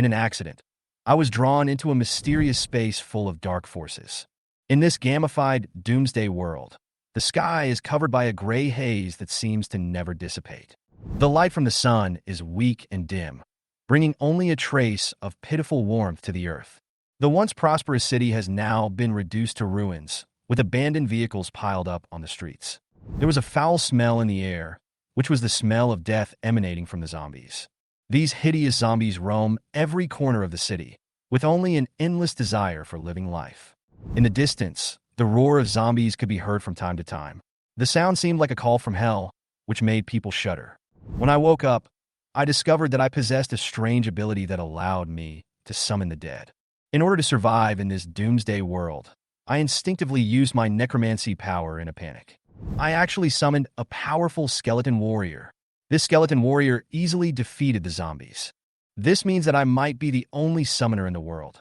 In an accident, I was drawn into a mysterious space full of dark forces. In this gamified Doomsday world, the sky is covered by a gray haze that seems to never dissipate. The light from the sun is weak and dim, bringing only a trace of pitiful warmth to the earth. The once prosperous city has now been reduced to ruins, with abandoned vehicles piled up on the streets. There was a foul smell in the air, which was the smell of death emanating from the zombies. These hideous zombies roam every corner of the city, with only an endless desire for living life. In the distance, the roar of zombies could be heard from time to time. The sound seemed like a call from hell, which made people shudder. When I woke up, I discovered that I possessed a strange ability that allowed me to summon the dead. In order to survive in this doomsday world, I instinctively used my necromancy power in a panic. I actually summoned a powerful skeleton warrior. This skeleton warrior easily defeated the zombies. This means that I might be the only summoner in the world.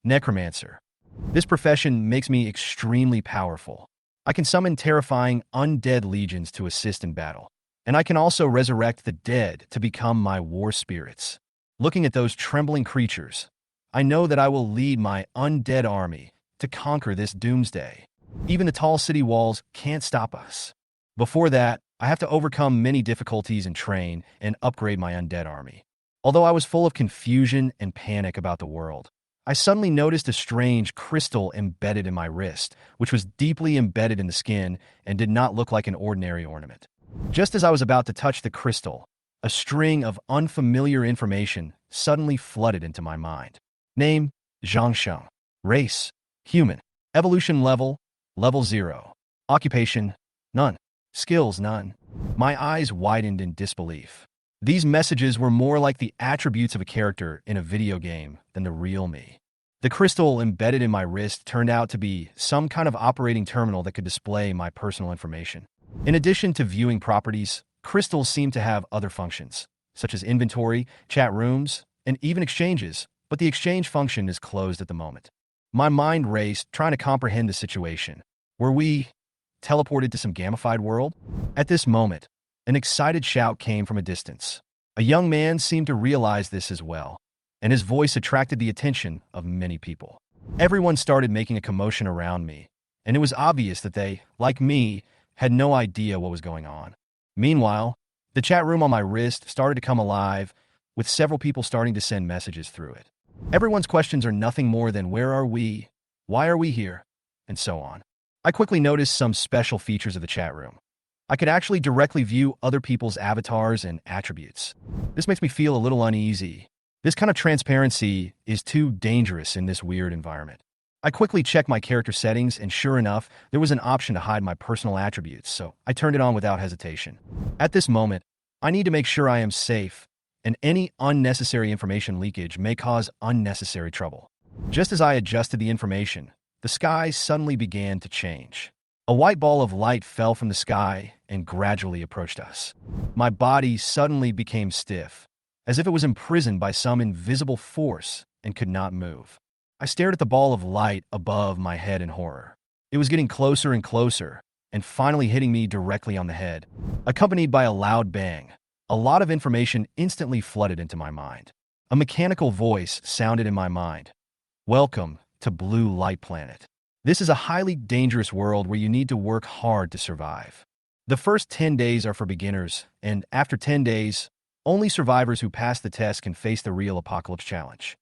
Necromancer. This profession makes me extremely powerful. I can summon terrifying undead legions to assist in battle, and I can also resurrect the dead to become my war spirits. Looking at those trembling creatures, I know that I will lead my undead army to conquer this doomsday. Even the tall city walls can't stop us. Before that, I have to overcome many difficulties and train and upgrade my undead army. Although I was full of confusion and panic about the world, I suddenly noticed a strange crystal embedded in my wrist, which was deeply embedded in the skin and did not look like an ordinary ornament. Just as I was about to touch the crystal, a string of unfamiliar information suddenly flooded into my mind. Name, Zhang Sheng. Race, human. Evolution level, level 0. Occupation, none. Skills, none. My eyes widened in disbelief. These messages were more like the attributes of a character in a video game than the real me. The crystal embedded in my wrist turned out to be some kind of operating terminal that could display my personal information. In addition to viewing properties, crystals seem to have other functions, such as inventory, chat rooms, and even exchanges, but the exchange function is closed at the moment. My mind raced, trying to comprehend the situation. Were we teleported to some gamified world? At this moment, an excited shout came from a distance. A young man seemed to realize this as well, and his voice attracted the attention of many people. Everyone started making a commotion around me, and it was obvious that they, like me, had no idea what was going on. Meanwhile, the chat room on my wrist started to come alive, with several people starting to send messages through it. Everyone's questions are nothing more than where are we, why are we here, and so on. I quickly noticed some special features of the chat room. I could actually directly view other people's avatars and attributes. This makes me feel a little uneasy. This kind of transparency is too dangerous in this weird environment. I quickly checked my character settings, and sure enough, there was an option to hide my personal attributes, so I turned it on without hesitation. At this moment, I need to make sure I am safe, and any unnecessary information leakage may cause unnecessary trouble. Just as I adjusted the information, the sky suddenly began to change. A white ball of light fell from the sky and gradually approached us. My body suddenly became stiff, as if it was imprisoned by some invisible force and could not move. I stared at the ball of light above my head in horror. It was getting closer and closer, and finally hitting me directly on the head. Accompanied by a loud bang, a lot of information instantly flooded into my mind. A mechanical voice sounded in my mind. Welcome to Blue Light Planet. This is a highly dangerous world where you need to work hard to survive. The first 10 days are for beginners, and after 10 days, only survivors who pass the test can face the real apocalypse challenge.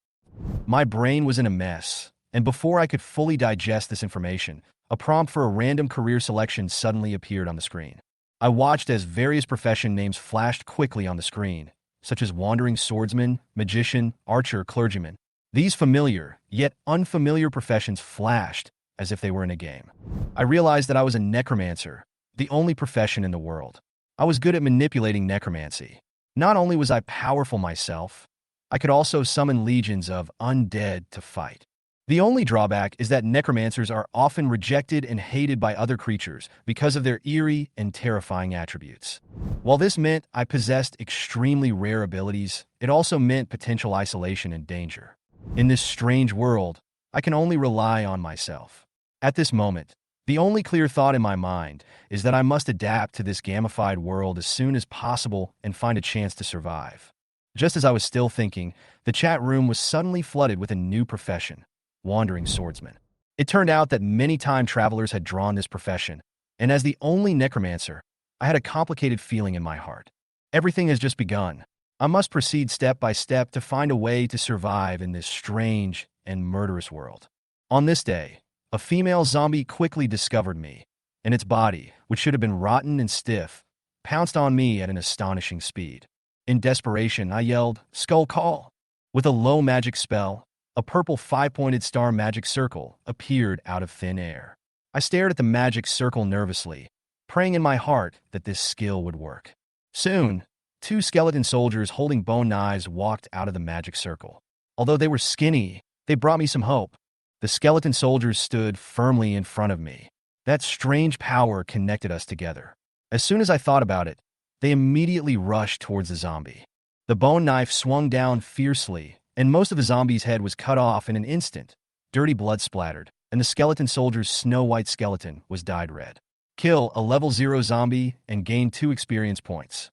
My brain was in a mess, and before I could fully digest this information, a prompt for a random career selection suddenly appeared on the screen. I watched as various profession names flashed quickly on the screen, such as wandering swordsman, magician, archer, clergyman. These familiar, yet unfamiliar professions flashed as if they were in a game. I realized that I was a necromancer, the only profession in the world. I was good at manipulating necromancy. Not only was I powerful myself, I could also summon legions of undead to fight. The only drawback is that necromancers are often rejected and hated by other creatures because of their eerie and terrifying attributes. While this meant I possessed extremely rare abilities, it also meant potential isolation and danger. In this strange world, I can only rely on myself. At this moment, the only clear thought in my mind is that I must adapt to this gamified world as soon as possible and find a chance to survive. Just as I was still thinking, the chat room was suddenly flooded with a new profession, wandering swordsman. It turned out that many time travelers had drawn this profession, and as the only necromancer, I had a complicated feeling in my heart. Everything has just begun. I must proceed step by step to find a way to survive in this strange and murderous world. On this day, a female zombie quickly discovered me, and its body, which should have been rotten and stiff, pounced on me at an astonishing speed. In desperation, I yelled, "Skull Call!" With a low magic spell, a purple five-pointed star magic circle appeared out of thin air. I stared at the magic circle nervously, praying in my heart that this skill would work. Soon, two skeleton soldiers holding bone knives walked out of the magic circle. Although they were skinny, they brought me some hope. The skeleton soldiers stood firmly in front of me. That strange power connected us together. As soon as I thought about it, they immediately rushed towards the zombie. The bone knife swung down fiercely, and most of the zombie's head was cut off in an instant. Dirty blood splattered, and the skeleton soldier's snow-white skeleton was dyed red. Kill a level 0 zombie and gain 2 experience points.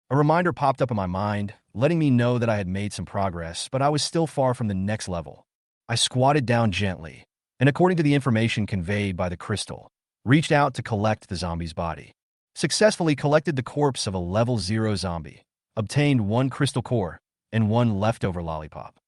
A reminder popped up in my mind, letting me know that I had made some progress, but I was still far from the next level. I squatted down gently, and according to the information conveyed by the crystal, reached out to collect the zombie's body. Successfully collected the corpse of a level 0 zombie, obtained 1 crystal core, and 1 leftover lollipop.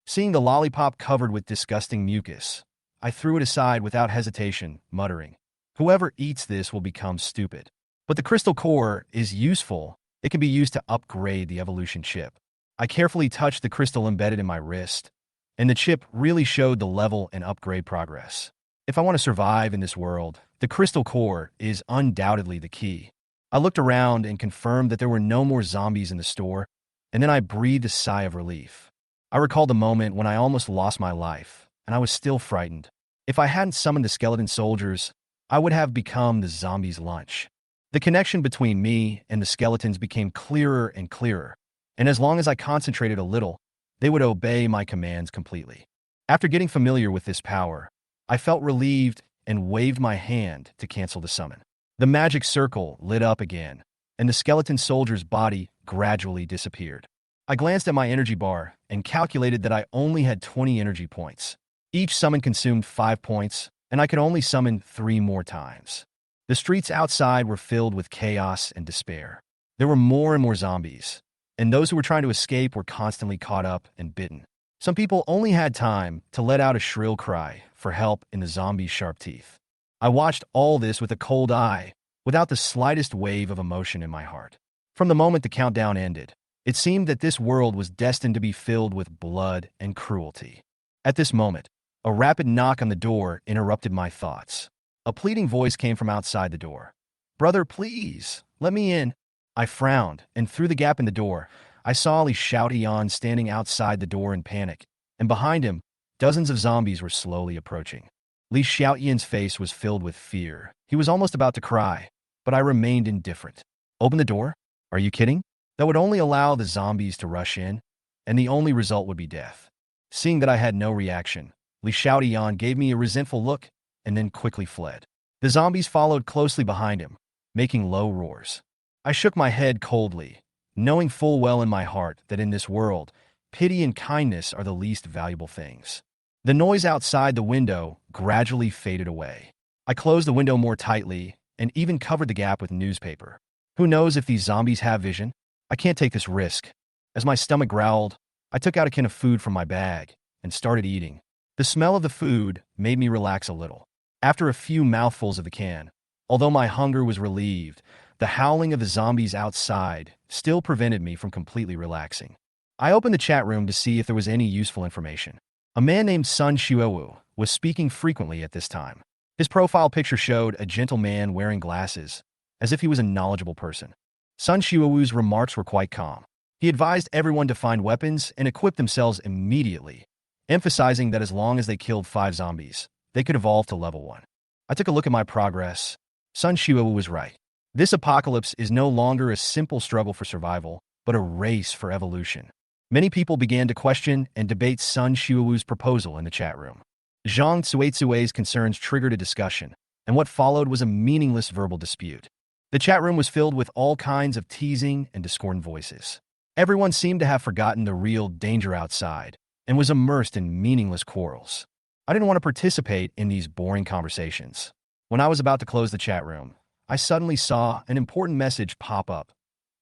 Seeing the lollipop covered with disgusting mucus, I threw it aside without hesitation, muttering, "Whoever eats this will become stupid." But the crystal core is useful. It can be used to upgrade the evolution chip. I carefully touched the crystal embedded in my wrist, and the chip really showed the level and upgrade progress. If I want to survive in this world, the crystal core is undoubtedly the key. I looked around and confirmed that there were no more zombies in the store, and then I breathed a sigh of relief. I recalled the moment when I almost lost my life, and I was still frightened. If I hadn't summoned the skeleton soldiers, I would have become the zombies' lunch. The connection between me and the skeletons became clearer and clearer, and as long as I concentrated a little, they would obey my commands completely. After getting familiar with this power, I felt relieved and waved my hand to cancel the summon. The magic circle lit up again, and the skeleton soldier's body gradually disappeared. I glanced at my energy bar and calculated that I only had 20 energy points. Each summon consumed 5 points, and I could only summon 3 more times. The streets outside were filled with chaos and despair. There were more and more zombies, and those who were trying to escape were constantly caught up and bitten. Some people only had time to let out a shrill cry for help in the zombies' sharp teeth. I watched all this with a cold eye, without the slightest wave of emotion in my heart. From the moment the countdown ended, it seemed that this world was destined to be filled with blood and cruelty. At this moment, a rapid knock on the door interrupted my thoughts. A pleading voice came from outside the door. "Brother, please, let me in." I frowned, and through the gap in the door, I saw Li Xiaotian standing outside the door in panic, and behind him, dozens of zombies were slowly approaching. Li Xiaotian's face was filled with fear. He was almost about to cry, but I remained indifferent. "Open the door? Are you kidding? That would only allow the zombies to rush in, and the only result would be death." Seeing that I had no reaction, Li Xiaotian gave me a resentful look and then quickly fled. The zombies followed closely behind him, making low roars. I shook my head coldly, knowing full well in my heart that in this world, pity and kindness are the least valuable things. The noise outside the window gradually faded away. I closed the window more tightly and even covered the gap with newspaper. Who knows if these zombies have vision? I can't take this risk. As my stomach growled, I took out a can of food from my bag and started eating. The smell of the food made me relax a little. After a few mouthfuls of the can, although my hunger was relieved, the howling of the zombies outside still prevented me from completely relaxing. I opened the chat room to see if there was any useful information. A man named Sun Xuewu was speaking frequently at this time. His profile picture showed a gentle man wearing glasses, as if he was a knowledgeable person. Sun Xuewu's remarks were quite calm. He advised everyone to find weapons and equip themselves immediately, emphasizing that as long as they killed 5 zombies, they could evolve to level 1. I took a look at my progress. Sun Xuewu was right. This apocalypse is no longer a simple struggle for survival, but a race for evolution. Many people began to question and debate Sun Xuewu's proposal in the chat room. Zhang Cuezue's concerns triggered a discussion, and what followed was a meaningless verbal dispute. The chat room was filled with all kinds of teasing and discordant voices. Everyone seemed to have forgotten the real danger outside and was immersed in meaningless quarrels. I didn't want to participate in these boring conversations. When I was about to close the chat room, I suddenly saw an important message pop up.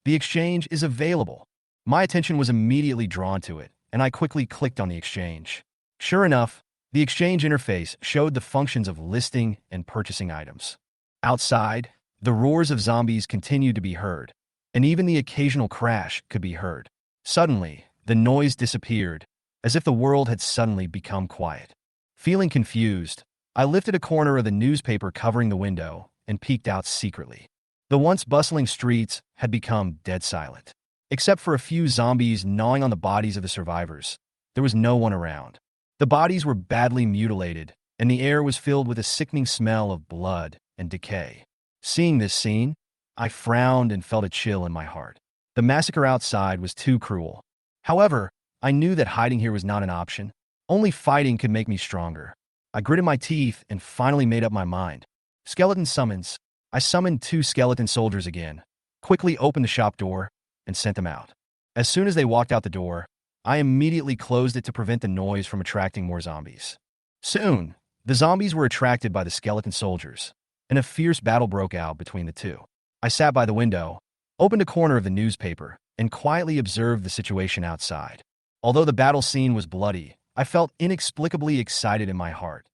The exchange is available. My attention was immediately drawn to it, and I quickly clicked on the exchange. Sure enough, the exchange interface showed the functions of listing and purchasing items. Outside, the roars of zombies continued to be heard, and even the occasional crash could be heard. Suddenly, the noise disappeared, as if the world had suddenly become quiet. Feeling confused, I lifted a corner of the newspaper covering the window and peeked out secretly. The once bustling streets had become dead silent. Except for a few zombies gnawing on the bodies of the survivors, there was no one around. The bodies were badly mutilated, and the air was filled with a sickening smell of blood and decay. Seeing this scene, I frowned and felt a chill in my heart. The massacre outside was too cruel. However, I knew that hiding here was not an option. Only fighting could make me stronger. I gritted my teeth and finally made up my mind. Skeleton summons. I summoned 2 skeleton soldiers again, quickly opened the shop door, and sent them out. As soon as they walked out the door, I immediately closed it to prevent the noise from attracting more zombies. Soon, the zombies were attracted by the skeleton soldiers, and a fierce battle broke out between the two. I sat by the window, opened a corner of the newspaper, and quietly observed the situation outside. Although the battle scene was bloody, I felt inexplicably excited in my heart.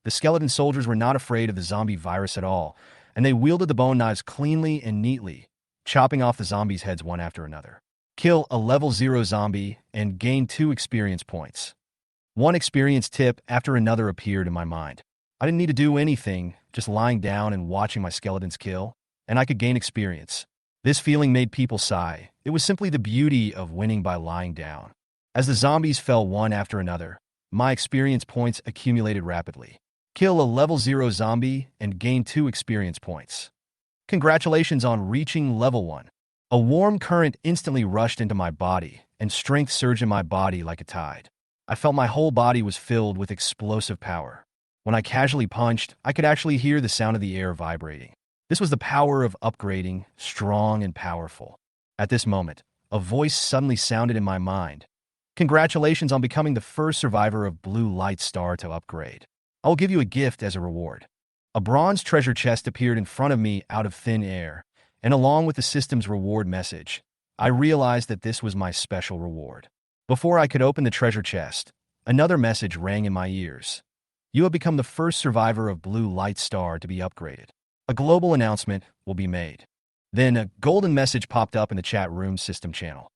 The skeleton soldiers were not afraid of the zombie virus at all, and they wielded the bone knives cleanly and neatly, chopping off the zombies' heads one after another. Kill a level 0 zombie and gain 2 experience points. One experience tip after another appeared in my mind. I didn't need to do anything, just lying down and watching my skeletons kill, and I could gain experience. This feeling made people sigh. It was simply the beauty of winning by lying down. As the zombies fell one after another, my experience points accumulated rapidly. Kill a level 0 zombie and gain 2 experience points. Congratulations on reaching level 1. A warm current instantly rushed into my body, and strength surged in my body like a tide. I felt my whole body was filled with explosive power. When I casually punched, I could actually hear the sound of the air vibrating. This was the power of upgrading, strong and powerful. At this moment, a voice suddenly sounded in my mind. Congratulations on becoming the first survivor of Blue Light Star to upgrade. I will give you a gift as a reward. A bronze treasure chest appeared in front of me out of thin air, and along with the system's reward message, I realized that this was my special reward. Before I could open the treasure chest, another message rang in my ears. You have become the first survivor of Blue Light Star to be upgraded. A global announcement will be made. Then a golden message popped up in the chat room system channel.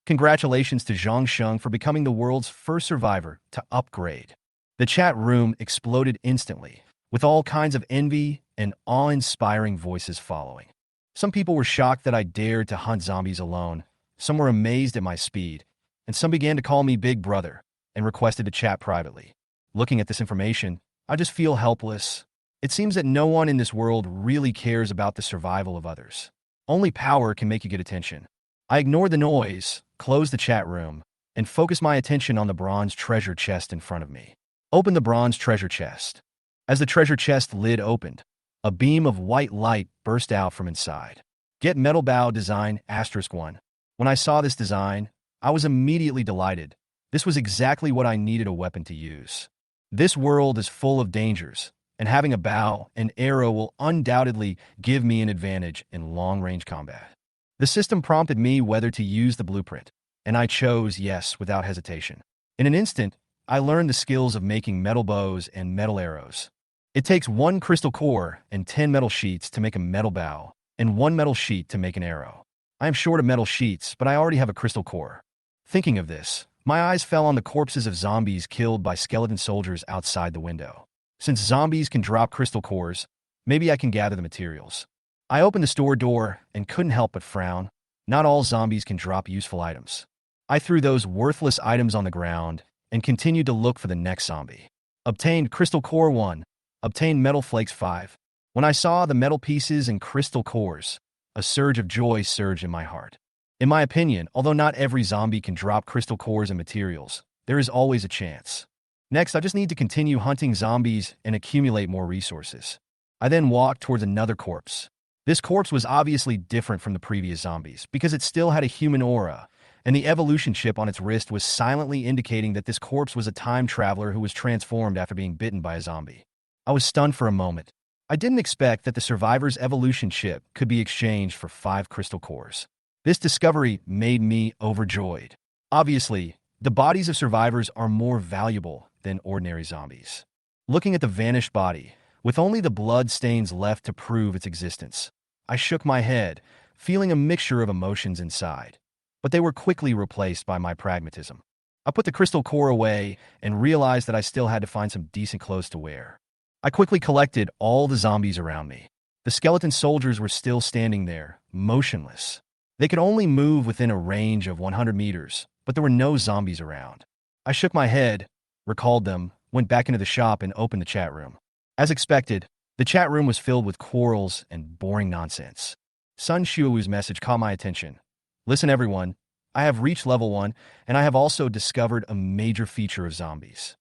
Congratulations to Zhang Sheng for becoming the world's first survivor to upgrade. The chat room exploded instantly, with all kinds of envy and awe-inspiring voices following. Some people were shocked that I dared to hunt zombies alone, some were amazed at my speed, and some began to call me Big Brother and requested to chat privately. Looking at this information, I just feel helpless. It seems that no one in this world really cares about the survival of others. Only power can make you get attention. I ignored the noise, closed the chat room, and focused my attention on the bronze treasure chest in front of me. Open the bronze treasure chest. As the treasure chest lid opened, a beam of white light burst out from inside. Get metal bow design *1. When I saw this design, I was immediately delighted. This was exactly what I needed a weapon to use. This world is full of dangers, and having a bow and arrow will undoubtedly give me an advantage in long-range combat. The system prompted me whether to use the blueprint, and I chose yes without hesitation. In an instant, I learned the skills of making metal bows and metal arrows. It takes 1 crystal core and 10 metal sheets to make a metal bow, and 1 metal sheet to make an arrow. I am short of metal sheets, but I already have a crystal core. Thinking of this, my eyes fell on the corpses of zombies killed by skeleton soldiers outside the window. Since zombies can drop crystal cores, maybe I can gather the materials. I opened the store door and couldn't help but frown. Not all zombies can drop useful items. I threw those worthless items on the ground and continued to look for the next zombie. Obtained crystal core 1. Obtained metal flakes 5. When I saw the metal pieces and crystal cores, a surge of joy surged in my heart. In my opinion, although not every zombie can drop crystal cores and materials, there is always a chance. Next, I just need to continue hunting zombies and accumulate more resources. I then walked towards another corpse. This corpse was obviously different from the previous zombies because it still had a human aura, and the evolution chip on its wrist was silently indicating that this corpse was a time traveler who was transformed after being bitten by a zombie. I was stunned for a moment. I didn't expect that the survivor's evolution chip could be exchanged for 5 crystal cores. This discovery made me overjoyed. Obviously, the bodies of survivors are more valuable than ordinary zombies. Looking at the vanished body, with only the blood stains left to prove its existence, I shook my head, feeling a mixture of emotions inside. But they were quickly replaced by my pragmatism. I put the crystal core away and realized that I still had to find some decent clothes to wear. I quickly collected all the zombies around me. The skeleton soldiers were still standing there, motionless. They could only move within a range of 100 meters, but there were no zombies around. I shook my head, recalled them, went back into the shop and opened the chat room. As expected, the chat room was filled with quarrels and boring nonsense. Sun Shuu's message caught my attention. Listen everyone, I have reached level 1, and I have also discovered a major feature of zombies.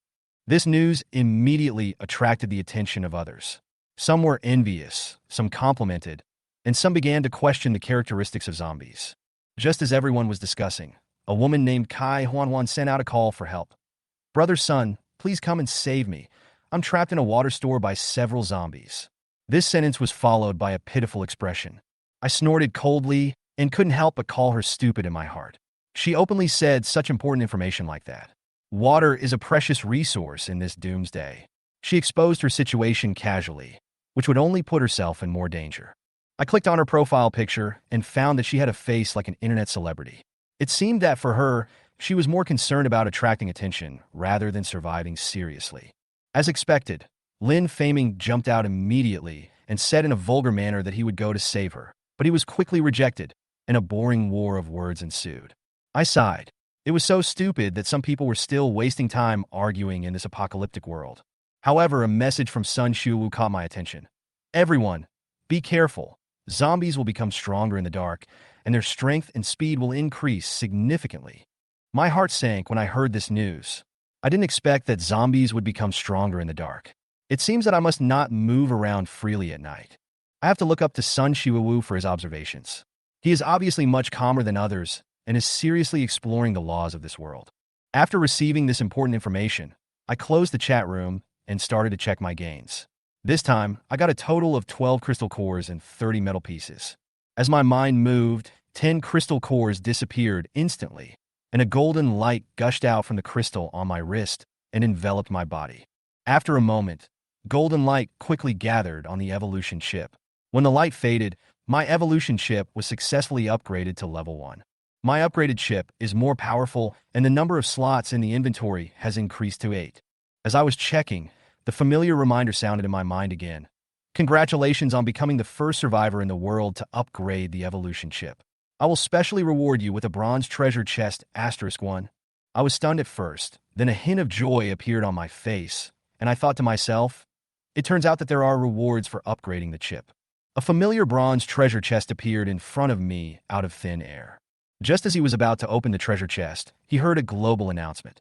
This news immediately attracted the attention of others. Some were envious, some complimented, and some began to question the characteristics of zombies. Just as everyone was discussing, a woman named Kai Huanhuan sent out a call for help. Brother Sun, please come and save me. I'm trapped in a water store by several zombies. This sentence was followed by a pitiful expression. I snorted coldly and couldn't help but call her stupid in my heart. She openly said such important information like that. Water is a precious resource in this doomsday. She exposed her situation casually, which would only put herself in more danger. I clicked on her profile picture and found that she had a face like an internet celebrity. It seemed that for her, she was more concerned about attracting attention rather than surviving seriously. As expected, Lin Faming jumped out immediately and said in a vulgar manner that he would go to save her, but he was quickly rejected, and a boring war of words ensued. I sighed. It was so stupid that some people were still wasting time arguing in this apocalyptic world. However, a message from Sun Shuwu caught my attention. Everyone, be careful. Zombies will become stronger in the dark, and their strength and speed will increase significantly. My heart sank when I heard this news. I didn't expect that zombies would become stronger in the dark. It seems that I must not move around freely at night. I have to look up to Sun Shuwu for his observations. He is obviously much calmer than others and is seriously exploring the laws of this world. After receiving this important information, I closed the chat room and started to check my gains. This time, I got a total of 12 crystal cores and 30 metal pieces. As my mind moved, 10 crystal cores disappeared instantly, and a golden light gushed out from the crystal on my wrist and enveloped my body. After a moment, golden light quickly gathered on the evolution chip. When the light faded, my evolution chip was successfully upgraded to level 1. My upgraded chip is more powerful, and the number of slots in the inventory has increased to 8. As I was checking, the familiar reminder sounded in my mind again. Congratulations on becoming the first survivor in the world to upgrade the evolution chip. I will specially reward you with a bronze treasure chest *1. I was stunned at first, then a hint of joy appeared on my face, and I thought to myself, it turns out that there are rewards for upgrading the chip. A familiar bronze treasure chest appeared in front of me out of thin air. Just as he was about to open the treasure chest, he heard a global announcement.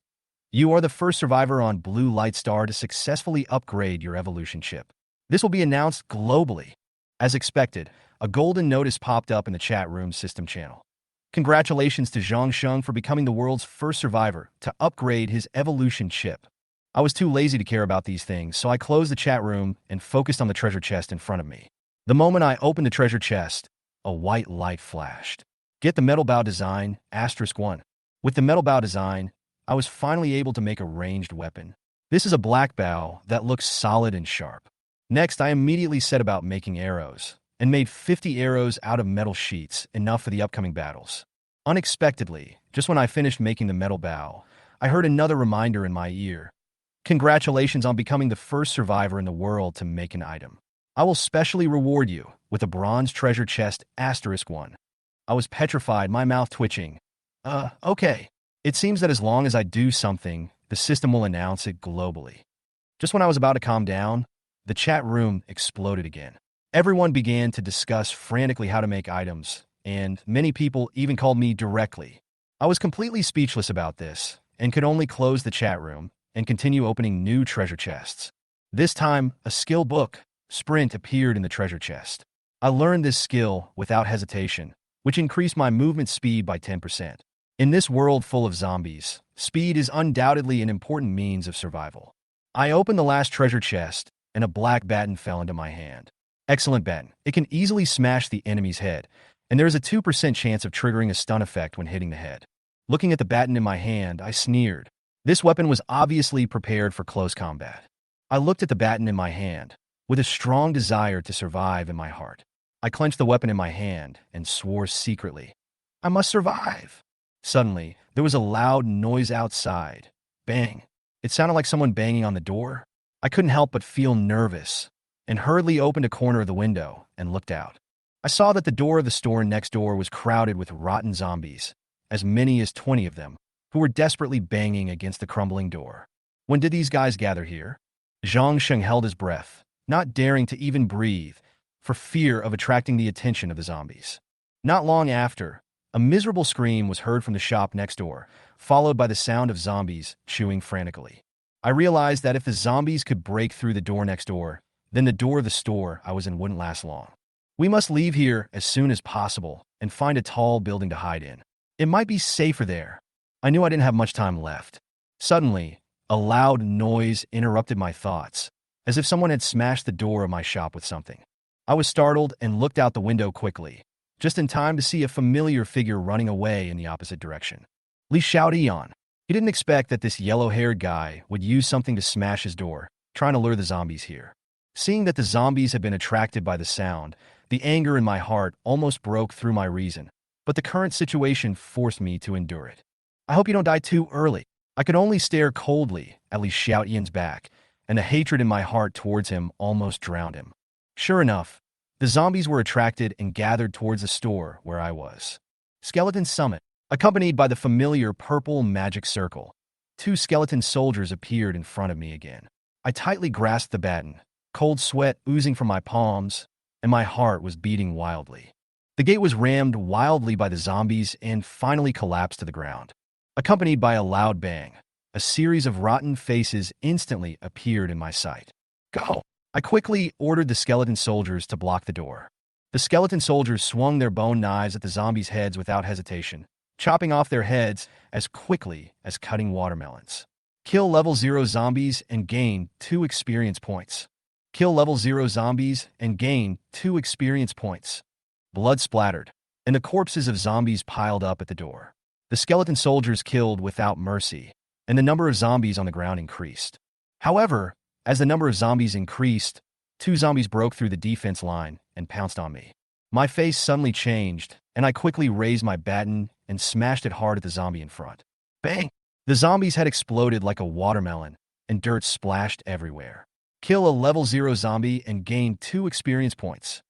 You are the first survivor on Blue Light Star to successfully upgrade your evolution chip. This will be announced globally. As expected, a golden notice popped up in the chat room system channel. Congratulations to Zhang Sheng for becoming the world's first survivor to upgrade his evolution chip. I was too lazy to care about these things, so I closed the chat room and focused on the treasure chest in front of me. The moment I opened the treasure chest, a white light flashed. Get the metal bow design *1. With the metal bow design, I was finally able to make a ranged weapon. This is a black bow that looks solid and sharp. Next, I immediately set about making arrows, and made 50 arrows out of metal sheets, enough for the upcoming battles. Unexpectedly, just when I finished making the metal bow, I heard another reminder in my ear. Congratulations on becoming the first survivor in the world to make an item. I will specially reward you with a bronze treasure chest *1. I was petrified, my mouth twitching. Okay. It seems that as long as I do something, the system will announce it globally. Just when I was about to calm down, the chat room exploded again. Everyone began to discuss frantically how to make items, and many people even called me directly. I was completely speechless about this, and could only close the chat room and continue opening new treasure chests. This time, a skill book, Sprint, appeared in the treasure chest. I learned this skill without hesitation, which increased my movement speed by 10%. In this world full of zombies, speed is undoubtedly an important means of survival. I opened the last treasure chest, and a black baton fell into my hand. Excellent baton. It can easily smash the enemy's head, and there is a 2% chance of triggering a stun effect when hitting the head. Looking at the baton in my hand, I sneered. This weapon was obviously prepared for close combat. I looked at the baton in my hand, with a strong desire to survive in my heart. I clenched the weapon in my hand and swore secretly, I must survive. Suddenly, there was a loud noise outside. Bang. It sounded like someone banging on the door. I couldn't help but feel nervous, and hurriedly opened a corner of the window and looked out. I saw that the door of the store next door was crowded with rotten zombies, as many as 20 of them, who were desperately banging against the crumbling door. When did these guys gather here? Zhang Sheng held his breath, not daring to even breathe, for fear of attracting the attention of the zombies. Not long after, a miserable scream was heard from the shop next door, followed by the sound of zombies chewing frantically. I realized that if the zombies could break through the door next door, then the door of the store I was in wouldn't last long. We must leave here as soon as possible and find a tall building to hide in. It might be safer there. I knew I didn't have much time left. Suddenly, a loud noise interrupted my thoughts, as if someone had smashed the door of my shop with something. I was startled and looked out the window quickly, just in time to see a familiar figure running away in the opposite direction. Li Xiaodian. He didn't expect that this yellow-haired guy would use something to smash his door, trying to lure the zombies here. Seeing that the zombies had been attracted by the sound, the anger in my heart almost broke through my reason, but the current situation forced me to endure it. I hope you don't die too early. I could only stare coldly at Li Xiaodian's back, and the hatred in my heart towards him almost drowned him. Sure enough, the zombies were attracted and gathered towards the store where I was. Skeleton Summit. Accompanied by the familiar purple magic circle, 2 skeleton soldiers appeared in front of me again. I tightly grasped the baton, cold sweat oozing from my palms, and my heart was beating wildly. The gate was rammed wildly by the zombies and finally collapsed to the ground. Accompanied by a loud bang, a series of rotten faces instantly appeared in my sight. Go! I quickly ordered the skeleton soldiers to block the door. The skeleton soldiers swung their bone knives at the zombies' heads without hesitation, chopping off their heads as quickly as cutting watermelons. Kill level 0 zombies and gain 2 experience points. Kill level 0 zombies and gain 2 experience points. Blood splattered, and the corpses of zombies piled up at the door. The skeleton soldiers killed without mercy, and the number of zombies on the ground increased. However, as the number of zombies increased, 2 zombies broke through the defense line and pounced on me. My face suddenly changed, and I quickly raised my baton and smashed it hard at the zombie in front. Bang! The zombies had exploded like a watermelon, and dirt splashed everywhere. Kill a level 0 zombie and gain 2 experience points.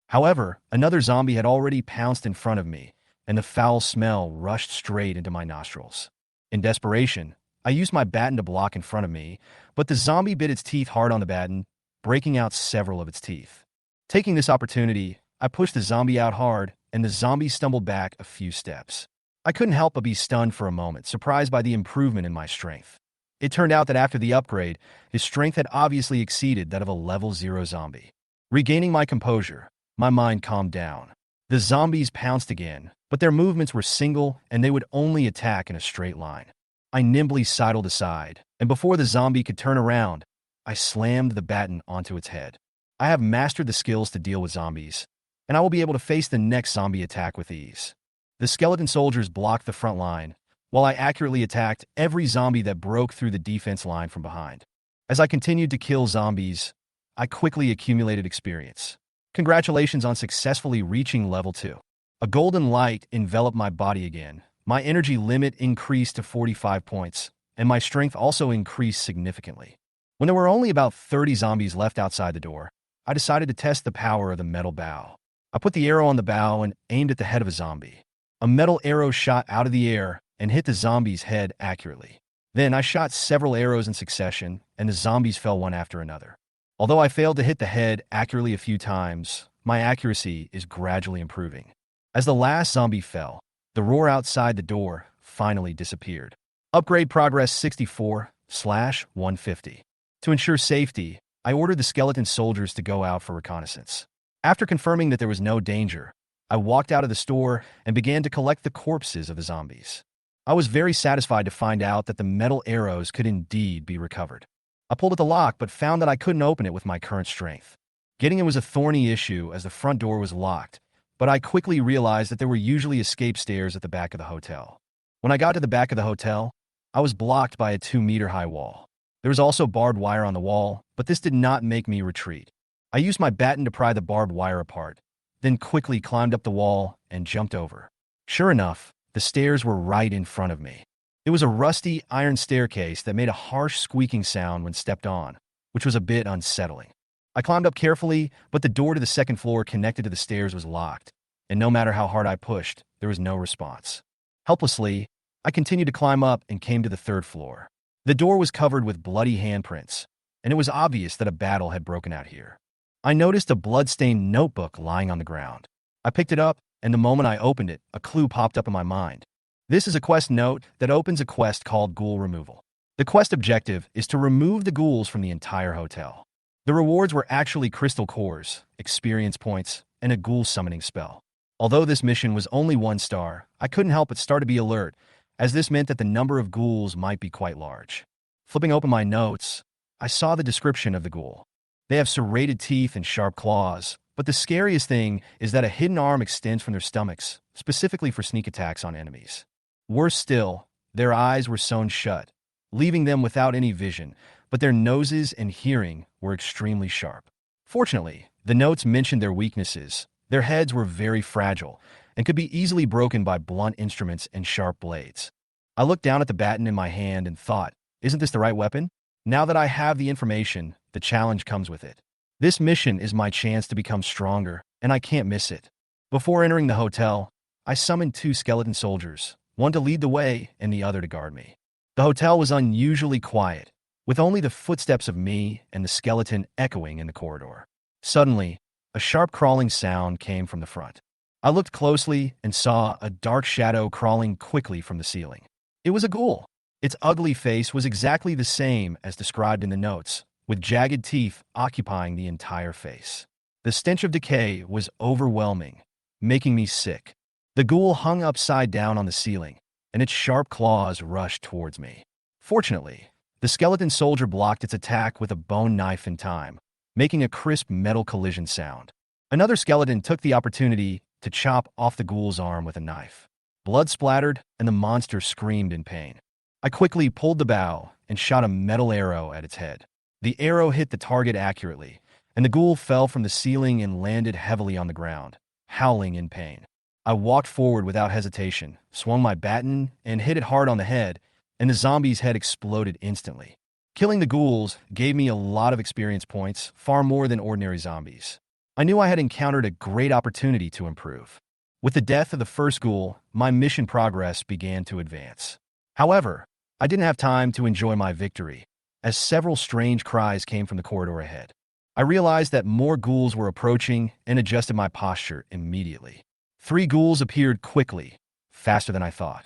However, another zombie had already pounced in front of me, and the foul smell rushed straight into my nostrils. In desperation, I used my baton to block in front of me, but the zombie bit its teeth hard on the baton, breaking out several of its teeth. Taking this opportunity, I pushed the zombie out hard, and the zombie stumbled back a few steps. I couldn't help but be stunned for a moment, surprised by the improvement in my strength. It turned out that after the upgrade, his strength had obviously exceeded that of a level 0 zombie. Regaining my composure, my mind calmed down. The zombies pounced again, but their movements were single and they would only attack in a straight line. I nimbly sidled aside, and before the zombie could turn around, I slammed the baton onto its head. I have mastered the skills to deal with zombies, and I will be able to face the next zombie attack with ease. The skeleton soldiers blocked the front line, while I accurately attacked every zombie that broke through the defense line from behind. As I continued to kill zombies, I quickly accumulated experience. Congratulations on successfully reaching level 2. A golden light enveloped my body again. My energy limit increased to 45 points, and my strength also increased significantly. When there were only about 30 zombies left outside the door, I decided to test the power of the metal bow. I put the arrow on the bow and aimed at the head of a zombie. A metal arrow shot out of the air and hit the zombie's head accurately. Then I shot several arrows in succession, and the zombies fell one after another. Although I failed to hit the head accurately a few times, my accuracy is gradually improving. As the last zombie fell, the roar outside the door finally disappeared. Upgrade progress 64/150. To ensure safety, I ordered the skeleton soldiers to go out for reconnaissance. After confirming that there was no danger, I walked out of the store and began to collect the corpses of the zombies. I was very satisfied to find out that the metal arrows could indeed be recovered. I pulled at the lock but found that I couldn't open it with my current strength. Getting it was a thorny issue as the front door was locked, but I quickly realized that there were usually escape stairs at the back of the hotel. When I got to the back of the hotel, I was blocked by a 2-meter-high wall. There was also barbed wire on the wall, but this did not make me retreat. I used my baton to pry the barbed wire apart, then quickly climbed up the wall and jumped over. Sure enough, the stairs were right in front of me. It was a rusty iron staircase that made a harsh squeaking sound when stepped on, which was a bit unsettling. I climbed up carefully, but the door to the second floor connected to the stairs was locked, and no matter how hard I pushed, there was no response. Helplessly, I continued to climb up and came to the third floor. The door was covered with bloody handprints, and it was obvious that a battle had broken out here. I noticed a blood-stained notebook lying on the ground. I picked it up, and the moment I opened it, a clue popped up in my mind. This is a quest note that opens a quest called Ghoul Removal. The quest objective is to remove the ghouls from the entire hotel. The rewards were actually crystal cores, experience points, and a ghoul summoning spell. Although this mission was only 1 star, I couldn't help but start to be alert, as this meant that the number of ghouls might be quite large. Flipping open my notes, I saw the description of the ghoul. They have serrated teeth and sharp claws, but the scariest thing is that a hidden arm extends from their stomachs, specifically for sneak attacks on enemies. Worse still, their eyes were sewn shut, leaving them without any vision, but their noses and hearing were extremely sharp. Fortunately, the notes mentioned their weaknesses. Their heads were very fragile and could be easily broken by blunt instruments and sharp blades. I looked down at the baton in my hand and thought, isn't this the right weapon? Now that I have the information, the challenge comes with it. This mission is my chance to become stronger, and I can't miss it. Before entering the hotel, I summoned 2 skeleton soldiers, one to lead the way and the other to guard me. The hotel was unusually quiet, with only the footsteps of me and the skeleton echoing in the corridor. Suddenly, a sharp crawling sound came from the front. I looked closely and saw a dark shadow crawling quickly from the ceiling. It was a ghoul. Its ugly face was exactly the same as described in the notes, with jagged teeth occupying the entire face. The stench of decay was overwhelming, making me sick. The ghoul hung upside down on the ceiling, and its sharp claws rushed towards me. Fortunately, the skeleton soldier blocked its attack with a bone knife in time, making a crisp metal collision sound. Another skeleton took the opportunity to chop off the ghoul's arm with a knife. Blood splattered, and the monster screamed in pain. I quickly pulled the bow and shot a metal arrow at its head. The arrow hit the target accurately, and the ghoul fell from the ceiling and landed heavily on the ground, howling in pain. I walked forward without hesitation, swung my baton, and hit it hard on the head, and the zombie's head exploded instantly. Killing the ghouls gave me a lot of experience points, far more than ordinary zombies. I knew I had encountered a great opportunity to improve. With the death of the first ghoul, my mission progress began to advance. However, I didn't have time to enjoy my victory, as several strange cries came from the corridor ahead. I realized that more ghouls were approaching and adjusted my posture immediately. 3 ghouls appeared quickly, faster than I thought.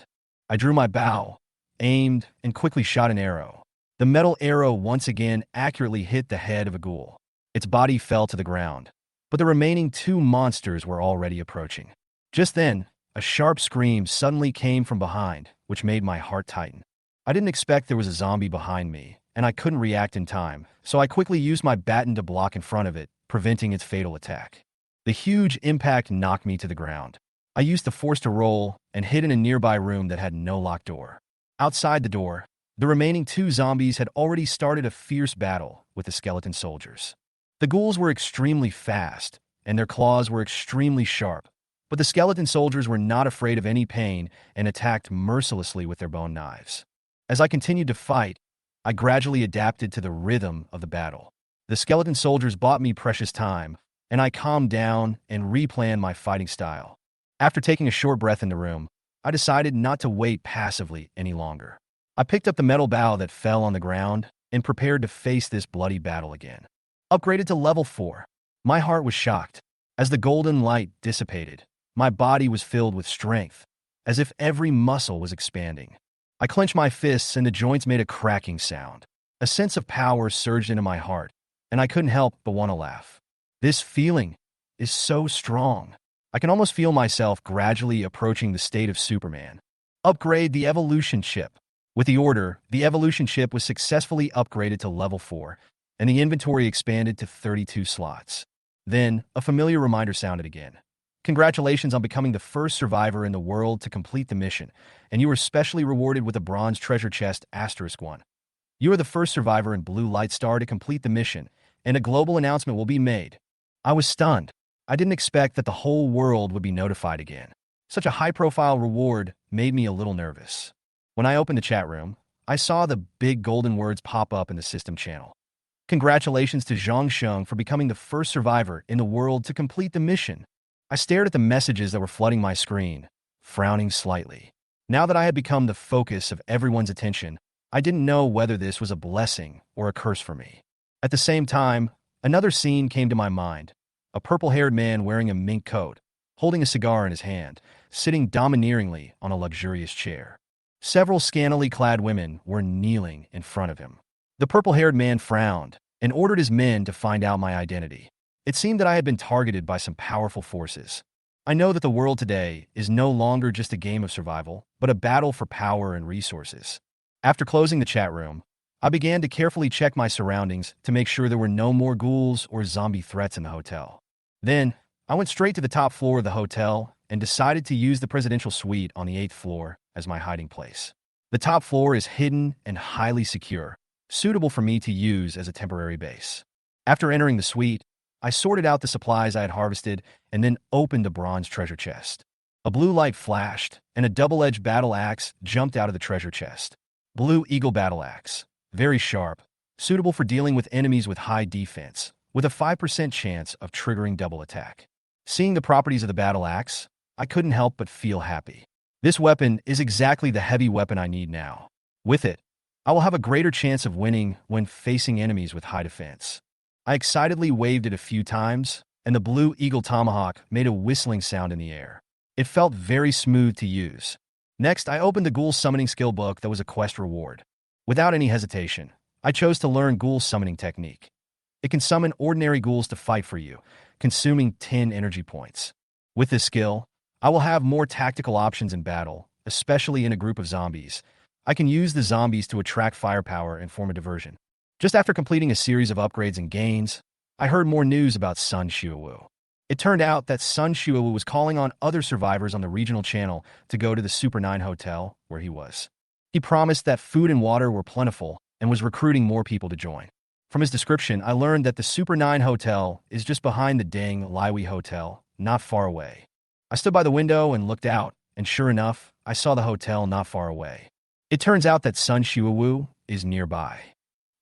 I drew my bow, aimed, and quickly shot an arrow. The metal arrow once again accurately hit the head of a ghoul. Its body fell to the ground, but the remaining 2 monsters were already approaching. Just then, a sharp scream suddenly came from behind, which made my heart tighten. I didn't expect there was a zombie behind me, and I couldn't react in time, so I quickly used my baton to block in front of it, preventing its fatal attack. The huge impact knocked me to the ground. I used the force to roll and hid in a nearby room that had no locked door. Outside the door, the remaining 2 zombies had already started a fierce battle with the skeleton soldiers. The ghouls were extremely fast, and their claws were extremely sharp, but the skeleton soldiers were not afraid of any pain and attacked mercilessly with their bone knives. As I continued to fight, I gradually adapted to the rhythm of the battle. The skeleton soldiers bought me precious time, and I calmed down and replanned my fighting style. After taking a short breath in the room, I decided not to wait passively any longer. I picked up the metal bow that fell on the ground and prepared to face this bloody battle again. Upgraded to level 4, my heart was shocked. As the golden light dissipated, my body was filled with strength, as if every muscle was expanding. I clenched my fists and the joints made a cracking sound. A sense of power surged into my heart, and I couldn't help but want to laugh. This feeling is so strong. I can almost feel myself gradually approaching the state of Superman. Upgrade the evolution chip. With the order, the evolution chip was successfully upgraded to level 4, and the inventory expanded to 32 slots. Then, a familiar reminder sounded again. Congratulations on becoming the first survivor in the world to complete the mission, and you were specially rewarded with a bronze treasure chest *1. You are the first survivor in Blue Light Star to complete the mission, and a global announcement will be made. I was stunned. I didn't expect that the whole world would be notified again. Such a high-profile reward made me a little nervous. When I opened the chat room, I saw the big golden words pop up in the system channel. Congratulations to Zhang Sheng for becoming the first survivor in the world to complete the mission. I stared at the messages that were flooding my screen, frowning slightly. Now that I had become the focus of everyone's attention, I didn't know whether this was a blessing or a curse for me. At the same time, another scene came to my mind. A purple-haired man wearing a mink coat, holding a cigar in his hand, sitting domineeringly on a luxurious chair. Several scantily clad women were kneeling in front of him. The purple-haired man frowned and ordered his men to find out my identity. It seemed that I had been targeted by some powerful forces. I know that the world today is no longer just a game of survival, but a battle for power and resources. After closing the chat room, I began to carefully check my surroundings to make sure there were no more ghouls or zombie threats in the hotel. Then, I went straight to the top floor of the hotel and decided to use the presidential suite on the 8th floor as my hiding place. The top floor is hidden and highly secure, suitable for me to use as a temporary base. After entering the suite, I sorted out the supplies I had harvested and then opened the bronze treasure chest. A blue light flashed, and a double-edged battle axe jumped out of the treasure chest. Blue Eagle battle axe. Very sharp, suitable for dealing with enemies with high defense, with a 5% chance of triggering double attack. Seeing the properties of the battle axe, I couldn't help but feel happy. This weapon is exactly the heavy weapon I need now. With it, I will have a greater chance of winning when facing enemies with high defense. I excitedly waved it a few times, and the Blue Eagle tomahawk made a whistling sound in the air. It felt very smooth to use. Next, I opened the Ghoul Summoning skill book that was a quest reward. Without any hesitation, I chose to learn Ghoul Summoning technique. It can summon ordinary ghouls to fight for you, consuming 10 energy points. With this skill, I will have more tactical options in battle, especially in a group of zombies. I can use the zombies to attract firepower and form a diversion. Just after completing a series of upgrades and gains, I heard more news about Sun Shuawu. It turned out that Sun Shuawu was calling on other survivors on the regional channel to go to the Super 9 hotel where he was. He promised that food and water were plentiful and was recruiting more people to join. From his description, I learned that the Super 9 hotel is just behind the Deng Liwi hotel, not far away. I stood by the window and looked out, and sure enough, I saw the hotel not far away. It turns out that Sun Shuawu is nearby.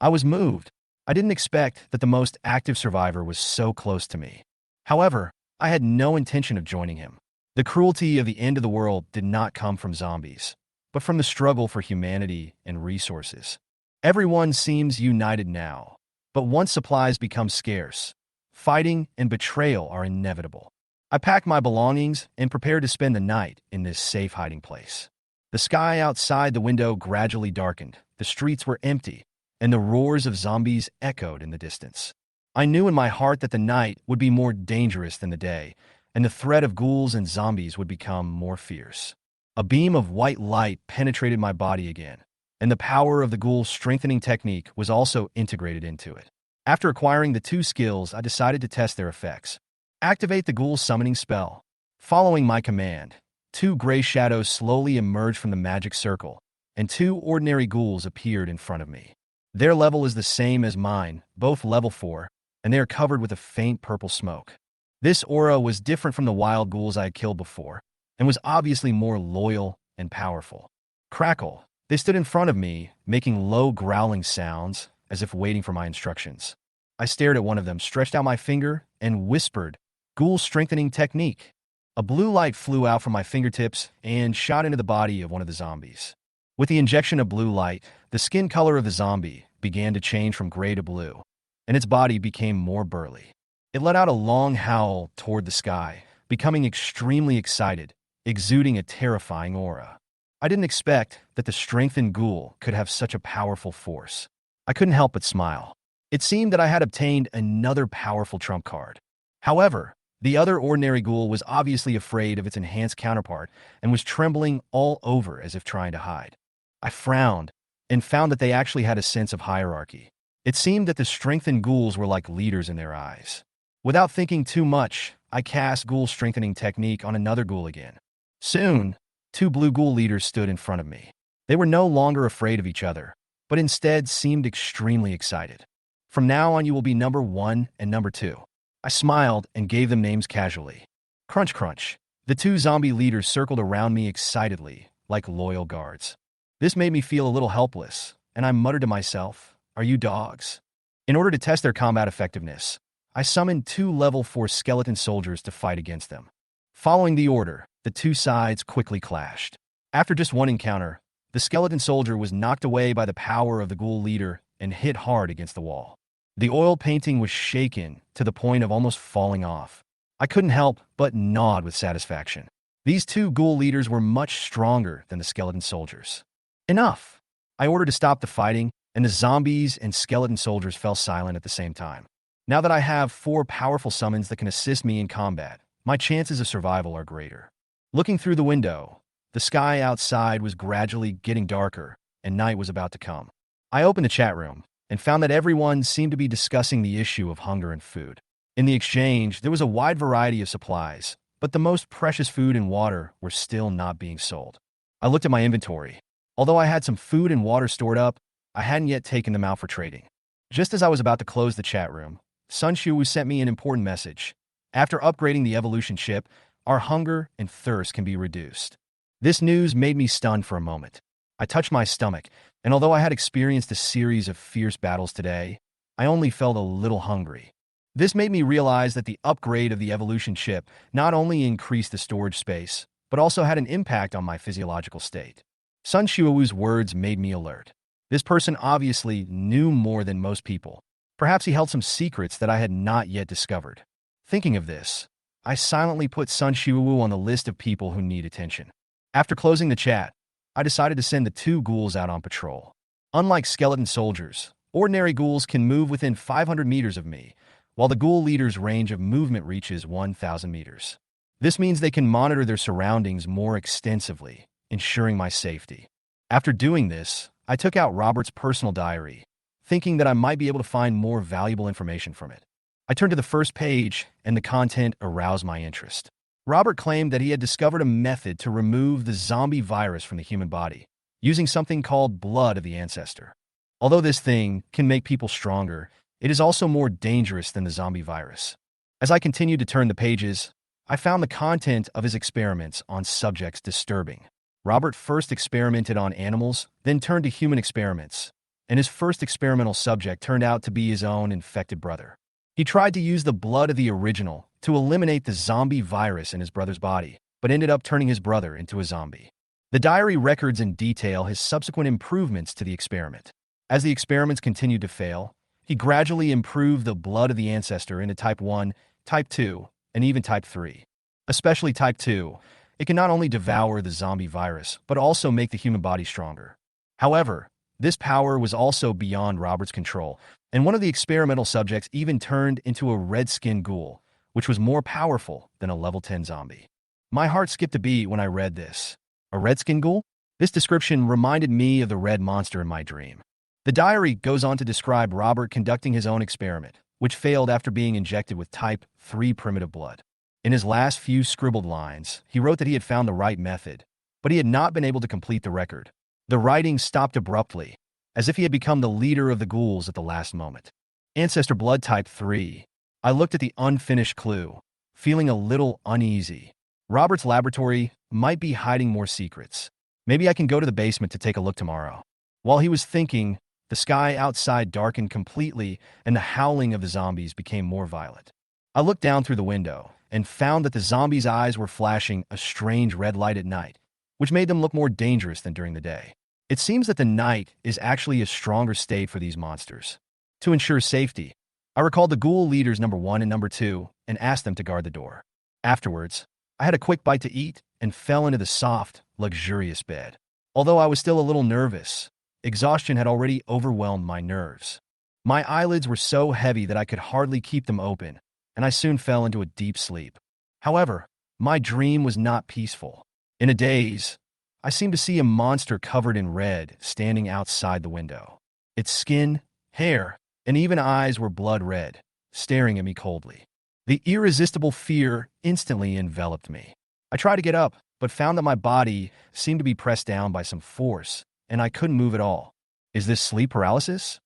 I was moved. I didn't expect that the most active survivor was so close to me. However, I had no intention of joining him. The cruelty of the end of the world did not come from zombies, but from the struggle for humanity and resources. Everyone seems united now, but once supplies become scarce, fighting and betrayal are inevitable. I packed my belongings and prepared to spend the night in this safe hiding place. The sky outside the window gradually darkened, the streets were empty, and the roars of zombies echoed in the distance. I knew in my heart that the night would be more dangerous than the day, and the threat of ghouls and zombies would become more fierce. A beam of white light penetrated my body again, and the power of the ghoul strengthening technique was also integrated into it. After acquiring the 2 skills, I decided to test their effects. Activate the Ghoul Summoning spell. Following my command, 2 gray shadows slowly emerged from the magic circle, and 2 ordinary ghouls appeared in front of me. Their level is the same as mine, both level 4, and they are covered with a faint purple smoke. This aura was different from the wild ghouls I had killed before, and was obviously more loyal and powerful. Crackle. They stood in front of me, making low growling sounds, as if waiting for my instructions. I stared at one of them, stretched out my finger, and whispered, Ghoul Strengthening Technique. A blue light flew out from my fingertips and shot into the body of one of the zombies. With the injection of blue light, the skin color of the zombie began to change from gray to blue, and its body became more burly. It let out a long howl toward the sky, becoming extremely excited, exuding a terrifying aura. I didn't expect that the strengthened ghoul could have such a powerful force. I couldn't help but smile. It seemed that I had obtained another powerful trump card. However, The other ordinary ghoul was obviously afraid of its enhanced counterpart and was trembling all over as if trying to hide. I frowned and found that they actually had a sense of hierarchy. It seemed that the strengthened ghouls were like leaders in their eyes. Without thinking too much, I cast Ghoul Strengthening Technique on another ghoul again. Soon, two blue ghoul leaders stood in front of me. They were no longer afraid of each other, but instead seemed extremely excited. From now on, you will be number 1 and number 2. I smiled and gave them names casually. Crunch, crunch. The two zombie leaders circled around me excitedly, like loyal guards. This made me feel a little helpless, and I muttered to myself, "Are you dogs?" In order to test their combat effectiveness, I summoned 2 level 4 skeleton soldiers to fight against them. Following the order, the two sides quickly clashed. After just one encounter, the skeleton soldier was knocked away by the power of the ghoul leader and hit hard against the wall. The oil painting was shaken to the point of almost falling off. I couldn't help but nod with satisfaction. These two ghoul leaders were much stronger than the skeleton soldiers. Enough! I ordered to stop the fighting, and the zombies and skeleton soldiers fell silent at the same time. Now that I have 4 powerful summons that can assist me in combat, my chances of survival are greater. Looking through the window, the sky outside was gradually getting darker, and night was about to come. I opened the chat room and found that everyone seemed to be discussing the issue of hunger and food. In the exchange, there was a wide variety of supplies, but the most precious food and water were still not being sold. I looked at my inventory. Although I had some food and water stored up, I hadn't yet taken them out for trading. Just as I was about to close the chat room, Sun Shu sent me an important message. After upgrading the evolution chip, our hunger and thirst can be reduced. This news made me stunned for a moment. I touched my stomach, and although I had experienced a series of fierce battles today, I only felt a little hungry. This made me realize that the upgrade of the evolution chip not only increased the storage space, but also had an impact on my physiological state. Sun Shuo's words made me alert. This person obviously knew more than most people. Perhaps he held some secrets that I had not yet discovered. Thinking of this, I silently put Sun Shuo on the list of people who need attention. After closing the chat, I decided to send the 2 ghouls out on patrol. Unlike skeleton soldiers, ordinary ghouls can move within 500 meters of me, while the ghoul leader's range of movement reaches 1,000 meters. This means they can monitor their surroundings more extensively, ensuring my safety. After doing this, I took out Robert's personal diary, thinking that I might be able to find more valuable information from it. I turned to the first page, and the content aroused my interest. Robert claimed that he had discovered a method to remove the zombie virus from the human body, using something called blood of the ancestor. Although this thing can make people stronger, it is also more dangerous than the zombie virus. As I continued to turn the pages, I found the content of his experiments on subjects disturbing. Robert first experimented on animals, then turned to human experiments, and his first experimental subject turned out to be his own infected brother. He tried to use the blood of the original to eliminate the zombie virus in his brother's body, but ended up turning his brother into a zombie. The diary records in detail his subsequent improvements to the experiment. As the experiments continued to fail, he gradually improved the blood of the ancestor into type 1, type 2, and even type 3. Especially type 2, it can not only devour the zombie virus, but also make the human body stronger. However, this power was also beyond Robert's control, and one of the experimental subjects even turned into a red-skinned ghoul, which was more powerful than a level 10 zombie. My heart skipped a beat when I read this. A red-skinned ghoul? This description reminded me of the red monster in my dream. The diary goes on to describe Robert conducting his own experiment, which failed after being injected with type 3 primitive blood. In his last few scribbled lines, he wrote that he had found the right method, but he had not been able to complete the record. The writing stopped abruptly, as if he had become the leader of the ghouls at the last moment. Ancestor blood type 3. I looked at the unfinished clue, feeling a little uneasy. Robert's laboratory might be hiding more secrets. Maybe I can go to the basement to take a look tomorrow. While he was thinking, the sky outside darkened completely and the howling of the zombies became more violent. I looked down through the window and found that the zombies' eyes were flashing a strange red light at night, which made them look more dangerous than during the day. It seems that the night is actually a stronger state for these monsters. To ensure safety, I recalled the ghoul leaders number 1 and number 2 and asked them to guard the door. Afterwards, I had a quick bite to eat and fell into the soft, luxurious bed. Although I was still a little nervous, exhaustion had already overwhelmed my nerves. My eyelids were so heavy that I could hardly keep them open, and I soon fell into a deep sleep. However, my dream was not peaceful. In a daze, I seemed to see a monster covered in red standing outside the window. Its skin, hair, and even eyes were blood red, staring at me coldly. The irresistible fear instantly enveloped me. I tried to get up, but found that my body seemed to be pressed down by some force, and I couldn't move at all. Is this sleep paralysis?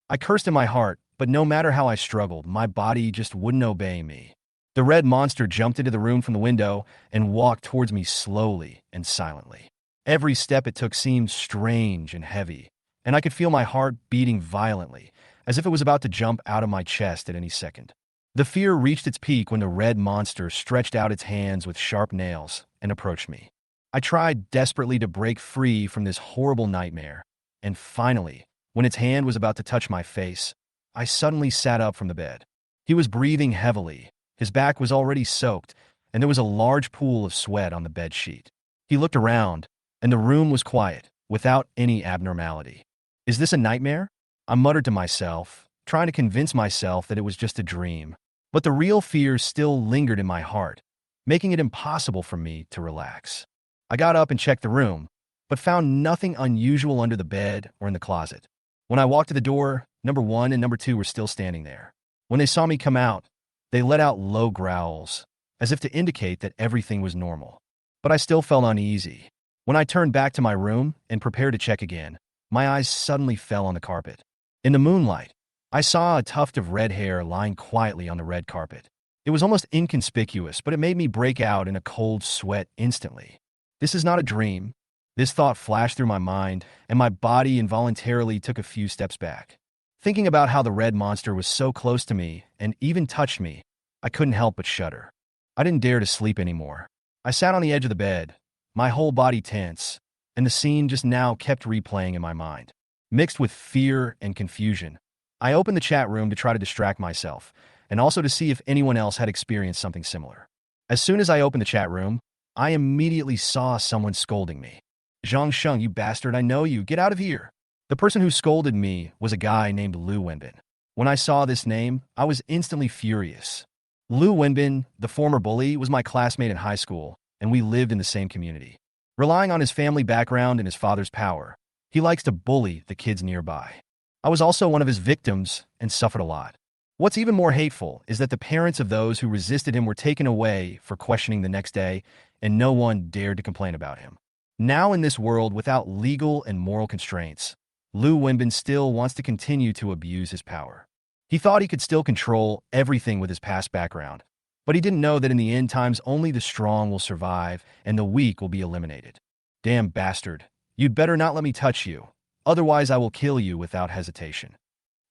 I cursed in my heart, but no matter how I struggled, my body just wouldn't obey me. The red monster jumped into the room from the window and walked towards me slowly and silently. Every step it took seemed strange and heavy, and I could feel my heart beating violently, as if it was about to jump out of my chest at any second. The fear reached its peak when the red monster stretched out its hands with sharp nails and approached me. I tried desperately to break free from this horrible nightmare, and finally, when its hand was about to touch my face, I suddenly sat up from the bed. He was breathing heavily, his back was already soaked, and there was a large pool of sweat on the bed sheet. He looked around, and the room was quiet, without any abnormality. Is this a nightmare? I muttered to myself, trying to convince myself that it was just a dream. But the real fear still lingered in my heart, making it impossible for me to relax. I got up and checked the room, but found nothing unusual under the bed or in the closet. When I walked to the door, number 1 and number 2 were still standing there. When they saw me come out, they let out low growls, as if to indicate that everything was normal. But I still felt uneasy. When I turned back to my room and prepared to check again, my eyes suddenly fell on the carpet. In the moonlight, I saw a tuft of red hair lying quietly on the red carpet. It was almost inconspicuous, but it made me break out in a cold sweat instantly. This is not a dream. This thought flashed through my mind, and my body involuntarily took a few steps back. Thinking about how the red monster was so close to me and even touched me, I couldn't help but shudder. I didn't dare to sleep anymore. I sat on the edge of the bed, my whole body tense, and the scene just now kept replaying in my mind. Mixed with fear and confusion, I opened the chat room to try to distract myself, and also to see if anyone else had experienced something similar. As soon as I opened the chat room, I immediately saw someone scolding me. "Zhang Sheng, you bastard, I know you, get out of here." The person who scolded me was a guy named Lu Wenbin. When I saw this name, I was instantly furious. Lu Wenbin, the former bully, was my classmate in high school, and we lived in the same community. Relying on his family background and his father's power, he likes to bully the kids nearby. I was also one of his victims and suffered a lot. What's even more hateful is that the parents of those who resisted him were taken away for questioning the next day, and no one dared to complain about him. Now in this world without legal and moral constraints, Lu Wenbin still wants to continue to abuse his power. He thought he could still control everything with his past background, but he didn't know that in the end times only the strong will survive and the weak will be eliminated. Damn bastard, you'd better not let me touch you, otherwise I will kill you without hesitation.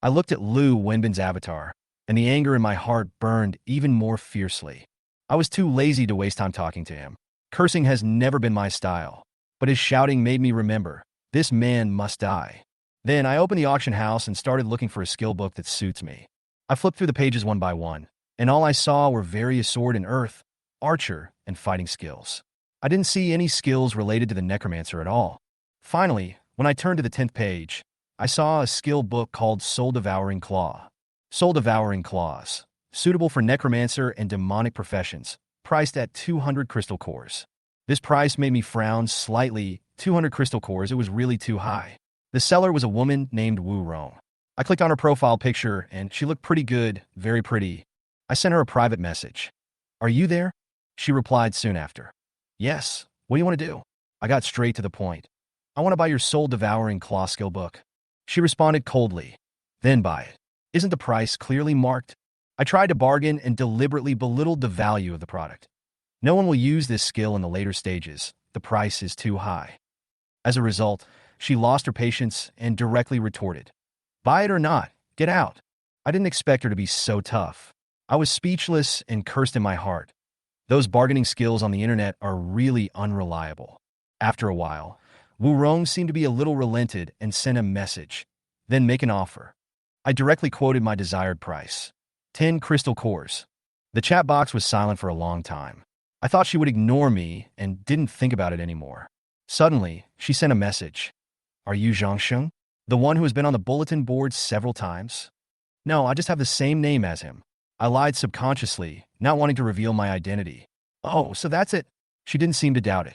I looked at Lu Wenbin's avatar, and the anger in my heart burned even more fiercely. I was too lazy to waste time talking to him. Cursing has never been my style, but his shouting made me remember, this man must die. Then I opened the auction house and started looking for a skill book that suits me. I flipped through the pages one by one, and all I saw were various sword and earth, archer, and fighting skills. I didn't see any skills related to the Necromancer at all. Finally, when I turned to the 10th page, I saw a skill book called Soul Devouring Claw. Soul Devouring Claws, suitable for Necromancer and demonic professions, priced at 200 crystal cores. This price made me frown slightly. 200 crystal cores, it was really too high. The seller was a woman named Wu Rong. I clicked on her profile picture, and she looked pretty good, very pretty. I sent her a private message. "Are you there?" She replied soon after. "Yes, what do you want to do?" I got straight to the point. "I want to buy your Soul Devouring Claw skill book." She responded coldly. "Then buy it. Isn't the price clearly marked?" I tried to bargain and deliberately belittled the value of the product. "No one will use this skill in the later stages. The price is too high." As a result, she lost her patience and directly retorted, "Buy it or not, get out." I didn't expect her to be so tough. I was speechless and cursed in my heart. Those bargaining skills on the internet are really unreliable. After a while, Wu Rong seemed to be a little relented and sent a message, then make an offer. I directly quoted my desired price, 10 crystal cores. The chat box was silent for a long time. I thought she would ignore me and didn't think about it anymore. Suddenly, she sent a message. "Are you Zhang Sheng? The one who has been on the bulletin board several times?" "No, I just have the same name as him." I lied subconsciously, not wanting to reveal my identity. Oh, so that's it. She didn't seem to doubt it.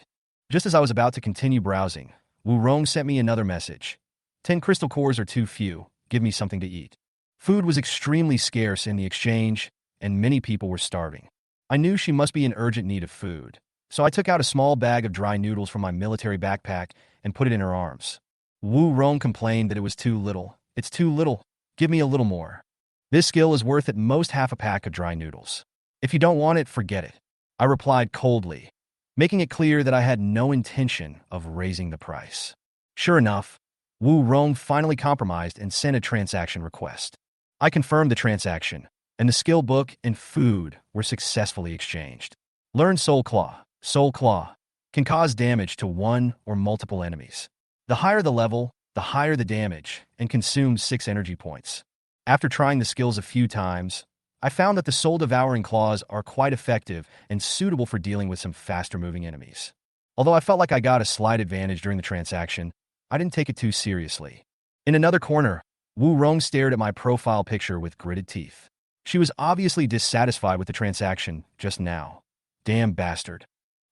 Just as I was about to continue browsing, Wu Rong sent me another message. 10 crystal cores are too few. Give me something to eat. Food was extremely scarce in the exchange, and many people were starving. I knew she must be in urgent need of food, so I took out a small bag of dry noodles from my military backpack and put it in her arms. Wu Rong complained that it was too little. It's too little. Give me a little more. This skill is worth at most half a pack of dry noodles. If you don't want it, forget it. I replied coldly, making it clear that I had no intention of raising the price. Sure enough, Wu Rong finally compromised and sent a transaction request. I confirmed the transaction, and the skill book and food were successfully exchanged. Learn Soul Claw. Soul Claw can cause damage to one or multiple enemies. The higher the level, the higher the damage, and consumes 6 energy points. After trying the skills a few times, I found that the soul-devouring claws are quite effective and suitable for dealing with some faster-moving enemies. Although I felt like I got a slight advantage during the transaction, I didn't take it too seriously. In another corner, Wu Rong stared at my profile picture with gritted teeth. She was obviously dissatisfied with the transaction just now. Damn bastard.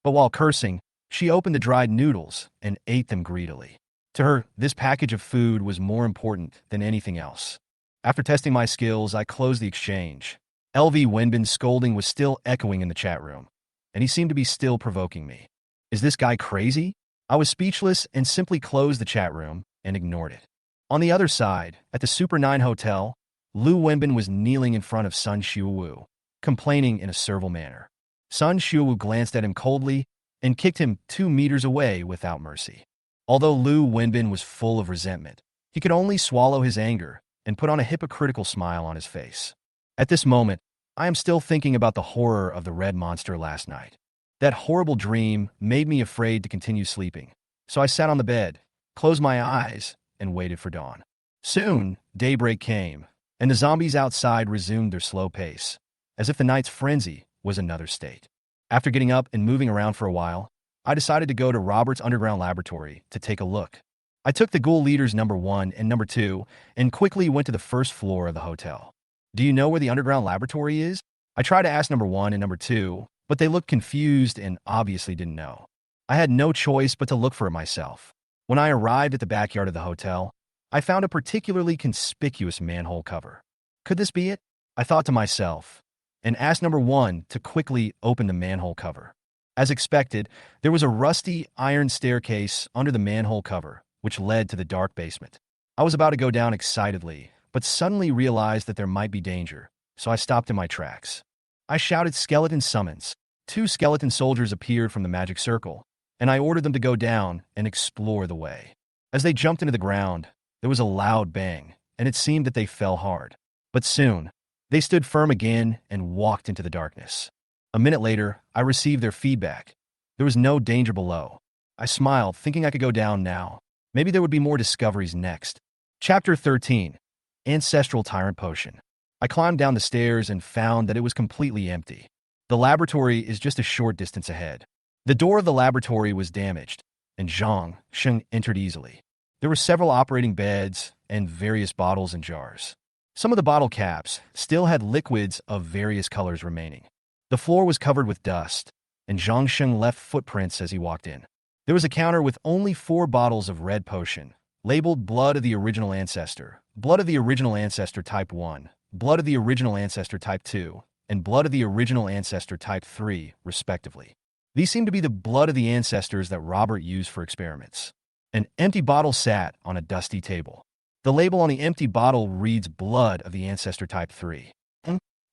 But while cursing, she opened the dried noodles and ate them greedily. To her, this package of food was more important than anything else. After testing my skills, I closed the exchange. LV Wenbin's scolding was still echoing in the chat room, and he seemed to be still provoking me. Is this guy crazy? I was speechless and simply closed the chat room and ignored it. On the other side, at the Super 9 Hotel, Lu Wenbin was kneeling in front of Sun Xiuwu, complaining in a servile manner. Sun Xiuwu glanced at him coldly and kicked him 2 meters away without mercy. Although Lu Wenbin was full of resentment, he could only swallow his anger and put on a hypocritical smile on his face. At this moment, I am still thinking about the horror of the red monster last night. That horrible dream made me afraid to continue sleeping, so I sat on the bed, closed my eyes, and waited for dawn. Soon, daybreak came, and the zombies outside resumed their slow pace, as if the night's frenzy was another state. After getting up and moving around for a while, I decided to go to Robert's underground laboratory to take a look. I took the ghoul leaders number 1 and number 2 and quickly went to the first floor of the hotel. Do you know where the underground laboratory is? I tried to ask number 1 and number 2, but they looked confused and obviously didn't know. I had no choice but to look for it myself. When I arrived at the backyard of the hotel, I found a particularly conspicuous manhole cover. Could this be it? I thought to myself, and asked number 1 to quickly open the manhole cover. As expected, there was a rusty iron staircase under the manhole cover, which led to the dark basement. I was about to go down excitedly, but suddenly realized that there might be danger, so I stopped in my tracks. I shouted skeleton summons. 2 skeleton soldiers appeared from the magic circle, and I ordered them to go down and explore the way. As they jumped into the ground, there was a loud bang, and it seemed that they fell hard. But soon, they stood firm again and walked into the darkness. A minute later, I received their feedback. There was no danger below. I smiled, thinking I could go down now. Maybe there would be more discoveries next. Chapter 13. Ancestral Tyrant Potion. I climbed down the stairs and found that it was completely empty. The laboratory is just a short distance ahead. The door of the laboratory was damaged, and Zhang Sheng entered easily. There were several operating beds and various bottles and jars. Some of the bottle caps still had liquids of various colors remaining. The floor was covered with dust, and Zhang Sheng left footprints as he walked in. There was a counter with only 4 bottles of red potion, labeled Blood of the Original Ancestor, Blood of the Original Ancestor Type 1, Blood of the Original Ancestor Type 2, and Blood of the Original Ancestor Type 3, respectively. These seemed to be the blood of the ancestors that Robert used for experiments. An empty bottle sat on a dusty table. The label on the empty bottle reads Blood of the Ancestor Type 3.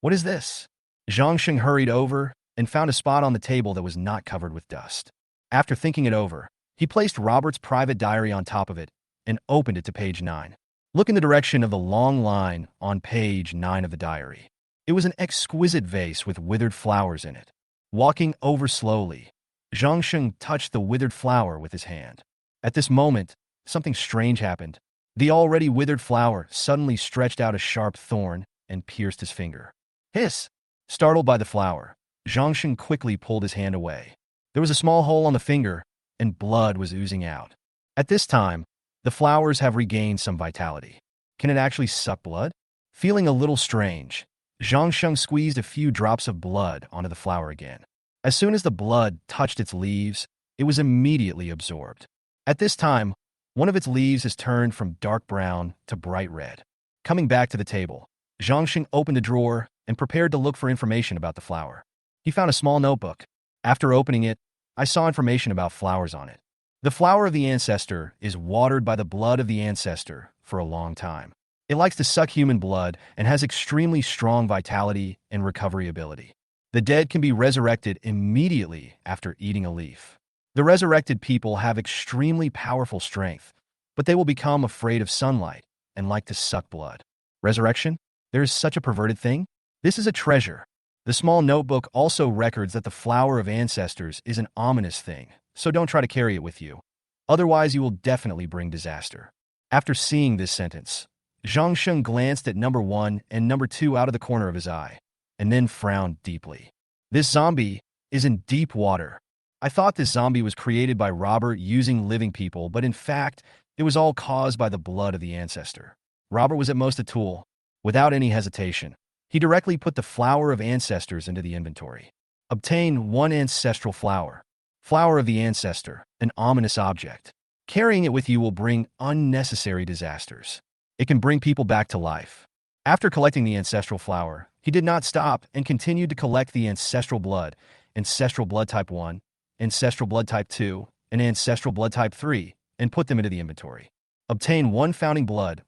What is this? Zhang Sheng hurried over and found a spot on the table that was not covered with dust. After thinking it over, he placed Robert's private diary on top of it and opened it to page 9. Look in the direction of the long line on page 9 of the diary. It was an exquisite vase with withered flowers in it. Walking over slowly, Zhang Sheng touched the withered flower with his hand. At this moment, something strange happened. The already withered flower suddenly stretched out a sharp thorn and pierced his finger. Hiss! Startled by the flower, Zhang Sheng quickly pulled his hand away. There was a small hole on the finger, and blood was oozing out. At this time, the flowers have regained some vitality. Can it actually suck blood? Feeling a little strange, Zhang Sheng squeezed a few drops of blood onto the flower again. As soon as the blood touched its leaves, it was immediately absorbed. At this time, one of its leaves is turned from dark brown to bright red. Coming back to the table, Zhang Sheng opened a drawer and prepared to look for information about the flower. He found a small notebook. After opening it, I saw information about flowers on it. The flower of the ancestor is watered by the blood of the ancestor for a long time. It likes to suck human blood and has extremely strong vitality and recovery ability. The dead can be resurrected immediately after eating a leaf. The resurrected people have extremely powerful strength, but they will become afraid of sunlight and like to suck blood. Resurrection? There is such a perverted thing? This is a treasure. The small notebook also records that the flower of ancestors is an ominous thing, so don't try to carry it with you. Otherwise, you will definitely bring disaster. After seeing this sentence, Zhang Sheng glanced at number 1 and number 2 out of the corner of his eye, and then frowned deeply. This zombie is in deep water. I thought this zombie was created by Robert using living people, but in fact, it was all caused by the blood of the ancestor. Robert was at most a tool. Without any hesitation, he directly put the flower of ancestors into the inventory. Obtain 1 ancestral flower. Flower of the ancestor, an ominous object. Carrying it with you will bring unnecessary disasters. It can bring people back to life. After collecting the ancestral flower, he did not stop and continued to collect the ancestral blood type 1, ancestral blood type 2, and ancestral blood type 3, and put them into the inventory. Obtain 1 founding blood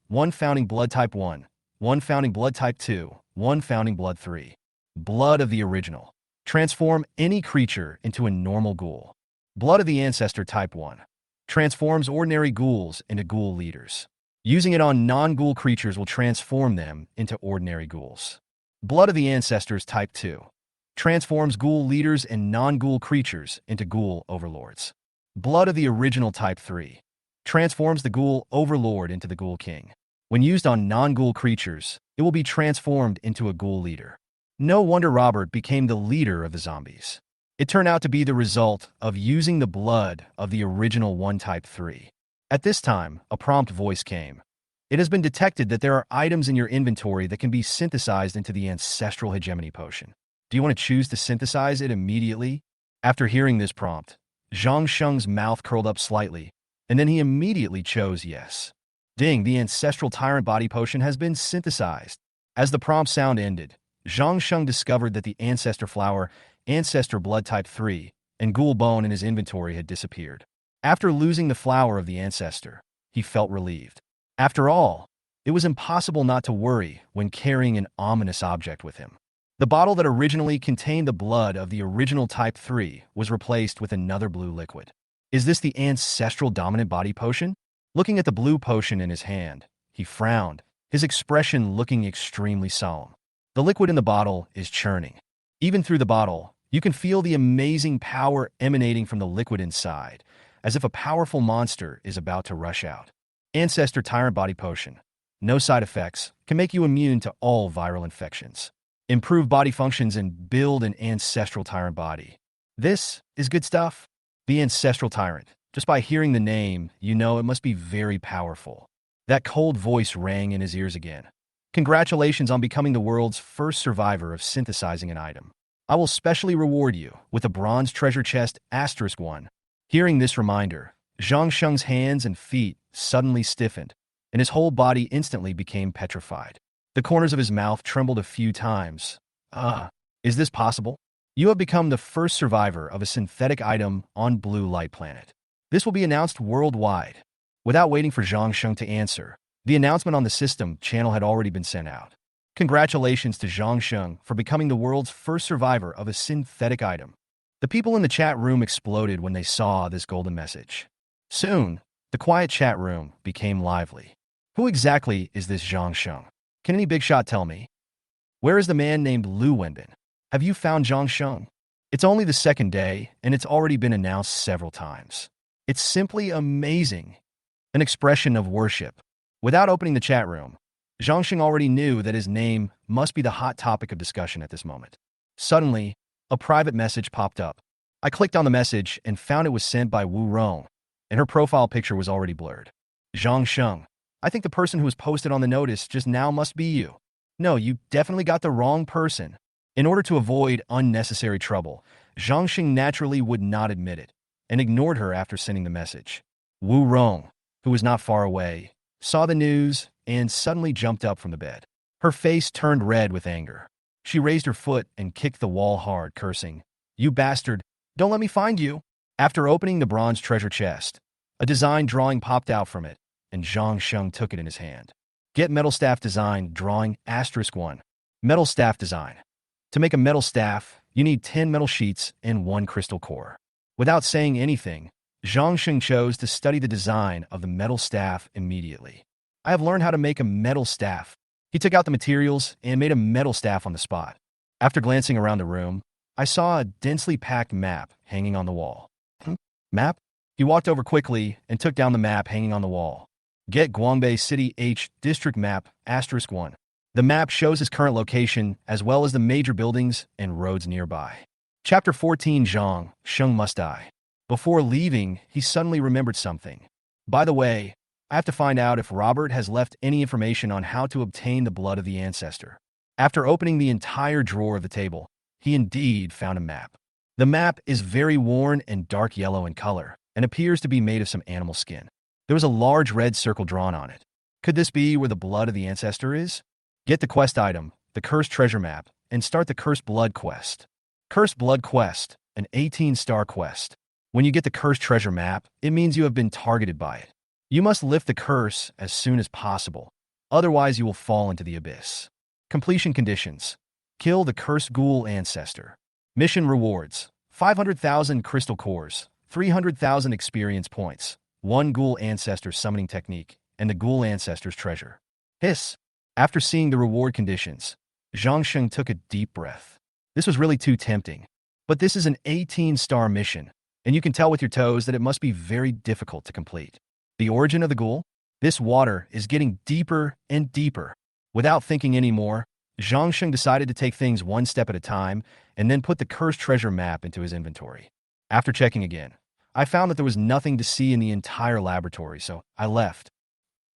type 1, 1 founding blood type 2, 1 founding blood 3. Blood of the original. Transform any creature into a normal ghoul. Blood of the ancestor type 1. Transforms ordinary ghouls into ghoul leaders. Using it on non-ghoul creatures will transform them into ordinary ghouls. Blood of the ancestors type 2. Transforms ghoul leaders and non-ghoul creatures into ghoul overlords. Blood of the original type 3. Transforms the ghoul overlord into the ghoul king. When used on non-ghoul creatures, it will be transformed into a ghoul leader. No wonder Robert became the leader of the zombies. It turned out to be the result of using the blood of the original 1 type 3. At this time, a prompt voice came. It has been detected that there are items in your inventory that can be synthesized into the ancestral hegemony potion. Do you want to choose to synthesize it immediately? After hearing this prompt, Zhang Sheng's mouth curled up slightly, and then he immediately chose yes. Ding, the ancestral tyrant body potion has been synthesized. As the prompt sound ended, Zhang Sheng discovered that the ancestor flower, ancestor blood type 3, and ghoul bone in his inventory had disappeared. After losing the flower of the ancestor, he felt relieved. After all, it was impossible not to worry when carrying an ominous object with him. The bottle that originally contained the blood of the original type 3 was replaced with another blue liquid. Is this the ancestral dominant body potion? Looking at the blue potion in his hand, he frowned, his expression looking extremely solemn. The liquid in the bottle is churning. Even through the bottle, you can feel the amazing power emanating from the liquid inside, as if a powerful monster is about to rush out. Ancestor Tyrant Body Potion. No side effects, can make you immune to all viral infections. Improve body functions and build an ancestral tyrant body. This is good stuff. The Ancestral Tyrant. Just by hearing the name, you know it must be very powerful. That cold voice rang in his ears again. Congratulations on becoming the world's first survivor of synthesizing an item. I will specially reward you with a bronze treasure chest *1. Hearing this reminder, Zhang Sheng's hands and feet suddenly stiffened, and his whole body instantly became petrified. The corners of his mouth trembled a few times. Is this possible? You have become the first survivor of a synthetic item on Blue Light Planet. This will be announced worldwide. Without waiting for Zhang Sheng to answer, the announcement on the system channel had already been sent out. Congratulations to Zhang Sheng for becoming the world's first survivor of a synthetic item. The people in the chat room exploded when they saw this golden message. Soon, the quiet chat room became lively. Who exactly is this Zhang Sheng? Can any big shot tell me? Where is the man named Lu Wenbin? Have you found Zhang Sheng? It's only the second day, and it's already been announced several times. It's simply amazing. An expression of worship. Without opening the chat room, Zhang Sheng already knew that his name must be the hot topic of discussion at this moment. Suddenly, a private message popped up. I clicked on the message and found it was sent by Wu Rong, and her profile picture was already blurred. Zhang Sheng, I think the person who was posted on the notice just now must be you. No, you definitely got the wrong person. In order to avoid unnecessary trouble, Zhangxing naturally would not admit it and ignored her after sending the message. Wu Rong, who was not far away, saw the news and suddenly jumped up from the bed. Her face turned red with anger. She raised her foot and kicked the wall hard, cursing, "You bastard! Don't let me find you!" After opening the bronze treasure chest, a design drawing popped out from it, and Zhang Sheng took it in his hand. Get metal staff design drawing *1. Metal staff design. To make a metal staff, you need 10 metal sheets and 1 crystal core. Without saying anything, Zhang Sheng chose to study the design of the metal staff immediately. I have learned how to make a metal staff. He took out the materials and made a metal staff on the spot. After glancing around the room, I saw a densely packed map hanging on the wall. Map? He walked over quickly and took down the map hanging on the wall. Get Guangbei City H District Map *1. The map shows his current location as well as the major buildings and roads nearby. Chapter 14 Zhang Sheng must die. Before leaving, he suddenly remembered something. By the way, I have to find out if Robert has left any information on how to obtain the blood of the ancestor. After opening the entire drawer of the table, he indeed found a map. The map is very worn and dark yellow in color and appears to be made of some animal skin. There was a large red circle drawn on it. Could this be where the blood of the ancestor is? Get the quest item, the Cursed Treasure Map, and start the Cursed Blood quest. Cursed Blood quest, an 18-star quest. When you get the Cursed Treasure Map, it means you have been targeted by it. You must lift the curse as soon as possible, otherwise you will fall into the abyss. Completion conditions. Kill the Cursed Ghoul Ancestor. Mission rewards. 500,000 crystal cores, 300,000 experience points, 1 Ghoul Ancestor summoning technique, and the Ghoul Ancestor's treasure. Hiss. After seeing the reward conditions, Zhang Sheng took a deep breath. This was really too tempting. But this is an 18-star mission, and you can tell with your toes that it must be very difficult to complete. The origin of the ghoul? This water is getting deeper and deeper. Without thinking anymore, Zhang Sheng decided to take things one step at a time and then put the Cursed Treasure Map into his inventory. After checking again, I found that there was nothing to see in the entire laboratory, so I left.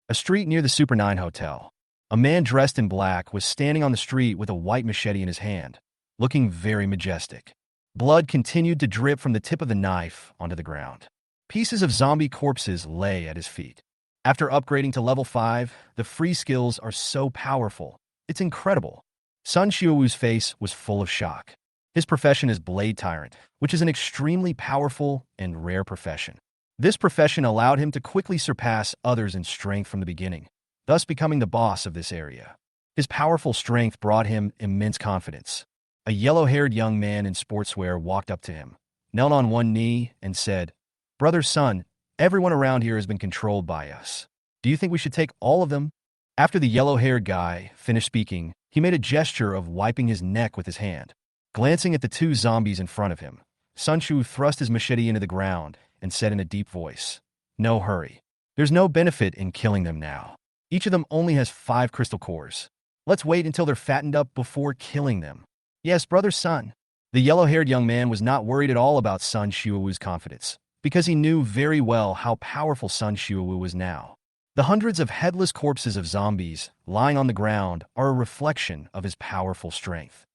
A street near the Super 9 Hotel. A man dressed in black was standing on the street with a white machete in his hand, looking very majestic. Blood continued to drip from the tip of the knife onto the ground. Pieces of zombie corpses lay at his feet. After upgrading to level 5, the free skills are so powerful. It's incredible. Sun Xiaowu's face was full of shock. His profession is Blade Tyrant, which is an extremely powerful and rare profession. This profession allowed him to quickly surpass others in strength from the beginning, thus becoming the boss of this area. His powerful strength brought him immense confidence. A yellow-haired young man in sportswear walked up to him, knelt on one knee, and said, "Brother Sun, everyone around here has been controlled by us. Do you think we should take all of them?" After the yellow-haired guy finished speaking, he made a gesture of wiping his neck with his hand. Glancing at the 2 zombies in front of him, Sun Shu thrust his machete into the ground and said in a deep voice, "No hurry. There's no benefit in killing them now. Each of them only has 5 crystal cores. Let's wait until they're fattened up before killing them." "Yes, Brother Sun." The yellow-haired young man was not worried at all about Sun Xiaowu's confidence, because he knew very well how powerful Sun Xiaowu was now. The hundreds of headless corpses of zombies lying on the ground are a reflection of his powerful strength.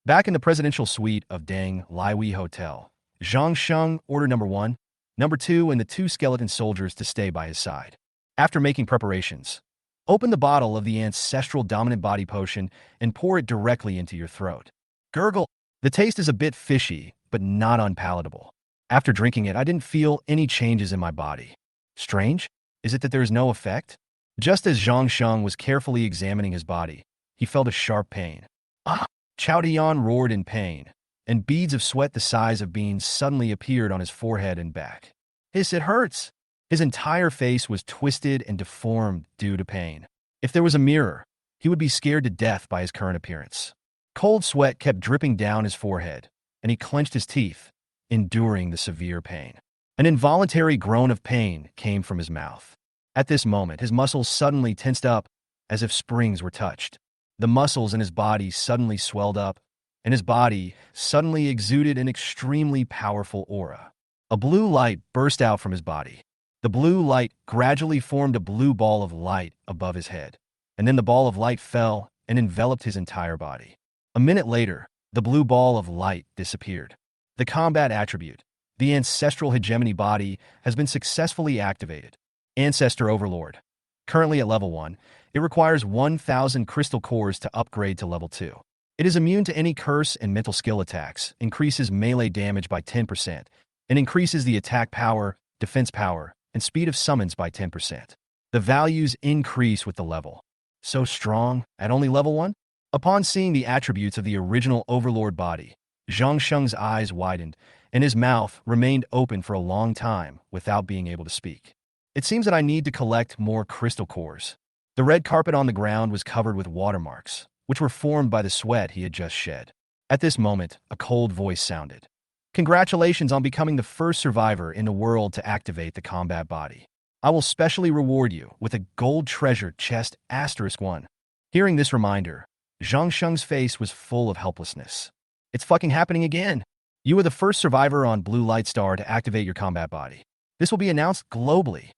Back in the presidential suite of Deng Liwei Hotel, Zhang Sheng ordered number 1, number 2, and the 2 skeleton soldiers to stay by his side. After making preparations, open the bottle of the ancestral dominant body potion and pour it directly into your throat. Gurgle. The taste is a bit fishy, but not unpalatable. After drinking it, I didn't feel any changes in my body. Strange? Is it that there is no effect? Just as Zhang Sheng was carefully examining his body, he felt a sharp pain. Ah! Chao Dian roared in pain, and beads of sweat the size of beans suddenly appeared on his forehead and back. Hiss, it hurts! His entire face was twisted and deformed due to pain. If there was a mirror, he would be scared to death by his current appearance. Cold sweat kept dripping down his forehead, and he clenched his teeth, enduring the severe pain. An involuntary groan of pain came from his mouth. At this moment, his muscles suddenly tensed up, as if springs were touched. The muscles in his body suddenly swelled up, and his body suddenly exuded an extremely powerful aura. A blue light burst out from his body. The blue light gradually formed a blue ball of light above his head, and then the ball of light fell and enveloped his entire body. A minute later, the blue ball of light disappeared. The combat attribute, the ancestral hegemony body, has been successfully activated. Ancestor Overlord. Currently at level 1, it requires 1,000 crystal cores to upgrade to level 2. It is immune to any curse and mental skill attacks, increases melee damage by 10%, and increases the attack power, defense power, and speed of summons by 10%. The values increase with the level. So strong, at only level 1? Upon seeing the attributes of the original Overlord body, Zhang Sheng's eyes widened, and his mouth remained open for a long time without being able to speak. It seems that I need to collect more crystal cores. The red carpet on the ground was covered with watermarks, which were formed by the sweat he had just shed. At this moment, a cold voice sounded. Congratulations on becoming the first survivor in the world to activate the combat body. I will specially reward you with a gold treasure chest *1. Hearing this reminder, Zhang Sheng's face was full of helplessness. It's fucking happening again. You were the first survivor on Blue Light Star to activate your combat body. This will be announced globally.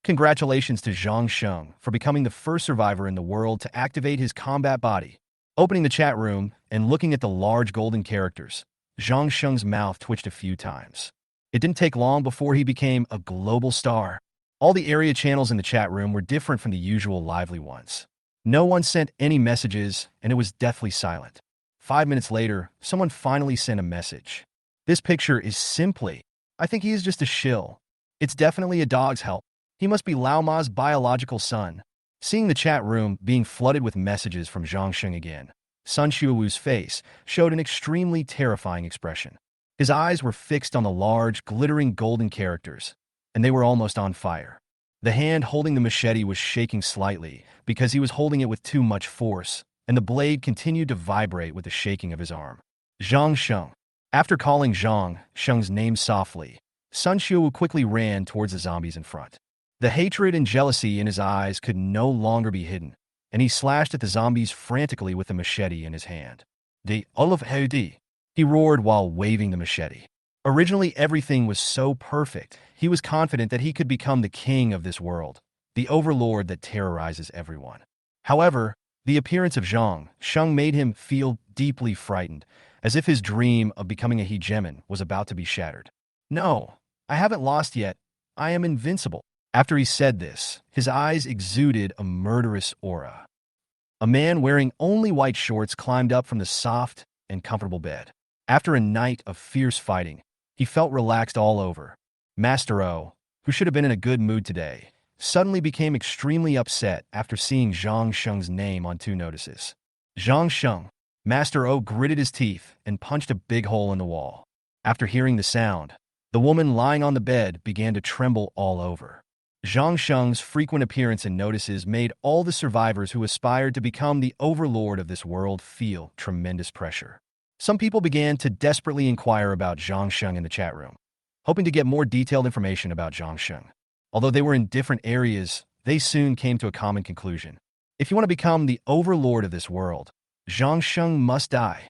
Congratulations to Zhang Sheng for becoming the first survivor in the world to activate his combat body. Opening the chat room and looking at the large golden characters, Zhang Sheng's mouth twitched a few times. It didn't take long before he became a global star. All the area channels in the chat room were different from the usual lively ones. No one sent any messages, and it was deathly silent. 5 minutes later, someone finally sent a message. This picture is simply, I think he is just a shill. It's definitely a dog's help. He must be Lao Ma's biological son. Seeing the chat room being flooded with messages from Zhang Sheng again, Sun Xuewu's face showed an extremely terrifying expression. His eyes were fixed on the large, glittering golden characters, and they were almost on fire. The hand holding the machete was shaking slightly because he was holding it with too much force, and the blade continued to vibrate with the shaking of his arm. Zhang Sheng. After calling Zhang Sheng's name softly, Sun Xuewu quickly ran towards the zombies in front. The hatred and jealousy in his eyes could no longer be hidden, and he slashed at the zombies frantically with the machete in his hand. The Olaf Hodi, he roared while waving the machete. Originally, everything was so perfect. He was confident that he could become the king of this world, the overlord that terrorizes everyone. However, the appearance of Zhang Sheng made him feel deeply frightened, as if his dream of becoming a hegemon was about to be shattered. No, I haven't lost yet. I am invincible. After he said this, his eyes exuded a murderous aura. A man wearing only white shorts climbed up from the soft and comfortable bed. After a night of fierce fighting, he felt relaxed all over. Master O, who should have been in a good mood today, suddenly became extremely upset after seeing Zhang Sheng's name on 2 notices. Zhang Sheng. Master O gritted his teeth and punched a big hole in the wall. After hearing the sound, the woman lying on the bed began to tremble all over. Zhang Sheng's frequent appearance and notices made all the survivors who aspired to become the overlord of this world feel tremendous pressure. Some people began to desperately inquire about Zhang Sheng in the chat room, hoping to get more detailed information about Zhang Sheng. Although they were in different areas, they soon came to a common conclusion. If you want to become the overlord of this world, Zhang Sheng must die.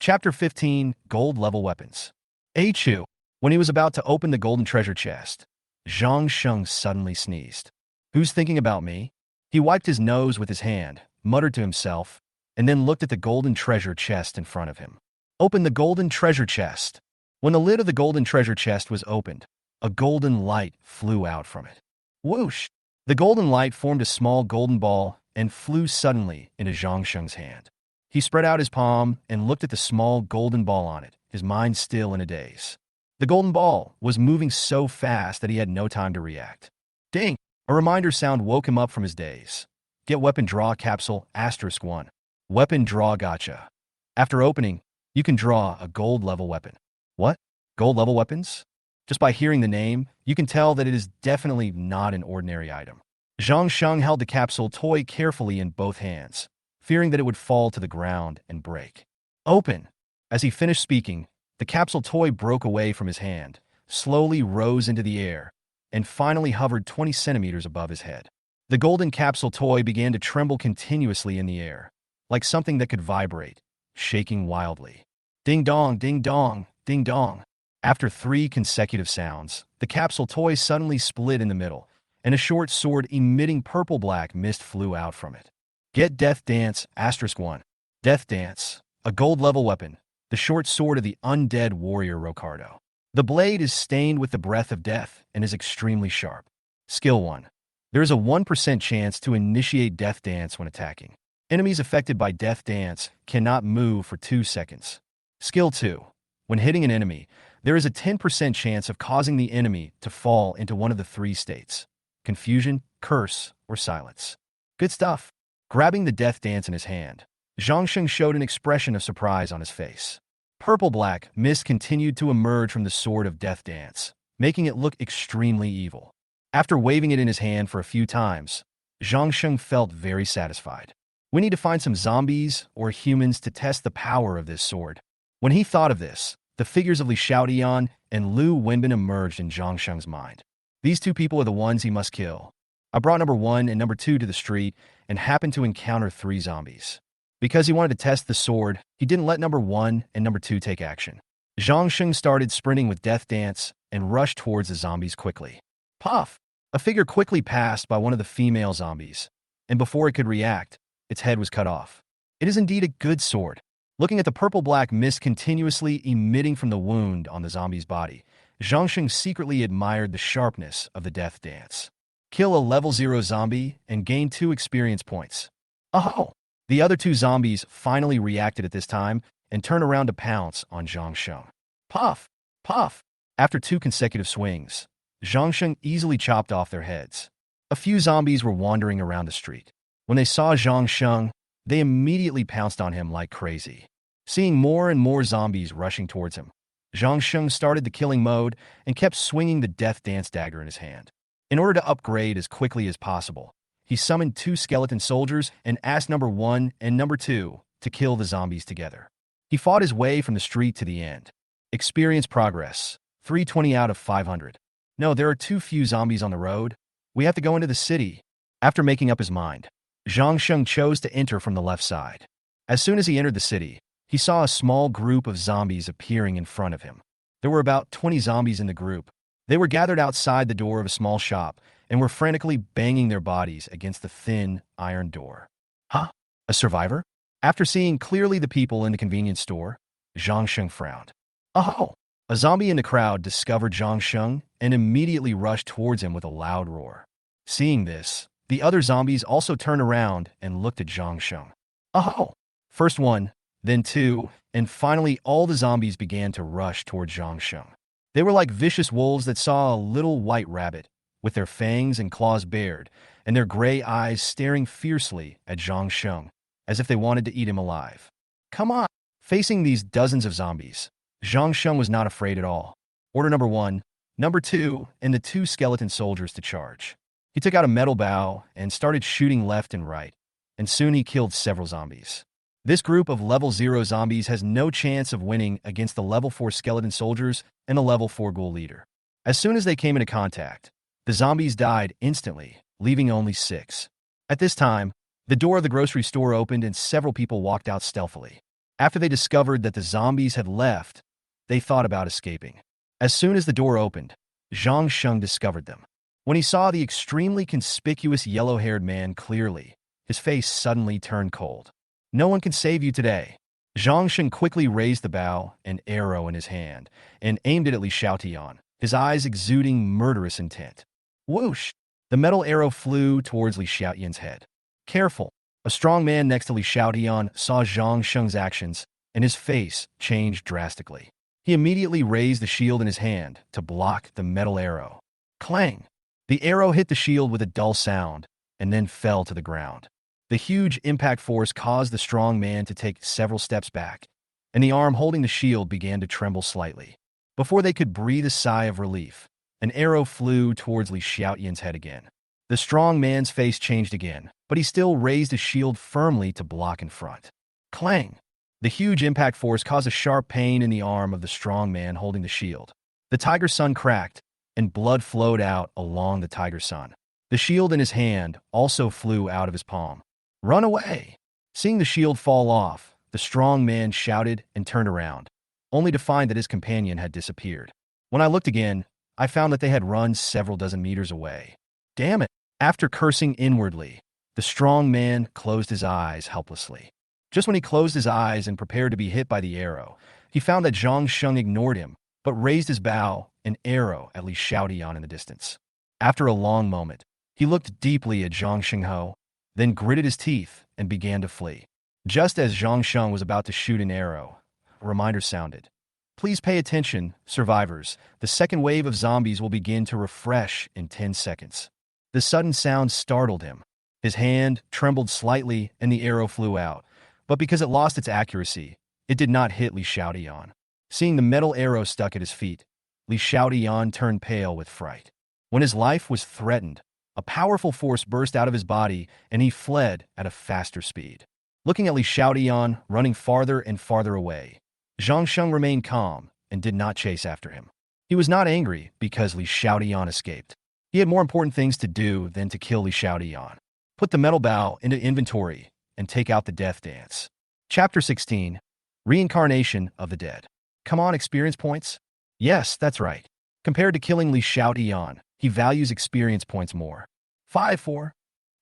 Chapter 15, Gold Level Weapons. A2. When he was about to open the golden treasure chest, Zhang Sheng suddenly sneezed. Who's thinking about me? He wiped his nose with his hand, muttered to himself, and then looked at the golden treasure chest in front of him. Open the golden treasure chest. When the lid of the golden treasure chest was opened, a golden light flew out from it. Whoosh! The golden light formed a small golden ball and flew suddenly into Zhang Sheng's hand. He spread out his palm and looked at the small golden ball on it, his mind still in a daze. The golden ball was moving so fast that he had no time to react. Ding! A reminder sound woke him up from his daze. Get weapon draw capsule *1. Weapon draw gotcha. After opening, you can draw a gold level weapon. What? Gold level weapons? Just by hearing the name, you can tell that it is definitely not an ordinary item. Zhang Sheng held the capsule toy carefully in both hands, fearing that it would fall to the ground and break. Open! As he finished speaking, the capsule toy broke away from his hand, slowly rose into the air, and finally hovered 20 centimeters above his head. The golden capsule toy began to tremble continuously in the air, like something that could vibrate, shaking wildly. Ding dong, ding dong, ding dong. After 3 consecutive sounds, the capsule toy suddenly split in the middle, and a short sword emitting purple-black mist flew out from it. Get Death Dance *1. Death Dance, a gold level weapon, the short sword of the undead warrior Rocardo. The blade is stained with the breath of death and is extremely sharp. Skill 1. There is a 1% chance to initiate Death Dance when attacking. Enemies affected by Death Dance cannot move for 2 seconds. Skill 2. When hitting an enemy, there is a 10% chance of causing the enemy to fall into one of the 3 states: confusion, curse, or silence. Good stuff. Grabbing the Death Dance in his hand, Zhang Sheng showed an expression of surprise on his face. Purple-black mist continued to emerge from the sword of Death Dance, making it look extremely evil. After waving it in his hand for a few times, Zhang Sheng felt very satisfied. We need to find some zombies or humans to test the power of this sword. When he thought of this, the figures of Li Xiaotian and Lu Wenbin emerged in Zhang Sheng's mind. These 2 people are the ones he must kill. I brought number 1 and number 2 to the street and happened to encounter 3 zombies. Because he wanted to test the sword, he didn't let number 1 and number 2 take action. Zhang Sheng started sprinting with Death Dance and rushed towards the zombies quickly. Puff! A figure quickly passed by one of the female zombies, and before it could react, its head was cut off. It is indeed a good sword. Looking at the purple-black mist continuously emitting from the wound on the zombie's body, Zhang Sheng secretly admired the sharpness of the Death Dance. Kill a level 0 zombie and gain 2 experience points. Oh! The other 2 zombies finally reacted at this time and turned around to pounce on Zhang Sheng. Puff! Puff! After 2 consecutive swings, Zhang Sheng easily chopped off their heads. A few zombies were wandering around the street. When they saw Zhang Sheng, they immediately pounced on him like crazy. Seeing more and more zombies rushing towards him, Zhang Sheng started the killing mode and kept swinging the Death Dance dagger in his hand. In order to upgrade as quickly as possible, he summoned 2 skeleton soldiers and asked number 1 and number 2 to kill the zombies together. He fought his way from the street to the end. Experience progress, 320 out of 500. No, there are too few zombies on the road. We have to go into the city. After making up his mind, Zhang Sheng chose to enter from the left side. As soon as he entered the city, he saw a small group of zombies appearing in front of him. There were about 20 zombies in the group. They were gathered outside the door of a small shop and were frantically banging their bodies against the thin iron door. Huh? A survivor? After seeing clearly the people in the convenience store, Zhang Sheng frowned. Oh! A zombie in the crowd discovered Zhang Sheng and immediately rushed towards him with a loud roar. Seeing this, the other zombies also turned around and looked at Zhang Sheng. Oh! First 1, then 2, and finally all the zombies began to rush towards Zhang Sheng. They were like vicious wolves that saw a little white rabbit, with their fangs and claws bared, and their gray eyes staring fiercely at Zhang Sheng, as if they wanted to eat him alive. Come on! Facing these dozens of zombies, Zhang Sheng was not afraid at all. Order number 1, number 2, and the 2 skeleton soldiers to charge. He took out a metal bow and started shooting left and right, and soon he killed several zombies. This group of level 0 zombies has no chance of winning against the level 4 skeleton soldiers and the level 4 ghoul leader. As soon as they came into contact, the zombies died instantly, leaving only 6. At this time, the door of the grocery store opened and several people walked out stealthily. After they discovered that the zombies had left, they thought about escaping. As soon as the door opened, Zhang Sheng discovered them. When he saw the extremely conspicuous yellow-haired man clearly, his face suddenly turned cold. No one can save you today. Zhang Sheng quickly raised the bow and arrow in his hand and aimed it at Li Xiaotian, his eyes exuding murderous intent. Whoosh! The metal arrow flew towards Li Xiaotian's head. Careful! A strong man next to Li Xiaotian saw Zhang Sheng's actions, and his face changed drastically. He immediately raised the shield in his hand to block the metal arrow. Clang! The arrow hit the shield with a dull sound and then fell to the ground. The huge impact force caused the strong man to take several steps back, and the arm holding the shield began to tremble slightly. Before they could breathe a sigh of relief, an arrow flew towards Li Xiaotian's head again. The strong man's face changed again, but he still raised his shield firmly to block in front. Clang! The huge impact force caused a sharp pain in the arm of the strong man holding the shield. The tiger sun cracked, and blood flowed out along the tiger sun. The shield in his hand also flew out of his palm. Run away! Seeing the shield fall off, the strong man shouted and turned around, only to find that his companion had disappeared. When I looked again, I found that they had run several dozen meters away. Damn it! After cursing inwardly, The strong man closed his eyes helplessly. Just when he closed his eyes and prepared to be hit by the arrow, he found that Zhang Sheng ignored him, but raised his bow, an arrow at Li Xiaotian in the distance. After a long moment, he looked deeply at Zhang Shengho, then gritted his teeth and began to flee. Just as Zhang Sheng was about to shoot an arrow, a reminder sounded. Please pay attention, survivors. The second wave of zombies will begin to refresh in 10 seconds. The sudden sound startled him. His hand trembled slightly and the arrow flew out, but because it lost its accuracy, it did not hit Li Xiaotian. Seeing the metal arrow stuck at his feet, Li Xiaotian turned pale with fright. When his life was threatened, a powerful force burst out of his body and he fled at a faster speed. Looking at Li Xiaotian running farther and farther away, Zhang Sheng remained calm and did not chase after him. He was not angry because Li Xiaotian escaped. He had more important things to do than to kill Li Xiaotian. Put the metal bow into inventory and take out the death dance. Chapter 16. Reincarnation of the Dead. Come on, experience points? Yes, that's right. Compared to killing Li Xiaotian, he values experience points more. 5, 4,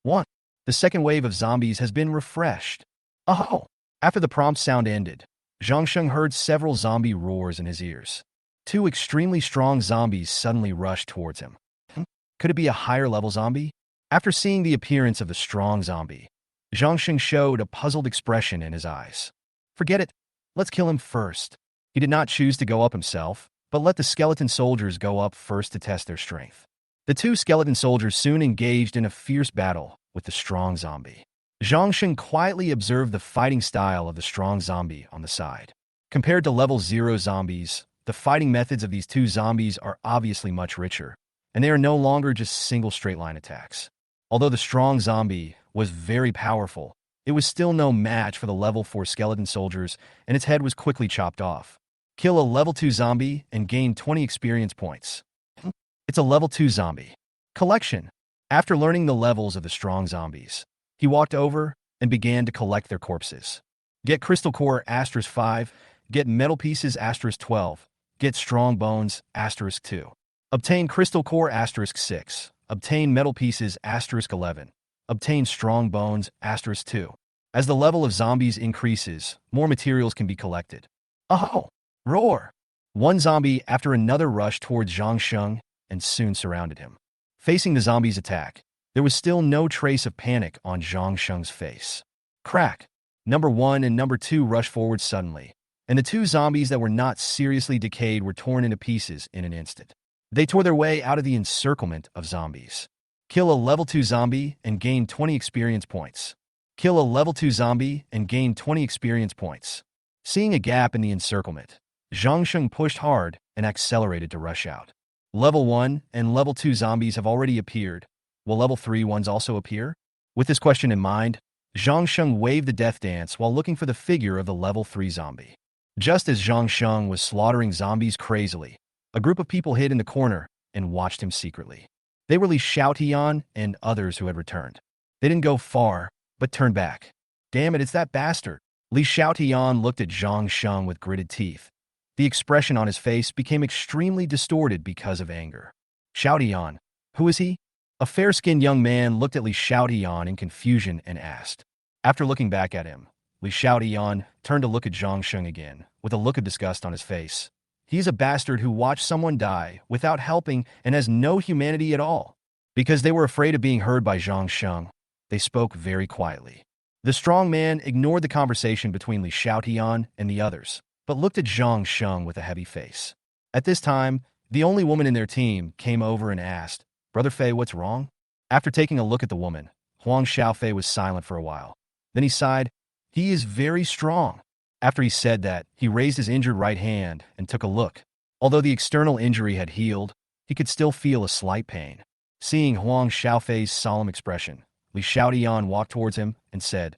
1. The second wave of zombies has been refreshed. Oh! After the prompt sound ended, Zhang Sheng heard several zombie roars in his ears. 2 extremely strong zombies suddenly rushed towards him. Could it be a higher level zombie? After seeing the appearance of the strong zombie, Zhang Sheng showed a puzzled expression in his eyes. Forget it. Let's kill him first. He did not choose to go up himself, but let the skeleton soldiers go up first to test their strength. The 2 skeleton soldiers soon engaged in a fierce battle with the strong zombie. Zhang Sheng quietly observed the fighting style of the strong zombie on the side. Compared to level 0 zombies, the fighting methods of these 2 zombies are obviously much richer, and they are no longer just single straight-line attacks. Although the strong zombie was very powerful, it was still no match for the level 4 skeleton soldiers, and its head was quickly chopped off. Kill a level 2 zombie and gain 20 experience points. It's a level 2 zombie. Collection. After learning the levels of the strong zombies, he walked over and began to collect their corpses. Get crystal core *5, get metal pieces *12, get strong bones *2. Obtain crystal core *6, obtain metal pieces *11, obtain strong bones *2. As the level of zombies increases, more materials can be collected. Oh! Roar! One zombie after another rushed towards Zhang Sheng and soon surrounded him. Facing the zombie's attack, there was still no trace of panic on Zhang Sheng's face. Crack! Number 1 and number 2 rushed forward suddenly, and the 2 zombies that were not seriously decayed were torn into pieces in an instant. They tore their way out of the encirclement of zombies. Kill a level 2 zombie and gain 20 experience points. Kill a level 2 zombie and gain 20 experience points. Seeing a gap in the encirclement, Zhang Sheng pushed hard and accelerated to rush out. Level 1 and level 2 zombies have already appeared. Will level 3 ones also appear? With this question in mind, Zhang Sheng waved the death dance while looking for the figure of the level 3 zombie. Just as Zhang Sheng was slaughtering zombies crazily, a group of people hid in the corner and watched him secretly. They were Li Xiaotian and others who had returned. They didn't go far, but turned back. Damn it, it's that bastard. Li Xiaotian looked at Zhang Sheng with gritted teeth. The expression on his face became extremely distorted because of anger. Xiaotian, who is he? A fair-skinned young man looked at Li Xiaotian in confusion and asked. After looking back at him, Li Xiaotian turned to look at Zhang Sheng again, with a look of disgust on his face. He is a bastard who watched someone die without helping and has no humanity at all. Because they were afraid of being heard by Zhang Sheng, they spoke very quietly. The strong man ignored the conversation between Li Xiaotian and the others, but looked at Zhang Sheng with a heavy face. At this time, the only woman in their team came over and asked, Brother Fei, what's wrong? After taking a look at the woman, Huang Xiaofei was silent for a while. Then he sighed, He is very strong. After he said that, he raised his injured right hand and took a look. Although the external injury had healed, he could still feel a slight pain. Seeing Huang Xiaofei's solemn expression, Li Xiaotian walked towards him and said,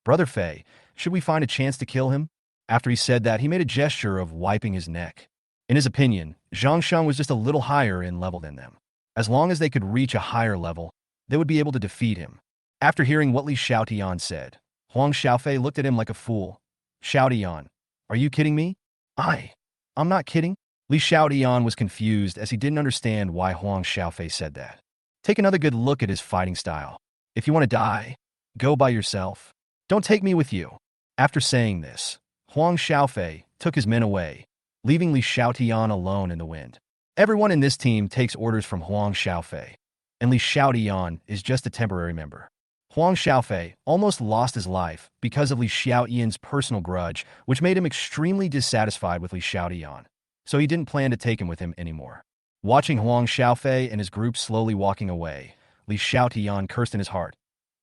Brother Fei, should we find a chance to kill him? After he said that, he made a gesture of wiping his neck. In his opinion, Zhang Sheng was just a little higher in level than them. As long as they could reach a higher level, they would be able to defeat him. After hearing what Li Xiaotian said, Huang Xiaofei looked at him like a fool. Xiaotian, are you kidding me? I'm not kidding. Li Xiaotian was confused as he didn't understand why Huang Xiaofei said that. Take another good look at his fighting style. If you want to die, go by yourself. Don't take me with you. After saying this, Huang Xiaofei took his men away, leaving Li Xiaotian alone in the wind. Everyone in this team takes orders from Huang Xiaofei, and Li Xiaotian is just a temporary member. Huang Xiaofei almost lost his life because of Li Xiaotian's personal grudge, which made him extremely dissatisfied with Li Xiaotian, so he didn't plan to take him with him anymore. Watching Huang Xiaofei and his group slowly walking away, Li Xiaotian cursed in his heart.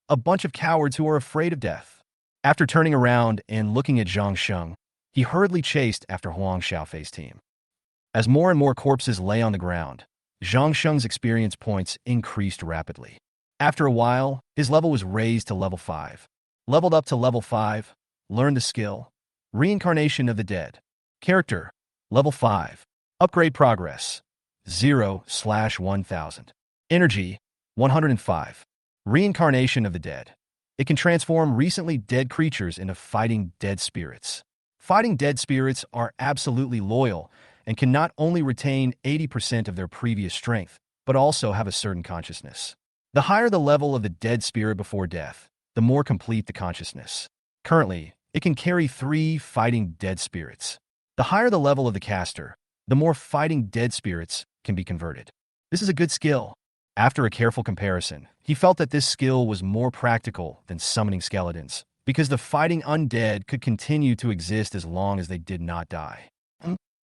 A bunch of cowards who are afraid of death. After turning around and looking at Zhang Sheng, he hurriedly chased after Huang Xiaofei's team. As more and more corpses lay on the ground, Zhang Sheng's experience points increased rapidly. After a while, his level was raised to level 5. Leveled up to level 5, learned the skill, Reincarnation of the Dead. Character, level 5. Upgrade progress, 0/1000. Energy, 105. Reincarnation of the Dead. It can transform recently dead creatures into fighting dead spirits. Fighting dead spirits are absolutely loyal and can not only retain 80% of their previous strength, but also have a certain consciousness. The higher the level of the dead spirit before death, the more complete the consciousness. Currently, it can carry 3 fighting dead spirits. The higher the level of the caster, the more fighting dead spirits can be converted. This is a good skill. After a careful comparison, he felt that this skill was more practical than summoning skeletons, because the fighting undead could continue to exist as long as they did not die.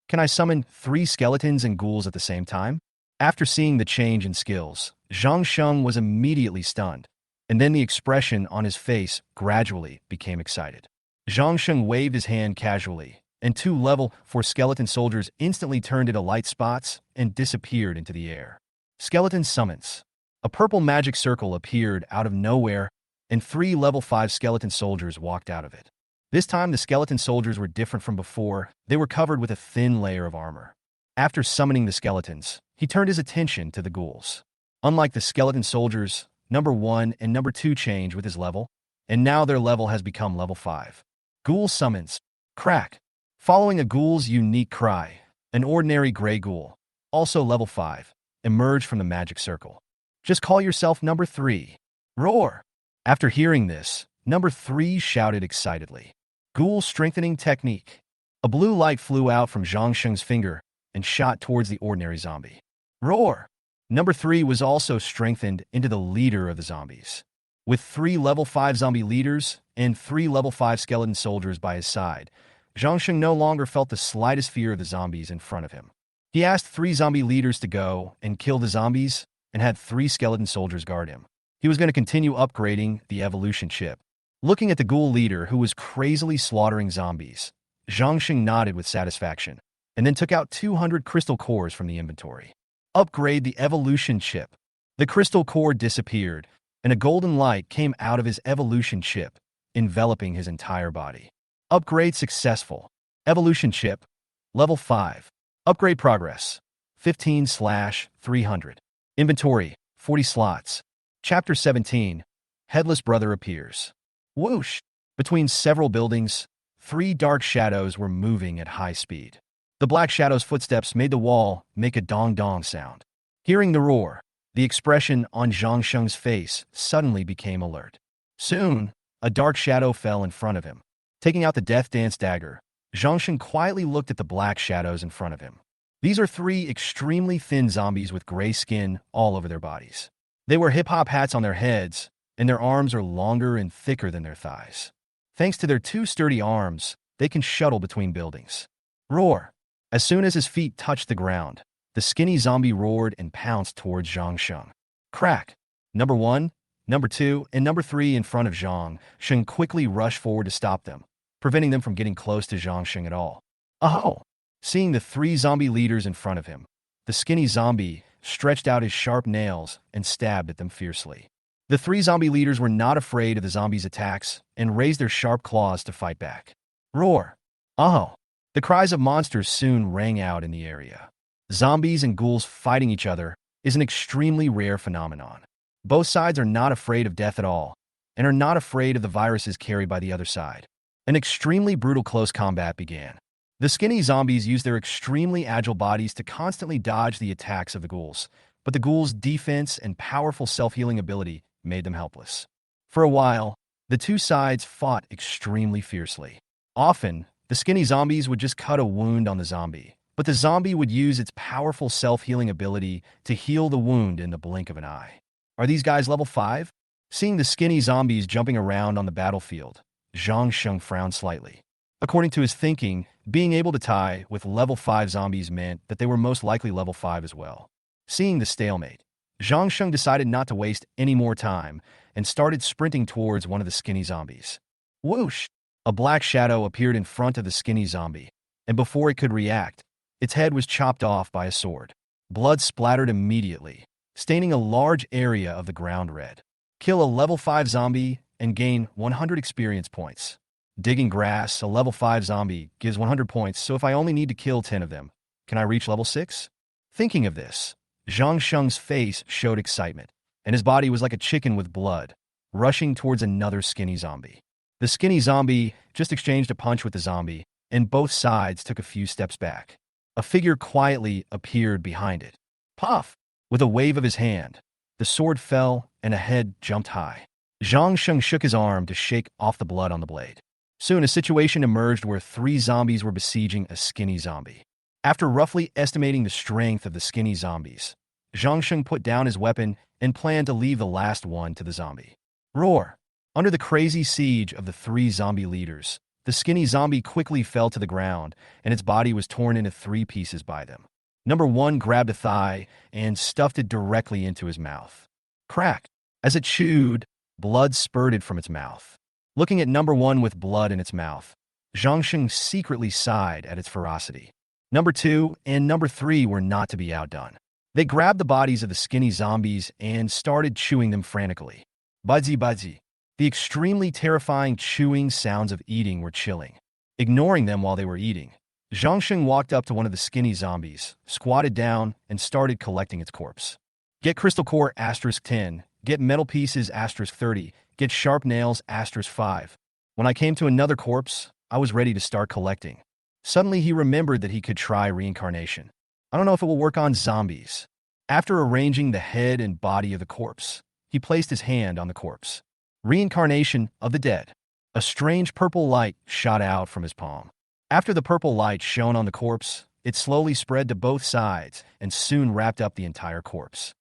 Can I summon 3 skeletons and ghouls at the same time? After seeing the change in skills, Zhang Sheng was immediately stunned, and then the expression on his face gradually became excited. Zhang Sheng waved his hand casually, and 2 level 4 skeleton soldiers instantly turned into light spots and disappeared into the air. Skeleton summons. A purple magic circle appeared out of nowhere, and 3 level 5 skeleton soldiers walked out of it. This time the skeleton soldiers were different from before. They were covered with a thin layer of armor. After summoning the skeletons, he turned his attention to the ghouls. Unlike the skeleton soldiers, number 1 and number 2 changed with his level, and now their level has become level 5. Ghoul summons. Crack. Following a ghoul's unique cry, an ordinary gray ghoul, also level 5, emerged from the magic circle. Just call yourself number 3. Roar. After hearing this, number 3 shouted excitedly. Ghoul strengthening technique. A blue light flew out from Zhang Sheng's finger and shot towards the ordinary zombie. Roar. Number 3 was also strengthened into the leader of the zombies. With 3 level 5 zombie leaders and 3 level 5 skeleton soldiers by his side, Zhang Sheng no longer felt the slightest fear of the zombies in front of him. He asked 3 zombie leaders to go and kill the zombies and had 3 skeleton soldiers guard him. He was going to continue upgrading the evolution chip. Looking at the ghoul leader who was crazily slaughtering zombies, Zhang Sheng nodded with satisfaction and then took out 200 crystal cores from the inventory. Upgrade the evolution chip. The crystal core disappeared, and a golden light came out of his evolution chip, enveloping his entire body. Upgrade successful. Evolution chip. Level 5. Upgrade progress. 15/300. Inventory. 40 slots. Chapter 17. Headless Brother appears. Whoosh! Between several buildings, 3 dark shadows were moving at high speed. The black shadow's footsteps made the wall make a dong-dong sound. Hearing the roar, the expression on Zhang Sheng's face suddenly became alert. Soon, a dark shadow fell in front of him. Taking out the Death Dance dagger, Zhang Sheng quietly looked at the black shadows in front of him. These are 3 extremely thin zombies with gray skin all over their bodies. They wear hip-hop hats on their heads, and their arms are longer and thicker than their thighs. Thanks to their 2 sturdy arms, they can shuttle between buildings. Roar! As soon as his feet touched the ground, the skinny zombie roared and pounced towards Zhang Sheng. Crack! Number 1, number 2, and number 3 in front of Zhang Sheng quickly rushed forward to stop them, preventing them from getting close to Zhang Sheng at all. Oh! Seeing the 3 zombie leaders in front of him, the skinny zombie stretched out his sharp nails and stabbed at them fiercely. The 3 zombie leaders were not afraid of the zombies' attacks and raised their sharp claws to fight back. Roar! Oh! The cries of monsters soon rang out in the area. Zombies and ghouls fighting each other is an extremely rare phenomenon. Both sides are not afraid of death at all, and are not afraid of the viruses carried by the other side. An extremely brutal close combat began. The skinny zombies used their extremely agile bodies to constantly dodge the attacks of the ghouls, but the ghouls' defense and powerful self-healing ability made them helpless. For a while, the two sides fought extremely fiercely. Often, the skinny zombies would just cut a wound on the zombie, but the zombie would use its powerful self-healing ability to heal the wound in the blink of an eye. Are these guys level 5? Seeing the skinny zombies jumping around on the battlefield, Zhang Sheng frowned slightly. According to his thinking, being able to tie with level 5 zombies meant that they were most likely level 5 as well. Seeing the stalemate, Zhang Sheng decided not to waste any more time and started sprinting towards one of the skinny zombies. Whoosh! A black shadow appeared in front of the skinny zombie, and before it could react, its head was chopped off by a sword. Blood splattered immediately, staining a large area of the ground red. Kill a level 5 zombie and gain 100 experience points. Digging grass, a level 5 zombie, gives 100 points, so if I only need to kill 10 of them, can I reach level 6? Thinking of this, Zhang Sheng's face showed excitement, and his body was like a chicken with blood, rushing towards another skinny zombie. The skinny zombie just exchanged a punch with the zombie, and both sides took a few steps back. A figure quietly appeared behind it. Puff! With a wave of his hand, the sword fell and a head jumped high. Zhang Sheng shook his arm to shake off the blood on the blade. Soon a situation emerged where 3 zombies were besieging a skinny zombie. After roughly estimating the strength of the skinny zombies, Zhang Sheng put down his weapon and planned to leave the last one to the zombie. Roar! Under the crazy siege of the 3 zombie leaders, the skinny zombie quickly fell to the ground, and its body was torn into 3 pieces by them. Number 1 grabbed a thigh and stuffed it directly into his mouth. Crack! As it chewed, blood spurted from its mouth. Looking at number 1 with blood in its mouth, Zhang Sheng secretly sighed at its ferocity. Number 2 and number 3 were not to be outdone. They grabbed the bodies of the skinny zombies and started chewing them frantically. Budzy budzy. The extremely terrifying chewing sounds of eating were chilling. Ignoring them while they were eating, Zhang Sheng walked up to one of the skinny zombies, squatted down, and started collecting its corpse. Get crystal core *10, get metal pieces *30, get sharp nails *5. When I came to another corpse, I was ready to start collecting. Suddenly he remembered that he could try reincarnation. I don't know if it will work on zombies. After arranging the head and body of the corpse, he placed his hand on the corpse. Reincarnation of the dead. A strange purple light shot out from his palm. After the purple light shone on the corpse, it slowly spread to both sides and soon wrapped up the entire corpse.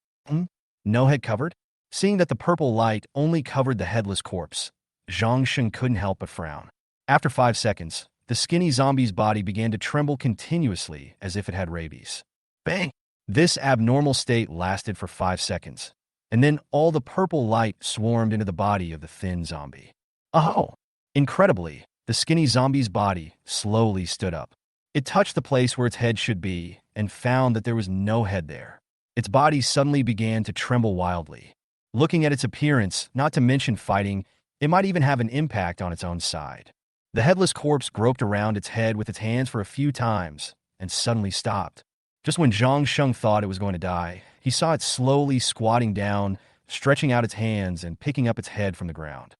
No head covered? Seeing that the purple light only covered the headless corpse, Zhang Sheng couldn't help but frown. After 5 seconds, the skinny zombie's body began to tremble continuously as if it had rabies. Bang! This abnormal state lasted for 5 seconds, and then all the purple light swarmed into the body of the thin zombie. Oh! Incredibly, the skinny zombie's body slowly stood up. It touched the place where its head should be and found that there was no head there. Its body suddenly began to tremble wildly. Looking at its appearance, not to mention fighting, it might even have an impact on its own side. The headless corpse groped around its head with its hands for a few times and suddenly stopped. Just when Zhang Sheng thought it was going to die, he saw it slowly squatting down, stretching out its hands and picking up its head from the ground.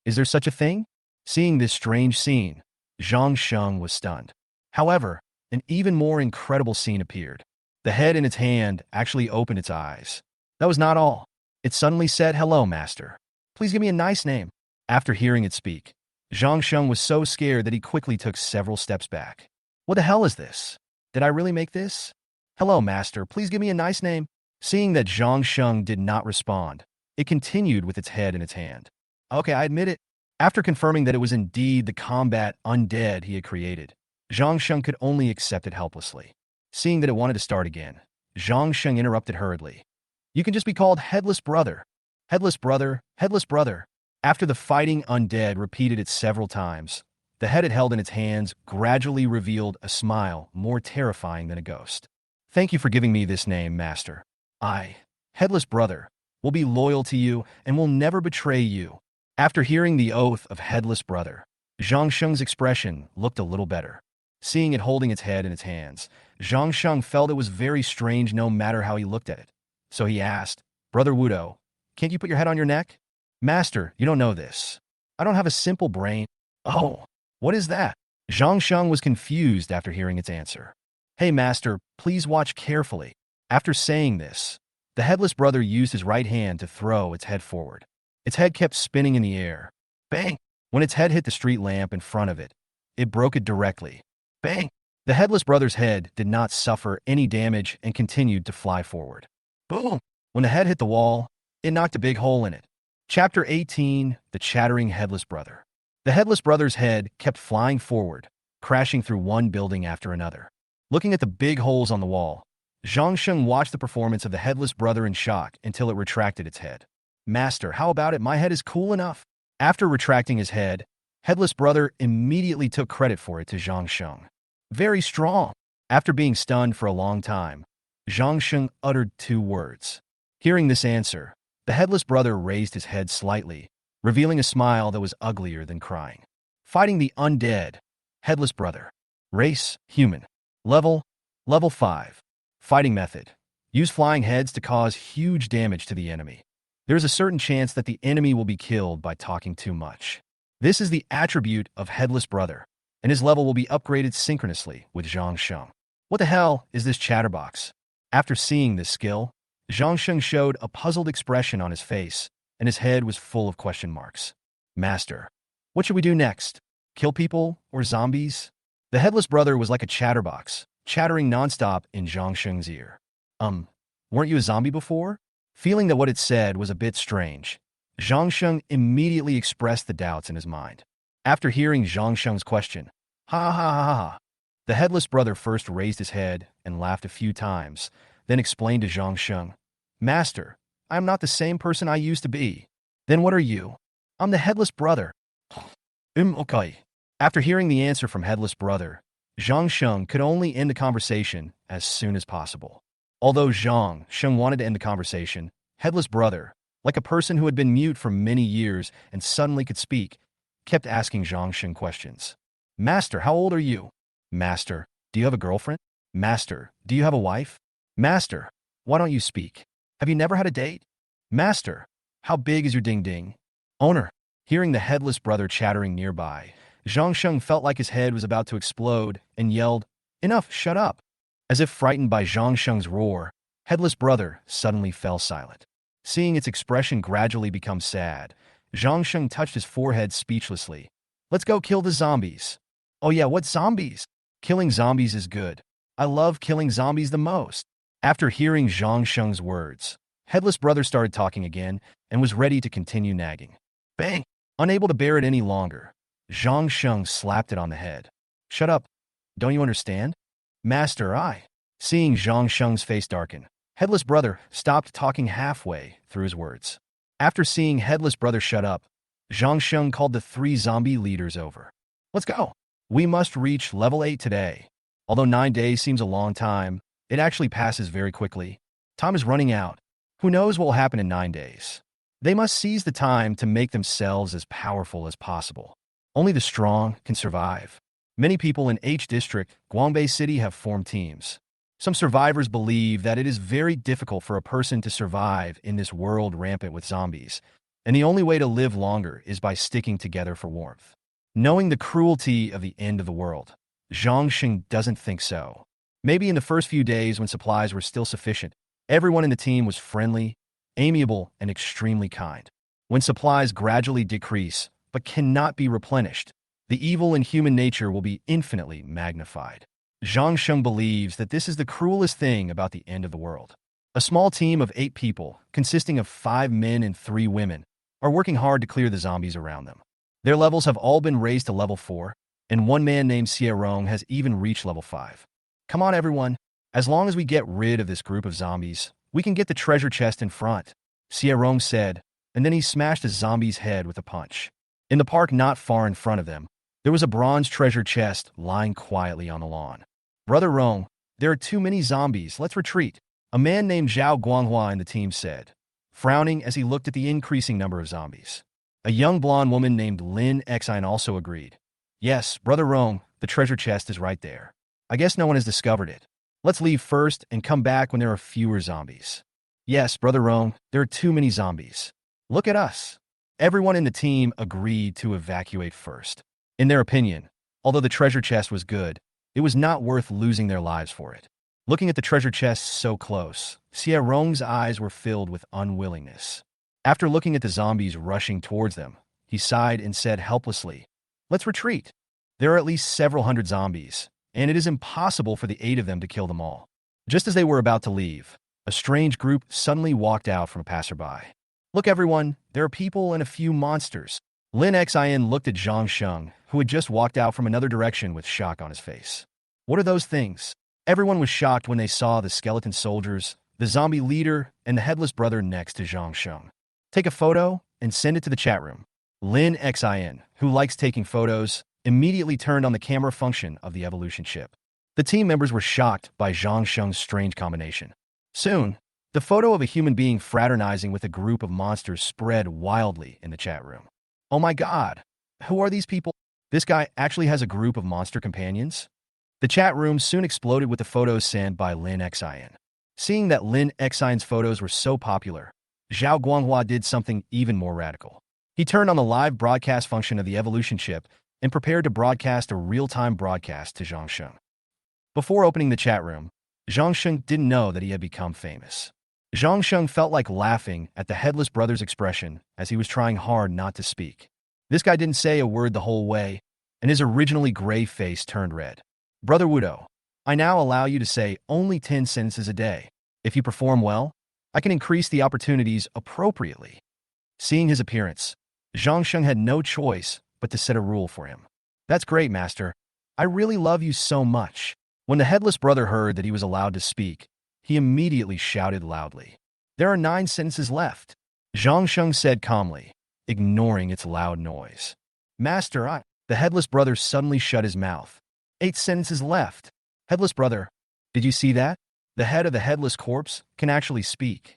Is there such a thing? Seeing this strange scene, Zhang Sheng was stunned. However, an even more incredible scene appeared. The head in its hand actually opened its eyes. That was not all. It suddenly said, "Hello, master. Please give me a nice name." After hearing it speak, Zhang Sheng was so scared that he quickly took several steps back. What the hell is this? Did I really make this? "Hello, master. Please give me a nice name." Seeing that Zhang Sheng did not respond, it continued with its head in its hand. Okay, I admit it. After confirming that it was indeed the combat undead he had created, Zhang Sheng could only accept it helplessly. Seeing that it wanted to start again, Zhang Sheng interrupted hurriedly. "You can just be called Headless Brother. Headless Brother, Headless Brother." After the fighting undead repeated it several times, the head it held in its hands gradually revealed a smile more terrifying than a ghost. "Thank you for giving me this name, master. I, Headless Brother, will be loyal to you and will never betray you." After hearing the oath of Headless Brother, Zhang Sheng's expression looked a little better. Seeing it holding its head in its hands, Zhang Sheng felt it was very strange no matter how he looked at it. So he asked, "Brother Wudo, can't you put your head on your neck?" "Master, you don't know this. I don't have a simple brain." "Oh, what is that?" Zhang Sheng was confused after hearing its answer. "Hey, master, please watch carefully." After saying this, The headless brother used his right hand to throw its head forward. Its head kept spinning in the air. Bang! When its head hit the street lamp in front of it, it broke it directly. Bang! The headless brother's head did not suffer any damage and continued to fly forward. Boom! When the head hit the wall, it knocked a big hole in it. Chapter 18, The Chattering Headless Brother. The headless brother's head kept flying forward, crashing through one building after another. Looking at the big holes on the wall, Zhang Sheng watched the performance of the headless brother in shock until it retracted its head. Master, how about it? My head is cool enough. After retracting his head, headless brother immediately took credit for it to Zhang Sheng. Very strong. After being stunned for a long time, Zhang Sheng uttered 2 words. Hearing this answer, the headless brother raised his head slightly, revealing a smile that was uglier than crying. Fighting the undead. Headless brother. Race, human. Level 5. Fighting method. Use flying heads to cause huge damage to the enemy. There is a certain chance that the enemy will be killed by talking too much. This is the attribute of headless brother, and his level will be upgraded synchronously with Zhang Sheng. What the hell is this chatterbox? After seeing this skill, Zhang Sheng showed a puzzled expression on his face, and his head was full of question marks. Master, what should we do next? Kill people or zombies? The headless brother was like a chatterbox, chattering nonstop in Zhang Sheng's ear. Weren't you a zombie before? Feeling that what it said was a bit strange, Zhang Sheng immediately expressed the doubts in his mind. After hearing Zhang Sheng's question, ha ha ha ha ha, the headless brother first raised his head and laughed a few times, then explained to Zhang Sheng, Master, I am not the same person I used to be. Then what are you? I'm the headless brother. Okay. After hearing the answer from headless brother, Zhang Sheng could only end the conversation as soon as possible. Although Zhang Sheng wanted to end the conversation, headless brother, like a person who had been mute for many years and suddenly could speak, kept asking Zhang Sheng questions. Master, how old are you? Master, do you have a girlfriend? Master, do you have a wife? Master, why don't you speak? Have you never had a date? Master, how big is your ding-ding? Owner, hearing the headless brother chattering nearby, Zhang Sheng felt like his head was about to explode and yelled, Enough, shut up. As if frightened by Zhang Sheng's roar, headless brother suddenly fell silent. Seeing its expression gradually become sad, Zhang Sheng touched his forehead speechlessly. Let's go kill the zombies. Oh yeah, what zombies? Killing zombies is good. I love killing zombies the most. After hearing Zhang Sheng's words, headless brother started talking again and was ready to continue nagging. Bang! Unable to bear it any longer, Zhang Sheng slapped it on the head. Shut up. Don't you understand? Master, Seeing Zhang Sheng's face darken, headless brother stopped talking halfway through his words. After seeing headless brother shut up, Zhang Sheng called the 3 zombie leaders over. Let's go. We must reach level 8 today. Although 9 days seems a long time, it actually passes very quickly. Time is running out. Who knows what will happen in 9 days? They must seize the time to make themselves as powerful as possible. Only the strong can survive. Many people in H District, Guangbei City have formed teams. Some survivors believe that it is very difficult for a person to survive in this world rampant with zombies, and the only way to live longer is by sticking together for warmth. Knowing the cruelty of the end of the world, Zhang Sheng doesn't think so. Maybe in the first few days when supplies were still sufficient, everyone in the team was friendly, amiable, and extremely kind. When supplies gradually decrease, but cannot be replenished, the evil in human nature will be infinitely magnified. Zhang Sheng believes that this is the cruelest thing about the end of the world. A small team of 8 people, consisting of 5 men and 3 women, are working hard to clear the zombies around them. Their levels have all been raised to level 4, and one man named Xierong has even reached level 5. Come on, everyone. As long as we get rid of this group of zombies, we can get the treasure chest in front, Xierong said, and then he smashed a zombie's head with a punch. In the park not far in front of them, there was a bronze treasure chest lying quietly on the lawn. Brother Rong, there are too many zombies, let's retreat, a man named Zhao Guanghua in the team said, frowning as he looked at the increasing number of zombies. A young blonde woman named Lin Xine also agreed. Yes, Brother Rong, the treasure chest is right there. I guess no one has discovered it. Let's leave first and come back when there are fewer zombies. Yes, Brother Rong, there are too many zombies. Look at us. Everyone in the team agreed to evacuate first. In their opinion, although the treasure chest was good, it was not worth losing their lives for it. Looking at the treasure chest so close, Xie Rong's eyes were filled with unwillingness. After looking at the zombies rushing towards them, he sighed and said helplessly, "Let's retreat. There are at least several hundred zombies, and it is impossible for the 8 of them to kill them all." Just as they were about to leave, a strange group suddenly walked out from a passerby. "Look everyone, there are people and a few monsters." Lin Xin looked at Zhang Sheng, who had just walked out from another direction with shock on his face. "What are those things?" Everyone was shocked when they saw the skeleton soldiers, the zombie leader, and the headless brother next to Zhang Sheng. "Take a photo and send it to the chat room." Lin Xin, who likes taking photos, immediately turned on the camera function of the evolution chip. The team members were shocked by Zhang Sheng's strange combination. Soon, the photo of a human being fraternizing with a group of monsters spread wildly in the chat room. "Oh my god, who are these people? This guy actually has a group of monster companions?" The chat room soon exploded with the photos sent by Lin Xin. Seeing that Lin Xin's photos were so popular, Zhao Guanghua did something even more radical. He turned on the live broadcast function of the evolution chip and prepared to broadcast a real-time broadcast to Zhang Sheng. Before opening the chat room, Zhang Sheng didn't know that he had become famous. Zhang Sheng felt like laughing at the headless brother's expression as he was trying hard not to speak. This guy didn't say a word the whole way, and his originally gray face turned red. "Brother Wudo, I now allow you to say only 10 sentences a day. If you perform well, I can increase the opportunities appropriately." Seeing his appearance, Zhang Sheng had no choice but to set a rule for him. "That's great, master. I really love you so much." When the headless brother heard that he was allowed to speak, he immediately shouted loudly, "There are 9 sentences left." Zhang Sheng said calmly, ignoring its loud noise. "Master, The headless brother suddenly shut his mouth. 8 sentences left. Headless brother, did you see that? The head of the headless corpse can actually speak."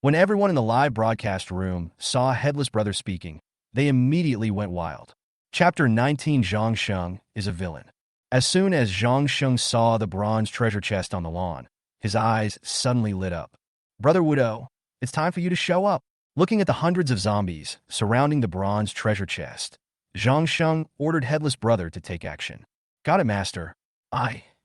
When everyone in the live broadcast room saw headless brother speaking, they immediately went wild. Chapter 19. Zhang Sheng is a villain. As soon as Zhang Sheng saw the bronze treasure chest on the lawn, his eyes suddenly lit up. "Brother Wudo, it's time for you to show up." Looking at the hundreds of zombies surrounding the bronze treasure chest, Zhang Sheng ordered headless brother to take action. "Got it, master.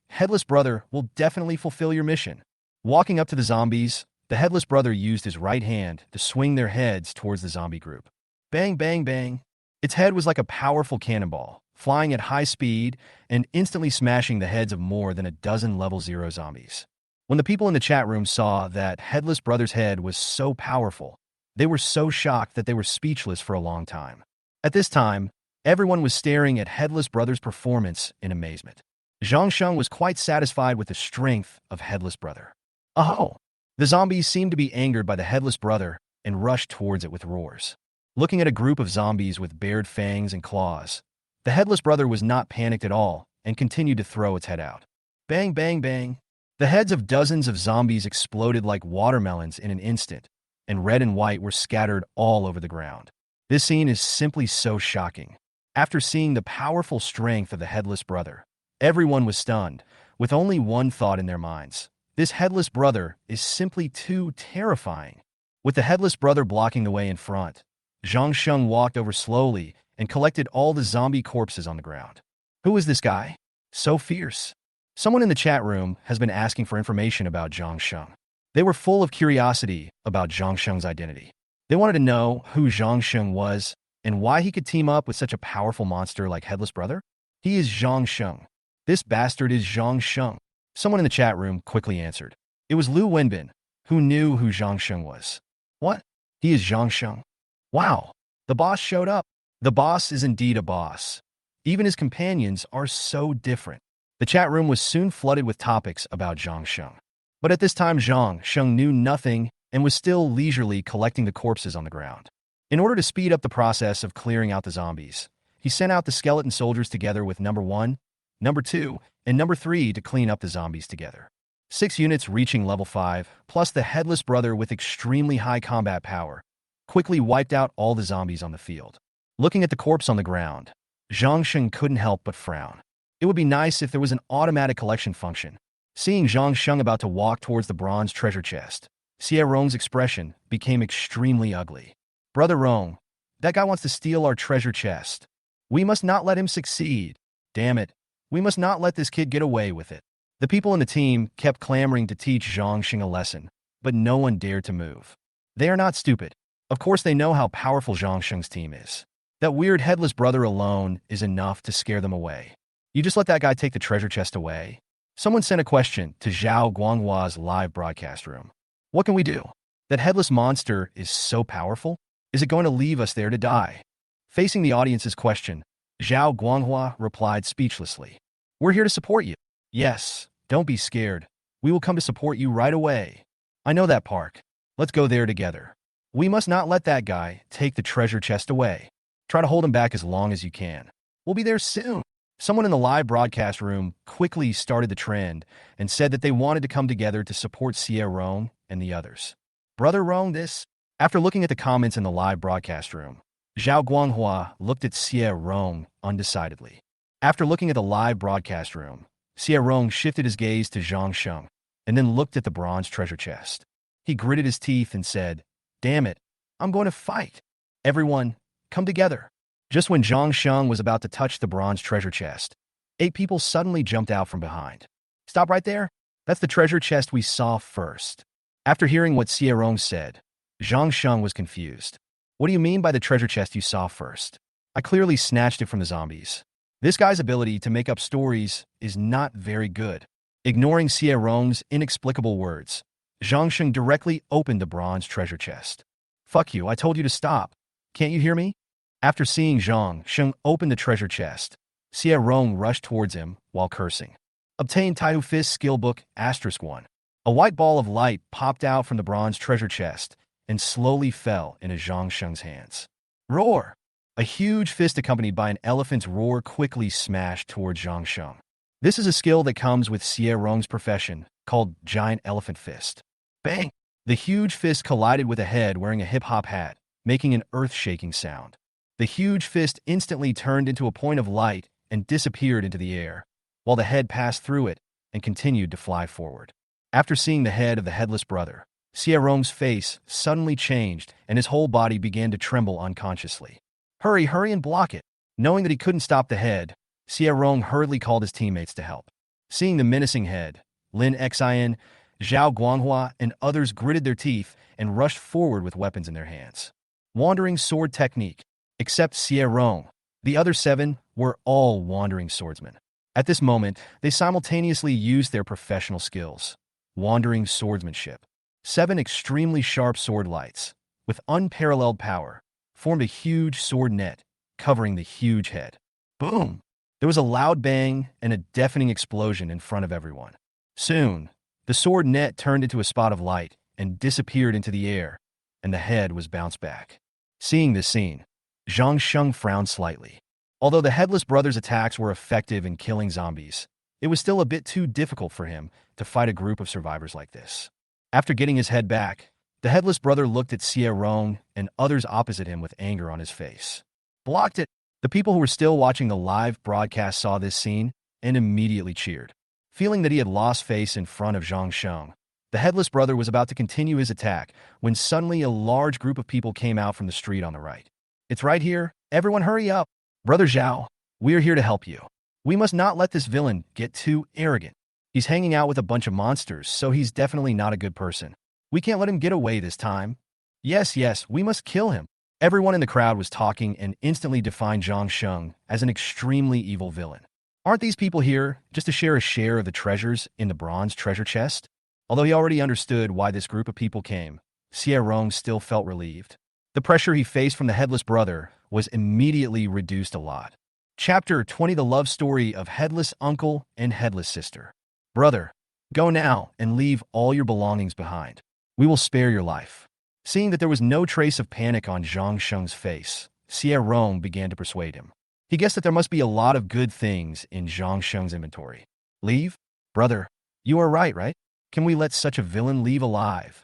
Headless brother, will definitely fulfill your mission." Walking up to the zombies, the headless brother used his right hand to swing their heads towards the zombie group. Bang, bang, bang. Its head was like a powerful cannonball, flying at high speed and instantly smashing the heads of more than a dozen level 0 zombies. When the people in the chat room saw that headless brother's head was so powerful, they were so shocked that they were speechless for a long time. At this time, everyone was staring at headless brother's performance in amazement. Zhang Sheng was quite satisfied with the strength of headless brother. Oh! The zombies seemed to be angered by the headless brother and rushed towards it with roars. Looking at a group of zombies with bared fangs and claws, the headless brother was not panicked at all and continued to throw its head out. Bang, bang, bang. The heads of dozens of zombies exploded like watermelons in an instant, and red and white were scattered all over the ground. This scene is simply so shocking. After seeing the powerful strength of the headless brother, everyone was stunned, with only one thought in their minds. This headless brother is simply too terrifying. With the headless brother blocking the way in front, Zhang Sheng walked over slowly and collected all the zombie corpses on the ground. Who is this guy? So fierce. Someone in the chat room has been asking for information about Zhang Sheng. They were full of curiosity about Zhang Sheng's identity. They wanted to know who Zhang Sheng was and why he could team up with such a powerful monster like Headless Brother. He is Zhang Sheng. This bastard is Zhang Sheng. Someone in the chat room quickly answered. It was Lu Wenbin, who knew who Zhang Sheng was. What? He is Zhang Sheng. Wow, the boss showed up. The boss is indeed a boss. Even his companions are so different. The chat room was soon flooded with topics about Zhang Sheng. But at this time, Zhang Sheng knew nothing and was still leisurely collecting the corpses on the ground. In order to speed up the process of clearing out the zombies, he sent out the skeleton soldiers together with number 1, number 2, and number 3 to clean up the zombies together. 6 units reaching level 5, plus the Headless Brother with extremely high combat power, quickly wiped out all the zombies on the field. Looking at the corpse on the ground, Zhang Sheng couldn't help but frown. It would be nice if there was an automatic collection function. Seeing Zhang Sheng about to walk towards the bronze treasure chest, Xie Rong's expression became extremely ugly. Brother Rong, that guy wants to steal our treasure chest. We must not let him succeed. Damn it, we must not let this kid get away with it. The people in the team kept clamoring to teach Zhangxing a lesson, but no one dared to move. They are not stupid. Of course they know how powerful Zhangxing's team is. That weird headless brother alone is enough to scare them away. You just let that guy take the treasure chest away? Someone sent a question to Zhao Guanghua's live broadcast room. What can we do? That headless monster is so powerful? Is it going to leave us there to die? Facing the audience's question, Zhao Guanghua replied speechlessly. We're here to support you. Yes, don't be scared. We will come to support you right away. I know that park. Let's go there together. We must not let that guy take the treasure chest away. Try to hold him back as long as you can. We'll be there soon. Someone in the live broadcast room quickly started the trend and said that they wanted to come together to support Xie Rong and the others. Brother Rong this? After looking at the comments in the live broadcast room, Zhao Guanghua looked at Xie Rong undecidedly. After looking at the live broadcast room, Xie Rong shifted his gaze to Zhang Sheng and then looked at the bronze treasure chest. He gritted his teeth and said, "Damn it, I'm going to fight. Everyone, come together." Just when Zhang Sheng was about to touch the bronze treasure chest, 8 people suddenly jumped out from behind. Stop right there. That's the treasure chest we saw first. After hearing what Xie Rong said, Zhang Sheng was confused. What do you mean by the treasure chest you saw first? I clearly snatched it from the zombies. This guy's ability to make up stories is not very good. Ignoring Xie Rong's inexplicable words, Zhang Sheng directly opened the bronze treasure chest. Fuck you, I told you to stop. Can't you hear me? After seeing Zhang Sheng open the treasure chest, Xie Rong rushed towards him while cursing. Obtain Taihu Fist Skill Book *1. A white ball of light popped out from the bronze treasure chest and slowly fell into Zhang Sheng's hands. Roar! A huge fist accompanied by an elephant's roar quickly smashed towards Zhang Sheng. This is a skill that comes with Xie Rong's profession, called Giant Elephant Fist. Bang! The huge fist collided with a head wearing a hip-hop hat, making an earth-shaking sound. The huge fist instantly turned into a point of light and disappeared into the air, while the head passed through it and continued to fly forward. After seeing the head of the headless brother, Xie Rong's face suddenly changed and his whole body began to tremble unconsciously. Hurry, hurry and block it! Knowing that he couldn't stop the head, Xie Rong hurriedly called his teammates to help. Seeing the menacing head, Lin Xin, Zhao Guanghua, and others gritted their teeth and rushed forward with weapons in their hands. Wandering sword technique. Except Xie Rong, the other 7 were all wandering swordsmen. At this moment, they simultaneously used their professional skills. Wandering swordsmanship. 7 extremely sharp sword lights, with unparalleled power, formed a huge sword net, covering the huge head. Boom! There was a loud bang and a deafening explosion in front of everyone. Soon, the sword net turned into a spot of light and disappeared into the air, and the head was bounced back. Seeing this scene, Zhang Sheng frowned slightly. Although the Headless Brothers' attacks were effective in killing zombies, it was still a bit too difficult for him to fight a group of survivors like this. After getting his head back, the Headless Brother looked at Xie Rong and others opposite him with anger on his face. Blocked it! The people who were still watching the live broadcast saw this scene and immediately cheered. Feeling that he had lost face in front of Zhang Sheng, the Headless Brother was about to continue his attack when suddenly a large group of people came out from the street on the right. It's right here. Everyone hurry up. Brother Zhao, we are here to help you. We must not let this villain get too arrogant. He's hanging out with a bunch of monsters, so he's definitely not a good person. We can't let him get away this time. Yes, we must kill him. Everyone in the crowd was talking and instantly defined Zhang Sheng as an extremely evil villain. Aren't these people here just to share a share of the treasures in the bronze treasure chest? Although he already understood why this group of people came, Xie Rong still felt relieved. The pressure he faced from the Headless Brother was immediately reduced a lot. Chapter 20: The Love Story of Headless Uncle and Headless Sister. Brother, go now and leave all your belongings behind. We will spare your life. Seeing that there was no trace of panic on Zhang Sheng's face, Xie Rong began to persuade him. He guessed that there must be a lot of good things in Zhang Sheng's inventory. Leave? Brother, you are right? Can we let such a villain leave alive?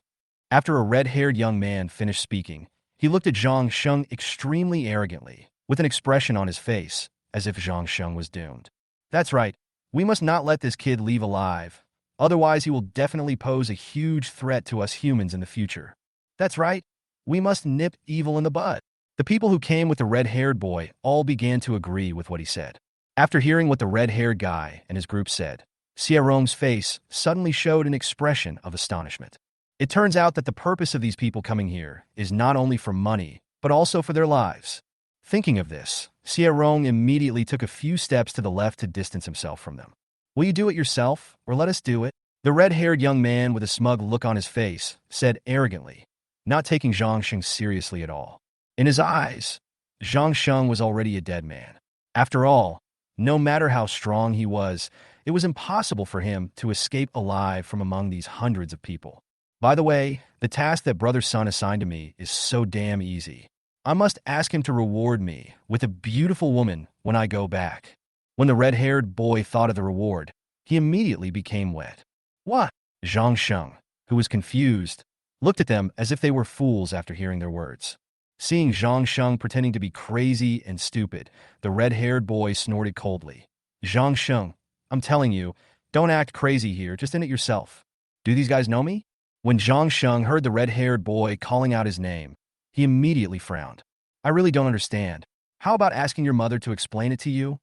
After a red-haired young man finished speaking, he looked at Zhang Sheng extremely arrogantly, with an expression on his face, as if Zhang Sheng was doomed. That's right, we must not let this kid leave alive, otherwise he will definitely pose a huge threat to us humans in the future. That's right, we must nip evil in the bud. The people who came with the red-haired boy all began to agree with what he said. After hearing what the red-haired guy and his group said, Rong's face suddenly showed an expression of astonishment. It turns out that the purpose of these people coming here is not only for money, but also for their lives. Thinking of this, Rong immediately took a few steps to the left to distance himself from them. Will you do it yourself, or let us do it? The red-haired young man with a smug look on his face said arrogantly, not taking Zhang Sheng seriously at all. In his eyes, Zhang Sheng was already a dead man. After all, no matter how strong he was, it was impossible for him to escape alive from among these hundreds of people. By the way, the task that Brother Sun assigned to me is so damn easy. I must ask him to reward me with a beautiful woman when I go back. When the red-haired boy thought of the reward, he immediately became wet. What? Zhang Sheng, who was confused, looked at them as if they were fools after hearing their words. Seeing Zhang Sheng pretending to be crazy and stupid, the red-haired boy snorted coldly. Zhang Sheng, I'm telling you, don't act crazy here, just in it yourself. Do these guys know me? When Zhang Sheng heard the red-haired boy calling out his name, he immediately frowned. I really don't understand. How about asking your mother to explain it to you?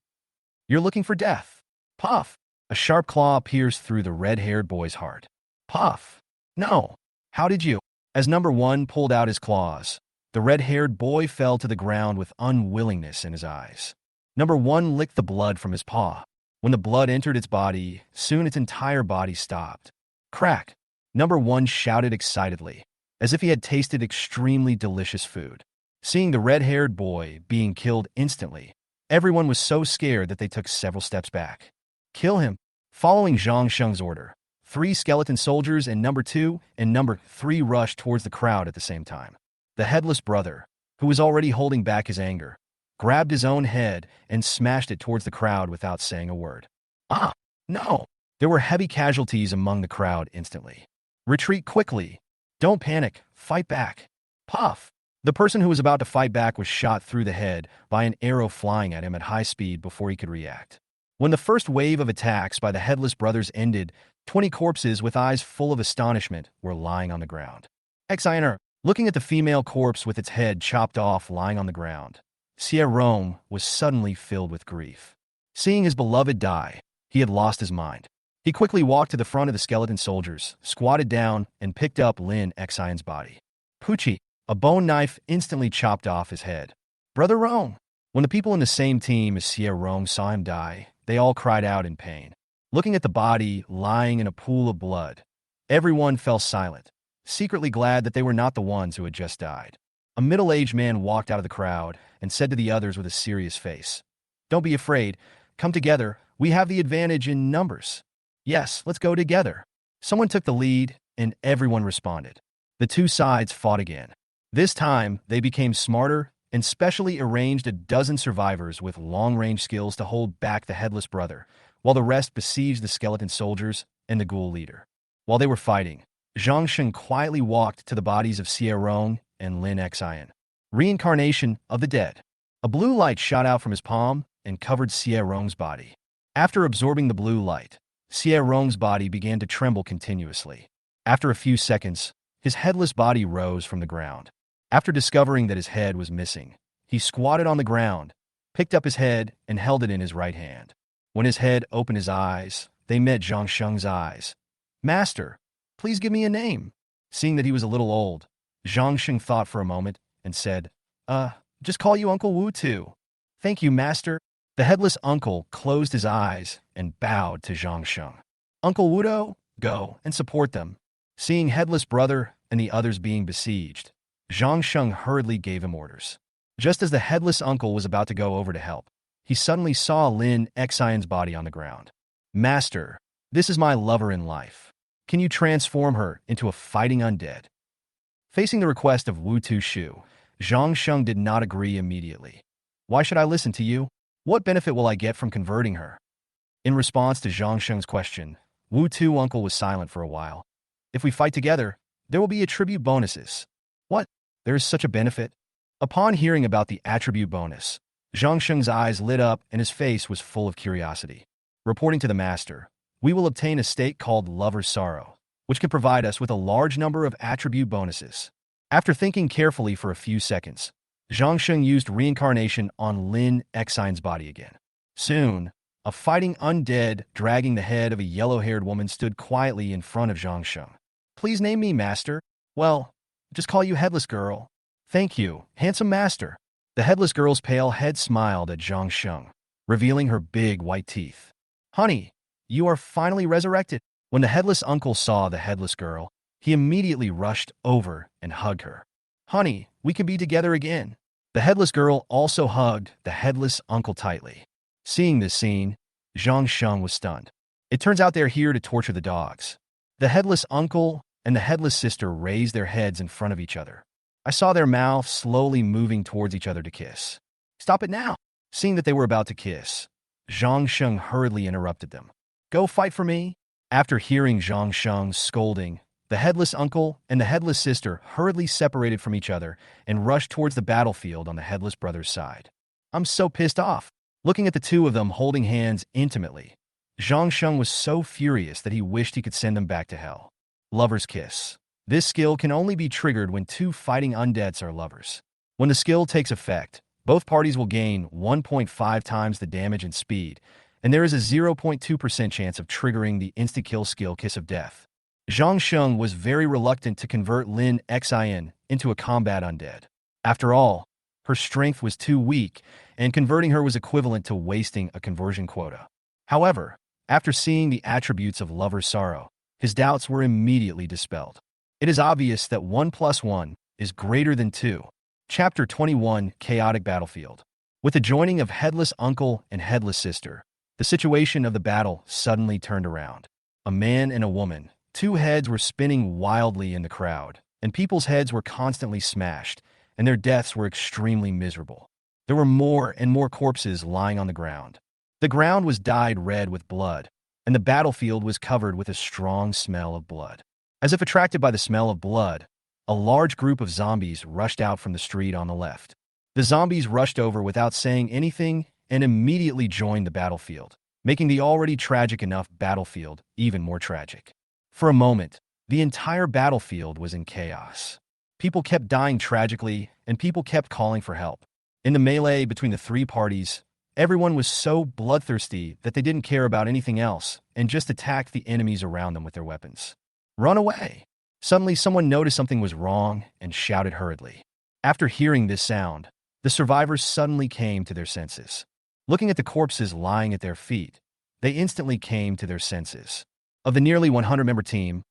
You're looking for death. Puff! A sharp claw pierced through the red-haired boy's heart. Puff! No! How did you? As number one pulled out his claws, the red-haired boy fell to the ground with unwillingness in his eyes. Number one licked the blood from his paw. When the blood entered its body, soon its entire body stopped. Crack! Number one shouted excitedly, as if he had tasted extremely delicious food. Seeing the red-haired boy being killed instantly, everyone was so scared that they took several steps back. Kill him! Following Zhang Sheng's order, 3 skeleton soldiers and number 2 and number 3 rushed towards the crowd at the same time. The headless brother, who was already holding back his anger, grabbed his own head and smashed it towards the crowd without saying a word. Ah! No! There were heavy casualties among the crowd instantly. Retreat quickly. Don't panic. Fight back. Puff! The person who was about to fight back was shot through the head by an arrow flying at him at high speed before he could react. When the first wave of attacks by the headless brothers ended, 20 corpses with eyes full of astonishment were lying on the ground. Exiner, looking at the female corpse with its head chopped off lying on the ground, Rong was suddenly filled with grief. Seeing his beloved die, he had lost his mind. He quickly walked to the front of the skeleton soldiers, squatted down, and picked up Lin Xion's body. Poochie, a bone knife instantly chopped off his head. Brother Rong! When the people in the same team as Rong saw him die, they all cried out in pain. Looking at the body lying in a pool of blood, everyone fell silent, secretly glad that they were not the ones who had just died. A middle-aged man walked out of the crowd and said to the others with a serious face, Don't be afraid. Come together. We have the advantage in numbers. Yes, let's go together. Someone took the lead, and everyone responded. The two sides fought again. This time, they became smarter and specially arranged a dozen survivors with long-range skills to hold back the headless brother, while the rest besieged the skeleton soldiers and the ghoul leader. While they were fighting, Zhang Sheng quietly walked to the bodies of Rong and Lin Xion. Reincarnation of the dead. A blue light shot out from his palm and covered Rong's body. After absorbing the blue light, Rong's body began to tremble continuously. After a few seconds, his headless body rose from the ground. After discovering that his head was missing, he squatted on the ground, picked up his head, and held it in his right hand. When his head opened his eyes, they met Zhang Sheng's eyes. Master, please give me a name. Seeing that he was a little old, Zhang Sheng thought for a moment and said, just call you Uncle Wu too. Thank you, Master. The headless uncle closed his eyes and bowed to Zhang Sheng. Uncle Wudo, go and support them. Seeing headless brother and the others being besieged, Zhang Sheng hurriedly gave him orders. Just as the headless uncle was about to go over to help, he suddenly saw Lin Xion's body on the ground. Master, this is my lover in life. Can you transform her into a fighting undead? Facing the request of Wu Tu-Shu, Zhang Sheng did not agree immediately. Why should I listen to you? What benefit will I get from converting her? In response to Zhang Sheng's question, Wu Tu uncle was silent for a while. If we fight together, there will be attribute bonuses. What? There is such a benefit? Upon hearing about the attribute bonus, Zhang Sheng's eyes lit up and his face was full of curiosity. Reporting to the master, we will obtain a state called Lover's Sorrow, which can provide us with a large number of attribute bonuses. After thinking carefully for a few seconds, Zhang Sheng used reincarnation on Lin Xion's body again. Soon, A fighting undead dragging the head of a yellow-haired woman stood quietly in front of Zhang Sheng. Please name me, master. Well, just call you Headless Girl. Thank you, handsome master. The Headless Girl's pale head smiled at Zhang Sheng, revealing her big white teeth. Honey, you are finally resurrected. When the Headless Uncle saw the Headless Girl, he immediately rushed over and hugged her. Honey, we can be together again. The Headless Girl also hugged the Headless Uncle tightly. Seeing this scene, Zhang Sheng was stunned. It turns out they're here to torture the dogs. The Headless Uncle and the Headless Sister raised their heads in front of each other. I saw their mouths slowly moving towards each other to kiss. Stop it now! Seeing that they were about to kiss, Zhang Sheng hurriedly interrupted them. Go fight for me? After hearing Zhang Sheng's scolding, the Headless Uncle and the Headless Sister hurriedly separated from each other and rushed towards the battlefield on the Headless Brothers' side. I'm so pissed off. Looking at the two of them holding hands intimately, Zhang Sheng was so furious that he wished he could send them back to hell. Lover's Kiss. This skill can only be triggered when two fighting undeads are lovers. When the skill takes effect, both parties will gain 1.5 times the damage and speed, and there is a 0.2% chance of triggering the insta-kill skill Kiss of Death. Zhang Sheng was very reluctant to convert Lin Xin into a combat undead. After all, her strength was too weak, and converting her was equivalent to wasting a conversion quota. However, after seeing the attributes of Lover's Sorrow, his doubts were immediately dispelled. It is obvious that 1 + 1 is greater than 2. Chapter 21, Chaotic Battlefield. With the joining of Headless Uncle and Headless Sister, the situation of the battle suddenly turned around. A man and a woman, two heads were spinning wildly in the crowd, and people's heads were constantly smashed, and their deaths were extremely miserable. There were more and more corpses lying on the ground. The ground was dyed red with blood, and the battlefield was covered with a strong smell of blood. As if attracted by the smell of blood, a large group of zombies rushed out from the street on the left. The zombies rushed over without saying anything and immediately joined the battlefield, making the already tragic enough battlefield even more tragic. For a moment, the entire battlefield was in chaos. People kept dying tragically, and people kept calling for help. In the melee between the three parties, everyone was so bloodthirsty that they didn't care about anything else and just attacked the enemies around them with their weapons. Run away! Suddenly, someone noticed something was wrong and shouted hurriedly. After hearing this sound, the survivors suddenly came to their senses. Looking at the corpses lying at their feet, they instantly came to their senses. Of the nearly 100-member team,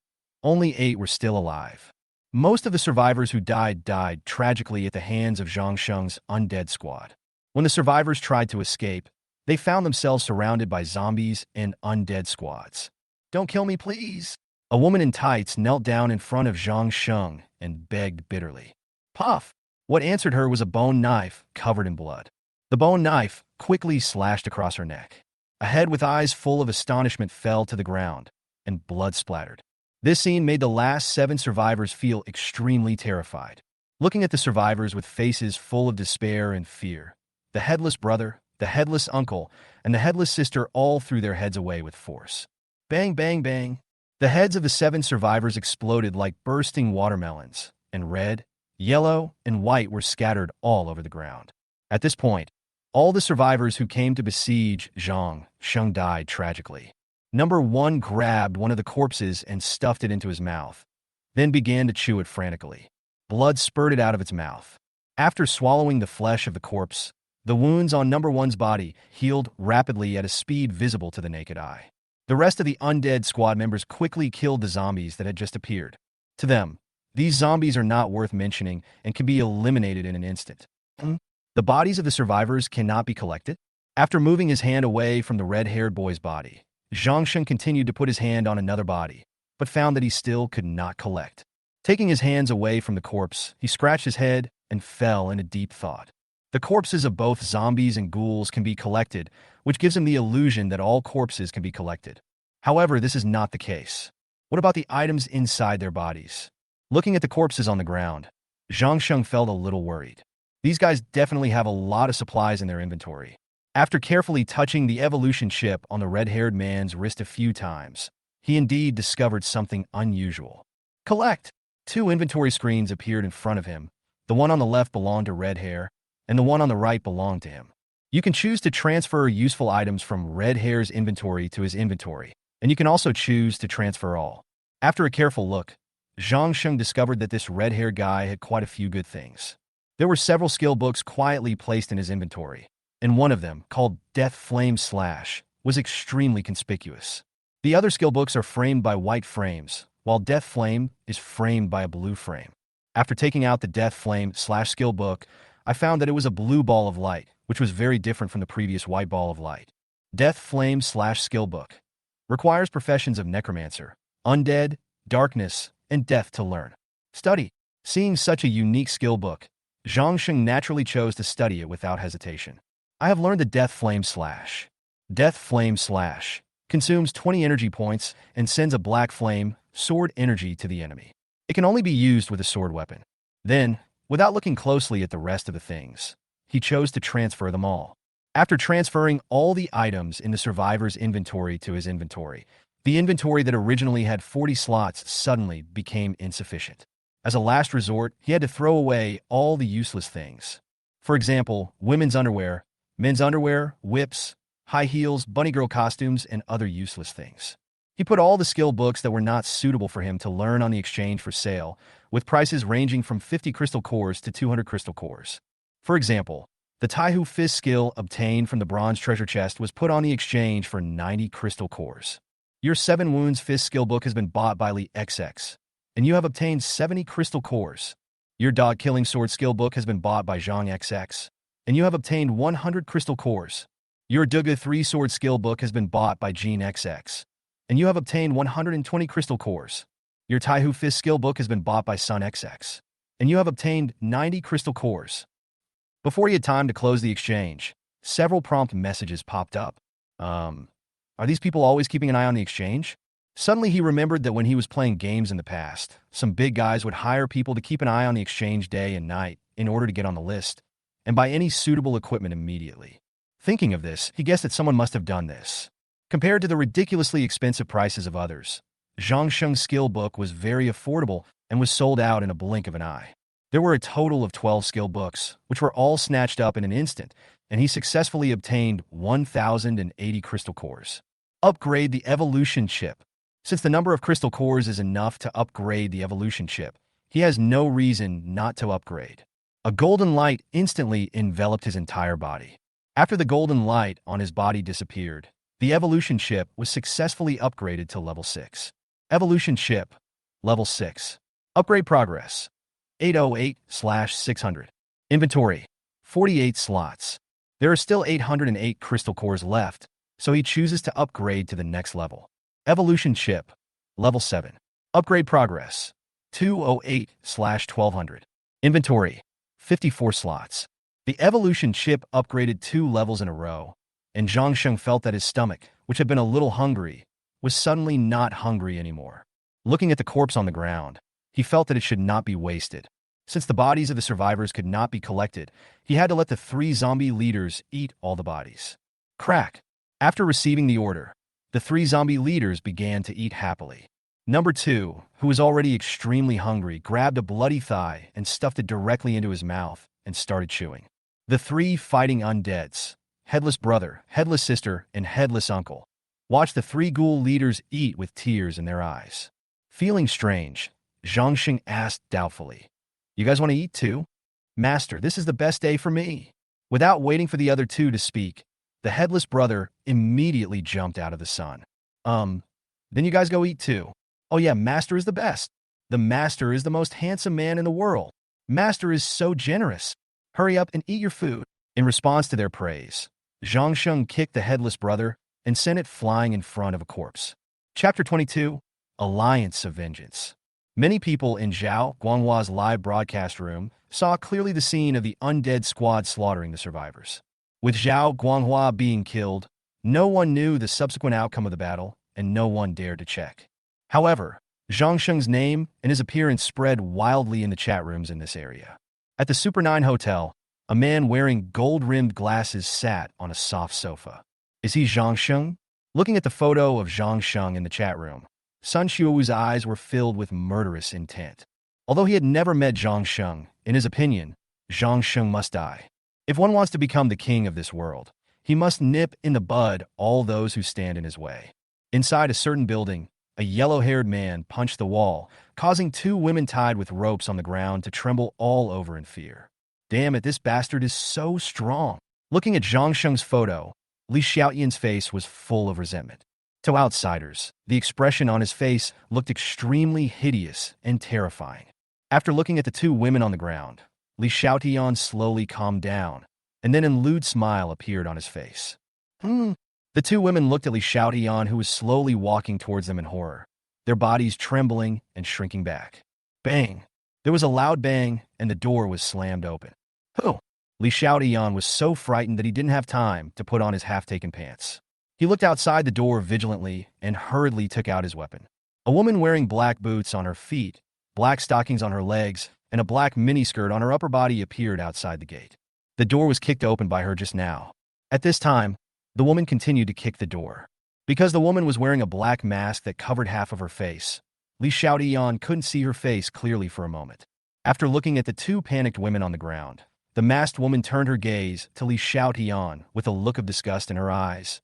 only 8 were still alive. Most of the survivors who died tragically at the hands of Zhang Sheng's undead squad. When the survivors tried to escape, they found themselves surrounded by zombies and undead squads. Don't kill me, please! A woman in tights knelt down in front of Zhang Sheng and begged bitterly. Puff! What answered her was a bone knife covered in blood. The bone knife quickly slashed across her neck. A head with eyes full of astonishment fell to the ground, and blood splattered. This scene made the last 7 survivors feel extremely terrified. Looking at the survivors with faces full of despair and fear, the Headless Brother, the Headless Uncle, and the Headless Sister all threw their heads away with force. Bang, bang, bang. The heads of the 7 survivors exploded like bursting watermelons, and red, yellow, and white were scattered all over the ground. At this point, all the survivors who came to besiege Zhang Sheng died tragically. Number 1 grabbed one of the corpses and stuffed it into his mouth, then began to chew it frantically. Blood spurted out of its mouth. After swallowing the flesh of the corpse, the wounds on Number 1's body healed rapidly at a speed visible to the naked eye. The rest of the undead squad members quickly killed the zombies that had just appeared. To them, these zombies are not worth mentioning and can be eliminated in an instant. The bodies of the survivors cannot be collected. After moving his hand away from the red-haired boy's body, Zhang Sheng continued to put his hand on another body, but found that he still could not collect. Taking his hands away from the corpse, he scratched his head and fell in a deep thought. The corpses of both zombies and ghouls can be collected, which gives him the illusion that all corpses can be collected. However, this is not the case. What about the items inside their bodies? Looking at the corpses on the ground, Zhang Sheng felt a little worried. These guys definitely have a lot of supplies in their inventory. After carefully touching the evolution chip on the red-haired man's wrist a few times, he indeed discovered something unusual. Collect! 2 inventory screens appeared in front of him. The one on the left belonged to Red Hair, and the one on the right belonged to him. You can choose to transfer useful items from Red Hair's inventory to his inventory, and you can also choose to transfer all. After a careful look, Zhang Sheng discovered that this red-haired guy had quite a few good things. There were several skill books quietly placed in his inventory, and one of them, called Death Flame Slash, was extremely conspicuous. The other skill books are framed by white frames, while Death Flame is framed by a blue frame. After taking out the Death Flame Slash skill book, I found that it was a blue ball of light, which was very different from the previous white ball of light. Death Flame Slash skill book requires professions of Necromancer, undead, darkness, and death to learn. Study. Seeing such a unique skill book, Zhang Sheng naturally chose to study it without hesitation. I have learned the Death Flame Slash. Death Flame Slash consumes 20 energy points and sends a black flame, sword energy to the enemy. It can only be used with a sword weapon. Then, without looking closely at the rest of the things, he chose to transfer them all. After transferring all the items in the survivor's inventory to his inventory, the inventory that originally had 40 slots suddenly became insufficient. As a last resort, he had to throw away all the useless things. For example, women's underwear, men's underwear, whips, high heels, bunny girl costumes, and other useless things. He put all the skill books that were not suitable for him to learn on the exchange for sale, with prices ranging from 50 crystal cores to 200 crystal cores. For example, the Taihu Fist skill obtained from the bronze treasure chest was put on the exchange for 90 crystal cores. Your 7 Wounds Fist skill book has been bought by Li XX, and you have obtained 70 crystal cores. Your Dog Killing Sword skill book has been bought by Zhang XX, and you have obtained 100 crystal cores. Your Duga 3 Sword skill book has been bought by Jean XX, and you have obtained 120 crystal cores. Your Taihu Fist skill book has been bought by Sun XX, and you have obtained 90 crystal cores. Before he had time to close the exchange, several prompt messages popped up. Are these people always keeping an eye on the exchange? Suddenly he remembered that when he was playing games in the past, some big guys would hire people to keep an eye on the exchange day and night in order to get on the list, and buy any suitable equipment immediately. Thinking of this, he guessed that someone must have done this. Compared to the ridiculously expensive prices of others, Zhang Sheng's skill book was very affordable and was sold out in a blink of an eye. There were a total of 12 skill books, which were all snatched up in an instant, and he successfully obtained 1,080 crystal cores. Upgrade the evolution chip. Since the number of crystal cores is enough to upgrade the evolution chip, he has no reason not to upgrade. A golden light instantly enveloped his entire body. After the golden light on his body disappeared, the evolution chip was successfully upgraded to level 6. Evolution chip, level 6. Upgrade progress, 808/600. Inventory, 48 slots. There are still 808 crystal cores left, so he chooses to upgrade to the next level. Evolution chip, level 7. Upgrade progress, 208/1200. Inventory, 54 slots. The evolution chip upgraded 2 levels in a row, and Zhang Sheng felt that his stomach, which had been a little hungry, was suddenly not hungry anymore. Looking at the corpse on the ground, he felt that it should not be wasted. Since the bodies of the survivors could not be collected, he had to let the 3 zombie leaders eat all the bodies. Crack. After receiving the order, the 3 zombie leaders began to eat happily. Number 2, who was already extremely hungry, grabbed a bloody thigh and stuffed it directly into his mouth and started chewing. The 3 fighting undeads, Headless Brother, Headless Sister, and Headless Uncle, watched the 3 ghoul leaders eat with tears in their eyes. Feeling strange, Zhang Sheng asked doubtfully, "You guys want to eat too?" "Master, this is the best day for me." Without waiting for the other 2 to speak, the Headless Brother immediately jumped out of the sun. Then you guys go eat too." "Oh yeah, Master is the best. The Master is the most handsome man in the world. Master is so generous. Hurry up and eat your food." In response to their praise, Zhang Sheng kicked the Headless Brother and sent it flying in front of a corpse. Chapter 22, Alliance of Vengeance. Many people in Zhao Guanghua's live broadcast room saw clearly the scene of the undead squad slaughtering the survivors. With Zhao Guanghua being killed, no one knew the subsequent outcome of the battle, and no one dared to check. However, Zhang Sheng's name and his appearance spread wildly in the chat rooms in this area. At the Super 9 Hotel, a man wearing gold-rimmed glasses sat on a soft sofa. Is he Zhang Sheng? Looking at the photo of Zhang Sheng in the chat room, Sun Xuewu's eyes were filled with murderous intent. Although he had never met Zhang Sheng, in his opinion, Zhang Sheng must die. If one wants to become the king of this world, he must nip in the bud all those who stand in his way. Inside a certain building, a yellow-haired man punched the wall, causing two women tied with ropes on the ground to tremble all over in fear. Damn it, this bastard is so strong. Looking at Zhang Sheng's photo, Li Xiaoyan's face was full of resentment. To outsiders, the expression on his face looked extremely hideous and terrifying. After looking at the two women on the ground, Li Xiaoyan slowly calmed down, and then a lewd smile appeared on his face. The two women looked at Li Xiaoyan, who was slowly walking towards them in horror, their bodies trembling and shrinking back. Bang! There was a loud bang, and the door was slammed open. Who? Li Xiaoyan was so frightened that he didn't have time to put on his half-taken pants. He looked outside the door vigilantly and hurriedly took out his weapon. A woman wearing black boots on her feet, black stockings on her legs, and a black miniskirt on her upper body appeared outside the gate. The door was kicked open by her just now. At this time, the woman continued to kick the door. Because the woman was wearing a black mask that covered half of her face, Li Xiaoyan couldn't see her face clearly for a moment. After looking at the two panicked women on the ground, the masked woman turned her gaze to Li Xiaoyan with a look of disgust in her eyes.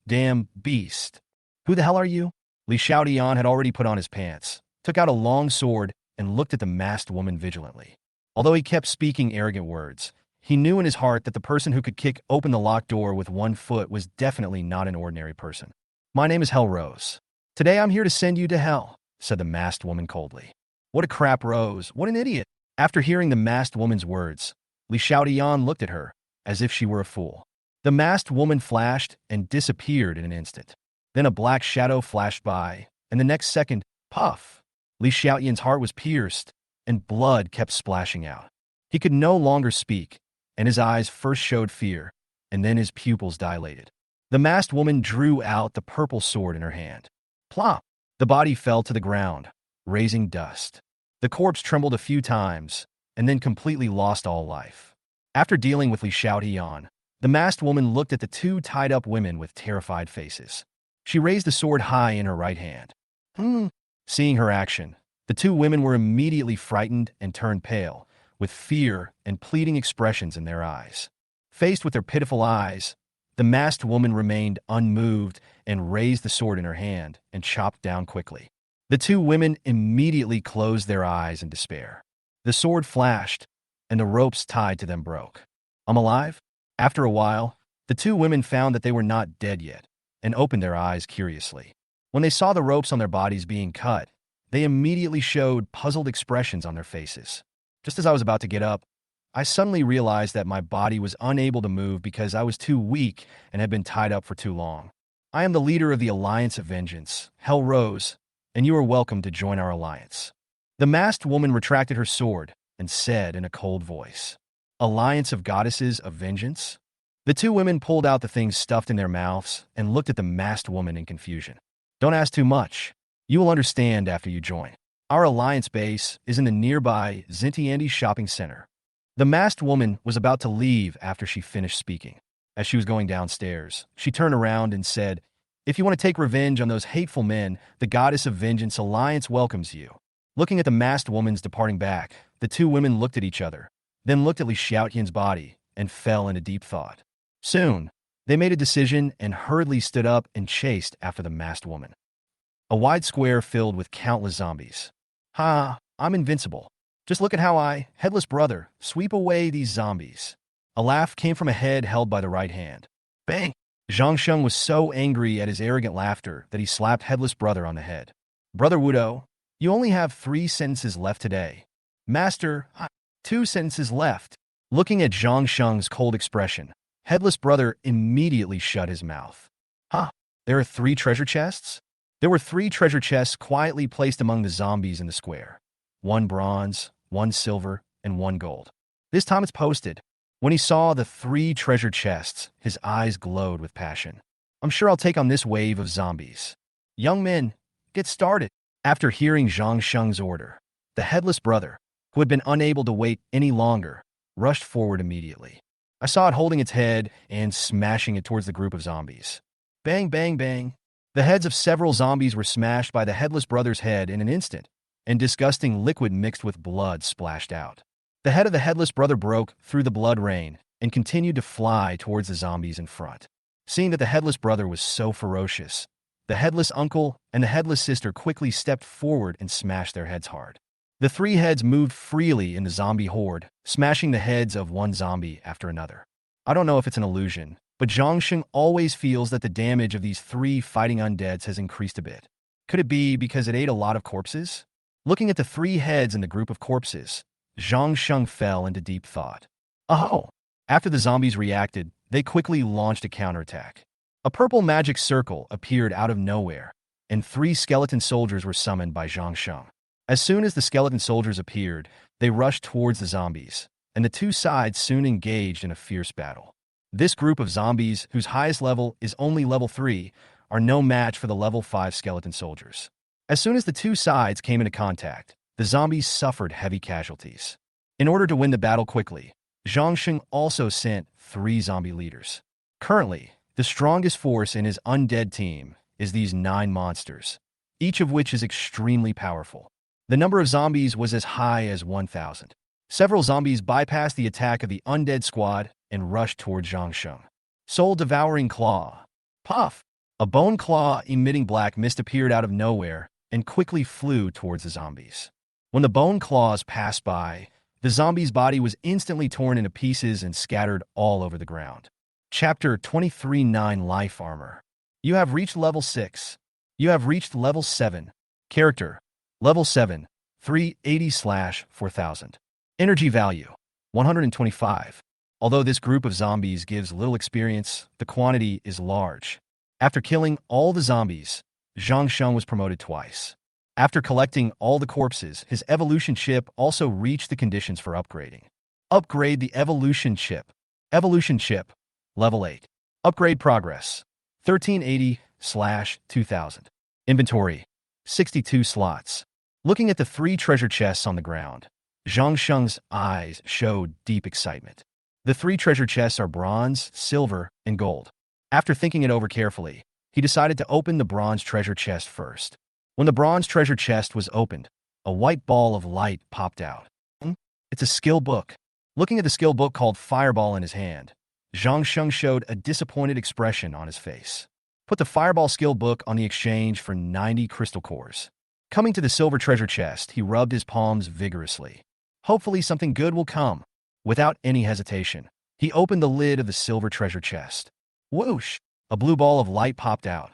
Damn beast. Who the hell are you? Li Xiaoyan had already put on his pants, took out a long sword, and looked at the masked woman vigilantly. Although he kept speaking arrogant words, he knew in his heart that the person who could kick open the locked door with one foot was definitely not an ordinary person. My name is Hell Rose. Today I'm here to send you to hell, said the masked woman coldly. What a crap, Rose. What an idiot. After hearing the masked woman's words, Li Xiaoyan looked at her as if she were a fool. The masked woman flashed and disappeared in an instant. Then a black shadow flashed by, and the next second, puff! Li Xiaoyan's heart was pierced, and blood kept splashing out. He could no longer speak, and his eyes first showed fear, and then his pupils dilated. The masked woman drew out the purple sword in her hand. Plop! The body fell to the ground, raising dust. The corpse trembled a few times, and then completely lost all life. After dealing with Li Xiaoyan, the masked woman looked at the two tied-up women with terrified faces. She raised the sword high in her right hand. Seeing her action, the two women were immediately frightened and turned pale, with fear and pleading expressions in their eyes. Faced with their pitiful eyes, the masked woman remained unmoved and raised the sword in her hand and chopped down quickly. The two women immediately closed their eyes in despair. The sword flashed, and the ropes tied to them broke. I'm alive? After a while, the two women found that they were not dead yet, and opened their eyes curiously. When they saw the ropes on their bodies being cut, they immediately showed puzzled expressions on their faces. Just as I was about to get up, I suddenly realized that my body was unable to move because I was too weak and had been tied up for too long. I am the leader of the Alliance of Vengeance, Hell Rose, and you are welcome to join our alliance. The masked woman retracted her sword and said in a cold voice, Alliance of Goddesses of Vengeance? The two women pulled out the things stuffed in their mouths and looked at the masked woman in confusion. Don't ask too much. You will understand after you join. Our alliance base is in the nearby Zintiandi shopping center. The masked woman was about to leave after she finished speaking. As she was going downstairs, she turned around and said, If you want to take revenge on those hateful men, the Goddess of Vengeance Alliance welcomes you. Looking at the masked woman's departing back, the two women looked at each other, then looked at Li Xiaoyan's body and fell into deep thought. Soon, they made a decision and hurriedly stood up and chased after the masked woman. A wide square filled with countless zombies. Ha, I'm invincible. Just look at how I, Headless Brother, sweep away these zombies. A laugh came from a head held by the right hand. Bang! Zhang Sheng was so angry at his arrogant laughter that he slapped Headless Brother on the head. Brother Wudo, you only have 3 sentences left today. Master, 2 sentences left. Looking at Zhang Sheng's cold expression, Headless Brother immediately shut his mouth. There are 3 treasure chests? There were 3 treasure chests quietly placed among the zombies in the square. 1 bronze, 1 silver, and 1 gold. This time it's posted. When he saw the 3 treasure chests, his eyes glowed with passion. I'm sure I'll take on this wave of zombies. Young men, get started. After hearing Zhang Sheng's order, the Headless Brother, who had been unable to wait any longer, rushed forward immediately. I saw it holding its head and smashing it towards the group of zombies. Bang, bang, bang. The heads of several zombies were smashed by the Headless Brother's head in an instant, and disgusting liquid mixed with blood splashed out. The head of the Headless Brother broke through the blood rain and continued to fly towards the zombies in front. Seeing that the headless brother was so ferocious, the headless uncle and the headless sister quickly stepped forward and smashed their heads hard. The three heads moved freely in the zombie horde, smashing the heads of one zombie after another. I don't know if it's an illusion, but Zhangsheng always feels that the damage of these three fighting undeads has increased a bit. Could it be because it ate a lot of corpses? Looking at the three heads in the group of corpses, Zhangsheng fell into deep thought. Oh! After the zombies reacted, they quickly launched a counterattack. A purple magic circle appeared out of nowhere, and three skeleton soldiers were summoned by Zhangsheng. As soon as the skeleton soldiers appeared, they rushed towards the zombies, and the two sides soon engaged in a fierce battle. This group of zombies, whose highest level is only level 3, are no match for the level 5 skeleton soldiers. As soon as the two sides came into contact, the zombies suffered heavy casualties. In order to win the battle quickly, Zhangsheng also sent 3 zombie leaders. Currently, the strongest force in his undead team is these 9 monsters, each of which is extremely powerful. The number of zombies was as high as 1,000. Several zombies bypassed the attack of the undead squad and rushed toward Zhangsheng. Soul-devouring claw. Puff! A bone claw emitting black mist appeared out of nowhere and quickly flew towards the zombies. When the bone claws passed by, the zombie's body was instantly torn into pieces and scattered all over the ground. Chapter 23 9 Life Armor. You have reached level 6. You have reached level 7. Character. Level 7. 380/4000. Energy value. 125. Although this group of zombies gives little experience, the quantity is large. After killing all the zombies, Zhangsheng was promoted twice. After collecting all the corpses, his evolution chip also reached the conditions for upgrading. Upgrade the evolution chip. Evolution chip. Level 8. Upgrade progress. 1380/2000. Inventory. 62 slots. Looking at the 3 treasure chests on the ground, Zhangsheng's eyes showed deep excitement. The 3 treasure chests are bronze, silver, and gold. After thinking it over carefully, he decided to open the bronze treasure chest first. When the bronze treasure chest was opened, a white ball of light popped out. It's a skill book. Looking at the skill book called Fireball in his hand, Zhangsheng showed a disappointed expression on his face. Put the Fireball skill book on the exchange for 90 crystal cores. Coming to the silver treasure chest, he rubbed his palms vigorously. Hopefully something good will come. Without any hesitation, he opened the lid of the silver treasure chest. Whoosh! A blue ball of light popped out.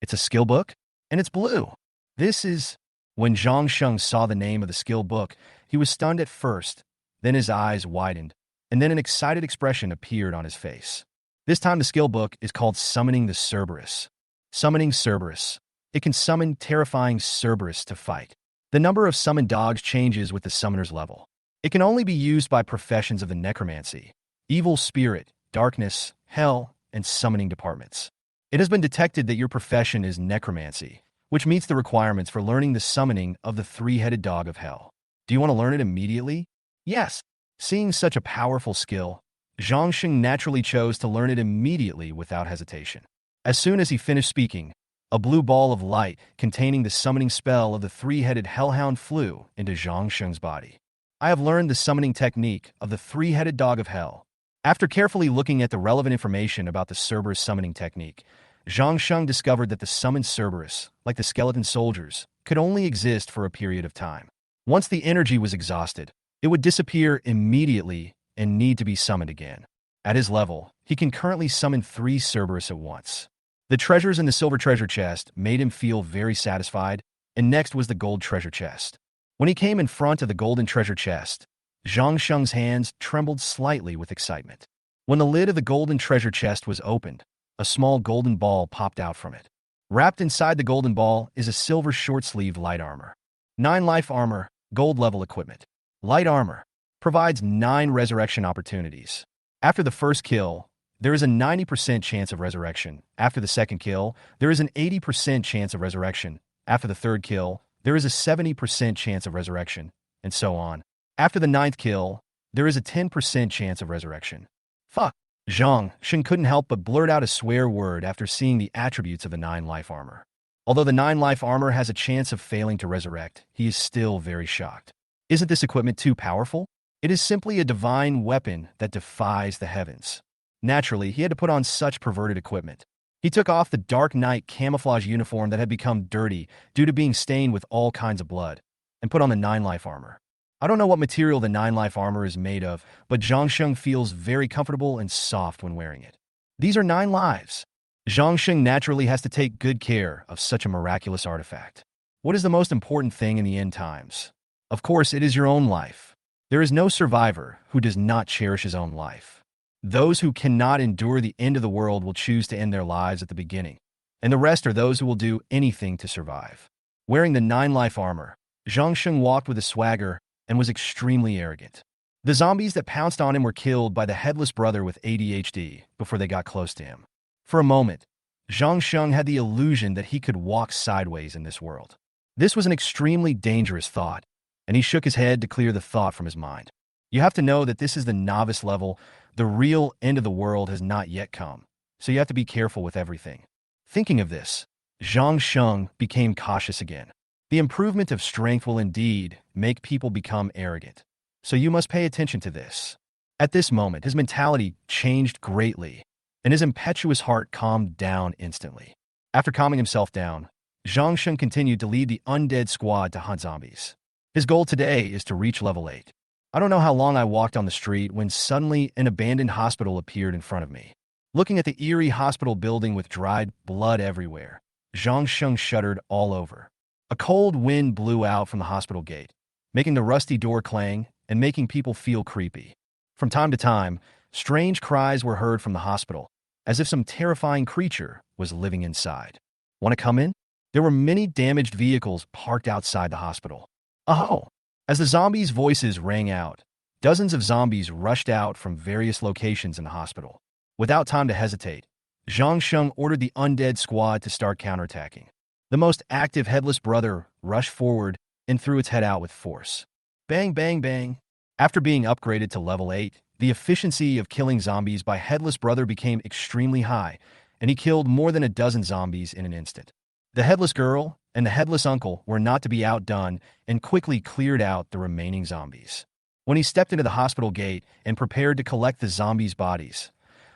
It's a skill book, and it's blue. This is... When Zhangsheng saw the name of the skill book, he was stunned at first, then his eyes widened, and then an excited expression appeared on his face. This time the skill book is called Summoning the Cerberus. Summoning Cerberus. It can summon terrifying Cerberus to fight. The number of summoned dogs changes with the summoner's level. It can only be used by professions of the necromancy, evil spirit, darkness, hell, and summoning departments. It has been detected that your profession is necromancy, which meets the requirements for learning the summoning of the 3-headed dog of hell. Do you want to learn it immediately? Yes. Seeing such a powerful skill, Zhangsheng naturally chose to learn it immediately without hesitation. As soon as he finished speaking, a blue ball of light containing the summoning spell of the 3-headed hellhound flew into Zhangsheng's body. I have learned the summoning technique of the 3-headed dog of hell. After carefully looking at the relevant information about the Cerberus summoning technique, Zhangsheng discovered that the summoned Cerberus, like the skeleton soldiers, could only exist for a period of time. Once the energy was exhausted, it would disappear immediately and need to be summoned again. At his level, he can currently summon 3 Cerberus at once. The treasures in the silver treasure chest made him feel very satisfied, and next was the gold treasure chest. When he came in front of the golden treasure chest, Zhangsheng's hands trembled slightly with excitement. When the lid of the golden treasure chest was opened, a small golden ball popped out from it. Wrapped inside the golden ball is a silver short-sleeved light armor. 9 life armor, gold level equipment. Light armor provides 9 resurrection opportunities. After the first kill, there is a 90% chance of resurrection. After the second kill, there is an 80% chance of resurrection. After the third kill, there is a 70% chance of resurrection, and so on. After the 9th kill, there is a 10% chance of resurrection. Fuck. Zhangsheng couldn't help but blurt out a swear word after seeing the attributes of the 9 life armor. Although the 9 life armor has a chance of failing to resurrect, he is still very shocked. Isn't this equipment too powerful? It is simply a divine weapon that defies the heavens. Naturally, he had to put on such perverted equipment. He took off the Dark Knight camouflage uniform that had become dirty due to being stained with all kinds of blood, and put on the Nine Life armor. I don't know what material the Nine Life armor is made of, but Zhang Sheng feels very comfortable and soft when wearing it. These are 9 lives. Zhang Sheng naturally has to take good care of such a miraculous artifact. What is the most important thing in the end times? Of course, it is your own life. There is no survivor who does not cherish his own life. Those who cannot endure the end of the world will choose to end their lives at the beginning, and the rest are those who will do anything to survive. Wearing the 9 life armor, Zhang Sheng walked with a swagger and was extremely arrogant. The zombies that pounced on him were killed by the headless brother with ADHD before they got close to him. For a moment, Zhang Sheng had the illusion that he could walk sideways in this world. This was an extremely dangerous thought, and he shook his head to clear the thought from his mind. You have to know that this is the novice level. The real end of the world has not yet come, so you have to be careful with everything. Thinking of this, Zhang Sheng became cautious again. The improvement of strength will indeed make people become arrogant, so you must pay attention to this. At this moment, his mentality changed greatly, and his impetuous heart calmed down instantly. After calming himself down, Zhang Sheng continued to lead the undead squad to hunt zombies. His goal today is to reach level 8. I don't know how long I walked on the street when suddenly an abandoned hospital appeared in front of me. Looking at the eerie hospital building with dried blood everywhere, Zhang Sheng shuddered all over. A cold wind blew out from the hospital gate, making the rusty door clang and making people feel creepy. From time to time, strange cries were heard from the hospital, as if some terrifying creature was living inside. Want to come in? There were many damaged vehicles parked outside the hospital. Oh! As the zombies' voices rang out, dozens of zombies rushed out from various locations in the hospital. Without time to hesitate, Zhang Sheng ordered the undead squad to start counterattacking. The most active headless brother rushed forward and threw its head out with force. Bang, bang, bang. After being upgraded to level 8, the efficiency of killing zombies by headless brother became extremely high, and he killed more than a dozen zombies in an instant. The headless girl and the headless uncle were not to be outdone and quickly cleared out the remaining zombies. When he stepped into the hospital gate and prepared to collect the zombies' bodies,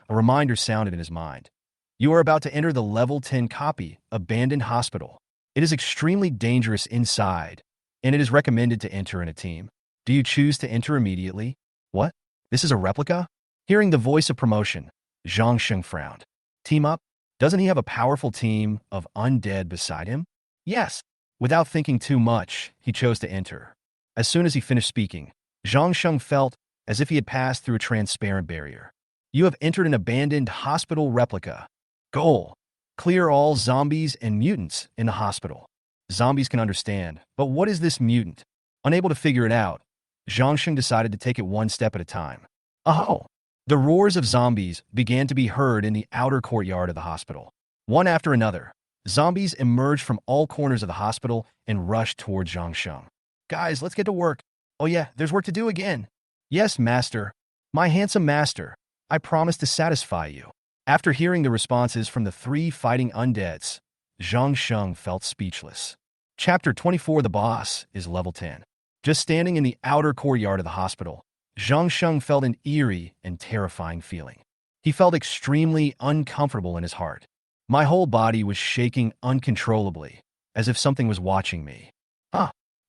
a reminder sounded in his mind. You are about to enter the level 10 copy, Abandoned Hospital. It is extremely dangerous inside, and it is recommended to enter in a team. Do you choose to enter immediately? What? This is a replica? Hearing the voice of promotion, Zhang Sheng frowned. Team up? Doesn't he have a powerful team of undead beside him? Yes. Without thinking too much, he chose to enter. As soon as he finished speaking, Zhang Sheng felt as if he had passed through a transparent barrier. You have entered an abandoned hospital replica. Goal: clear all zombies and mutants in the hospital. Zombies can understand, but what is this mutant? Unable to figure it out, Zhang Sheng decided to take it one step at a time. Oh! The roars of zombies began to be heard in the outer courtyard of the hospital. One after another, zombies emerged from all corners of the hospital and rushed towards Zhang Sheng. Guys, let's get to work. Oh yeah, there's work to do again. Yes, master. My handsome master. I promise to satisfy you. After hearing the responses from the 3 fighting undeads, Zhang Sheng felt speechless. Chapter 24. The boss is level 10. Just standing in the outer courtyard of the hospital, Zhang Sheng felt an eerie and terrifying feeling. He felt extremely uncomfortable in his heart. My whole body was shaking uncontrollably, as if something was watching me.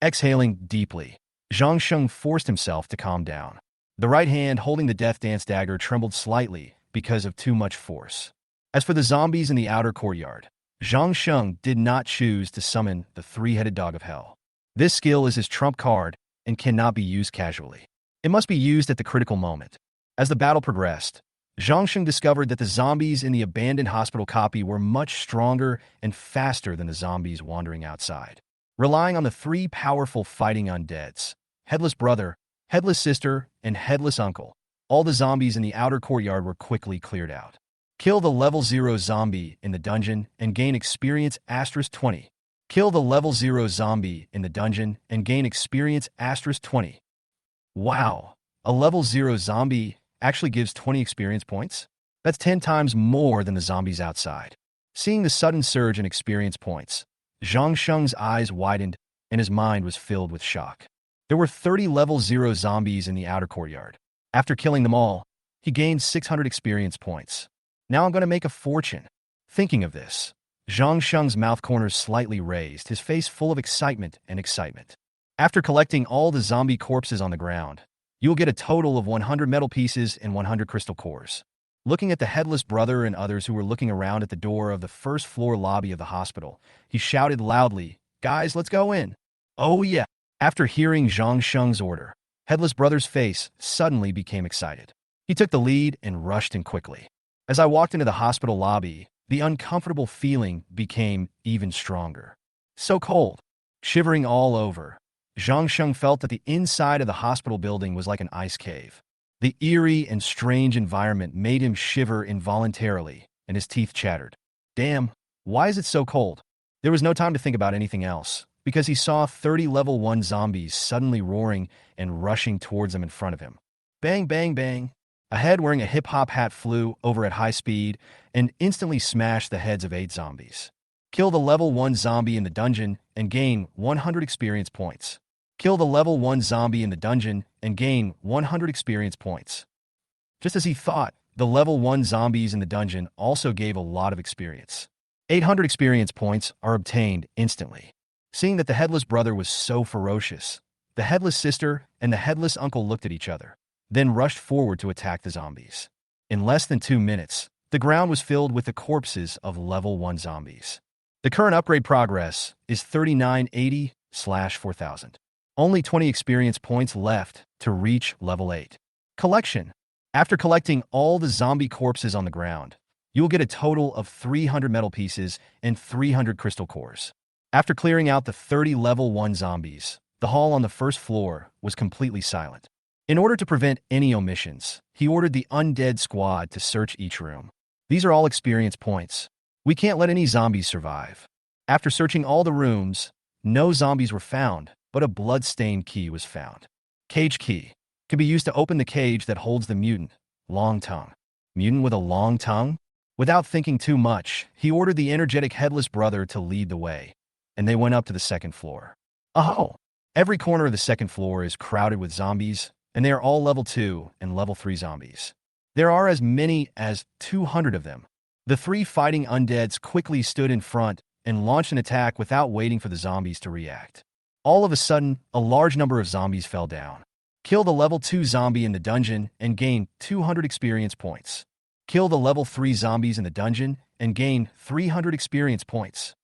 Exhaling deeply, Zhang Sheng forced himself to calm down. The right hand holding the Death Dance dagger trembled slightly because of too much force. As for the zombies in the outer courtyard, Zhang Sheng did not choose to summon the 3-headed dog of hell. This skill is his trump card and cannot be used casually. It must be used at the critical moment. As the battle progressed, Zhang Sheng discovered that the zombies in the abandoned hospital copy were much stronger and faster than the zombies wandering outside. Relying on the 3 powerful fighting undeads, Headless Brother, Headless Sister, and Headless Uncle, all the zombies in the outer courtyard were quickly cleared out. Kill the level 0 zombie in the dungeon and gain experience *20. Kill the level 0 zombie in the dungeon and gain experience *20. Wow, a level 0 zombie actually gives 20 experience points? That's 10 times more than the zombies outside. Seeing the sudden surge in experience points, Zhang Sheng's eyes widened and his mind was filled with shock. There were 30 level 0 zombies in the outer courtyard. After killing them all, he gained 600 experience points. Now I'm going to make a fortune. Thinking of this, Zhang Sheng's mouth corners slightly raised, his face full of excitement. After collecting all the zombie corpses on the ground, you will get a total of 100 metal pieces and 100 crystal cores. Looking at the headless brother and others who were looking around at the door of the first floor lobby of the hospital, he shouted loudly, "Guys, let's go in." "Oh yeah." After hearing Zhang Sheng's order, headless brother's face suddenly became excited. He took the lead and rushed in quickly. As I walked into the hospital lobby, the uncomfortable feeling became even stronger. So cold, shivering all over. Zhang Sheng felt that the inside of the hospital building was like an ice cave. The eerie and strange environment made him shiver involuntarily, and his teeth chattered. Damn, why is it so cold? There was no time to think about anything else, because he saw 30 level 1 zombies suddenly roaring and rushing towards him in front of him. Bang, bang, bang. A head wearing a hip-hop hat flew over at high speed and instantly smashed the heads of 8 zombies. Kill the level 1 zombie in the dungeon and gain 100 experience points. Kill the level 1 zombie in the dungeon and gain 100 experience points. Just as he thought, the level 1 zombies in the dungeon also gave a lot of experience. 800 experience points are obtained instantly. Seeing that the headless brother was so ferocious, the headless sister and the headless uncle looked at each other, then rushed forward to attack the zombies. In less than 2 minutes, the ground was filled with the corpses of level 1 zombies. The current upgrade progress is 3980/4000. Only 20 experience points left to reach level 8. Collection. After collecting all the zombie corpses on the ground, you will get a total of 300 metal pieces and 300 crystal cores. After clearing out the 30 level 1 zombies, the hall on the first floor was completely silent. In order to prevent any omissions, he ordered the undead squad to search each room. These are all experience points. We can't let any zombies survive. After searching all the rooms, no zombies were found, but a blood-stained key was found. Cage key can be used to open the cage that holds the mutant. Long tongue. Mutant with a long tongue? Without thinking too much, he ordered the energetic headless brother to lead the way, and they went up to the second floor. Oh! Every corner of the second floor is crowded with zombies, and they are all level 2 and level 3 zombies. There are as many as 200 of them. The 3 fighting undeads quickly stood in front and launched an attack without waiting for the zombies to react. All of a sudden, a large number of zombies fell down. Kill the level 2 zombie in the dungeon and gain 200 experience points. Kill the level 3 zombies in the dungeon and gain 300 experience points.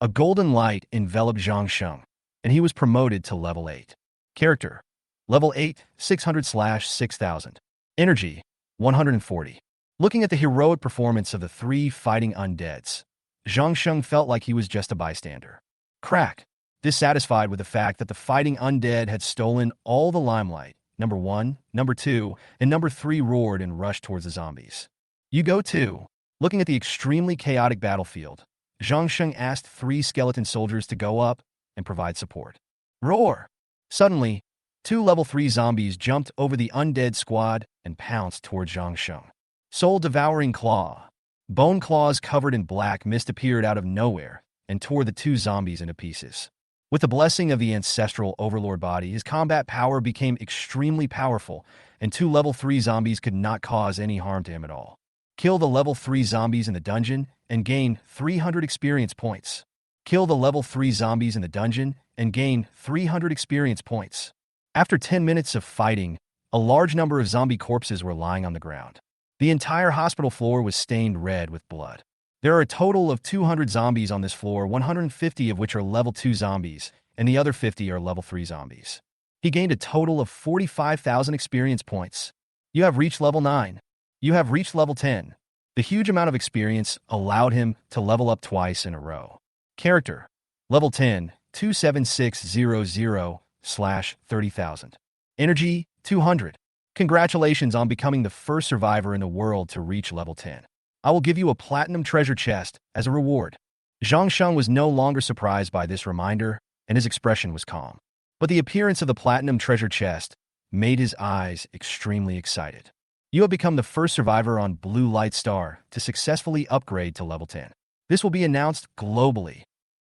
A golden light enveloped Zhang Sheng, and he was promoted to level 8. Character: level 8, 600/6000. Energy: 140. Looking at the heroic performance of the 3 fighting undeads, Zhang Sheng felt like he was just a bystander. Crack. Dissatisfied with the fact that the fighting undead had stolen all the limelight, number 1, number 2, and number 3 roared and rushed towards the zombies. You go too. Looking at the extremely chaotic battlefield, Zhang Sheng asked 3 skeleton soldiers to go up and provide support. Roar! Suddenly, 2 level 3 zombies jumped over the undead squad and pounced towards Zhang Sheng. Soul-devouring claw. Bone claws covered in black mist appeared out of nowhere and tore the 2 zombies into pieces. With the blessing of the ancestral overlord body, his combat power became extremely powerful, and 2 level 3 zombies could not cause any harm to him at all. Kill the level 3 zombies in the dungeon and gain 300 experience points. Kill the level 3 zombies in the dungeon and gain 300 experience points. After 10 minutes of fighting, a large number of zombie corpses were lying on the ground. The entire hospital floor was stained red with blood. There are a total of 200 zombies on this floor, 150 of which are level 2 zombies, and the other 50 are level 3 zombies. He gained a total of 45,000 experience points. You have reached level 9. You have reached level 10. The huge amount of experience allowed him to level up twice in a row. Character: level 10, 27600/30,000. Energy: 200. Congratulations on becoming the first survivor in the world to reach level 10. I will give you a platinum treasure chest as a reward. Zhang Sheng was no longer surprised by this reminder, and his expression was calm. But the appearance of the platinum treasure chest made his eyes extremely excited. You have become the first survivor on Blue Light Star to successfully upgrade to level 10. This will be announced globally.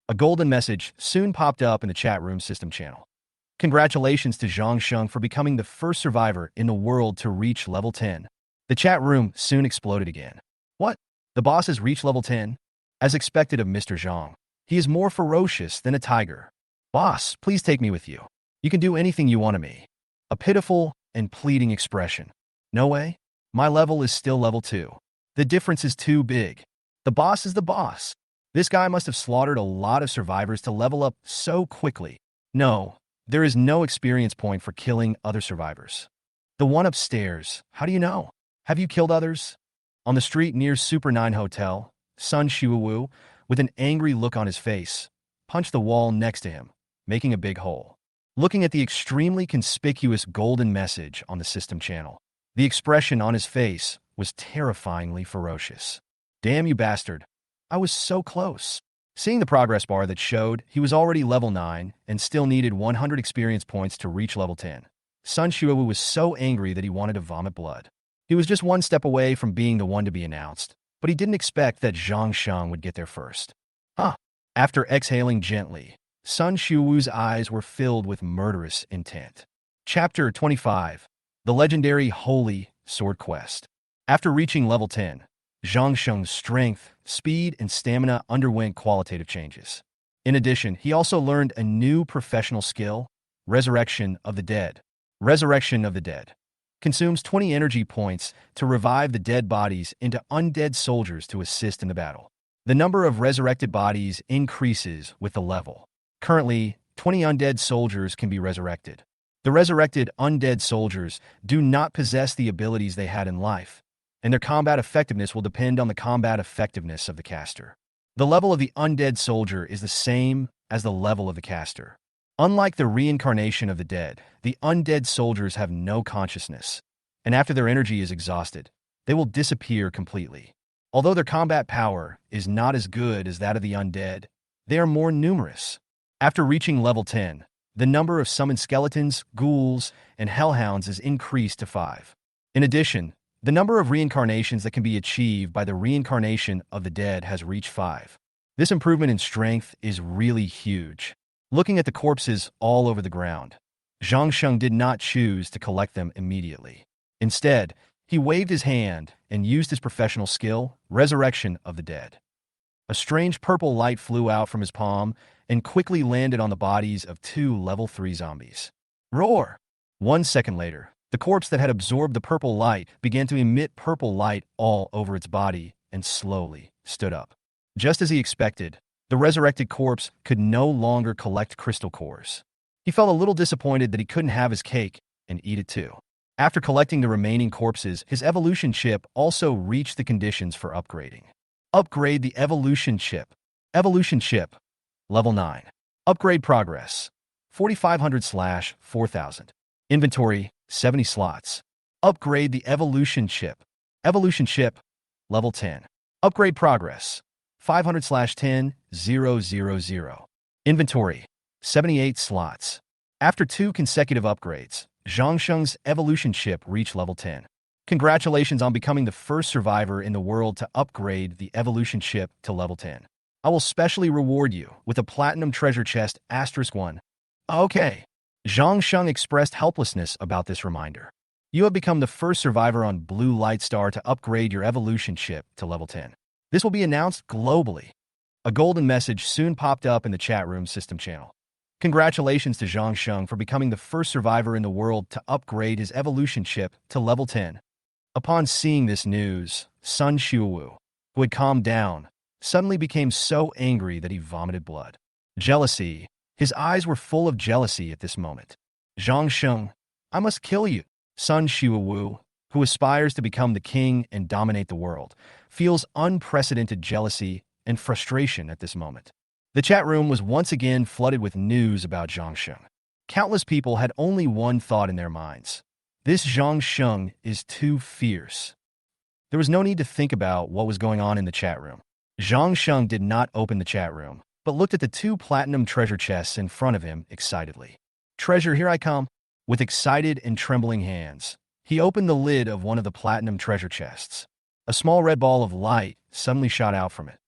A golden message soon popped up in the chat room system channel. Congratulations to Zhang Sheng for becoming the first survivor in the world to reach level 10. The chat room soon exploded again. What? The boss has reached level 10? As expected of Mr. Zhang. He is more ferocious than a tiger. Boss, please take me with you. You can do anything you want of me. A pitiful and pleading expression. No way. My level is still level 2. The difference is too big. The boss is the boss. This guy must have slaughtered a lot of survivors to level up so quickly. No, there is no experience point for killing other survivors. The one upstairs, how do you know? Have you killed others? On the street near Super 9 Hotel, Sun Shuwu, with an angry look on his face, punched the wall next to him, making a big hole. Looking at the extremely conspicuous golden message on the system channel, the expression on his face was terrifyingly ferocious. Damn you bastard. I was so close. Seeing the progress bar that showed he was already level 9 and still needed 100 experience points to reach level 10, Sun Shuwu was so angry that he wanted to vomit blood. He was just one step away from being the one to be announced, but he didn't expect that Zhang Sheng would get there first. Huh. After exhaling gently, Sun Shuwu's eyes were filled with murderous intent. Chapter 25. The Legendary Holy Sword Quest. After reaching level 10, Zhang Sheng's strength, speed, and stamina underwent qualitative changes. In addition, he also learned a new professional skill, Resurrection of the Dead. Resurrection of the Dead consumes 20 energy points to revive the dead bodies into undead soldiers to assist in the battle. The number of resurrected bodies increases with the level. Currently, 20 undead soldiers can be resurrected. The resurrected undead soldiers do not possess the abilities they had in life, and their combat effectiveness will depend on the combat effectiveness of the caster. The level of the undead soldier is the same as the level of the caster. Unlike the reincarnation of the dead, the undead soldiers have no consciousness, and after their energy is exhausted, they will disappear completely. Although their combat power is not as good as that of the undead, they are more numerous. After reaching level 10, the number of summoned skeletons, ghouls, and hellhounds is increased to 5. In addition, the number of reincarnations that can be achieved by the reincarnation of the dead has reached 5. This improvement in strength is really huge. Looking at the corpses all over the ground, Zhang Sheng did not choose to collect them immediately. Instead, he waved his hand and used his professional skill, Resurrection of the Dead. A strange purple light flew out from his palm and quickly landed on the bodies of 2 level 3 zombies. Roar! 1 second later, the corpse that had absorbed the purple light began to emit purple light all over its body and slowly stood up. Just as he expected, the resurrected corpse could no longer collect crystal cores. He felt a little disappointed that he couldn't have his cake and eat it too. After collecting the remaining corpses, his evolution chip also reached the conditions for upgrading. Upgrade the evolution chip. Evolution chip. Level 9. Upgrade progress. 4500/4000. Inventory, 70 slots. Upgrade the evolution chip. Evolution chip. Level 10. Upgrade progress. 500/10,000. Inventory, 78 slots. After 2 consecutive upgrades, Zhang Sheng's evolution chip reached level 10. Congratulations on becoming the first survivor in the world to upgrade the evolution chip to level 10. I will specially reward you with a platinum treasure chest *1. Okay. Zhang Sheng expressed helplessness about this reminder. You have become the first survivor on Blue Light Star to upgrade your evolution chip to level 10. This will be announced globally. A golden message soon popped up in the chat room system channel. Congratulations to Zhang Sheng for becoming the first survivor in the world to upgrade his evolution chip to level 10. Upon seeing this news, Sun Shuwu, who had calmed down, suddenly became so angry that he vomited blood. Jealousy. His eyes were full of jealousy at this moment. Zhang Sheng, I must kill you. Sun Shuwu, who aspires to become the king and dominate the world, feels unprecedented jealousy and frustration at this moment. The chat room was once again flooded with news about Zhang Sheng. Countless people had only one thought in their minds. This Zhang Sheng is too fierce. There was no need to think about what was going on in the chat room. Zhang Sheng did not open the chat room, but looked at the 2 platinum treasure chests in front of him excitedly. Treasure, here I come. With excited and trembling hands, he opened the lid of one of the platinum treasure chests. A small red ball of light suddenly shot out from it.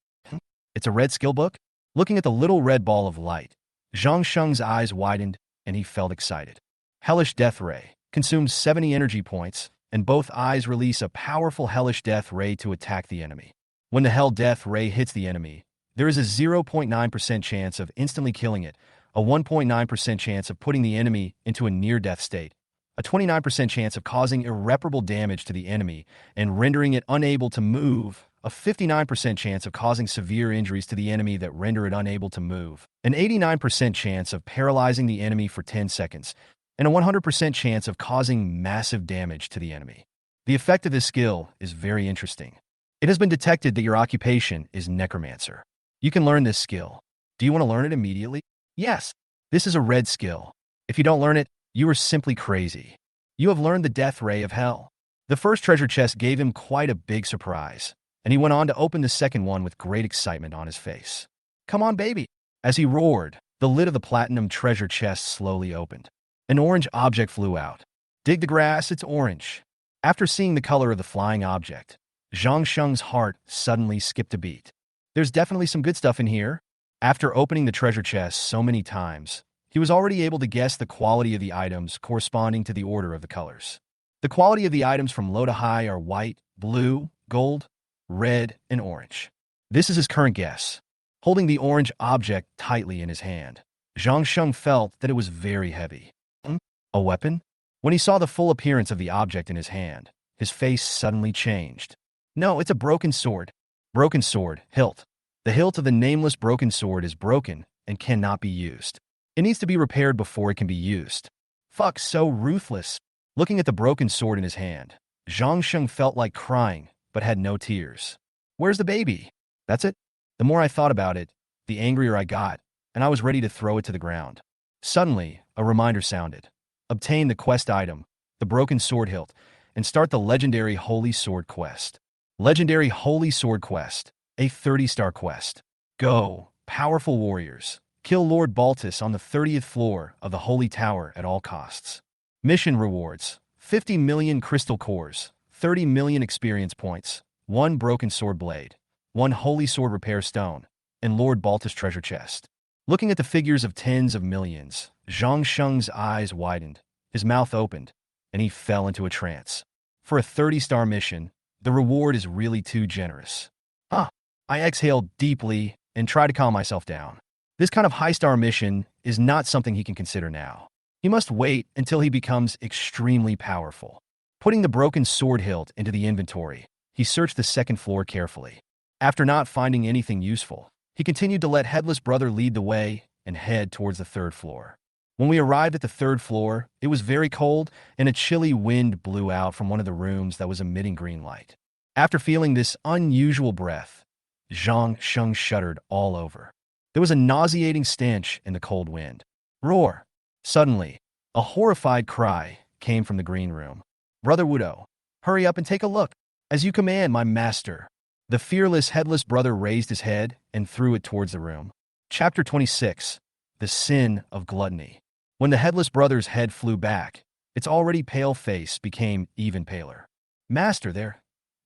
It's a red skill book? Looking at the little red ball of light, Zhang Sheng's eyes widened and he felt excited. Hellish Death Ray consumes 70 energy points, and both eyes release a powerful Hellish Death Ray to attack the enemy. When the Hell Death Ray hits the enemy, there is a 0.9% chance of instantly killing it, a 1.9% chance of putting the enemy into a near-death state, a 29% chance of causing irreparable damage to the enemy and rendering it unable to move, a 59% chance of causing severe injuries to the enemy that render it unable to move, an 89% chance of paralyzing the enemy for 10 seconds, and a 100% chance of causing massive damage to the enemy. The effect of this skill is very interesting. It has been detected that your occupation is Necromancer. You can learn this skill. Do you want to learn it immediately? Yes. This is a red skill. If you don't learn it, you are simply crazy. You have learned the Death Ray of Hell. The first treasure chest gave him quite a big surprise, and he went on to open the second one with great excitement on his face. Come on, baby. As he roared, the lid of the platinum treasure chest slowly opened. An orange object flew out. Dig the grass, it's orange. After seeing the color of the flying object, Zhang Sheng's heart suddenly skipped a beat. There's definitely some good stuff in here. After opening the treasure chest so many times, he was already able to guess the quality of the items corresponding to the order of the colors. The quality of the items from low to high are white, blue, gold, red, and orange. This is his current guess. Holding the orange object tightly in his hand, Zhang Sheng felt that it was very heavy. A weapon? When he saw the full appearance of the object in his hand, his face suddenly changed. No, it's a broken sword. Broken sword, hilt. The hilt of the nameless broken sword is broken and cannot be used. It needs to be repaired before it can be used. Fuck, so ruthless. Looking at the broken sword in his hand, Zhang Sheng felt like crying, but had no tears. Where's the baby? That's it. The more I thought about it, the angrier I got, and I was ready to throw it to the ground. Suddenly, a reminder sounded. Obtain the quest item, the broken sword hilt, and start the legendary Holy Sword quest. Legendary Holy Sword quest, a 30-star quest. Go, powerful warriors. Kill Lord Baltus on the 30th floor of the Holy Tower at all costs. Mission rewards: 50 million crystal cores, 30 million experience points, 1 broken sword blade, 1 holy sword repair stone, and Lord Baltus treasure chest. Looking at the figures of tens of millions, Zhang Sheng's eyes widened, his mouth opened, and he fell into a trance. For a 30-star mission, the reward is really too generous. I exhaled deeply and tried to calm myself down. This kind of high-star mission is not something he can consider now. He must wait until he becomes extremely powerful. Putting the broken sword hilt into the inventory, he searched the second floor carefully. After not finding anything useful, he continued to let Headless Brother lead the way and head towards the third floor. When we arrived at the third floor, it was very cold and a chilly wind blew out from one of the rooms that was emitting green light. After feeling this unusual breath, Zhang Sheng shuddered all over. There was a nauseating stench in the cold wind. Roar! Suddenly, a horrified cry came from the green room. Brother Wudo, hurry up and take a look. As you command, my master. The fearless Headless Brother raised his head and threw it towards the room. Chapter 26. The Sin of Gluttony. When the Headless Brother's head flew back, its already pale face became even paler. Master,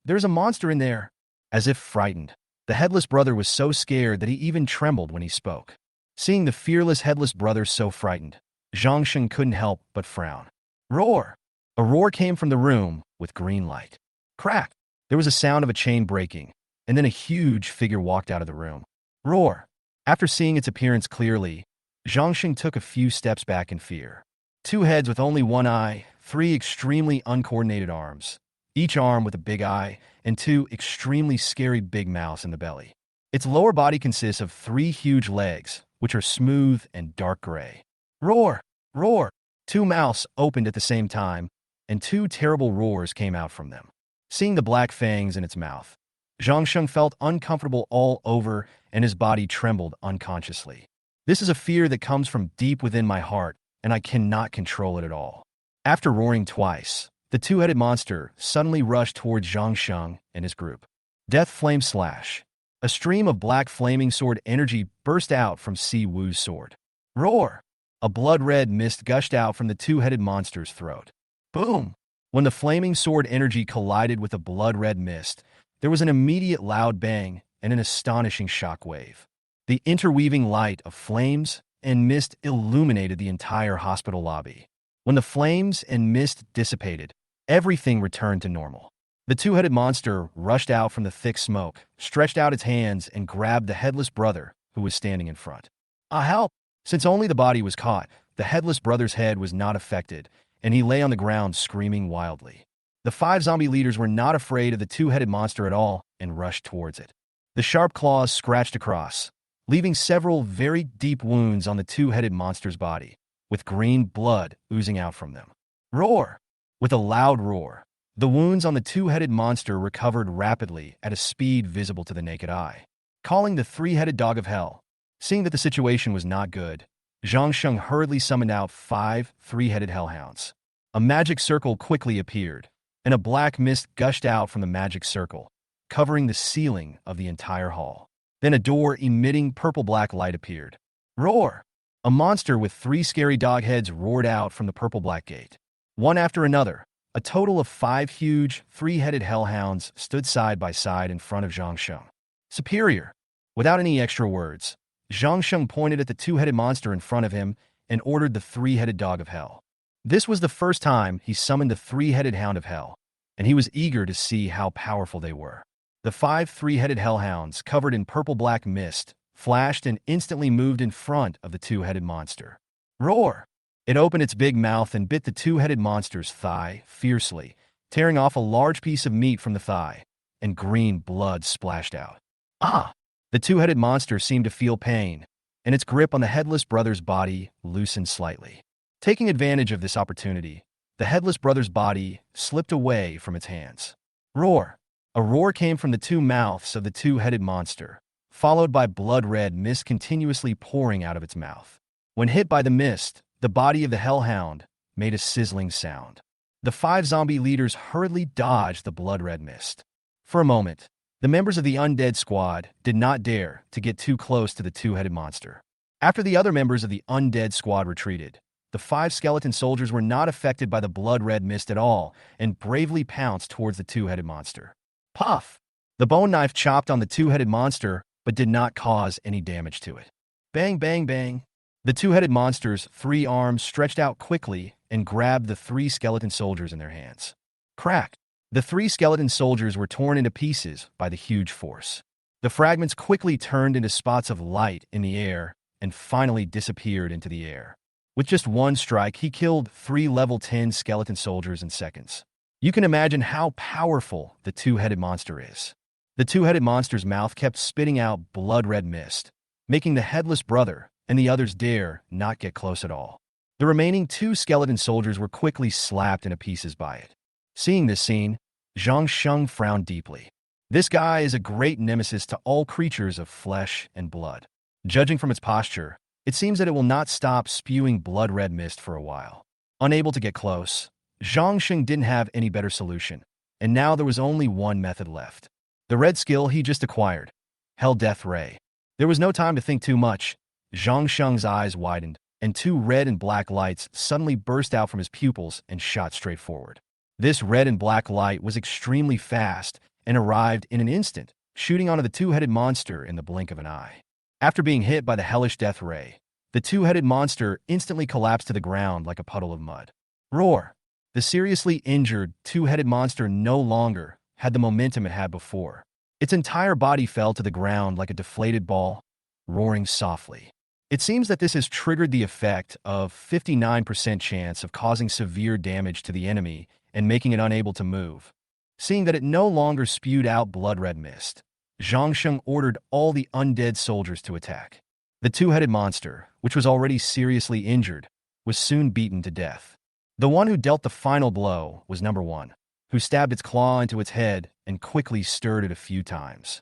there's a monster in there. As if frightened, the Headless Brother was so scared that he even trembled when he spoke. Seeing the fearless Headless Brother so frightened, Zhang Sheng couldn't help but frown. Roar! A roar came from the room with green light. Crack! There was a sound of a chain breaking, and then a huge figure walked out of the room. Roar! After seeing its appearance clearly, Zhang Sheng took a few steps back in fear. 2 heads with only 1 eye, 3 extremely uncoordinated arms, each arm with a big eye, and 2 extremely scary big mouths in the belly. Its lower body consists of 3 huge legs, which are smooth and dark gray. Roar! Roar! 2 mouths opened at the same time, and 2 terrible roars came out from them. Seeing the black fangs in its mouth, Zhang Sheng felt uncomfortable all over and his body trembled unconsciously. This is a fear that comes from deep within my heart, and I cannot control it at all. After roaring twice, the 2-headed monster suddenly rushed towards Zhang Sheng and his group. Death Flame Slash. A stream of black flaming sword energy burst out from Si Wu's sword. Roar! A blood-red mist gushed out from the 2-headed monster's throat. Boom! When the flaming sword energy collided with the blood-red mist, there was an immediate loud bang and an astonishing shock wave. The interweaving light of flames and mist illuminated the entire hospital lobby. When the flames and mist dissipated, everything returned to normal. The two-headed monster rushed out from the thick smoke, stretched out its hands, and grabbed the headless brother who was standing in front. Help! Since only the body was caught, the headless brother's head was not affected, and he lay on the ground screaming wildly. The 5 zombie leaders were not afraid of the two-headed monster at all and rushed towards it. The sharp claws scratched across, leaving several very deep wounds on the two-headed monster's body, with green blood oozing out from them. Roar! With a loud roar, the wounds on the two-headed monster recovered rapidly at a speed visible to the naked eye. Calling the three-headed dog of hell, seeing that the situation was not good, Zhang Sheng hurriedly summoned out 5 three-headed hellhounds. A magic circle quickly appeared, and a black mist gushed out from the magic circle, covering the ceiling of the entire hall. Then a door emitting purple-black light appeared. Roar! A monster with 3 scary dog heads roared out from the purple-black gate. One after another, a total of 5 huge, 3-headed hellhounds stood side by side in front of Zhang Sheng. Superior! Without any extra words, Zhang Sheng pointed at the 2-headed monster in front of him and ordered the 3-headed dog of hell. This was the first time he summoned the 3-headed hound of hell, and he was eager to see how powerful they were. The 5 3-headed hellhounds, covered in purple-black mist, flashed and instantly moved in front of the 2-headed monster. Roar! It opened its big mouth and bit the 2-headed monster's thigh fiercely, tearing off a large piece of meat from the thigh, and green blood splashed out. The 2-headed monster seemed to feel pain, and its grip on the headless brother's body loosened slightly. Taking advantage of this opportunity, the headless brother's body slipped away from its hands. Roar! A roar came from the 2 mouths of the 2-headed monster, followed by blood-red mist continuously pouring out of its mouth. When hit by the mist, the body of the hellhound made a sizzling sound. The 5 zombie leaders hurriedly dodged the blood-red mist. For a moment, the members of the undead squad did not dare to get too close to the 2-headed monster. After the other members of the undead squad retreated, the 5 skeleton soldiers were not affected by the blood-red mist at all and bravely pounced towards the 2-headed monster. Puff! The bone knife chopped on the 2-headed monster but did not cause any damage to it. Bang, bang, bang! The 2-headed monster's 3 arms stretched out quickly and grabbed the 3 skeleton soldiers in their hands. Crack! The 3 skeleton soldiers were torn into pieces by the huge force. The fragments quickly turned into spots of light in the air and finally disappeared into the air. With just one strike, he killed 3 level 10 skeleton soldiers in seconds. You can imagine how powerful the 2-headed monster is. The 2-headed monster's mouth kept spitting out blood-red mist, making the headless brother and the others dare not get close at all. The remaining 2 skeleton soldiers were quickly slapped into pieces by it. Seeing this scene, Zhang Sheng frowned deeply. This guy is a great nemesis to all creatures of flesh and blood. Judging from its posture, it seems that it will not stop spewing blood-red mist for a while. Unable to get close, Zhang Sheng didn't have any better solution, and now there was only one method left. The red skill he just acquired, Hell Death Ray. There was no time to think too much. Zhang Sheng's eyes widened, and 2 red and black lights suddenly burst out from his pupils and shot straight forward. This red and black light was extremely fast and arrived in an instant, shooting onto the 2-headed monster in the blink of an eye. After being hit by the hellish death ray, the 2-headed monster instantly collapsed to the ground like a puddle of mud. Roar! The seriously injured 2-headed monster no longer had the momentum it had before. Its entire body fell to the ground like a deflated ball, roaring softly. It seems that this has triggered the effect of 59% chance of causing severe damage to the enemy and making it unable to move. Seeing that it no longer spewed out blood-red mist, Zhang Sheng ordered all the undead soldiers to attack. The 2-headed monster, which was already seriously injured, was soon beaten to death. The one who dealt the final blow was number 1, who stabbed its claw into its head and quickly stirred it a few times.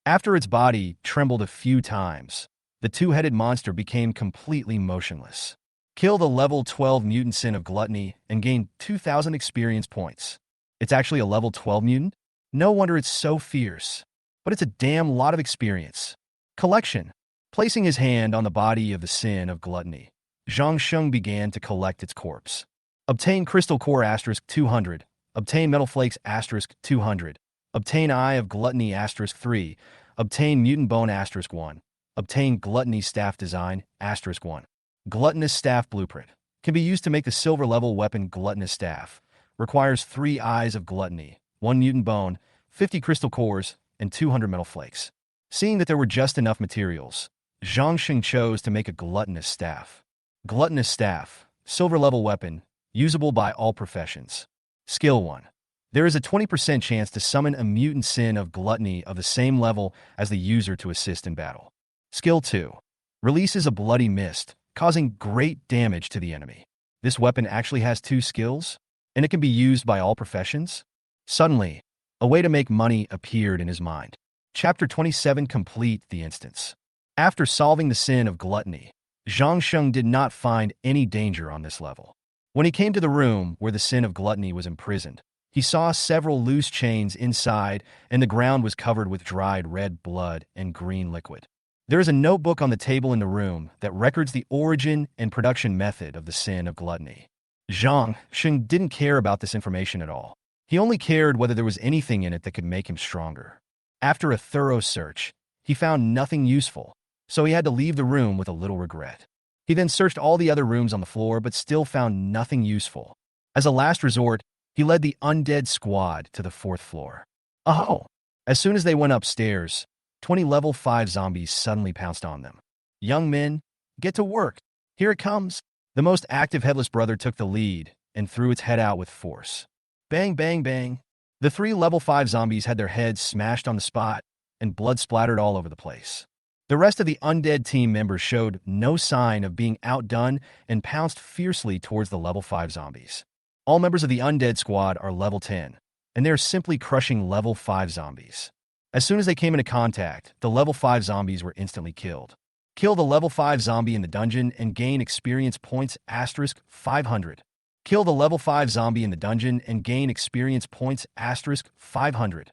After its body trembled a few times, the 2-headed monster became completely motionless. Kill the level 12 mutant sin of gluttony and gain 2,000 experience points. It's actually a level 12 mutant? No wonder it's so fierce. But it's a damn lot of experience. Collection. Placing his hand on the body of the sin of gluttony, Zhang Sheng began to collect its corpse. Obtain crystal core * 200. Obtain metal flakes * 200. Obtain eye of gluttony * 3. Obtain mutant bone * 1. Obtain Gluttony Staff Design, *1. Gluttonous Staff Blueprint. Can be used to make the silver-level weapon Gluttonous Staff. Requires 3 Eyes of Gluttony, 1 mutant bone, 50 crystal cores, and 200 metal flakes. Seeing that there were just enough materials, Zhang Sheng chose to make a Gluttonous Staff. Gluttonous Staff, silver-level weapon, usable by all professions. Skill 1. There is a 20% chance to summon a mutant sin of gluttony of the same level as the user to assist in battle. Skill 2. Releases a bloody mist, causing great damage to the enemy. This weapon actually has 2 skills, and it can be used by all professions. Suddenly, a way to make money appeared in his mind. Chapter 27 Complete the instance. After solving the sin of gluttony, Zhang Sheng did not find any danger on this level. When he came to the room where the sin of gluttony was imprisoned, he saw several loose chains inside, and the ground was covered with dried red blood and green liquid. There is a notebook on the table in the room that records the origin and production method of the sin of gluttony. Zhang Sheng didn't care about this information at all. He only cared whether there was anything in it that could make him stronger. After a thorough search, he found nothing useful, so he had to leave the room with a little regret. He then searched all the other rooms on the floor but still found nothing useful. As a last resort, he led the undead squad to the 4th floor. Oh! As soon as they went upstairs, 20 level 5 zombies suddenly pounced on them. Young men, get to work. Here it comes. The most active Headless Brother took the lead and threw its head out with force. Bang, bang, bang. The 3 level 5 zombies had their heads smashed on the spot, and blood splattered all over the place. The rest of the undead team members showed no sign of being outdone and pounced fiercely towards the level 5 zombies. All members of the undead squad are level 10, and they are simply crushing level 5 zombies. As soon as they came into contact, the level 5 zombies were instantly killed. Kill the level 5 zombie in the dungeon and gain experience points *500. Kill the level 5 zombie in the dungeon and gain experience points *500.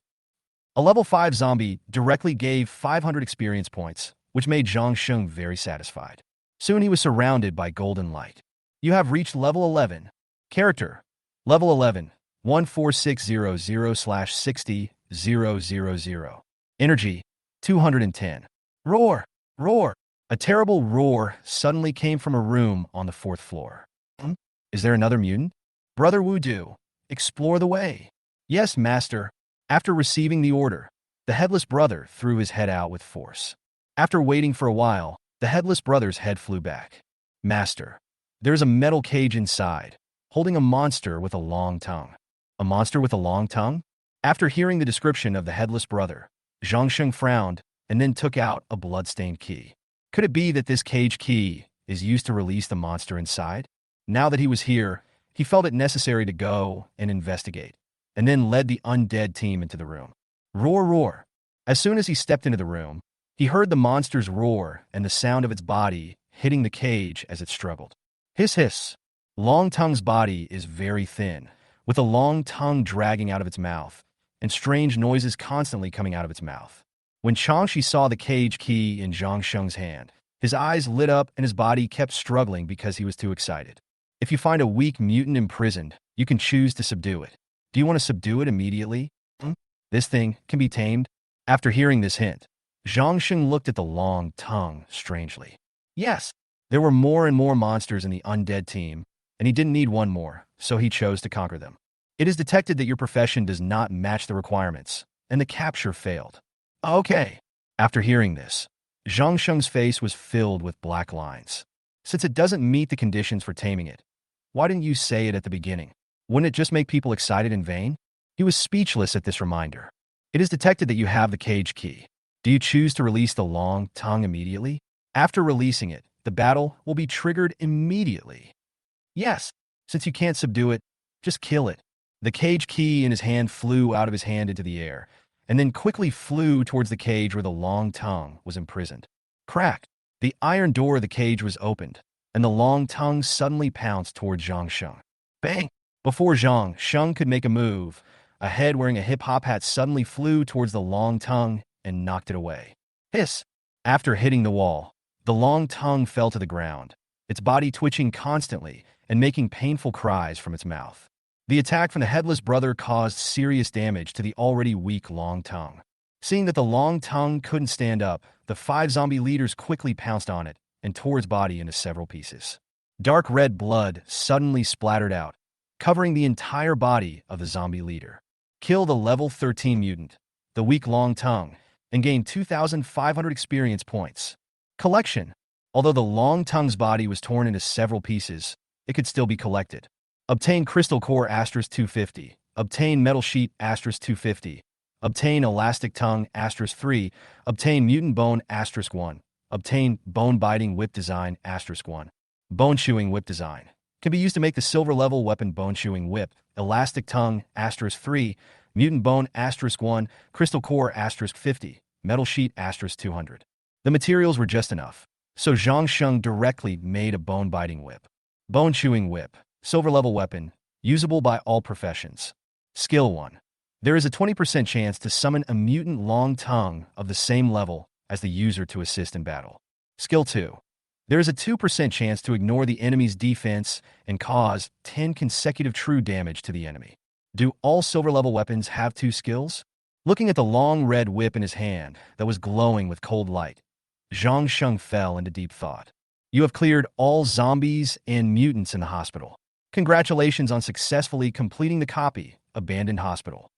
A level 5 zombie directly gave 500 experience points, which made Zhang Sheng very satisfied. Soon he was surrounded by golden light. You have reached level 11. Character, level 11, 14600/60,000. Energy, 210. Roar, roar. A terrible roar suddenly came from a room on the 4th floor. Is there another mutant? Brother Wudu, explore the way. Yes, master. After receiving the order, the Headless Brother threw his head out with force. After waiting for a while, the Headless Brother's head flew back. Master, there is a metal cage inside, holding a monster with a long tongue. A monster with a long tongue? After hearing the description of the Headless Brother, Zhang Sheng frowned and then took out a blood-stained key. Could it be that this cage key is used to release the monster inside? Now that he was here, he felt it necessary to go and investigate, and then led the undead team into the room. Roar, roar. As soon as he stepped into the room, he heard the monster's roar and the sound of its body hitting the cage as it struggled. Hiss, hiss. Long Tongue's body is very thin, with a long tongue dragging out of its mouth, and strange noises constantly coming out of its mouth. When Changshi saw the cage key in Zhang Sheng's hand, his eyes lit up and his body kept struggling because he was too excited. If you find a weak mutant imprisoned, you can choose to subdue it. Do you want to subdue it immediately? This thing can be tamed. After hearing this hint, Zhang Sheng looked at the long tongue strangely. Yes, there were more and more monsters in the undead team, and he didn't need one more, so he chose to conquer them. It is detected that your profession does not match the requirements, and the capture failed. Okay. After hearing this, Zhang Sheng's face was filled with black lines. Since it doesn't meet the conditions for taming it, why didn't you say it at the beginning? Wouldn't it just make people excited in vain? He was speechless at this reminder. It is detected that you have the cage key. Do you choose to release the long tongue immediately? After releasing it, the battle will be triggered immediately. Yes, since you can't subdue it, just kill it. The cage key in his hand flew out of his hand into the air, and then quickly flew towards the cage where the long tongue was imprisoned. Crack! The iron door of the cage was opened, and the long tongue suddenly pounced towards Zhang Sheng. Bang! Before Zhang Sheng could make a move, a head wearing a hip-hop hat suddenly flew towards the long tongue and knocked it away. Hiss! After hitting the wall, the long tongue fell to the ground, its body twitching constantly and making painful cries from its mouth. The attack from the Headless Brother caused serious damage to the already weak long tongue. Seeing that the long tongue couldn't stand up, the 5 zombie leaders quickly pounced on it and tore its body into several pieces. Dark red blood suddenly splattered out, covering the entire body of the zombie leader. Kill the level 13 mutant, the weak long tongue, and gain 2,500 experience points. Collection. Although the long tongue's body was torn into several pieces, it could still be collected. Obtain crystal core asterisk 250. Obtain metal sheet asterisk 250. Obtain elastic tongue asterisk 3. Obtain mutant bone asterisk 1. Obtain bone biting whip design asterisk 1. Bone chewing whip design. Can be used to make the silver level weapon bone chewing whip. Elastic tongue asterisk 3. Mutant bone asterisk 1. Crystal core asterisk 50. Metal sheet asterisk 200. The materials were just enough, so Zhang Sheng directly made a bone biting whip. Bone chewing whip. Silver level weapon. Usable by all professions. Skill 1. There is a 20% chance to summon a mutant long tongue of the same level as the user to assist in battle. Skill 2. There is a 2% chance to ignore the enemy's defense and cause 10 consecutive true damage to the enemy. Do all silver level weapons have 2 skills? Looking at the long red whip in his hand that was glowing with cold light, Zhang Sheng fell into deep thought. You have cleared all zombies and mutants in the hospital. Congratulations on successfully completing the copy, Abandoned Hospital.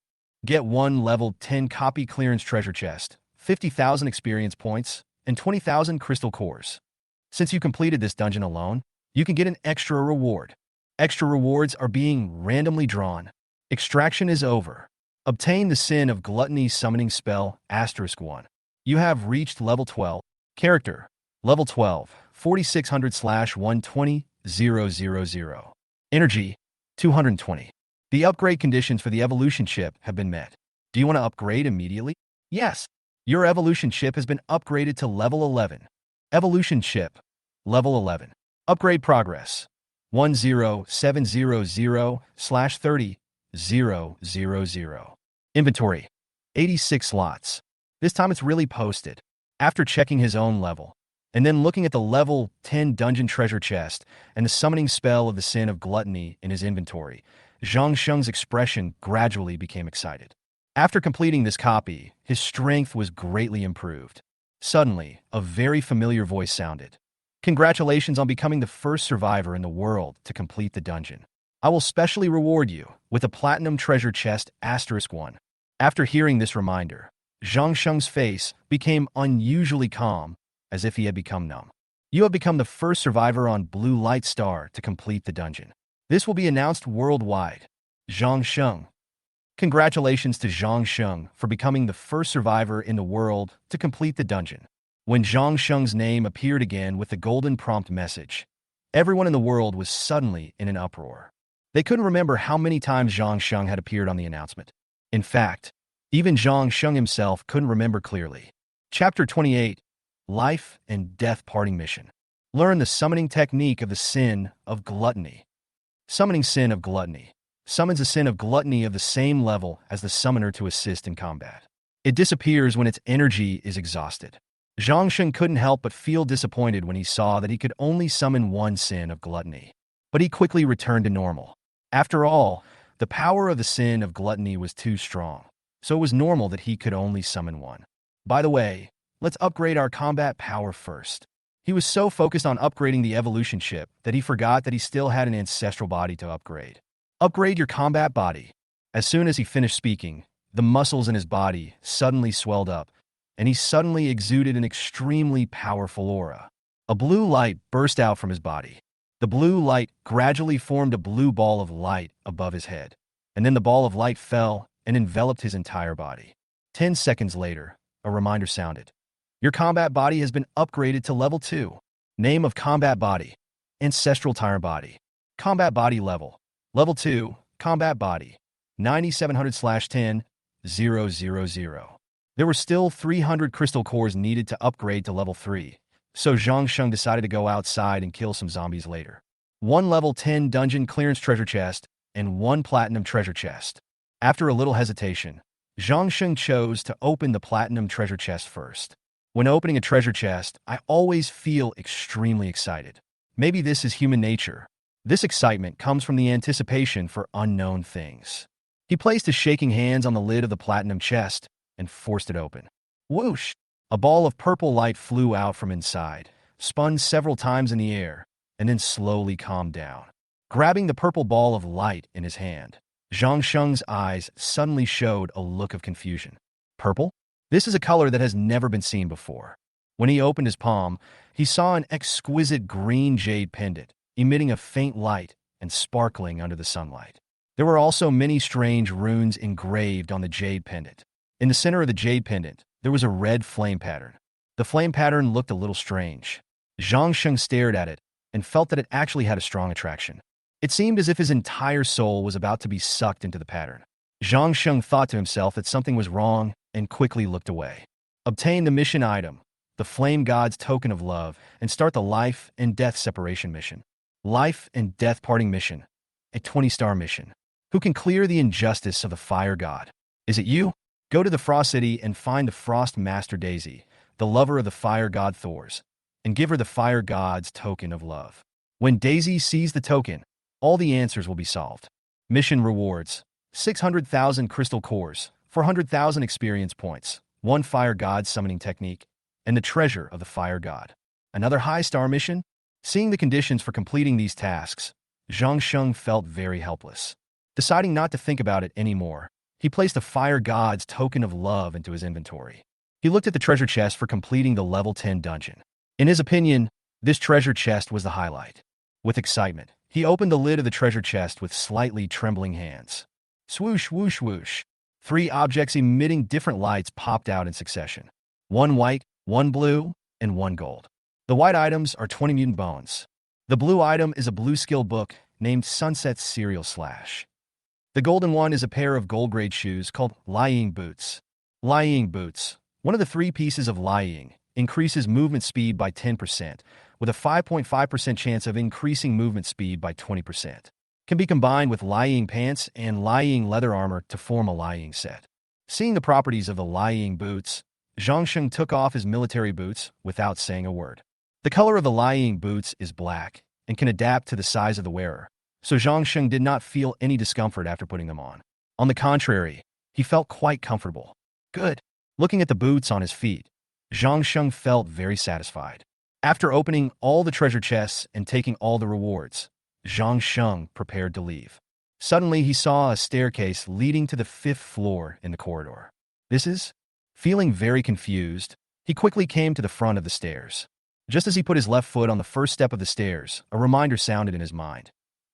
Get 1 level 10 copy clearance treasure chest, 50,000 experience points, and 20,000 crystal cores. Since you completed this dungeon alone, you can get an extra reward. Extra rewards are being randomly drawn. Extraction is over. Obtain the Sin of Gluttony summoning spell asterisk 1. You have reached level 12. Character. Level 12. 4600/120,000. Energy. 220. The upgrade conditions for the evolution chip have been met. Do you want to upgrade immediately? Yes. Your evolution chip has been upgraded to level 11. Evolution chip. Level 11. Upgrade progress. 10700/30,000. Inventory. 86 slots. This time it's really posted. After checking his own level, and then looking at the level 10 dungeon treasure chest and the summoning spell of the Sin of Gluttony in his inventory, Zhang Sheng's expression gradually became excited. After completing this copy, his strength was greatly improved. Suddenly, a very familiar voice sounded. Congratulations on becoming the first survivor in the world to complete the dungeon. I will specially reward you with a platinum treasure chest asterisk 1. After hearing this reminder, Zhang Sheng's face became unusually calm, as if he had become numb. You have become the first survivor on Blue Light Star to complete the dungeon. This will be announced worldwide. Zhang Sheng. Congratulations to Zhang Sheng for becoming the first survivor in the world to complete the dungeon. When Zhang Sheng's name appeared again with the golden prompt message, everyone in the world was suddenly in an uproar. They couldn't remember how many times Zhang Sheng had appeared on the announcement. In fact, even Zhang Sheng himself couldn't remember clearly. Chapter 28. Life and Death Parting Mission. Learn the summoning technique of the Sin of Gluttony. Summoning Sin of Gluttony. Summons a Sin of Gluttony of the same level as the summoner to assist in combat. It disappears when its energy is exhausted. Zhang Sheng couldn't help but feel disappointed when he saw that he could only summon 1 Sin of Gluttony. But he quickly returned to normal. After all, the power of the Sin of Gluttony was too strong, so it was normal that he could only summon 1. By the way, let's upgrade our combat power first. He was so focused on upgrading the evolution chip that he forgot that he still had an ancestral body to upgrade. Upgrade your combat body. As soon as he finished speaking, the muscles in his body suddenly swelled up, and he suddenly exuded an extremely powerful aura. A blue light burst out from his body. The blue light gradually formed a blue ball of light above his head, and then the ball of light fell and enveloped his entire body. 10 seconds later, a reminder sounded. Your combat body has been upgraded to level 2. Name of combat body. Ancestral tire body. Combat body level. Level 2. Combat body. 9700/10,000. There were still 300 crystal cores needed to upgrade to level 3, so Zhang Sheng decided to go outside and kill some zombies later. 1 level 10 dungeon clearance treasure chest and 1 platinum treasure chest. After a little hesitation, Zhang Sheng chose to open the platinum treasure chest first. When opening a treasure chest, I always feel extremely excited. Maybe this is human nature. This excitement comes from the anticipation for unknown things. He placed his shaking hands on the lid of the platinum chest and forced it open. Whoosh! A ball of purple light flew out from inside, spun several times in the air, and then slowly calmed down. Grabbing the purple ball of light in his hand, Zhang Sheng's eyes suddenly showed a look of confusion. Purple? This is a color that has never been seen before. When he opened his palm, he saw an exquisite green jade pendant, emitting a faint light and sparkling under the sunlight. There were also many strange runes engraved on the jade pendant. In the center of the jade pendant, there was a red flame pattern. The flame pattern looked a little strange. Zhang Sheng stared at it and felt that it actually had a strong attraction. It seemed as if his entire soul was about to be sucked into the pattern. Zhang Sheng thought to himself that something was wrong and quickly looked away. Obtain the mission item, the Flame God's Token of Love, and start the Life and Death Separation mission. Life and Death Parting mission. A 20-star mission. Who can clear the injustice of the Fire God? Is it you? Go to the Frost City and find the Frost Master Daisy, the lover of the Fire God Thors, and give her the Fire God's Token of Love. When Daisy sees the token, all the answers will be solved. Mission rewards: 600,000 crystal cores, 400,000 experience points, 1 Fire God summoning technique, and the treasure of the Fire God. Another high-star mission? Seeing the conditions for completing these tasks, Zhang Sheng felt very helpless. Deciding not to think about it anymore, he placed the Fire God's Token of Love into his inventory. He looked at the treasure chest for completing the level 10 dungeon. In his opinion, this treasure chest was the highlight. With excitement, he opened the lid of the treasure chest with slightly trembling hands. Swoosh, whoosh, whoosh. 3 objects emitting different lights popped out in succession. 1 white, 1 blue, and 1 gold. The white items are 20 mutant bones. The blue item is a blue skill book named Sunset's Serial Slash. The golden one is a pair of gold-grade shoes called Lying Boots. Lying Boots, one of the 3 pieces of Lying, increases movement speed by 10%, with a 5.5% chance of increasing movement speed by 20%. Can be combined with Lying Pants and Lying Leather Armor to form a Lying set. Seeing the properties of the Lying Boots, Zhang Sheng took off his military boots without saying a word. The color of the Lying Boots is black and can adapt to the size of the wearer, so Zhang Sheng did not feel any discomfort after putting them on. On the contrary, he felt quite comfortable. Good. Looking at the boots on his feet, Zhang Sheng felt very satisfied. After opening all the treasure chests and taking all the rewards, Zhang Sheng prepared to leave. Suddenly, he saw a staircase leading to the 5th floor in the corridor. This is? Feeling very confused, he quickly came to the front of the stairs. Just as he put his left foot on the first step of the stairs, a reminder sounded in his mind.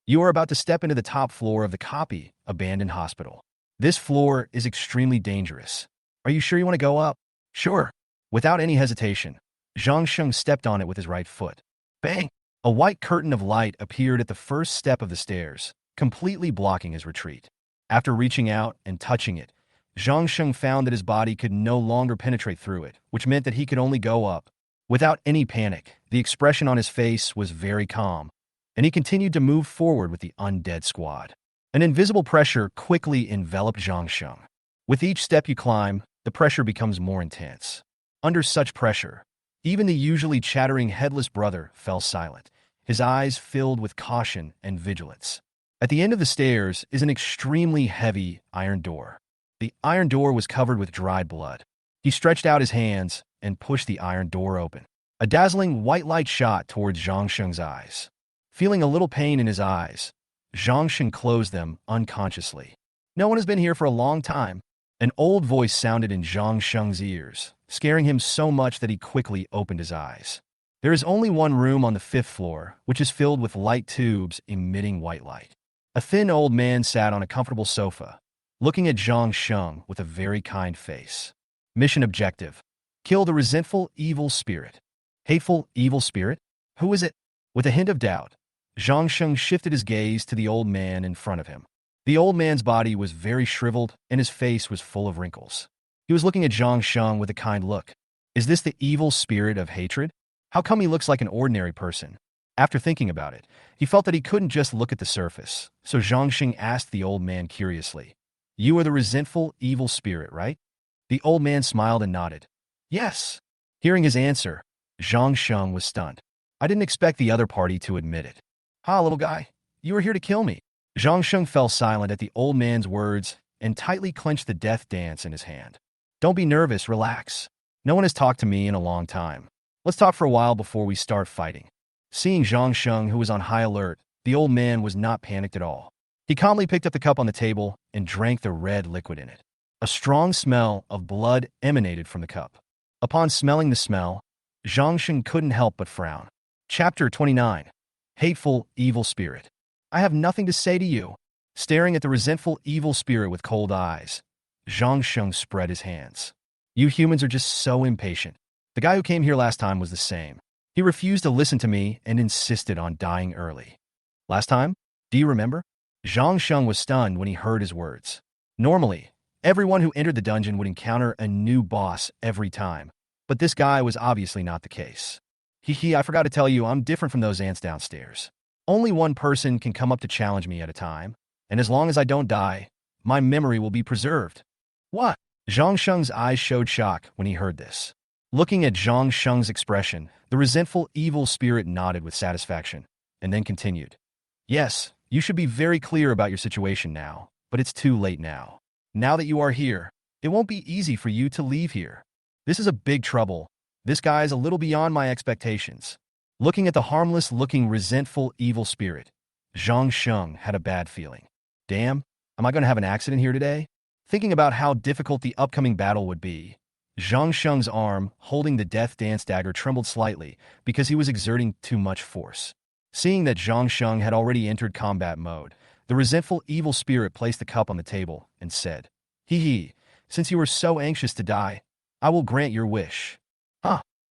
You are about to step into the top floor of the copy abandoned hospital. This floor is extremely dangerous. Are you sure you want to go up? Sure. Without any hesitation, Zhang Sheng stepped on it with his right foot. Bang! A white curtain of light appeared at the first step of the stairs, completely blocking his retreat. After reaching out and touching it, Zhang Sheng found that his body could no longer penetrate through it, which meant that he could only go up. Without any panic, the expression on his face was very calm, and he continued to move forward with the undead squad. An invisible pressure quickly enveloped Zhang Sheng. With each step you climb, the pressure becomes more intense. Under such pressure, even the usually chattering headless brother fell silent, his eyes filled with caution and vigilance. At the end of the stairs is an extremely heavy iron door. The iron door was covered with dried blood. He stretched out his hands and pushed the iron door open. A dazzling white light shot towards Zhang Sheng's eyes. Feeling a little pain in his eyes, Zhang Sheng closed them unconsciously. No one has been here for a long time. An old voice sounded in Zhang Sheng's ears, scaring him so much that he quickly opened his eyes. There is only one room on the 5th floor, which is filled with light tubes emitting white light. A thin old man sat on a comfortable sofa, looking at Zhang Sheng with a very kind face. Mission objective: kill the resentful evil spirit. Hateful evil spirit? Who is it? With a hint of doubt, Zhang Sheng shifted his gaze to the old man in front of him. The old man's body was very shriveled and his face was full of wrinkles. He was looking at Zhang Sheng with a kind look. Is this the evil spirit of hatred? How come he looks like an ordinary person? After thinking about it, he felt that he couldn't just look at the surface, so Zhang Sheng asked the old man curiously, "You are the resentful evil spirit, right?" The old man smiled and nodded. "Yes." Hearing his answer, Zhang Sheng was stunned. I didn't expect the other party to admit it. "Ha, little guy, you were here to kill me." Zhang Sheng fell silent at the old man's words and tightly clenched the death dance in his hand. Don't be nervous, relax. No one has talked to me in a long time. Let's talk for a while before we start fighting. Seeing Zhang Sheng, who was on high alert, the old man was not panicked at all. He calmly picked up the cup on the table and drank the red liquid in it. A strong smell of blood emanated from the cup. Upon smelling the smell, Zhang Sheng couldn't help but frown. Chapter 29. Hateful Evil Spirit. I have nothing to say to you. Staring at the resentful evil spirit with cold eyes, Zhang Sheng spread his hands. You humans are just so impatient. The guy who came here last time was the same. He refused to listen to me and insisted on dying early. Last time? Do you remember? Zhang Sheng was stunned when he heard his words. Normally, everyone who entered the dungeon would encounter a new boss every time, but this guy was obviously not the case. I forgot to tell you, I'm different from those ants downstairs. Only one person can come up to challenge me at a time, and as long as I don't die, my memory will be preserved. What? Zhang Sheng's eyes showed shock when he heard this. Looking at Zhang Sheng's expression, the resentful evil spirit nodded with satisfaction, and then continued. Yes, you should be very clear about your situation now, but it's too late now. Now that you are here, it won't be easy for you to leave here. This is a big trouble. This guy is a little beyond my expectations. Looking at the harmless-looking, resentful evil spirit, Zhang Sheng had a bad feeling. Damn, am I going to have an accident here today? Thinking about how difficult the upcoming battle would be, Zhang Sheng's arm, holding the death dance dagger, trembled slightly because he was exerting too much force. Seeing that Zhang Sheng had already entered combat mode, the resentful evil spirit placed the cup on the table and said, Since you are so anxious to die, I will grant your wish.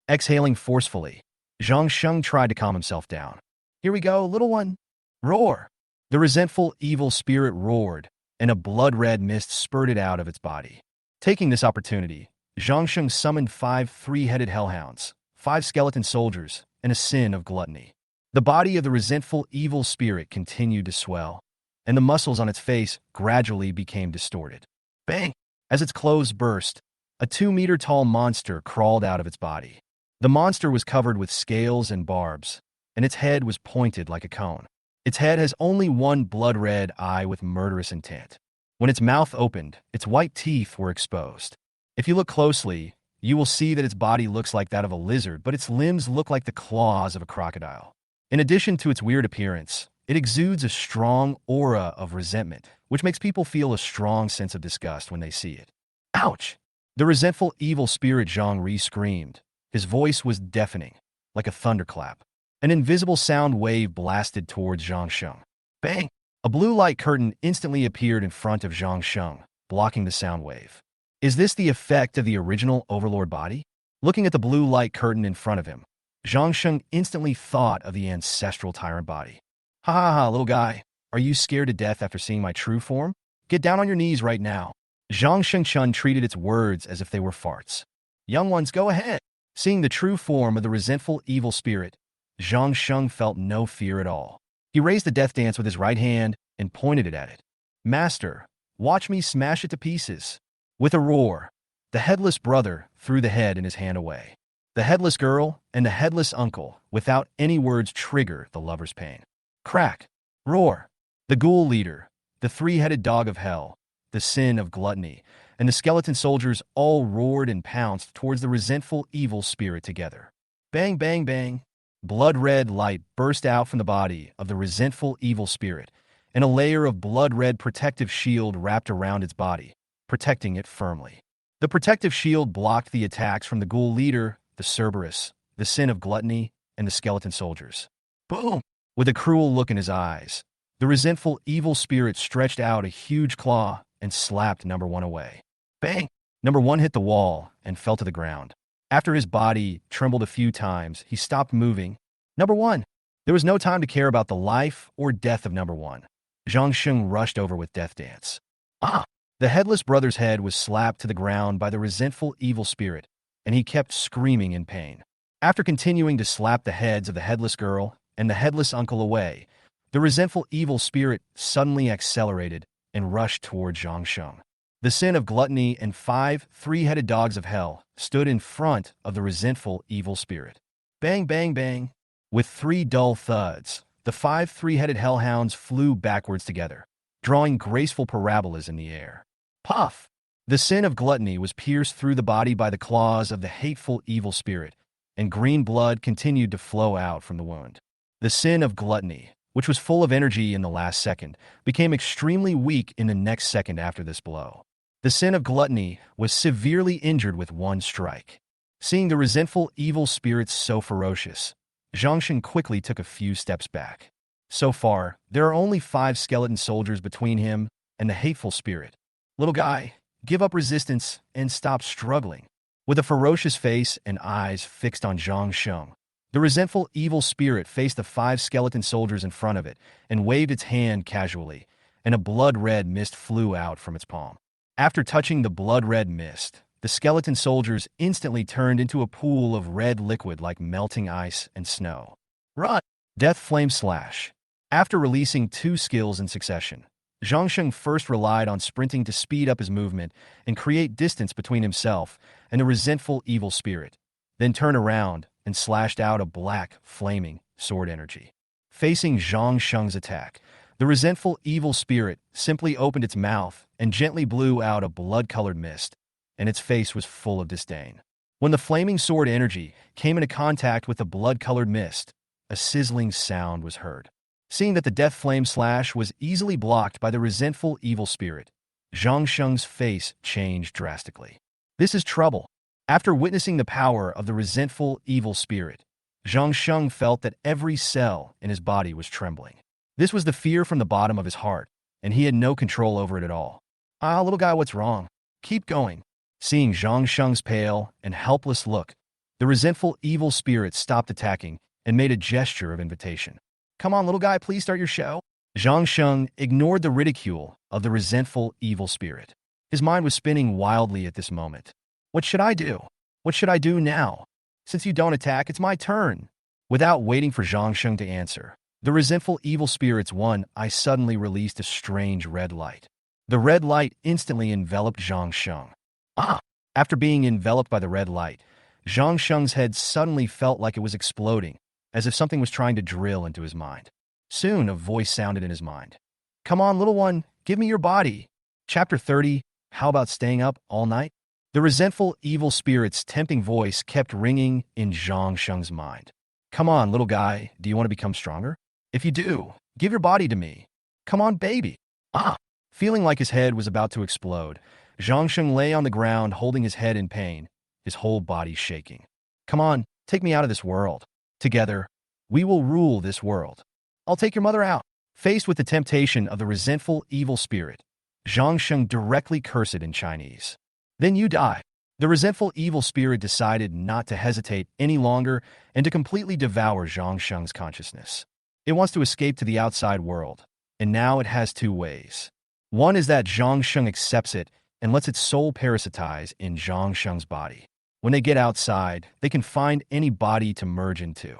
Exhaling forcefully, Zhang Sheng tried to calm himself down. Here we go, little one. Roar! The resentful evil spirit roared, and a blood-red mist spurted out of its body. Taking this opportunity, Zhang Sheng summoned 5 three-headed hellhounds, 5 skeleton soldiers, and a sin of gluttony. The body of the resentful evil spirit continued to swell, and the muscles on its face gradually became distorted. Bang! As its clothes burst, a 2-meter-tall monster crawled out of its body. The monster was covered with scales and barbs, and its head was pointed like a cone. Its head has only one blood-red eye with murderous intent. When its mouth opened, its white teeth were exposed. If you look closely, you will see that its body looks like that of a lizard, but its limbs look like the claws of a crocodile. In addition to its weird appearance, it exudes a strong aura of resentment, which makes people feel a strong sense of disgust when they see it. Ouch! The resentful evil spirit Zhang Ri screamed. His voice was deafening, like a thunderclap. An invisible sound wave blasted towards Zhang Sheng. Bang! A blue light curtain instantly appeared in front of Zhang Sheng, blocking the sound wave. Is this the effect of the original Overlord body? Looking at the blue light curtain in front of him, Zhang Sheng instantly thought of the ancestral tyrant body. Ha, little guy. Are you scared to death after seeing my true form? Get down on your knees right now. Zhang Shengchun treated its words as if they were farts. Young ones, go ahead. Seeing the true form of the resentful evil spirit, Zhang Sheng felt no fear at all. He raised the death dance with his right hand and pointed it at it. Master, watch me smash it to pieces. With a roar, the headless brother threw the head in his hand away. The headless girl and the headless uncle, without any words, trigger the lover's pain. Crack! Roar! The ghoul leader, the 3-headed dog of hell, the sin of gluttony, and the skeleton soldiers all roared and pounced towards the resentful evil spirit together. Bang, bang, bang! Blood-red light burst out from the body of the resentful evil spirit, and a layer of blood-red protective shield wrapped around its body, protecting it firmly. The protective shield blocked the attacks from the ghoul leader, the Cerberus, the sin of gluttony, and the skeleton soldiers. Boom! With a cruel look in his eyes, the resentful evil spirit stretched out a huge claw and slapped number 1 away. Bang! Number 1 hit the wall and fell to the ground. After his body trembled a few times, he stopped moving. Number 1. There was no time to care about the life or death of number 1. Zhang Sheng rushed over with Death Dance. The headless brother's head was slapped to the ground by the resentful evil spirit, and he kept screaming in pain. After continuing to slap the heads of the headless girl and the headless uncle away, the resentful evil spirit suddenly accelerated and rushed toward Zhang Sheng. The sin of gluttony and 5 three-headed dogs of hell stood in front of the resentful evil spirit. Bang, bang, bang! With 3 dull thuds, the 5 three-headed hellhounds flew backwards together, drawing graceful parabolas in the air. Puff! The sin of gluttony was pierced through the body by the claws of the hateful evil spirit, and green blood continued to flow out from the wound. The sin of gluttony, which was full of energy in the last second, became extremely weak in the next second after this blow. The sin of gluttony was severely injured with one strike. Seeing the resentful evil spirits so ferocious, Zhangsheng quickly took a few steps back. So far, there are only 5 skeleton soldiers between him and the hateful spirit. Little guy, give up resistance and stop struggling. With a ferocious face and eyes fixed on Zhangsheng, the resentful evil spirit faced the 5 skeleton soldiers in front of it and waved its hand casually, and a blood-red mist flew out from its palm. After touching the blood-red mist, the skeleton soldiers instantly turned into a pool of red liquid like melting ice and snow. Run! Death Flame Slash. After releasing 2 skills in succession, Zhangsheng first relied on sprinting to speed up his movement and create distance between himself and the resentful evil spirit, then turned around and slashed out a black, flaming sword energy. Facing Zhangsheng's attack, the resentful evil spirit simply opened its mouth and gently blew out a blood-colored mist, and its face was full of disdain. When the flaming sword energy came into contact with the blood-colored mist, a sizzling sound was heard. Seeing that the death flame slash was easily blocked by the resentful evil spirit, Zhangsheng's face changed drastically. This is trouble. After witnessing the power of the resentful evil spirit, Zhangsheng felt that every cell in his body was trembling. This was the fear from the bottom of his heart, and he had no control over it at all. Ah, little guy, what's wrong? Keep going. Seeing Zhangsheng's pale and helpless look, the resentful evil spirit stopped attacking and made a gesture of invitation. Come on, little guy, please start your show. Zhangsheng ignored the ridicule of the resentful evil spirit. His mind was spinning wildly at this moment. What should I do? What should I do now? Since you don't attack, it's my turn. Without waiting for Zhangsheng to answer, the resentful evil spirit's one eye suddenly released a strange red light. The red light instantly enveloped Zhangsheng. Ah! After being enveloped by the red light, Zhangsheng's head suddenly felt like it was exploding, as if something was trying to drill into his mind. Soon, a voice sounded in his mind. Come on, little one, give me your body. Chapter 30, How About Staying Up All Night? The resentful evil spirit's tempting voice kept ringing in Zhangsheng's mind. Come on, little guy, do you want to become stronger? If you do, give your body to me. Come on, baby. Ah! Feeling like his head was about to explode, Zhangsheng lay on the ground holding his head in pain, his whole body shaking. Come on, take me out of this world. Together, we will rule this world. I'll take your mother out. Faced with the temptation of the resentful evil spirit, Zhangsheng directly cursed it in Chinese. Then you die. The resentful evil spirit decided not to hesitate any longer and to completely devour Zhangsheng's consciousness. It wants to escape to the outside world, and now it has 2 ways. One is that Zhangsheng accepts it and lets its soul parasitize in Zhangsheng's body. When they get outside, they can find any body to merge into.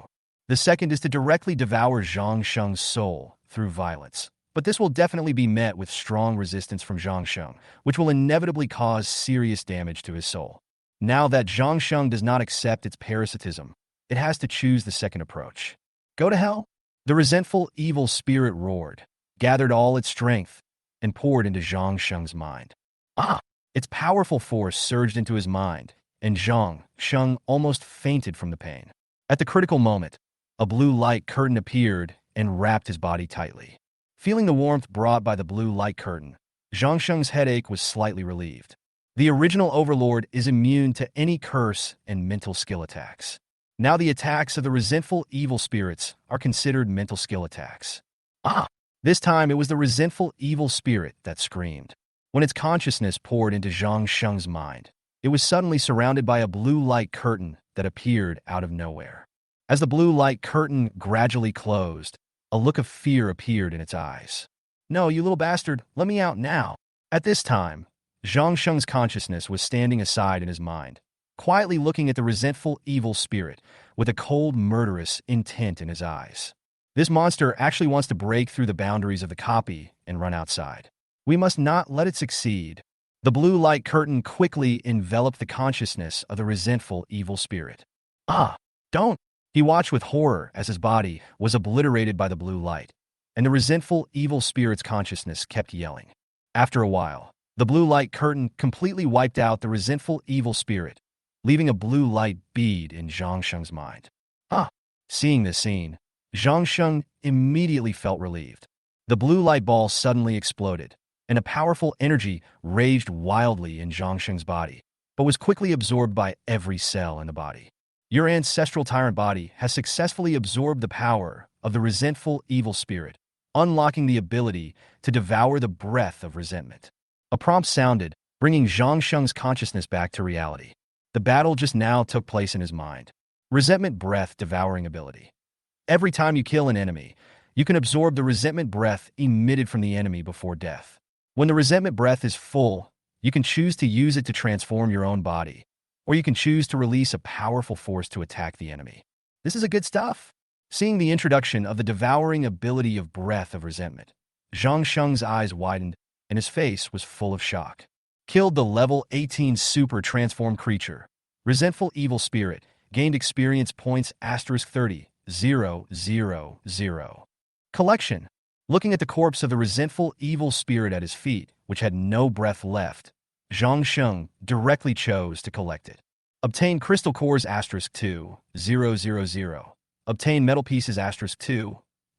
The second is to directly devour Zhangsheng's soul through violence. But this will definitely be met with strong resistance from Zhangsheng, which will inevitably cause serious damage to his soul. Now that Zhangsheng does not accept its parasitism, it has to choose the second approach. Go to hell? The resentful evil spirit roared, gathered all its strength, and poured into Zhangsheng's mind. Ah! Its powerful force surged into his mind, and Zhangsheng almost fainted from the pain. At the critical moment, a blue light curtain appeared and wrapped his body tightly. Feeling the warmth brought by the blue light curtain, Zhangsheng's headache was slightly relieved. The original overlord is immune to any curse and mental skill attacks. Now the attacks of the resentful evil spirits are considered mental skill attacks. Ah! This time it was the resentful evil spirit that screamed. When its consciousness poured into Zhangsheng's mind, it was suddenly surrounded by a blue light curtain that appeared out of nowhere. As the blue light curtain gradually closed, a look of fear appeared in its eyes. No, you little bastard, let me out now. At this time, Zhangsheng's consciousness was standing aside in his mind, quietly looking at the resentful evil spirit with a cold, murderous intent in his eyes. This monster actually wants to break through the boundaries of the copy and run outside. We must not let it succeed. The blue light curtain quickly enveloped the consciousness of the resentful evil spirit. Ah, don't! He watched with horror as his body was obliterated by the blue light, and the resentful evil spirit's consciousness kept yelling. After a while, The blue light curtain completely wiped out the resentful evil spirit, leaving a blue light bead in Zhang Sheng's mind. Huh. Seeing this scene, Zhang Sheng immediately felt relieved. The blue light ball suddenly exploded, and a powerful energy raged wildly in Zhang Sheng's body, but was quickly absorbed by every cell in the body. Your ancestral tyrant body has successfully absorbed the power of the resentful evil spirit, unlocking the ability to devour the breath of resentment. A prompt sounded, bringing Zhang Sheng's consciousness back to reality. The battle just now took place in his mind. Resentment breath devouring ability. Every time you kill an enemy, you can absorb the resentment breath emitted from the enemy before death. When the resentment breath is full, you can choose to use it to transform your own body, or you can choose to release a powerful force to attack the enemy. This is a good stuff. Seeing the introduction of the devouring ability of breath of resentment, Zhang Sheng's eyes widened and his face was full of shock. Killed the level 18 super transformed creature. Resentful evil spirit. Gained experience points *30, 000. Collection. Looking at the corpse of the resentful evil spirit at his feet, which had no breath left, Zhang Sheng directly chose to collect it. Obtain crystal cores *2, 000. Obtain metal pieces *2,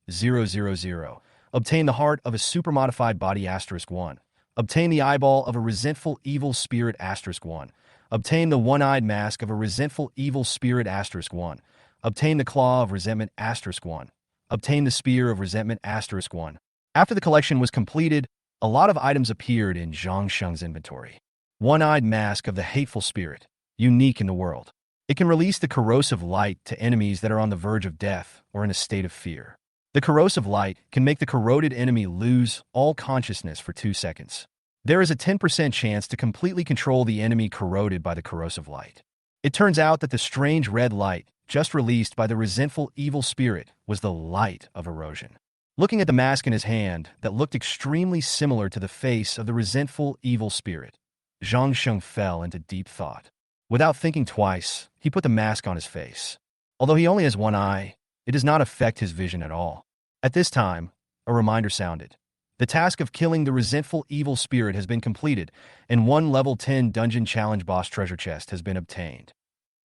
000. Obtain the heart of a super-modified body *1. Obtain the eyeball of a resentful evil spirit *1. Obtain the one-eyed mask of a resentful evil spirit *1. Obtain the claw of resentment *1. Obtain the spear of resentment *1. After the collection was completed, a lot of items appeared in Zhang Sheng's inventory. One-eyed mask of the hateful spirit, unique in the world. It can release the corrosive light to enemies that are on the verge of death or in a state of fear. The corrosive light can make the corroded enemy lose all consciousness for 2 seconds. There is a 10% chance to completely control the enemy corroded by the corrosive light. It turns out that the strange red light just released by the resentful evil spirit was the light of erosion. Looking at the mask in his hand that looked extremely similar to the face of the resentful evil spirit, Zhang Sheng fell into deep thought. Without thinking twice, he put the mask on his face. Although he only has one eye, it does not affect his vision at all. At this time, a reminder sounded. The task of killing the resentful evil spirit has been completed, and one level 10 dungeon challenge boss treasure chest has been obtained.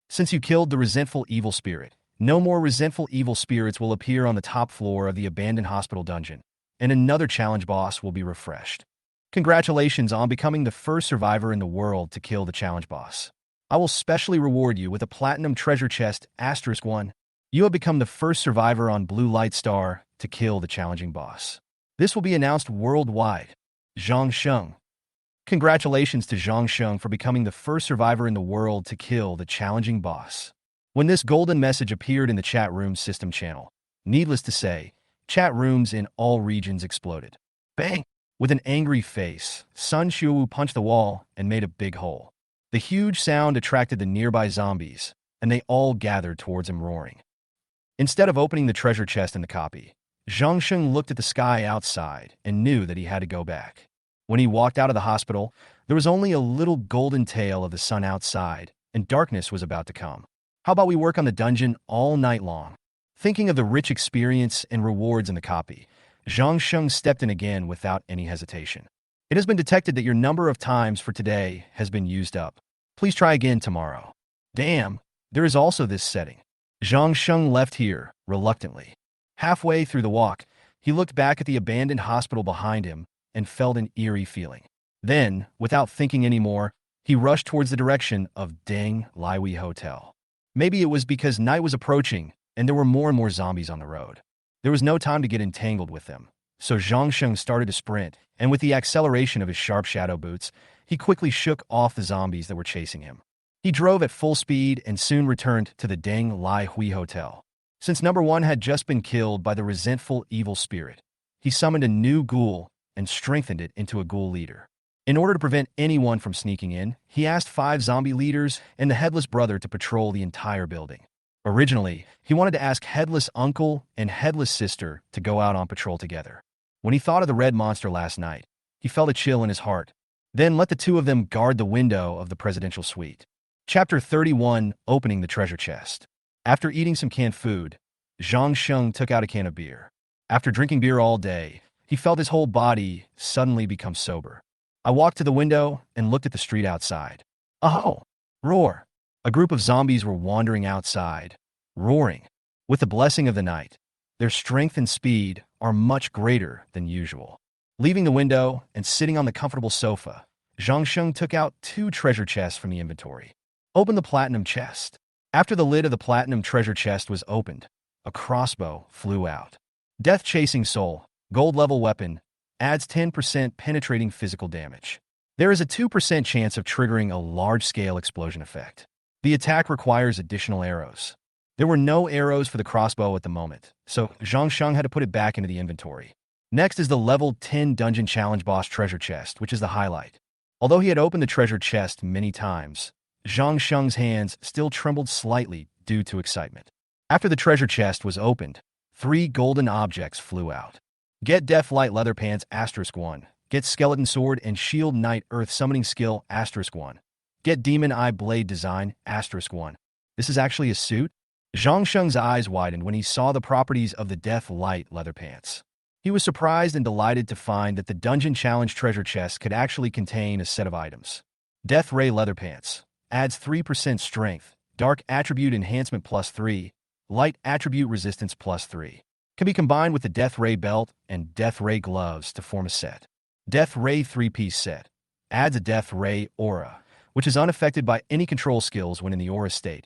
Since you killed the resentful evil spirit, no more resentful evil spirits will appear on the top floor of the abandoned hospital dungeon, and another challenge boss will be refreshed. Congratulations on becoming the first survivor in the world to kill the challenge boss. I will specially reward you with a platinum treasure chest *1. You have become the first survivor on Blue Light Star to kill the challenging boss. This will be announced worldwide. Zhang Sheng. Congratulations to Zhang Sheng for becoming the first survivor in the world to kill the challenging boss. When this golden message appeared in the chat room system channel, needless to say, chat rooms in all regions exploded. Bang! With an angry face, Sun Xiuwu punched the wall and made a big hole. The huge sound attracted the nearby zombies, and they all gathered towards him roaring. Instead of opening the treasure chest in the copy, Zhang Sheng looked at the sky outside and knew that he had to go back. When he walked out of the hospital, there was only a little golden tail of the sun outside, and darkness was about to come. How about we work on the dungeon all night long? Thinking of the rich experience and rewards in the copy, Zhang Sheng stepped in again without any hesitation. It has been detected that your number of times for today has been used up. Please try again tomorrow. Damn, there is also this setting. Zhang Sheng left here, reluctantly. Halfway through the walk, he looked back at the abandoned hospital behind him and felt an eerie feeling. Then, without thinking anymore, he rushed towards the direction of Deng Liwi Hotel. Maybe it was because night was approaching and there were more and more zombies on the road. There was no time to get entangled with them, so Zhang Sheng started to sprint, and with the acceleration of his sharp shadow boots, he quickly shook off the zombies that were chasing him. He drove at full speed and soon returned to the Deng Liwi Hotel. Since number 1 had just been killed by the resentful evil spirit, he summoned a new ghoul and strengthened it into a ghoul leader. In order to prevent anyone from sneaking in, he asked 5 zombie leaders and the Headless Brother to patrol the entire building. Originally, he wanted to ask Headless Uncle and Headless Sister to go out on patrol together. When he thought of the red monster last night, he felt a chill in his heart. Then let the 2 of them guard the window of the presidential suite. Chapter 31, Opening the Treasure Chest. After eating some canned food, Zhang Sheng took out a can of beer. After drinking beer all day, he felt his whole body suddenly become sober. I walked to the window and looked at the street outside. Oh! Roar! A group of zombies were wandering outside, roaring. With the blessing of the night, their strength and speed are much greater than usual. Leaving the window and sitting on the comfortable sofa, Zhang Sheng took out 2 treasure chests from the inventory. Opened the platinum chest. After the lid of the platinum treasure chest was opened, a crossbow flew out. Death-chasing soul, gold-level weapon, adds 10% penetrating physical damage. There is a 2% chance of triggering a large-scale explosion effect. The attack requires additional arrows. There were no arrows for the crossbow at the moment, so Zhang Sheng had to put it back into the inventory. Next is the level 10 dungeon challenge boss treasure chest, which is the highlight. Although he had opened the treasure chest many times, Zhang Sheng's hands still trembled slightly due to excitement. After the treasure chest was opened, 3 golden objects flew out. Get Deathlight Leather Pants *1. Get Skeleton Sword and Shield Knight Earth Summoning Skill *1. Get Demon Eye Blade Design *1. This is actually a suit? Zhang Sheng's eyes widened when he saw the properties of the Deathlight Leather Pants. He was surprised and delighted to find that the Dungeon Challenge treasure chest could actually contain a set of items. Death Ray Leather Pants adds 3% strength, Dark Attribute Enhancement +3, Light Attribute Resistance +3. Can be combined with the Death Ray Belt and Death Ray Gloves to form a set. Death Ray 3-piece set adds a Death Ray Aura, which is unaffected by any control skills when in the Aura state.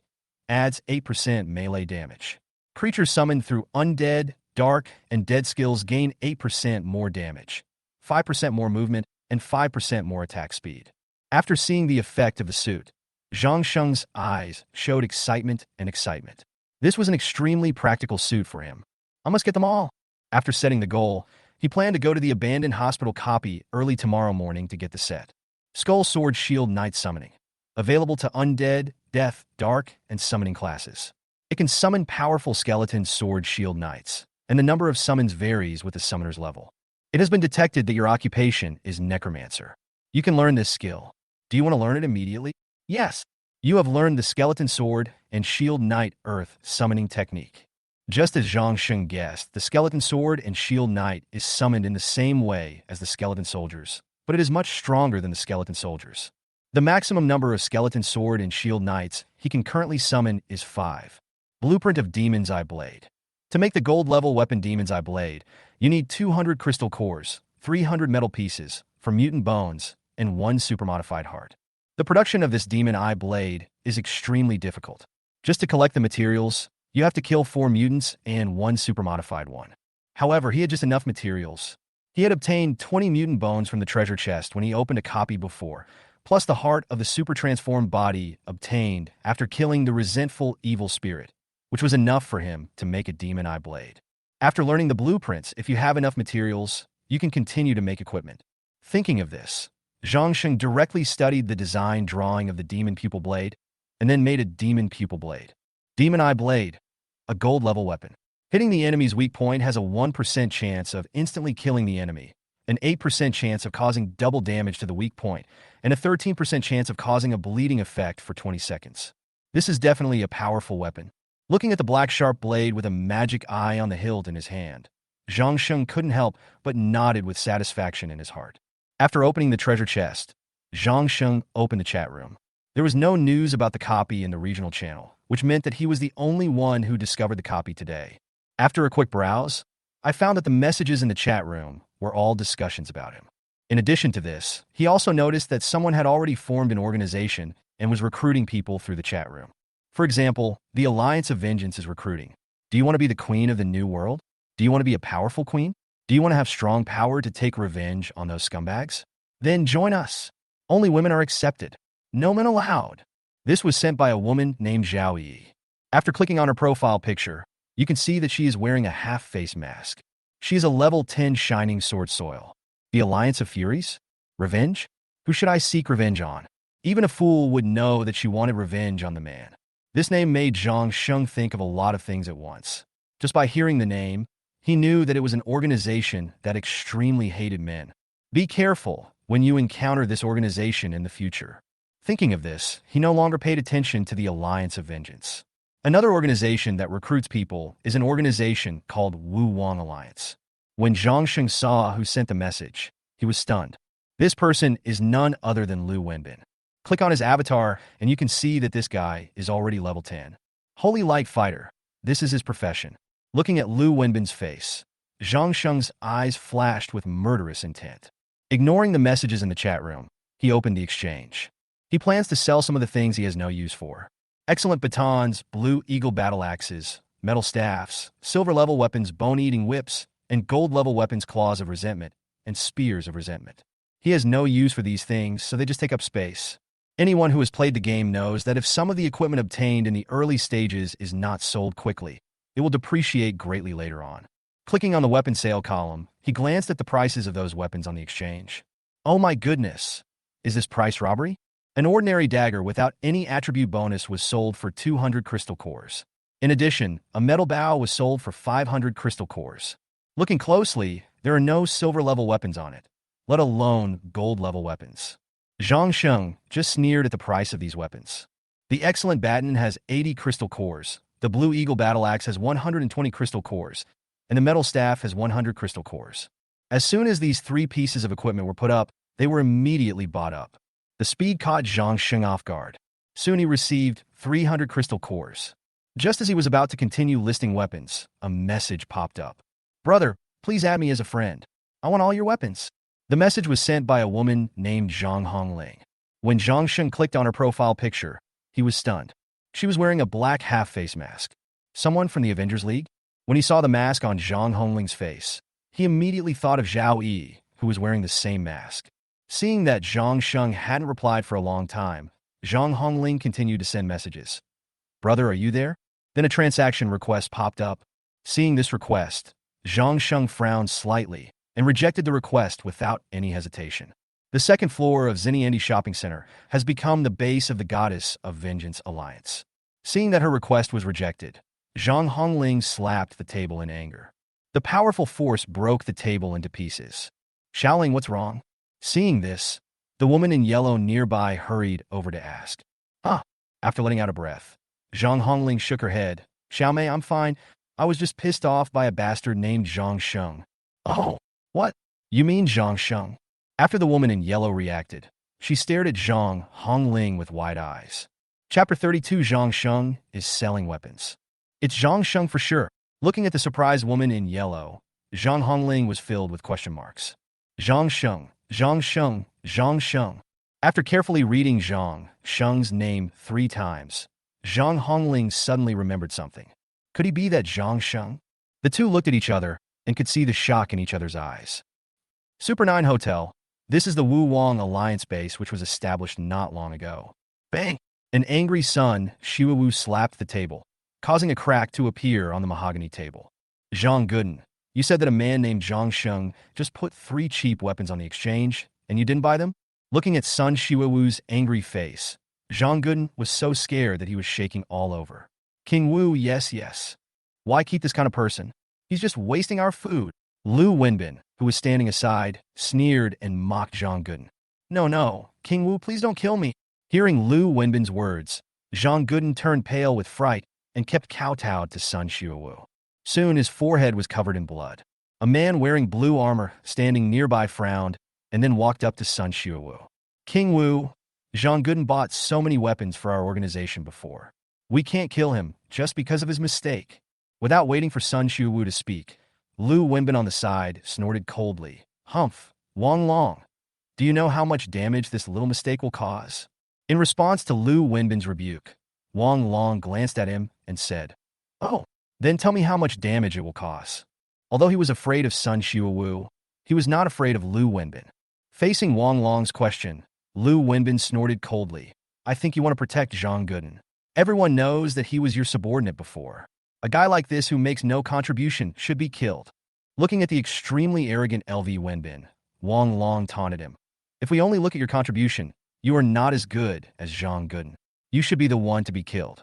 Adds 8% melee damage. Creatures summoned through undead, dark, and dead skills gain 8% more damage, 5% more movement, and 5% more attack speed. After seeing the effect of the suit, Zhang Sheng's eyes showed excitement and excitement. This was an extremely practical suit for him. I must get them all. After setting the goal, he planned to go to the abandoned hospital copy early tomorrow morning to get the set. Skull Sword Shield Knight Summoning. Available to undead, death, dark, and summoning classes. It can summon powerful skeleton sword shield knights, and the number of summons varies with the summoner's level. It has been detected that your occupation is Necromancer. You can learn this skill. Do you want to learn it immediately? Yes. You have learned the skeleton sword and shield knight earth summoning technique. Just as Zhang Sheng guessed, the skeleton sword and shield knight is summoned in the same way as the skeleton soldiers, but it is much stronger than the skeleton soldiers. The maximum number of skeleton sword and shield knights he can currently summon is 5. Blueprint of Demon's Eye Blade. To make the gold level weapon Demon's Eye Blade, you need 200 crystal cores, 300 metal pieces, from mutant bones, and 1 supermodified heart. The production of this Demon Eye Blade is extremely difficult. Just to collect the materials, you have to kill 4 mutants and 1 supermodified one. However, he had just enough materials. He had obtained 20 mutant bones from the treasure chest when he opened a copy before, plus the heart of the super-transformed body obtained after killing the resentful evil spirit, which was enough for him to make a Demon Eye Blade. After learning the blueprints, if you have enough materials, you can continue to make equipment. Thinking of this, Zhang Sheng directly studied the design drawing of the Demon Pupil Blade, and then made a Demon Pupil Blade. Demon Eye Blade, a gold-level weapon. Hitting the enemy's weak point has a 1% chance of instantly killing the enemy, an 8% chance of causing double damage to the weak point, and a 13% chance of causing a bleeding effect for 20 seconds. This is definitely a powerful weapon. Looking at the black sharp blade with a magic eye on the hilt in his hand, Zhang Sheng couldn't help but nodded with satisfaction in his heart. After opening the treasure chest, Zhang Sheng opened the chat room. There was no news about the copy in the regional channel, which meant that he was the only one who discovered the copy today. After a quick browse, I found that the messages in the chat room were all discussions about him. In addition to this, he also noticed that someone had already formed an organization and was recruiting people through the chat room. For example, the Alliance of Vengeance is recruiting. Do you want to be the queen of the new world? Do you want to be a powerful queen? Do you want to have strong power to take revenge on those scumbags? Then join us. Only women are accepted. No men allowed. This was sent by a woman named Zhao Yi. After clicking on her profile picture, you can see that she is wearing a half-face mask. She is a level 10 Shining Sword Soil. The Alliance of Furies? Revenge? Who should I seek revenge on? Even a fool would know that she wanted revenge on the man. This name made Zhang Sheng think of a lot of things at once. Just by hearing the name, he knew that it was an organization that extremely hated men. Be careful when you encounter this organization in the future. Thinking of this, he no longer paid attention to the Alliance of Vengeance. Another organization that recruits people is an organization called Wu Wang Alliance. When Zhang Sheng saw who sent the message, he was stunned. This person is none other than Lu Wenbin. Click on his avatar, and you can see that this guy is already level 10. Holy Light Fighter. This is his profession. Looking at Lu Wenbin's face, Zhang Sheng's eyes flashed with murderous intent. Ignoring the messages in the chat room, he opened the exchange. He plans to sell some of the things he has no use for. Excellent batons, blue eagle battle axes, metal staffs, silver-level weapons, bone-eating whips, and gold-level weapons, claws of resentment, and spears of resentment. He has no use for these things, so they just take up space. Anyone who has played the game knows that if some of the equipment obtained in the early stages is not sold quickly, it will depreciate greatly later on. Clicking on the weapon sale column, he glanced at the prices of those weapons on the exchange. Oh my goodness! Is this price robbery? An ordinary dagger without any attribute bonus was sold for 200 crystal cores. In addition, a metal bow was sold for 500 crystal cores. Looking closely, there are no silver-level weapons on it, let alone gold-level weapons. Zhang Sheng just sneered at the price of these weapons. The excellent baton has 80 crystal cores, the blue eagle battle axe has 120 crystal cores, and the metal staff has 100 crystal cores. As soon as these three pieces of equipment were put up, they were immediately bought up. The speed caught Zhang Sheng off guard. Soon he received 300 crystal cores. Just as he was about to continue listing weapons, a message popped up. Brother, please add me as a friend. I want all your weapons. The message was sent by a woman named Zhang Hongling. When Zhang Sheng clicked on her profile picture, he was stunned. She was wearing a black half-face mask. Someone from the Avengers League? When he saw the mask on Zhang Hongling's face, he immediately thought of Zhao Yi, who was wearing the same mask. Seeing that Zhang Sheng hadn't replied for a long time, Zhang Hongling continued to send messages. Brother, are you there? Then a transaction request popped up. Seeing this request, Zhang Sheng frowned slightly and rejected the request without any hesitation. The second floor of Xinyiandi Shopping Center has become the base of the Goddess of Vengeance Alliance. Seeing that her request was rejected, Zhang Hongling slapped the table in anger. The powerful force broke the table into pieces. Xiaoling, what's wrong? Seeing this, the woman in yellow nearby hurried over to ask. After letting out a breath, Zhang Hongling shook her head. Xiaomei, I'm fine. I was just pissed off by a bastard named Zhang Sheng. Oh, what? You mean Zhang Sheng? After the woman in yellow reacted, she stared at Zhang Hongling with wide eyes. Chapter 32. Zhang Sheng is selling weapons. It's Zhang Sheng for sure. Looking at the surprised woman in yellow, Zhang Hongling was filled with question marks. Zhang Sheng, Zhang Sheng, Zhang Sheng. After carefully reading Zhang Sheng's name 3 times, Zhang Hongling suddenly remembered something. Could he be that Zhang Sheng? The two looked at each other and could see the shock in each other's eyes. Super 9 Hotel. This is the Wu Wang Alliance base, which was established not long ago. Bang! An angry Sun Shiwawu slapped the table, causing a crack to appear on the mahogany table. Zhang Gooden, you said that a man named Zhang Sheng just put 3 cheap weapons on the exchange, and you didn't buy them? Looking at Sun Shiwawu's angry face, Zhang Gooden was so scared that he was shaking all over. King Wu, yes. Why keep this kind of person? He's just wasting our food. Lu Wenbin, who was standing aside, sneered and mocked Zhang Gooden. No, King Wu, please don't kill me. Hearing Lu Wenbin's words, Zhang Gooden turned pale with fright and kept kowtowed to Sun Shiwawu. Soon his forehead was covered in blood. A man wearing blue armor standing nearby frowned and then walked up to Sun Shiwawu. King Wu, Zhang Gooden bought so many weapons for our organization before. We can't kill him just because of his mistake. Without waiting for Sun Shiwawu to speak, Lu Wenbin on the side snorted coldly. Humph, Wang Long, do you know how much damage this little mistake will cause? In response to Lu Wenbin's rebuke, Wang Long glanced at him and said, Oh, then tell me how much damage it will cause. Although he was afraid of Sun Shiwawu, he was not afraid of Lu Wenbin. Facing Wang Long's question, Lu Wenbin snorted coldly. I think you want to protect Zhang Gooden. Everyone knows that he was your subordinate before. A guy like this who makes no contribution should be killed. Looking at the extremely arrogant LV Wenbin, Wang Long taunted him. If we only look at your contribution, you are not as good as Zhang Gooden. You should be the one to be killed.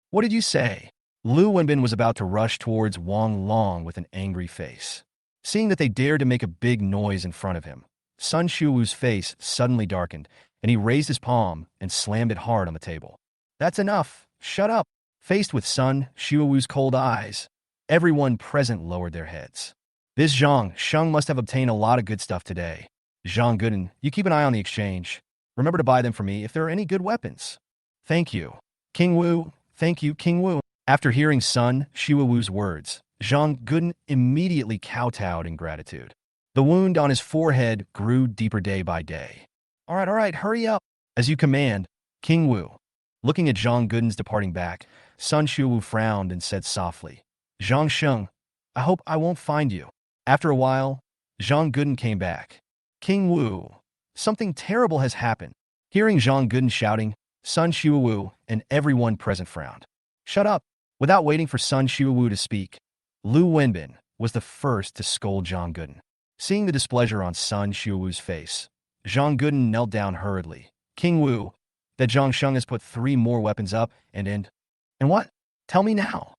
What did you say? Lu Wenbin was about to rush towards Wang Long with an angry face. Seeing that they dared to make a big noise in front of him, Sun Shiwu's face suddenly darkened, and he raised his palm and slammed it hard on the table. That's enough. Shut up. Faced with Sun Shiwu's cold eyes, everyone present lowered their heads. This Zhang Sheng must have obtained a lot of good stuff today. Zhang Gooden, you keep an eye on the exchange. Remember to buy them for me if there are any good weapons. Thank you. King Wu, thank you, King Wu. After hearing Sun Shiwuwu's words, Zhang Gooden immediately kowtowed in gratitude. The wound on his forehead grew deeper day by day. All right, hurry up. As you command, King Wu. Looking at Zhang Gooden's departing back, Sun Shiwu frowned and said softly, Zhang Sheng, I hope I won't find you. After a while, Zhang Gooden came back. King Wu, something terrible has happened. Hearing Zhang Gooden shouting, Sun Shiwu and everyone present frowned. Shut up. Without waiting for Sun Shiwu to speak, Lu Wenbin was the first to scold Zhang Gooden. Seeing the displeasure on Sun Shiwu's face, Zhang Gooden knelt down hurriedly. King Wu, that Zhang Sheng has put 3 more weapons up and what? Tell me now.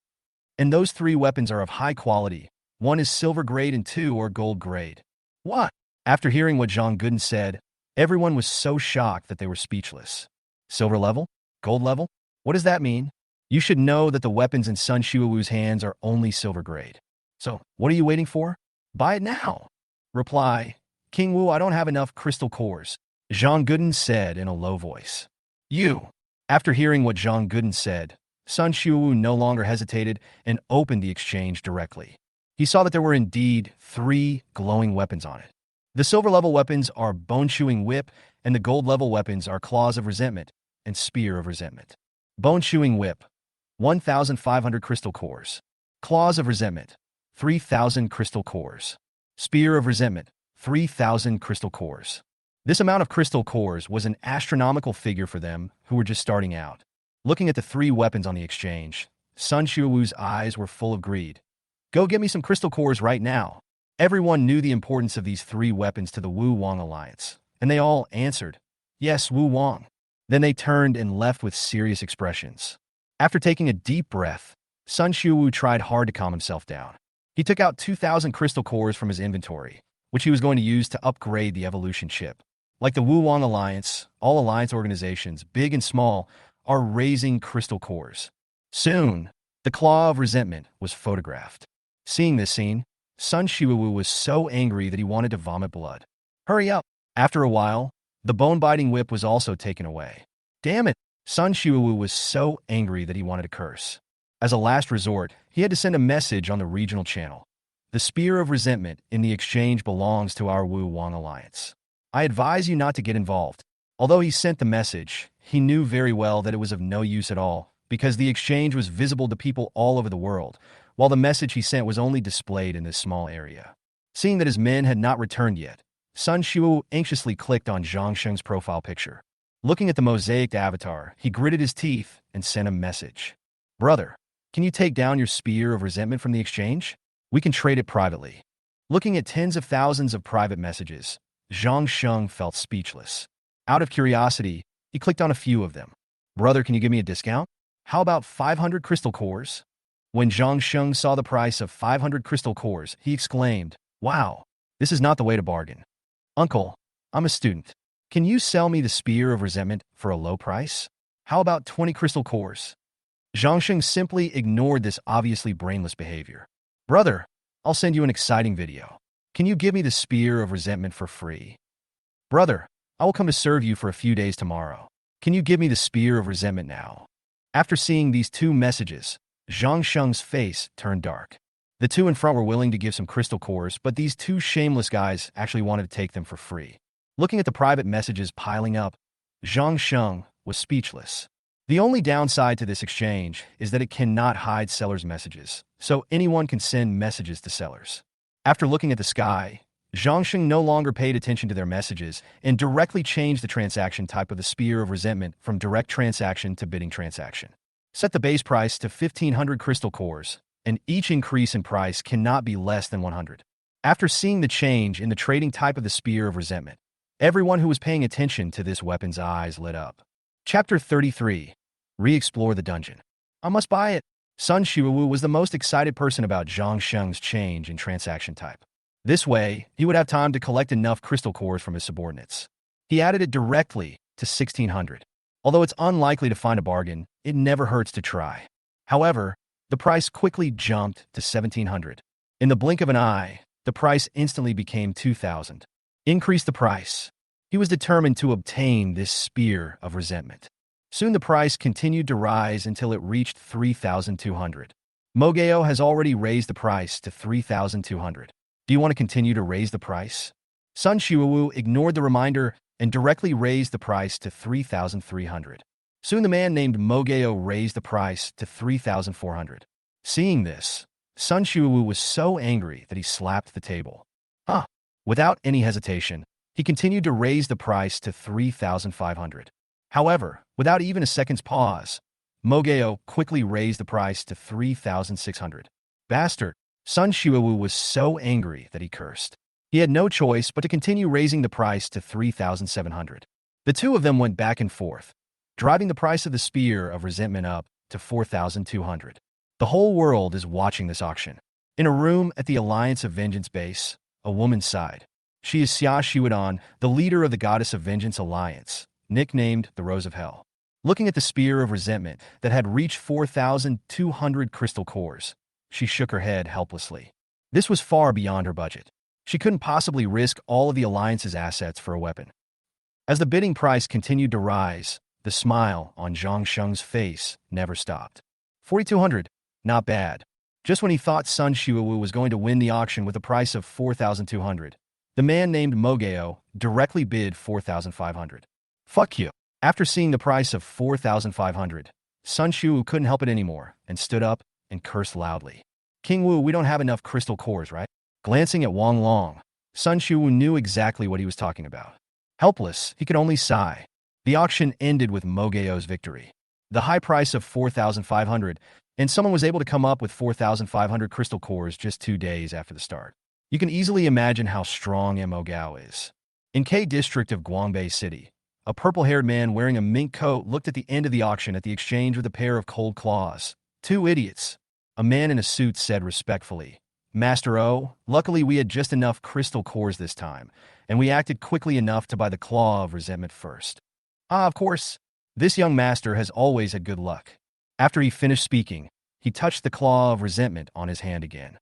And those 3 weapons are of high quality. 1 is silver grade and 2 are gold grade. What? After hearing what Zhang Gooden said, everyone was so shocked that they were speechless. Silver level? Gold level? What does that mean? You should know that the weapons in Sun Shiwu's hands are only silver grade. So, what are you waiting for? Buy it now. Reply, King Wu, I don't have enough crystal cores, Zhang Gooden said in a low voice. You. After hearing what Zhang Gooden said, Sun Shiwu no longer hesitated and opened the exchange directly. He saw that there were indeed 3 glowing weapons on it. The silver-level weapons are Bone-Chewing Whip, and the gold-level weapons are Claws of Resentment and Spear of Resentment. Bone-Chewing Whip, 1,500 crystal cores. Claws of Resentment, 3,000 crystal cores. Spear of Resentment, 3,000 crystal cores. This amount of crystal cores was an astronomical figure for them who were just starting out. Looking at the 3 weapons on the exchange, Sun Shiwu's eyes were full of greed. Go get me some crystal cores right now. Everyone knew the importance of these 3 weapons to the Wu Wang alliance, and they all answered, yes, Wu Wang. Then they turned and left with serious expressions. After taking a deep breath, Sun Shiwu tried hard to calm himself down. He took out 2,000 crystal cores from his inventory, which he was going to use to upgrade the evolution chip. Like the Wu Wang Alliance, all alliance organizations, big and small, are raising crystal cores. Soon, the Claw of Resentment was photographed. Seeing this scene, Sun Shiwu was so angry that he wanted to vomit blood. Hurry up! After a while, the bone-biting whip was also taken away. Damn it! Sun Shiwu was so angry that he wanted to curse. As a last resort, he had to send a message on the regional channel. The Spear of Resentment in the exchange belongs to our Wu Wang Alliance. I advise you not to get involved. Although he sent the message, he knew very well that it was of no use at all, because the exchange was visible to people all over the world, while the message he sent was only displayed in this small area. Seeing that his men had not returned yet, Sun Shiwu anxiously clicked on Zhang Sheng's profile picture. Looking at the mosaic avatar, he gritted his teeth and sent a message. Brother, can you take down your Spear of Resentment from the exchange? We can trade it privately. Looking at tens of thousands of private messages, Zhang Sheng felt speechless. Out of curiosity, he clicked on a few of them. Brother, can you give me a discount? How about 500 crystal cores? When Zhang Sheng saw the price of 500 crystal cores, he exclaimed, wow, this is not the way to bargain. Uncle, I'm a student. Can you sell me the Spear of Resentment for a low price? How about 20 crystal cores? Zhang Sheng simply ignored this obviously brainless behavior. Brother, I'll send you an exciting video. Can you give me the Spear of Resentment for free? Brother, I will come to serve you for a few days tomorrow. Can you give me the Spear of Resentment now? After seeing these 2 messages, Zhang Sheng's face turned dark. The 2 in front were willing to give some crystal cores, but these 2 shameless guys actually wanted to take them for free. Looking at the private messages piling up, Zhang Sheng was speechless. The only downside to this exchange is that it cannot hide sellers' messages, so anyone can send messages to sellers. After looking at the sky, Zhang Sheng no longer paid attention to their messages and directly changed the transaction type of the Spear of Resentment from direct transaction to bidding transaction. Set the base price to 1,500 crystal cores, and each increase in price cannot be less than 100. After seeing the change in the trading type of the Spear of Resentment, everyone who was paying attention to this weapon's eyes lit up. Chapter 33. Re-explore the dungeon. I must buy it. Sun Shiwu was the most excited person about Zhang Sheng's change in transaction type. This way, he would have time to collect enough crystal cores from his subordinates. He added it directly to 1,600. Although it's unlikely to find a bargain, it never hurts to try. However, the price quickly jumped to 1,700. In the blink of an eye, the price instantly became 2,000. Increase the price. He was determined to obtain this spear of resentment. Soon the price continued to rise until it reached 3,200. Mogeo has already raised the price to 3,200. Do you want to continue to raise the price? Sun Shuwu ignored the reminder and directly raised the price to 3,300. Soon the man named Mogeo raised the price to 3,400. Seeing this, Sun Shuwu was so angry that he slapped the table. Without any hesitation, he continued to raise the price to 3,500. However, without even a second's pause, Mogeo quickly raised the price to 3,600. Bastard! Sun Shuwu was so angry that he cursed. He had no choice but to continue raising the price to 3,700. The two of them went back and forth, driving the price of the spear of resentment up to 4,200. The whole world is watching this auction. In a room at the Alliance of Vengeance base, a woman sighed. She is Xia Shuidan, the leader of the Goddess of Vengeance Alliance, nicknamed the Rose of Hell. Looking at the spear of resentment that had reached 4,200 crystal cores, she shook her head helplessly. This was far beyond her budget. She couldn't possibly risk all of the Alliance's assets for a weapon. As the bidding price continued to rise, the smile on Zhang Sheng's face never stopped. 4,200, not bad. Just when he thought Sun Shuwu was going to win the auction with a price of 4,200, the man named Mogeo directly bid 4,500. Fuck you. After seeing the price of 4,500, Sun Shuwu couldn't help it anymore and stood up and cursed loudly. King Wu, we don't have enough crystal cores, right? Glancing at Wang Long, Sun Shuwu knew exactly what he was talking about. Helpless, he could only sigh. The auction ended with Mogeo's victory. The high price of 4,500, and someone was able to come up with 4,500 crystal cores just 2 days after the start. You can easily imagine how strong Mogao is. In K district of Guangbei City, a purple-haired man wearing a mink coat looked at the end of the auction at the exchange with a pair of cold claws. Two idiots. A man in a suit said respectfully, Master O, luckily we had just enough crystal cores this time, and we acted quickly enough to buy the claw of resentment first. Of course. This young master has always had good luck. After he finished speaking, he touched the claw of resentment on his hand again.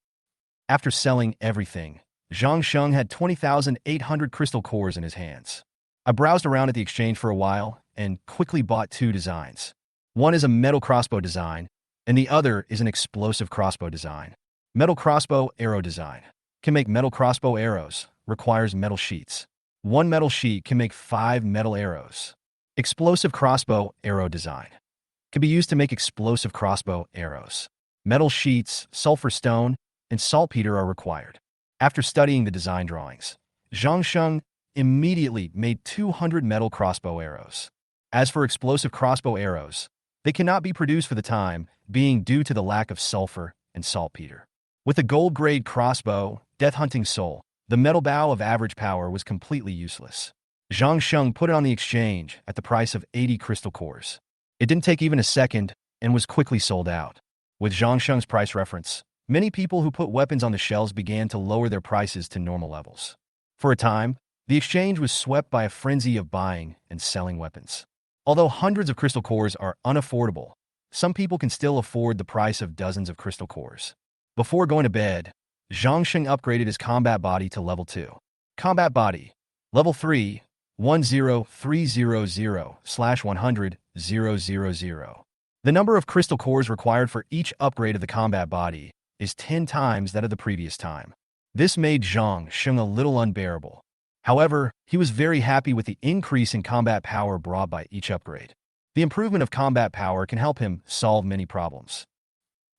After selling everything, Zhang Sheng had 20,800 crystal cores in his hands. I browsed around at the exchange for a while and quickly bought 2 designs. One is a metal crossbow design, and the other is an explosive crossbow design. Metal crossbow arrow design. Can make metal crossbow arrows, requires metal sheets. 1 metal sheet can make 5 metal arrows. Explosive crossbow arrow design. Can be used to make explosive crossbow arrows. Metal sheets, sulfur stone, and saltpeter are required. After studying the design drawings, Zhang Sheng immediately made 200 metal crossbow arrows. As for explosive crossbow arrows, they cannot be produced for the time being due to the lack of sulfur and saltpeter. With the gold-grade crossbow, Death Hunting Soul, the metal bow of average power was completely useless. Zhang Sheng put it on the exchange at the price of 80 crystal cores. It didn't take even a second and was quickly sold out. With Zhang Sheng's price reference, many people who put weapons on the shelves began to lower their prices to normal levels. For a time, the exchange was swept by a frenzy of buying and selling weapons. Although hundreds of crystal cores are unaffordable, some people can still afford the price of dozens of crystal cores. Before going to bed, Zhang Sheng upgraded his combat body to level 2. Combat body, level 3, 10300/100,000. The number of crystal cores required for each upgrade of the combat body is 10 times that of the previous time. This made Zhang Sheng a little unbearable. However, he was very happy with the increase in combat power brought by each upgrade. The improvement of combat power can help him solve many problems.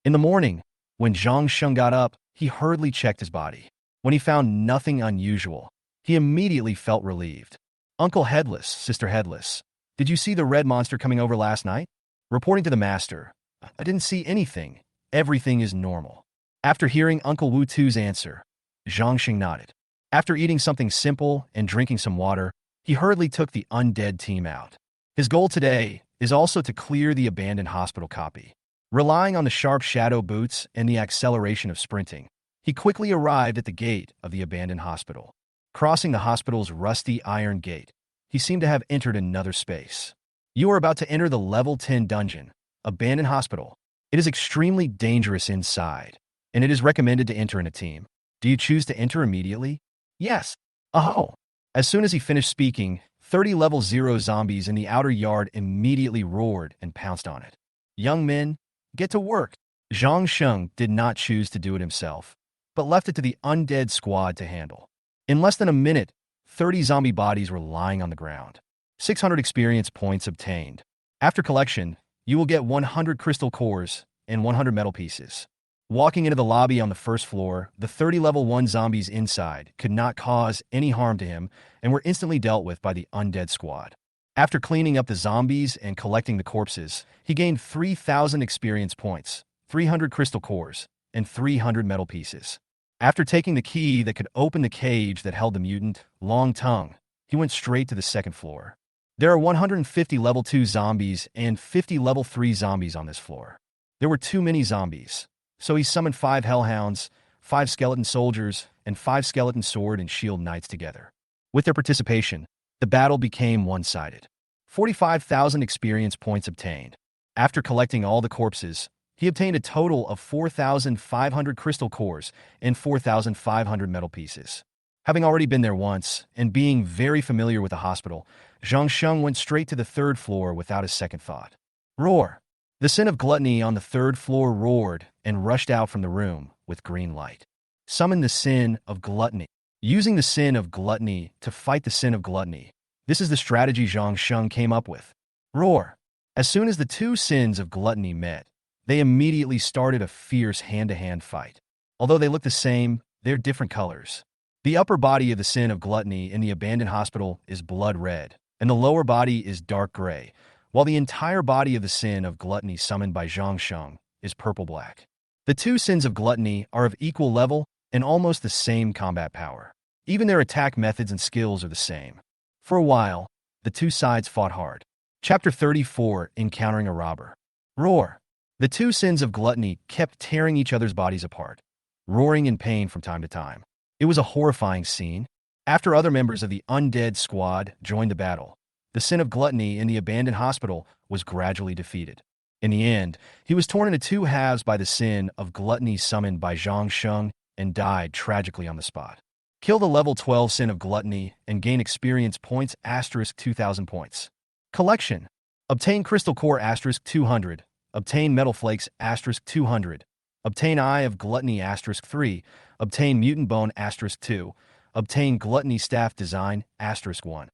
In the morning, when Zhang Sheng got up, he hurriedly checked his body. When he found nothing unusual, he immediately felt relieved. Uncle Headless, Sister Headless, did you see the red monster coming over last night? Reporting to the master, I didn't see anything. Everything is normal. After hearing Uncle Wu Tu's answer, Zhang Sheng nodded. After eating something simple and drinking some water, he hurriedly took the undead team out. His goal today is also to clear the abandoned hospital copy. Relying on the sharp shadow boots and the acceleration of sprinting, he quickly arrived at the gate of the abandoned hospital. Crossing the hospital's rusty iron gate, he seemed to have entered another space. You are about to enter the level 10 dungeon, abandoned hospital. It is extremely dangerous inside, and it is recommended to enter in a team. Do you choose to enter immediately? Yes. Oh. As soon as he finished speaking, 30 level 0 zombies in the outer yard immediately roared and pounced on it. Young men, get to work. Zhang Sheng did not choose to do it himself, but left it to the undead squad to handle. In less than a minute, 30 zombie bodies were lying on the ground. 600 experience points obtained. After collection, you will get 100 crystal cores and 100 metal pieces. Walking into the lobby on the first floor, the 30 level 1 zombies inside could not cause any harm to him and were instantly dealt with by the undead squad. After cleaning up the zombies and collecting the corpses, he gained 3,000 experience points, 300 crystal cores, and 300 metal pieces. After taking the key that could open the cage that held the mutant, Long Tongue, he went straight to the second floor. There are 150 level 2 zombies and 50 level 3 zombies on this floor. There were too many zombies, so he summoned 5 hellhounds, 5 skeleton soldiers, and 5 skeleton sword and shield knights together. With their participation, the battle became one-sided. 45,000 experience points obtained. After collecting all the corpses, he obtained a total of 4,500 crystal cores and 4,500 metal pieces. Having already been there once, and being very familiar with the hospital, Zhang Sheng went straight to the third floor without a second thought. Roar! The sin of gluttony on the third floor roared and rushed out from the room with green light. Summon the sin of gluttony. Using the sin of gluttony to fight the sin of gluttony. This is the strategy Zhang Sheng came up with. Roar! As soon as the two sins of gluttony met, they immediately started a fierce hand-to-hand fight. Although they look the same, they're different colors. The upper body of the sin of gluttony in the abandoned hospital is blood red, and the lower body is dark gray, while the entire body of the sin of gluttony summoned by Zhang Sheng is purple-black. The two sins of gluttony are of equal level and almost the same combat power. Even their attack methods and skills are the same. For a while, the two sides fought hard. Chapter 34, Encountering a Robber. Roar! The two sins of gluttony kept tearing each other's bodies apart, roaring in pain from time to time. It was a horrifying scene. After other members of the undead squad joined the battle, the sin of gluttony in the abandoned hospital was gradually defeated. In the end, he was torn into two halves by the sin of gluttony summoned by Zhang Sheng and died tragically on the spot. Kill the level 12 sin of gluttony and gain experience points * 2,000 points. Collection. Obtain crystal core * 200. Obtain metal flakes * 200. Obtain eye of gluttony * 3. Obtain mutant bone * 2. Obtain gluttony staff design * 1.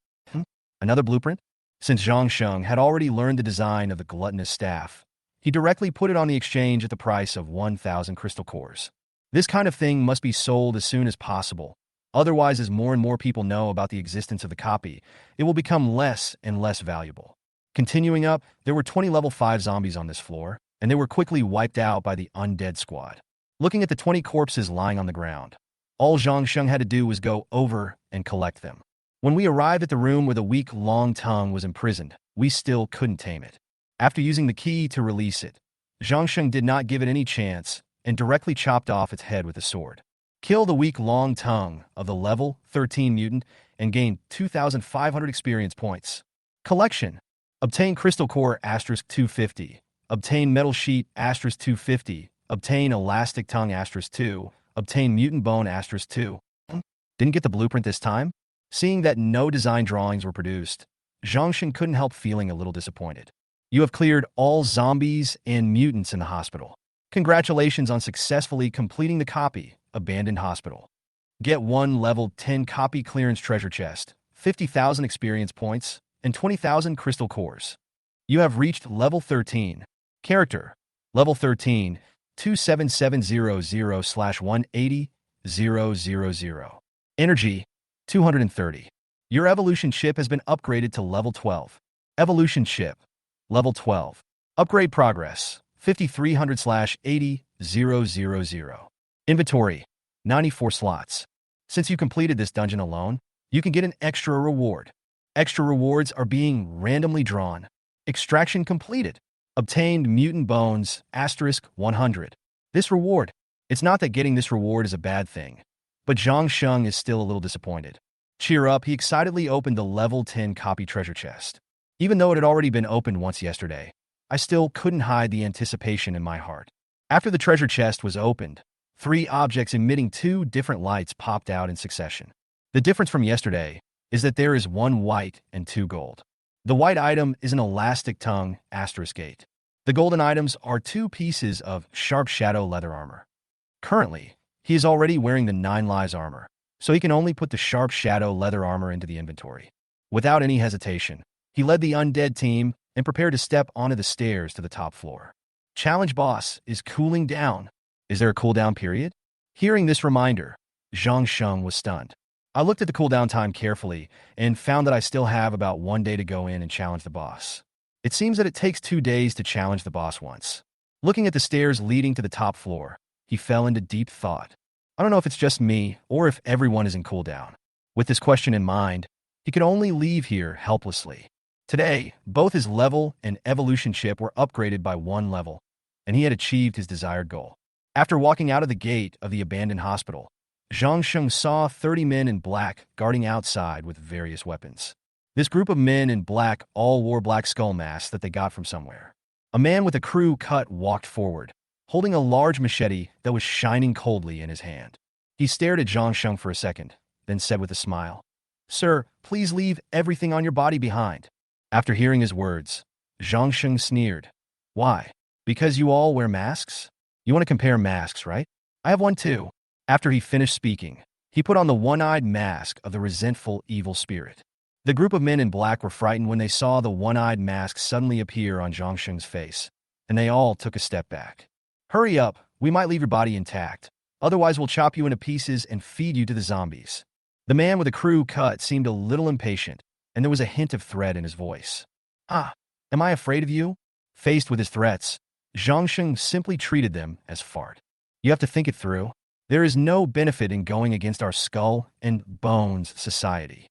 Another blueprint? Since Zhang Sheng had already learned the design of the gluttonous staff, he directly put it on the exchange at the price of 1,000 crystal cores. This kind of thing must be sold as soon as possible. Otherwise, as more and more people know about the existence of the copy, it will become less and less valuable. Continuing up, there were 20 level 5 zombies on this floor, and they were quickly wiped out by the undead squad. Looking at the 20 corpses lying on the ground, all Zhang Sheng had to do was go over and collect them. When we arrived at the room where the weak Long Tongue was imprisoned, we still couldn't tame it. After using the key to release it, Zhang Sheng did not give it any chance and directly chopped off its head with a sword. Kill the weak Long Tongue of the level 13 mutant and gain 2,500 experience points. Collection. Obtain crystal core * 250. Obtain metal sheet * 250. Obtain elastic tongue * 2. Obtain mutant bone * 2. Didn't get the blueprint this time? Seeing that no design drawings were produced, Zhang Sheng couldn't help feeling a little disappointed. You have cleared all zombies and mutants in the hospital. Congratulations on successfully completing the copy, Abandoned Hospital. Get 1 level 10 copy clearance treasure chest, 50,000 experience points, and 20,000 crystal cores. You have reached level 13. Character. Level 13, 27700/180,000. Energy, 230. Your evolution chip has been upgraded to level 12. Evolution chip, level 12. Upgrade progress, 5300/80,000. Inventory, 94 slots. Since you completed this dungeon alone, you can get an extra reward. Extra rewards are being randomly drawn. Extraction completed. Obtained mutant bones * 100. This reward. It's not that getting this reward is a bad thing, but Zhang Sheng is still a little disappointed. Cheer up, he excitedly opened the level 10 copy treasure chest. Even though it had already been opened once yesterday, I still couldn't hide the anticipation in my heart. After the treasure chest was opened, 3 objects emitting 2 different lights popped out in succession. The difference from yesterday is that there is 1 white and 2 gold. The white item is an elastic tongue, *8. The golden items are 2 pieces of sharp shadow leather armor. Currently, he is already wearing the 9 lives armor, so he can only put the sharp shadow leather armor into the inventory. Without any hesitation, he led the undead team and prepared to step onto the stairs to the top floor. Challenge boss is cooling down. Is there a cooldown period? Hearing this reminder, Zhang Sheng was stunned. I looked at the cooldown time carefully and found that I still have about 1 day to go in and challenge the boss. It seems that it takes 2 days to challenge the boss once. Looking at the stairs leading to the top floor, he fell into deep thought. I don't know if it's just me or if everyone is in cooldown. With this question in mind, he could only leave here helplessly. Today, both his level and evolution chip were upgraded by 1 level, and he had achieved his desired goal. After walking out of the gate of the abandoned hospital, Zhang Sheng saw 30 men in black guarding outside with various weapons. This group of men in black all wore black skull masks that they got from somewhere. A man with a crew cut walked forward, holding a large machete that was shining coldly in his hand. He stared at Zhang Sheng for a second, then said with a smile, "Sir, please leave everything on your body behind." After hearing his words, Zhang Sheng sneered. "Why? Because you all wear masks? You want to compare masks, right? I have one too." After he finished speaking, he put on the one-eyed mask of the resentful evil spirit. The group of men in black were frightened when they saw the one-eyed mask suddenly appear on Zhang Sheng's face, and they all took a step back. "Hurry up, we might leave your body intact. Otherwise we'll chop you into pieces and feed you to the zombies." The man with the crew cut seemed a little impatient, and there was a hint of threat in his voice. "Ah, am I afraid of you?" Faced with his threats, Zhang Sheng simply treated them as fart. "You have to think it through. There is no benefit in going against our skull and bones society."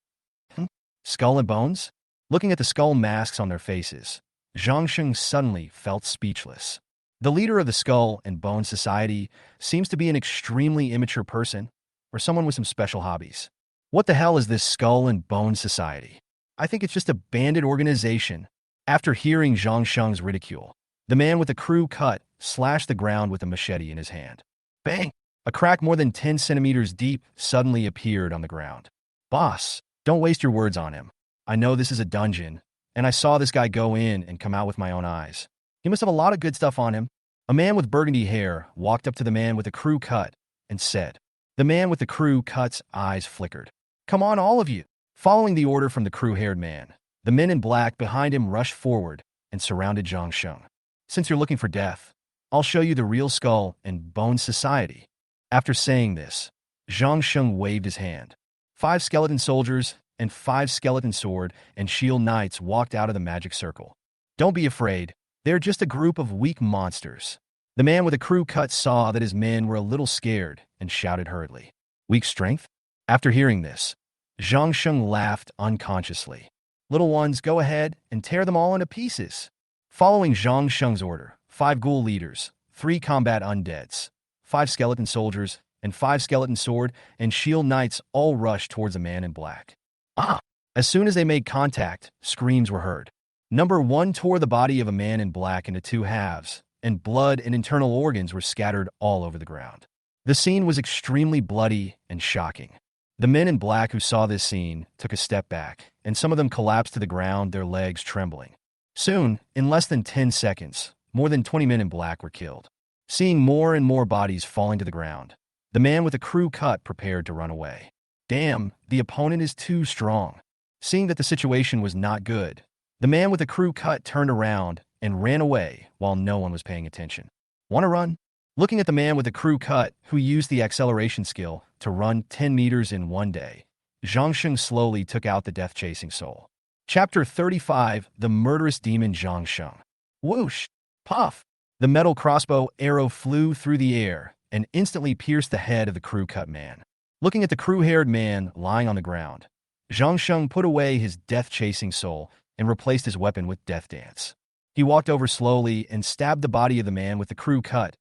Skull and bones? Looking at the skull masks on their faces, Zhang Sheng suddenly felt speechless. The leader of the Skull and Bone Society seems to be an extremely immature person, or someone with some special hobbies. What the hell is this Skull and Bone Society? I think it's just a bandit organization. After hearing Zhang Sheng's ridicule, the man with the crew cut slashed the ground with a machete in his hand. Bang! A crack more than 10 centimeters deep suddenly appeared on the ground. "Boss, don't waste your words on him. I know this is a dungeon, and I saw this guy go in and come out with my own eyes. He must have a lot of good stuff on him." A man with burgundy hair walked up to the man with the crew cut and said. The man with the crew cut's eyes flickered. "Come on, all of you." Following the order from the crew-haired man, the men in black behind him rushed forward and surrounded Zhang Sheng. "Since you're looking for death, I'll show you the real Skull and Bone Society." After saying this, Zhang Sheng waved his hand. 5 skeleton soldiers and 5 skeleton sword and shield knights walked out of the magic circle. "Don't be afraid. They're just a group of weak monsters." The man with the crew cut saw that his men were a little scared and shouted hurriedly, "Weak strength?" After hearing this, Zhang Sheng laughed unconsciously. "Little ones, go ahead and tear them all into pieces." Following Zhang Sheng's order, 5 ghoul leaders, 3 combat undeads, 5 skeleton soldiers, and 5 skeleton sword and shield knights all rushed towards the man in black. Ah! As soon as they made contact, screams were heard. Number 1 tore the body of a man in black into 2 halves, and blood and internal organs were scattered all over the ground. The scene was extremely bloody and shocking. The men in black who saw this scene took a step back, and some of them collapsed to the ground, their legs trembling. Soon, in less than 10 seconds, more than 20 men in black were killed. Seeing more and more bodies falling to the ground, the man with the crew cut prepared to run away. Damn, the opponent is too strong. Seeing that the situation was not good, the man with the crew cut turned around and ran away while no one was paying attention. Want to run? Looking at the man with the crew cut, who used the acceleration skill to run 10 meters in 1 day, Zhang Sheng slowly took out the death-chasing soul. Chapter 35, The Murderous Demon Zhang Sheng. Whoosh! Puff! The metal crossbow arrow flew through the air and instantly pierced the head of the crew-cut man. Looking at the crew-haired man lying on the ground, Zhang Sheng put away his death-chasing soul and replaced his weapon with Death Dance. He walked over slowly and stabbed the body of the man with the crew cut,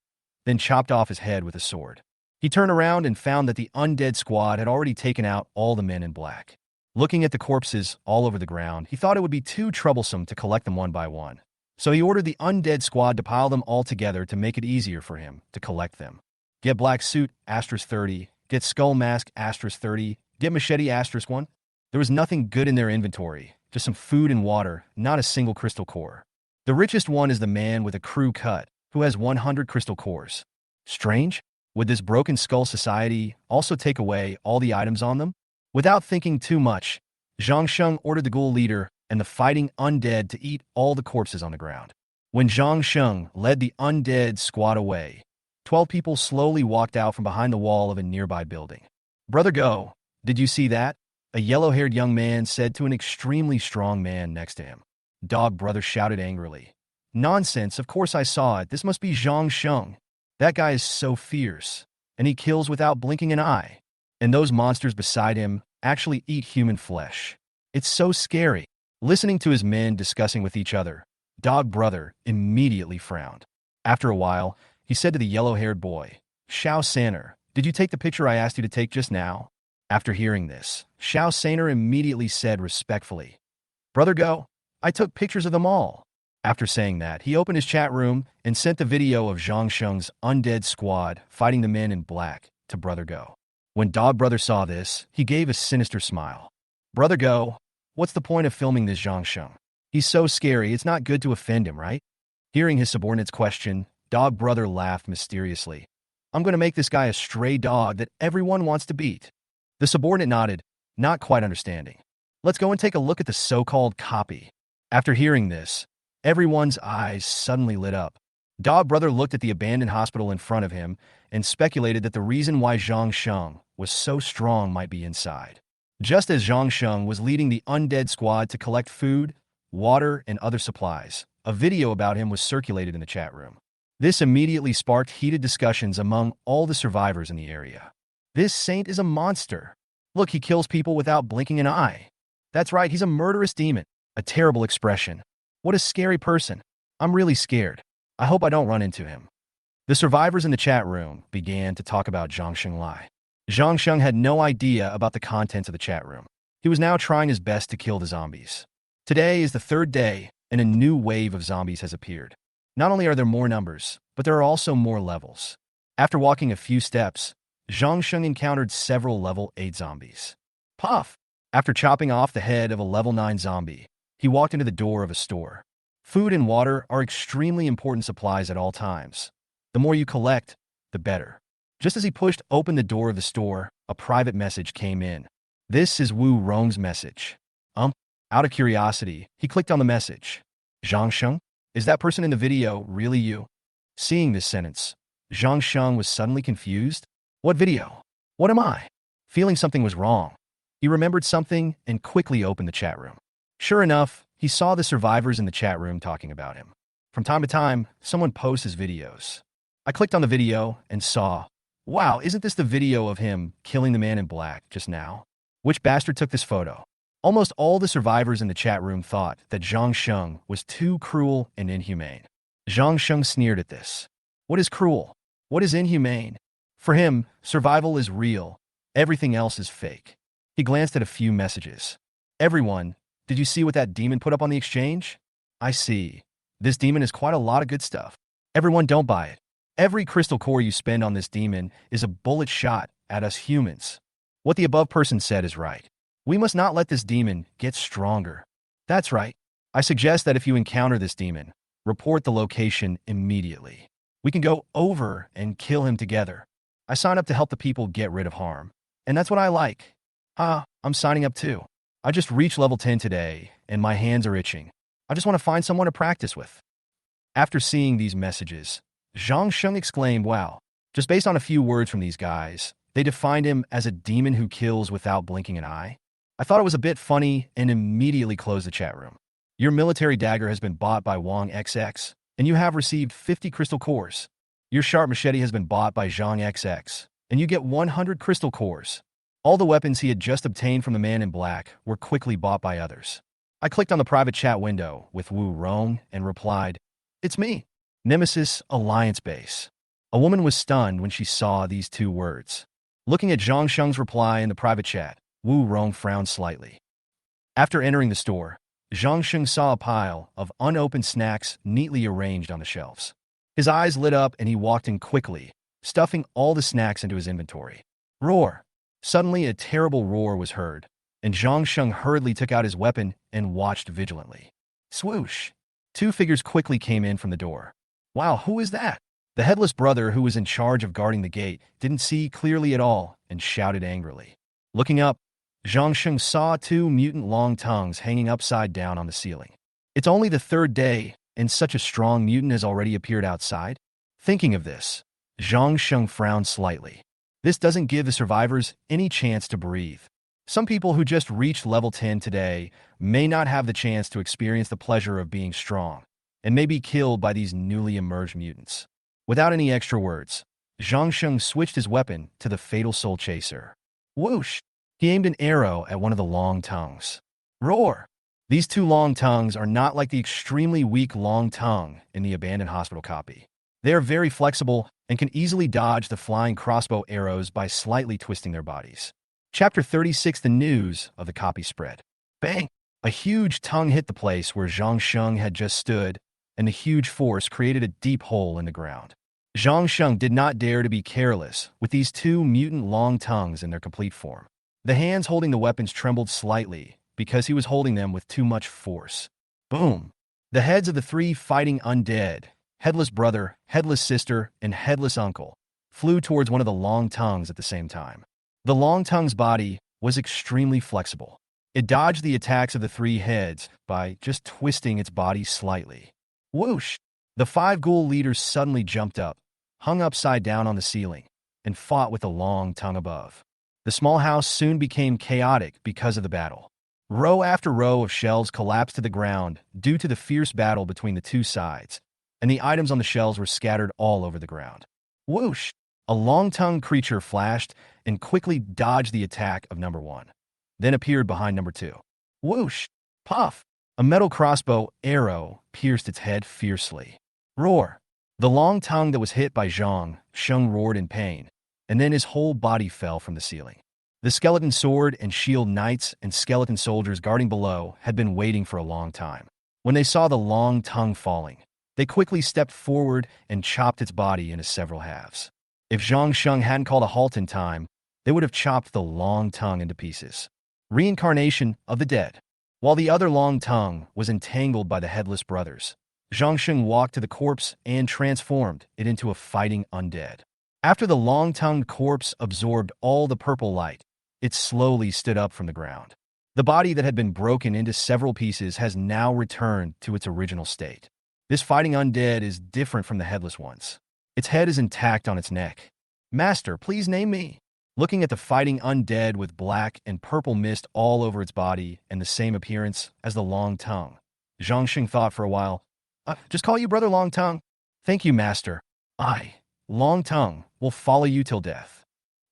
then chopped off his head with a sword. He turned around and found that the undead squad had already taken out all the men in black. Looking at the corpses all over the ground, he thought it would be too troublesome to collect them one by one. So he ordered the undead squad to pile them all together to make it easier for him to collect them. Get black suit, *30. Get skull mask, *30. Get machete, *1. There was nothing good in their inventory, just some food and water, not a single crystal core. The richest one is the man with a crew cut, who has 100 crystal cores. Strange? Would this broken skull society also take away all the items on them? Without thinking too much, Zhang Sheng ordered the ghoul leader and the fighting undead to eat all the corpses on the ground. When Zhang Sheng led the undead squad away, 12 people slowly walked out from behind the wall of a nearby building. "Brother Go, did you see that?" A yellow-haired young man said to an extremely strong man next to him. Dog brother shouted angrily. "Nonsense, of course I saw it. This must be Zhang Sheng. That guy is so fierce, and he kills without blinking an eye. And those monsters beside him actually eat human flesh. It's so scary." Listening to his men discussing with each other, Dog brother immediately frowned. After a while, he said to the yellow-haired boy, "Shao Saner, did you take the picture I asked you to take just now?" After hearing this, Shao Saner immediately said respectfully, "Brother Go, I took pictures of them all." After saying that, he opened his chat room and sent the video of Zhang Sheng's undead squad fighting the men in black to Brother Go. When Dog brother saw this, he gave a sinister smile. "Brother Go, what's the point of filming this Zhang Sheng? He's so scary, it's not good to offend him, right?" Hearing his subordinate's question, Dog brother laughed mysteriously. "I'm going to make this guy a stray dog that everyone wants to beat." The subordinate nodded, not quite understanding. "Let's go and take a look at the so-called copy." After hearing this, everyone's eyes suddenly lit up. Dog brother looked at the abandoned hospital in front of him and speculated that the reason why Zhang Sheng was so strong might be inside. Just as Zhang Sheng was leading the undead squad to collect food, water, and other supplies, a video about him was circulated in the chat room. This immediately sparked heated discussions among all the survivors in the area. "This saint is a monster. Look, he kills people without blinking an eye. That's right, he's a murderous demon." A terrible expression. "What a scary person. I'm really scared. I hope I don't run into him." The survivors in the chat room began to talk about Zhang Shenglai. Zhang Sheng had no idea about the contents of the chat room. He was now trying his best to kill the zombies. Today is the third day, and a new wave of zombies has appeared. Not only are there more numbers, but there are also more levels. After walking a few steps, Zhang Sheng encountered several level 8 zombies. Puff! After chopping off the head of a level 9 zombie, he walked into the door of a store. Food and water are extremely important supplies at all times. The more you collect, the better. Just as he pushed open the door of the store, a private message came in. "This is Wu Rong's message." Out of curiosity, he clicked on the message. "Zhang Sheng? Is that person in the video really you?" Seeing this sentence, Zhang Sheng was suddenly confused. "What video? What am I?" Feeling something was wrong, he remembered something and quickly opened the chat room. Sure enough, he saw the survivors in the chat room talking about him. From time to time, someone posts his videos. I clicked on the video and saw, "Wow, isn't this the video of him killing the man in black just now? Which bastard took this photo?" Almost all the survivors in the chat room thought that Zhang Sheng was too cruel and inhumane. Zhang Sheng sneered at this. What is cruel? What is inhumane? For him, survival is real. Everything else is fake. He glanced at a few messages. "Everyone, did you see what that demon put up on the exchange?" "I see. This demon is quite a lot of good stuff. Everyone, don't buy it. Every crystal core you spend on this demon is a bullet shot at us humans. What the above person said is right. We must not let this demon get stronger. That's right. I suggest that if you encounter this demon, report the location immediately. We can go over and kill him together. I sign up to help the people get rid of harm. And that's what I like. I'm signing up too. I just reached level 10 today, and my hands are itching. I just want to find someone to practice with." After seeing these messages, Zhang Sheng exclaimed, "Wow, just based on a few words from these guys, they defined him as a demon who kills without blinking an eye." I thought it was a bit funny and immediately closed the chat room. "Your military dagger has been bought by Wang XX, and you have received 50 crystal cores. Your sharp machete has been bought by Zhang XX, and you get 100 crystal cores." All the weapons he had just obtained from the man in black were quickly bought by others. I clicked on the private chat window with Wu Rong and replied, "It's me, Nemesis Alliance Base." A woman was stunned when she saw these two words. Looking at Zhang Sheng's reply in the private chat, Wu Rong frowned slightly. After entering the store, Zhang Sheng saw a pile of unopened snacks neatly arranged on the shelves. His eyes lit up and he walked in quickly, stuffing all the snacks into his inventory. Roar! Suddenly a terrible roar was heard, and Zhang Sheng hurriedly took out his weapon and watched vigilantly. Swoosh! Two figures quickly came in from the door. Wow, who is that? The headless brother who was in charge of guarding the gate didn't see clearly at all and shouted angrily. Looking up, Zhang Sheng saw two mutant long tongues hanging upside down on the ceiling. It's only the third day, and such a strong mutant has already appeared outside? Thinking of this, Zhang Sheng frowned slightly. This doesn't give the survivors any chance to breathe. Some people who just reached level 10 today may not have the chance to experience the pleasure of being strong, and may be killed by these newly emerged mutants. Without any extra words, Zhang Sheng switched his weapon to the fatal soul chaser. Whoosh! He aimed an arrow at one of the long tongues. Roar! These two long tongues are not like the extremely weak long tongue in the abandoned hospital copy. They are very flexible and can easily dodge the flying crossbow arrows by slightly twisting their bodies. Chapter 36: The news of the copy spread. Bang! A huge tongue hit the place where Zhang Sheng had just stood, and the huge force created a deep hole in the ground. Zhang Sheng did not dare to be careless with these two mutant long tongues in their complete form. The hands holding the weapons trembled slightly because he was holding them with too much force. Boom! The heads of the three fighting undead, headless brother, headless sister, and headless uncle, flew towards one of the long tongues at the same time. The long tongue's body was extremely flexible. It dodged the attacks of the three heads by just twisting its body slightly. Whoosh! The five ghoul leaders suddenly jumped up, hung upside down on the ceiling, and fought with the long tongue above. The small house soon became chaotic because of the battle. Row after row of shelves collapsed to the ground due to the fierce battle between the two sides, and the items on the shelves were scattered all over the ground. Whoosh! A long-tongued creature flashed and quickly dodged the attack of number one, then appeared behind number two. Whoosh! Puff! A metal crossbow arrow pierced its head fiercely. Roar! The long tongue that was hit by Zhang Sheng roared in pain, and then his whole body fell from the ceiling. The skeleton sword and shield knights and skeleton soldiers guarding below had been waiting for a long time. When they saw the long tongue falling, they quickly stepped forward and chopped its body into several halves. If Zhang Sheng hadn't called a halt in time, they would have chopped the long tongue into pieces. Reincarnation of the dead. While the other long tongue was entangled by the headless brothers, Zhang Sheng walked to the corpse and transformed it into a fighting undead. After the long-tongued corpse absorbed all the purple light, it slowly stood up from the ground. The body that had been broken into several pieces has now returned to its original state. This fighting undead is different from the headless ones. Its head is intact on its neck. Master, please name me. Looking at the fighting undead with black and purple mist all over its body and the same appearance as the long tongue, Zhang Sheng thought for a while. Just call you Brother Long Tongue. Thank you, Master. I, Long Tongue, will follow you till death.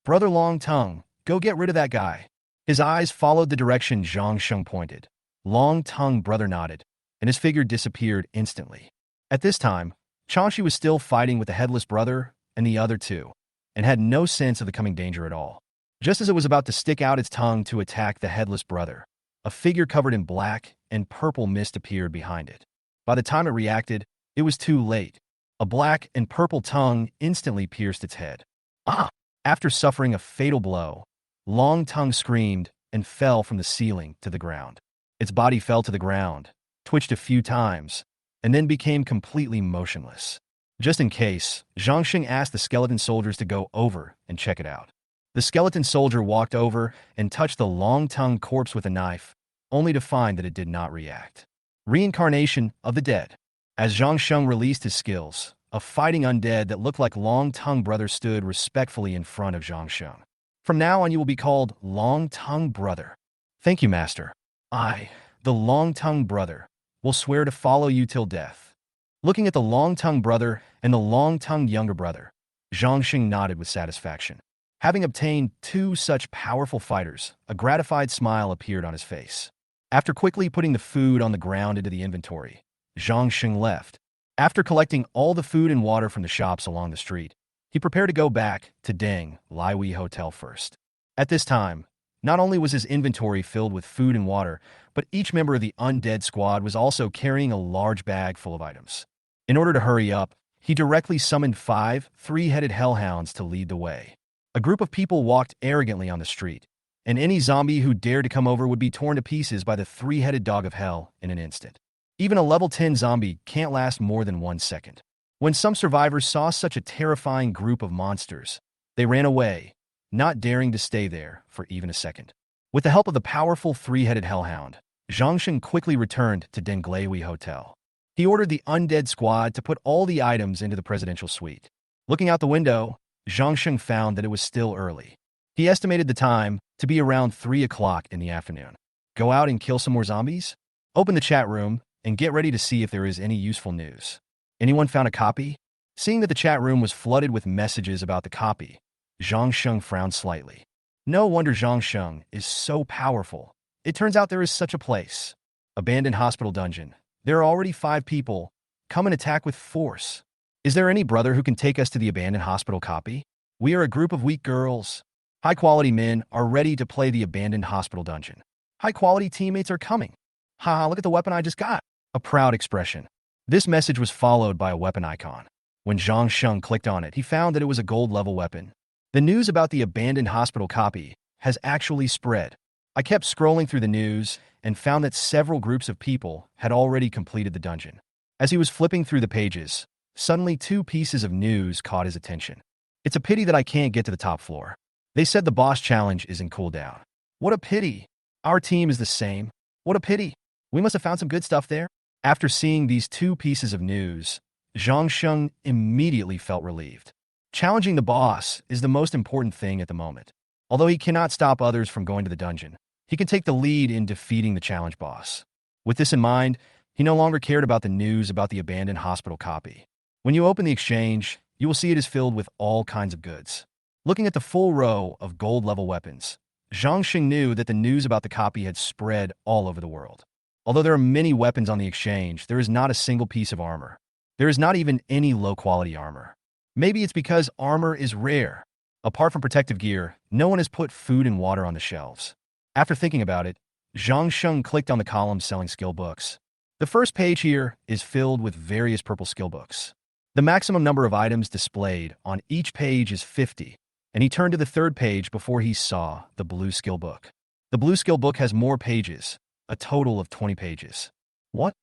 Brother Long Tongue, go get rid of that guy. His eyes followed the direction Zhang Sheng pointed. Long Tongue brother nodded, and his figure disappeared instantly. At this time, Changshi was still fighting with the headless brother and the other two, and had no sense of the coming danger at all. Just as it was about to stick out its tongue to attack the headless brother, a figure covered in black and purple mist appeared behind it. By the time it reacted, it was too late. A black and purple tongue instantly pierced its head. Ah! After suffering a fatal blow, Long Tongue screamed and fell from the ceiling to the ground. Its body fell to the ground, twitched a few times, and then became completely motionless. Just in case, Zhang Sheng asked the skeleton soldiers to go over and check it out. The skeleton soldier walked over and touched the long-tongued corpse with a knife, only to find that it did not react. Reincarnation of the dead. As Zhang Sheng released his skills, a fighting undead that looked like Long-Tongue Brother stood respectfully in front of Zhang Sheng. From now on you will be called Long-Tongue Brother. Thank you, Master. I, the Long-Tongue Brother, will swear to follow you till death. Looking at the Long-Tongue Brother and the Long-Tongue Younger Brother, Zhang Sheng nodded with satisfaction. Having obtained two such powerful fighters, a gratified smile appeared on his face. After quickly putting the food on the ground into the inventory, Zhang Sheng left. After collecting all the food and water from the shops along the street, he prepared to go back to Deng Liwei Hotel first. At this time, not only was his inventory filled with food and water, but each member of the undead squad was also carrying a large bag full of items. In order to hurry up, he directly summoned 5 three-headed hellhounds to lead the way. A group of people walked arrogantly on the street, and any zombie who dared to come over would be torn to pieces by the three-headed dog of hell in an instant. Even a level 10 zombie can't last more than 1 second. When some survivors saw such a terrifying group of monsters, they ran away, not daring to stay there for even a second. With the help of the powerful three-headed hellhound, Zhangsheng quickly returned to Denglewi Hotel. He ordered the undead squad to put all the items into the presidential suite. Looking out the window, Zhangsheng found that it was still early. He estimated the time to be around 3 o'clock in the afternoon. Go out and kill some more zombies? Open the chat room and get ready to see if there is any useful news. Anyone found a copy? Seeing that the chat room was flooded with messages about the copy, Zhangsheng frowned slightly. No wonder Zhangsheng is so powerful. It turns out there is such a place. Abandoned hospital dungeon. There are already 5 people. Come and attack with force. Is there any brother who can take us to the abandoned hospital copy? We are a group of weak girls. High-quality men are ready to play the abandoned hospital dungeon. High-quality teammates are coming. Haha, look at the weapon I just got. A proud expression. This message was followed by a weapon icon. When Zhangsheng clicked on it, he found that it was a gold-level weapon. The news about the abandoned hospital copy has actually spread. I kept scrolling through the news and found that several groups of people had already completed the dungeon. As he was flipping through the pages, suddenly 2 pieces of news caught his attention. It's a pity that I can't get to the top floor. They said the boss challenge is in cooldown. What a pity. Our team is the same. What a pity. We must have found some good stuff there. After seeing these 2 pieces of news, Zhangsheng immediately felt relieved. Challenging the boss is the most important thing at the moment. Although he cannot stop others from going to the dungeon, he can take the lead in defeating the challenge boss. With this in mind, he no longer cared about the news about the abandoned hospital copy. When you open the exchange, you will see it is filled with all kinds of goods. Looking at the full row of gold-level weapons, Zhangsheng knew that the news about the copy had spread all over the world. Although there are many weapons on the exchange, there is not a single piece of armor. There is not even any low-quality armor. Maybe it's because armor is rare. Apart from protective gear, no one has put food and water on the shelves. After thinking about it, Zhangsheng clicked on the column selling skill books. The first page here is filled with various purple skill books. The maximum number of items displayed on each page is 50, and he turned to the third page before he saw the blue skill book. The blue skill book has more pages, a total of 20 pages. What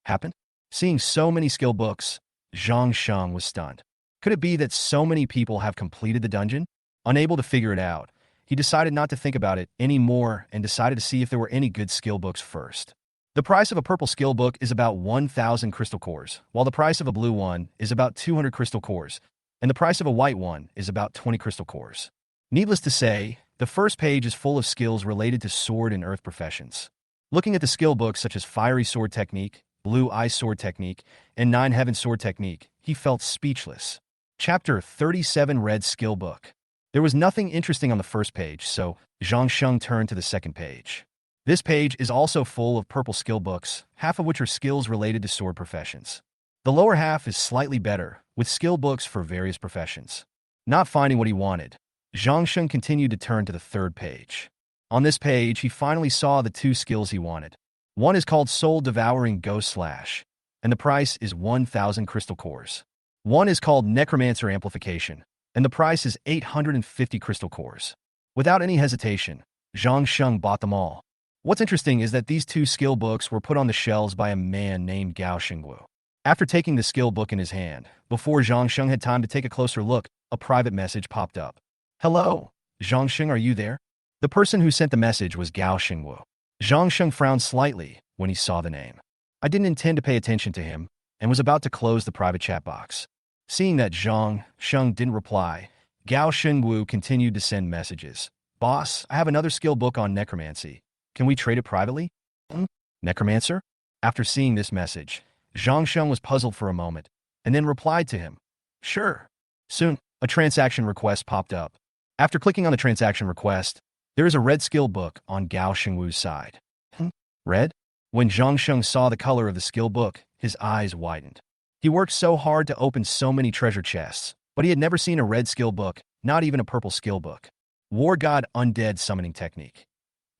happened? Seeing so many skill books, Zhangsheng was stunned. Could it be that so many people have completed the dungeon? Unable to figure it out, he decided not to think about it anymore and decided to see if there were any good skill books first. The price of a purple skill book is about 1,000 crystal cores, while the price of a blue one is about 200 crystal cores, and the price of a white one is about 20 crystal cores. Needless to say, the first page is full of skills related to sword and earth professions. Looking at the skill books such as Fiery Sword Technique, Blue Ice Sword Technique, and Nine Heaven Sword Technique, he felt speechless. Chapter 37 Red Skill Book. There was nothing interesting on the first page, so Zhangsheng turned to the second page. This page is also full of purple skill books, half of which are skills related to sword professions. The lower half is slightly better, with skill books for various professions. Not finding what he wanted, Zhangsheng continued to turn to the third page. On this page, he finally saw the 2 skills he wanted. One is called Soul Devouring Ghost Slash, and the price is 1,000 crystal cores. One is called Necromancer Amplification, and the price is 850 crystal cores. Without any hesitation, Zhangsheng bought them all. What's interesting is that these 2 skill books were put on the shelves by a man named Gao Xingwu. After taking the skill book in his hand, before Zhangsheng had time to take a closer look, a private message popped up. Hello, Zhangsheng, are you there? The person who sent the message was Gao Xingwu. Zhangsheng frowned slightly when he saw the name. I didn't intend to pay attention to him, and was about to close the private chat box. Seeing that Zhangsheng didn't reply, Gao Xingwu continued to send messages. Boss, I have another skill book on necromancy. Can we trade it privately? Necromancer? After seeing this message, Zhangsheng was puzzled for a moment, and then replied to him. Sure. Soon, a transaction request popped up. After clicking on the transaction request, there is a red skill book on Gao Xingwu's side. Red? When Zhangsheng saw the color of the skill book, his eyes widened. He worked so hard to open so many treasure chests, but he had never seen a red skill book, not even a purple skill book. War God Undead Summoning Technique.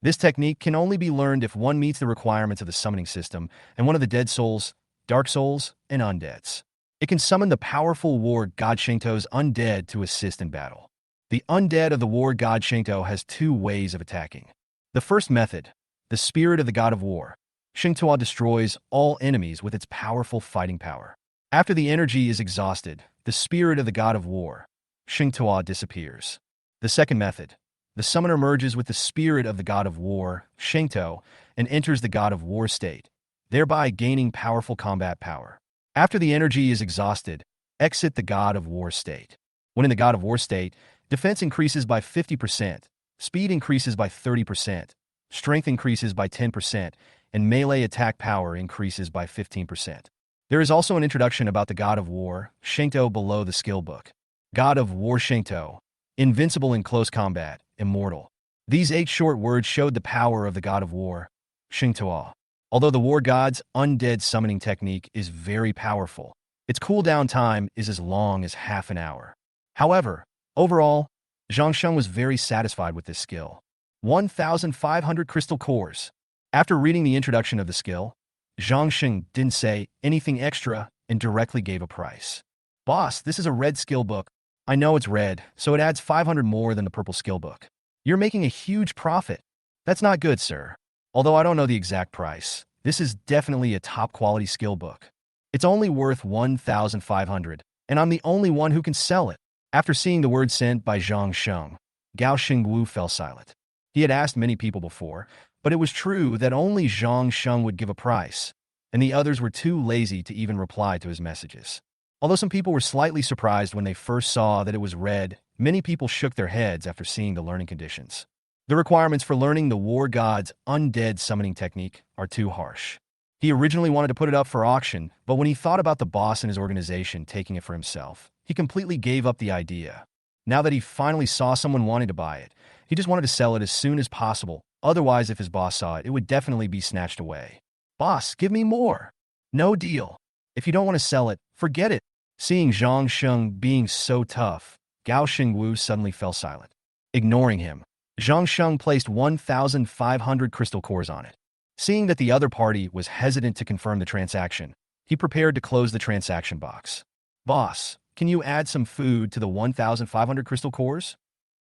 This technique can only be learned if one meets the requirements of the summoning system and one of the dead souls, dark souls, and undeads. It can summon the powerful war God Shinto's undead to assist in battle. The undead of the war god Shinto has two ways of attacking. The first method, the spirit of the god of war. Shinto destroys all enemies with its powerful fighting power. After the energy is exhausted, the spirit of the god of war, Shinto, disappears. The second method, the summoner merges with the spirit of the god of war, Shinto, and enters the god of war state, thereby gaining powerful combat power. After the energy is exhausted, exit the god of war state. When in the god of war state, defense increases by 50%, speed increases by 30%, strength increases by 10%, and melee attack power increases by 15%. There is also an introduction about the god of war, Shinto, below the skill book. God of war Shinto, invincible in close combat, immortal. These 8 short words showed the power of the god of war, Shinto. Although the war god's undead summoning technique is very powerful, its cooldown time is as long as half an hour. However, overall, Zhang Sheng was very satisfied with this skill. 1,500 crystal cores. After reading the introduction of the skill, Zhang Sheng didn't say anything extra and directly gave a price. Boss, this is a red skill book. I know it's red, so it adds 500 more than the purple skill book. You're making a huge profit. That's not good, sir. Although I don't know the exact price, this is definitely a top quality skill book. It's only worth 1,500, and I'm the only one who can sell it. After seeing the word sent by Zhang Sheng, Gao Xingwu fell silent. He had asked many people before, but it was true that only Zhang Sheng would give a price, and the others were too lazy to even reply to his messages. Although some people were slightly surprised when they first saw that it was red, many people shook their heads after seeing the learning conditions. The requirements for learning the war god's undead summoning technique are too harsh. He originally wanted to put it up for auction, but when he thought about the boss and his organization taking it for himself, he completely gave up the idea. Now that he finally saw someone wanting to buy it, he just wanted to sell it as soon as possible. Otherwise, if his boss saw it, it would definitely be snatched away. Boss, give me more. No deal. If you don't want to sell it, forget it. Seeing Zhang Sheng being so tough, Gao Xingwu suddenly fell silent. Ignoring him, Zhang Sheng placed 1,500 crystal cores on it. Seeing that the other party was hesitant to confirm the transaction, he prepared to close the transaction box. Boss, can you add some food to the 1,500 crystal cores?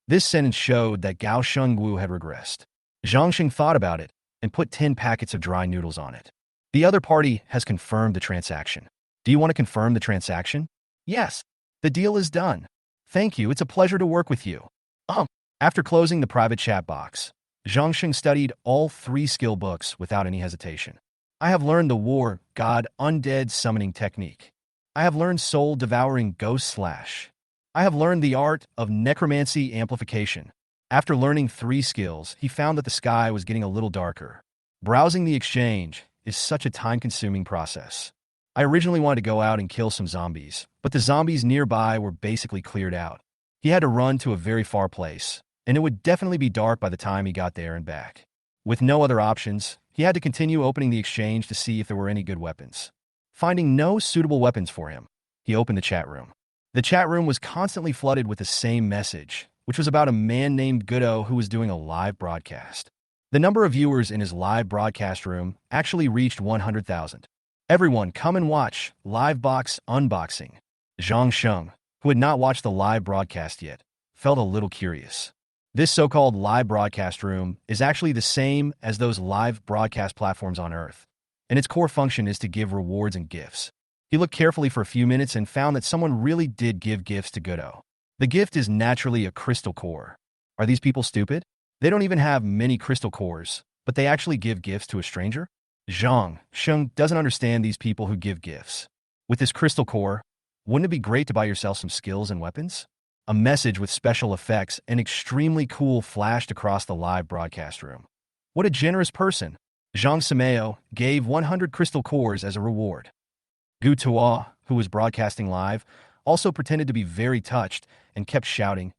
This sentence showed that Gao Xingwu had regressed. Zhang Sheng thought about it and put 10 packets of dry noodles on it. The other party has confirmed the transaction. Do you want to confirm the transaction? Yes. The deal is done. Thank you, it's a pleasure to work with you. After closing the private chat box, Zhang Sheng studied all 3 skill books without any hesitation. I have learned the war god undead summoning technique. I have learned soul devouring ghost slash. I have learned the art of necromancy amplification. After learning 3 skills, he found that the sky was getting a little darker. Browsing the exchange is such a time-consuming process. I originally wanted to go out and kill some zombies, but the zombies nearby were basically cleared out. He had to run to a very far place, and it would definitely be dark by the time he got there and back. With no other options, he had to continue opening the exchange to see if there were any good weapons. Finding no suitable weapons for him, he opened the chat room. The chat room was constantly flooded with the same message, which was about a man named Goodo who was doing a live broadcast. The number of viewers in his live broadcast room actually reached 100,000. Everyone come and watch live box unboxing. Zhang Sheng, who had not watched the live broadcast yet, felt a little curious. This so-called live broadcast room is actually the same as those live broadcast platforms on Earth, and its core function is to give rewards and gifts. He looked carefully for a few minutes and found that someone really did give gifts to Goodo. The gift is naturally a crystal core. Are these people stupid? They don't even have many crystal cores, but they actually give gifts to a stranger? Zhang Sheng doesn't understand these people who give gifts. With this crystal core, wouldn't it be great to buy yourself some skills and weapons? A message with special effects and extremely cool flashed across the live broadcast room. What a generous person. Zhang Simeo gave 100 crystal cores as a reward. Gu Tuo, who was broadcasting live, also pretended to be very touched and kept shouting,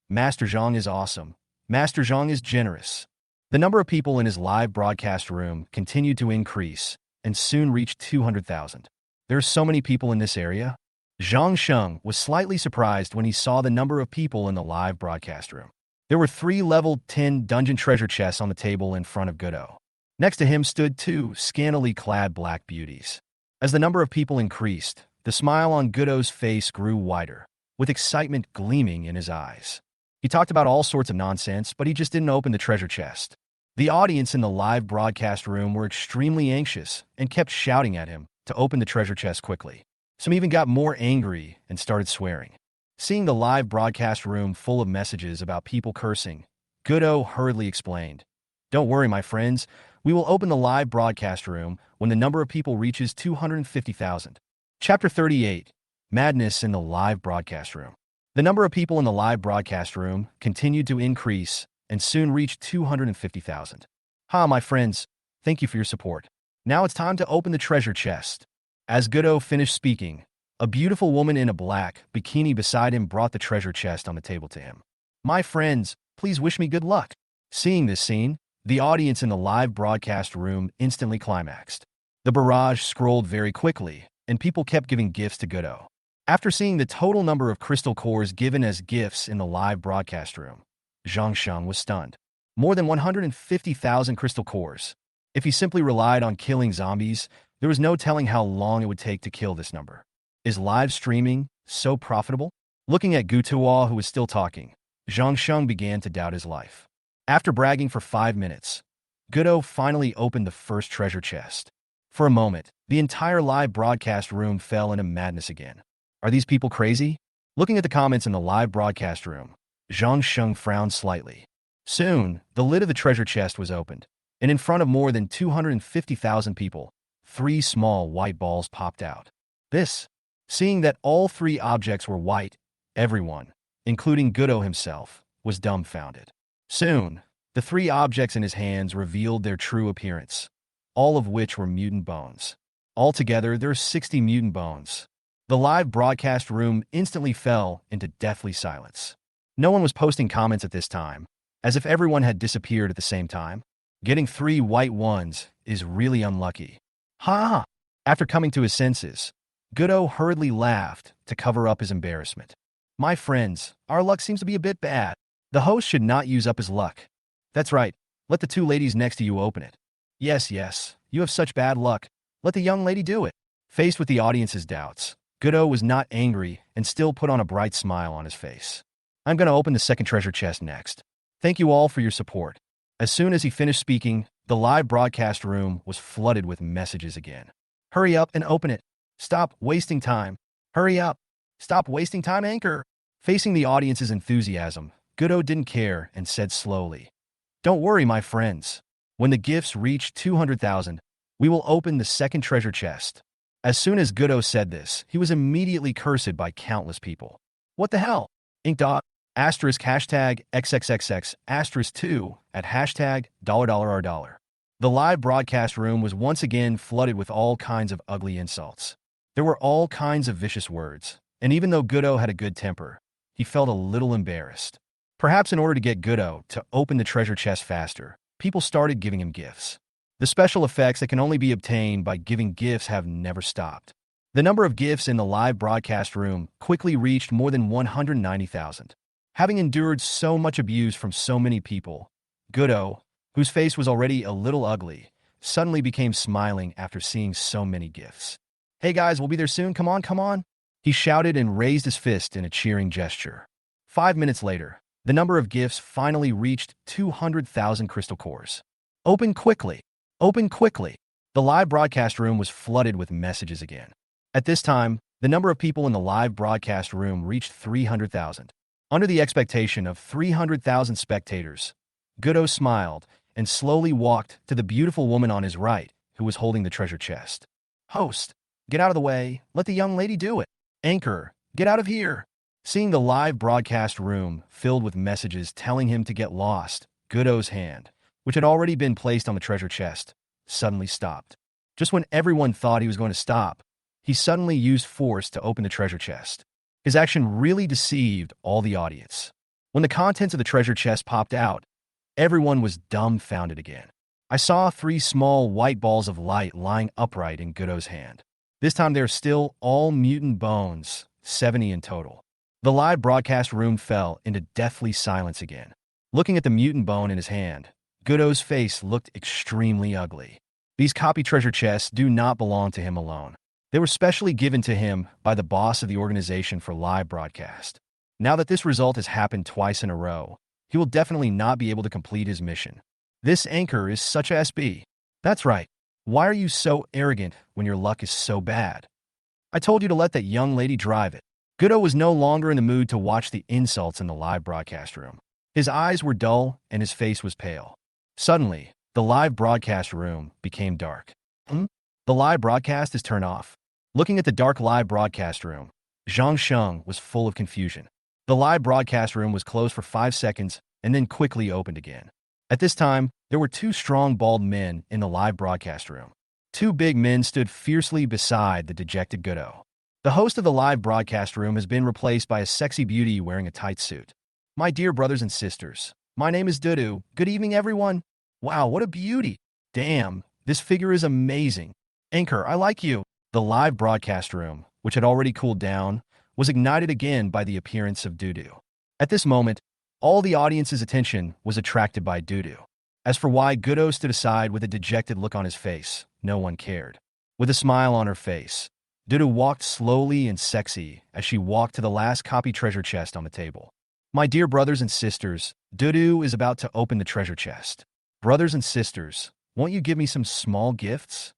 Master Zhang is awesome. Master Zhang is generous. The number of people in his live broadcast room continued to increase and soon reached 200,000. There are so many people in this area. Zhang Sheng was slightly surprised when he saw the number of people in the live broadcast room. There were 3 level 10 dungeon treasure chests on the table in front of Goodo. Next to him stood 2 scantily clad black beauties. As the number of people increased, the smile on Goodo's face grew wider, with excitement gleaming in his eyes. He talked about all sorts of nonsense, but he just didn't open the treasure chest. The audience in the live broadcast room were extremely anxious and kept shouting at him to open the treasure chest quickly. Some even got more angry and started swearing. Seeing the live broadcast room full of messages about people cursing, Goodo hurriedly explained, "Don't worry, my friends. We will open the live broadcast room when the number of people reaches 250,000. Chapter 38. Madness in the live broadcast room. The number of people in the live broadcast room continued to increase and soon reached 250,000. My friends, thank you for your support. Now it's time to open the treasure chest." As Goodo finished speaking, a beautiful woman in a black bikini beside him brought the treasure chest on the table to him. "My friends, please wish me good luck." Seeing this scene, the audience in the live broadcast room instantly climaxed. The barrage scrolled very quickly, and people kept giving gifts to Goodo. After seeing the total number of crystal cores given as gifts in the live broadcast room, Zhang Sheng was stunned. More than 150,000 crystal cores. If he simply relied on killing zombies, there was no telling how long it would take to kill this number. Is live streaming so profitable? Looking at Gutuo, who was still talking, Zhang Sheng began to doubt his life. After bragging for 5 minutes, Goodo finally opened the first treasure chest. For a moment, the entire live broadcast room fell into madness again. Are these people crazy? Looking at the comments in the live broadcast room, Zhang Sheng frowned slightly. Soon, the lid of the treasure chest was opened, and in front of more than 250,000 people, 3 small white balls popped out. Seeing that all 3 objects were white, everyone, including Goodo himself, was dumbfounded. Soon, the 3 objects in his hands revealed their true appearance, all of which were mutant bones. Altogether, there are 60 mutant bones. The live broadcast room instantly fell into deathly silence. No one was posting comments at this time, as if everyone had disappeared at the same time. Getting 3 white ones is really unlucky. Ha! After coming to his senses, Goodo hurriedly laughed to cover up his embarrassment. "My friends, our luck seems to be a bit bad. The host should not use up his luck. That's right, let the 2 ladies next to you open it." Yes, you have such bad luck. Let the young lady do it." Faced with the audience's doubts, Goodo was not angry and still put on a bright smile on his face. "I'm going to open the second treasure chest next. Thank you all for your support." As soon as he finished speaking, the live broadcast room was flooded with messages again. "Hurry up and open it. Stop wasting time. Hurry up. Stop wasting time, Anchor." Facing the audience's enthusiasm, Goodo didn't care and said slowly, "Don't worry, my friends. When the gifts reach 200,000, we will open the second treasure chest." As soon as Goodo said this, he was immediately cursed by countless people. "What the hell? Ink. Asterisk hashtag XXXX asterisk 2 at hashtag $$R$." The live broadcast room was once again flooded with all kinds of ugly insults. There were all kinds of vicious words, and even though Goodo had a good temper, he felt a little embarrassed. Perhaps in order to get Goodo to open the treasure chest faster, people started giving him gifts. The special effects that can only be obtained by giving gifts have never stopped. The number of gifts in the live broadcast room quickly reached more than 190,000. Having endured so much abuse from so many people, Goodo, whose face was already a little ugly, suddenly became smiling after seeing so many gifts. "Hey guys, we'll be there soon. Come on, come on." He shouted and raised his fist in a cheering gesture. 5 minutes later, the number of gifts finally reached 200,000 crystal cores. "Open quickly! Open quickly!" The live broadcast room was flooded with messages again. At this time, the number of people in the live broadcast room reached 300,000. Under the expectation of 300,000 spectators, Goodo smiled and slowly walked to the beautiful woman on his right, who was holding the treasure chest. "Host, get out of the way. Let the young lady do it. Anchor, get out of here." Seeing the live broadcast room filled with messages telling him to get lost, Goodo's hand, which had already been placed on the treasure chest, suddenly stopped. Just when everyone thought he was going to stop, he suddenly used force to open the treasure chest. His action really deceived all the audience. When the contents of the treasure chest popped out, everyone was dumbfounded again. I saw 3 small white balls of light lying upright in Goodo's hand. This time they are still all mutant bones, 70 in total. The live broadcast room fell into deathly silence again. Looking at the mutant bone in his hand, Goodo's face looked extremely ugly. These copy treasure chests do not belong to him alone. They were specially given to him by the boss of the organization for live broadcast. Now that this result has happened twice in a row, he will definitely not be able to complete his mission. This anchor is such a SB. That's right. Why are you so arrogant when your luck is so bad? I told you to let that young lady drive it. Goodo was no longer in the mood to watch the insults in the live broadcast room. His eyes were dull and his face was pale. Suddenly, the live broadcast room became dark. The live broadcast is turned off. Looking at the dark live broadcast room, Zhang Sheng was full of confusion. The live broadcast room was closed for 5 seconds and then quickly opened again. At this time, there were 2 strong bald men in the live broadcast room. 2 big men stood fiercely beside the dejected Goodo. The host of the live broadcast room has been replaced by a sexy beauty wearing a tight suit. My dear brothers and sisters, my name is Dudu. Good evening, everyone. Wow, what a beauty. Damn, this figure is amazing. Anchor, I like you. The live broadcast room, which had already cooled down, was ignited again by the appearance of Dudu. At this moment, all the audience's attention was attracted by Dudu. As for why Goodo stood aside with a dejected look on his face, no one cared. With a smile on her face, Dudu walked slowly and sexy as she walked to the last copy treasure chest on the table. My dear brothers and sisters, Dudu is about to open the treasure chest. Brothers and sisters, won't you give me some small gifts?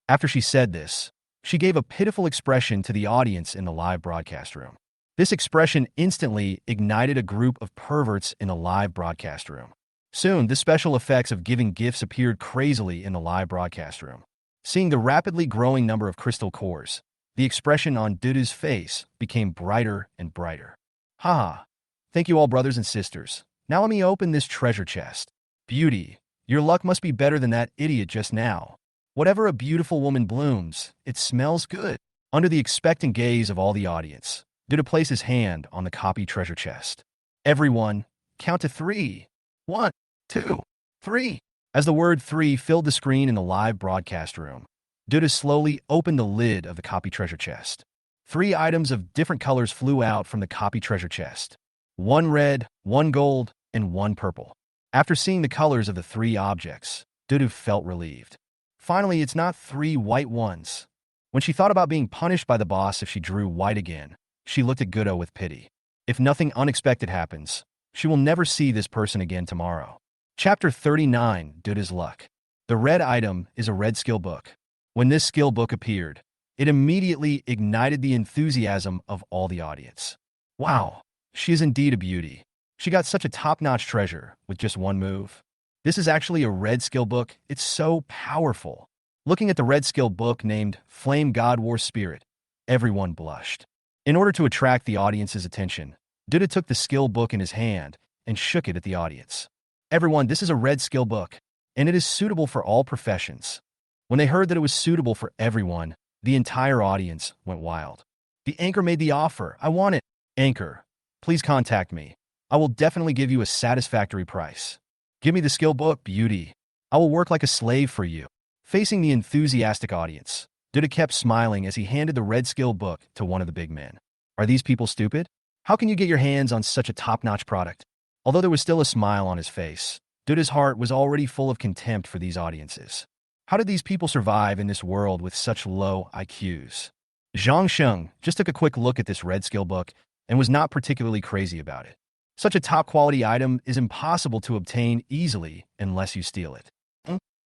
After she said this, she gave a pitiful expression to the audience in the live broadcast room. This expression instantly ignited a group of perverts in the live broadcast room. Soon, the special effects of giving gifts appeared crazily in the live broadcast room. Seeing the rapidly growing number of crystal cores, the expression on Dudu's face became brighter and brighter. Haha. Thank you all, brothers and sisters. Now let me open this treasure chest. Beauty, your luck must be better than that idiot just now. Whatever a beautiful woman blooms, it smells good. Under the expectant gaze of all the audience, Dudu placed his hand on the copy treasure chest. Everyone, count to 3. 1, 2, 3. As the word 3 filled the screen in the live broadcast room, Dudu slowly opened the lid of the copy treasure chest. 3 items of different colors flew out from the copy treasure chest. 1 red, 1 gold, and 1 purple. After seeing the colors of the 3 objects, Dudu felt relieved. Finally, it's not 3 white ones. When she thought about being punished by the boss if she drew white again, she looked at Goodo with pity. If nothing unexpected happens, she will never see this person again tomorrow. Chapter 39, Dudu's Luck. The red item is a red skill book. When this skill book appeared, it immediately ignited the enthusiasm of all the audience. Wow, she is indeed a beauty. She got such a top-notch treasure with just 1 move. This is actually a red skill book. It's so powerful. Looking at the red skill book named Flame God War Spirit, everyone blushed. In order to attract the audience's attention, Dudu took the skill book in his hand and shook it at the audience. Everyone, this is a red skill book, and it is suitable for all professions. When they heard that it was suitable for everyone, the entire audience went wild. The anchor made the offer. I want it. Anchor, please contact me. I will definitely give you a satisfactory price. Give me the skill book, beauty. I will work like a slave for you. Facing the enthusiastic audience, Dudu kept smiling as he handed the red skill book to one of the big men. Are these people stupid? How can you get your hands on such a top-notch product? Although there was still a smile on his face, Dudu's heart was already full of contempt for these audiences. How did these people survive in this world with such low IQs? Zhang Sheng just took a quick look at this red skill book and was not particularly crazy about it. Such a top-quality item is impossible to obtain easily unless you steal it.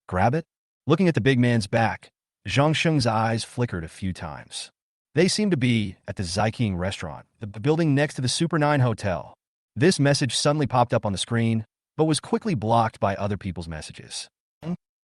Grab it? Looking at the big man's back, Zhang Sheng's eyes flickered a few times. They seemed to be at the Zaiking restaurant, the building next to the Super 9 Hotel. This message suddenly popped up on the screen, but was quickly blocked by other people's messages.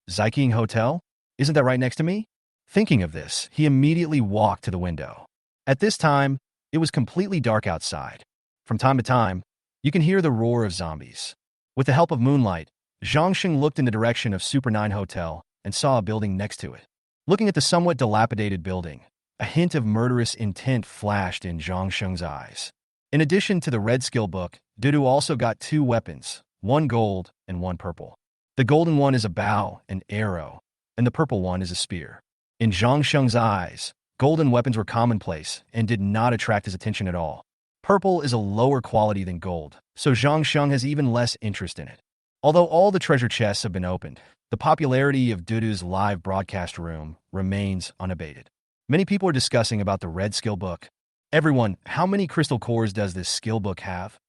Zaiking Hotel? Isn't that right next to me? Thinking of this, he immediately walked to the window. At this time, it was completely dark outside. From time to time, you can hear the roar of zombies. With the help of moonlight, Zhang Sheng looked in the direction of Super 9 Hotel and saw a building next to it. Looking at the somewhat dilapidated building, a hint of murderous intent flashed in Zhang Sheng's eyes. In addition to the red skill book, Dudu also got 2 weapons, 1 gold and 1 purple. The golden one is a bow and arrow, and the purple one is a spear. In Zhang Sheng's eyes, golden weapons were commonplace and did not attract his attention at all. Purple is a lower quality than gold, so Zhang Sheng has even less interest in it. Although all the treasure chests have been opened, the popularity of Dudu's live broadcast room remains unabated. Many people are discussing about the red skill book. Everyone, how many crystal cores does this skill book have?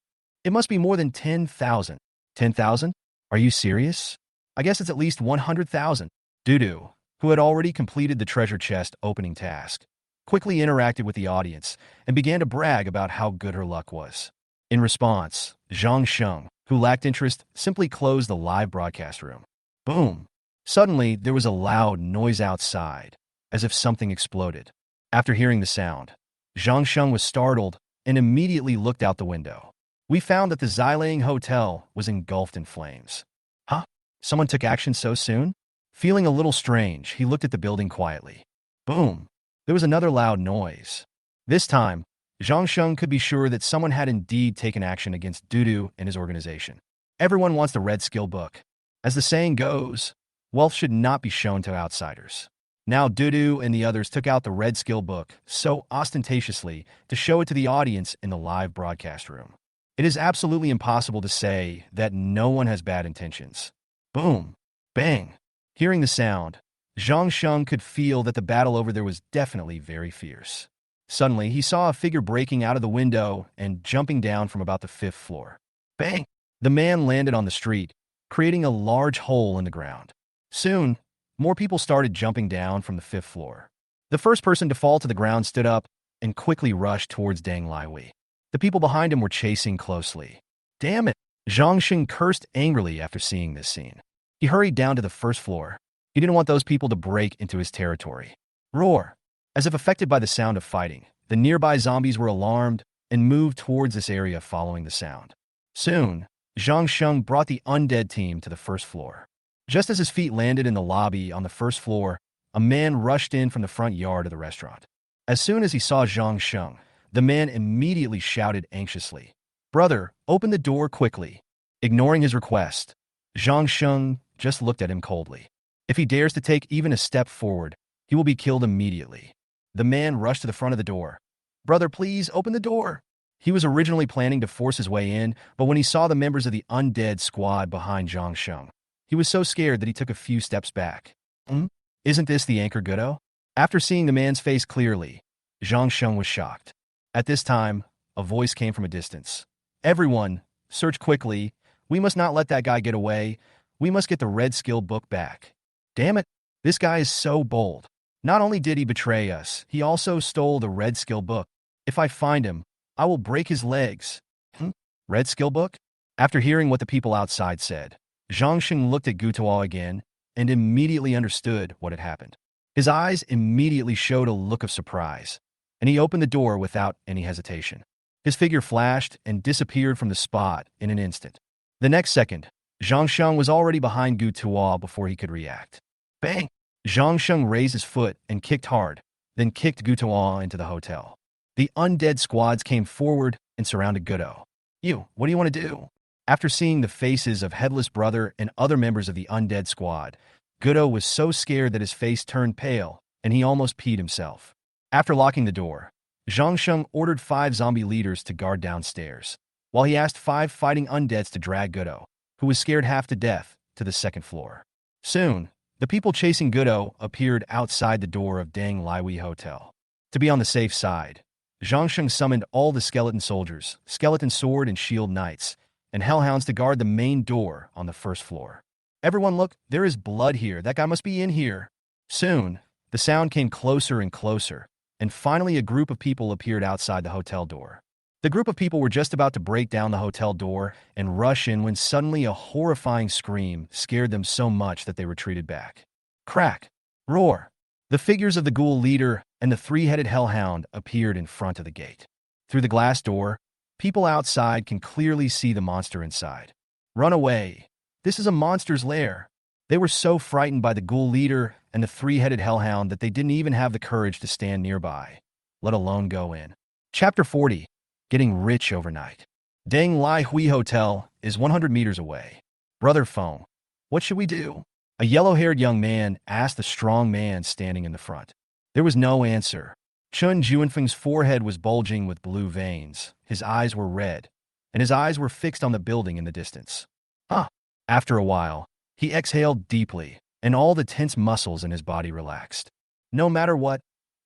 It must be more than 10,000. 10,000? Are you serious? I guess it's at least 100,000. Dudu, who had already completed the treasure chest opening task, quickly interacted with the audience and began to brag about how good her luck was. In response, Zhang Sheng, who lacked interest, simply closed the live broadcast room. Boom! Suddenly, there was a loud noise outside, as if something exploded. After hearing the sound, Zhang Sheng was startled and immediately looked out the window. We found that the Xilang Hotel was engulfed in flames. Huh? Someone took action so soon? Feeling a little strange, he looked at the building quietly. Boom! There was another loud noise. This time, Zhang Sheng could be sure that someone had indeed taken action against Dudu and his organization. Everyone wants the red skill book. As the saying goes, wealth should not be shown to outsiders. Now Dudu and the others took out the red skill book so ostentatiously to show it to the audience in the live broadcast room. It is absolutely impossible to say that no one has bad intentions. Boom! Bang! Hearing the sound, Zhang Sheng could feel that the battle over there was definitely very fierce. Suddenly, he saw a figure breaking out of the window and jumping down from about the 5th floor. Bang! The man landed on the street, creating a large hole in the ground. Soon, more people started jumping down from the 5th floor. The first person to fall to the ground stood up and quickly rushed towards Deng Laihui. The people behind him were chasing closely. Damn it! Zhang Sheng cursed angrily after seeing this scene. He hurried down to the 1st floor. He didn't want those people to break into his territory. Roar! As if affected by the sound of fighting, the nearby zombies were alarmed and moved towards this area following the sound. Soon, Zhang Sheng brought the undead team to the 1st floor. Just as his feet landed in the lobby on the 1st floor, a man rushed in from the front yard of the restaurant. As soon as he saw Zhang Sheng, the man immediately shouted anxiously, "Brother, open the door quickly." Ignoring his request, Zhang Sheng just looked at him coldly. If he dares to take even a step forward, he will be killed immediately. The man rushed to the front of the door. "Brother, please open the door." He was originally planning to force his way in, but when he saw the members of the undead squad behind Zhang Sheng, he was so scared that he took a few steps back. Isn't this the anchor Gudo? After seeing the man's face clearly, Zhang Sheng was shocked. At this time, a voice came from a distance. "Everyone, search quickly. We must not let that guy get away. We must get the red skill book back." Damn it, this guy is so bold. Not only did he betray us, he also stole the red skill book. If I find him, I will break his legs. Red skill book? After hearing what the people outside said, Zhang Sheng looked at Gutuo again and immediately understood what had happened. His eyes immediately showed a look of surprise, and he opened the door without any hesitation. His figure flashed and disappeared from the spot in an instant. The next second, Zhang Sheng was already behind Gutuo before he could react. Bang! Zhang Sheng raised his foot and kicked hard, then kicked Gutuo into the hotel. The undead squads came forward and surrounded Gudo. "You, what do you want to do?" After seeing the faces of Headless Brother and other members of the undead squad, Gudo was so scared that his face turned pale and he almost peed himself. After locking the door, Zhang Sheng ordered 5 zombie leaders to guard downstairs, while he asked 5 fighting undeads to drag Gudo, who was scared half to death, to the 2nd floor. Soon, the people chasing Gudo appeared outside the door of Deng Laihui Hotel. To be on the safe side, Zhang Sheng summoned all the skeleton soldiers, skeleton sword and shield knights, and hellhounds to guard the main door on the 1st floor. "Everyone look, there is blood here. That guy must be in here." Soon, the sound came closer and closer, and finally a group of people appeared outside the hotel door. The group of people were just about to break down the hotel door and rush in when suddenly a horrifying scream scared them so much that they retreated back. Crack! Roar! The figures of the ghoul leader and the 3-headed hellhound appeared in front of the gate. Through the glass door, people outside can clearly see the monster inside. "Run away! This is a monster's lair." They were so frightened by the ghoul leader and the 3-headed hellhound that they didn't even have the courage to stand nearby, let alone go in. Chapter 40. Getting rich overnight. Deng Laihui Hotel is 100 meters away. "Brother Feng, what should we do?" A yellow-haired young man asked the strong man standing in the front. There was no answer. Chun Juanfeng's forehead was bulging with blue veins, his eyes were red, and his eyes were fixed on the building in the distance. After a while, he exhaled deeply, and all the tense muscles in his body relaxed. "No matter what,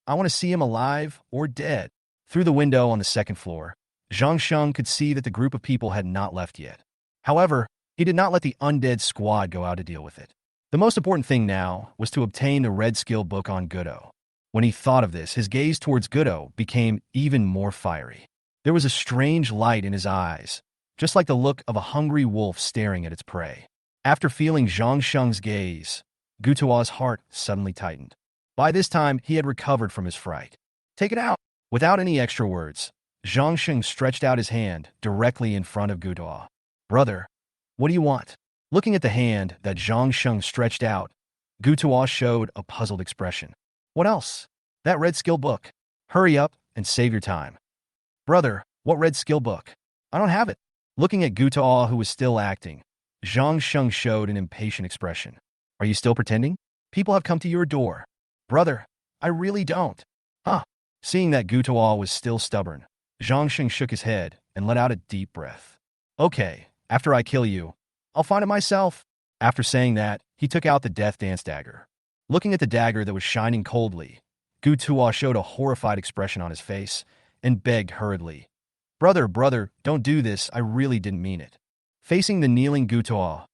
I want to see him alive or dead." Through the window on the second floor, Zhang Sheng could see that the group of people had not left yet. However, he did not let the undead squad go out to deal with it. The most important thing now was to obtain the red skill book on Gudo. When he thought of this, his gaze towards Gudo became even more fiery. There was a strange light in his eyes, just like the look of a hungry wolf staring at its prey. After feeling Zhang Sheng's gaze, Gutua's heart suddenly tightened. By this time, he had recovered from his fright. Take it out! Without any extra words, Zhang Sheng stretched out his hand directly in front of Gutua. Brother, what do you want? Looking at the hand that Zhang Sheng stretched out, Gutua showed a puzzled expression. What else? That red skill book. Hurry up and save your time. Brother, what red skill book? I don't have it. Looking at Gutua, who was still acting, Zhang Sheng showed an impatient expression. Are you still pretending? People have come to your door. Brother, I really don't. Huh. Seeing that Gutua was still stubborn, Zhang Sheng shook his head and let out a deep breath. Okay, after I kill you, I'll find it myself. After saying that, he took out the death dance dagger. Looking at the dagger that was shining coldly, Gutua showed a horrified expression on his face and begged hurriedly. Brother, don't do this, I really didn't mean it. Facing the kneeling Gutua,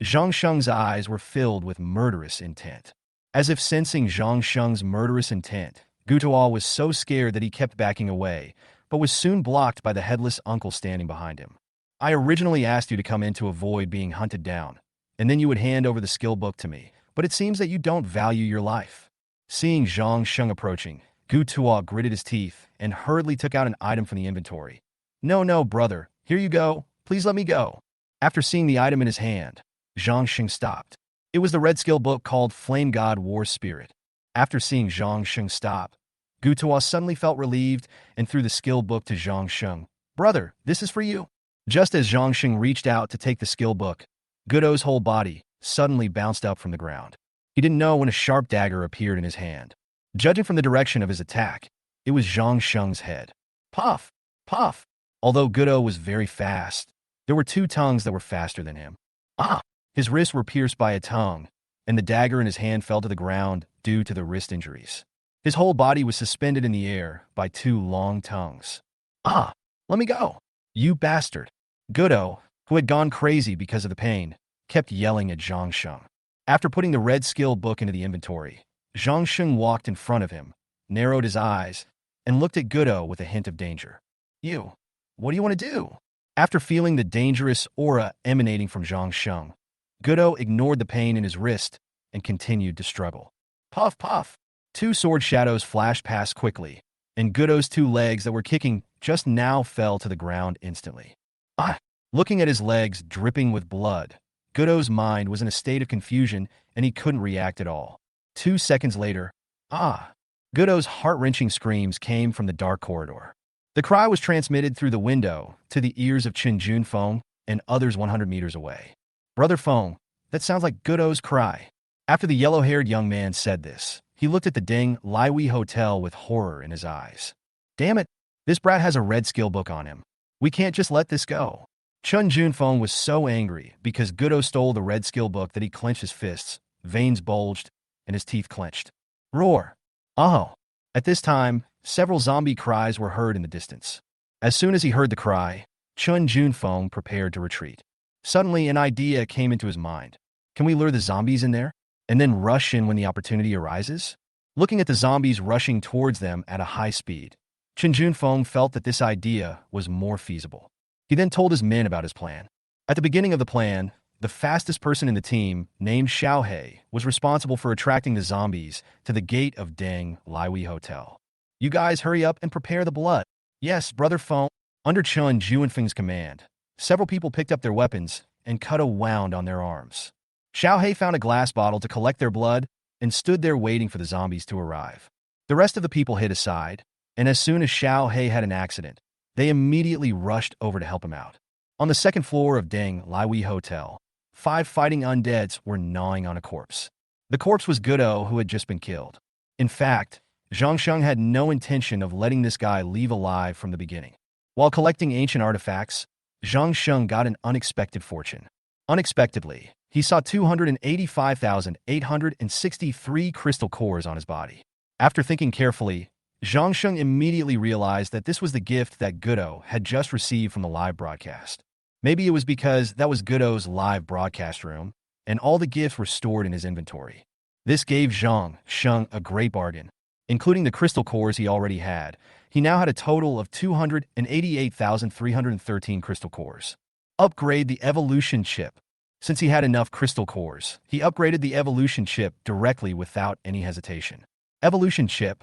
Zhang Sheng's eyes were filled with murderous intent. As if sensing Zhang Sheng's murderous intent, Gutua was so scared that he kept backing away, but was soon blocked by the headless uncle standing behind him. I originally asked you to come in to avoid being hunted down, and then you would hand over the skill book to me, but it seems that you don't value your life. Seeing Zhang Sheng approaching, Gutua gritted his teeth and hurriedly took out an item from the inventory. No, brother, here you go, please let me go. After seeing the item in his hand, Zhang Sheng stopped. It was the red skill book called Flame God War Spirit. After seeing Zhang Sheng stop, Gutua suddenly felt relieved and threw the skill book to Zhang Sheng. Brother, this is for you. Just as Zhang Sheng reached out to take the skill book, Gudo's whole body suddenly bounced up from the ground. He didn't know when a sharp dagger appeared in his hand. Judging from the direction of his attack, it was Zhang Sheng's head. Puff! Puff! Although Gudo was very fast, there were two tongues that were faster than him. Ah! His wrists were pierced by a tongue, and the dagger in his hand fell to the ground due to the wrist injuries. His whole body was suspended in the air by two long tongues. Ah! Let me go! You bastard! Gudo, who had gone crazy because of the pain, kept yelling at Zhang Sheng. After putting the red skill book into the inventory, Zhang Sheng walked in front of him, narrowed his eyes, and looked at Gudo with a hint of danger. What do you want to do? After feeling the dangerous aura emanating from Zhang Sheng, Gudo ignored the pain in his wrist and continued to struggle. Puff, puff! Two sword shadows flashed past quickly, and Gudo's two legs that were kicking just now fell to the ground instantly. Ah! Looking at his legs dripping with blood, Gudo's mind was in a state of confusion and he couldn't react at all. 2 seconds later, Gudo's heart-wrenching screams came from the dark corridor. The cry was transmitted through the window to the ears of Chen Junfeng and others 100 meters away. Brother Feng, that sounds like Gudo's cry. After the yellow-haired young man said this, he looked at the Ding Liwi Hotel with horror in his eyes. Damn it, this brat has a red skill book on him. We can't just let this go. Chen Junfeng was so angry because Gudo stole the red skill book that he clenched his fists, veins bulged, and his teeth clenched. Roar! Oh! At this time, several zombie cries were heard in the distance. As soon as he heard the cry, Chen Junfeng prepared to retreat. Suddenly, an idea came into his mind. Can we lure the zombies in there, and then rush in when the opportunity arises? Looking at the zombies rushing towards them at a high speed, Chen Junfeng felt that this idea was more feasible. He then told his men about his plan. At the beginning of the plan, the fastest person in the team, named Xiaohei, was responsible for attracting the zombies to the gate of Deng Liwi Hotel. You guys hurry up and prepare the blood. Yes, Brother Feng. Under Chen Junfeng's command, several people picked up their weapons and cut a wound on their arms. Xiaohei found a glass bottle to collect their blood and stood there waiting for the zombies to arrive. The rest of the people hid aside, and as soon as Xiaohei had an accident, they immediately rushed over to help him out. On the second floor of Deng Liwi Hotel, 5 fighting undeads were gnawing on a corpse. The corpse was Gudo, who had just been killed. In fact, Zhang Sheng had no intention of letting this guy leave alive from the beginning. While collecting ancient artifacts, Zhang Sheng got an unexpected fortune. Unexpectedly, he saw 285,863 crystal cores on his body. After thinking carefully, Zhang Sheng immediately realized that this was the gift that Gudo had just received from the live broadcast. Maybe it was because that was Gudo's live broadcast room, and all the gifts were stored in his inventory. This gave Zhang Sheng a great bargain. Including the crystal cores he already had, he now had a total of 288,313 crystal cores. Upgrade the evolution chip. Since he had enough crystal cores, he upgraded the evolution chip directly without any hesitation. Evolution chip,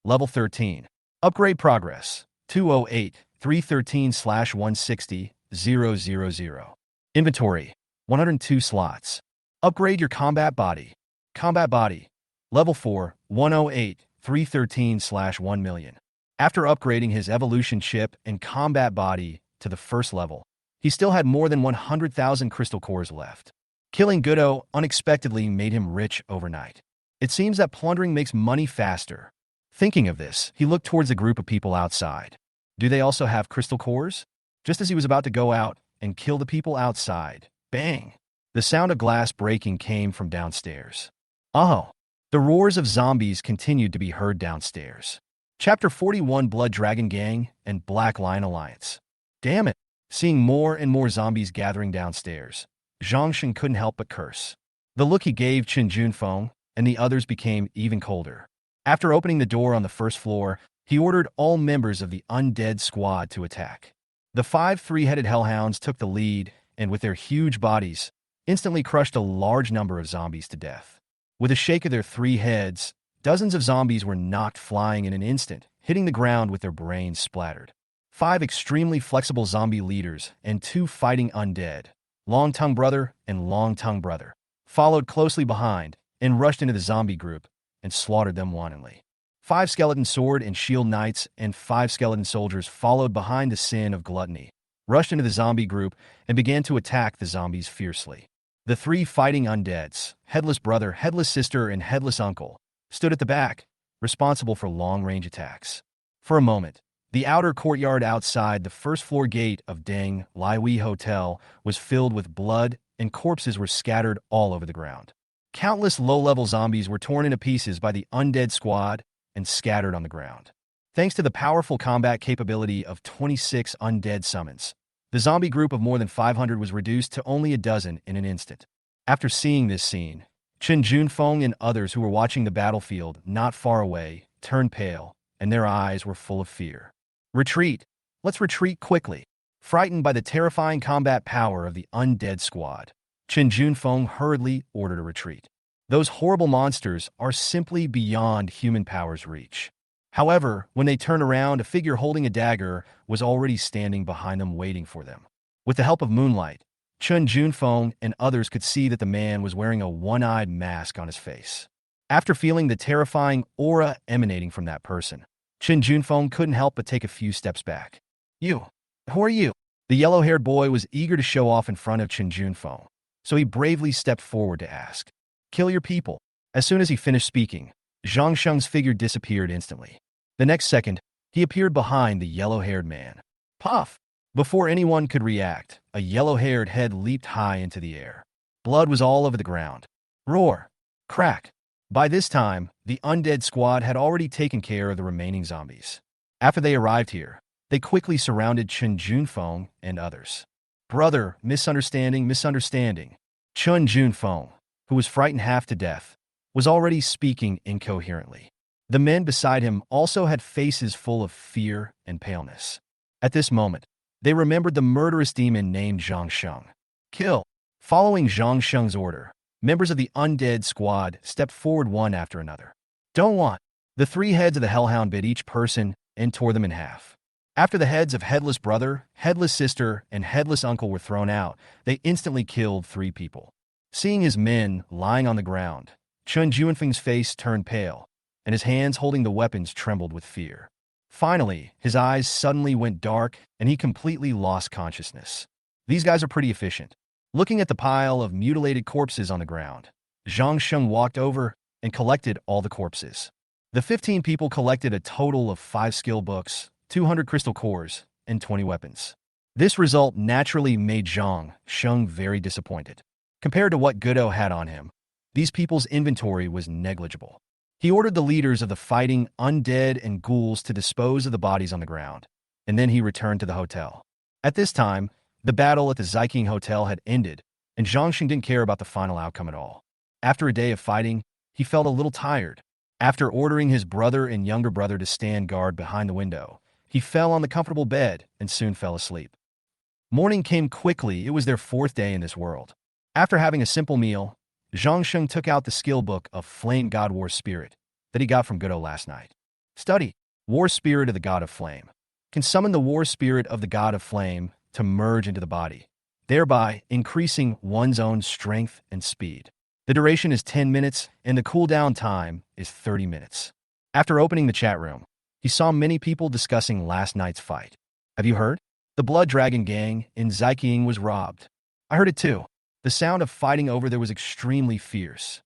level 13. Upgrade progress, 208-313/160,000. Inventory, 102 slots. Upgrade your combat body. Combat body, level 4, 108-313/1,000,000. After upgrading his evolution chip and combat body to the first level, he still had more than 100,000 crystal cores left. Killing Gudo unexpectedly made him rich overnight. It seems that plundering makes money faster. Thinking of this, he looked towards a group of people outside. Do they also have crystal cores? Just as he was about to go out and kill the people outside, bang! The sound of glass breaking came from downstairs. Oh! The roars of zombies continued to be heard downstairs. Chapter 41: Blood Dragon Gang and Black Lion Alliance. Damn it! Seeing more and more zombies gathering downstairs, Zhang Sheng couldn't help but curse. The look he gave Qin Junfeng and the others became even colder. After opening the door on the first floor, he ordered all members of the undead squad to attack. The 5 three-headed hellhounds took the lead and, with their huge bodies, instantly crushed a large number of zombies to death. With a shake of their 3 heads, dozens of zombies were knocked flying in an instant, hitting the ground with their brains splattered. 5 extremely flexible zombie leaders and 2 fighting undead, Long Tongue Brother and Long Tongue Brother, followed closely behind and rushed into the zombie group and slaughtered them wantonly. 5 skeleton sword and shield knights and 5 skeleton soldiers followed behind the sin of gluttony, rushed into the zombie group and began to attack the zombies fiercely. The 3 fighting undeads, Headless Brother, Headless Sister, and Headless Uncle, stood at the back, responsible for long-range attacks. For a moment, the outer courtyard outside the first-floor gate of Deng Liwi Hotel was filled with blood, and corpses were scattered all over the ground. Countless low-level zombies were torn into pieces by the undead squad and scattered on the ground. Thanks to the powerful combat capability of 26 undead summons, the zombie group of more than 500 was reduced to only a dozen in an instant. After seeing this scene, Qin Junfeng and others who were watching the battlefield not far away turned pale, and their eyes were full of fear. Retreat! Let's retreat quickly! Frightened by the terrifying combat power of the undead squad, Qin Junfeng hurriedly ordered a retreat. Those horrible monsters are simply beyond human power's reach. However, when they turned around, a figure holding a dagger was already standing behind them waiting for them. With the help of moonlight, Qin Junfeng and others could see that the man was wearing a one-eyed mask on his face. After feeling the terrifying aura emanating from that person, Qin Junfeng couldn't help but take a few steps back. You! Who are you? The yellow-haired boy was eager to show off in front of Qin Junfeng, so he bravely stepped forward to ask, "Kill your people." As soon as he finished speaking, Zhang Sheng's figure disappeared instantly. The next second, he appeared behind the yellow-haired man. Puff! Before anyone could react, a yellow-haired head leaped high into the air. Blood was all over the ground. Roar! Crack! By this time, the undead squad had already taken care of the remaining zombies. After they arrived here, they quickly surrounded Qin Junfeng and others. Brother, misunderstanding. Qin Junfeng, who was frightened half to death, was already speaking incoherently. The men beside him also had faces full of fear and paleness. At this moment, they remembered the murderous demon named Zhang Sheng. Kill! Following Zhang Sheng's order, members of the undead squad stepped forward one after another. Don't want! The 3 heads of the hellhound bit each person and tore them in half. After the heads of Headless Brother, Headless Sister, and Headless Uncle were thrown out, they instantly killed 3 people. Seeing his men lying on the ground, Qin Junfeng's face turned pale, and his hands holding the weapons trembled with fear. Finally, his eyes suddenly went dark, and he completely lost consciousness. These guys are pretty efficient. Looking at the pile of mutilated corpses on the ground, Zhang Sheng walked over and collected all the corpses. The 15 people collected a total of 5 skill books, 200 crystal cores, and 20 weapons. This result naturally made Zhang Sheng very disappointed. Compared to what Gudo had on him, these people's inventory was negligible. He ordered the leaders of the fighting undead and ghouls to dispose of the bodies on the ground, and then he returned to the hotel. At this time, the battle at the Zyking Hotel had ended, and Zhangsheng didn't care about the final outcome at all. After a day of fighting, he felt a little tired. After ordering his brother and younger brother to stand guard behind the window, he fell on the comfortable bed and soon fell asleep. Morning came quickly. It was their 4th day in this world. After having a simple meal, Zhangsheng took out the skill book of Flame God War Spirit that he got from Godot last night. Study. War Spirit of the God of Flame can summon the War Spirit of the God of Flame to merge into the body, thereby increasing one's own strength and speed. The duration is 10 minutes, and the cooldown time is 30 minutes. After opening the chat room, he saw many people discussing last night's fight. Have you heard? The Blood Dragon gang in Zyking was robbed. I heard it too. The sound of fighting over there was extremely fierce.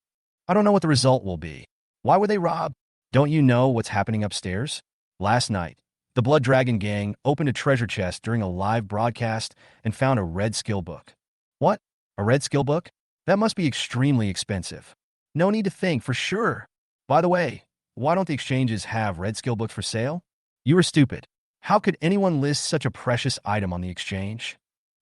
I don't know what the result will be. Why were they robbed? Don't you know what's happening upstairs? Last night, the Blood Dragon gang opened a treasure chest during a live broadcast and found a red skill book. What? A red skill book? That must be extremely expensive. No need to think, for sure. By the way, why don't the exchanges have red skill books for sale? You are stupid. How could anyone list such a precious item on the exchange?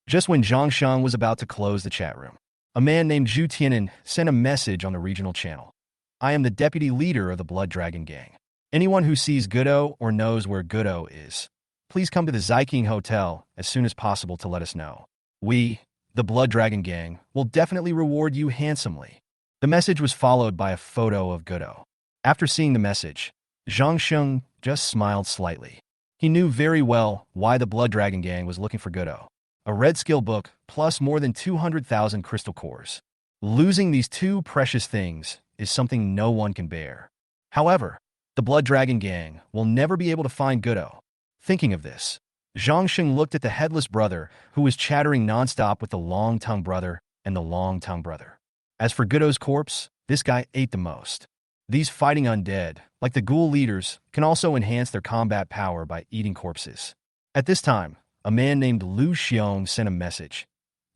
Just when Zhangsheng was about to close the chat room, a man named Zhu Tianan sent a message on the regional channel. I am the deputy leader of the Blood Dragon gang. Anyone who sees Godot or knows where Godot is, please come to the Zyking Hotel as soon as possible to let us know. We, the Blood Dragon gang, will definitely reward you handsomely. The message was followed by a photo of Godot. After seeing the message, Zhangsheng just smiled slightly. He knew very well why the Blood Dragon gang was looking for Godot. A red skill book plus more than 200,000 crystal cores. Losing these two precious things is something no one can bear. However, the Blood Dragon gang will never be able to find Godot. Thinking of this, Zhangsheng looked at the headless brother who was chattering nonstop with the long-tongued brother and the long-tongued brother. As for Godot's corpse, this guy ate the most. These fighting undead, like the ghoul leaders, can also enhance their combat power by eating corpses. At this time, a man named Lu Xiong sent a message.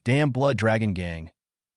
Damn Blood Dragon gang.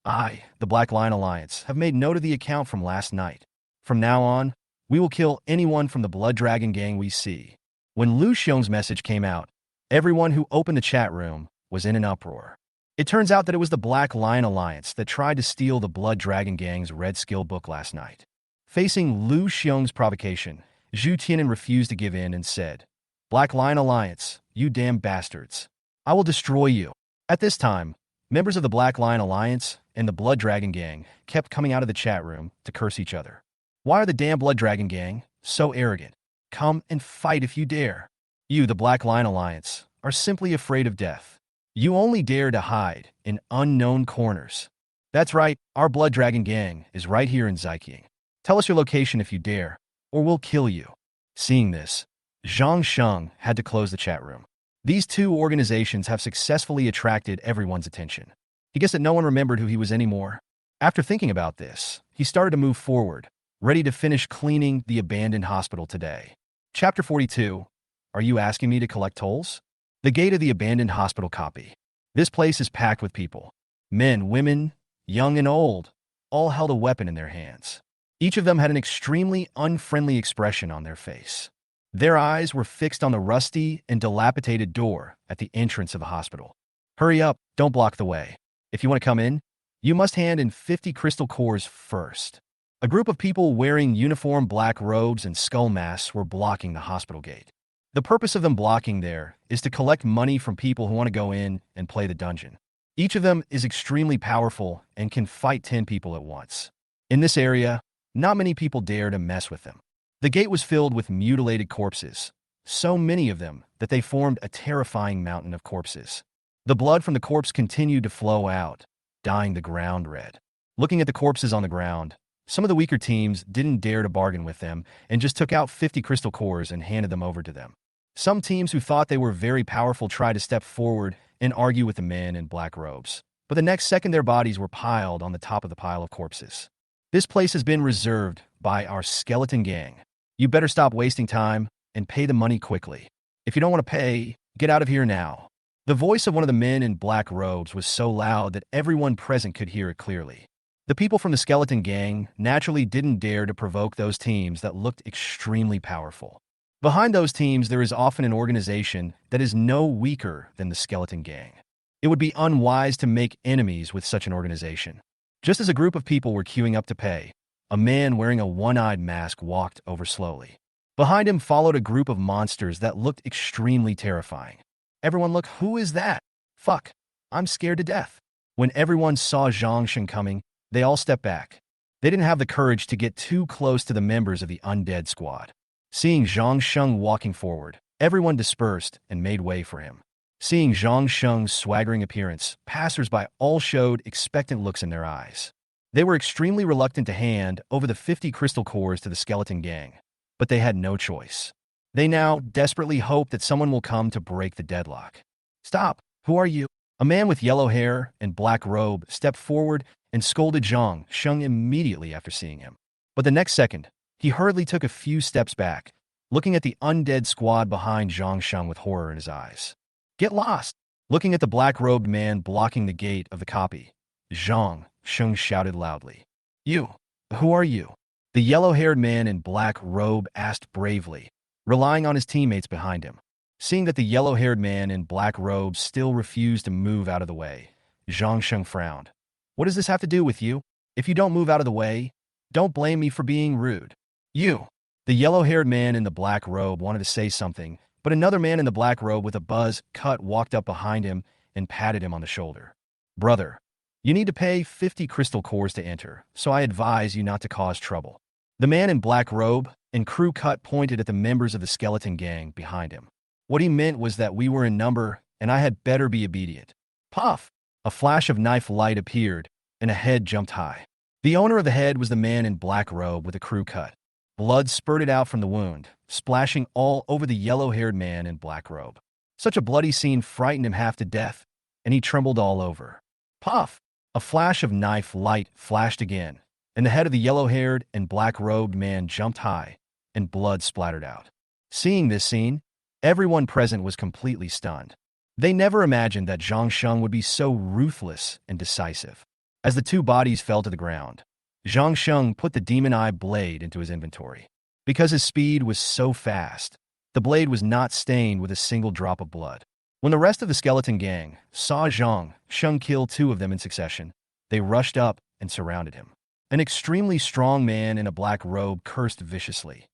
I, the Black Lion Alliance, have made note of the account from last night. From now on, we will kill anyone from the Blood Dragon gang we see. When Lu Xiong's message came out, everyone who opened the chat room was in an uproar. It turns out that it was the Black Lion Alliance that tried to steal the Blood Dragon gang's red skill book last night. Facing Lu Xiong's provocation, Zhu Tianan refused to give in and said, Black Lion Alliance, you damn bastards. I will destroy you. At this time, members of the Black Lion Alliance and the Blood Dragon gang kept coming out of the chat room to curse each other. Why are the damn Blood Dragon gang so arrogant? Come and fight if you dare. You, the Black Lion Alliance, are simply afraid of death. You only dare to hide in unknown corners. That's right, our Blood Dragon gang is right here in Zyking. Tell us your location if you dare, or we'll kill you. Seeing this, Zhangsheng had to close the chat room. These two organizations have successfully attracted everyone's attention. He guessed that no one remembered who he was anymore. After thinking about this, he started to move forward, ready to finish cleaning the abandoned hospital today. Chapter 42. Are you asking me to collect tolls? The gate of the abandoned hospital copy. This place is packed with people. Men, women, young and old, all held a weapon in their hands. Each of them had an extremely unfriendly expression on their face. Their eyes were fixed on the rusty and dilapidated door at the entrance of the hospital. Hurry up, don't block the way. If you want to come in, you must hand in 50 crystal cores first. A group of people wearing uniform black robes and skull masks were blocking the hospital gate. The purpose of them blocking there is to collect money from people who want to go in and play the dungeon. Each of them is extremely powerful and can fight 10 people at once. In this area, not many people dare to mess with them. The gate was filled with mutilated corpses, so many of them that they formed a terrifying mountain of corpses. The blood from the corpse continued to flow out, dyeing the ground red. Looking at the corpses on the ground, some of the weaker teams didn't dare to bargain with them and just took out 50 crystal cores and handed them over to them. Some teams who thought they were very powerful tried to step forward and argue with the men in black robes, but the next second their bodies were piled on the top of the pile of corpses. This place has been reserved by our skeleton gang. You better stop wasting time and pay the money quickly. If you don't want to pay, get out of here now. The voice of one of the men in black robes was so loud that everyone present could hear it clearly. The people from the skeleton gang naturally didn't dare to provoke those teams that looked extremely powerful. Behind those teams, there is often an organization that is no weaker than the skeleton gang. It would be unwise to make enemies with such an organization. Just as a group of people were queuing up to pay, a man wearing a one-eyed mask walked over slowly. Behind him followed a group of monsters that looked extremely terrifying. Everyone look, who is that? Fuck, I'm scared to death. When everyone saw Zhang Sheng coming, they all stepped back. They didn't have the courage to get too close to the members of the undead squad. Seeing Zhang Sheng walking forward, everyone dispersed and made way for him. Seeing Zhang Sheng's swaggering appearance, passers-by all showed expectant looks in their eyes. They were extremely reluctant to hand over the 50 crystal cores to the skeleton gang, but they had no choice. They now desperately hope that someone will come to break the deadlock. Stop! Who are you? A man with yellow hair and black robe stepped forward and scolded Zhang Sheng immediately after seeing him. But the next second, he hurriedly took a few steps back, looking at the undead squad behind Zhang Sheng with horror in his eyes. Get lost! Looking at the black-robed man blocking the gate of the copy, Zhang Sheng shouted loudly. You! Who are you? The yellow-haired man in black robe asked bravely, relying on his teammates behind him. Seeing that the yellow-haired man in black robe still refused to move out of the way, Zhang Sheng frowned. What does this have to do with you? If you don't move out of the way, don't blame me for being rude. You! The yellow-haired man in the black robe wanted to say something, but another man in the black robe with a buzz cut walked up behind him and patted him on the shoulder. Brother, you need to pay 50 crystal cores to enter, so I advise you not to cause trouble. The man in black robe and crew cut pointed at the members of the skeleton gang behind him. What he meant was that we were in number, and I had better be obedient. Puff! A flash of knife light appeared, and a head jumped high. The owner of the head was the man in black robe with a crew cut. Blood spurted out from the wound, splashing all over the yellow-haired man in black robe. Such a bloody scene frightened him half to death, and he trembled all over. Puff! A flash of knife light flashed again, and the head of the yellow-haired and black-robed man jumped high, and blood splattered out. Seeing this scene, everyone present was completely stunned. They never imagined that Zhang Sheng would be so ruthless and decisive. As the two bodies fell to the ground, Zhang Sheng put the demon eye blade into his inventory. Because his speed was so fast, the blade was not stained with a single drop of blood. When the rest of the skeleton gang saw Zhang Sheng kill two of them in succession, they rushed up and surrounded him. An extremely strong man in a black robe cursed viciously.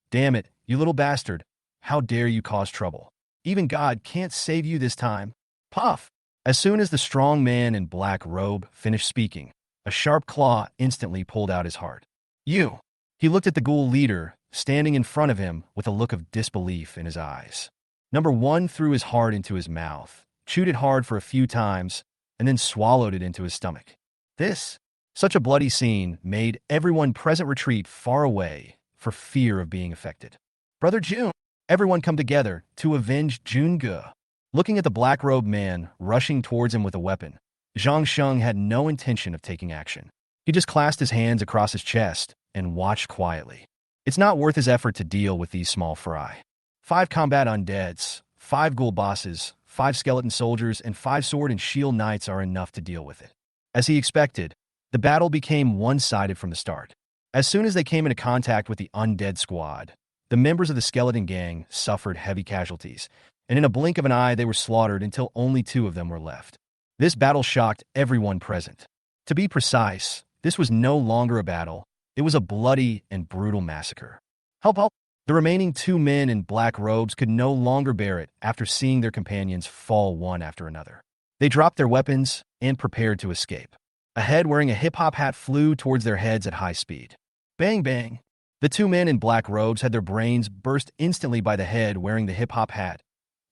Damn it, you little bastard. How dare you cause trouble? Even God can't save you this time. Puff! As soon as the strong man in black robe finished speaking, a sharp claw instantly pulled out his heart. You! He looked at the ghoul leader, standing in front of him with a look of disbelief in his eyes. Number one threw his heart into his mouth, chewed it hard for a few times, and then swallowed it into his stomach. Such a bloody scene made everyone present retreat far away for fear of being affected. Brother June! Everyone come together to avenge Junge. Looking at the black-robed man rushing towards him with a weapon, Zhang Sheng had no intention of taking action. He just clasped his hands across his chest and watched quietly. It's not worth his effort to deal with these small fry. 5 combat undeads, 5 ghoul bosses, 5 skeleton soldiers, and 5 sword and shield knights are enough to deal with it. As he expected, the battle became one-sided from the start. As soon as they came into contact with the undead squad, the members of the skeleton gang suffered heavy casualties, and in a blink of an eye they were slaughtered until only 2 of them were left. This battle shocked everyone present. To be precise, this was no longer a battle, it was a bloody and brutal massacre. Help, help! The remaining 2 men in black robes could no longer bear it after seeing their companions fall one after another. They dropped their weapons and prepared to escape. A head wearing a hip-hop hat flew towards their heads at high speed. Bang, bang! The 2 men in black robes had their brains burst instantly by the head wearing the hip-hop hat,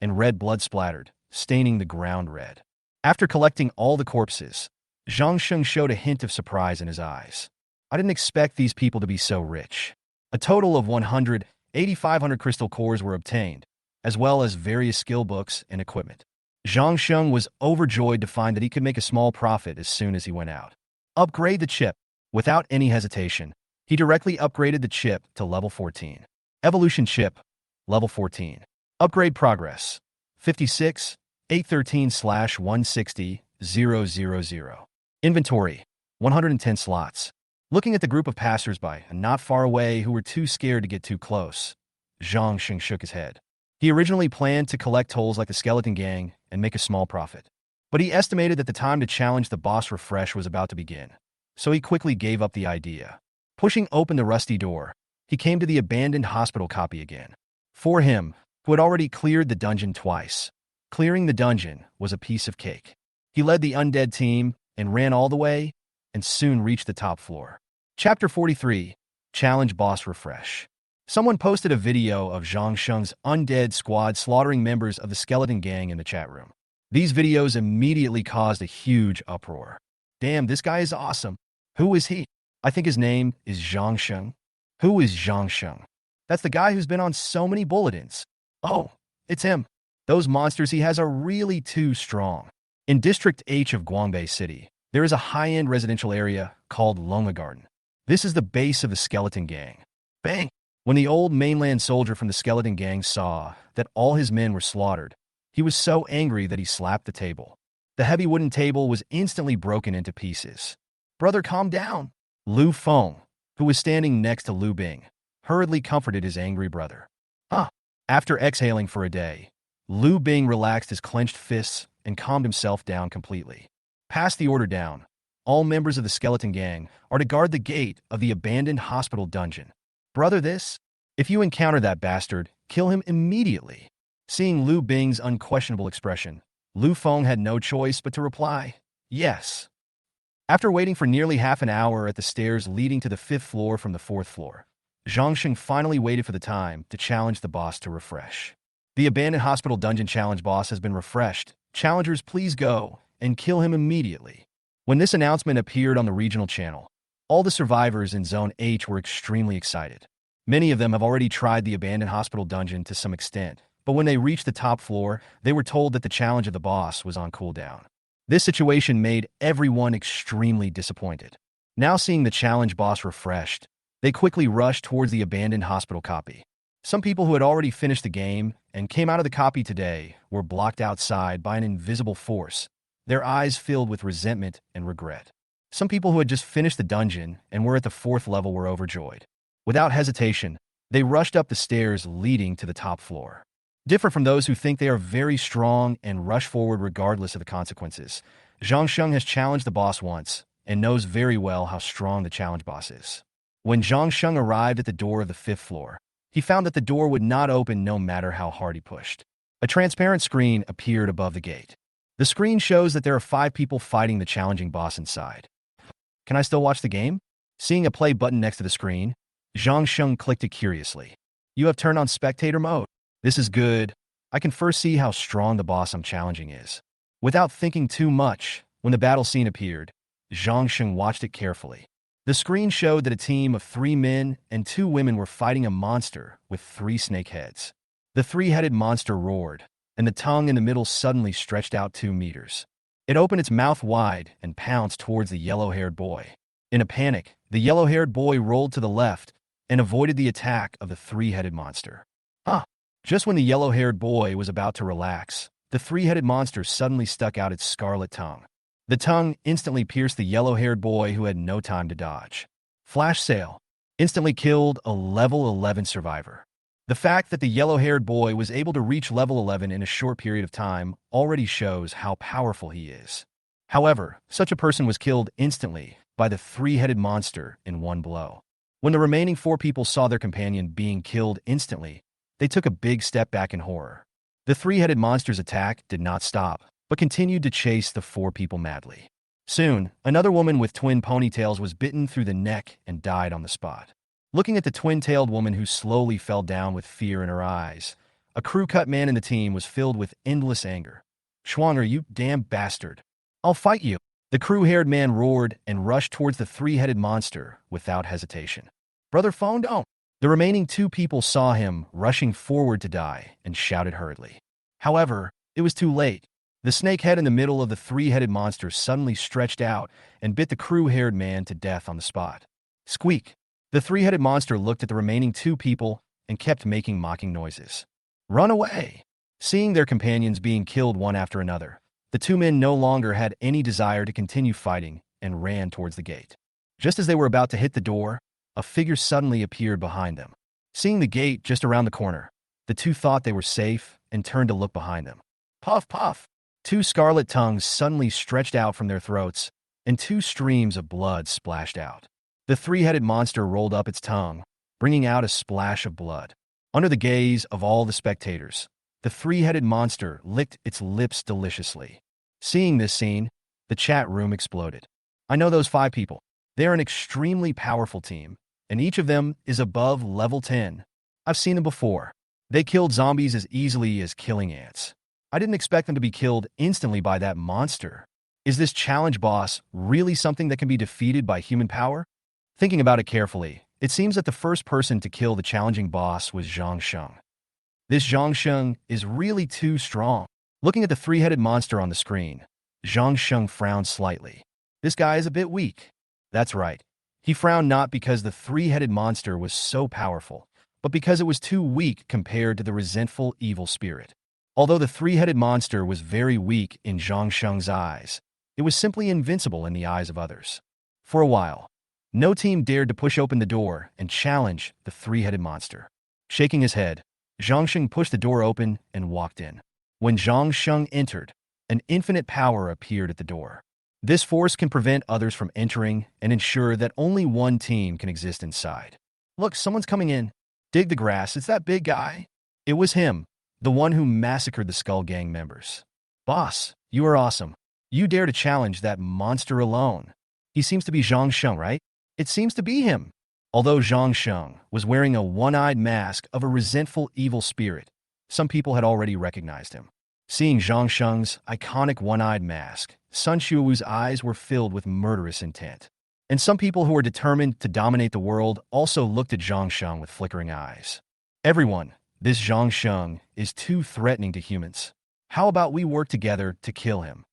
and red blood splattered, staining the ground red. After collecting all the corpses, Zhang Sheng showed a hint of surprise in his eyes. I didn't expect these people to be so rich. A total of 8,500 crystal cores were obtained, as well as various skill books and equipment. Zhang Sheng was overjoyed to find that he could make a small profit as soon as he went out. Upgrade the chip. Without any hesitation, he directly upgraded the chip to level 14. Evolution chip, level 14. Upgrade progress, 56, 813/160, 000. Inventory, 110 slots. Looking at the group of passersby, not far away who were too scared to get too close, Zhang Sheng shook his head. He originally planned to collect tolls like the Skeleton Gang and make a small profit. But he estimated that the time to challenge the boss refresh was about to begin, so he quickly gave up the idea. Pushing open the rusty door, he came to the abandoned hospital copy again. For him, who had already cleared the dungeon twice, clearing the dungeon was a piece of cake. He led the undead team and ran all the way, and soon reached the top floor. Chapter 43, Challenge Boss Refresh. Someone posted a video of Zhang Sheng's undead squad slaughtering members of the Skeleton Gang in the chat room. These videos immediately caused a huge uproar. Damn, this guy is awesome. Who is he? I think his name is Zhang Sheng. Who is Zhang Sheng? That's the guy who's been on so many bulletins. Oh, it's him. Those monsters he has are really too strong. In District H of Guangbei City, there is a high-end residential area called Longa Garden. This is the base of the Skeleton Gang. Bang! When the old mainland soldier from the Skeleton Gang saw that all his men were slaughtered, he was so angry that he slapped the table. The heavy wooden table was instantly broken into pieces. Brother, calm down. Lu Feng, who was standing next to Lu Bing, hurriedly comforted his angry brother. After exhaling for a day, Lu Bing relaxed his clenched fists and calmed himself down completely. Pass the order down. All members of the Skeleton Gang are to guard the gate of the abandoned hospital dungeon. Brother, if you encounter that bastard, kill him immediately. Seeing Lu Bing's unquestionable expression, Lu Feng had no choice but to reply, yes. After waiting for nearly half an hour at the stairs leading to the 5th floor from the 4th floor, Zhang Sheng finally waited for the time to challenge the boss to refresh. The abandoned hospital dungeon challenge boss has been refreshed. Challengers, please go and kill him immediately. When this announcement appeared on the regional channel, all the survivors in Zone H were extremely excited. Many of them have already tried the abandoned hospital dungeon to some extent, but when they reached the top floor, they were told that the challenge of the boss was on cooldown. This situation made everyone extremely disappointed. Now seeing the challenge boss refreshed, they quickly rushed towards the abandoned hospital copy. Some people who had already finished the game and came out of the copy today were blocked outside by an invisible force, their eyes filled with resentment and regret. Some people who had just finished the dungeon and were at the 4th level were overjoyed. Without hesitation, they rushed up the stairs leading to the top floor. Different from those who think they are very strong and rush forward regardless of the consequences, Zhang Sheng has challenged the boss once and knows very well how strong the challenge boss is. When Zhang Sheng arrived at the door of the 5th floor, he found that the door would not open no matter how hard he pushed. A transparent screen appeared above the gate. The screen shows that there are 5 people fighting the challenging boss inside. Can I still watch the game? Seeing a play button next to the screen, Zhang Sheng clicked it curiously. You have turned on spectator mode. This is good. I can first see how strong the boss I'm challenging is. Without thinking too much, when the battle scene appeared, Zhang Sheng watched it carefully. The screen showed that a team of 3 men and 2 women were fighting a monster with 3 snake heads. The 3-headed monster roared, and the tongue in the middle suddenly stretched out 2 meters. It opened its mouth wide and pounced towards the yellow-haired boy. In a panic, the yellow-haired boy rolled to the left and avoided the attack of the 3-headed monster. Just when the yellow-haired boy was about to relax, the 3-headed monster suddenly stuck out its scarlet tongue. The tongue instantly pierced the yellow-haired boy who had no time to dodge. Flash sale. Instantly killed a level 11 survivor. The fact that the yellow-haired boy was able to reach level 11 in a short period of time already shows how powerful he is. However, such a person was killed instantly by the 3-headed monster in one blow. When the remaining 4 people saw their companion being killed instantly, they took a big step back in horror. The 3-headed monster's attack did not stop, but continued to chase the 4 people madly. Soon, another woman with twin ponytails was bitten through the neck and died on the spot. Looking at the twin-tailed woman who slowly fell down with fear in her eyes, a crew-cut man in the team was filled with endless anger. Schwanger, you damn bastard. I'll fight you. The crew-haired man roared and rushed towards the 3-headed monster without hesitation. Brother Phone, don't. The remaining 2 people saw him rushing forward to die and shouted hurriedly. However, it was too late. The snake head in the middle of the 3-headed monster suddenly stretched out and bit the crew-haired man to death on the spot. Squeak! The 3-headed monster looked at the remaining 2 people and kept making mocking noises. Run away! Seeing their companions being killed one after another, the 2 men no longer had any desire to continue fighting and ran towards the gate. Just as they were about to hit the door, a figure suddenly appeared behind them. Seeing the gate just around the corner, the two thought they were safe and turned to look behind them. Puff, puff! Two scarlet tongues suddenly stretched out from their throats, and two streams of blood splashed out. The three-headed monster rolled up its tongue, bringing out a splash of blood. Under the gaze of all the spectators, the three-headed monster licked its lips deliciously. Seeing this scene, the chat room exploded. I know those 5 people. They're an extremely powerful team, and each of them is above level 10. I've seen them before. They killed zombies as easily as killing ants. I didn't expect them to be killed instantly by that monster. Is this challenge boss really something that can be defeated by human power? Thinking about it carefully, it seems that the first person to kill the challenging boss was Zhang Sheng. This Zhang Sheng is really too strong. Looking at the three-headed monster on the screen, Zhang Sheng frowned slightly. This guy is a bit weak. That's right. He frowned not because the three-headed monster was so powerful, but because it was too weak compared to the resentful evil spirit. Although the three-headed monster was very weak in Zhang Sheng's eyes, it was simply invincible in the eyes of others. For a while, no team dared to push open the door and challenge the three-headed monster. Shaking his head, Zhang Sheng pushed the door open and walked in. When Zhang Sheng entered, an infinite power appeared at the door. This force can prevent others from entering and ensure that only one team can exist inside. Look, someone's coming in. Dig the grass, it's that big guy. It was him, the one who massacred the Skull Gang members. Boss, you are awesome. You dare to challenge that monster alone. He seems to be Zhang Sheng, right? It seems to be him. Although Zhang Sheng was wearing a one-eyed mask of a resentful evil spirit, some people had already recognized him. Seeing Zhang Sheng's iconic one-eyed mask, Sun Xuewu's eyes were filled with murderous intent. And some people who were determined to dominate the world also looked at Zhang Sheng with flickering eyes. Everyone, this Zhang Sheng is too threatening to humans. How about we work together to kill him?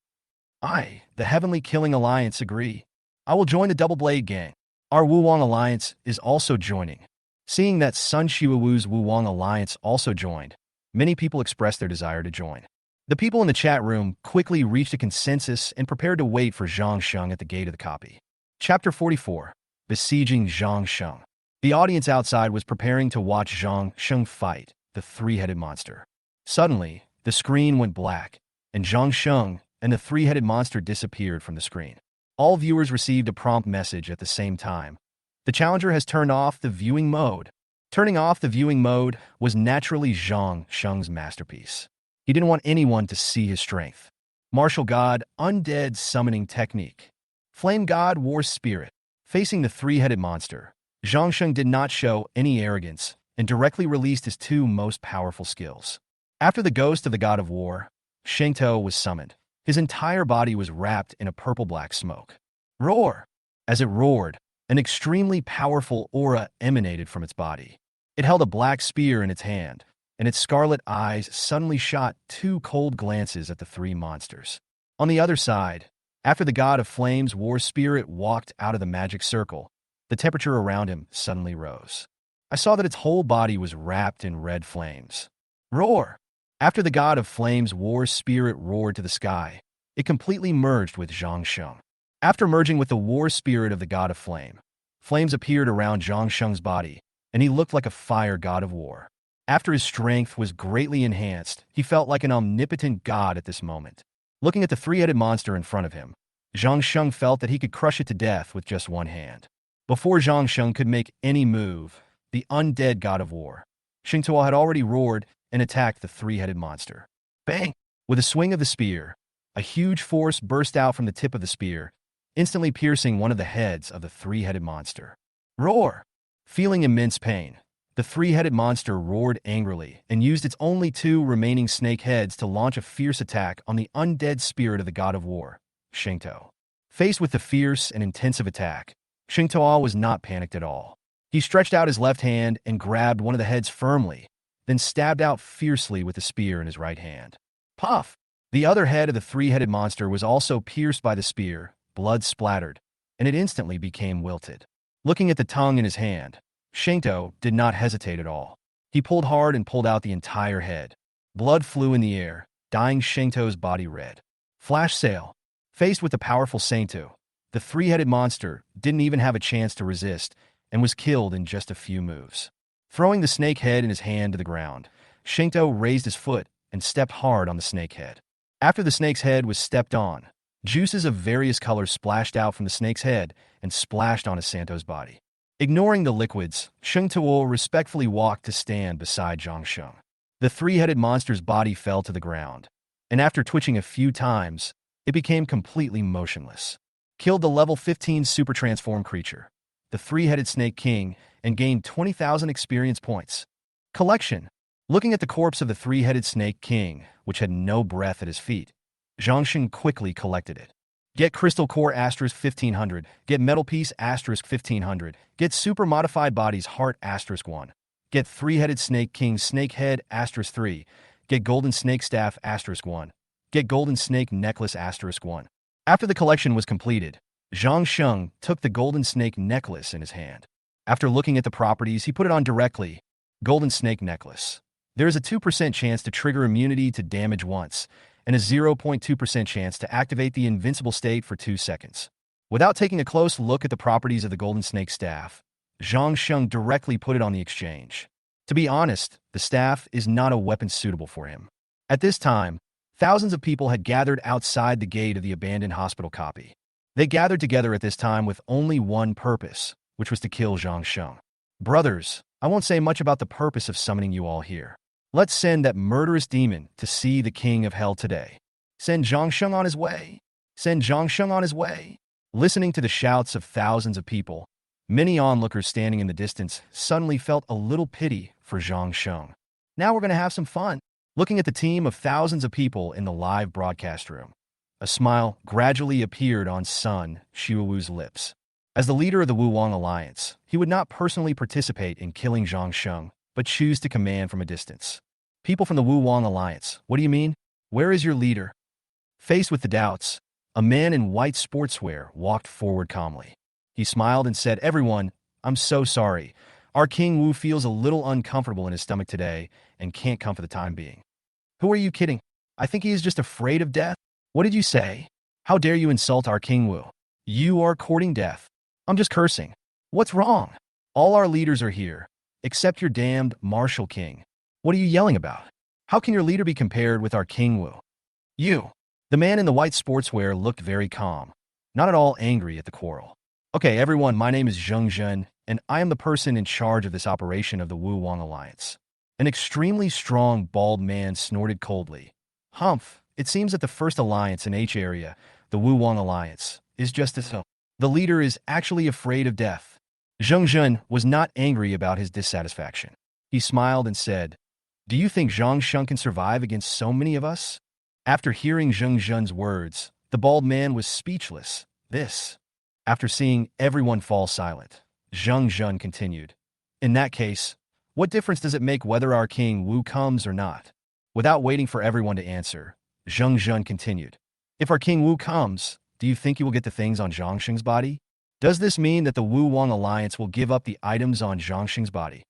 I, the Heavenly Killing Alliance, agree. I will join the Double Blade Gang. Our Wuwang Alliance is also joining. Seeing that Sun Xuewu's Wuwang Alliance also joined, many people expressed their desire to join. The people in the chat room quickly reached a consensus and prepared to wait for Zhang Sheng at the gate of the copy. Chapter 44. Besieging Zhang Sheng. The audience outside was preparing to watch Zhang Sheng fight the three-headed monster. Suddenly, the screen went black, and Zhang Sheng and the three-headed monster disappeared from the screen. All viewers received a prompt message at the same time. The challenger has turned off the viewing mode. Turning off the viewing mode was naturally Zhang Sheng's masterpiece. He didn't want anyone to see his strength. Martial God, undead summoning technique. Flame God, war spirit. Facing the three-headed monster, Zhang Sheng did not show any arrogance and directly released his 2 most powerful skills. After the ghost of the god of war, Shengtou was summoned. His entire body was wrapped in a purple-black smoke. Roar! As it roared, an extremely powerful aura emanated from its body. It held a black spear in its hand, and its scarlet eyes suddenly shot 2 cold glances at the 3 monsters. On the other side, after the god of flames war spirit walked out of the magic circle, the temperature around him suddenly rose. I saw that its whole body was wrapped in red flames. Roar! After the god of flames war spirit roared to the sky, it completely merged with Zhang Sheng. After merging with the war spirit of the god of flame, flames appeared around Zhang Sheng's body, and he looked like a fire god of war. After his strength was greatly enhanced, he felt like an omnipotent god at this moment. Looking at the three-headed monster in front of him, Zhang Sheng felt that he could crush it to death with just one hand. Before Zhang Sheng could make any move, the undead god of war, Shengtou had already roared and attacked the three-headed monster. Bang! With a swing of the spear, a huge force burst out from the tip of the spear, instantly piercing one of the heads of the three-headed monster. Roar! Feeling immense pain, the three-headed monster roared angrily and used its only 2 remaining snake heads to launch a fierce attack on the undead spirit of the god of war, Shengtou. Faced with the fierce and intensive attack, Shengtou was not panicked at all. He stretched out his left hand and grabbed one of the heads firmly, then stabbed out fiercely with the spear in his right hand. Puff! The other head of the three-headed monster was also pierced by the spear, blood splattered, and it instantly became wilted. Looking at the tongue in his hand, Shengtou did not hesitate at all. He pulled hard and pulled out the entire head. Blood flew in the air, dyeing Shengtou's body red. Flash sale. Faced with the powerful Shengtou, The three-headed monster didn't even have a chance to resist and was killed in just a few moves. Throwing the snake head in his hand to the ground, Shinto raised his foot and stepped hard on the snake head. After the snake's head was stepped on, juices of various colors splashed out from the snake's head and splashed onto Santo's body. Ignoring the liquids, Sheng Tuo respectfully walked to stand beside Zhang Sheng. The three-headed monster's body fell to the ground, and after twitching a few times, it became completely motionless. Killed the level 15 super transformed creature, the three-headed snake king, and gained 20,000 experience points. Collection. Looking at the corpse of the three-headed snake king, which had no breath at his feet, Zhangsheng quickly collected it. Get Crystal Core asterisk 1500, get Metal Piece asterisk 1500, get Super Modified Bodies Heart asterisk 1, get Three-Headed Snake King Snake Head asterisk 3, get Golden Snake Staff asterisk 1, get Golden Snake Necklace asterisk 1. After the collection was completed, Zhang Sheng took the Golden Snake Necklace in his hand. After looking at the properties, he put it on directly. Golden Snake Necklace. There is a 2% chance to trigger immunity to damage once, and a 0.2% chance to activate the invincible state for 2 seconds. Without taking a close look at the properties of the Golden Snake Staff, Zhang Sheng directly put it on the exchange. To be honest, the staff is not a weapon suitable for him. At this time, thousands of people had gathered outside the gate of the abandoned hospital copy. They gathered together at this time with only one purpose, which was to kill Zhang Sheng. Brothers, I won't say much about the purpose of summoning you all here. Let's send that murderous demon to see the king of hell today. Send Zhang Sheng on his way. Send Zhang Sheng on his way. Listening to the shouts of thousands of people, many onlookers standing in the distance suddenly felt a little pity for Zhang Sheng. Now we're going to have some fun. Looking at the team of thousands of people in the live broadcast room, a smile gradually appeared on Sun Xiaowu's lips. As the leader of the Wuwang Alliance, he would not personally participate in killing Zhang Sheng, but choose to command from a distance. People from the Wuwang Alliance, what do you mean? Where is your leader? Faced with the doubts, a man in white sportswear walked forward calmly. He smiled and said, "Everyone, I'm so sorry. Our King Wu feels a little uncomfortable in his stomach today and can't come for the time being." "Who are you kidding? I think he is just afraid of death." "What did you say? How dare you insult our King Wu? You are courting death." "I'm just cursing." "What's wrong? All our leaders are here, except your damned Martial King. What are you yelling about? How can your leader be compared with our King Wu?" "You." The man in the white sportswear looked very calm, not at all angry at the quarrel. "Okay, everyone, my name is Zheng Zhen, and I am the person in charge of this operation of the Wuwang Alliance." An extremely strong, bald man snorted coldly. "Humph, it seems that the first alliance in H area, the Wuwang Alliance, is just as so. The leader is actually afraid of death." Zheng Zhen was not angry about his dissatisfaction. He smiled and said, "Do you think Zhang Sheng can survive against so many of us?" After hearing Zheng Zhen's words, the bald man was speechless. After seeing everyone fall silent, Zheng Zhen continued, "In that case, what difference does it make whether our King Wu comes or not?" Without waiting for everyone to answer, Zheng Zhen continued, "If our King Wu comes, do you think he will get the things on Zhang Sheng's body? Does this mean that the Wuwang Alliance will give up the items on Zhang Sheng's body?"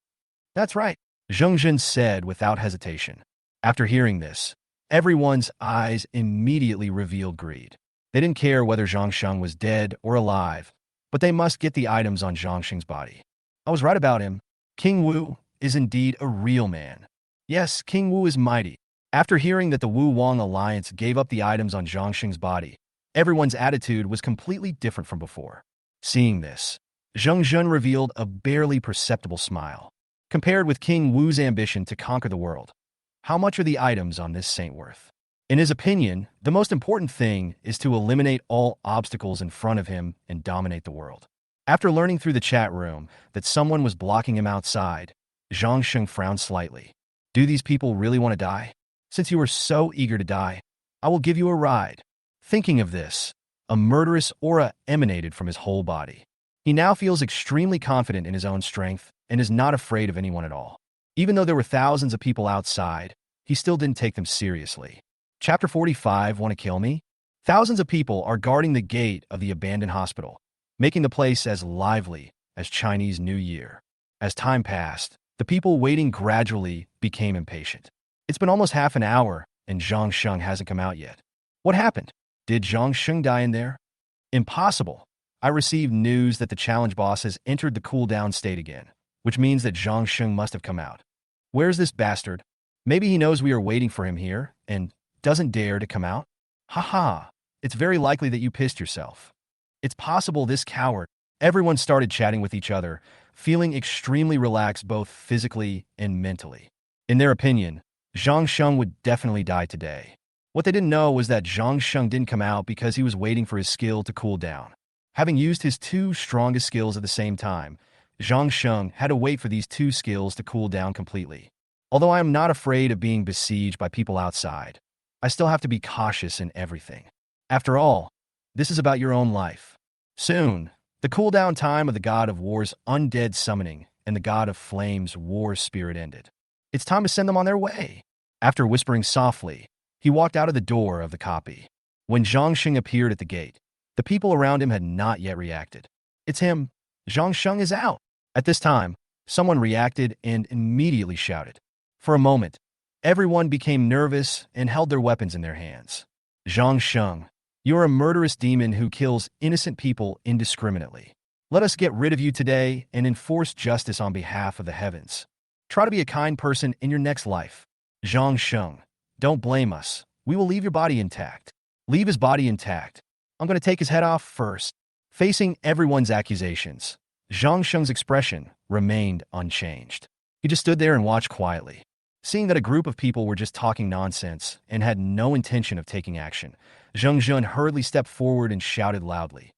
"That's right," Zheng Zhen said without hesitation. After hearing this, everyone's eyes immediately revealed greed. They didn't care whether Zhang Sheng was dead or alive, but they must get the items on Zhang Sheng's body. I was right about him. King Wu is indeed a real man. Yes, King Wu is mighty. After hearing that the Wuwang Alliance gave up the items on Zhang Sheng's body, everyone's attitude was completely different from before. Seeing this, Zheng Zhen revealed a barely perceptible smile. Compared with King Wu's ambition to conquer the world, how much are the items on this saint worth? In his opinion, the most important thing is to eliminate all obstacles in front of him and dominate the world. After learning through the chat room that someone was blocking him outside, Zhang Sheng frowned slightly. "Do these people really want to die? Since you are so eager to die, I will give you a ride." Thinking of this, a murderous aura emanated from his whole body. He now feels extremely confident in his own strength and is not afraid of anyone at all. Even though there were thousands of people outside, he still didn't take them seriously. Chapter 45, Want to Kill Me? Thousands of people are guarding the gate of the abandoned hospital, making the place as lively as Chinese New Year. As time passed, the people waiting gradually became impatient. It's been almost half an hour, and Zhang Sheng hasn't come out yet. What happened? Did Zhang Sheng die in there? Impossible. I received news that the challenge boss has entered the cooldown state again, which means that Zhang Sheng must have come out. Where's this bastard? Maybe he knows we are waiting for him here and doesn't dare to come out? Haha, it's very likely that you pissed yourself. It's possible this coward. Everyone started chatting with each other, feeling extremely relaxed both physically and mentally. In their opinion, Zhang Sheng would definitely die today. What they didn't know was that Zhang Sheng didn't come out because he was waiting for his skill to cool down. Having used his two strongest skills at the same time, Zhang Sheng had to wait for these two skills to cool down completely. Although I am not afraid of being besieged by people outside, I still have to be cautious in everything. After all, this is about your own life. Soon, the cooldown time of the God of War's undead summoning and the God of Flame's war spirit ended. It's time to send them on their way. After whispering softly, he walked out of the door of the copy. When Zhang Sheng appeared at the gate, the people around him had not yet reacted. It's him. Zhang Sheng is out. At this time, someone reacted and immediately shouted. For a moment, everyone became nervous and held their weapons in their hands. Zhang Sheng, you are a murderous demon who kills innocent people indiscriminately. Let us get rid of you today and enforce justice on behalf of the heavens. Try to be a kind person in your next life. Zhang Sheng, don't blame us. We will leave your body intact. Leave his body intact. I'm going to take his head off first. Facing everyone's accusations, Zhang Sheng's expression remained unchanged. He just stood there and watched quietly. Seeing that a group of people were just talking nonsense and had no intention of taking action, Zhang Zhen hurriedly stepped forward and shouted loudly.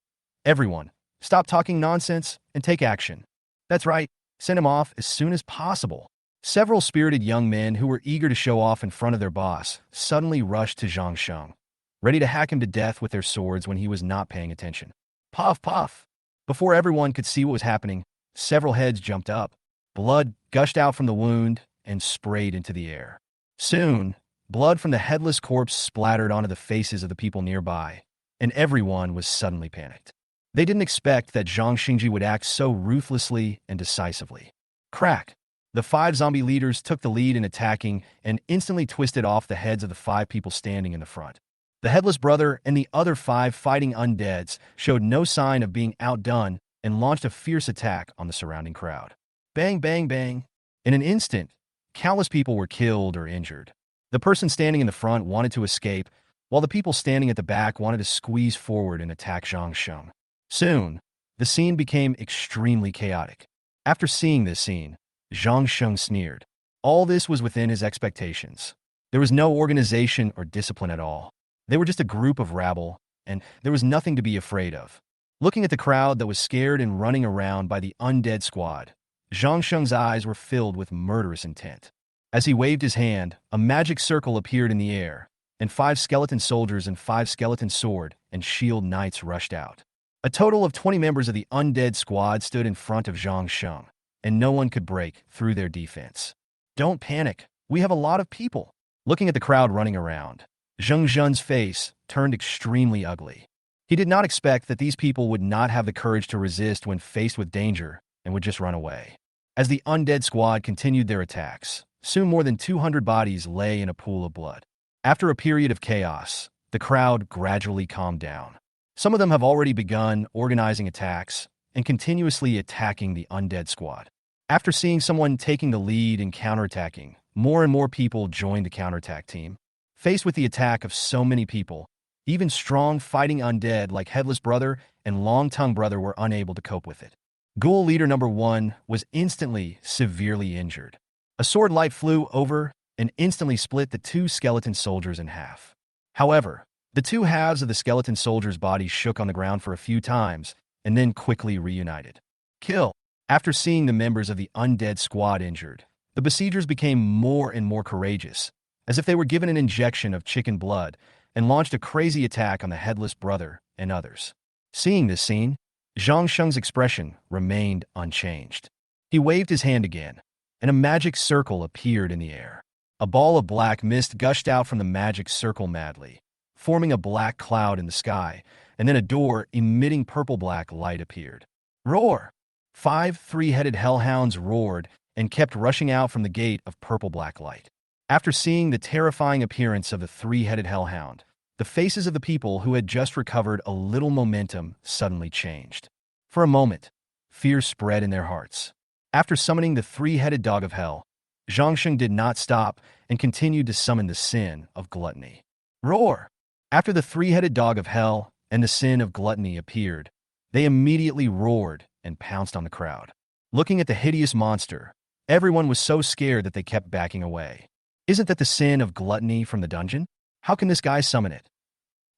Everyone, stop talking nonsense and take action. That's right, send him off as soon as possible. Several spirited young men who were eager to show off in front of their boss suddenly rushed to Zhang Sheng, ready to hack him to death with their swords when he was not paying attention. Puff, puff. Before everyone could see what was happening, several heads jumped up. Blood gushed out from the wound and sprayed into the air. Soon, blood from the headless corpse splattered onto the faces of the people nearby, and everyone was suddenly panicked. They didn't expect that Zhang Xingji would act so ruthlessly and decisively. Crack! The 5 zombie leaders took the lead in attacking and instantly twisted off the heads of the 5 people standing in the front. The Headless Brother and the other 5 fighting undeads showed no sign of being outdone and launched a fierce attack on the surrounding crowd. Bang, bang, bang. In an instant, countless people were killed or injured. The person standing in the front wanted to escape, while the people standing at the back wanted to squeeze forward and attack Zhang Sheng. Soon, the scene became extremely chaotic. After seeing this scene, Zhang Sheng sneered. All this was within his expectations. There was no organization or discipline at all. They were just a group of rabble, and there was nothing to be afraid of. Looking at the crowd that was scared and running around by the undead squad, Zhang Sheng's eyes were filled with murderous intent. As he waved his hand, a magic circle appeared in the air, and 5 skeleton soldiers and 5 skeleton sword and shield knights rushed out. A total of 20 members of the undead squad stood in front of Zhang Sheng, and no one could break through their defense. Don't panic, we have a lot of people. Looking at the crowd running around, Zhang Zhen's face turned extremely ugly. He did not expect that these people would not have the courage to resist when faced with danger and would just run away. As the undead squad continued their attacks, soon more than 200 bodies lay in a pool of blood. After a period of chaos, the crowd gradually calmed down. Some of them have already begun organizing attacks and continuously attacking the undead squad. After seeing someone taking the lead in counterattacking, more and more people joined the counterattack team. Faced with the attack of so many people, even strong fighting undead like Headless Brother and Long Tongue Brother were unable to cope with it. Ghoul leader number 1 was instantly severely injured. A sword light flew over and instantly split the 2 skeleton soldiers in half. However, the 2 halves of the skeleton soldier's body shook on the ground for a few times and then quickly reunited. Kill! After seeing the members of the undead squad injured, the besiegers became more and more courageous, as if they were given an injection of chicken blood, and launched a crazy attack on the Headless Brother and others. Seeing this scene, Zhang Sheng's expression remained unchanged. He waved his hand again, and a magic circle appeared in the air. A ball of black mist gushed out from the magic circle madly, forming a black cloud in the sky, and then a door emitting purple-black light appeared. Roar! 5 3-headed hellhounds roared and kept rushing out from the gate of purple-black light. After seeing the terrifying appearance of the 3-headed hellhound, the faces of the people who had just recovered a little momentum suddenly changed. For a moment, fear spread in their hearts. After summoning the three-headed dog of hell, Zhangsheng did not stop and continued to summon the sin of gluttony. Roar! After the three-headed dog of hell and the sin of gluttony appeared, they immediately roared and pounced on the crowd. Looking at the hideous monster, everyone was so scared that they kept backing away. Isn't that the sin of gluttony from the dungeon? How can this guy summon it?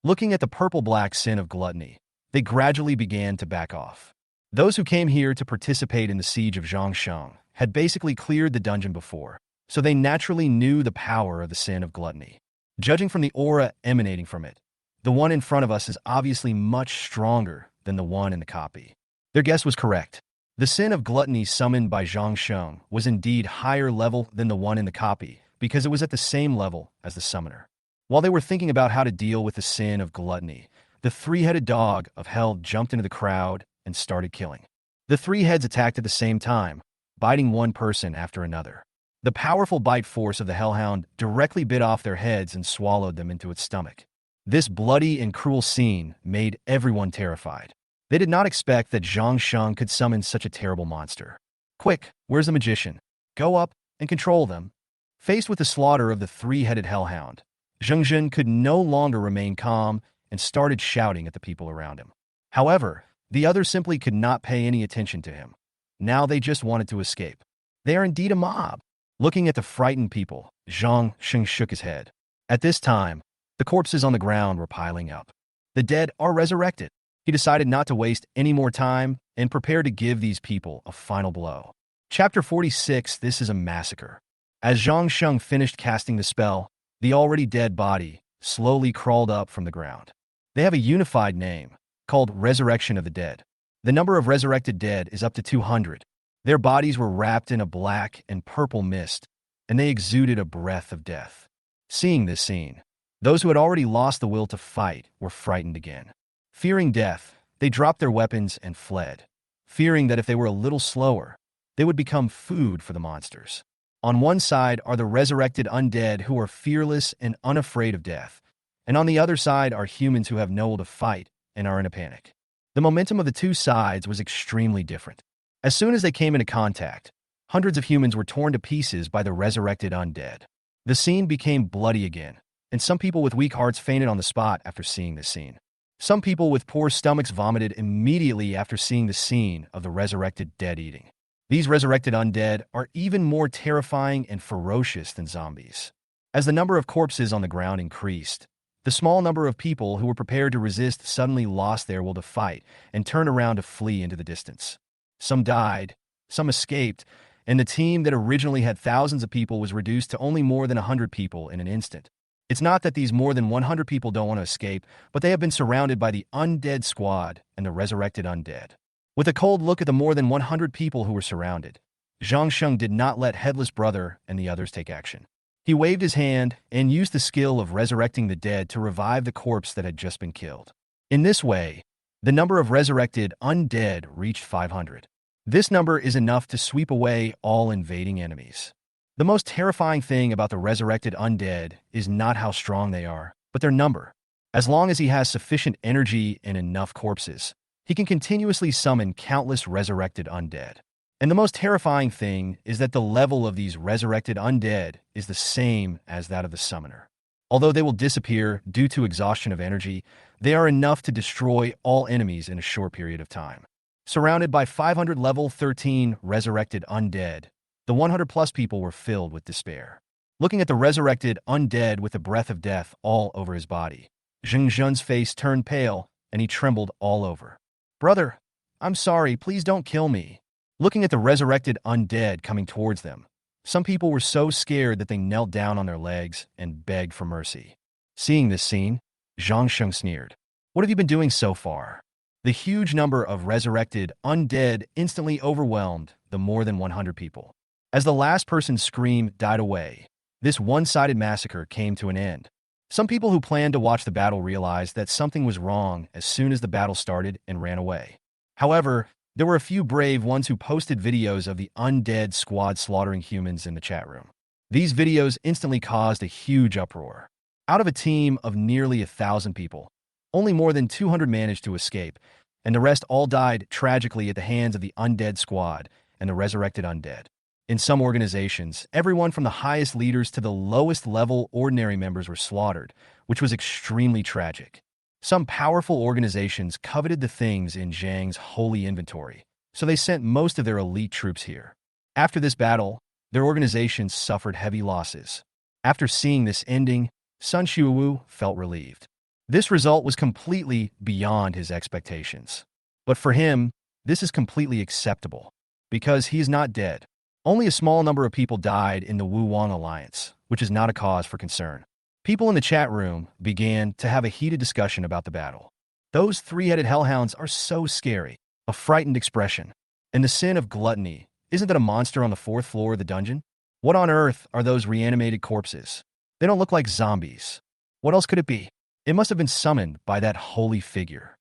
Looking at the purple-black sin of gluttony, they gradually began to back off. Those who came here to participate in the siege of Zhangsheng had basically cleared the dungeon before, so they naturally knew the power of the sin of gluttony. Judging from the aura emanating from it, the one in front of us is obviously much stronger than the one in the copy. Their guess was correct. The sin of gluttony summoned by Zhangsheng was indeed higher level than the one in the copy, because it was at the same level as the summoner. While they were thinking about how to deal with the sin of gluttony, the three-headed dog of hell jumped into the crowd and started killing. The three heads attacked at the same time, biting one person after another. The powerful bite force of the hellhound directly bit off their heads and swallowed them into its stomach. This bloody and cruel scene made everyone terrified. They did not expect that Zhangsheng could summon such a terrible monster. Quick, where's the magician? Go up and control them. Faced with the slaughter of the three-headed hellhound, Zhengzhen could no longer remain calm and started shouting at the people around him. However, the others simply could not pay any attention to him. Now they just wanted to escape. They are indeed a mob. Looking at the frightened people, Zhangsheng shook his head. At this time, the corpses on the ground were piling up. The dead are resurrected. He decided not to waste any more time and prepared to give these people a final blow. Chapter 46. This is a massacre. As Zhangsheng finished casting the spell, the already dead body slowly crawled up from the ground. They have a unified name, called Resurrection of the Dead. The number of resurrected dead is up to 200. Their bodies were wrapped in a black and purple mist, and they exuded a breath of death. Seeing this scene, those who had already lost the will to fight were frightened again. Fearing death, they dropped their weapons and fled, fearing that if they were a little slower, they would become food for the monsters. On one side are the resurrected undead who are fearless and unafraid of death, and on the other side are humans who have no will to fight and are in a panic. The momentum of the two sides was extremely different. As soon as they came into contact, hundreds of humans were torn to pieces by the resurrected undead. The scene became bloody again, and some people with weak hearts fainted on the spot after seeing this scene. Some people with poor stomachs vomited immediately after seeing the scene of the resurrected dead eating. These resurrected undead are even more terrifying and ferocious than zombies. As the number of corpses on the ground increased, the small number of people who were prepared to resist suddenly lost their will to fight and turned around to flee into the distance. Some died, some escaped, and the team that originally had thousands of people was reduced to only more than 100 people in an instant. It's not that these more than 100 people don't want to escape, but they have been surrounded by the undead squad and the resurrected undead. With a cold look at the more than 100 people who were surrounded, Zhangsheng did not let Headless Brother and the others take action. He waved his hand and used the skill of resurrecting the dead to revive the corpse that had just been killed. In this way, the number of resurrected undead reached 500. This number is enough to sweep away all invading enemies. The most terrifying thing about the resurrected undead is not how strong they are, but their number. As long as he has sufficient energy and enough corpses, he can continuously summon countless resurrected undead. And the most terrifying thing is that the level of these resurrected undead is the same as that of the summoner. Although they will disappear due to exhaustion of energy, they are enough to destroy all enemies in a short period of time. Surrounded by 500 level 13 resurrected undead, the 100-plus people were filled with despair. Looking at the resurrected undead with the breath of death all over his body, Zhengzhen's face turned pale and he trembled all over. "Brother, I'm sorry, please don't kill me." Looking at the resurrected undead coming towards them, some people were so scared that they knelt down on their legs and begged for mercy. Seeing this scene, Zhangsheng sneered. "What have you been doing so far?" The huge number of resurrected undead instantly overwhelmed the more than 100 people. As the last person's scream died away, this one-sided massacre came to an end. Some people who planned to watch the battle realized that something was wrong as soon as the battle started and ran away. However, there were a few brave ones who posted videos of the undead squad slaughtering humans in the chat room. These videos instantly caused a huge uproar. Out of a team of nearly 1,000 people, only more than 200 managed to escape, and the rest all died tragically at the hands of the undead squad and the resurrected undead. In some organizations, everyone from the highest leaders to the lowest level ordinary members were slaughtered, which was extremely tragic. Some powerful organizations coveted the things in Zhang's holy inventory, so they sent most of their elite troops here. After this battle, their organizations suffered heavy losses. After seeing this ending, Sun Xiuwu felt relieved. This result was completely beyond his expectations. But for him, this is completely acceptable, because he is not dead. Only a small number of people died in the Wu Wang alliance, which is not a cause for concern. People in the chat room began to have a heated discussion about the battle. Those three-headed hellhounds are so scary. A frightened expression. And the sin of gluttony, isn't that a monster on the 4th floor of the dungeon? What on earth are those reanimated corpses? They don't look like zombies. What else could it be? It must have been summoned by that holy figure.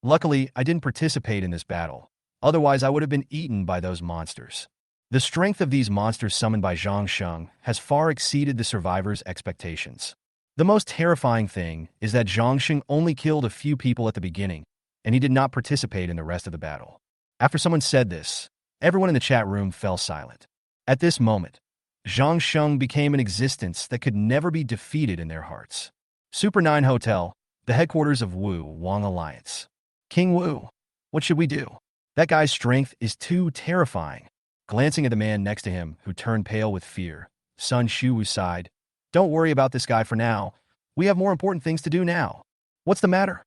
Luckily, I didn't participate in this battle. Otherwise, I would have been eaten by those monsters. The strength of these monsters summoned by Zhang Sheng has far exceeded the survivors' expectations. The most terrifying thing is that Zhang Sheng only killed a few people at the beginning, and he did not participate in the rest of the battle. After someone said this, everyone in the chat room fell silent. At this moment, Zhang Sheng became an existence that could never be defeated in their hearts. Super 9 Hotel, the headquarters of Wu Wang Alliance. King Wu, what should we do? That guy's strength is too terrifying. Glancing at the man next to him, who turned pale with fear, Sun Xiuwu sighed. Don't worry about this guy for now. We have more important things to do now. What's the matter?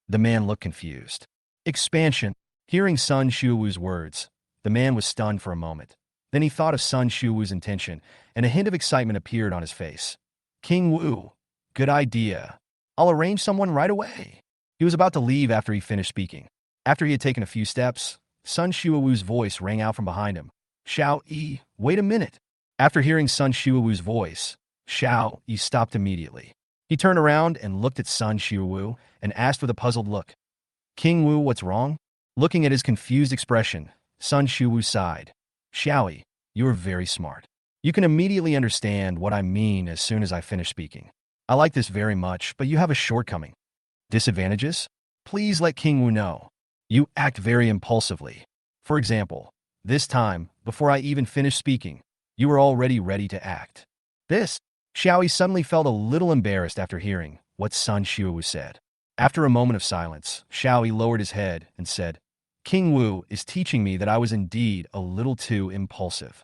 The man looked confused. Expansion. Hearing Sun Xiuwu's words, the man was stunned for a moment. Then he thought of Sun Xiuwu's intention, and a hint of excitement appeared on his face. King Wu, good idea. I'll arrange someone right away. He was about to leave after he finished speaking. After he had taken a few steps, Sun Xiuwu's voice rang out from behind him. Xiao Yi, wait a minute. After hearing Sun Xiuwu's voice, Xiao Yi stopped immediately. He turned around and looked at Sun Xiuwu and asked with a puzzled look, King Wu, what's wrong? Looking at his confused expression, Sun Xiuwu sighed. Xiao Yi, you are very smart. You can immediately understand what I mean as soon as I finish speaking. I like this very much, but you have a shortcoming. Disadvantages? Please let King Wu know. You act very impulsively. For example, this time, before I even finished speaking, you were already ready to act. This, Xiao Yi suddenly felt a little embarrassed after hearing what Sun Xiuwu said. After a moment of silence, Xiao Yi lowered his head and said, King Wu is teaching me that I was indeed a little too impulsive.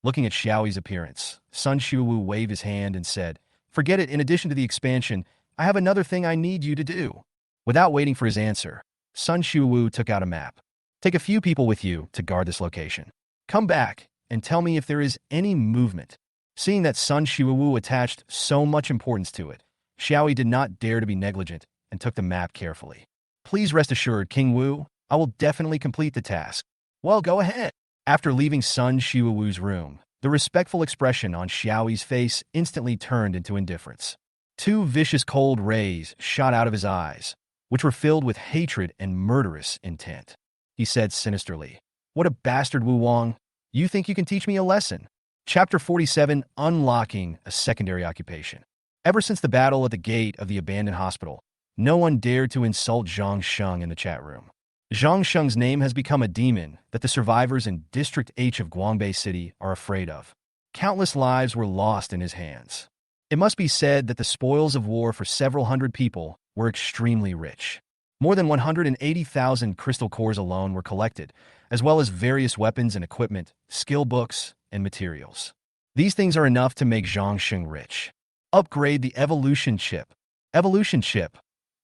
Looking at Xiao Yi's appearance, Sun Xiuwu waved his hand and said, Forget it, in addition to the expansion, I have another thing I need you to do. Without waiting for his answer, Sun Xiuwu took out a map. Take a few people with you to guard this location. Come back and tell me if there is any movement. Seeing that Sun Xiuwu attached so much importance to it, Xiao Yi did not dare to be negligent and took the map carefully. Please rest assured, King Wu, I will definitely complete the task. Well, go ahead. After leaving Sun Xiuwu's room, the respectful expression on Xiao Yi's face instantly turned into indifference. Two vicious cold rays shot out of his eyes, which were filled with hatred and murderous intent. He said sinisterly, What a bastard, Wu Wang. You think you can teach me a lesson? Chapter 47, Unlocking a Secondary Occupation. Ever since the battle at the gate of the abandoned hospital, no one dared to insult Zhang Sheng in the chat room. Zhang Sheng's name has become a demon that the survivors in District H of Guangbei City are afraid of. Countless lives were lost in his hands. It must be said that the spoils of war for several hundred people were extremely rich. More than 180,000 crystal cores alone were collected, as well as various weapons and equipment, skill books, and materials. These things are enough to make Zhang Sheng rich. Upgrade the evolution chip. Evolution chip.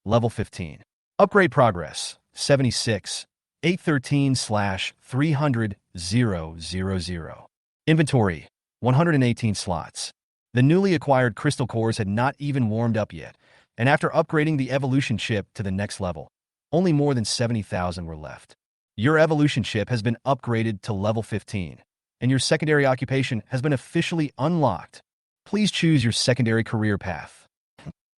Level 15. Upgrade progress. 76. 813/300,000. Inventory. 118 slots. The newly acquired crystal cores had not even warmed up yet, and after upgrading the evolution chip to the next level, only more than 70,000 were left. Your evolution chip has been upgraded to level 15, and your secondary occupation has been officially unlocked. Please choose your secondary career path.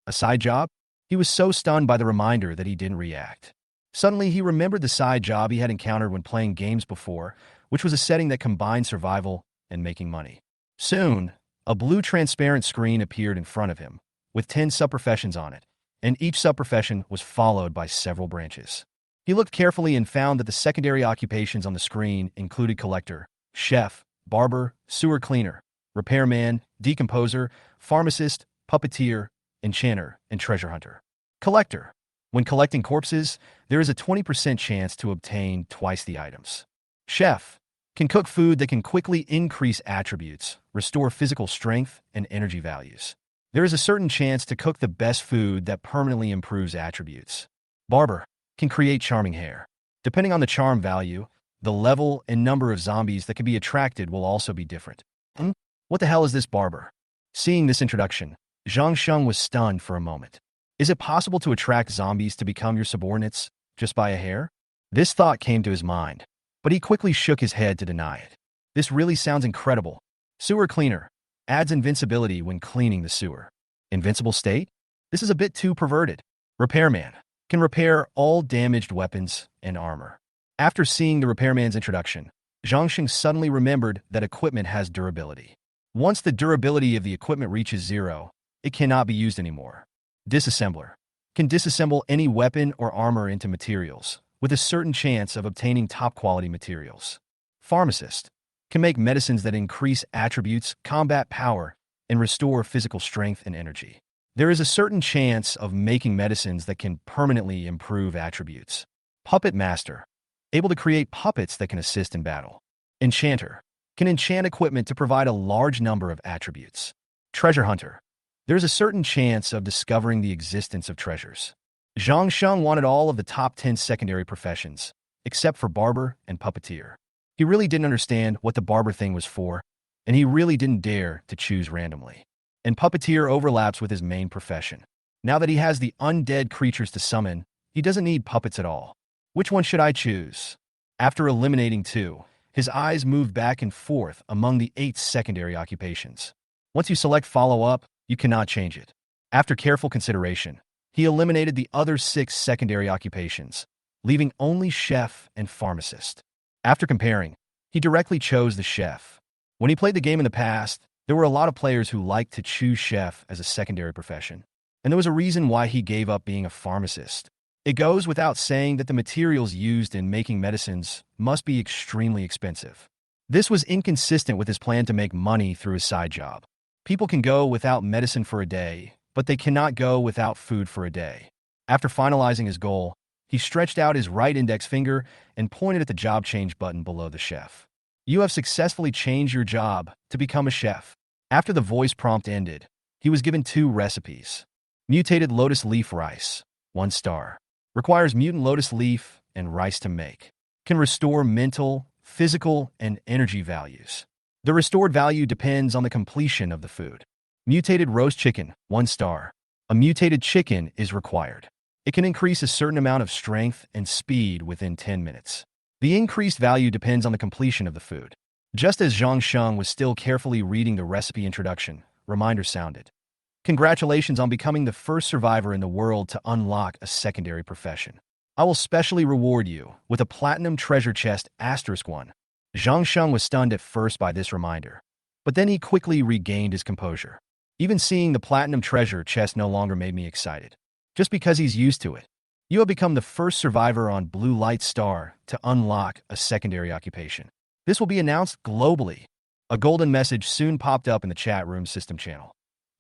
A side job? He was so stunned by the reminder that he didn't react. Suddenly, he remembered the side job he had encountered when playing games before, which was a setting that combined survival and making money. Soon, a blue transparent screen appeared in front of him, with 10 subprofessions on it, and each subprofession was followed by several branches. He looked carefully and found that the secondary occupations on the screen included collector, chef, barber, sewer cleaner, repairman, decomposer, pharmacist, puppeteer, enchanter, and treasure hunter. Collector. When collecting corpses, there is a 20% chance to obtain twice the items. Chef. Can cook food that can quickly increase attributes, restore physical strength, and energy values. There is a certain chance to cook the best food that permanently improves attributes. Barber. Can create charming hair. Depending on the charm value, the level and number of zombies that can be attracted will also be different. What the hell is this barber? Seeing this introduction, Zhang Sheng was stunned for a moment. Is it possible to attract zombies to become your subordinates just by a hair? This thought came to his mind, but he quickly shook his head to deny it. This really sounds incredible. Sewer cleaner. Adds invincibility when cleaning the sewer. Invincible state? This is a bit too perverted. Repairman. Can repair all damaged weapons and armor. After seeing the repairman's introduction, Zhang Sheng suddenly remembered that equipment has durability. Once the durability of the equipment reaches 0, it cannot be used anymore. Disassembler. Can disassemble any weapon or armor into materials, with a certain chance of obtaining top-quality materials. Pharmacist. Can make medicines that increase attributes, combat power, and restore physical strength and energy. There is a certain chance of making medicines that can permanently improve attributes. Puppet master. Able to create puppets that can assist in battle. Enchanter. Can enchant equipment to provide a large number of attributes. Treasure hunter. There is a certain chance of discovering the existence of treasures. Zhang Sheng wanted all of the top 10 secondary professions, except for barber and puppeteer. He really didn't understand what the barber thing was for, and he really didn't dare to choose randomly. And puppeteer overlaps with his main profession. Now that he has the undead creatures to summon, he doesn't need puppets at all. Which one should I choose? After eliminating 2, his eyes moved back and forth among the 8 secondary occupations. Once you select follow-up, you cannot change it. After careful consideration, he eliminated the other 6 secondary occupations, leaving only chef and pharmacist. After comparing, he directly chose the chef. When he played the game in the past, there were a lot of players who liked to choose chef as a secondary profession, and there was a reason why he gave up being a pharmacist. It goes without saying that the materials used in making medicines must be extremely expensive. This was inconsistent with his plan to make money through his side job. People can go without medicine for a day, but they cannot go without food for a day. After finalizing his goal, he stretched out his right index finger and pointed at the job change button below the chef. You have successfully changed your job to become a chef. After the voice prompt ended, he was given 2 recipes. Mutated lotus leaf rice, 1 star. Requires mutant lotus leaf and rice to make. Can restore mental, physical, and energy values. The restored value depends on the completion of the food. Mutated roast chicken, 1 star. A mutated chicken is required. It can increase a certain amount of strength and speed within 10 minutes. The increased value depends on the completion of the food. Just as Zhang Sheng was still carefully reading the recipe introduction, reminder sounded. Congratulations on becoming the first survivor in the world to unlock a secondary profession. I will specially reward you with a platinum treasure chest *1. Zhang Sheng was stunned at first by this reminder, but then he quickly regained his composure. Even seeing the platinum treasure chest no longer made me excited, just because he's used to it. You have become the first survivor on Blue Light Star to unlock a secondary occupation. This will be announced globally. A golden message soon popped up in the chat room system channel.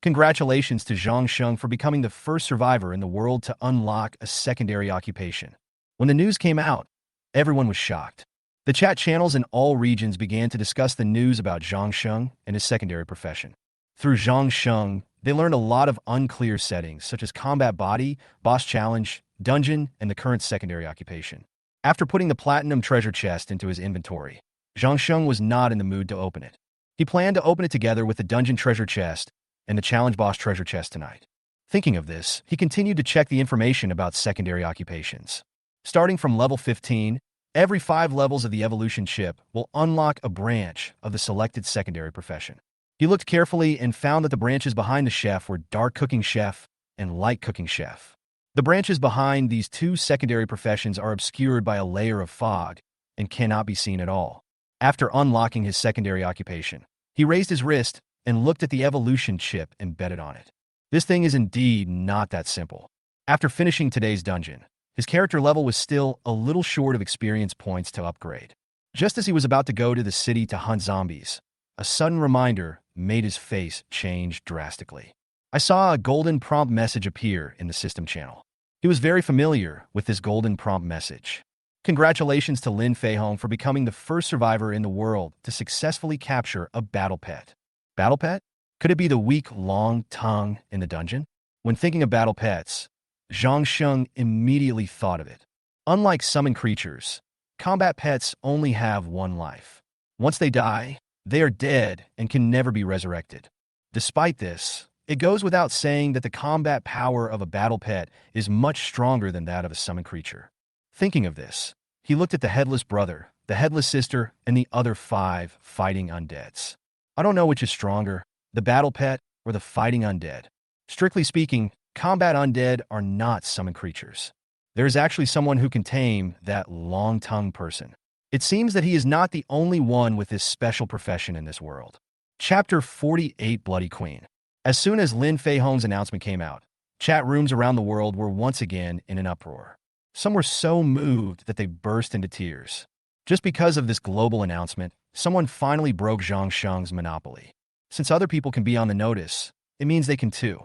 Congratulations to Zhang Sheng for becoming the first survivor in the world to unlock a secondary occupation. When the news came out, everyone was shocked. The chat channels in all regions began to discuss the news about Zhang Sheng and his secondary profession. Through Zhang Sheng, they learned a lot of unclear settings such as combat body, boss challenge, dungeon, and the current secondary occupation. After putting the platinum treasure chest into his inventory, Zhang Sheng was not in the mood to open it. He planned to open it together with the dungeon treasure chest and the challenge boss treasure chest tonight. Thinking of this, he continued to check the information about secondary occupations. Starting from level 15, every 5 levels of the evolution chip will unlock a branch of the selected secondary profession. He looked carefully and found that the branches behind the chef were dark cooking chef and light cooking chef. The branches behind these 2 secondary professions are obscured by a layer of fog and cannot be seen at all. After unlocking his secondary occupation, he raised his wrist and looked at the evolution chip embedded on it. This thing is indeed not that simple. After finishing today's dungeon, his character level was still a little short of experience points to upgrade. Just as he was about to go to the city to hunt zombies, a sudden reminder made his face change drastically. I saw a golden prompt message appear in the system channel. He was very familiar with this golden prompt message. Congratulations to Lin Feihong for becoming the first survivor in the world to successfully capture a battle pet. Battle pet? Could it be the weak, long tongue in the dungeon? When thinking of battle pets, Zhang Sheng immediately thought of it. Unlike summon creatures, combat pets only have one life. Once they die, they are dead and can never be resurrected. Despite this, it goes without saying that the combat power of a battle pet is much stronger than that of a summon creature. Thinking of this, he looked at the headless brother, the headless sister, and the other 5 fighting undeads. I don't know which is stronger, the battle pet or the fighting undead. Strictly speaking, combat undead are not summon creatures. There is actually someone who can tame that long-tongued person. It seems that he is not the only one with this special profession in this world. Chapter 48 Bloody Queen. As soon as Lin Feihong's announcement came out, chat rooms around the world were once again in an uproar. Some were so moved that they burst into tears. Just because of this global announcement, someone finally broke Zhang Sheng's monopoly. Since other people can be on the notice, it means they can too.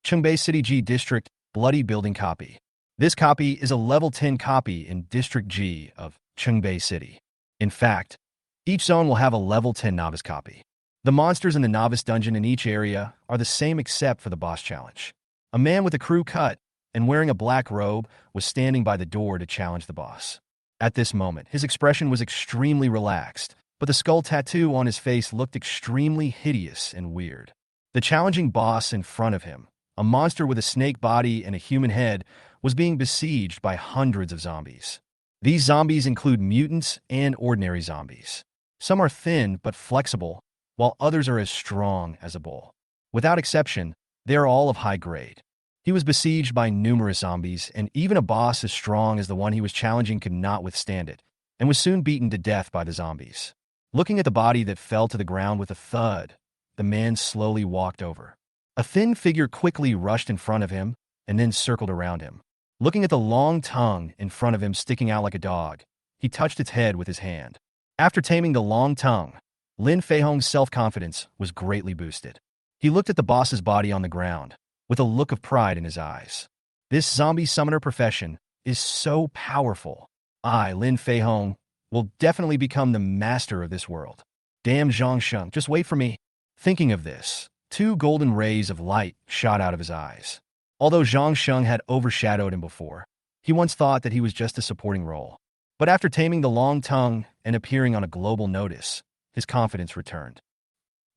Chungbei City G District Bloody Building Copy. This copy is a level 10 copy in District G of Chungbei City. In fact, each zone will have a level 10 novice copy. The monsters in the novice dungeon in each area are the same except for the boss challenge. A man with a crew cut and wearing a black robe was standing by the door to challenge the boss. At this moment, his expression was extremely relaxed, but the skull tattoo on his face looked extremely hideous and weird. The challenging boss in front of him, a monster with a snake body and a human head, was being besieged by hundreds of zombies. These zombies include mutants and ordinary zombies. Some are thin but flexible, while others are as strong as a bull. Without exception, they are all of high grade. He was besieged by numerous zombies, and even a boss as strong as the one he was challenging could not withstand it, and was soon beaten to death by the zombies. Looking at the body that fell to the ground with a thud, the man slowly walked over. A thin figure quickly rushed in front of him, and then circled around him. Looking at the long tongue in front of him sticking out like a dog, he touched its head with his hand. After taming the long tongue, Lin Feihong's self-confidence was greatly boosted. He looked at the boss's body on the ground, with a look of pride in his eyes. This zombie summoner profession is so powerful. I, Lin Feihong, will definitely become the master of this world. Damn Zhang Sheng, just wait for me. Thinking of this, 2 golden rays of light shot out of his eyes. Although Zhang Sheng had overshadowed him before, he once thought that he was just a supporting role. But after taming the long tongue and appearing on a global notice, his confidence returned.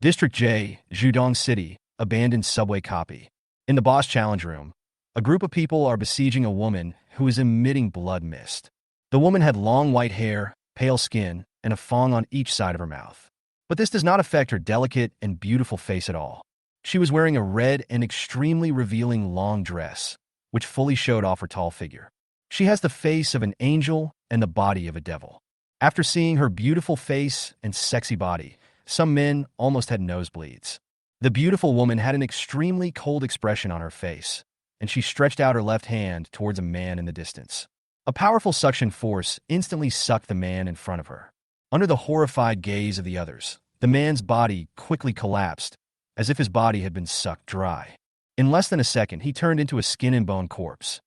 District J, Zhudong City, abandoned subway copy. In the boss challenge room, a group of people are besieging a woman who is emitting blood mist. The woman had long white hair, pale skin, and a fong on each side of her mouth. But this does not affect her delicate and beautiful face at all. She was wearing a red and extremely revealing long dress, which fully showed off her tall figure. She has the face of an angel and the body of a devil. After seeing her beautiful face and sexy body, some men almost had nosebleeds. The beautiful woman had an extremely cold expression on her face, and she stretched out her left hand towards a man in the distance. A powerful suction force instantly sucked the man in front of her. Under the horrified gaze of the others, the man's body quickly collapsed, as if his body had been sucked dry. In less than a second, he turned into a skin-and-bone corpse.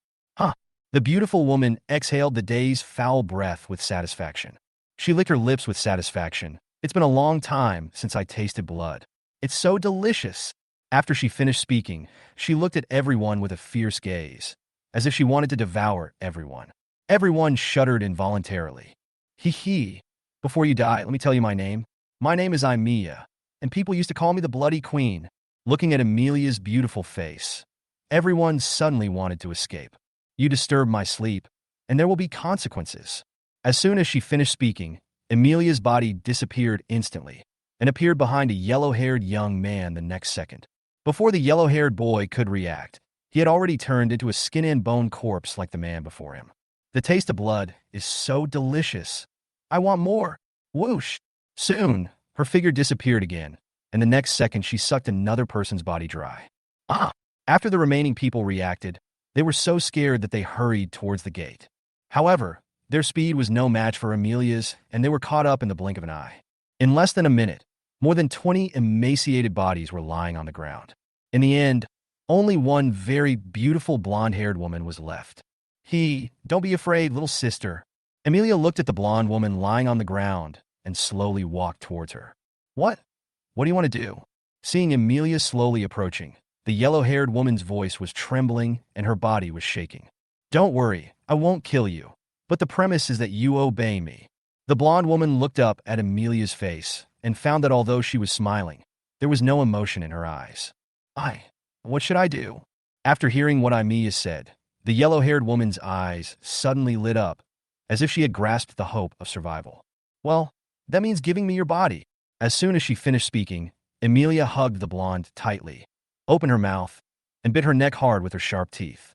The beautiful woman exhaled the day's foul breath with satisfaction. She licked her lips with satisfaction. It's been a long time since I tasted blood. It's so delicious. After she finished speaking, she looked at everyone with a fierce gaze, as if she wanted to devour everyone. Everyone shuddered involuntarily. Hee. Before you die, let me tell you my name. My name is Emilia, and people used to call me the Bloody Queen. Looking at Emilia's beautiful face, everyone suddenly wanted to escape. You disturbed my sleep, and there will be consequences. As soon as she finished speaking, Emilia's body disappeared instantly and appeared behind a yellow-haired young man the next second. Before the yellow-haired boy could react, he had already turned into a skin-and-bone corpse like the man before him. The taste of blood is so delicious. I want more. Whoosh! Soon, her figure disappeared again, and the next second she sucked another person's body dry. After the remaining people reacted, they were so scared that they hurried towards the gate. However, their speed was no match for Amelia's, and they were caught up in the blink of an eye. In less than a minute, more than 20 emaciated bodies were lying on the ground. In the end, only one very beautiful blonde-haired woman was left. Don't be afraid, little sister. Amelia looked at the blonde woman lying on the ground and slowly walked towards her. What? What do you want to do? Seeing Amelia slowly approaching, the yellow-haired woman's voice was trembling and her body was shaking. Don't worry, I won't kill you, but the premise is that you obey me. The blonde woman looked up at Amelia's face and found that although she was smiling, there was no emotion in her eyes. What should I do? After hearing what Amelia said, the yellow-haired woman's eyes suddenly lit up, as if she had grasped the hope of survival. Well, that means giving me your body. As soon as she finished speaking, Amelia hugged the blonde tightly, opened her mouth, and bit her neck hard with her sharp teeth.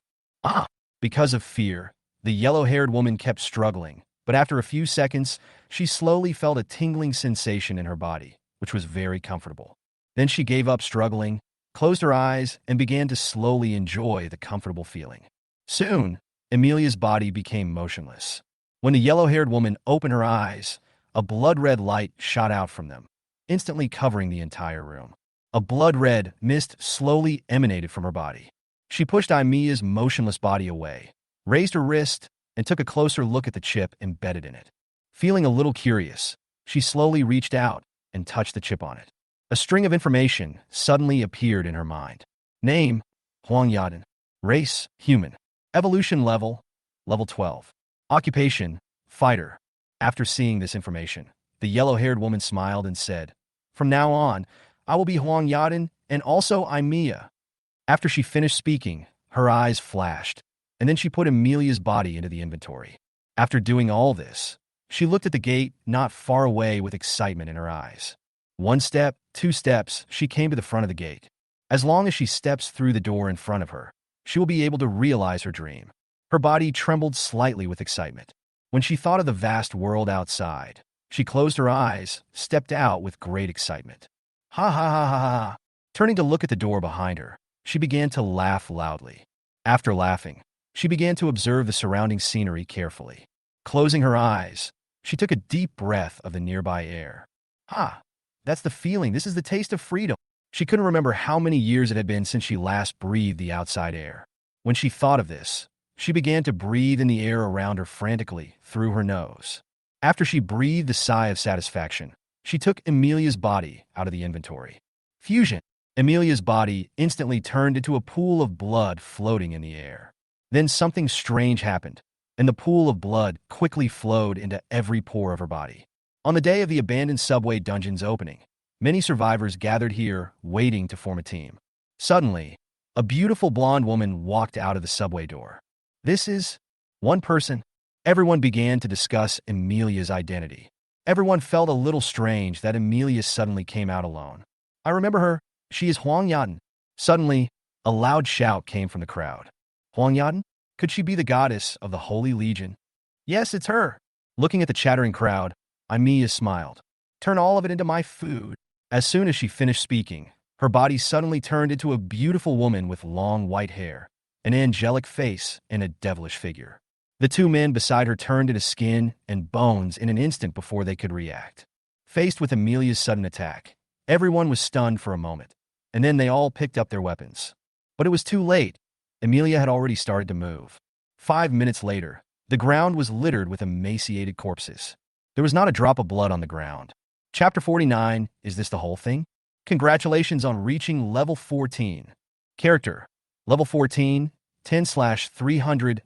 Because of fear, the yellow-haired woman kept struggling, but after a few seconds, she slowly felt a tingling sensation in her body, which was very comfortable. Then she gave up struggling, closed her eyes, and began to slowly enjoy the comfortable feeling. Soon, Amelia's body became motionless. When the yellow-haired woman opened her eyes, a blood-red light shot out from them, instantly covering the entire room. A blood-red mist slowly emanated from her body. She pushed Amelia's motionless body away, raised her wrist, and took a closer look at the chip embedded in it. Feeling a little curious, she slowly reached out and touched the chip on it. A string of information suddenly appeared in her mind. Name, Huang Yaden. Race, human. Evolution level, level 12. Occupation, fighter. After seeing this information, the yellow-haired woman smiled and said, From now on, I will be Huang Yaden and also Amelia. After she finished speaking, her eyes flashed, and then she put Amelia's body into the inventory. After doing all this, she looked at the gate not far away with excitement in her eyes. 1 step, 2 steps, she came to the front of the gate. As long as she steps through the door in front of her, she will be able to realize her dream. Her body trembled slightly with excitement. When she thought of the vast world outside, she closed her eyes, stepped out with great excitement. Ha ha ha ha ha. Turning to look at the door behind her, she began to laugh loudly. After laughing, she began to observe the surrounding scenery carefully. Closing her eyes, she took a deep breath of the nearby air. That's the feeling. This is the taste of freedom. She couldn't remember how many years it had been since she last breathed the outside air. When she thought of this, she began to breathe in the air around her frantically through her nose. After she breathed a sigh of satisfaction, she took Amelia's body out of the inventory. Fusion. Amelia's body instantly turned into a pool of blood floating in the air. Then something strange happened, and the pool of blood quickly flowed into every pore of her body. On the day of the abandoned subway dungeon's opening, many survivors gathered here, waiting to form a team. Suddenly, a beautiful blonde woman walked out of the subway door. This is one person. Everyone began to discuss Amelia's identity. Everyone felt a little strange that Amelia suddenly came out alone. I remember her. She is Huang Yaden. Suddenly, a loud shout came from the crowd. Huang Yaden? Could she be the goddess of the Holy Legion? Yes, it's her. Looking at the chattering crowd, Amelia smiled. Turn all of it into my food. As soon as she finished speaking, her body suddenly turned into a beautiful woman with long white hair, an angelic face, and a devilish figure. The 2 men beside her turned into skin and bones in an instant before they could react. Faced with Amelia's sudden attack, everyone was stunned for a moment, and then they all picked up their weapons. But it was too late. Amelia had already started to move. 5 minutes later, the ground was littered with emaciated corpses. There was not a drop of blood on the ground. Chapter 49, is this the whole thing? Congratulations on reaching level 14. Character, level 14, 10/300,000.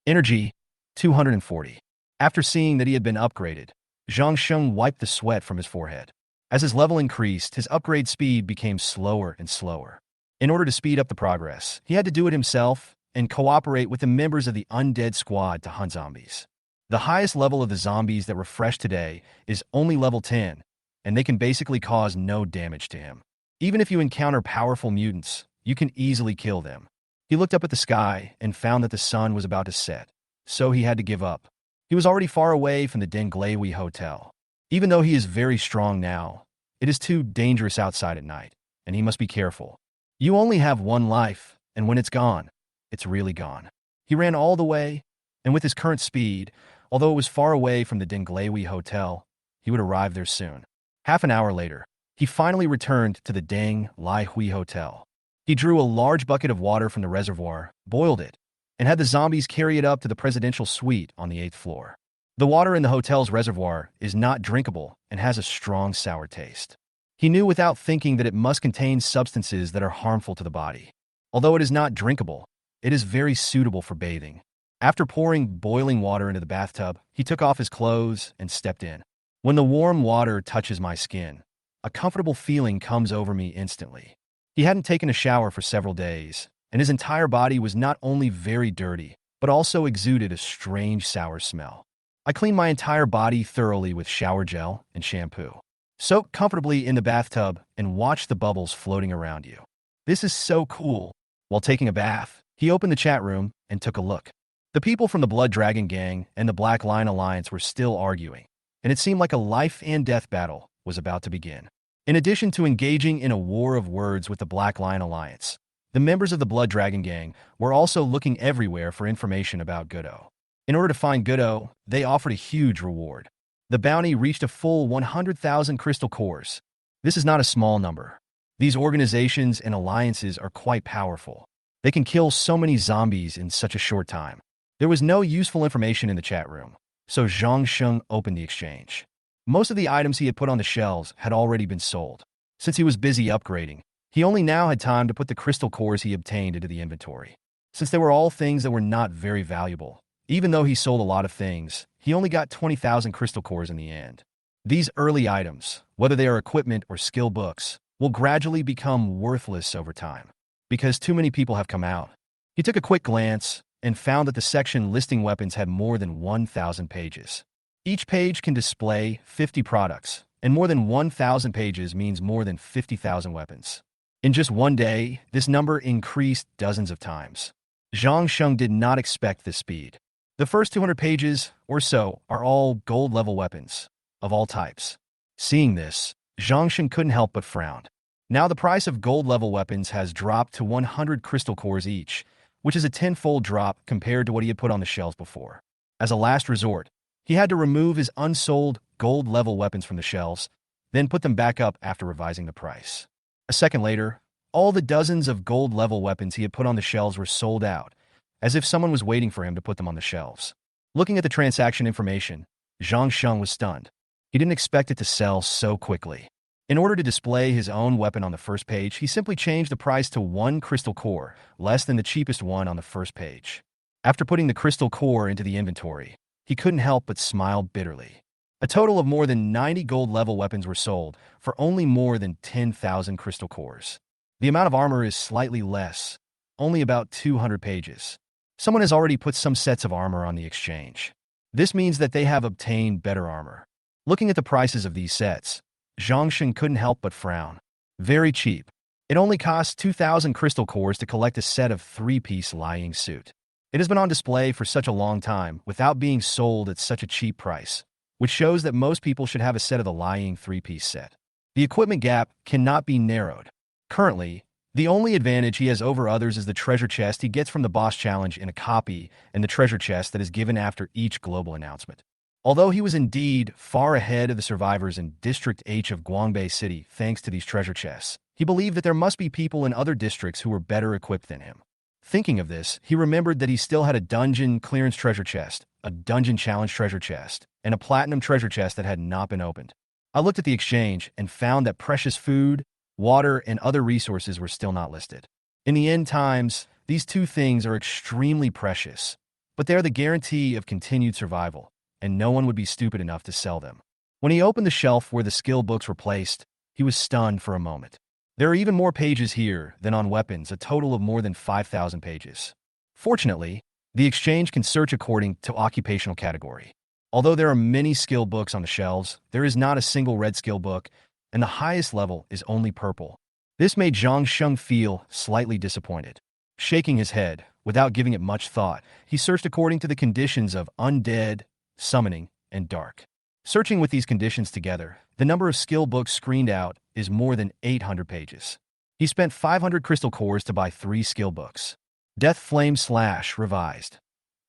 Energy, 240. After seeing that he had been upgraded, Zhang Sheng wiped the sweat from his forehead. As his level increased, his upgrade speed became slower and slower. In order to speed up the progress, he had to do it himself and cooperate with the members of the undead squad to hunt zombies. The highest level of the zombies that refreshed today is only level 10, and they can basically cause no damage to him. Even if you encounter powerful mutants, you can easily kill them. He looked up at the sky and found that the sun was about to set, so he had to give up. He was already far away from the Denglewi Hotel. Even though he is very strong now, it is too dangerous outside at night, and he must be careful. You only have one life, and when it's gone, it's really gone. He ran all the way, and with his current speed, although it was far away from the Dinglewi Hotel, he would arrive there soon. Half an hour later, he finally returned to the Deng Lai Hui Hotel. He drew a large bucket of water from the reservoir, boiled it, and had the zombies carry it up to the presidential suite on the 8th floor. The water in the hotel's reservoir is not drinkable and has a strong sour taste. He knew without thinking that it must contain substances that are harmful to the body. Although it is not drinkable, it is very suitable for bathing. After pouring boiling water into the bathtub, he took off his clothes and stepped in. When the warm water touches my skin, a comfortable feeling comes over me instantly. He hadn't taken a shower for several days, and his entire body was not only very dirty, but also exuded a strange sour smell. I cleaned my entire body thoroughly with shower gel and shampoo. Soak comfortably in the bathtub and watch the bubbles floating around you. This is so cool. While taking a bath, he opened the chat room and took a look. The people from the Blood Dragon Gang and the Black Lion Alliance were still arguing, and it seemed like a life and death battle was about to begin. In addition to engaging in a war of words with the Black Lion Alliance, the members of the Blood Dragon Gang were also looking everywhere for information about Goodo. In order to find Goodo, they offered a huge reward. The bounty reached a full 100,000 crystal cores. This is not a small number. These organizations and alliances are quite powerful. They can kill so many zombies in such a short time. There was no useful information in the chat room, so Zhang Sheng opened the exchange. Most of the items he had put on the shelves had already been sold. Since he was busy upgrading, he only now had time to put the crystal cores he obtained into the inventory. Since they were all things that were not very valuable, even though he sold a lot of things, he only got 20,000 crystal cores in the end. These early items, whether they are equipment or skill books, will gradually become worthless over time, because too many people have come out. He took a quick glance and found that the section listing weapons had more than 1,000 pages. Each page can display 50 products, and more than 1,000 pages means more than 50,000 weapons. In just one day, this number increased dozens of times. Zhang Sheng did not expect this speed. The first 200 pages or so are all gold-level weapons, of all types. Seeing this, Zhang Sheng couldn't help but frown. Now the price of gold-level weapons has dropped to 100 crystal cores each, which is a tenfold drop compared to what he had put on the shelves before. As a last resort, he had to remove his unsold gold-level weapons from the shelves, then put them back up after revising the price. A second later, all the dozens of gold-level weapons he had put on the shelves were sold out, as if someone was waiting for him to put them on the shelves. Looking at the transaction information, Zhang Sheng was stunned. He didn't expect it to sell so quickly. In order to display his own weapon on the first page, he simply changed the price to 1 crystal core, less than the cheapest one on the first page. After putting the crystal core into the inventory, he couldn't help but smile bitterly. A total of more than 90 gold-level weapons were sold for only more than 10,000 crystal cores. The amount of armor is slightly less, only about 200 pages. Someone has already put some sets of armor on the exchange. This means that they have obtained better armor. Looking at the prices of these sets, Zhang Sheng couldn't help but frown. Very cheap. It only costs 2,000 crystal cores to collect a set of 3-piece lying suit. It has been on display for such a long time without being sold at such a cheap price, which shows that most people should have a set of the lying 3-piece set. The equipment gap cannot be narrowed. Currently, the only advantage he has over others is the treasure chest he gets from the boss challenge in a copy and the treasure chest that is given after each global announcement. Although he was indeed far ahead of the survivors in District H of Guangbei City thanks to these treasure chests, he believed that there must be people in other districts who were better equipped than him. Thinking of this, he remembered that he still had a dungeon clearance treasure chest, a dungeon challenge treasure chest, and a platinum treasure chest that had not been opened. I looked at the exchange and found that precious food, water, and other resources were still not listed. In the end times, these two things are extremely precious, but they are the guarantee of continued survival, and no one would be stupid enough to sell them. When he opened the shelf where the skill books were placed, he was stunned for a moment. There are even more pages here than on weapons, a total of more than 5,000 pages. Fortunately, the exchange can search according to occupational category. Although there are many skill books on the shelves, there is not a single red skill book, and the highest level is only purple. This made Zhang Sheng feel slightly disappointed. Shaking his head, without giving it much thought, he searched according to the conditions of undead, summoning, and dark. Searching with these conditions together, the number of skill books screened out is more than 800 pages. He spent 500 crystal cores to buy 3 skill books. Death Flame Slash Revised.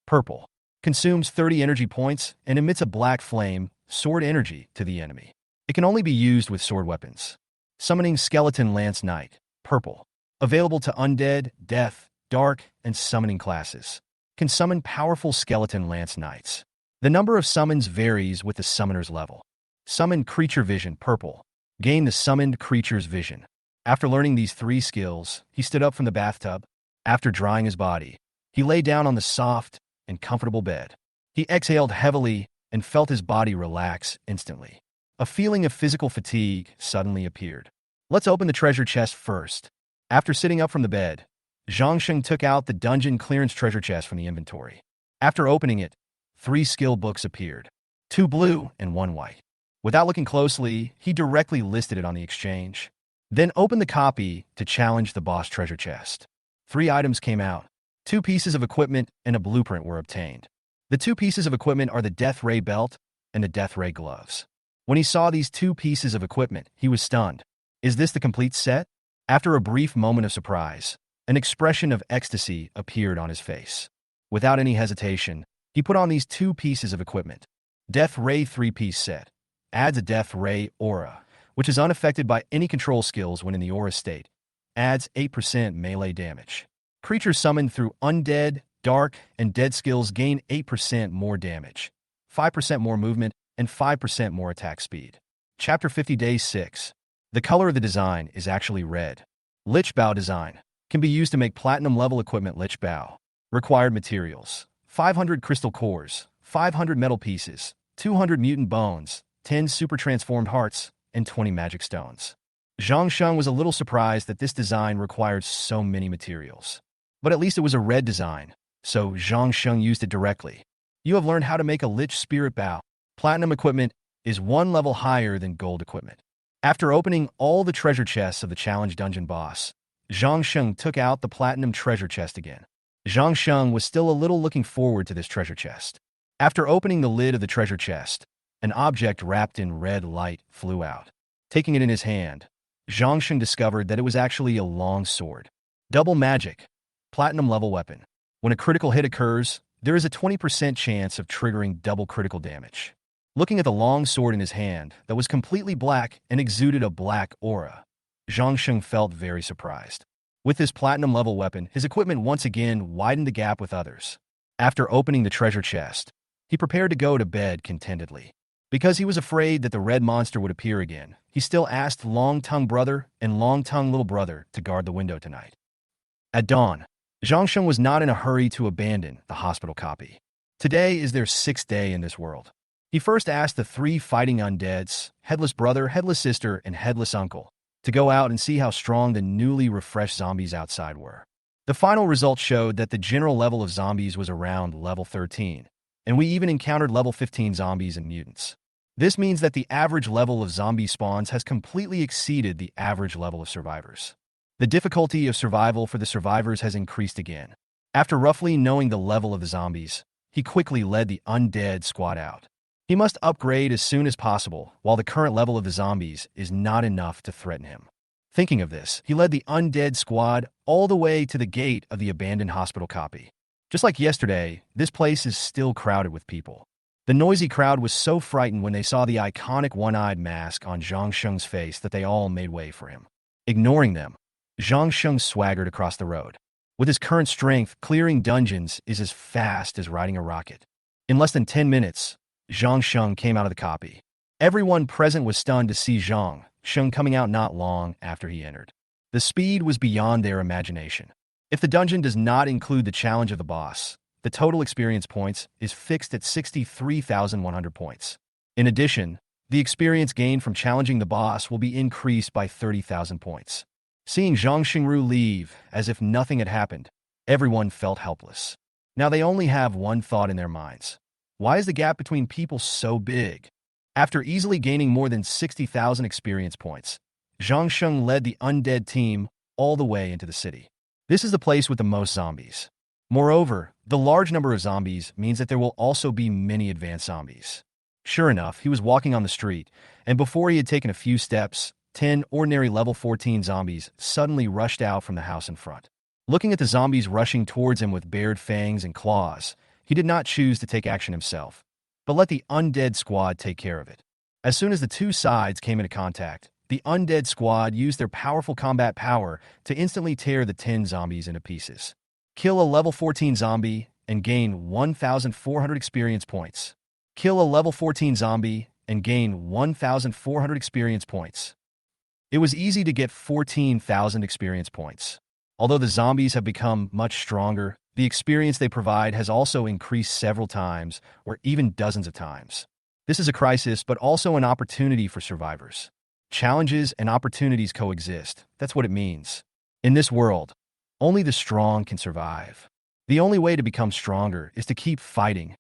Purple. Consumes 30 energy points and emits a black flame, sword energy, to the enemy. It can only be used with sword weapons. Summoning Skeleton Lance Knight. Purple. Available to undead, death, dark, and summoning classes. Can summon powerful Skeleton Lance Knights. The number of summons varies with the summoner's level. Summon Creature Vision. Purple. Gain the summoned creature's vision. After learning these 3 skills, he stood up from the bathtub. After drying his body, he lay down on the soft and comfortable bed. He exhaled heavily and felt his body relax instantly. A feeling of physical fatigue suddenly appeared. Let's open the treasure chest first. After sitting up from the bed, Zhang Sheng took out the dungeon clearance treasure chest from the inventory. After opening it, 3 skill books appeared. 2 blue and 1 white. Without looking closely, he directly listed it on the exchange. Then opened the copy to challenge the boss treasure chest. 3 items came out. 2 pieces of equipment and a blueprint were obtained. The 2 pieces of equipment are the Death Ray belt and the Death Ray gloves. When he saw these 2 pieces of equipment, he was stunned. Is this the complete set? After a brief moment of surprise, an expression of ecstasy appeared on his face. Without any hesitation, he put on these 2 pieces of equipment. Death Ray 3-piece set. Adds a Death Ray aura, which is unaffected by any control skills when in the aura state. Adds 8% melee damage. Creatures summoned through undead, dark, and dead skills gain 8% more damage, 5% more movement, and 5% more attack speed. Chapter 50 Day 6. The color of the design is actually red. Lich Bow design. Can be used to make platinum level equipment. Lich Bow. Required materials. 500 crystal cores, 500 metal pieces, 200 mutant bones, 10 super transformed hearts, and 20 magic stones. Zhang Sheng was a little surprised that this design required so many materials. But at least it was a red design, so Zhang Sheng used it directly. You have learned how to make a Lich Spirit Bow. Platinum equipment is 1 level higher than gold equipment. After opening all the treasure chests of the challenge dungeon boss, Zhang Sheng took out the platinum treasure chest again. Zhang Sheng was still a little looking forward to this treasure chest. After opening the lid of the treasure chest, an object wrapped in red light flew out. Taking it in his hand, Zhang Sheng discovered that it was actually a long sword. Double magic. Platinum level weapon. When a critical hit occurs, there is a 20% chance of triggering double critical damage. Looking at the long sword in his hand that was completely black and exuded a black aura, Zhang Sheng felt very surprised. With this platinum level weapon, his equipment once again widened the gap with others. After opening the treasure chest, he prepared to go to bed contentedly. Because he was afraid that the red monster would appear again, he still asked Long Tongue Brother and Long Tongue Little Brother to guard the window tonight. At dawn, Zhang Sheng was not in a hurry to abandon the hospital copy. Today is their 6th day in this world. He first asked the 3 fighting undeads, Headless Brother, Headless Sister, and Headless Uncle, to go out and see how strong the newly refreshed zombies outside were. The final results showed that the general level of zombies was around level 13, and we even encountered level 15 zombies and mutants. This means that the average level of zombie spawns has completely exceeded the average level of survivors. The difficulty of survival for the survivors has increased again. After roughly knowing the level of the zombies, he quickly led the undead squad out. He must upgrade as soon as possible, while the current level of the zombies is not enough to threaten him. Thinking of this, he led the undead squad all the way to the gate of the abandoned hospital copy. Just like yesterday, this place is still crowded with people. The noisy crowd was so frightened when they saw the iconic one-eyed mask on Zhang Sheng's face that they all made way for him. Ignoring them, Zhang Sheng swaggered across the road. With his current strength, clearing dungeons is as fast as riding a rocket. In less than 10 minutes, Zhang Sheng came out of the copy. Everyone present was stunned to see Zhang Sheng coming out not long after he entered. The speed was beyond their imagination. If the dungeon does not include the challenge of the boss, the total experience points is fixed at 63,100 points. In addition, the experience gained from challenging the boss will be increased by 30,000 points. Seeing Zhang Xingru leave as if nothing had happened, everyone felt helpless. Now they only have one thought in their minds. Why is the gap between people so big? After easily gaining more than 60,000 experience points, Zhang Sheng led the undead team all the way into the city. This is the place with the most zombies. Moreover, the large number of zombies means that there will also be many advanced zombies. Sure enough, he was walking on the street, and before he had taken a few steps, 10 ordinary level 14 zombies suddenly rushed out from the house in front. Looking at the zombies rushing towards him with bared fangs and claws, he did not choose to take action himself, but let the undead squad take care of it. As soon as the two sides came into contact, the undead squad used their powerful combat power to instantly tear the 10 zombies into pieces. Kill a level 14 zombie and gain 1,400 experience points. Kill a level 14 zombie and gain 1,400 experience points. It was easy to get 14,000 experience points. Although the zombies have become much stronger, the experience they provide has also increased several times, or even dozens of times. This is a crisis, but also an opportunity for survivors. Challenges and opportunities coexist. That's what it means. In this world, only the strong can survive. The only way to become stronger is to keep fighting.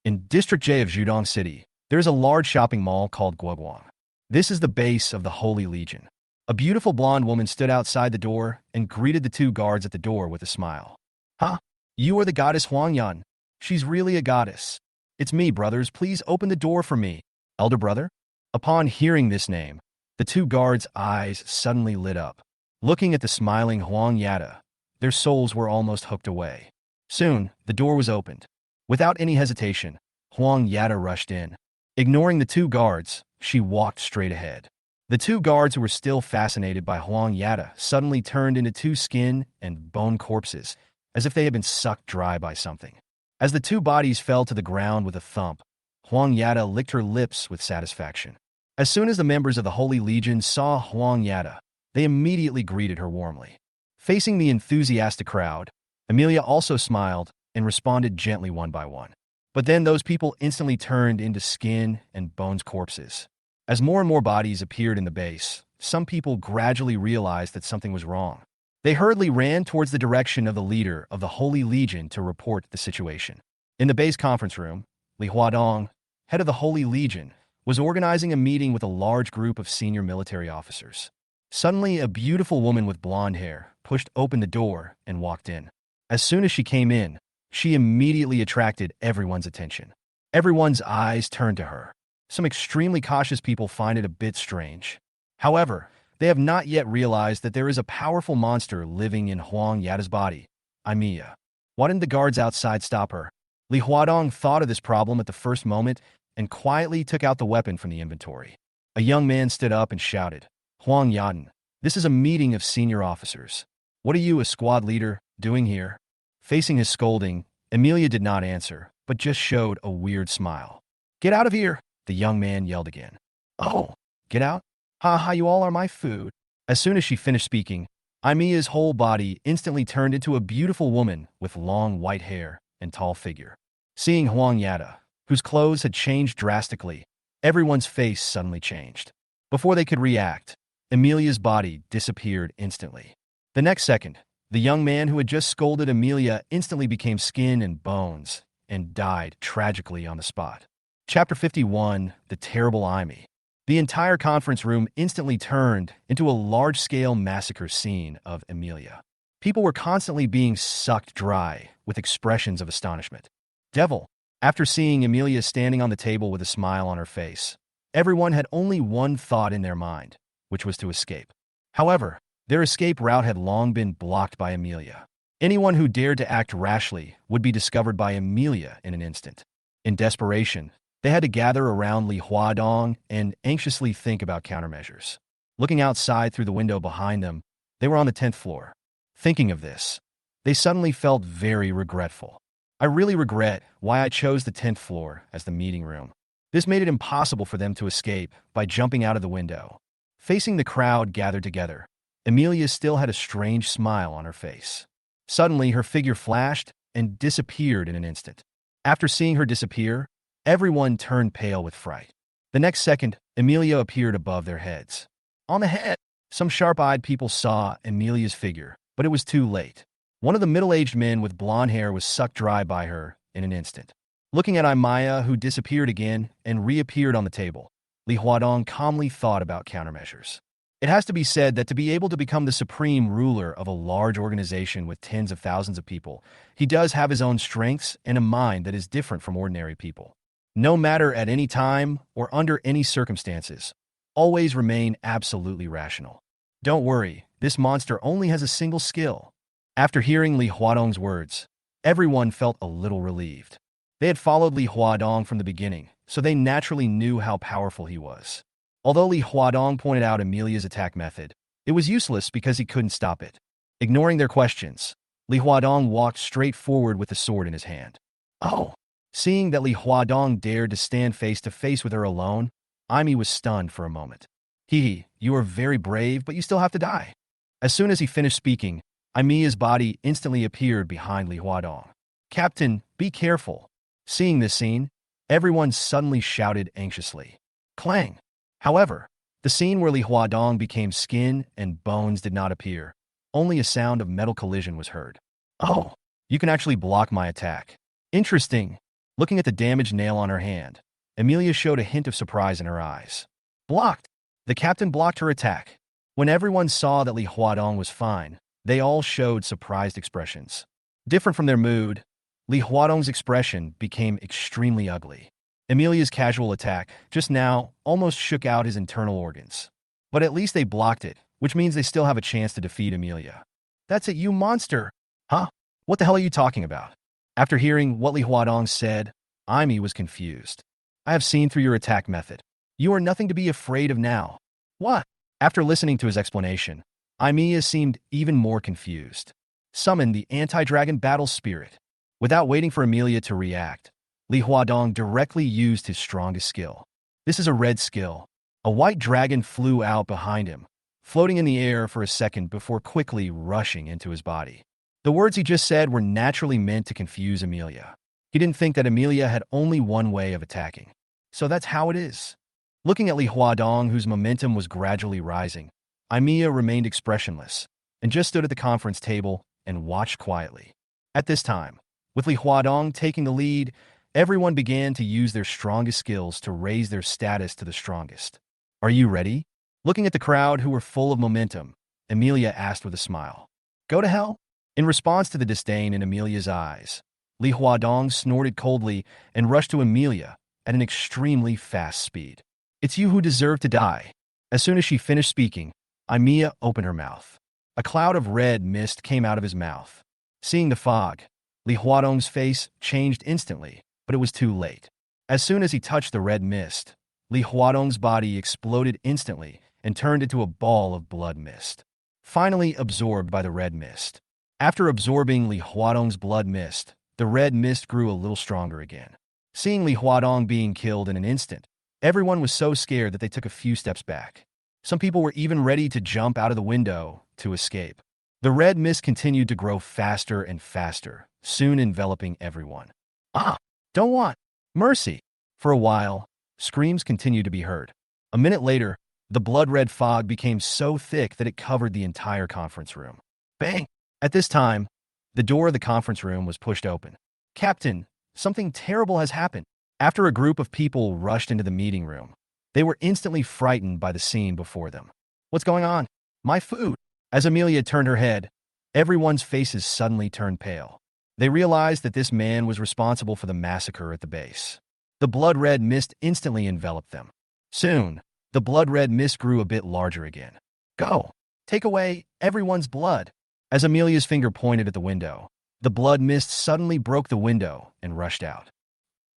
In District J of Judong City, there is a large shopping mall called Guoguang. This is the base of the Holy Legion. A beautiful blonde woman stood outside the door and greeted the two guards at the door with a smile. Huh? You are the goddess Huangyan. She's really a goddess. It's me, brothers. Please open the door for me. Elder brother? Upon hearing this name, the two guards' eyes suddenly lit up. Looking at the smiling Huang Yada, their souls were almost hooked away. Soon, the door was opened. Without any hesitation, Huang Yada rushed in. Ignoring the two guards, she walked straight ahead. The two guards who were still fascinated by Huang Yada suddenly turned into two skin and bone corpses, as if they had been sucked dry by something. As the two bodies fell to the ground with a thump, Huang Yada licked her lips with satisfaction. As soon as the members of the Holy Legion saw Huang Yada, they immediately greeted her warmly. Facing the enthusiastic crowd, Emilia also smiled and responded gently one by one. But then those people instantly turned into skin and bones corpses. As more and more bodies appeared in the base, some people gradually realized that something was wrong. They hurriedly ran towards the direction of the leader of the Holy Legion to report the situation. In the base conference room, Li Huadong, head of the Holy Legion, was organizing a meeting with a large group of senior military officers. Suddenly, a beautiful woman with blonde hair pushed open the door and walked in. As soon as she came in, she immediately attracted everyone's attention. Everyone's eyes turned to her. Some extremely cautious people find it a bit strange. However, they have not yet realized that there is a powerful monster living in Huang Yada's body, Emilia. Why didn't the guards outside stop her? Li Huadong thought of this problem at the first moment and quietly took out the weapon from the inventory. A young man stood up and shouted, Huang Yadan, this is a meeting of senior officers. What are you, a squad leader, doing here? Facing his scolding, Emilia did not answer, but just showed a weird smile. Get out of here, the young man yelled again. Oh, get out? Ha ha, you all are my food. As soon as she finished speaking, Emilia's whole body instantly turned into a beautiful woman with long white hair and tall figure. Seeing Huang Yada, whose clothes had changed drastically, everyone's face suddenly changed. Before they could react, Emilia's body disappeared instantly. The next second, the young man who had just scolded Emilia instantly became skin and bones and died tragically on the spot. Chapter 51, The Terrible Imi. The entire conference room instantly turned into a large-scale massacre scene of Emilia. People were constantly being sucked dry with expressions of astonishment. Devil, after seeing Emilia standing on the table with a smile on her face, everyone had only one thought in their mind, which was to escape. However, their escape route had long been blocked by Emilia. Anyone who dared to act rashly would be discovered by Emilia in an instant. In desperation, they had to gather around Li Huadong and anxiously think about countermeasures. Looking outside through the window behind them, they were on the 10th floor. Thinking of this, they suddenly felt very regretful. I really regret why I chose the 10th floor as the meeting room. This made it impossible for them to escape by jumping out of the window. Facing the crowd gathered together, Emilia still had a strange smile on her face. Suddenly, her figure flashed and disappeared in an instant. After seeing her disappear, everyone turned pale with fright. The next second, Emilia appeared above their heads. On the head, some sharp-eyed people saw Emilia's figure, but it was too late. One of the middle-aged men with blonde hair was sucked dry by her in an instant. Looking at Imaya, who disappeared again and reappeared on the table, Li Huadong calmly thought about countermeasures. It has to be said that to be able to become the supreme ruler of a large organization with tens of thousands of people, he does have his own strengths and a mind that is different from ordinary people. No matter at any time or under any circumstances, always remain absolutely rational. Don't worry, this monster only has a single skill. After hearing Li Huadong's words, everyone felt a little relieved. They had followed Li Huadong from the beginning, so they naturally knew how powerful he was. Although Li Huadong pointed out Emilia's attack method, it was useless because he couldn't stop it. Ignoring their questions, Li Huadong walked straight forward with the sword in his hand. Oh! Seeing that Li Huadong dared to stand face to face with her alone, Aimi was stunned for a moment. Hee, you are very brave, but you still have to die. As soon as he finished speaking, Aimi's body instantly appeared behind Li Huadong. Captain, be careful. Seeing this scene, everyone suddenly shouted anxiously. Clang! However, the scene where Li Huadong became skin and bones did not appear. Only a sound of metal collision was heard. Oh, you can actually block my attack. Interesting. Looking at the damaged nail on her hand, Emilia showed a hint of surprise in her eyes. Blocked! The captain blocked her attack. When everyone saw that Li Huadong was fine, they all showed surprised expressions. Different from their mood, Li Huadong's expression became extremely ugly. Emilia's casual attack, just now, almost shook out his internal organs. But at least they blocked it, which means they still have a chance to defeat Emilia. That's it, you monster! Huh? What the hell are you talking about? After hearing what Li Huadong said, Aimi was confused. I have seen through your attack method. You are nothing to be afraid of now. What? After listening to his explanation, Aimi seemed even more confused. Summon the anti-dragon battle spirit. Without waiting for Emilia to react, Li Huadong directly used his strongest skill. This is a red skill. A white dragon flew out behind him, floating in the air for a second before quickly rushing into his body. The words he just said were naturally meant to confuse Emilia. He didn't think that Emilia had only one way of attacking. So that's how it is. Looking at Li Huadong, whose momentum was gradually rising, Aimiya remained expressionless and just stood at the conference table and watched quietly. At this time, with Li Huadong taking the lead, everyone began to use their strongest skills to raise their status to the strongest. Are you ready? Looking at the crowd who were full of momentum, Emilia asked with a smile. Go to hell? In response to the disdain in Emilia's eyes, Li Huadong snorted coldly and rushed to Emilia at an extremely fast speed. It's you who deserve to die. As soon as she finished speaking, Aimiya opened her mouth. A cloud of red mist came out of his mouth. Seeing the fog, Li Huadong's face changed instantly, but it was too late. As soon as he touched the red mist, Li Huadong's body exploded instantly and turned into a ball of blood mist, finally absorbed by the red mist. After absorbing Li Huadong's blood mist, the red mist grew a little stronger again. Seeing Li Huadong being killed in an instant, everyone was so scared that they took a few steps back. Some people were even ready to jump out of the window to escape. The red mist continued to grow faster and faster, soon enveloping everyone. Ah! Don't want mercy! For a while, screams continued to be heard. A minute later, the blood-red fog became so thick that it covered the entire conference room. Bang! At this time, the door of the conference room was pushed open. Captain, something terrible has happened. After a group of people rushed into the meeting room, they were instantly frightened by the scene before them. What's going on? My food! As Emilia turned her head, everyone's faces suddenly turned pale. They realized that this man was responsible for the massacre at the base. The blood-red mist instantly enveloped them. Soon, the blood-red mist grew a bit larger again. Go! Take away everyone's blood! As Emilia's finger pointed at the window, the blood mist suddenly broke the window and rushed out.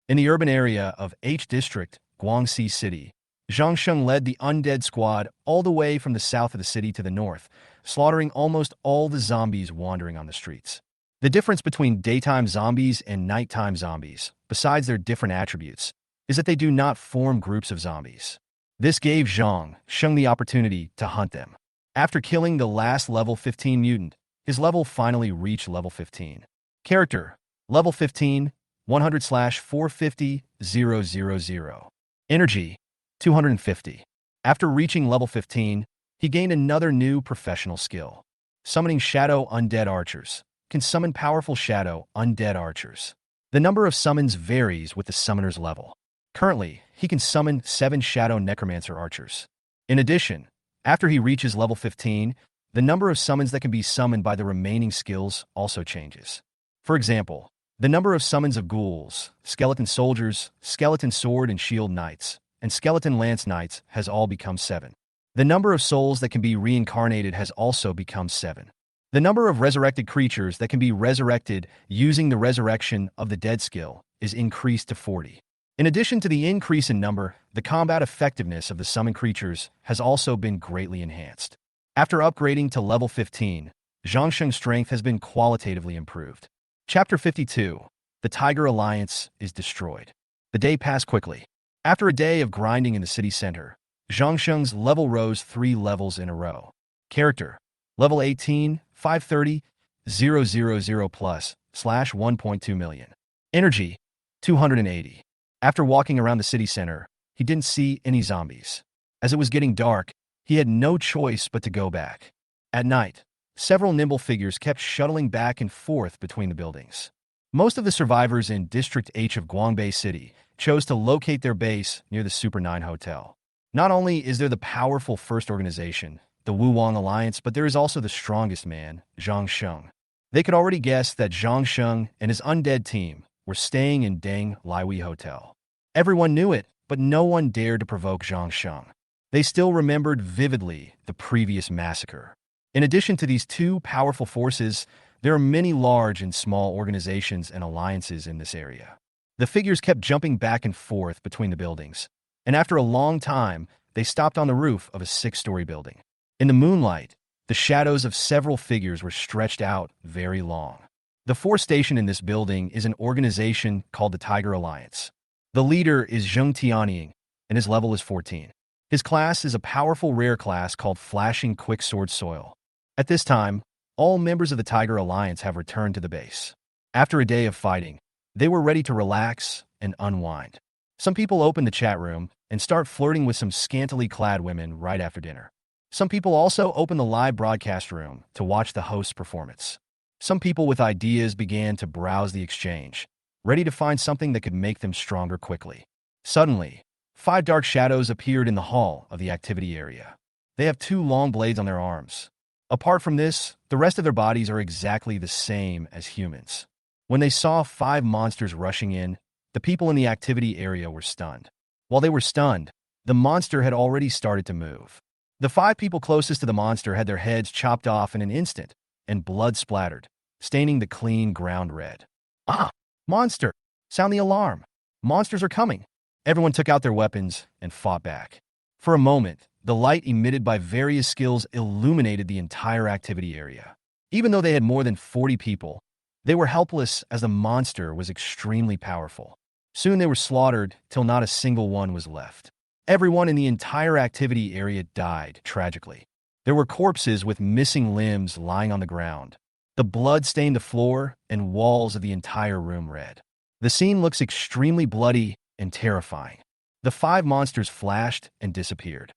In the urban area of H District, Guangxi City, Zhang Sheng led the undead squad all the way from the south of the city to the north, slaughtering almost all the zombies wandering on the streets. The difference between daytime zombies and nighttime zombies, besides their different attributes, is that they do not form groups of zombies. This gave Zhang Sheng the opportunity to hunt them. After killing the last level 15 mutant, his level finally reached level 15. Character, level 15, 100/450,000. Energy, 250. After reaching level 15, he gained another new professional skill. Summoning shadow undead archers. Can summon powerful shadow undead archers. The number of summons varies with the summoner's level. Currently, he can summon 7 shadow necromancer archers. In addition, after he reaches level 15, the number of summons that can be summoned by the remaining skills also changes. For example, the number of summons of ghouls, skeleton soldiers, skeleton sword and shield knights, and skeleton lance knights has all become 7. The number of souls that can be reincarnated has also become 7. The number of resurrected creatures that can be resurrected using the resurrection of the dead skill is increased to 40. In addition to the increase in number, the combat effectiveness of the summoned creatures has also been greatly enhanced. After upgrading to level 15, Zhangsheng's strength has been qualitatively improved. Chapter 52. The Tiger Alliance is destroyed. The day passed quickly. After a day of grinding in the city center, Zhangsheng's level rose 3 levels in a row. Character: level 18, 530, 000 plus, /1.2 million. Energy: 280. After walking around the city center, he didn't see any zombies. As it was getting dark, he had no choice but to go back. At night, several nimble figures kept shuttling back and forth between the buildings. Most of the survivors in District H of Guangbei City chose to locate their base near the Super 9 Hotel. Not only is there the powerful first organization, the Wuwang Alliance, but there is also the strongest man, Zhang Sheng. They could already guess that Zhang Sheng and his undead team were staying in Deng Liwei Hotel. Everyone knew it, but no one dared to provoke Zhang Sheng. They still remembered vividly the previous massacre. In addition to these two powerful forces, there are many large and small organizations and alliances in this area. The figures kept jumping back and forth between the buildings, and after a long time, they stopped on the roof of a 6-story building. In the moonlight, the shadows of several figures were stretched out very long. The fourth station in this building is an organization called the Tiger Alliance. The leader is Zheng Tianying, and his level is 14. His class is a powerful rare class called Flashing Quicksword Soil. At this time, all members of the Tiger Alliance have returned to the base. After a day of fighting, they were ready to relax and unwind. Some people open the chat room and start flirting with some scantily clad women right after dinner. Some people also open the live broadcast room to watch the host's performance. Some people with ideas began to browse the exchange, ready to find something that could make them stronger quickly. Suddenly, 5 dark shadows appeared in the hall of the activity area. They have 2 long blades on their arms. Apart from this, the rest of their bodies are exactly the same as humans. When they saw 5 monsters rushing in, the people in the activity area were stunned. While they were stunned, the monster had already started to move. The 5 people closest to the monster had their heads chopped off in an instant, and blood splattered, staining the clean ground red. Ah! Monster! Sound the alarm! Monsters are coming! Everyone took out their weapons and fought back. For a moment, the light emitted by various skills illuminated the entire activity area. Even though they had more than 40 people, they were helpless as the monster was extremely powerful. Soon they were slaughtered till not a single one was left. Everyone in the entire activity area died tragically. There were corpses with missing limbs lying on the ground. The blood stained the floor and walls of the entire room red. The scene looks extremely bloody and terrifying. The 5 monsters flashed and disappeared.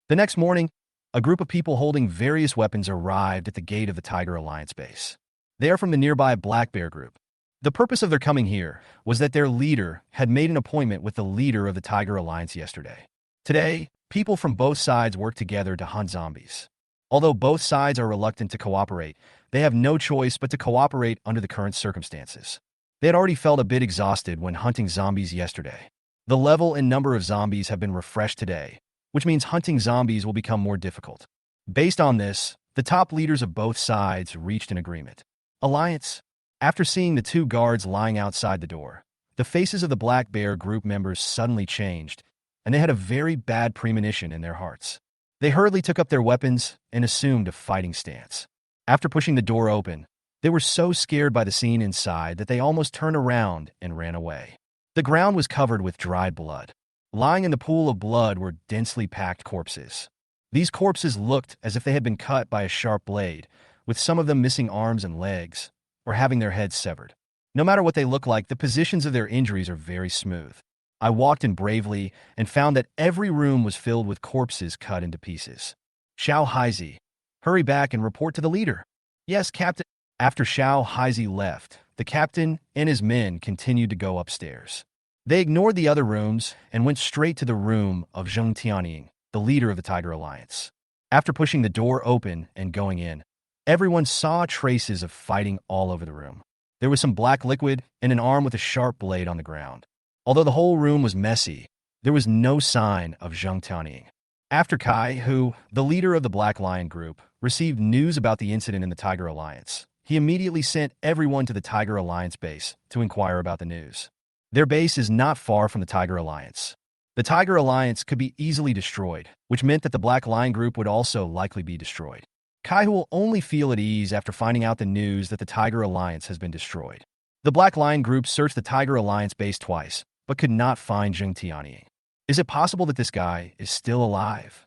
The next morning, a group of people holding various weapons arrived at the gate of the Tiger Alliance base. They are from the nearby Black Bear group. The purpose of their coming here was that their leader had made an appointment with the leader of the Tiger Alliance yesterday. Today, people from both sides work together to hunt zombies. Although both sides are reluctant to cooperate, they have no choice but to cooperate under the current circumstances. They had already felt a bit exhausted when hunting zombies yesterday. The level and number of zombies have been refreshed today, which means hunting zombies will become more difficult. Based on this, the top leaders of both sides reached an agreement. Alliance. After seeing the 2 guards lying outside the door, the faces of the Black Bear group members suddenly changed, and they had a very bad premonition in their hearts. They hurriedly took up their weapons and assumed a fighting stance. After pushing the door open, they were so scared by the scene inside that they almost turned around and ran away. The ground was covered with dried blood. Lying in the pool of blood were densely packed corpses. These corpses looked as if they had been cut by a sharp blade, with some of them missing arms and legs, or having their heads severed. No matter what they look like, the positions of their injuries are very smooth. I walked in bravely and found that every room was filled with corpses cut into pieces. Xiao Haizi, hurry back and report to the leader. Yes, Captain. After Xiao Haizi left, the captain and his men continued to go upstairs. They ignored the other rooms and went straight to the room of Zheng Tianying, the leader of the Tiger Alliance. After pushing the door open and going in, everyone saw traces of fighting all over the room. There was some black liquid and an arm with a sharp blade on the ground. Although the whole room was messy, There was no sign of Zheng Tianying. After Kai, who, the leader of the Black Lion group, received news about the incident in the Tiger Alliance, he immediately sent everyone to the Tiger Alliance base to inquire about the news. Their base is not far from the Tiger Alliance. The Tiger Alliance could be easily destroyed, which meant that the Black Lion group would also likely be destroyed. Kai will only feel at ease after finding out the news that the Tiger Alliance has been destroyed. The Black Lion group searched the Tiger Alliance base twice, but could not find Zheng Tianying. Is it possible that this guy is still alive?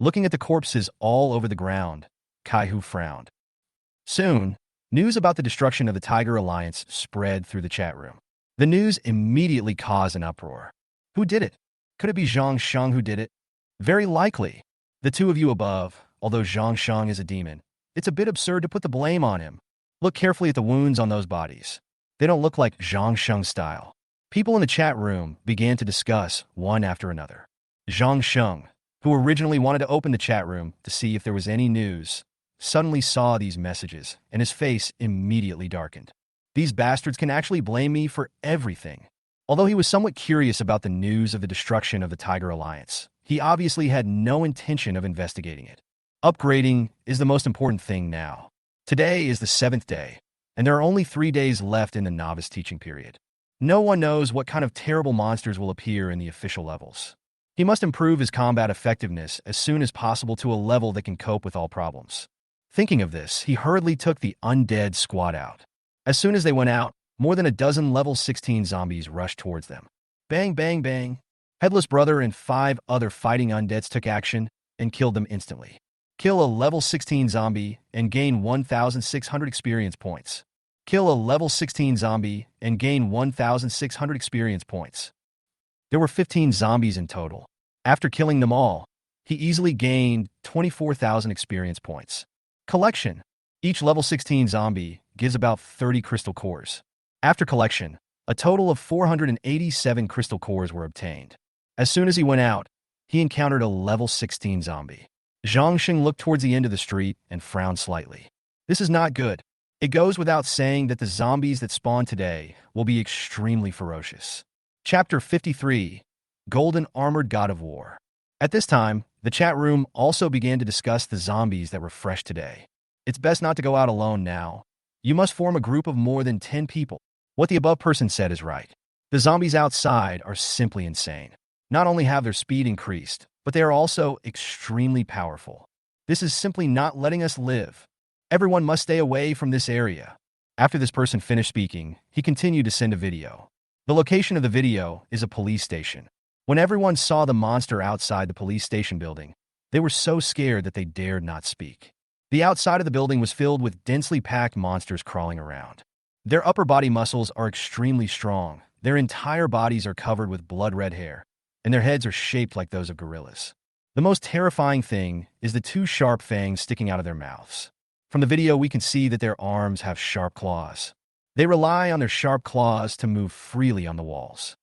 Looking at the corpses all over the ground, Kai-Hu frowned. Soon, news about the destruction of the Tiger Alliance spread through the chat room. The news immediately caused an uproar. Who did it? Could it be Zhang Sheng who did it? Very likely. The two of you above, although Zhang Sheng is a demon, it's a bit absurd to put the blame on him. Look carefully at the wounds on those bodies. They don't look like Zhang Sheng's style. People in the chat room began to discuss one after another. Zhang Sheng, who originally wanted to open the chat room to see if there was any news, suddenly saw these messages, and his face immediately darkened. These bastards can actually blame me for everything. Although he was somewhat curious about the news of the destruction of the Tiger Alliance, he obviously had no intention of investigating it. Upgrading is the most important thing now. Today is the 7th day, and there are only 3 days left in the novice teaching period. No one knows what kind of terrible monsters will appear in the official levels. He must improve his combat effectiveness as soon as possible to a level that can cope with all problems. Thinking of this, he hurriedly took the undead squad out. As soon as they went out, more than a dozen level 16 zombies rushed towards them. Bang, bang, bang. Headless Brother and 5 other fighting undeads took action and killed them instantly. Kill a level 16 zombie and gain 1,600 experience points. Kill a level 16 zombie and gain 1,600 experience points. There were 15 zombies in total. After killing them all, he easily gained 24,000 experience points. Collection. Each level 16 zombie gives about 30 crystal cores. After collection, a total of 487 crystal cores were obtained. As soon as he went out, he encountered a level 16 zombie. Zhang Sheng looked towards the end of the street and frowned slightly. This is not good. It goes without saying that the zombies that spawn today will be extremely ferocious. Chapter 53, Golden Armored God of War. At this time, the chat room also began to discuss the zombies that were fresh today. It's best not to go out alone now. You must form a group of more than 10 people. What the above person said is right. The zombies outside are simply insane. Not only have their speed increased, but they are also extremely powerful. This is simply not letting us live. Everyone must stay away from this area. After this person finished speaking, he continued to send a video. The location of the video is a police station. When everyone saw the monster outside the police station building, they were so scared that they dared not speak. The outside of the building was filled with densely packed monsters crawling around. Their upper body muscles are extremely strong. Their entire bodies are covered with blood-red hair, and their heads are shaped like those of gorillas. The most terrifying thing is the 2 sharp fangs sticking out of their mouths. From the video, we can see that their arms have sharp claws. They rely on their sharp claws to move freely on the walls.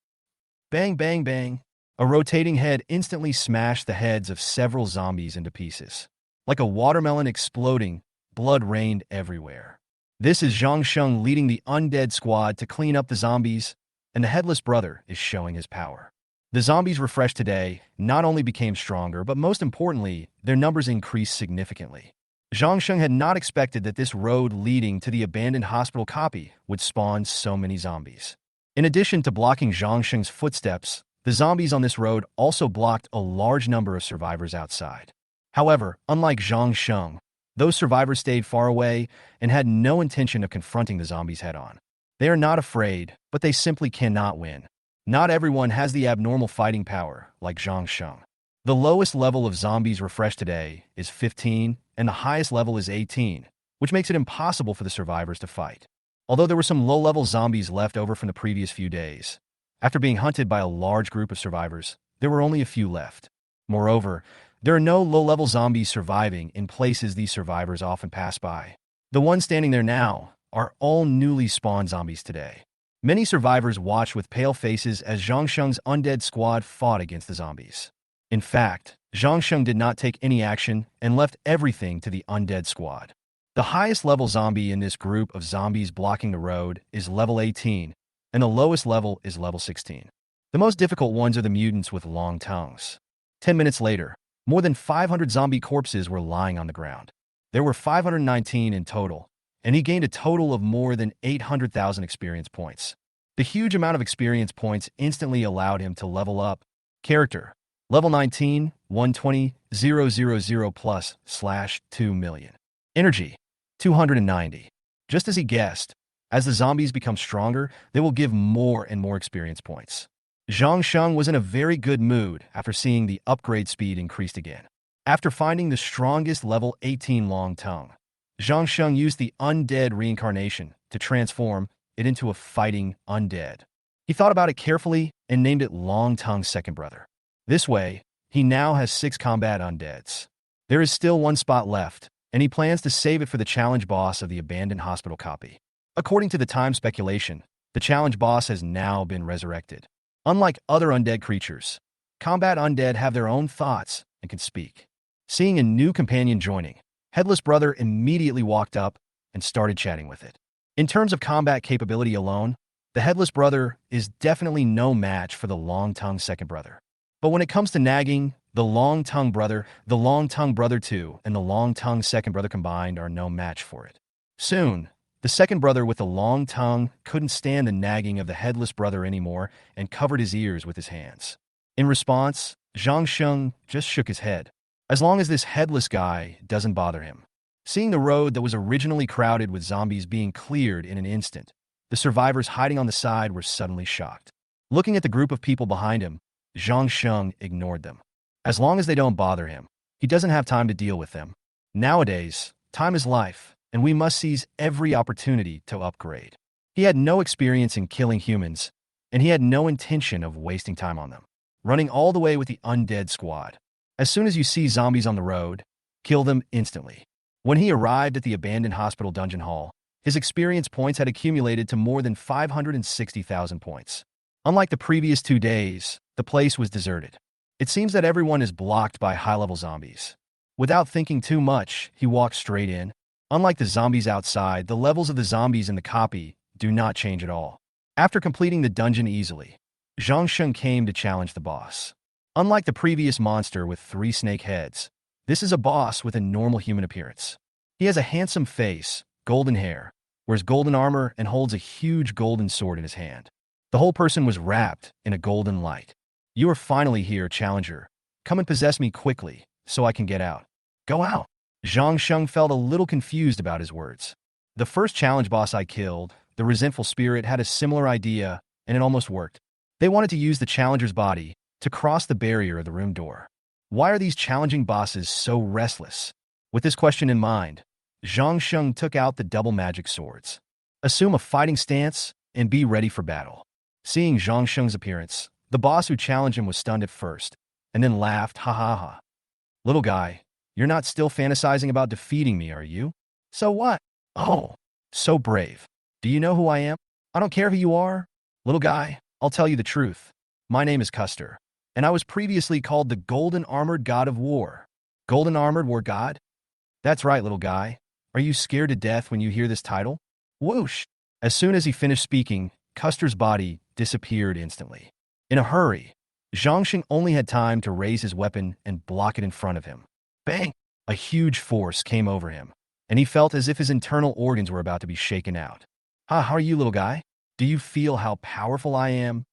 Bang, bang, bang. A rotating head instantly smashed the heads of several zombies into pieces. Like a watermelon exploding, blood rained everywhere. This is Zhang Sheng leading the undead squad to clean up the zombies, and the Headless Brother is showing his power. The zombies refreshed today not only became stronger, but most importantly, their numbers increased significantly. Zhang Sheng had not expected that this road leading to the abandoned hospital copy would spawn so many zombies. In addition to blocking Zhang Sheng's footsteps, the zombies on this road also blocked a large number of survivors outside. However, unlike Zhang Sheng, those survivors stayed far away and had no intention of confronting the zombies head-on. They are not afraid, but they simply cannot win. Not everyone has the abnormal fighting power like Zhang Sheng. The lowest level of zombies refreshed today is 15, and the highest level is 18, which makes it impossible for the survivors to fight. Although there were some low-level zombies left over from the previous few days, after being hunted by a large group of survivors, there were only a few left. Moreover, there are no low-level zombies surviving in places these survivors often pass by. The ones standing there now are all newly spawned zombies today. Many survivors watched with pale faces as Zhang Sheng's undead squad fought against the zombies. In fact, Zhang Sheng did not take any action and left everything to the undead squad. The highest level zombie in this group of zombies blocking the road is level 18, and the lowest level is level 16. The most difficult ones are the mutants with long tongues. 10 minutes later, more than 500 zombie corpses were lying on the ground. There were 519 in total, and he gained a total of more than 800,000 experience points. The huge amount of experience points instantly allowed him to level up. Character: level 19, 120, 000 plus / 2 million. Energy: 290. Just as he guessed, as the zombies become stronger, they will give more and more experience points. Zhang Sheng was in a very good mood after seeing the upgrade speed increased again. After finding the strongest level 18 long tongue, Zhang Sheng used the undead reincarnation to transform it into a fighting undead. He thought about it carefully and named it Long Tongue Second Brother. This way, he now has 6 combat undeads. There is still 1 spot left, and he plans to save it for the challenge boss of the abandoned hospital copy. According to the time speculation, the challenge boss has now been resurrected. Unlike other undead creatures, combat undead have their own thoughts and can speak. Seeing a new companion joining, Headless Brother immediately walked up and started chatting with it. In terms of combat capability alone, the Headless Brother is definitely no match for the Long Tongue Second Brother. But when it comes to nagging, the Long Tongue Brother 2, and the Long Tongue Second Brother combined are no match for it. Soon, the second brother with the long tongue couldn't stand the nagging of the Headless Brother anymore and covered his ears with his hands. In response, Zhang Sheng just shook his head. As long as this headless guy doesn't bother him. Seeing the road that was originally crowded with zombies being cleared in an instant, the survivors hiding on the side were suddenly shocked. Looking at the group of people behind him, Zhang Sheng ignored them. As long as they don't bother him, he doesn't have time to deal with them. Nowadays, time is life, and we must seize every opportunity to upgrade. He had no experience in killing humans, and he had no intention of wasting time on them. Running all the way with the undead squad. As soon as you see zombies on the road, kill them instantly. When he arrived at the abandoned hospital dungeon hall, his experience points had accumulated to more than 560,000 points. Unlike the previous 2 days, the place was deserted. It seems that everyone is blocked by high-level zombies. Without thinking too much, he walked straight in. Unlike the zombies outside, the levels of the zombies in the copy do not change at all. After completing the dungeon easily, Zhang Sheng came to challenge the boss. Unlike the previous monster with 3 snake heads, this is a boss with a normal human appearance. He has a handsome face, golden hair, wears golden armor, and holds a huge golden sword in his hand. The whole person was wrapped in a golden light. You are finally here, challenger. Come and possess me quickly, so I can get out. Go out. Zhang Sheng felt a little confused about his words. The first challenge boss I killed, the resentful spirit, had a similar idea, and it almost worked. They wanted to use the challenger's body to cross the barrier of the room door. Why are these challenging bosses so restless? With this question in mind, Zhang Sheng took out the double magic swords. Assume a fighting stance and be ready for battle. Seeing Zhang Sheng's appearance, the boss who challenged him was stunned at first, and then laughed, ha ha ha. Little guy, you're not still fantasizing about defeating me, are you? So what? Oh, so brave. Do you know who I am? I don't care who you are. Little guy, I'll tell you the truth. My name is Custer, and I was previously called the Golden Armored God of War. Golden Armored War God? That's right, little guy. Are you scared to death when you hear this title? Whoosh! As soon as he finished speaking, Custer's body disappeared instantly. In a hurry, Zhang Sheng only had time to raise his weapon and block it in front of him. Bang! A huge force came over him, and he felt as if his internal organs were about to be shaken out. How are you, little guy? Do you feel how powerful I am?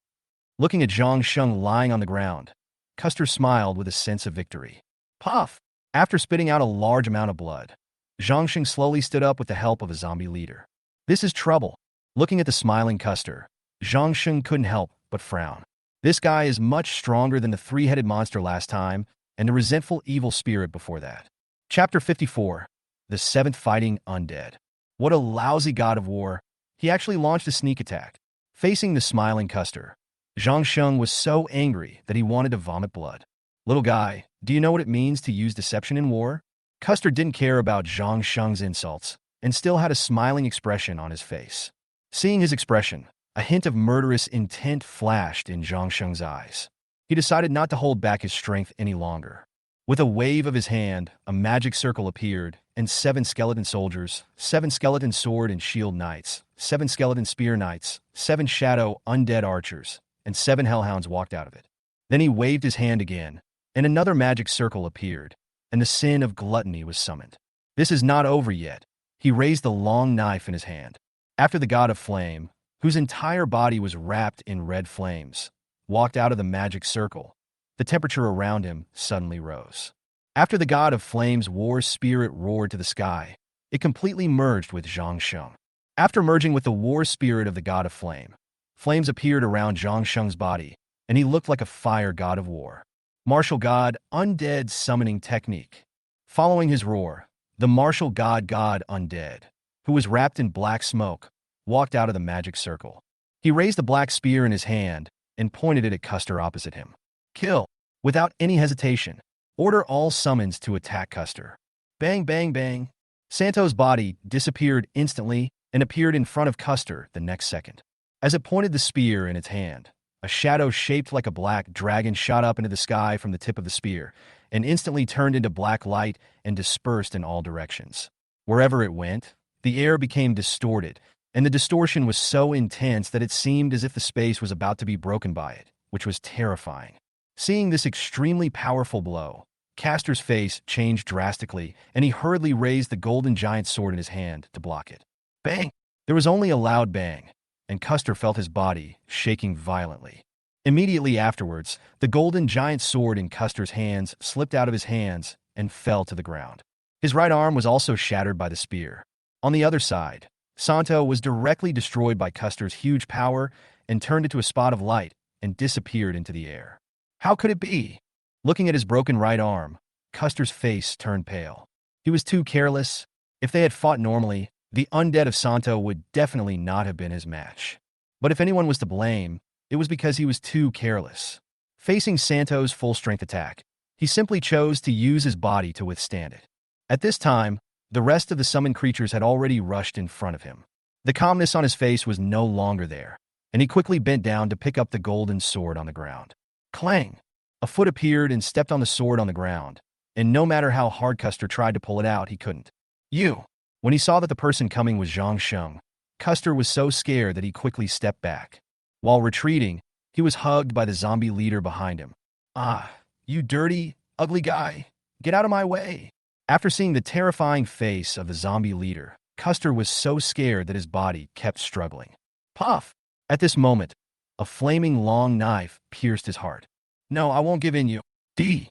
Looking at Zhang Sheng lying on the ground, Custer smiled with a sense of victory. Puff! After spitting out a large amount of blood, Zhang Sheng slowly stood up with the help of a zombie leader. This is trouble. Looking at the smiling Custer, Zhang Sheng couldn't help but frown. This guy is much stronger than the 3-headed monster last time and the resentful evil spirit before that. Chapter 54. The 7th Fighting Undead. What a lousy god of war. He actually launched a sneak attack. Facing the smiling Custer, Zhang Sheng was so angry that he wanted to vomit blood. Little guy, do you know what it means to use deception in war? Custer didn't care about Zhang Sheng's insults and still had a smiling expression on his face. Seeing his expression, a hint of murderous intent flashed in Zhang Sheng's eyes. He decided not to hold back his strength any longer. With a wave of his hand, a magic circle appeared, and 7 skeleton soldiers, 7 skeleton sword and shield knights, 7 skeleton spear knights, 7 shadow undead archers, and 7 hellhounds walked out of it. Then he waved his hand again, and another magic circle appeared, and the sin of gluttony was summoned. This is not over yet. He raised the long knife in his hand. After the god of flame, whose entire body was wrapped in red flames, walked out of the magic circle, the temperature around him suddenly rose. After the god of flame's war spirit roared to the sky, it completely merged with Zhang Sheng. After merging with the war spirit of the god of flame, flames appeared around Zhang Sheng's body, and he looked like a fire god of war. Martial god, undead summoning technique. Following his roar, the martial god undead, who was wrapped in black smoke, walked out of the magic circle. He raised a black spear in his hand and pointed it at Custer opposite him. Kill. Without any hesitation, order all summons to attack Custer. Bang, bang, bang. Santo's body disappeared instantly and appeared in front of Custer the next second. As it pointed the spear in its hand, a shadow shaped like a black dragon shot up into the sky from the tip of the spear and instantly turned into black light and dispersed in all directions. Wherever it went, the air became distorted, and the distortion was so intense that it seemed as if the space was about to be broken by it, which was terrifying. Seeing this extremely powerful blow, Castor's face changed drastically, and he hurriedly raised the golden giant sword in his hand to block it. Bang! There was only a loud bang, and Custer felt his body shaking violently. Immediately afterwards, the golden giant sword in Custer's hands slipped out of his hands and fell to the ground. His right arm was also shattered by the spear. On the other side, Santo was directly destroyed by Custer's huge power and turned into a spot of light and disappeared into the air. How could it be? Looking at his broken right arm, Custer's face turned pale. He was too careless. If they had fought normally, the undead of Santo would definitely not have been his match. But if anyone was to blame, it was because he was too careless. Facing Santo's full-strength attack, he simply chose to use his body to withstand it. At this time, the rest of the summoned creatures had already rushed in front of him. The calmness on his face was no longer there, and he quickly bent down to pick up the golden sword on the ground. Clang! A foot appeared and stepped on the sword on the ground, and no matter how hard Custer tried to pull it out, he couldn't. You! When he saw that the person coming was Zhang Sheng, Custer was so scared that he quickly stepped back. While retreating, he was hugged by the zombie leader behind him. Ah, you dirty, ugly guy! Get out of my way! After seeing the terrifying face of the zombie leader, Custer was so scared that his body kept struggling. Puff! At this moment, a flaming long knife pierced his heart. No, I won't give in, you. D.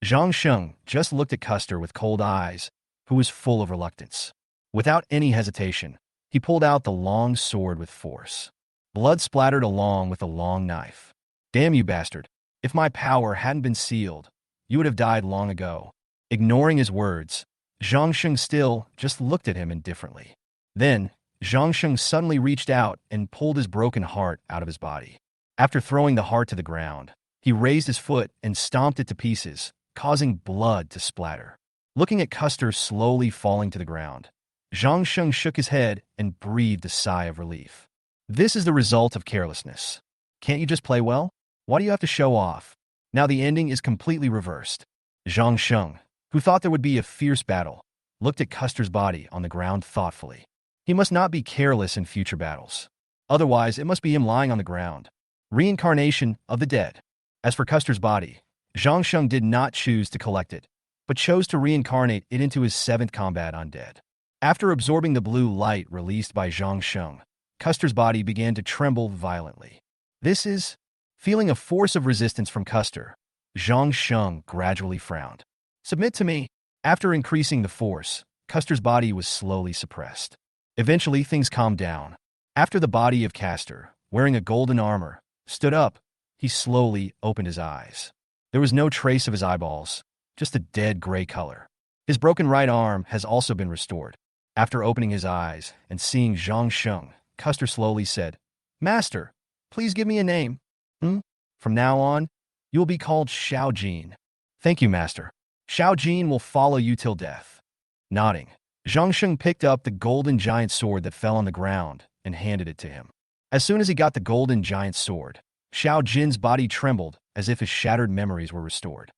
Zhang Sheng just looked at Custer with cold eyes, who was full of reluctance. Without any hesitation, he pulled out the long sword with force. Blood splattered along with the long knife. Damn you, bastard. If my power hadn't been sealed, you would have died long ago. Ignoring his words, Zhang Sheng still just looked at him indifferently. Then, Zhang Sheng suddenly reached out and pulled his broken heart out of his body. After throwing the heart to the ground, he raised his foot and stomped it to pieces, causing blood to splatter. Looking at Custer slowly falling to the ground, Zhang Sheng shook his head and breathed a sigh of relief. This is the result of carelessness. Can't you just play well? Why do you have to show off? Now the ending is completely reversed. Zhang Sheng, who thought there would be a fierce battle, looked at Custer's body on the ground thoughtfully. He must not be careless in future battles. Otherwise, it must be him lying on the ground. Reincarnation of the dead. As for Custer's body, Zhang Sheng did not choose to collect it, but chose to reincarnate it into his 7th combat undead. After absorbing the blue light released by Zhang Sheng, Custer's body began to tremble violently. This is... Feeling a force of resistance from Custer, Zhang Sheng gradually frowned. Submit to me. After increasing the force, Custer's body was slowly suppressed. Eventually, things calmed down. After the body of Custer, wearing a golden armor, stood up, he slowly opened his eyes. There was no trace of his eyeballs, just a dead gray color. His broken right arm has also been restored. After opening his eyes and seeing Zhang Sheng, Custer slowly said, Master, please give me a name. From now on, you will be called Xiao Jin. Thank you, Master. Xiao Jin will follow you till death. Nodding, Zhang Sheng picked up the golden giant sword that fell on the ground and handed it to him. As soon as he got the golden giant sword, Xiao Jin's body trembled as if his shattered memories were restored.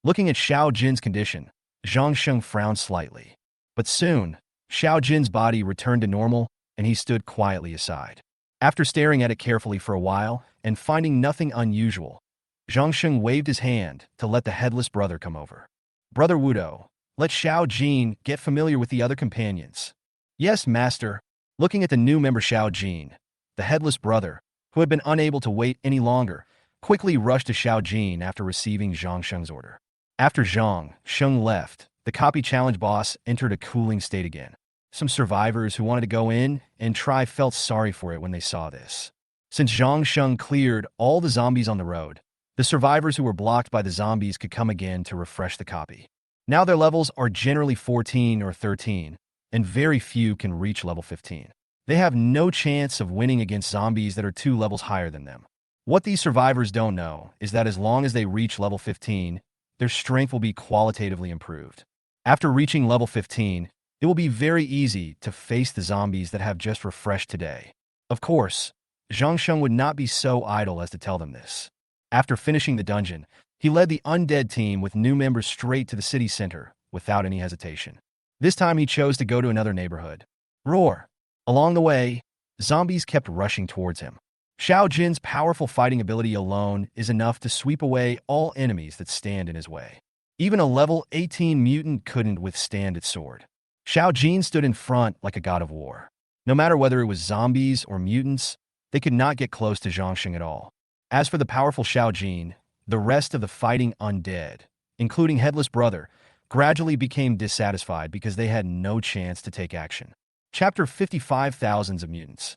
Looking at Xiao Jin's condition, Zhang Sheng frowned slightly. But soon, Xiao Jin's body returned to normal, and he stood quietly aside. After staring at it carefully for a while and finding nothing unusual, Zhang Sheng waved his hand to let the headless brother come over. Brother Wudo, let Xiao Jin get familiar with the other companions. Yes, master. Looking at the new member Xiao Jin, the headless brother, who had been unable to wait any longer, quickly rushed to Xiao Jin after receiving Zhang Sheng's order. After Zhang Sheng left, the copy challenge boss entered a cooling state again. Some survivors who wanted to go in and try felt sorry for it when they saw this. Since Zhang Sheng cleared all the zombies on the road, the survivors who were blocked by the zombies could come again to refresh the copy. Now their levels are generally 14 or 13, and very few can reach level 15. They have no chance of winning against zombies that are 2 levels higher than them. What these survivors don't know is that as long as they reach level 15, their strength will be qualitatively improved. After reaching level 15, it will be very easy to face the zombies that have just refreshed today. Of course, Zhang Sheng would not be so idle as to tell them this. After finishing the dungeon, he led the undead team with new members straight to the city center without any hesitation. This time he chose to go to another neighborhood. Roar! Along the way, zombies kept rushing towards him. Xiao Jin's powerful fighting ability alone is enough to sweep away all enemies that stand in his way. Even a level 18 mutant couldn't withstand its sword. Xiao Jin stood in front like a god of war. No matter whether it was zombies or mutants, they could not get close to Zhang Sheng at all. As for the powerful Xiao Jin, the rest of the fighting undead, including Headless Brother, gradually became dissatisfied because they had no chance to take action. Chapter 55. Thousands of mutants.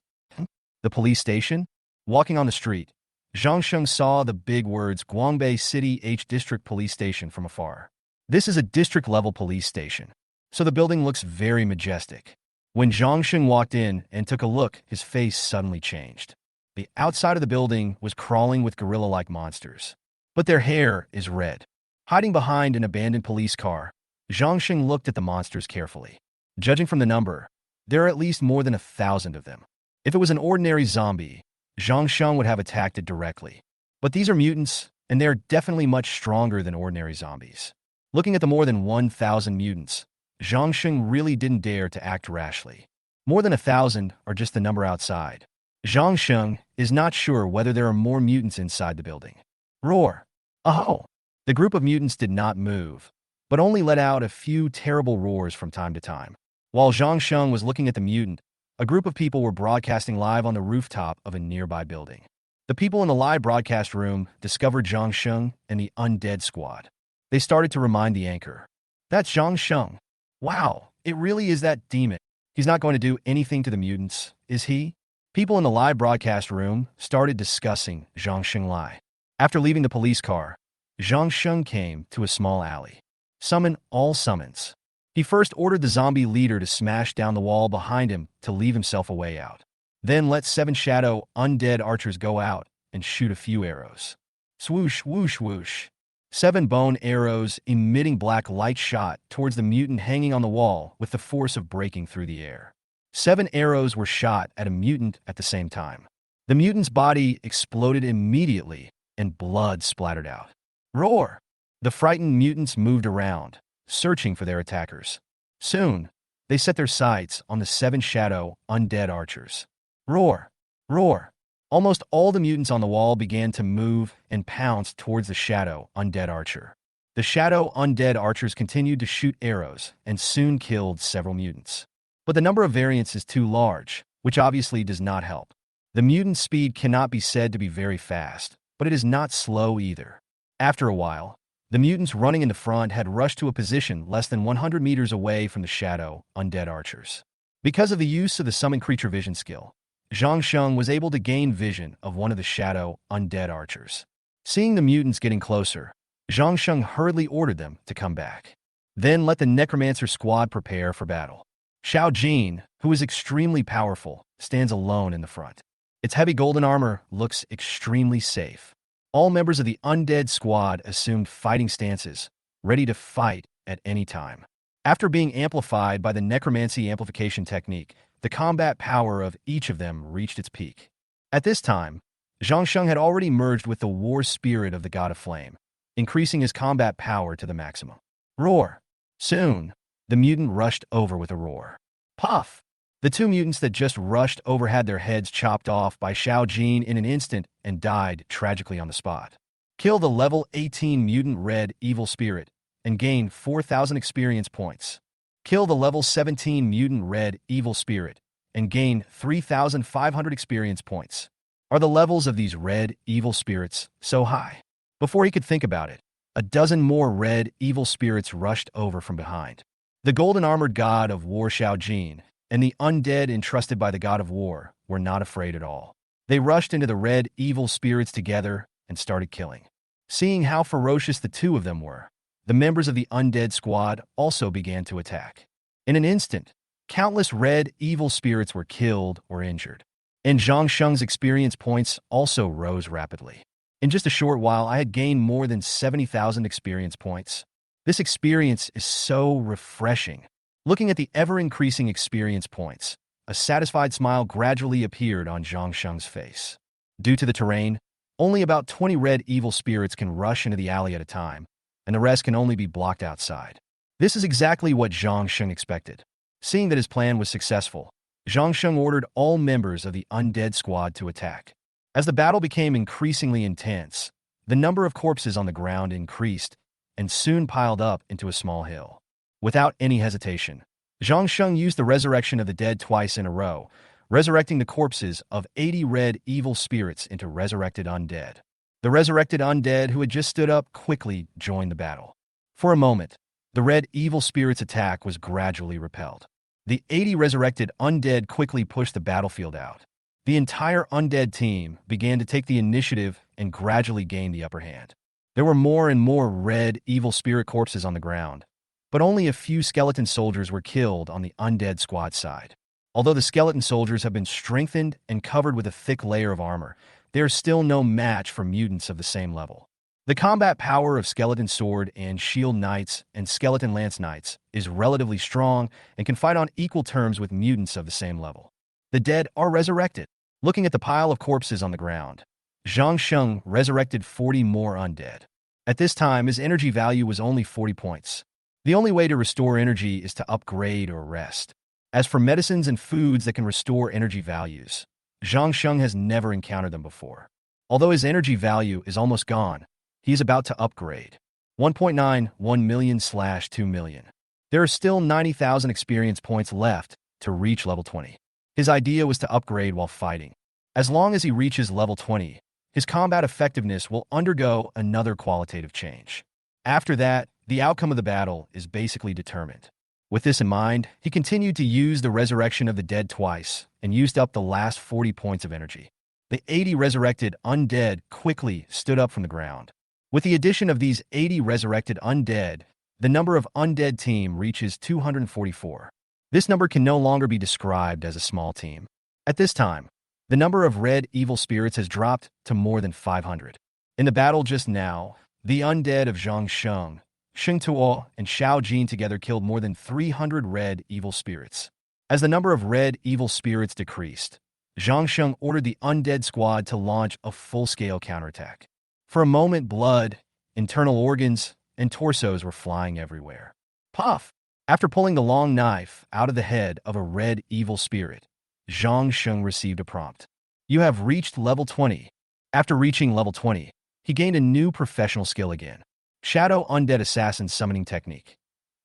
The police station? Walking on the street, Zhang Sheng saw the big words Guangbei City H District Police Station from afar. This is a district-level police station, so the building looks very majestic. When Zhang Sheng walked in and took a look, his face suddenly changed. The outside of the building was crawling with gorilla-like monsters, but their hair is red. Hiding behind an abandoned police car, Zhang Sheng looked at the monsters carefully. Judging from the number, there are at least more than 1,000 of them. If it was an ordinary zombie, Zhang Sheng would have attacked it directly. But these are mutants, and they are definitely much stronger than ordinary zombies. Looking at the more than 1,000 mutants, Zhang Sheng really didn't dare to act rashly. More than 1,000 are just the number outside. Zhang Sheng is not sure whether there are more mutants inside the building. Roar! Oh! The group of mutants did not move, but only let out a few terrible roars from time to time. While Zhang Sheng was looking at the mutant, a group of people were broadcasting live on the rooftop of a nearby building. The people in the live broadcast room discovered Zhang Sheng and the undead squad. They started to remind the anchor. That's Zhang Sheng. Wow, it really is that demon. He's not going to do anything to the mutants, is he? People in the live broadcast room started discussing Zhang Sheng Lai. After leaving the police car, Zhang Sheng came to a small alley. Summon all summons. He first ordered the zombie leader to smash down the wall behind him to leave himself a way out. Then let 7 shadow undead archers go out and shoot a few arrows. Swoosh, whoosh, whoosh. 7 bone arrows emitting black light shot towards the mutant hanging on the wall with the force of breaking through the air. 7 arrows were shot at a mutant at the same time. The mutant's body exploded immediately and blood splattered out. Roar! The frightened mutants moved around, searching for their attackers. Soon, they set their sights on the 7 shadow undead archers. Roar! Roar! Almost all the mutants on the wall began to move and pounce towards the shadow undead archer. The shadow undead archers continued to shoot arrows and soon killed several mutants. But the number of variants is too large, which obviously does not help. The mutant speed cannot be said to be very fast, but it is not slow either. After a while, the mutants running in the front had rushed to a position less than 100 meters away from the shadow undead archers. Because of the use of the summon creature vision skill, Zhang Sheng was able to gain vision of one of the shadow undead archers. Seeing the mutants getting closer, Zhang Sheng hurriedly ordered them to come back. Then let the Necromancer squad prepare for battle. Xiao Jin, who is extremely powerful, stands alone in the front. Its heavy golden armor looks extremely safe. All members of the undead squad assumed fighting stances, ready to fight at any time. After being amplified by the necromancy amplification technique, the combat power of each of them reached its peak. At this time, Zhang Sheng had already merged with the war spirit of the God of Flame, increasing his combat power to the maximum. Roar! Soon, the mutant rushed over with a roar. Puff! The two mutants that just rushed over had their heads chopped off by Xiao Jin in an instant and died tragically on the spot. Kill the level 18 mutant red evil spirit and gain 4,000 experience points. Kill the level 17 mutant red evil spirit and gain 3,500 experience points. Are the levels of these red evil spirits so high? Before he could think about it, a dozen more red evil spirits rushed over from behind. The golden-armored god of war Xiao Jin and the undead entrusted by the god of war were not afraid at all. They rushed into the red evil spirits together and started killing. Seeing how ferocious the two of them were, the members of the undead squad also began to attack. In an instant, countless red evil spirits were killed or injured, and Zhang Sheng's experience points also rose rapidly. In just a short while, I had gained more than 70,000 experience points. This experience is so refreshing. Looking at the ever-increasing experience points, a satisfied smile gradually appeared on Zhang Sheng's face. Due to the terrain, only about 20 red evil spirits can rush into the alley at a time, and the rest can only be blocked outside. This is exactly what Zhang Sheng expected. Seeing that his plan was successful, Zhang Sheng ordered all members of the undead squad to attack. As the battle became increasingly intense, the number of corpses on the ground increased and soon piled up into a small hill. Without any hesitation, Zhang Sheng used the resurrection of the dead twice in a row, resurrecting the corpses of 80 red evil spirits into resurrected undead. The resurrected undead who had just stood up quickly joined the battle. For a moment, the red evil spirit's attack was gradually repelled. The 80 resurrected undead quickly pushed the battlefield out. The entire undead team began to take the initiative and gradually gained the upper hand. There were more and more red evil spirit corpses on the ground, but only a few skeleton soldiers were killed on the undead squad side. Although the skeleton soldiers have been strengthened and covered with a thick layer of armor, they are still no match for mutants of the same level. The combat power of skeleton sword and shield knights and skeleton lance knights is relatively strong and can fight on equal terms with mutants of the same level. The dead are resurrected. Looking at the pile of corpses on the ground, Zhang Sheng resurrected 40 more undead. At this time, his energy value was only 40 points. The only way to restore energy is to upgrade or rest. As for medicines and foods that can restore energy values, Zhang Sheng has never encountered them before. Although his energy value is almost gone, he is about to upgrade. 1.91 million/2 million. There are still 90,000 experience points left to reach level 20. His idea was to upgrade while fighting. As long as he reaches level 20, his combat effectiveness will undergo another qualitative change. After that, the outcome of the battle is basically determined. With this in mind, he continued to use the resurrection of the dead twice and used up the last 40 points of energy. The 80 resurrected undead quickly stood up from the ground. With the addition of these 80 resurrected undead, the number of undead team reaches 244. This number can no longer be described as a small team. At this time, the number of red evil spirits has dropped to more than 500. In the battle just now, the undead of Zhang Sheng, Sheng Tuo, and Xiao Jin together killed more than 300 red evil spirits. As the number of red evil spirits decreased, Zhang Sheng ordered the undead squad to launch a full-scale counterattack. For a moment, blood, internal organs, and torsos were flying everywhere. Puff! After pulling the long knife out of the head of a red evil spirit, Zhang Sheng received a prompt. You have reached level 20. After reaching level 20, he gained a new professional skill again. Shadow Undead Assassin Summoning Technique.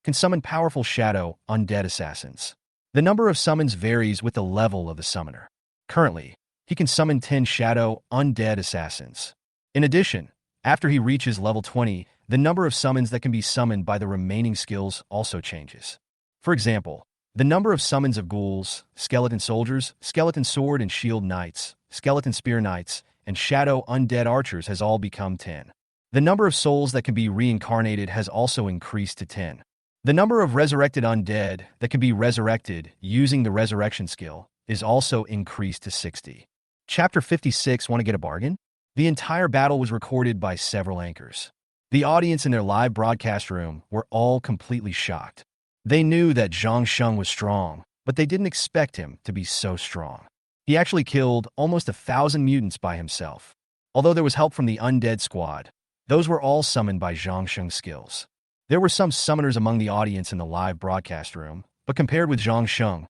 Can summon powerful shadow undead assassins. The number of summons varies with the level of the summoner. Currently, he can summon 10 shadow undead assassins. In addition, after he reaches level 20, the number of summons that can be summoned by the remaining skills also changes. For example, the number of summons of ghouls, skeleton soldiers, skeleton sword and shield knights, skeleton spear knights, and shadow undead archers has all become 10. The number of souls that can be reincarnated has also increased to 10. The number of resurrected undead that can be resurrected using the resurrection skill is also increased to 60. Chapter 56. Want to get a bargain? The entire battle was recorded by several anchors. The audience in their live broadcast room were all completely shocked. They knew that Zhang Sheng was strong, but they didn't expect him to be so strong. He actually killed almost 1,000 mutants by himself. Although there was help from the undead squad, those were all summoned by Zhang Sheng's skills. There were some summoners among the audience in the live broadcast room, but compared with Zhang Sheng,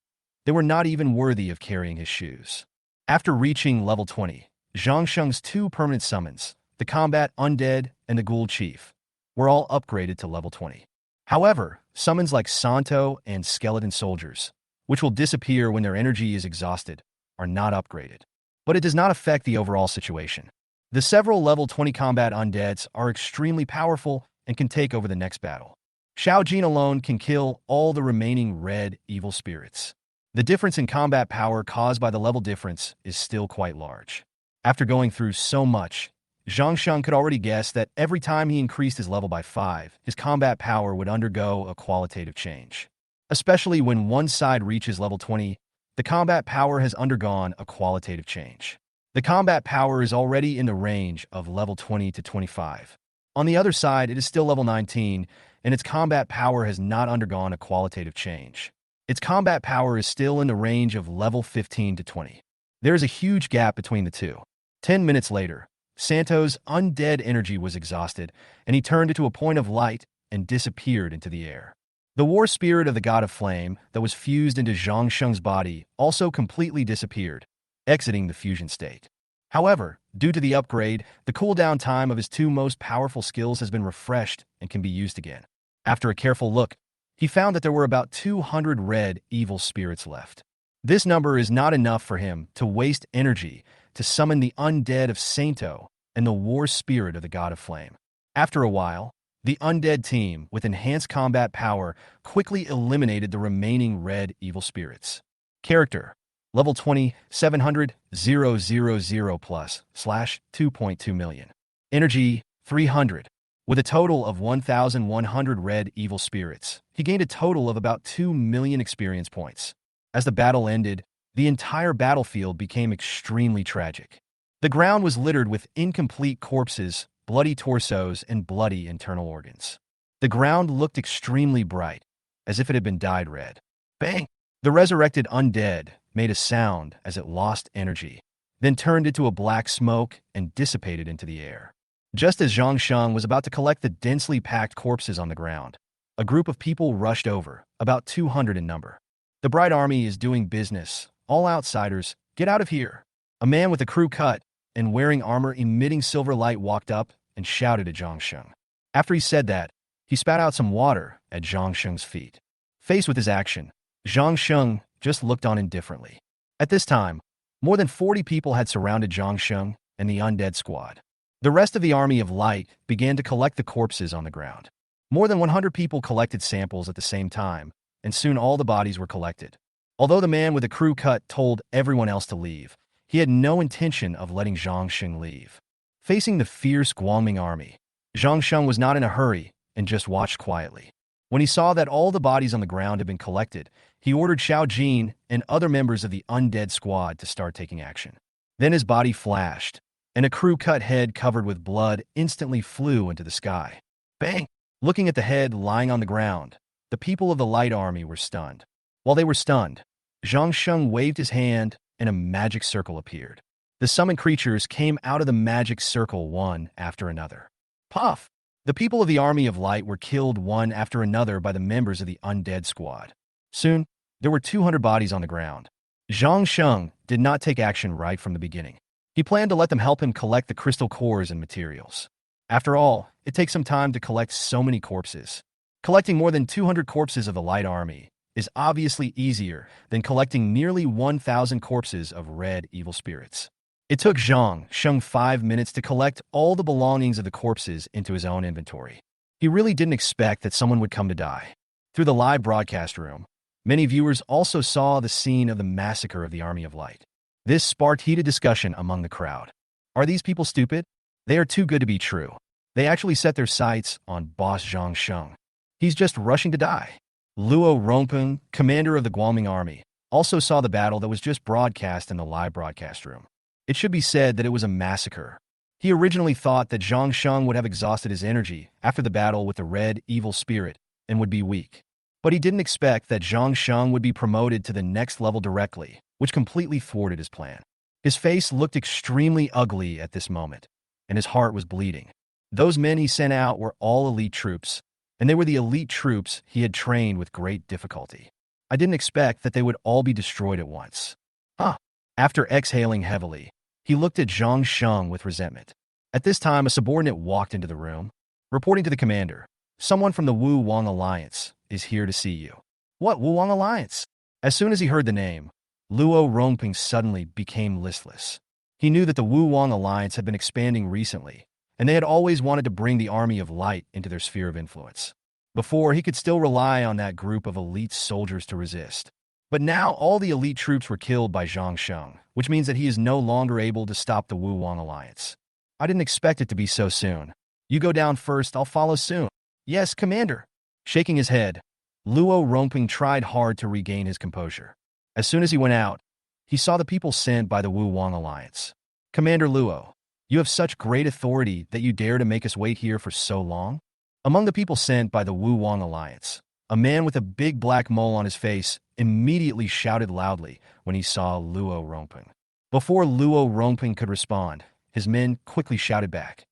They were not even worthy of carrying his shoes. After reaching level 20, Zhang Sheng's two permanent summons, the combat undead and the ghoul chief, were all upgraded to level 20. However, summons like Santo and skeleton soldiers, which will disappear when their energy is exhausted, are not upgraded. But it does not affect the overall situation. The several level 20 combat undeads are extremely powerful and can take over the next battle. Xiao Jin alone can kill all the remaining red evil spirits. The difference in combat power caused by the level difference is still quite large. After going through so much, Zhang Sheng could already guess that every time he increased his level by 5, his combat power would undergo a qualitative change. Especially when one side reaches level 20, the combat power has undergone a qualitative change. The combat power is already in the range of level 20 to 25. On the other side, it is still level 19, and its combat power has not undergone a qualitative change. Its combat power is still in the range of level 15 to 20. There is a huge gap between the two. 10 minutes later, Santo's undead energy was exhausted, and he turned into a point of light and disappeared into the air. The war spirit of the god of flame that was fused into Zhang Sheng's body also completely disappeared, exiting the fusion state. However, due to the upgrade, the cooldown time of his two most powerful skills has been refreshed and can be used again. After a careful look, he found that there were about 200 red evil spirits left. This number is not enough for him to waste energy to summon the undead of Santo and the war spirit of the god of flame. After a while, the undead team with enhanced combat power quickly eliminated the remaining red evil spirits. Character: level 20, 700, 000 plus, /2.2 million. Energy: 300. With a total of 1,100 red evil spirits, he gained a total of about 2 million experience points. As the battle ended, the entire battlefield became extremely tragic. The ground was littered with incomplete corpses, bloody torsos, and bloody internal organs. The ground looked extremely bright, as if it had been dyed red. Bang! The resurrected undead made a sound as it lost energy, then turned into a black smoke and dissipated into the air. Just as Zhang Sheng was about to collect the densely packed corpses on the ground, a group of people rushed over, about 200 in number. The Bright Army is doing business. All outsiders, get out of here. A man with a crew cut and wearing armor emitting silver light walked up and shouted at Zhang Sheng. After he said that, he spat out some water at Zhang Sheng's feet. Faced with his action, Zhang Sheng just looked on indifferently. At this time, more than 40 people had surrounded Zhang Sheng and the undead squad. The rest of the Army of Light began to collect the corpses on the ground. More than 100 people collected samples at the same time, and soon all the bodies were collected. Although the man with the crew cut told everyone else to leave, he had no intention of letting Zhang Sheng leave. Facing the fierce Guangming army, Zhang Sheng was not in a hurry and just watched quietly. When he saw that all the bodies on the ground had been collected, he ordered Xiao Jin and other members of the undead squad to start taking action. Then his body flashed, and a crew-cut head covered with blood instantly flew into the sky. Bang! Looking at the head lying on the ground, the people of the Light Army were stunned. While they were stunned, Zhang Sheng waved his hand and a magic circle appeared. The summoned creatures came out of the magic circle one after another. Puff! The people of the Army of Light were killed one after another by the members of the undead squad. Soon, there were 200 bodies on the ground. Zhang Sheng did not take action right from the beginning. He planned to let them help him collect the crystal cores and materials. After all, it takes some time to collect so many corpses. Collecting more than 200 corpses of the Light Army is obviously easier than collecting nearly 1,000 corpses of red evil spirits. It took Zhang Sheng 5 minutes to collect all the belongings of the corpses into his own inventory. He really didn't expect that someone would come to die. Through the live broadcast room, many viewers also saw the scene of the massacre of the Army of Light. This sparked heated discussion among the crowd. Are these people stupid? They are too good to be true. They actually set their sights on boss Zhang Sheng. He's just rushing to die. Luo Rongpeng, commander of the Guangming army, also saw the battle that was just broadcast in the live broadcast room. It should be said that it was a massacre. He originally thought that Zhang Sheng would have exhausted his energy after the battle with the red evil spirit and would be weak. But he didn't expect that Zhang Sheng would be promoted to the next level directly, which completely thwarted his plan. His face looked extremely ugly at this moment, and his heart was bleeding. Those men he sent out were all elite troops, and they were the elite troops he had trained with great difficulty. I didn't expect that they would all be destroyed at once. Huh. After exhaling heavily, he looked at Zhang Sheng with resentment. At this time, a subordinate walked into the room, reporting to the commander, "Someone from the Wu Wang Alliance is here to see you." "What Wu Wang Alliance?" As soon as he heard the name, Luo Rongping suddenly became listless. He knew that the Wu Wang Alliance had been expanding recently, and they had always wanted to bring the Army of Light into their sphere of influence. Before, he could still rely on that group of elite soldiers to resist. But now all the elite troops were killed by Zhang Sheng, which means that he is no longer able to stop the Wu Wang Alliance. I didn't expect it to be so soon. You go down first, I'll follow soon. Yes, Commander. Shaking his head, Luo Rongping tried hard to regain his composure. As soon as he went out, he saw the people sent by the Wu Wang Alliance. Commander Luo, you have such great authority that you dare to make us wait here for so long? Among the people sent by the Wu Wang Alliance, a man with a big black mole on his face immediately shouted loudly when he saw Luo Rongping. Before Luo Rongping could respond, his men quickly shouted back,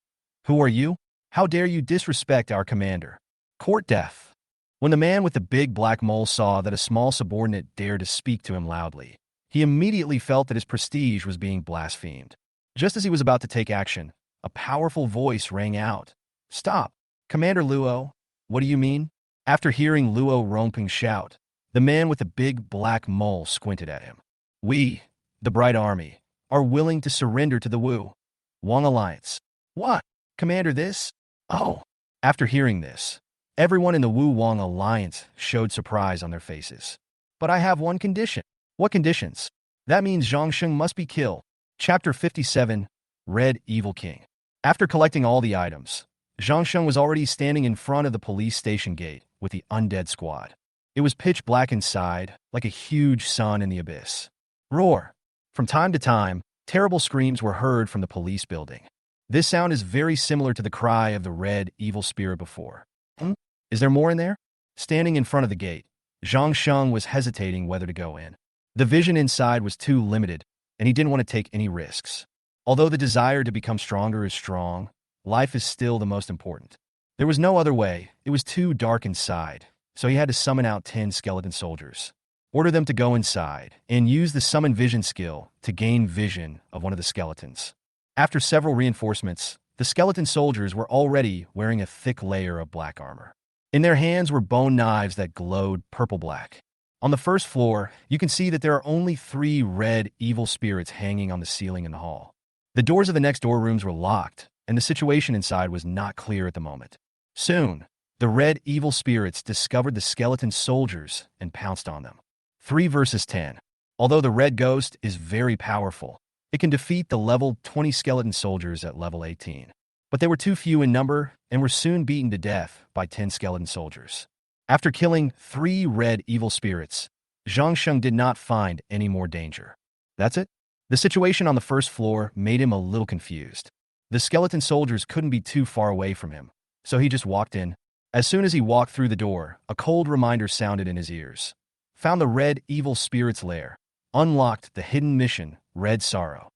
"Who are you? How dare you disrespect our commander? Court death." When the man with the big black mole saw that a small subordinate dared to speak to him loudly, he immediately felt that his prestige was being blasphemed. Just as he was about to take action, a powerful voice rang out. "Stop! Commander Luo, what do you mean?" After hearing Luo Rongping shout, the man with the big black mole squinted at him. "We, the Bright Army, are willing to surrender to the Wu Wang Alliance." "What? Commander this?" "Oh." After hearing this, everyone in the Wu Wang Alliance showed surprise on their faces. "But I have one condition." "What conditions?" "That means Zhang Sheng must be killed." Chapter 57, Red Evil King. After collecting all the items, Zhang Sheng was already standing in front of the police station gate with the undead squad. It was pitch black inside, like a huge sun in the abyss. Roar! From time to time, terrible screams were heard from the police building. This sound is very similar to the cry of the red evil spirit before. Is there more in there? Standing in front of the gate, Zhang Sheng was hesitating whether to go in. The vision inside was too limited, and he didn't want to take any risks. Although the desire to become stronger is strong, life is still the most important. There was no other way. It was too dark inside, so he had to summon out 10 skeleton soldiers. Order them to go inside and use the summon vision skill to gain vision of one of the skeletons. After several reinforcements, the skeleton soldiers were already wearing a thick layer of black armor. In their hands were bone knives that glowed purple-black. On the first floor, you can see that there are only 3 red evil spirits hanging on the ceiling in the hall. The doors of the next door rooms were locked, and the situation inside was not clear at the moment. Soon, the red evil spirits discovered the skeleton soldiers and pounced on them. 3 versus 10. Although the red ghost is very powerful, it can defeat the level 20 skeleton soldiers at level 18. But they were too few in number and were soon beaten to death by 10 skeleton soldiers. After killing 3 red evil spirits, Zhang Sheng did not find any more danger. That's it? The situation on the first floor made him a little confused. The skeleton soldiers couldn't be too far away from him, so he just walked in. As soon as he walked through the door, a cold reminder sounded in his ears. Found the red evil spirit's lair. Unlocked the hidden mission, Red Sorrow.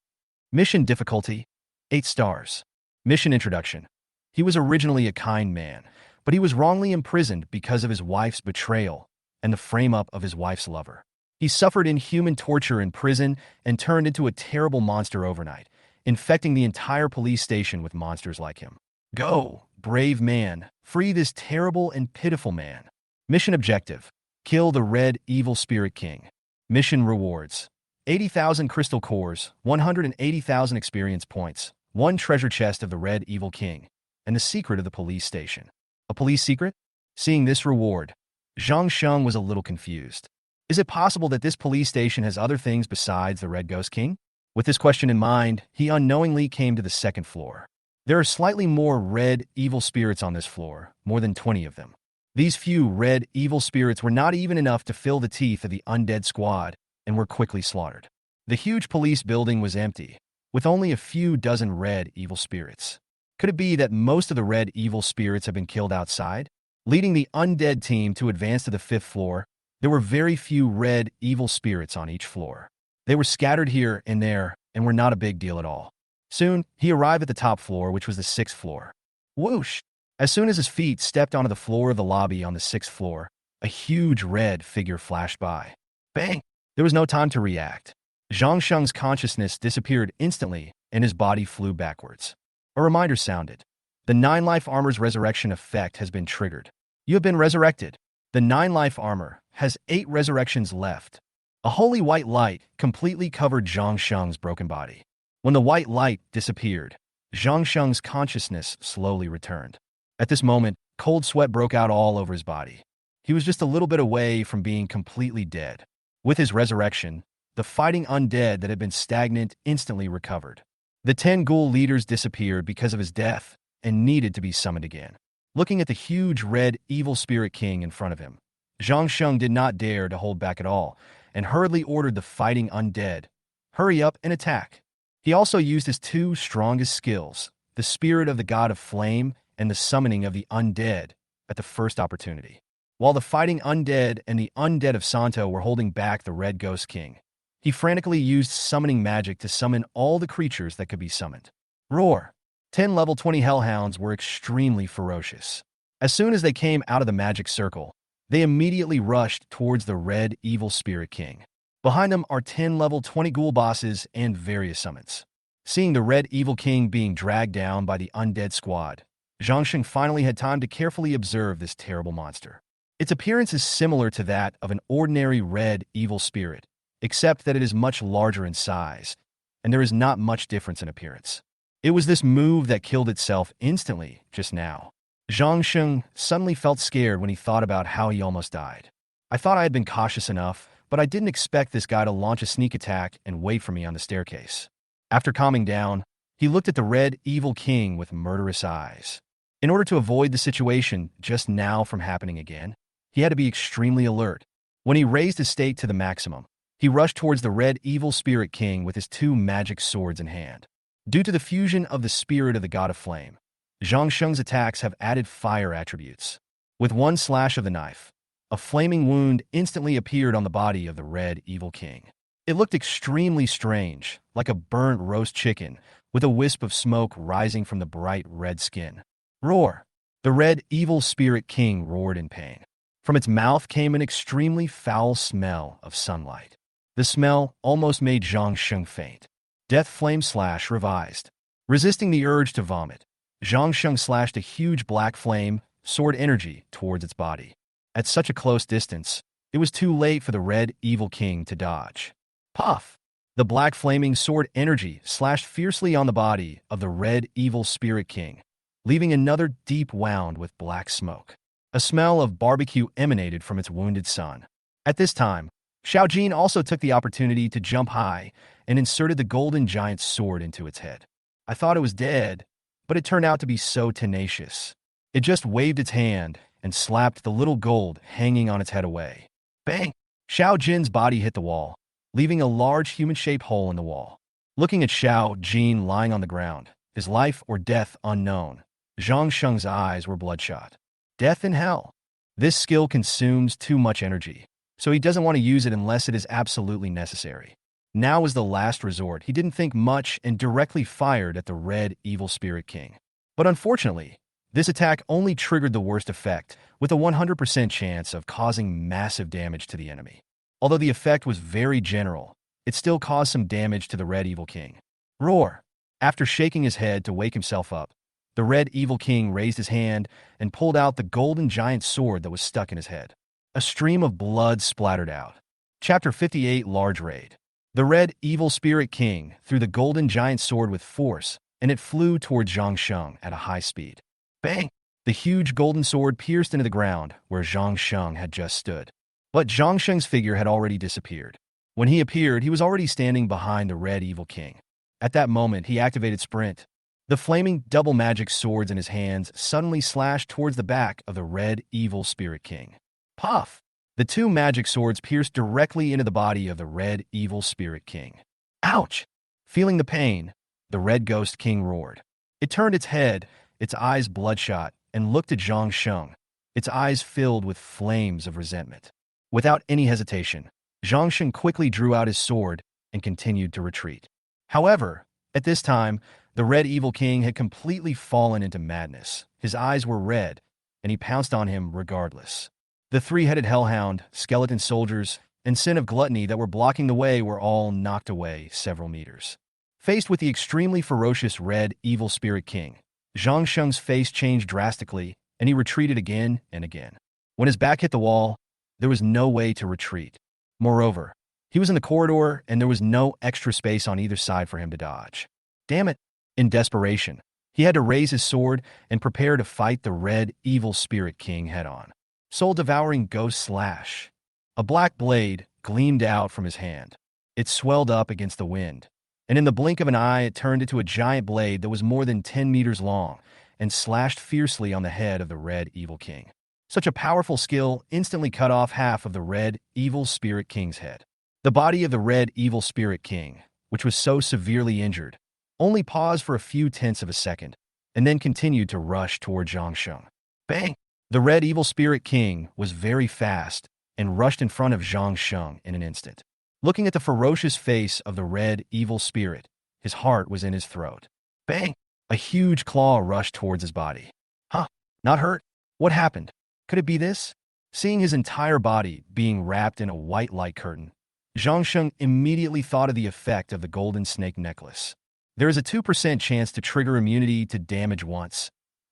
Mission difficulty, 8 stars. Mission introduction. He was originally a kind man, but he was wrongly imprisoned because of his wife's betrayal and the frame-up of his wife's lover. He suffered inhuman torture in prison and turned into a terrible monster overnight, infecting the entire police station with monsters like him. Go, brave man, free this terrible and pitiful man. Mission objective. Kill the Red Evil Spirit King. Mission rewards. 80,000 crystal cores, 180,000 experience points, 1 treasure chest of the Red Evil King, and the secret of the police station. A police secret? Seeing this reward, Zhang Sheng was a little confused. Is it possible that this police station has other things besides the Red Ghost King? With this question in mind, he unknowingly came to the second floor. There are slightly more red evil spirits on this floor, more than 20 of them. These few red evil spirits were not even enough to fill the teeth of the undead squad and were quickly slaughtered. The huge police building was empty, with only a few dozen red evil spirits. Could it be that most of the red evil spirits have been killed outside? Leading the undead team to advance to the 5th floor, there were very few red evil spirits on each floor. They were scattered here and there and were not a big deal at all. Soon, he arrived at the top floor, which was the 6th floor. Whoosh! As soon as his feet stepped onto the floor of the lobby on the 6th floor, a huge red figure flashed by. Bang! There was no time to react. Zhang Sheng's consciousness disappeared instantly, and his body flew backwards. A reminder sounded. The 9-life armor's resurrection effect has been triggered. You have been resurrected. The 9-life armor has 8 resurrections left. A holy white light completely covered Zhang Sheng's broken body. When the white light disappeared, Zhang Sheng's consciousness slowly returned. At this moment, cold sweat broke out all over his body. He was just a little bit away from being completely dead. With his resurrection, the fighting undead that had been stagnant instantly recovered. The 10 ghoul leaders disappeared because of his death and needed to be summoned again. Looking at the huge red evil spirit king in front of him, Zhang Sheng did not dare to hold back at all and hurriedly ordered the fighting undead, "Hurry up and attack." He also used his 2 strongest skills, the spirit of the god of flame and the summoning of the undead, at the first opportunity. While the fighting undead and the undead of Santo were holding back the Red Ghost King, he frantically used summoning magic to summon all the creatures that could be summoned. Roar! 10 level 20 hellhounds were extremely ferocious. As soon as they came out of the magic circle, they immediately rushed towards the Red Evil Spirit King. Behind them are 10 level 20 ghoul bosses and various summons. Seeing the Red Evil King being dragged down by the undead squad, Zhang Sheng finally had time to carefully observe this terrible monster. Its appearance is similar to that of an ordinary red evil spirit, except that it is much larger in size, and there is not much difference in appearance. It was this move that killed itself instantly just now. Zhang Sheng suddenly felt scared when he thought about how he almost died. I thought I had been cautious enough, but I didn't expect this guy to launch a sneak attack and wait for me on the staircase. After calming down, he looked at the Red Evil King with murderous eyes. In order to avoid the situation just now from happening again, he had to be extremely alert. When he raised his state to the maximum, he rushed towards the Red Evil Spirit King with his 2 magic swords in hand. Due to the fusion of the spirit of the god of flame, Zhang Sheng's attacks have added fire attributes. With one slash of the knife, a flaming wound instantly appeared on the body of the Red Evil King. It looked extremely strange, like a burnt roast chicken, with a wisp of smoke rising from the bright red skin. Roar! The Red Evil Spirit King roared in pain. From its mouth came an extremely foul smell of sunlight. The smell almost made Zhang Sheng faint. Death Flame Slash revised. Resisting the urge to vomit, Zhang Sheng slashed a huge black flame, sword energy, towards its body. At such a close distance, it was too late for the Red Evil King to dodge. Puff! The black flaming sword energy slashed fiercely on the body of the Red Evil Spirit King, leaving another deep wound with black smoke. A smell of barbecue emanated from its wounded son. At this time, Xiao Jin also took the opportunity to jump high and inserted the golden giant's sword into its head. I thought it was dead, but it turned out to be so tenacious. It just waved its hand and slapped the little gold hanging on its head away. Bang! Xiao Jin's body hit the wall, leaving a large human-shaped hole in the wall. Looking at Xiao Jin lying on the ground, his life or death unknown, Zhang Sheng's eyes were bloodshot. Death in hell. This skill consumes too much energy, so he doesn't want to use it unless it is absolutely necessary. Now was the last resort. He didn't think much and directly fired at the Red Evil Spirit King. But unfortunately, this attack only triggered the worst effect, with a 100% chance of causing massive damage to the enemy. Although the effect was very general, it still caused some damage to the Red Evil King. Roar! After shaking his head to wake himself up, the Red Evil King raised his hand and pulled out the golden giant sword that was stuck in his head. A stream of blood splattered out. Chapter 58 Large Raid. The Red Evil Spirit King threw the golden giant sword with force, and it flew toward Zhang Sheng at a high speed. Bang! The huge golden sword pierced into the ground where Zhang Sheng had just stood. But Zhang Sheng's figure had already disappeared. When he appeared, he was already standing behind the Red Evil King. At that moment, he activated Sprint. The flaming double magic swords in his hands suddenly slashed towards the back of the Red Evil Spirit King. Puff! The 2 magic swords pierced directly into the body of the Red Evil Spirit King. Ouch! Feeling the pain, the Red Ghost King roared. It turned its head, its eyes bloodshot, and looked at Zhang Sheng, its eyes filled with flames of resentment. Without any hesitation, Zhang Sheng quickly drew out his sword and continued to retreat. However, at this time, the Red Evil King had completely fallen into madness. His eyes were red, and he pounced on him regardless. The three-headed hellhound, skeleton soldiers, and sin of gluttony that were blocking the way were all knocked away several meters. Faced with the extremely ferocious red evil spirit king, Zhang Sheng's face changed drastically, and he retreated again and again. When his back hit the wall, there was no way to retreat. Moreover, he was in the corridor, and there was no extra space on either side for him to dodge. Damn it! In desperation, he had to raise his sword and prepare to fight the red evil spirit king head-on. Soul-devouring ghost slash. A black blade gleamed out from his hand. It swelled up against the wind, and in the blink of an eye it turned into a giant blade that was more than 10 meters long and slashed fiercely on the head of the red evil king. Such a powerful skill instantly cut off half of the red evil spirit king's head. The body of the red evil spirit king, which was so severely injured, only paused for a few tenths of a second, and then continued to rush toward Zhang Sheng. Bang! The red evil spirit king was very fast and rushed in front of Zhang Sheng in an instant. Looking at the ferocious face of the red evil spirit, his heart was in his throat. Bang! A huge claw rushed towards his body. Huh? Not hurt? What happened? Could it be this? Seeing his entire body being wrapped in a white light curtain, Zhang Sheng immediately thought of the effect of the golden snake necklace. There is a 2% chance to trigger immunity to damage once,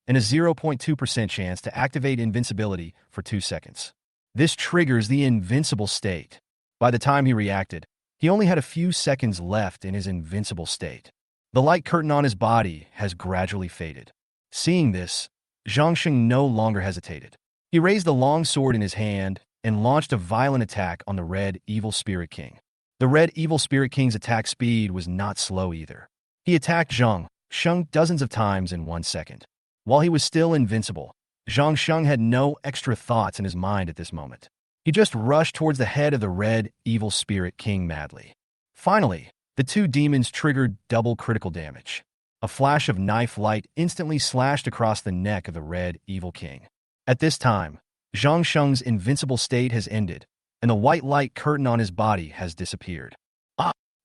and a 0.2% chance to activate invincibility for 2 seconds. This triggers the invincible state. By the time he reacted, he only had a few seconds left in his invincible state. The light curtain on his body has gradually faded. Seeing this, Zhang Sheng no longer hesitated. He raised the long sword in his hand and launched a violent attack on the red evil spirit king. The red evil spirit king's attack speed was not slow either. He attacked Zhang Sheng dozens of times in 1 second. While he was still invincible, Zhang Sheng had no extra thoughts in his mind at this moment. He just rushed towards the head of the red evil spirit king madly. Finally, the two demons triggered double critical damage. A flash of knife light instantly slashed across the neck of the red evil king. At this time, Zhang Sheng's invincible state has ended, and the white light curtain on his body has disappeared.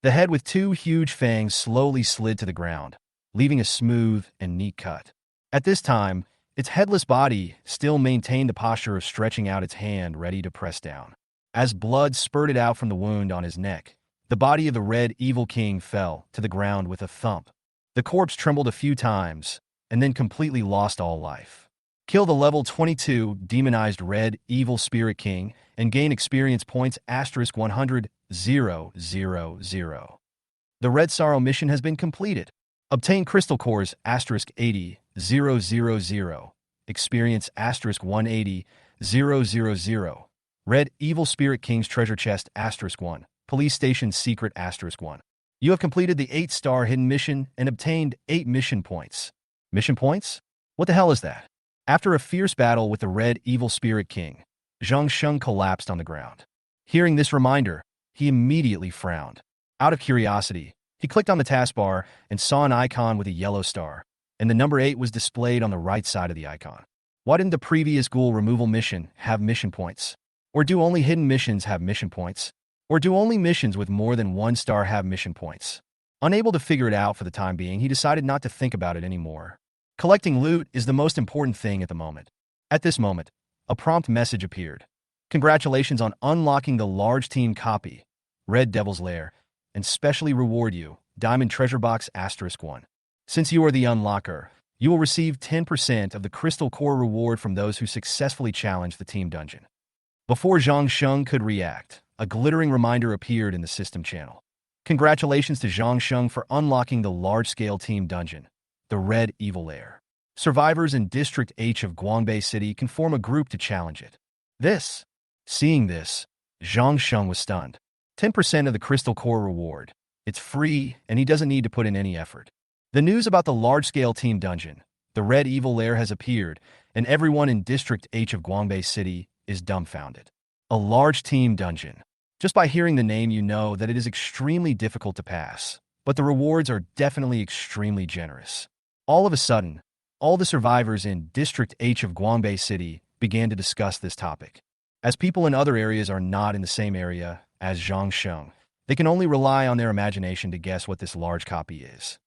The head with two huge fangs slowly slid to the ground, leaving a smooth and neat cut. At this time, its headless body still maintained the posture of stretching out its hand ready to press down. As blood spurted out from the wound on his neck, the body of the red evil king fell to the ground with a thump. The corpse trembled a few times, and then completely lost all life. Kill the level 22 demonized red evil spirit king and gain experience points *100,000. The Red Sorrow mission has been completed. Obtain crystal cores *80,000. Experience *180,000. Red Evil Spirit King's Treasure Chest *1. Police Station Secret *1. You have completed the 8-star hidden mission and obtained 8 mission points. Mission points? What the hell is that? After a fierce battle with the Red Evil Spirit King, Zhang Sheng collapsed on the ground. Hearing this reminder, he immediately frowned. Out of curiosity, he clicked on the taskbar and saw an icon with a yellow star, and the number 8 was displayed on the right side of the icon. Why didn't the previous ghoul removal mission have mission points? Or do only hidden missions have mission points? Or do only missions with more than 1 star have mission points? Unable to figure it out for the time being, he decided not to think about it anymore. Collecting loot is the most important thing at the moment. At this moment, a prompt message appeared. Congratulations on unlocking the large team copy, Red Devil's Lair, and specially reward you, Diamond Treasure Box *1. Since you are the unlocker, you will receive 10% of the Crystal Core reward from those who successfully challenge the team dungeon. Before Zhang Sheng could react, a glittering reminder appeared in the system channel. Congratulations to Zhang Sheng for unlocking the large-scale team dungeon, the Red Evil Lair. Survivors in District H of Guangbei City can form a group to challenge it. Seeing this, Zhang Sheng was stunned. 10% of the Crystal Core reward. It's free, and he doesn't need to put in any effort. The news about the large-scale team dungeon, the Red Evil Lair, has appeared, and everyone in District H of Guangbei City is dumbfounded. A large team dungeon. Just by hearing the name, you know that it is extremely difficult to pass, but the rewards are definitely extremely generous. All of a sudden, all the survivors in District H of Guangbei City began to discuss this topic. As people in other areas are not in the same area as Zhang Sheng, they can only rely on their imagination to guess what this large copy is.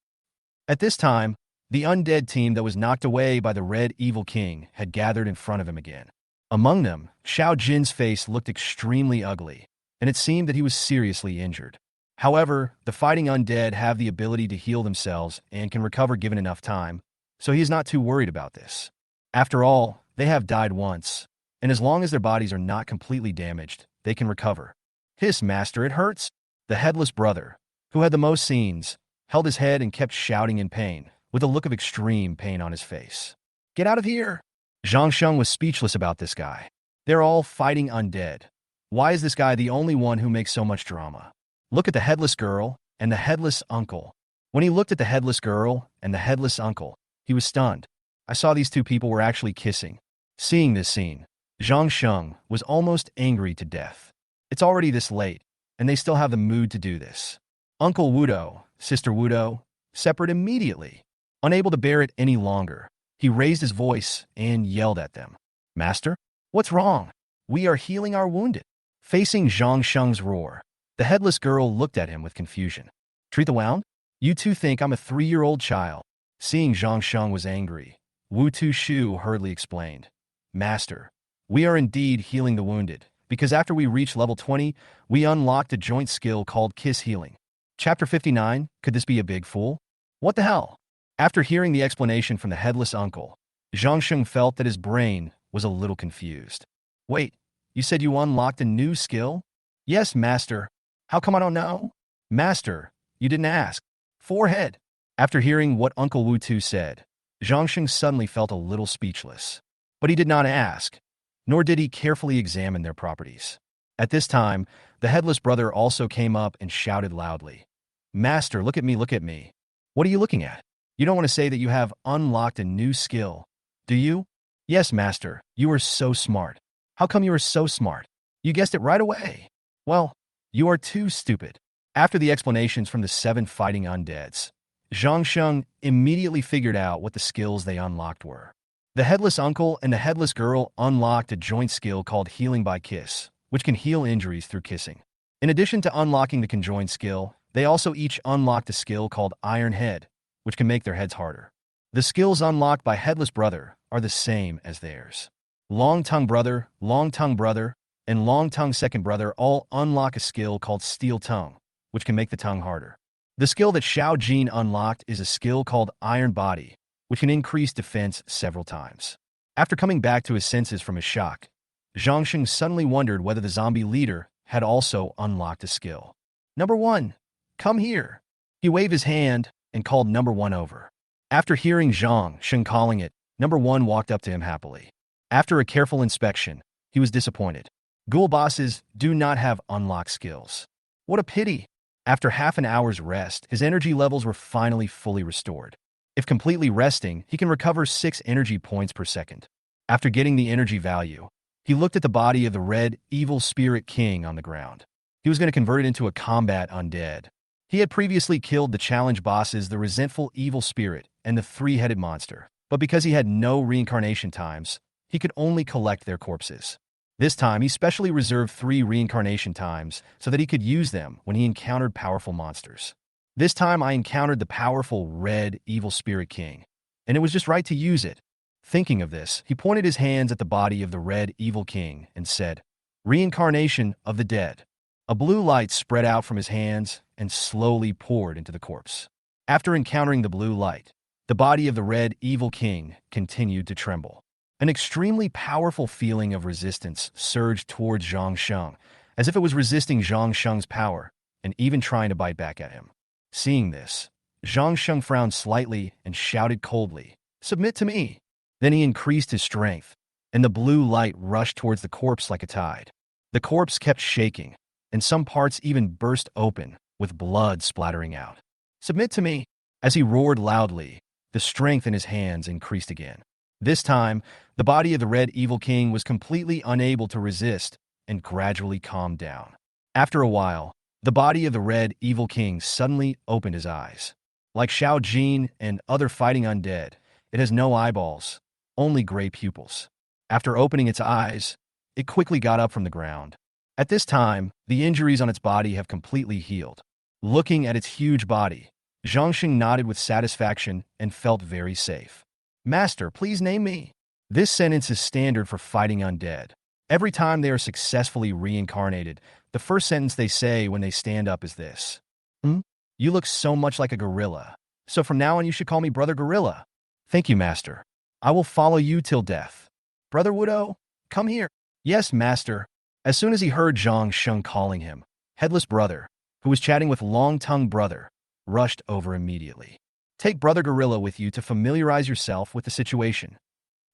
At this time, the undead team that was knocked away by the Red Evil King had gathered in front of him again. Among them, Xiao Jin's face looked extremely ugly, and it seemed that he was seriously injured. However, the fighting undead have the ability to heal themselves and can recover given enough time, so he is not too worried about this. After all, they have died once, and as long as their bodies are not completely damaged, they can recover. Hiss, master, it hurts. The headless brother, who had the most scenes, held his head and kept shouting in pain, with a look of extreme pain on his face. Get out of here! Zhang Sheng was speechless about this guy. They're all fighting undead. Why is this guy the only one who makes so much drama? Look at the headless girl and the headless uncle. When he looked at the headless girl and the headless uncle, he was stunned. I saw these two people were actually kissing. Seeing this scene, Zhang Sheng was almost angry to death. It's already this late, and they still have the mood to do this. Uncle Wudo, Sister Wudo, separate immediately. Unable to bear it any longer, he raised his voice and yelled at them. Master, what's wrong? We are healing our wounded. Facing Zhang Sheng's roar, the headless girl looked at him with confusion. Treat the wound? You two think I'm a 3-year-old child. Seeing Zhang Sheng was angry, Wu Tu-shu hurriedly explained. Master, we are indeed healing the wounded, because after we reach level 20, we unlocked a joint skill called Kiss Healing. Chapter 59, could this be a big fool? What the hell? After hearing the explanation from the headless uncle, Zhang Sheng felt that his brain was a little confused. Wait, you said you unlocked a new skill? Yes, master. How come I don't know? Master, you didn't ask. Forehead. After hearing what Uncle Wu Tu said, Zhang Sheng suddenly felt a little speechless. But he did not ask, nor did he carefully examine their properties. At this time, the headless brother also came up and shouted loudly. Master, look at me, look at me. What are you looking at? You don't want to say that you have unlocked a new skill, do you? Yes, master, you are so smart. How come you are so smart? You guessed it right away. Well, you are too stupid. After the explanations from the 7 fighting undeads, Zhang Sheng immediately figured out what the skills they unlocked were. The headless uncle and the headless girl unlocked a joint skill called Healing by Kiss, which can heal injuries through kissing. In addition to unlocking the conjoined skill, they also each unlocked a skill called Iron Head, which can make their heads harder. The skills unlocked by Headless Brother are the same as theirs. Long Tongue Brother, and Long Tongue Second Brother all unlock a skill called Steel Tongue, which can make the tongue harder. The skill that Xiao Jin unlocked is a skill called Iron Body, which can increase defense several times. After coming back to his senses from his shock, Zhang Sheng suddenly wondered whether the zombie leader had also unlocked a skill. Number 1, come here. He waved his hand and called Number 1 over. After hearing Zhang Sheng calling it, Number 1 walked up to him happily. After a careful inspection, he was disappointed. Ghoul bosses do not have unlocked skills. What a pity! After half an hour's rest, his energy levels were finally fully restored. If completely resting, he can recover 6 energy points per second. After getting the energy value, he looked at the body of the red, evil spirit king on the ground. He was going to convert it into a combat undead. He had previously killed the challenge bosses, the resentful evil spirit and the 3-headed monster, but because he had no reincarnation times, he could only collect their corpses. This time, he specially reserved 3 reincarnation times so that he could use them when he encountered powerful monsters. This time, I encountered the powerful red evil spirit king, and it was just right to use it. Thinking of this, he pointed his hands at the body of the red evil king and said, Reincarnation of the dead. A blue light spread out from his hands and slowly poured into the corpse. After encountering the blue light, the body of the red evil king continued to tremble. An extremely powerful feeling of resistance surged towards Zhang Sheng, as if it was resisting Zhang Sheng's power and even trying to bite back at him. Seeing this, Zhang Sheng frowned slightly and shouted coldly, Submit to me! Then he increased his strength, and the blue light rushed towards the corpse like a tide. The corpse kept shaking, and some parts even burst open, with blood splattering out. Submit to me! As he roared loudly, the strength in his hands increased again. This time, the body of the red evil king was completely unable to resist and gradually calmed down. After a while, the body of the red evil king suddenly opened his eyes. Like Xiao Jin and other fighting undead, it has no eyeballs, only gray pupils. After opening its eyes, it quickly got up from the ground. At this time, the injuries on its body have completely healed. Looking at its huge body, Zhang Sheng nodded with satisfaction and felt very safe. Master, please name me. This sentence is standard for fighting undead. Every time they are successfully reincarnated, the first sentence they say when they stand up is this. "Hmm? You look so much like a gorilla. So from now on you should call me Brother Gorilla." "Thank you, Master. I will follow you till death." "Brother Wudo, come here." "Yes, Master." As soon as he heard Zhang Sheng calling him, Headless Brother, who was chatting with Long-Tongued Brother, rushed over immediately. "Take Brother Gorilla with you to familiarize yourself with the situation."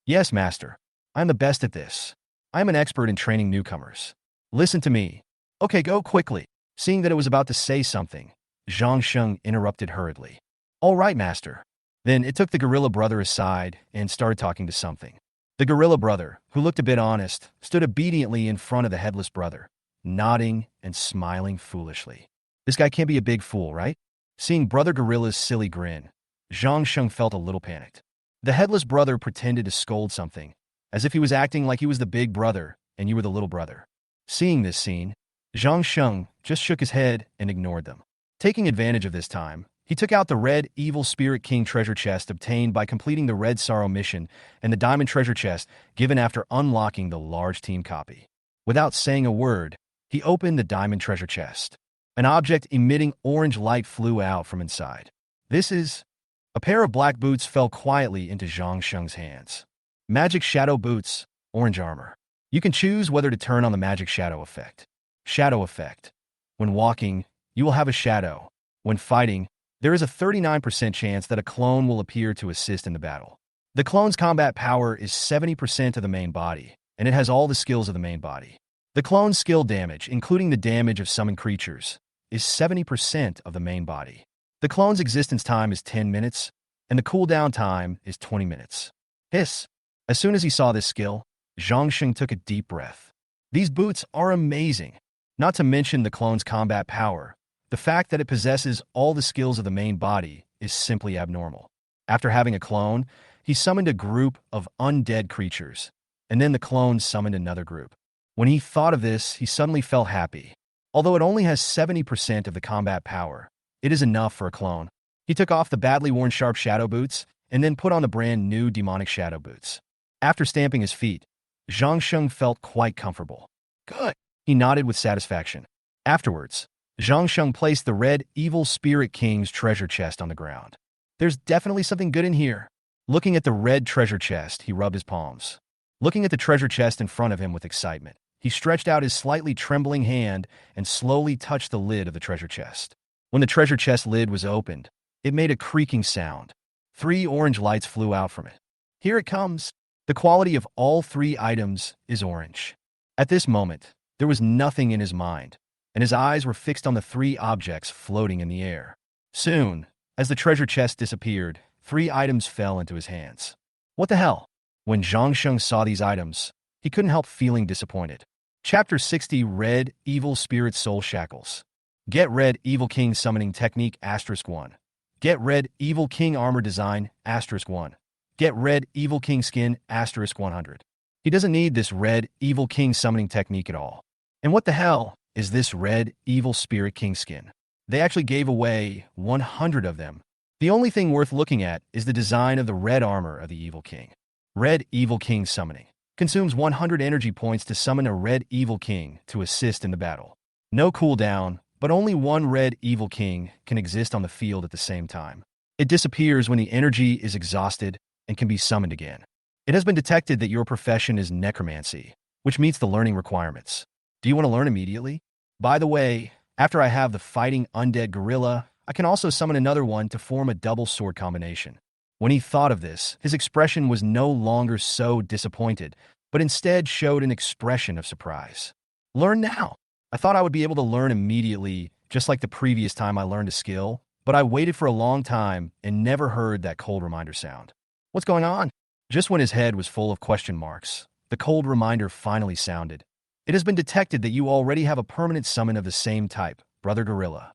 "Yes, Master. I am the best at this. I am an expert in training newcomers. Listen to me." "Okay, go quickly." Seeing that it was about to say something, Zhang Sheng interrupted hurriedly. "All right, Master." Then it took the Gorilla Brother aside and started talking to something. The Gorilla Brother, who looked a bit honest, stood obediently in front of the Headless Brother, nodding and smiling foolishly. This guy can't be a big fool, right? Seeing Brother Gorilla's silly grin, Zhang Sheng felt a little panicked. The Headless Brother pretended to scold something, as if he was acting like he was the big brother and you were the little brother. Seeing this scene, Zhang Sheng just shook his head and ignored them. Taking advantage of this time, he took out the Red Evil Spirit King treasure chest obtained by completing the Red Sorrow mission and the Diamond treasure chest given after unlocking the large team copy. Without saying a word, he opened the Diamond treasure chest. An object emitting orange light flew out from inside. This is... A pair of black boots fell quietly into Zhang Sheng's hands. Magic Shadow Boots, orange armor. You can choose whether to turn on the Magic Shadow effect. Shadow effect. When walking, you will have a shadow. When fighting, there is a 39% chance that a clone will appear to assist in the battle. The clone's combat power is 70% of the main body, and it has all the skills of the main body. The clone's skill damage, including the damage of summoned creatures, is 70% of the main body. The clone's existence time is 10 minutes, and the cooldown time is 20 minutes. Hiss! As soon as he saw this skill, Zhang Sheng took a deep breath. These boots are amazing. Not to mention the clone's combat power. The fact that it possesses all the skills of the main body is simply abnormal. After having a clone, he summoned a group of undead creatures, and then the clone summoned another group. When he thought of this, he suddenly felt happy. Although it only has 70% of the combat power, it is enough for a clone. He took off the badly worn sharp shadow boots and then put on the brand new demonic shadow boots. After stamping his feet, Zhang Sheng felt quite comfortable. Good. He nodded with satisfaction. Afterwards, Zhang Sheng placed the Red Evil Spirit King's treasure chest on the ground. There's definitely something good in here. Looking at the red treasure chest, he rubbed his palms. Looking at the treasure chest in front of him with excitement, he stretched out his slightly trembling hand and slowly touched the lid of the treasure chest. When the treasure chest lid was opened, it made a creaking sound. 3 orange lights flew out from it. Here it comes. The quality of all 3 items is orange. At this moment, there was nothing in his mind, and his eyes were fixed on the 3 objects floating in the air. Soon, as the treasure chest disappeared, 3 items fell into his hands. What the hell? When Zhang Sheng saw these items, he couldn't help feeling disappointed. Chapter 60 Red Evil Spirit Soul Shackles. Get Red Evil King Summoning Technique *1. Get Red Evil King Armor Design *1. Get Red Evil King Skin *100. He doesn't need this Red Evil King Summoning Technique at all. And what the hell is this Red Evil Spirit King Skin? They actually gave away 100 of them. The only thing worth looking at is the design of the red armor of the Evil King. Red Evil King Summoning. Consumes 100 energy points to summon a Red Evil King to assist in the battle. No cooldown, but only one Red Evil King can exist on the field at the same time. It disappears when the energy is exhausted and can be summoned again. It has been detected that your profession is necromancy, which meets the learning requirements. Do you want to learn immediately? By the way, after I have the fighting undead gorilla, I can also summon another one to form a double sword combination. When he thought of this, his expression was no longer so disappointed, but instead showed an expression of surprise. Learn now. I thought I would be able to learn immediately, just like the previous time I learned a skill, but I waited for a long time and never heard that cold reminder sound. What's going on? Just when his head was full of question marks, the cold reminder finally sounded. It has been detected that you already have a permanent summon of the same type, Brother Gorilla.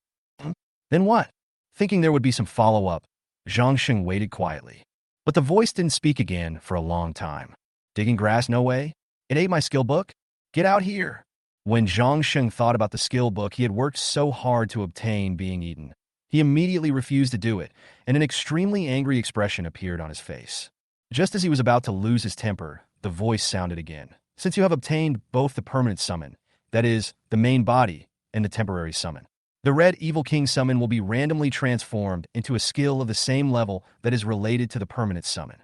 Then what? Thinking there would be some follow-up, Zhang Sheng waited quietly. But the voice didn't speak again for a long time. Digging grass, no way? It ate my skill book? Get out here! When Zhang Sheng thought about the skill book he had worked so hard to obtain being eaten, he immediately refused to do it, and an extremely angry expression appeared on his face. Just as he was about to lose his temper, the voice sounded again. Since you have obtained both the permanent summon, that is, the main body, and the temporary summon, the Red Evil King summon will be randomly transformed into a skill of the same level that is related to the permanent summon.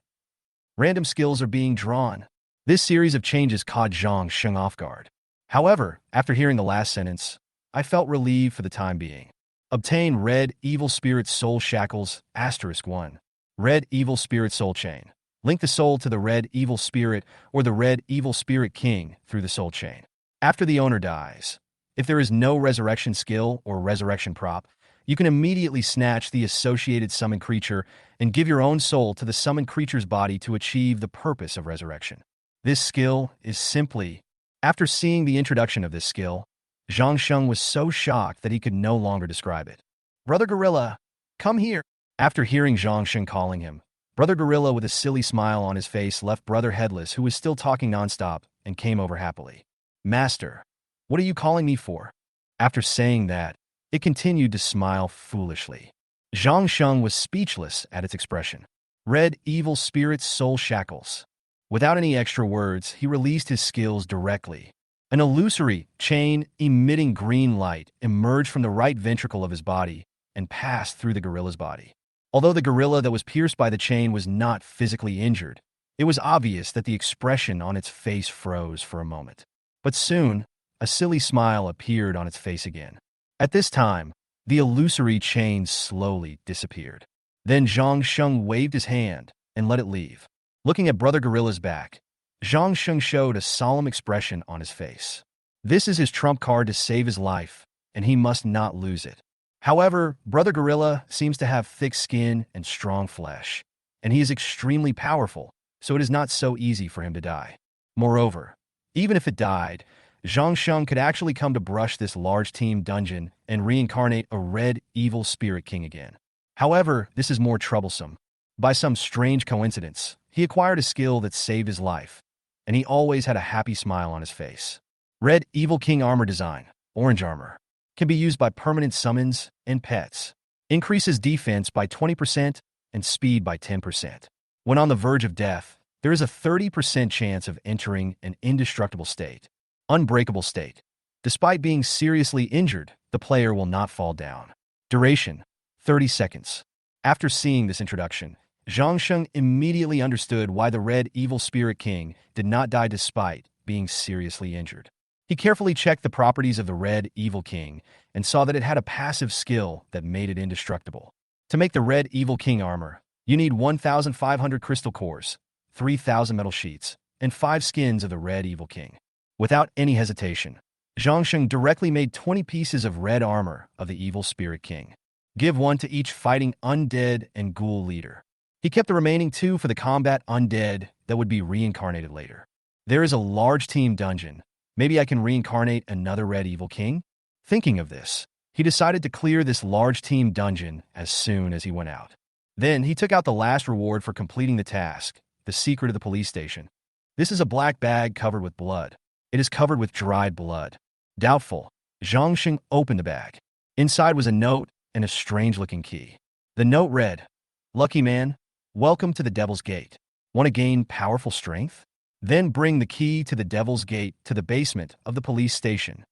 Random skills are being drawn. This series of changes caught Zhang Sheng off guard. However, after hearing the last sentence, I felt relieved for the time being. Obtain Red Evil Spirit Soul Shackles, *1. Red Evil Spirit Soul Chain. Link the soul to the Red Evil Spirit or the Red Evil Spirit King through the soul chain. After the owner dies, if there is no resurrection skill or resurrection prop, you can immediately snatch the associated summoned creature and give your own soul to the summoned creature's body to achieve the purpose of resurrection. This skill is simply... After seeing the introduction of this skill, Zhang Sheng was so shocked that he could no longer describe it. "Brother Gorilla, come here." After hearing Zhang Sheng calling him, Brother Gorilla with a silly smile on his face left Brother Headless, who was still talking nonstop, and came over happily. "Master, what are you calling me for?" After saying that, it continued to smile foolishly. Zhang Sheng was speechless at its expression. Red Evil Spirit Soul Shackles. Without any extra words, he released his skills directly. An illusory chain emitting green light emerged from the right ventricle of his body and passed through the gorilla's body. Although the gorilla that was pierced by the chain was not physically injured, it was obvious that the expression on its face froze for a moment. But soon, a silly smile appeared on its face again. At this time, the illusory chain slowly disappeared. Then Zhang Sheng waved his hand and let it leave. Looking at Brother Gorilla's back, Zhang Sheng showed a solemn expression on his face. This is his trump card to save his life, and he must not lose it. However, Brother Gorilla seems to have thick skin and strong flesh, and he is extremely powerful, so it is not so easy for him to die. Moreover, even if it died, Zhang Sheng could actually come to brush this large team dungeon and reincarnate a Red Evil Spirit King again. However, this is more troublesome. By some strange coincidence, he acquired a skill that saved his life, and he always had a happy smile on his face. Red Evil King Armor Design, Orange Armor, can be used by permanent summons and pets. Increases defense by 20% and speed by 10%. When on the verge of death, there is a 30% chance of entering an indestructible state. Unbreakable state. Despite being seriously injured, the player will not fall down. Duration, 30 seconds. After seeing this introduction, Zhang Sheng immediately understood why the Red Evil Spirit King did not die despite being seriously injured. He carefully checked the properties of the Red Evil King and saw that it had a passive skill that made it indestructible. To make the Red Evil King armor, you need 1,500 crystal cores, 3,000 metal sheets, and 5 skins of the Red Evil King. Without any hesitation, Zhang Sheng directly made 20 pieces of red armor of the Evil Spirit King. Give one to each fighting undead and ghoul leader. He kept the remaining 2 for the combat undead that would be reincarnated later. There is a large team dungeon. Maybe I can reincarnate another Red Evil King? Thinking of this, he decided to clear this large team dungeon as soon as he went out. Then he took out the last reward for completing the task, the secret of the police station. This is a black bag covered with blood. It is covered with dried blood. Doubtful, Zhang Sheng opened the bag. Inside was a note and a strange-looking key. The note read, "Lucky man, welcome to the Devil's Gate. Want to gain powerful strength? Then bring the key to the Devil's Gate to the basement of the police station."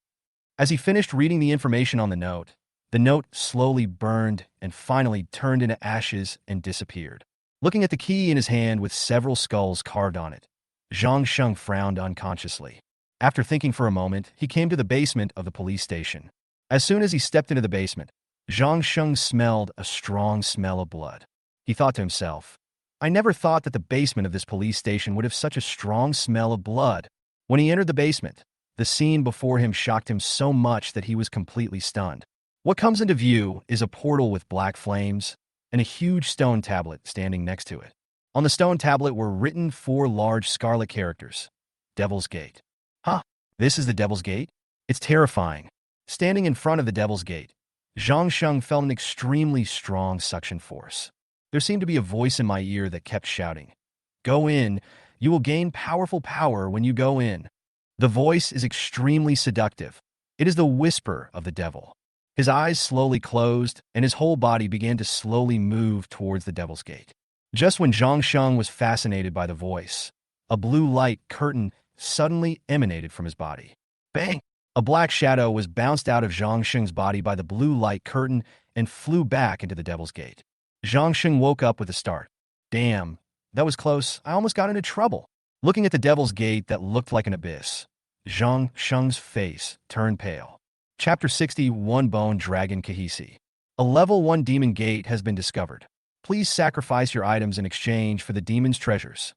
As he finished reading the information on the note slowly burned and finally turned into ashes and disappeared. Looking at the key in his hand with several skulls carved on it, Zhang Sheng frowned unconsciously. After thinking for a moment, he came to the basement of the police station. As soon as he stepped into the basement, Zhang Sheng smelled a strong smell of blood. He thought to himself, I never thought that the basement of this police station would have such a strong smell of blood. When he entered the basement, the scene before him shocked him so much that he was completely stunned. What comes into view is a portal with black flames and a huge stone tablet standing next to it. On the stone tablet were written 4 large scarlet characters. Devil's Gate. Huh? This is the Devil's Gate? It's terrifying. Standing in front of the Devil's Gate, Zhang Sheng felt an extremely strong suction force. There seemed to be a voice in my ear that kept shouting, "Go in. You will gain powerful power when you go in." The voice is extremely seductive. It is the whisper of the devil. His eyes slowly closed, and his whole body began to slowly move towards the Devil's Gate. Just when Zhang Sheng was fascinated by the voice, a blue light curtain suddenly emanated from his body. Bang! A black shadow was bounced out of Zhang Sheng's body by the blue light curtain and flew back into the Devil's Gate. Zhang Sheng woke up with a start. Damn, that was close. I almost got into trouble. Looking at the Devil's Gate that looked like an abyss, Zhang Sheng's face turned pale. Chapter 61 Bone Dragon Kahisi. A level 1 demon gate has been discovered. Please sacrifice your items in exchange for the demon's treasures.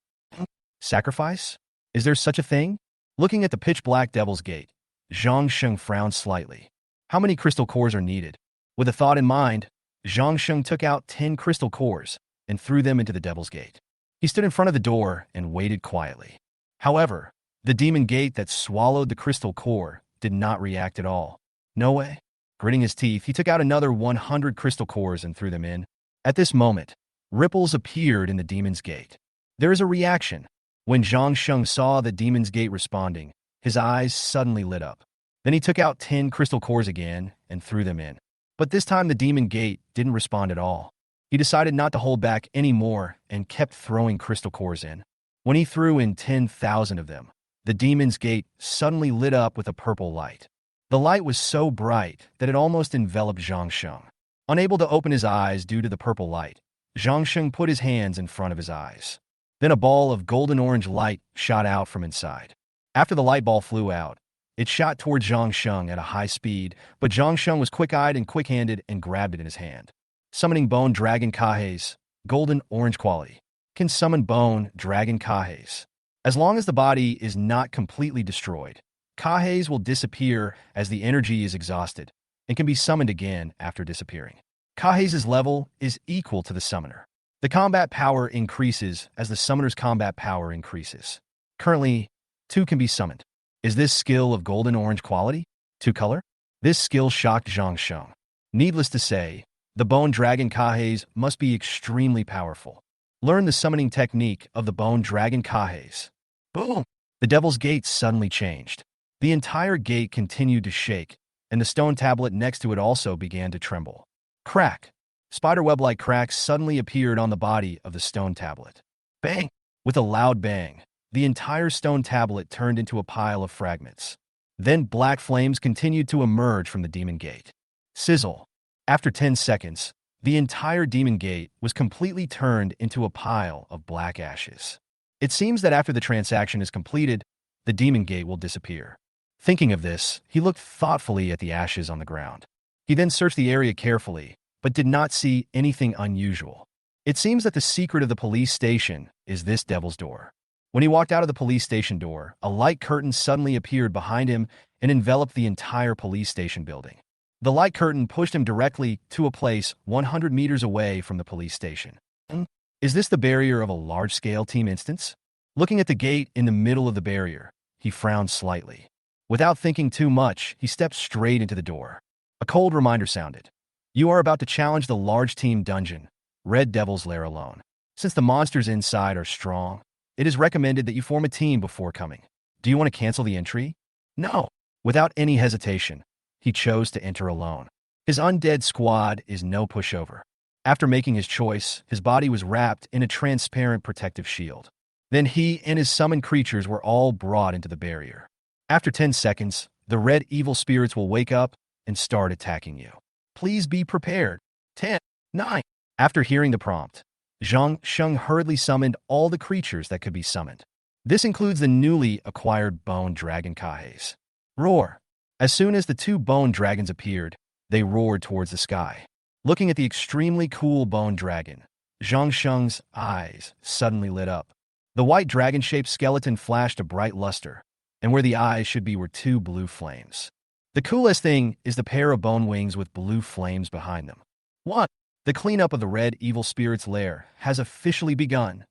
Sacrifice? Is there such a thing? Looking at the pitch-black Devil's Gate, Zhang Sheng frowned slightly. How many crystal cores are needed? With a thought in mind, Zhang Sheng took out 10 crystal cores and threw them into the Devil's Gate. He stood in front of the door and waited quietly. However, the demon gate that swallowed the crystal core did not react at all. No way. Gritting his teeth, he took out another 100 crystal cores and threw them in. At this moment, ripples appeared in the demon's gate. There is a reaction. When Zhang Sheng saw the demon's gate responding, his eyes suddenly lit up. Then he took out 10 crystal cores again and threw them in. But this time the demon gate didn't respond at all. He decided not to hold back anymore and kept throwing crystal cores in. When he threw in 10,000 of them, the demon's gate suddenly lit up with a purple light. The light was so bright that it almost enveloped Zhang Sheng. Unable to open his eyes due to the purple light, Zhang Sheng put his hands in front of his eyes. Then a ball of golden-orange light shot out from inside. After the light ball flew out, it shot towards Zhang Sheng at a high speed, but Zhang Sheng was quick-eyed and quick-handed and grabbed it in his hand. Summoning Bone Dragon Haze, golden orange quality. Can summon Bone Dragon Haze. As long as the body is not completely destroyed, Haze will disappear as the energy is exhausted and can be summoned again after disappearing. Haze's level is equal to the summoner. The combat power increases as the summoner's combat power increases. Currently, 2 can be summoned. Is this skill of golden orange quality? 2 color? This skill shocked Zhang Sheng. Needless to say, the Bone Dragon Haze must be extremely powerful. Learn the summoning technique of the Bone Dragon Haze. Boom! The Devil's Gate suddenly changed. The entire gate continued to shake, and the stone tablet next to it also began to tremble. Crack! Spiderweb-like cracks suddenly appeared on the body of the stone tablet. Bang! With a loud bang, the entire stone tablet turned into a pile of fragments. Then black flames continued to emerge from the demon gate. Sizzle! After 10 seconds, the entire demon gate was completely turned into a pile of black ashes. It seems that after the transaction is completed, the demon gate will disappear. Thinking of this, he looked thoughtfully at the ashes on the ground. He then searched the area carefully, but did not see anything unusual. It seems that the secret of the police station is this devil's door. When he walked out of the police station door, a light curtain suddenly appeared behind him and enveloped the entire police station building. The light curtain pushed him directly to a place 100 meters away from the police station. Is this the barrier of a large-scale team instance? Looking at the gate in the middle of the barrier, he frowned slightly. Without thinking too much, he stepped straight into the door. A cold reminder sounded. You are about to challenge the large team dungeon, Red Devil's Lair alone. Since the monsters inside are strong, it is recommended that you form a team before coming. Do you want to cancel the entry? No. Without any hesitation, he chose to enter alone. His undead squad is no pushover. After making his choice, his body was wrapped in a transparent protective shield. Then he and his summoned creatures were all brought into the barrier. After 10 seconds, the red evil spirits will wake up and start attacking you. Please be prepared. 10, 9. After hearing the prompt, Zhang Sheng hurriedly summoned all the creatures that could be summoned. This includes the newly acquired Bone Dragon Haze. Roar! As soon as the 2 bone dragons appeared, they roared towards the sky. Looking at the extremely cool bone dragon, Zhang Sheng's eyes suddenly lit up. The white dragon-shaped skeleton flashed a bright luster, and where the eyes should be were 2 blue flames. The coolest thing is the pair of bone wings with blue flames behind them. 1. The cleanup of the Red Evil Spirit's lair has officially begun.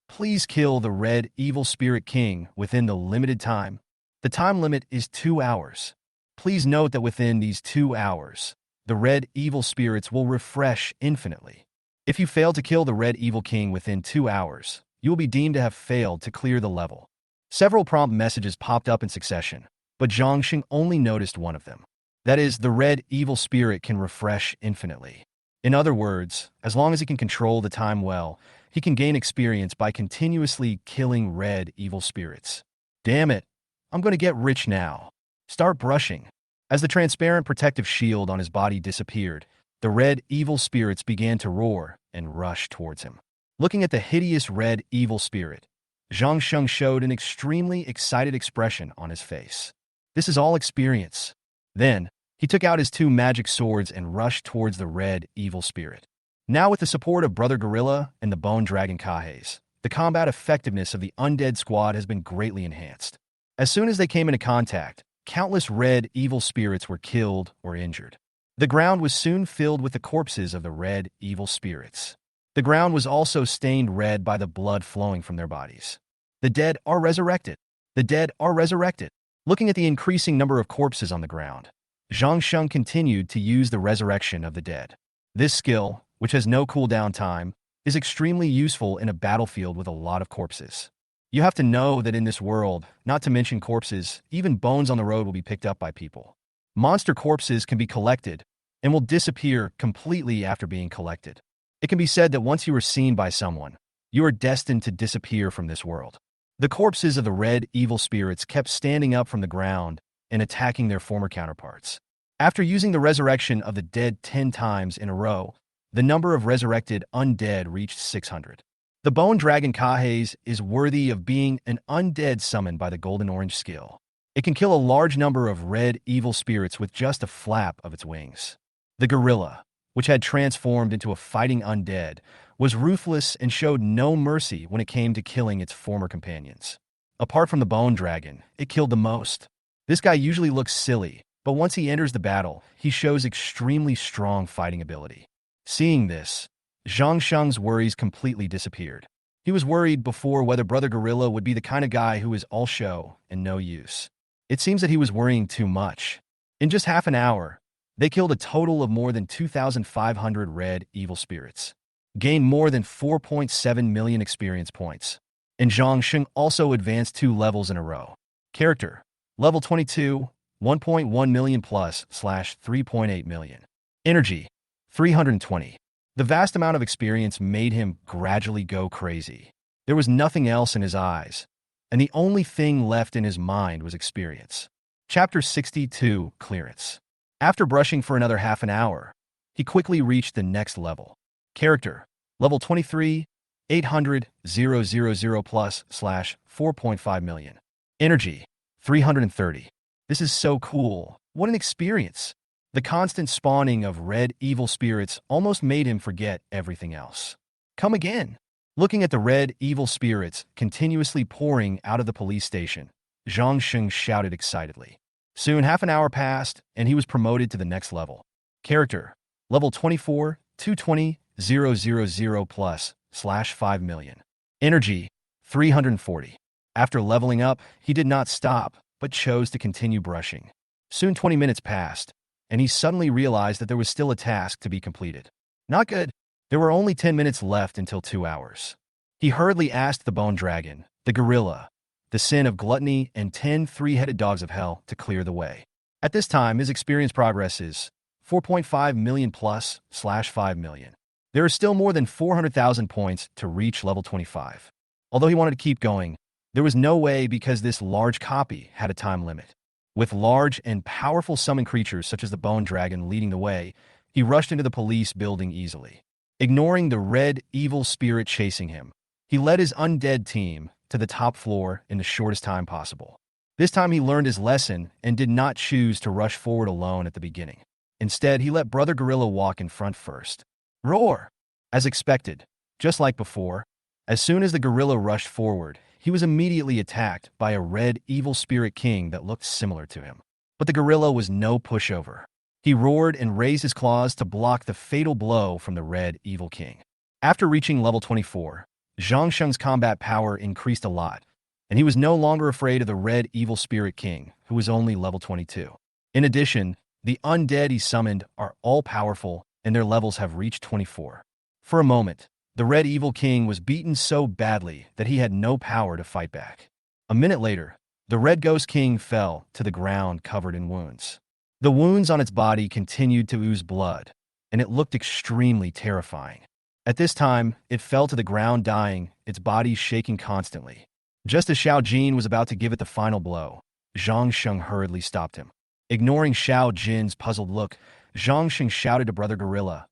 Please kill the Red Evil Spirit King within the limited time. The time limit is 2 hours. Please note that within these 2 hours, the Red Evil Spirits will refresh infinitely. If you fail to kill the Red Evil King within 2 hours, you will be deemed to have failed to clear the level. Several prompt messages popped up in succession, but Zhang Sheng only noticed one of them. That is, the Red Evil Spirit can refresh infinitely. In other words, as long as he can control the time well, he can gain experience by continuously killing red evil spirits. Damn it, I'm going to get rich now. Start brushing. As the transparent protective shield on his body disappeared, the red evil spirits began to roar and rush towards him. Looking at the hideous red evil spirit, Zhang Sheng showed an extremely excited expression on his face. This is all experience. Then, he took out his two magic swords and rushed towards the red evil spirit. Now with the support of Brother Gorilla and the Bone Dragon Haze, the combat effectiveness of the undead squad has been greatly enhanced. As soon as they came into contact, countless red evil spirits were killed or injured. The ground was soon filled with the corpses of the red evil spirits. The ground was also stained red by the blood flowing from their bodies. The dead are resurrected. The dead are resurrected. Looking at the increasing number of corpses on the ground, Zhang Sheng continued to use the resurrection of the dead. This skill, which has no cooldown time, is extremely useful in a battlefield with a lot of corpses. You have to know that in this world, not to mention corpses, even bones on the road will be picked up by people. Monster corpses can be collected and will disappear completely after being collected. It can be said that once you are seen by someone, you are destined to disappear from this world. The corpses of the red evil spirits kept standing up from the ground and attacking their former counterparts. After using the resurrection of the dead 10 times in a row, the number of resurrected undead reached 600. The Bone Dragon Haze is worthy of being an undead summoned by the Golden Orange skill. It can kill a large number of red evil spirits with just a flap of its wings. The gorilla, which had transformed into a fighting undead, was ruthless and showed no mercy when it came to killing its former companions. Apart from the Bone Dragon, it killed the most. This guy usually looks silly, but once he enters the battle, he shows extremely strong fighting ability. Seeing this, Zhang Sheng's worries completely disappeared. He was worried before whether Brother Gorilla would be the kind of guy who is all show and no use. It seems that he was worrying too much. In just half an hour, they killed a total of more than 2,500 red evil spirits, gained more than 4.7 million experience points, and Zhang Sheng also advanced 2 levels in a row. Character: Level 22, 1.1 million plus / 3.8 million. Energy: 320. The vast amount of experience made him gradually go crazy. There was nothing else in his eyes, and the only thing left in his mind was experience. Chapter 62, Clearance. After brushing for another half an hour, he quickly reached the next level. Character: Level 23, 800,000 plus / 4.5 million. Energy: 330. This is so cool. What an experience. The constant spawning of red evil spirits almost made him forget everything else. Come again. Looking at the red evil spirits continuously pouring out of the police station, Zhang Sheng shouted excitedly. Soon half an hour passed, and he was promoted to the next level. Character: Level 24, 220,000 plus / 5 million. Energy: 340. After leveling up, he did not stop, but chose to continue brushing. Soon 20 minutes passed, and he suddenly realized that there was still a task to be completed. Not good. There were only 10 minutes left until 2 hours. He hurriedly asked the Bone Dragon, the gorilla, the sin of gluttony, and 10 three-headed dogs of hell to clear the way. At this time, his experience progress is 4.5 million plus / 5 million. There are still more than 400,000 points to reach level 25. Although he wanted to keep going, there was no way because this large copy had a time limit. With large and powerful summon creatures such as the Bone Dragon leading the way, he rushed into the police building easily. Ignoring the red evil spirit chasing him, he led his undead team to the top floor in the shortest time possible. This time he learned his lesson and did not choose to rush forward alone at the beginning. Instead, he let Brother Gorilla walk in front first. Roar! As expected, just like before, as soon as the gorilla rushed forward, he was immediately attacked by a red evil spirit king that looked similar to him. But the gorilla was no pushover. He roared and raised his claws to block the fatal blow from the red evil king. After reaching level 24, Zhang Sheng's combat power increased a lot, and he was no longer afraid of the red evil spirit king, who was only level 22. In addition, the undead he summoned are all powerful, and their levels have reached 24. For a moment, the red evil king was beaten so badly that he had no power to fight back. A minute later, the red ghost king fell to the ground covered in wounds. The wounds on its body continued to ooze blood, and it looked extremely terrifying. At this time, it fell to the ground dying, its body shaking constantly. Just as Xiao Jin was about to give it the final blow, Zhang Sheng hurriedly stopped him. Ignoring Xiao Jin's puzzled look, Zhang Sheng shouted to Brother Gorilla,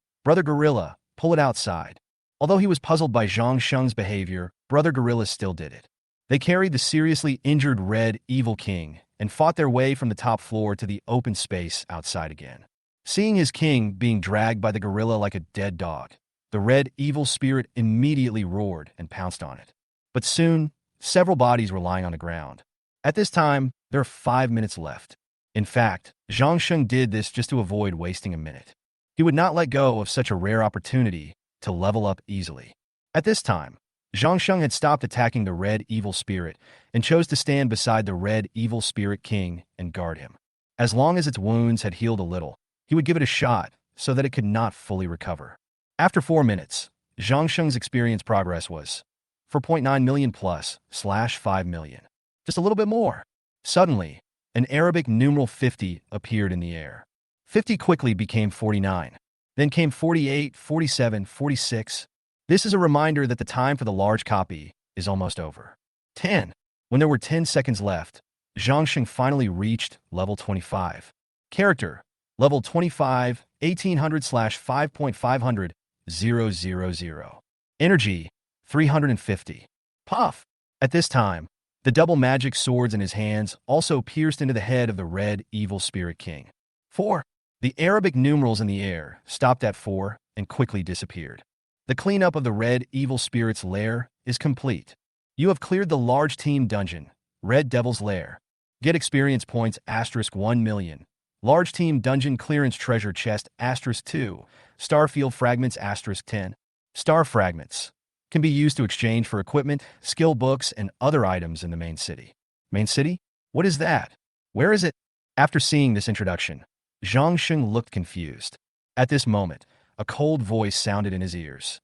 pull it outside." Although he was puzzled by Zhang Sheng's behavior, Brother Gorilla still did it. They carried the seriously injured Red Evil King and fought their way from the top floor to the open space outside again. Seeing his king being dragged by the gorilla like a dead dog, the Red Evil Spirit immediately roared and pounced on it. But soon, several bodies were lying on the ground. At this time, there are 5 minutes left. In fact, Zhang Sheng did this just to avoid wasting a minute. He would not let go of such a rare opportunity to level up easily. At this time, Zhang Sheng had stopped attacking the Red Evil Spirit and chose to stand beside the Red Evil Spirit King and guard him. As long as its wounds had healed a little, he would give it a shot so that it could not fully recover. After 4 minutes, Zhang Sheng's experience progress was 4.9 million plus /5 million. Just a little bit more. Suddenly, an Arabic numeral 50 appeared in the air. 50 quickly became 49. Then came 48, 47, 46. This is a reminder that the time for the large copy is almost over. 10. When there were 10 seconds left, Zhang Sheng finally reached level 25. Character, level 25, 1800/5.500, 000. Energy, 350. Puff! At this time, the double magic swords in his hands also pierced into the head of the Red Evil Spirit King. 4. The Arabic numerals in the air stopped at 4 and quickly disappeared. The cleanup of the Red Evil Spirit's lair is complete. You have cleared the large team dungeon, Red Devil's Lair. Get experience points *1 million. Large team dungeon clearance treasure chest *2. Starfield fragments *10. Star fragments can be used to exchange for equipment, skill books, and other items in the main city. Main city? What is that? Where is it? After seeing this introduction, Zhang Sheng looked confused. At this moment, a cold voice sounded in his ears.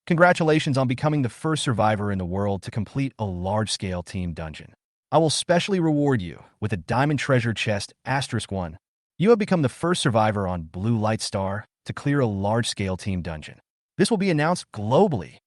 Congratulations on becoming the first survivor in the world to complete a large-scale team dungeon. I will specially reward you with a diamond treasure chest *1. You have become the first survivor on Blue Light Star to clear a large-scale team dungeon. This will be announced globally.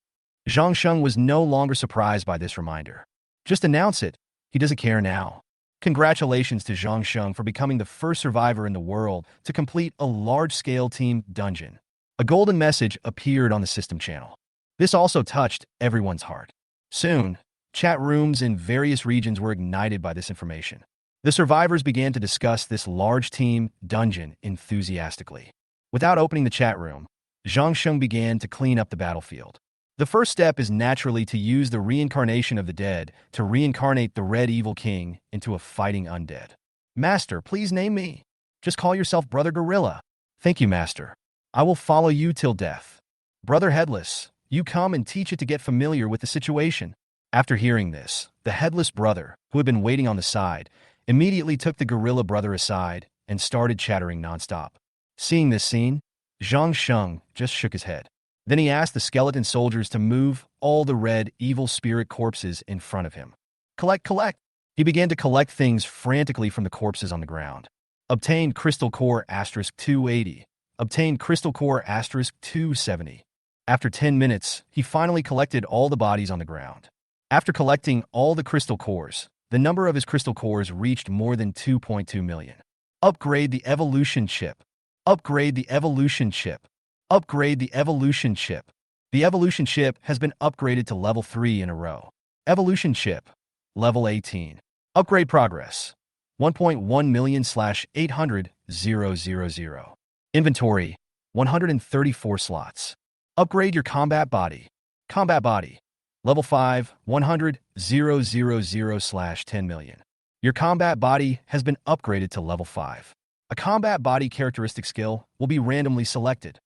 Zhang Sheng was no longer surprised by this reminder. Just announce it. He doesn't care now. Congratulations to Zhang Sheng for becoming the first survivor in the world to complete a large-scale team dungeon. A golden message appeared on the system channel. This also touched everyone's heart. Soon, chat rooms in various regions were ignited by this information. The survivors began to discuss this large team dungeon enthusiastically. Without opening the chat room, Zhang Sheng began to clean up the battlefield. The first step is naturally to use the reincarnation of the dead to reincarnate the Red Evil King into a fighting undead. Master, please name me. Just call yourself Brother Gorilla. Thank you, Master. I will follow you till death. Brother Headless, you come and teach it to get familiar with the situation. After hearing this, the Headless Brother, who had been waiting on the side, immediately took the Gorilla Brother aside and started chattering nonstop. Seeing this scene, Zhang Sheng just shook his head. Then he asked the skeleton soldiers to move all the Red Evil Spirit corpses in front of him. Collect! He began to collect things frantically from the corpses on the ground. Obtained Crystal Core *280. Obtained Crystal Core *270. After 10 minutes, he finally collected all the bodies on the ground. After collecting all the crystal cores, the number of his crystal cores reached more than 2.2 million. Upgrade the evolution chip. Upgrade the evolution chip. Upgrade the evolution chip. The evolution chip has been upgraded to level 3 in a row. Evolution chip, level 18. Upgrade progress, 1.1 million /800 000. Inventory, 134 slots. Upgrade your combat body. Combat body, level 5, 100 000 /10 million. Your combat body has been upgraded to level 5. A combat body characteristic skill will be randomly selected.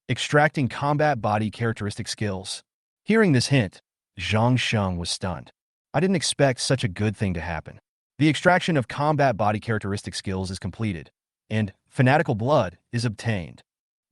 Extracting combat body characteristic skills. Hearing this hint, Zhang Sheng was stunned. I didn't expect such a good thing to happen. The extraction of combat body characteristic skills is completed, and fanatical blood is obtained.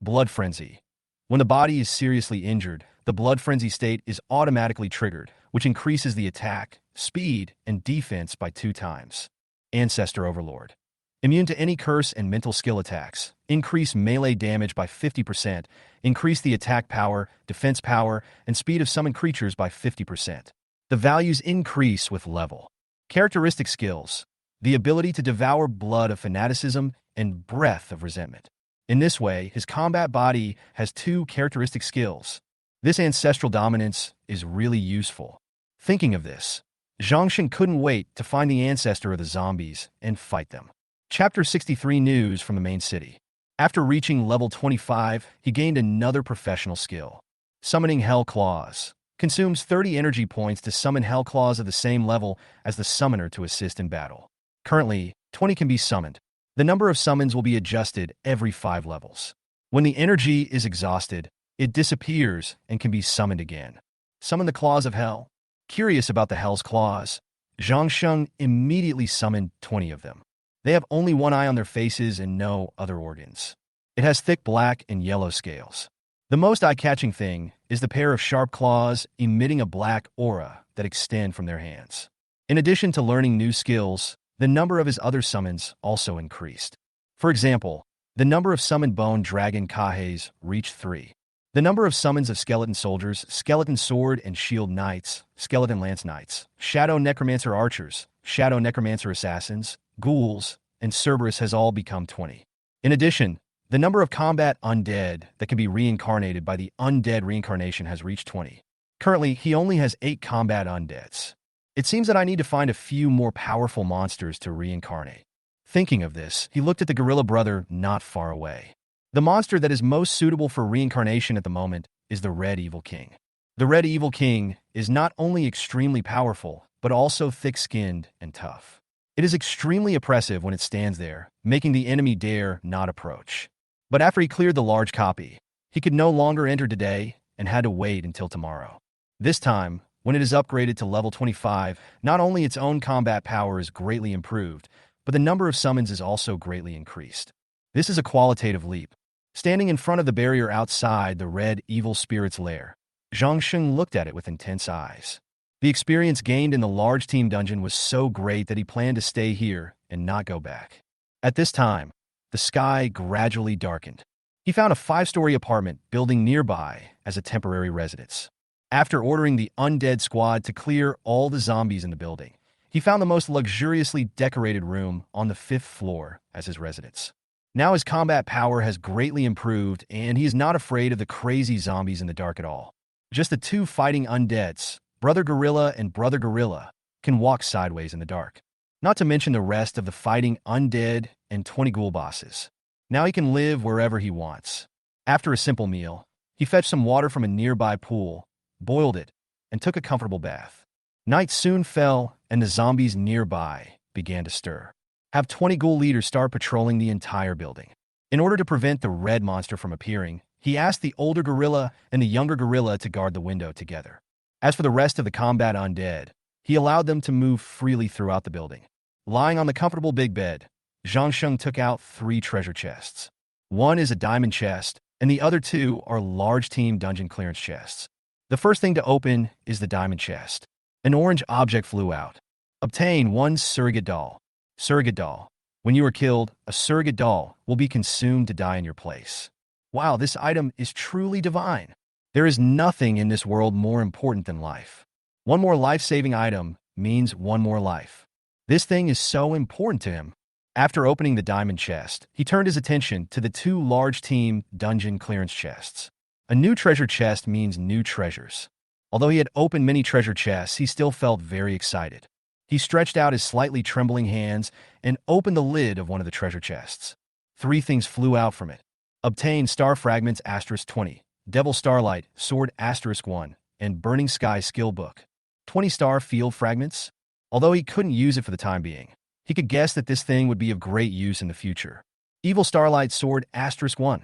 Blood frenzy. When the body is seriously injured, the blood frenzy state is automatically triggered, which increases the attack, speed, and defense by 2 times. Ancestor Overlord. Immune to any curse and mental skill attacks. Increase melee damage by 50%. Increase the attack power, defense power, and speed of summon creatures by 50%. The values increase with level. Characteristic skills. The ability to devour blood of fanaticism and breath of resentment. In this way, his combat body has 2 characteristic skills. This ancestral dominance is really useful. Thinking of this, Zhangsheng couldn't wait to find the ancestor of the zombies and fight them. Chapter 63 News from the main city. After reaching level 25, he gained another professional skill. Summoning Hell Claws. Consumes 30 energy points to summon Hell Claws of the same level as the summoner to assist in battle. Currently, 20 can be summoned. The number of summons will be adjusted every 5 levels. When the energy is exhausted, it disappears and can be summoned again. Summon the Claws of Hell. Curious about the Hell's Claws, Zhangsheng immediately summoned 20 of them. They have only one eye on their faces and no other organs. It has thick black and yellow scales. The most eye-catching thing is the pair of sharp claws emitting a black aura that extend from their hands. In addition to learning new skills, the number of his other summons also increased. For example, the number of summoned bone dragon Haze reached 3. The number of summons of skeleton soldiers, skeleton sword and shield knights, skeleton lance knights, shadow necromancer archers, shadow necromancer assassins, ghouls, and Cerberus has all become 20. In addition, the number of combat undead that can be reincarnated by the undead reincarnation has reached 20. Currently, he only has 8 combat undeads. It seems that I need to find a few more powerful monsters to reincarnate. Thinking of this, he looked at the gorilla brother not far away. The monster that is most suitable for reincarnation at the moment is the Red Evil King. The Red Evil King is not only extremely powerful, but also thick-skinned and tough. It is extremely oppressive when it stands there, making the enemy dare not approach. But after he cleared the large copy, he could no longer enter today and had to wait until tomorrow. This time, when it is upgraded to level 25, not only its own combat power is greatly improved, but the number of summons is also greatly increased. This is a qualitative leap. Standing in front of the barrier outside the Red Evil Spirit's lair, Zhangsheng looked at it with intense eyes. The experience gained in the large team dungeon was so great that he planned to stay here and not go back. At this time, the sky gradually darkened. He found a 5-story apartment building nearby as a temporary residence. After ordering the undead squad to clear all the zombies in the building, he found the most luxuriously decorated room on the 5th floor as his residence. Now his combat power has greatly improved and he is not afraid of the crazy zombies in the dark at all. Just the 2 fighting undeads, Brother Gorilla and Brother Gorilla, can walk sideways in the dark. Not to mention the rest of the fighting undead and 20 ghoul bosses. Now he can live wherever he wants. After a simple meal, he fetched some water from a nearby pool, boiled it, and took a comfortable bath. Night soon fell, and the zombies nearby began to stir. Have 20 ghoul leaders start patrolling the entire building. In order to prevent the red monster from appearing, he asked the older gorilla and the younger gorilla to guard the window together. As for the rest of the combat undead, he allowed them to move freely throughout the building. Lying on the comfortable big bed, Zhangsheng took out 3 treasure chests. One is a diamond chest, and the other 2 are large team dungeon clearance chests. The first thing to open is the diamond chest. An orange object flew out. Obtain 1 surrogate doll. Surrogate doll. When you are killed, a surrogate doll will be consumed to die in your place. Wow, this item is truly divine. There is nothing in this world more important than life. 1 more life-saving item means 1 more life. This thing is so important to him. After opening the diamond chest, he turned his attention to the 2 large team dungeon clearance chests. A new treasure chest means new treasures. Although he had opened many treasure chests, he still felt very excited. He stretched out his slightly trembling hands and opened the lid of one of the treasure chests. 3 things flew out from it. Obtain Star Fragments *20. Devil Starlight, Sword *1, and Burning Sky Skill Book. 20 star field fragments? Although he couldn't use it for the time being, he could guess that this thing would be of great use in the future. Evil Starlight Sword *1.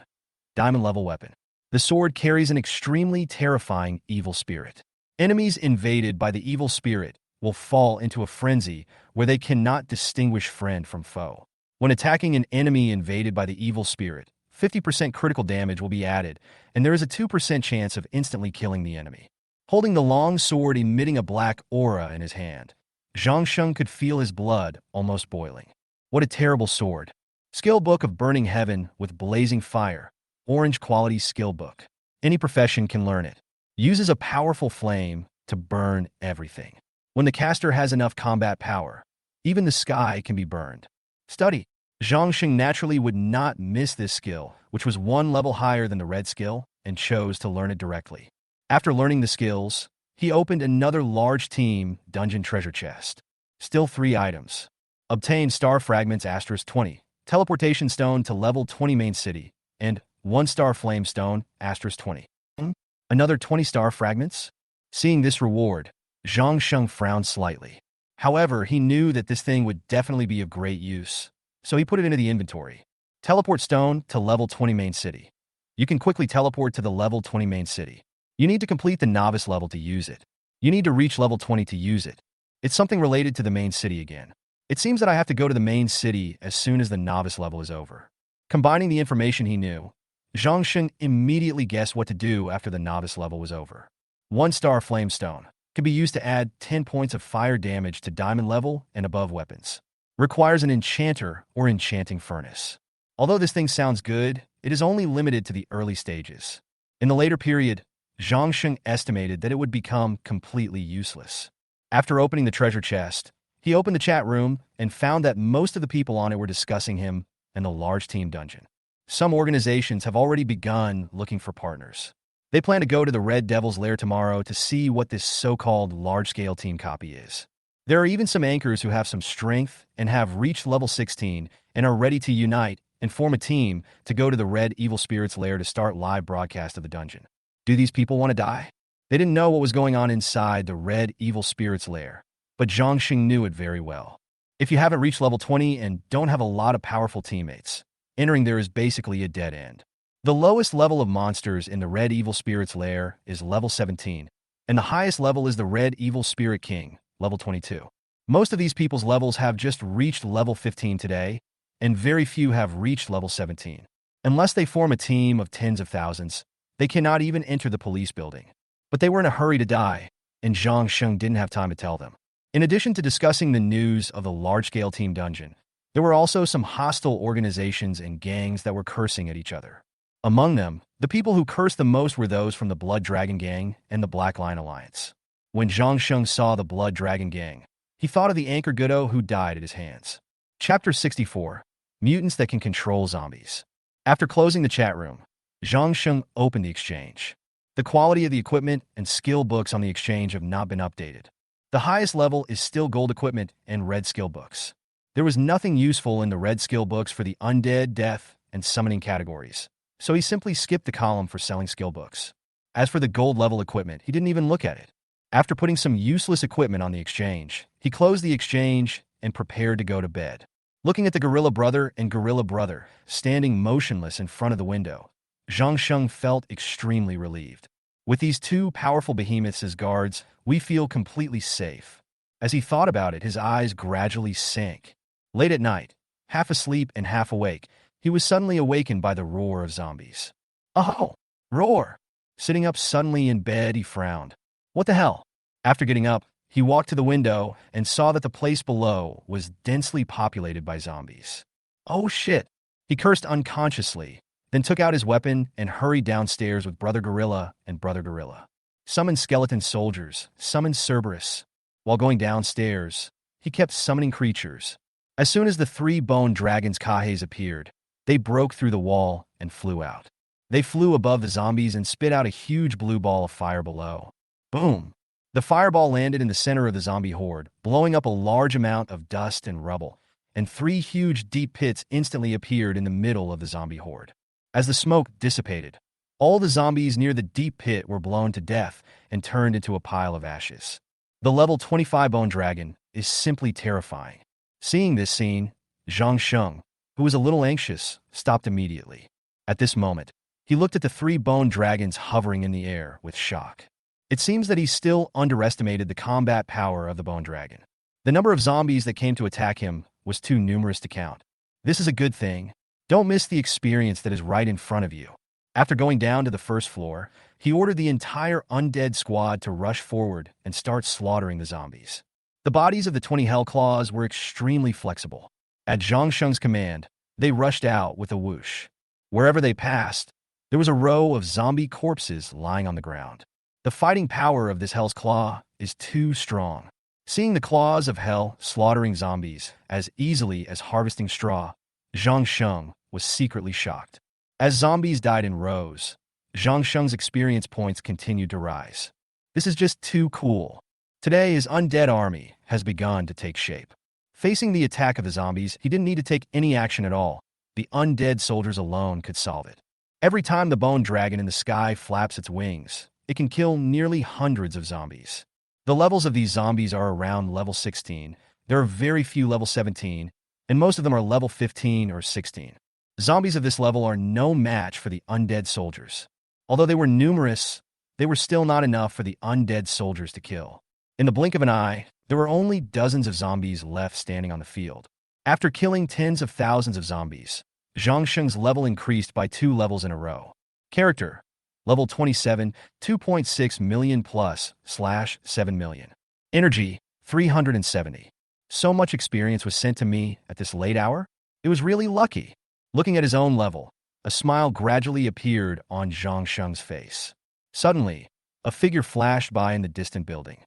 Diamond level weapon. The sword carries an extremely terrifying evil spirit. Enemies invaded by the evil spirit will fall into a frenzy where they cannot distinguish friend from foe. When attacking an enemy invaded by the evil spirit, 50% critical damage will be added, and there is a 2% chance of instantly killing the enemy. Holding the long sword emitting a black aura in his hand, Zhangsheng could feel his blood almost boiling. What a terrible sword. Skill book of burning heaven with blazing fire. Orange quality skill book. Any profession can learn it. Uses a powerful flame to burn everything. When the caster has enough combat power, even the sky can be burned. Study. Zhang Xing naturally would not miss this skill, which was one level higher than the red skill, and chose to learn it directly. After learning the skills, he opened another large team dungeon treasure chest. Still 3 items. Obtain star fragments *20, teleportation stone to level 20 main city, and 1 star flame stone *20. Another 20 star fragments? Seeing this reward, Zhang Sheng frowned slightly. However, he knew that this thing would definitely be of great use, so he put it into the inventory. Teleport stone to level 20 main city. You can quickly teleport to the level 20 main city. You need to complete the novice level to use it. You need to reach level 20 to use it. It's something related to the main city again. It seems that I have to go to the main city as soon as the novice level is over. Combining the information he knew, Zhang Sheng immediately guessed what to do after the novice level was over. 1 star flame stone can be used to add 10 points of fire damage to diamond level and above weapons. Requires an enchanter or enchanting furnace. Although this thing sounds good, it is only limited to the early stages. In the later period, Zhang Sheng estimated that it would become completely useless. After opening the treasure chest, he opened the chat room and found that most of the people on it were discussing him and the large team dungeon. Some organizations have already begun looking for partners. They plan to go to the Red Devil's Lair tomorrow to see what this so-called large-scale team copy is. There are even some anchors who have some strength and have reached level 16 and are ready to unite and form a team to go to the Red Evil Spirit's Lair to start live broadcast of the dungeon. Do these people want to die? They didn't know what was going on inside the Red Evil Spirit's Lair, but Zhang Xing knew it very well. If you haven't reached level 20 and don't have a lot of powerful teammates, entering there is basically a dead end. The lowest level of monsters in the Red Evil Spirit's Lair is level 17, and the highest level is the Red Evil Spirit King, level 22. Most of these people's levels have just reached level 15 today, and very few have reached level 17. Unless they form a team of tens of thousands, they cannot even enter the police building. But they were in a hurry to die, and Zhang Sheng didn't have time to tell them. In addition to discussing the news of the large-scale team dungeon, there were also some hostile organizations and gangs that were cursing at each other. Among them, the people who cursed the most were those from the Blood Dragon Gang and the Black Lion Alliance. When Zhang Sheng saw the Blood Dragon Gang, he thought of the Anchor Gudo who died at his hands. Chapter 64. Mutants that can control zombies. After closing the chat room, Zhang Sheng opened the exchange. The quality of the equipment and skill books on the exchange have not been updated. The highest level is still gold equipment and red skill books. There was nothing useful in the red skill books for the undead, death, and summoning categories, so he simply skipped the column for selling skill books. As for the gold level equipment, he didn't even look at it. After putting some useless equipment on the exchange, he closed the exchange and prepared to go to bed. Looking at the Gorilla Brother and Gorilla Brother standing motionless in front of the window, Zhang Sheng felt extremely relieved. With these 2 powerful behemoths as guards, we feel completely safe. As he thought about it, his eyes gradually sank. Late at night, half asleep and half awake, he was suddenly awakened by the roar of zombies. Oh! Roar! Sitting up suddenly in bed, he frowned. What the hell? After getting up, he walked to the window and saw that the place below was densely populated by zombies. Oh shit! He cursed unconsciously, then took out his weapon and hurried downstairs with Brother Gorilla and Brother Gorilla. Summoned skeleton soldiers, summoned Cerberus. While going downstairs, he kept summoning creatures. As soon as the 3 bone dragons Kahes appeared, they broke through the wall and flew out. They flew above the zombies and spit out a huge blue ball of fire below. Boom! The fireball landed in the center of the zombie horde, blowing up a large amount of dust and rubble, and 3 huge deep pits instantly appeared in the middle of the zombie horde. As the smoke dissipated, all the zombies near the deep pit were blown to death and turned into a pile of ashes. The level 25 bone dragon is simply terrifying. Seeing this scene, Zhang Sheng, who was a little anxious, stopped immediately. At this moment, he looked at the 3 bone dragons hovering in the air with shock. It seems that he still underestimated the combat power of the bone dragon. The number of zombies that came to attack him was too numerous to count. This is a good thing. Don't miss the experience that is right in front of you. After going down to the first floor, he ordered the entire undead squad to rush forward and start slaughtering the zombies. The bodies of the 20 Hellclaws were extremely flexible. At Zhang Sheng's command, they rushed out with a whoosh. Wherever they passed, there was a row of zombie corpses lying on the ground. The fighting power of this Hell's Claw is too strong. Seeing the claws of hell slaughtering zombies as easily as harvesting straw, Zhang Sheng was secretly shocked. As zombies died in rows, Zhang Sheng's experience points continued to rise. This is just too cool. Today, his undead army has begun to take shape. Facing the attack of the zombies, he didn't need to take any action at all. The undead soldiers alone could solve it. Every time the bone dragon in the sky flaps its wings, it can kill nearly hundreds of zombies. The levels of these zombies are around level 16. There are very few level 17, and most of them are level 15 or 16. Zombies of this level are no match for the undead soldiers. Although they were numerous, they were still not enough for the undead soldiers to kill. In the blink of an eye, there were only dozens of zombies left standing on the field. After killing tens of thousands of zombies, Zhang Sheng's level increased by 2 levels in a row. Character: level 27, 2.6 million plus /7 million. Energy: 370. So much experience was sent to me at this late hour? It was really lucky. Looking at his own level, a smile gradually appeared on Zhang Sheng's face. Suddenly, a figure flashed by in the distant building.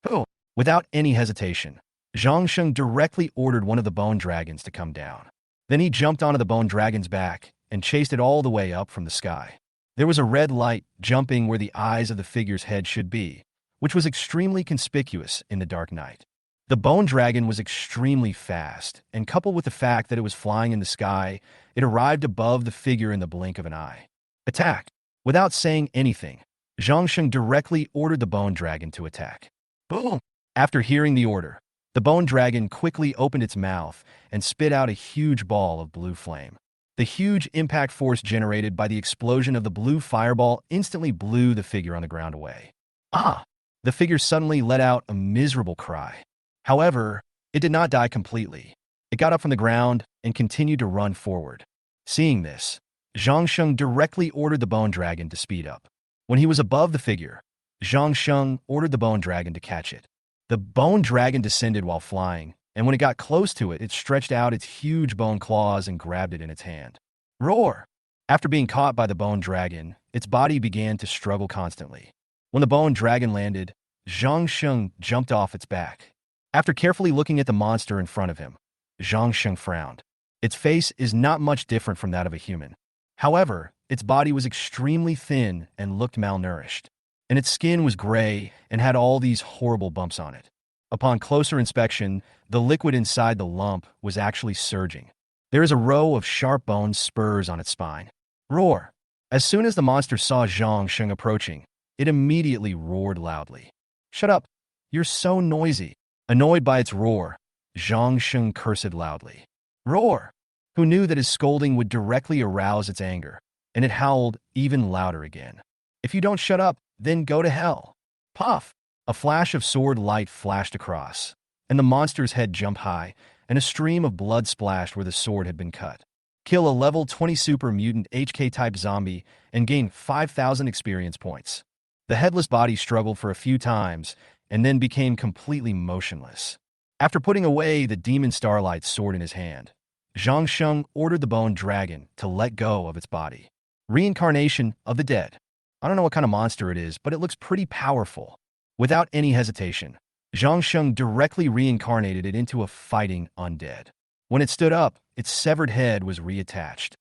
Oh! Without any hesitation, Zhang Sheng directly ordered one of the bone dragons to come down. Then he jumped onto the bone dragon's back and chased it all the way up from the sky. There was a red light jumping where the eyes of the figure's head should be, which was extremely conspicuous in the dark night. The bone dragon was extremely fast, and coupled with the fact that it was flying in the sky, it arrived above the figure in the blink of an eye. Attack! Without saying anything, Zhang Sheng directly ordered the bone dragon to attack. Boom! After hearing the order, the bone dragon quickly opened its mouth and spit out a huge ball of blue flame. The huge impact force generated by the explosion of the blue fireball instantly blew the figure on the ground away. Ah! The figure suddenly let out a miserable cry. However, it did not die completely. It got up from the ground and continued to run forward. Seeing this, Zhang Sheng directly ordered the bone dragon to speed up. When he was above the figure, Zhang Sheng ordered the bone dragon to catch it. The bone dragon descended while flying, and when it got close to it, it stretched out its huge bone claws and grabbed it in its hand. Roar! After being caught by the bone dragon, its body began to struggle constantly. When the bone dragon landed, Zhang Sheng jumped off its back. After carefully looking at the monster in front of him, Zhang Sheng frowned. Its face is not much different from that of a human. However, its body was extremely thin and looked malnourished, and its skin was gray and had all these horrible bumps on it. Upon closer inspection, the liquid inside the lump was actually surging. There is a row of sharp bone spurs on its spine. Roar! As soon as the monster saw Zhang Sheng approaching, it immediately roared loudly. Shut up! You're so noisy! Annoyed by its roar, Zhang Sheng cursed loudly. Roar! Who knew that his scolding would directly arouse its anger, and it howled even louder again. If you don't shut up, then go to hell. Puff! A flash of sword light flashed across, and the monster's head jumped high, and a stream of blood splashed where the sword had been cut. Kill a level 20 super mutant HK-type zombie and gain 5,000 experience points. The headless body struggled for a few times, and then became completely motionless. After putting away the demon starlight sword in his hand, Zhang Sheng ordered the bone dragon to let go of its body. Reincarnation of the dead. I don't know what kind of monster it is, but it looks pretty powerful. Without any hesitation, Zhang Sheng directly reincarnated it into a fighting undead. When it stood up, its severed head was reattached.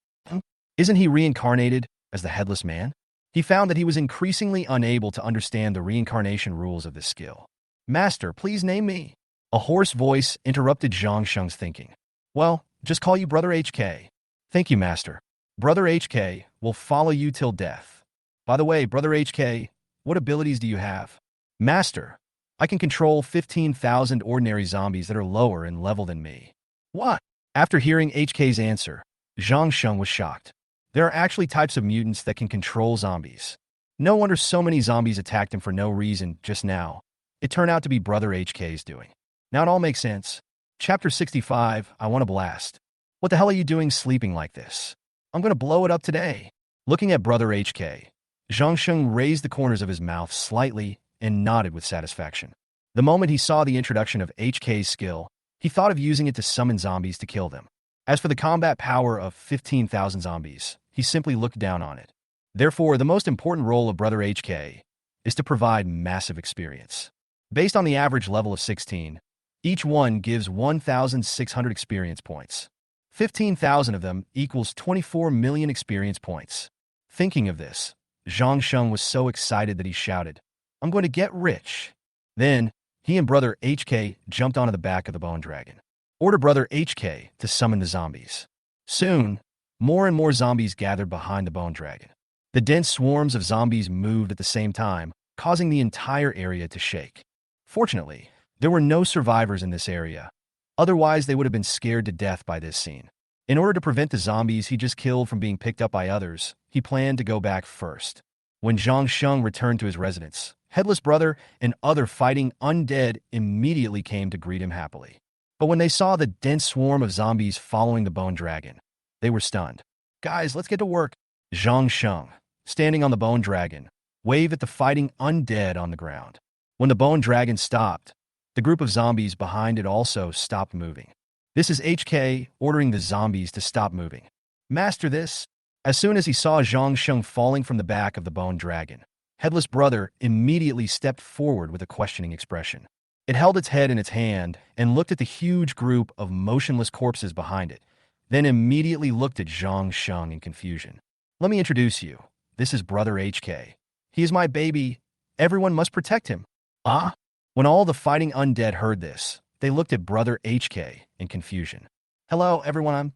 Isn't he reincarnated as the headless man? He found that he was increasingly unable to understand the reincarnation rules of this skill. Master, please name me. A hoarse voice interrupted Zhang Sheng's thinking. Well, just call you Brother HK. Thank you, Master. Brother HK will follow you till death. By the way, Brother HK, what abilities do you have? Master, I can control 15,000 ordinary zombies that are lower in level than me. What? After hearing HK's answer, Zhang Sheng was shocked. There are actually types of mutants that can control zombies. No wonder so many zombies attacked him for no reason just now. It turned out to be Brother HK's doing. Now it all makes sense. Chapter 65, I want to blast. What the hell are you doing sleeping like this? I'm going to blow it up today. Looking at Brother HK, Zhang Sheng raised the corners of his mouth slightly and nodded with satisfaction. The moment he saw the introduction of HK's skill, He thought of using it to summon zombies to kill them. As for the combat power of 15,000 zombies, he simply looked down on it. Therefore, the most important role of Brother HK is to provide massive experience. Based on the average level of 16, each one gives 1,600 experience points. 15,000 of them equals 24 million experience points. Thinking of this, Zhang Sheng was so excited that he shouted, "I'm going to get rich." Then, he and Brother HK jumped onto the back of the bone dragon. Order Brother HK to summon the zombies. Soon, more and more zombies gathered behind the bone dragon. The dense swarms of zombies moved at the same time, causing the entire area to shake. Fortunately, there were no survivors in this area. Otherwise, they would have been scared to death by this scene. In order to prevent the zombies he just killed from being picked up by others, he planned to go back first. When Zhang Sheng returned to his residence, Headless Brother and other fighting undead immediately came to greet him happily. But when they saw the dense swarm of zombies following the bone dragon, they were stunned. "Guys, let's get to work." Zhang Sheng, standing on the bone dragon, waved at the fighting undead on the ground. When the bone dragon stopped, the group of zombies behind it also stopped moving. This is HK ordering the zombies to stop moving. "Master this." As soon as he saw Zhang Sheng falling from the back of the bone dragon, Headless Brother immediately stepped forward with a questioning expression. It held its head in its hand and looked at the huge group of motionless corpses behind it, then immediately looked at Zhang Sheng in confusion. "Let me introduce you. This is Brother HK. He is my baby. Everyone must protect him." "Ah?" When all the fighting undead heard this, they looked at Brother HK in confusion. "Hello, everyone. I'm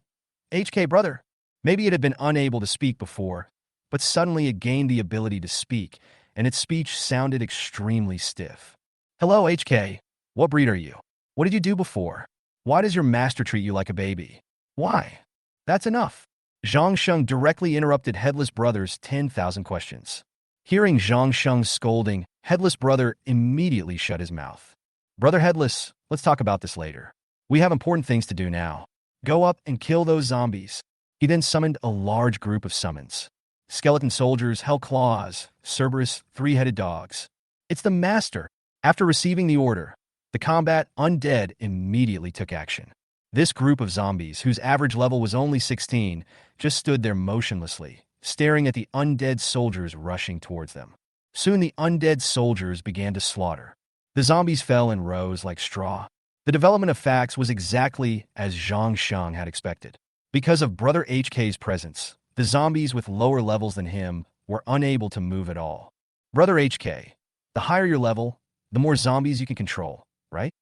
HK Brother." Maybe it had been unable to speak before, but suddenly it gained the ability to speak, and its speech sounded extremely stiff. "Hello, HK. What breed are you? What did you do before? Why does your master treat you like a baby? Why?" "That's enough." Zhang Sheng directly interrupted Headless Brother's 10,000 questions. Hearing Zhang Sheng's scolding, Headless Brother immediately shut his mouth. "Brother Headless, let's talk about this later. We have important things to do now. Go up and kill those zombies." He then summoned a large group of summons. Skeleton soldiers, hell claws, Cerberus, three-headed dogs. "It's the master." After receiving the order, the combat undead immediately took action. This group of zombies, whose average level was only 16, just stood there motionlessly, staring at the undead soldiers rushing towards them. Soon the undead soldiers began to slaughter. The zombies fell in rows like straw. The development of facts was exactly as Zhang Sheng had expected. Because of Brother HK's presence, the zombies with lower levels than him were unable to move at all. "Brother HK, the higher your level, the more zombies you can control, right?"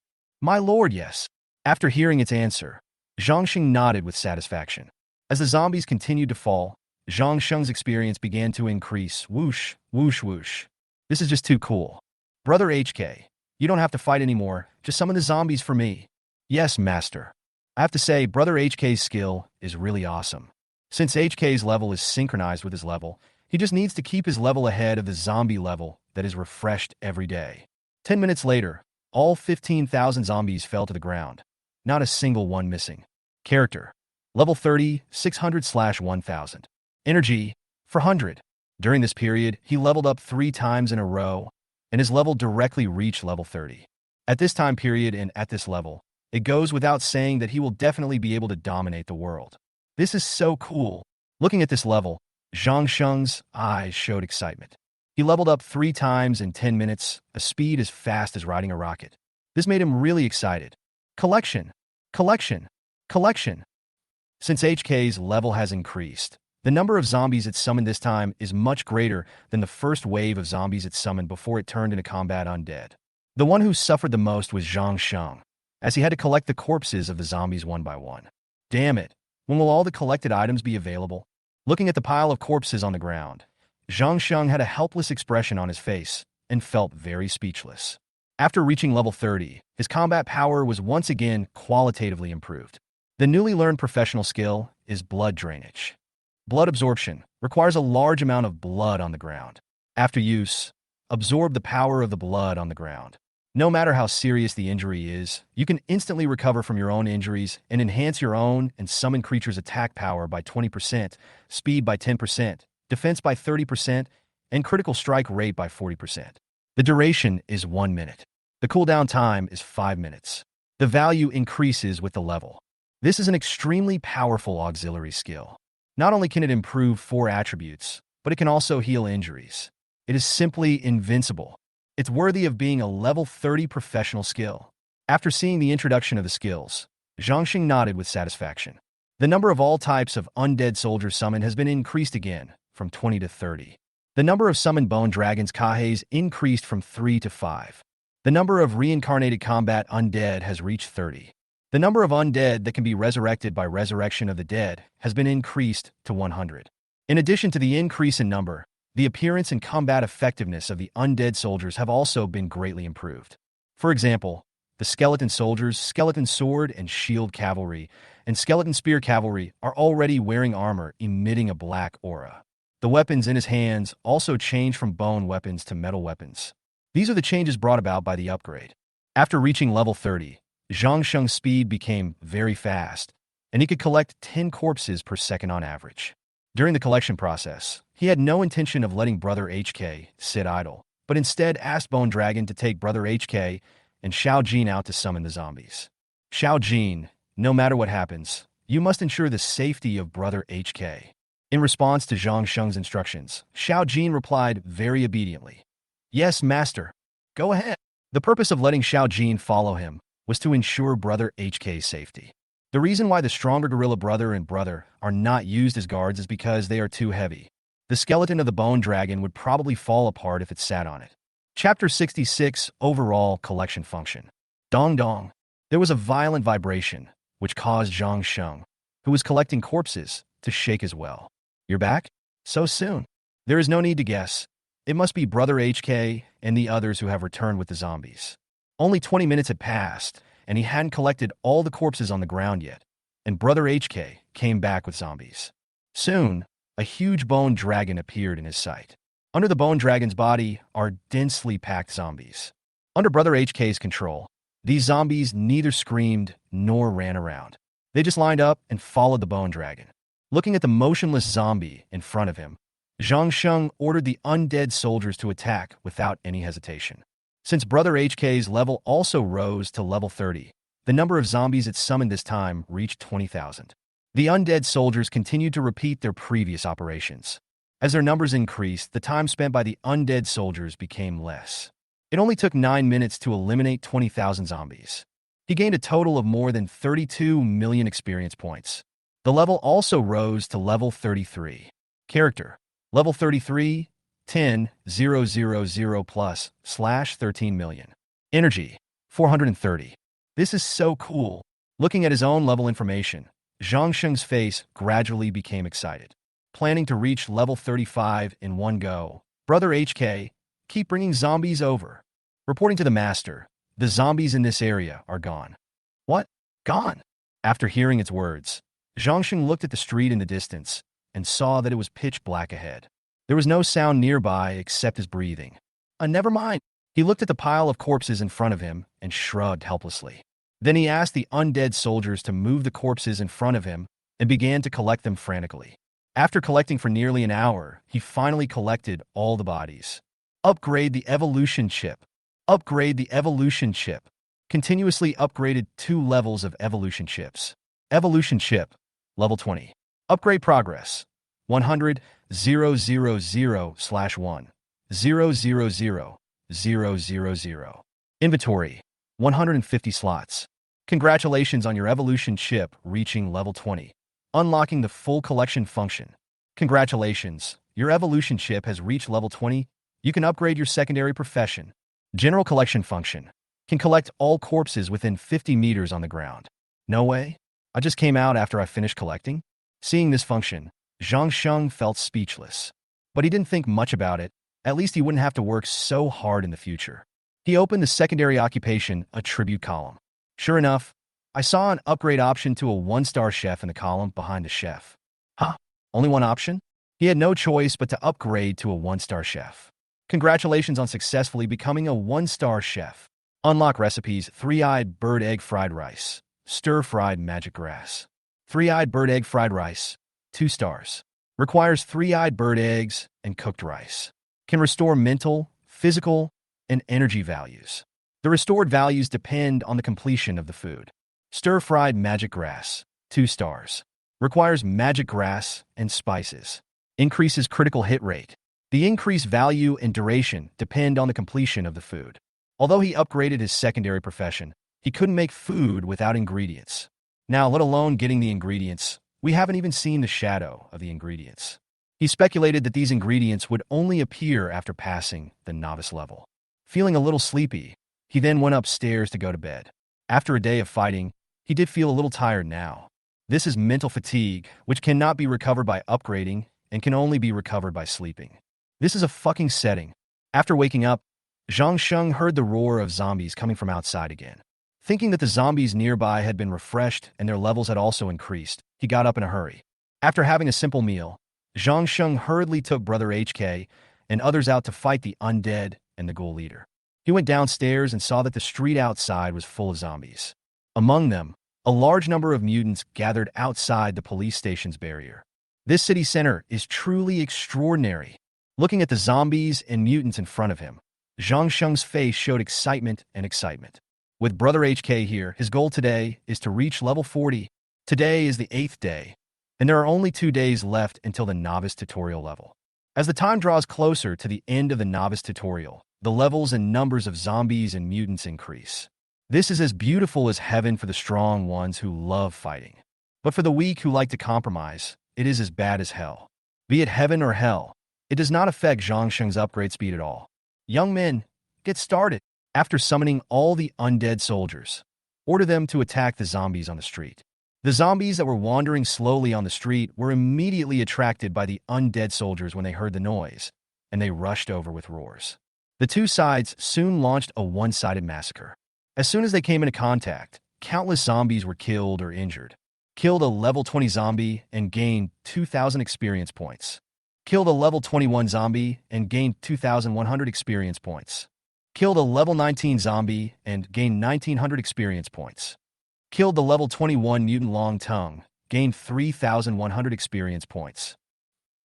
"My lord, yes." After hearing its answer, Zhang Sheng nodded with satisfaction. As the zombies continued to fall, Zhang Sheng's experience began to increase. Whoosh, whoosh, whoosh. "This is just too cool. Brother HK, you don't have to fight anymore. Just summon the zombies for me." "Yes, master." I have to say, Brother HK's skill is really awesome. Since HK's level is synchronized with his level, he just needs to keep his level ahead of the zombie level that is refreshed every day. 10 minutes later, all 15,000 zombies fell to the ground. Not a single one missing. Character: level 30, 600/1000. Energy: 400. During this period, he leveled up 3 times in a row, and his level directly reached level 30. At this time period and at this level, it goes without saying that he will definitely be able to dominate the world. This is so cool. Looking at this level, Zhang Sheng's eyes showed excitement. He leveled up 3 times in 10 minutes, a speed as fast as riding a rocket. This made him really excited. Collection, collection, collection. Since HK's level has increased, the number of zombies it summoned this time is much greater than the first wave of zombies it summoned before it turned into combat undead. The one who suffered the most was Zhang Sheng, as he had to collect the corpses of the zombies one by one. Damn it, when will all the collected items be available? Looking at the pile of corpses on the ground, Zhang Sheng had a helpless expression on his face and felt very speechless. After reaching level 30, his combat power was once again qualitatively improved. The newly learned professional skill is blood drainage. Blood absorption requires a large amount of blood on the ground. After use, absorb the power of the blood on the ground. No matter how serious the injury is, you can instantly recover from your own injuries and enhance your own and summon creatures' attack power by 20%, speed by 10%, defense by 30%, and critical strike rate by 40%. The duration is 1 minute. The cooldown time is 5 minutes. The value increases with the level. This is an extremely powerful auxiliary skill. Not only can it improve 4 attributes, but it can also heal injuries. It is simply invincible. It's worthy of being a level 30 professional skill. After seeing the introduction of the skills, Zhangxing nodded with satisfaction. The number of all types of undead soldiers summoned has been increased again, from 20 to 30. The number of summoned bone dragons haze increased from 3 to 5. The number of reincarnated combat undead has reached 30. The number of undead that can be resurrected by resurrection of the dead has been increased to 100. In addition to the increase in number, the appearance and combat effectiveness of the undead soldiers have also been greatly improved. For example, the skeleton soldiers, skeleton sword and shield cavalry, and skeleton spear cavalry are already wearing armor emitting a black aura. The weapons in his hands also change from bone weapons to metal weapons. These are the changes brought about by the upgrade. After reaching level 30, Zhangsheng's speed became very fast, and he could collect 10 corpses per second on average. During the collection process, he had no intention of letting Brother HK sit idle, but instead asked Bone Dragon to take Brother HK and Xiao Jin out to summon the zombies. Xiao Jin, no matter what happens, you must ensure the safety of Brother HK. In response to Zhang Sheng's instructions, Xiao Jin replied very obediently. Yes, master. Go ahead. The purpose of letting Xiao Jin follow him was to ensure Brother HK's safety. The reason why the stronger gorilla brother and brother are not used as guards is because they are too heavy. The skeleton of the bone dragon would probably fall apart if it sat on it. Chapter 66, Overall Collection Function. Dong dong. There was a violent vibration, which caused Zhang Sheng, who was collecting corpses, to shake as well. You're back? So soon? There is no need to guess. It must be Brother HK and the others who have returned with the zombies. Only 20 minutes had passed, and he hadn't collected all the corpses on the ground yet, and Brother HK came back with zombies. Soon, a huge bone dragon appeared in his sight. Under the bone dragon's body are densely packed zombies. Under Brother HK's control, these zombies neither screamed nor ran around. They just lined up and followed the bone dragon. Looking at the motionless zombie in front of him, Zhang Sheng ordered the undead soldiers to attack without any hesitation. Since Brother HK's level also rose to level 30, the number of zombies it summoned this time reached 20,000. The undead soldiers continued to repeat their previous operations. As their numbers increased, the time spent by the undead soldiers became less. It only took 9 minutes to eliminate 20,000 zombies. He gained a total of more than 32 million experience points. The level also rose to level 33. Character. Level 33, 10,000 plus, /13 million. Energy, 430. This is so cool. Looking at his own level information, Zhang Sheng's face gradually became excited. Planning to reach level 35 in one go, Brother HK, keep bringing zombies over. Reporting to the master, the zombies in this area are gone. What? Gone? After hearing its words, Zhang Sheng looked at the street in the distance and saw that it was pitch black ahead. There was no sound nearby except his breathing. Never mind. He looked at the pile of corpses in front of him and shrugged helplessly. Then he asked the undead soldiers to move the corpses in front of him and began to collect them frantically. After collecting for nearly an hour, he finally collected all the bodies. Upgrade the evolution chip. Upgrade the evolution chip. Continuously upgraded 2 levels of evolution chips. Evolution chip, level 20. Upgrade progress, 100, 000/1, 000/000. Inventory, 150 slots. Congratulations on your evolution chip reaching level 20. Unlocking the full collection function. Congratulations, your evolution chip has reached level 20. You can upgrade your secondary profession. General collection function. Can collect all corpses within 50 meters on the ground. No way. I just came out after I finished collecting. Seeing this function, Zhang Sheng felt speechless. But he didn't think much about it. At least he wouldn't have to work so hard in the future. He opened the secondary occupation attribute column. Sure enough, I saw an upgrade option to a 1-star chef in the column behind the chef. Huh? Only one option? He had no choice but to upgrade to a 1-star chef. Congratulations on successfully becoming a 1-star chef. Unlock recipes: 3-eyed bird egg fried rice, stir-fried magic grass. 3-eyed bird egg fried rice, 2 stars. Requires 3-eyed bird eggs and cooked rice. Can restore mental, physical, and energy values. The restored values depend on the completion of the food. Stir-fried magic grass, 2 stars. Requires magic grass and spices. Increases critical hit rate. The increased value and duration depend on the completion of the food. Although he upgraded his secondary profession, he couldn't make food without ingredients. Now, let alone getting the ingredients, we haven't even seen the shadow of the ingredients. He speculated that these ingredients would only appear after passing the novice level. Feeling a little sleepy, he then went upstairs to go to bed. After a day of fighting, he did feel a little tired now. This is mental fatigue, which cannot be recovered by upgrading and can only be recovered by sleeping. This is a fucking setting. After waking up, Zhang Sheng heard the roar of zombies coming from outside again. Thinking that the zombies nearby had been refreshed and their levels had also increased, he got up in a hurry. After having a simple meal, Zhang Sheng hurriedly took Brother HK and others out to fight the undead and the ghoul leader. He went downstairs and saw that the street outside was full of zombies. Among them, a large number of mutants gathered outside the police station's barrier. This city center is truly extraordinary. Looking at the zombies and mutants in front of him, Zhang Sheng's face showed excitement. With Brother HK here, his goal today is to reach level 40. Today is the 8th day, and there are only 2 days left until the novice tutorial level. As the time draws closer to the end of the novice tutorial, the levels and numbers of zombies and mutants increase. This is as beautiful as heaven for the strong ones who love fighting. But for the weak who like to compromise, it is as bad as hell. Be it heaven or hell, it does not affect Zhang Sheng's upgrade speed at all. Young men, get started. After summoning all the undead soldiers, order them to attack the zombies on the street. The zombies that were wandering slowly on the street were immediately attracted by the undead soldiers when they heard the noise, and they rushed over with roars. The two sides soon launched a one-sided massacre. As soon as they came into contact, countless zombies were killed or injured. Killed a level 20 zombie and gained 2,000 experience points. Killed a level 21 zombie and gained 2,100 experience points. Killed a level 19 zombie and gained 1,900 experience points. Killed the level 21 mutant long tongue, gained 3,100 experience points.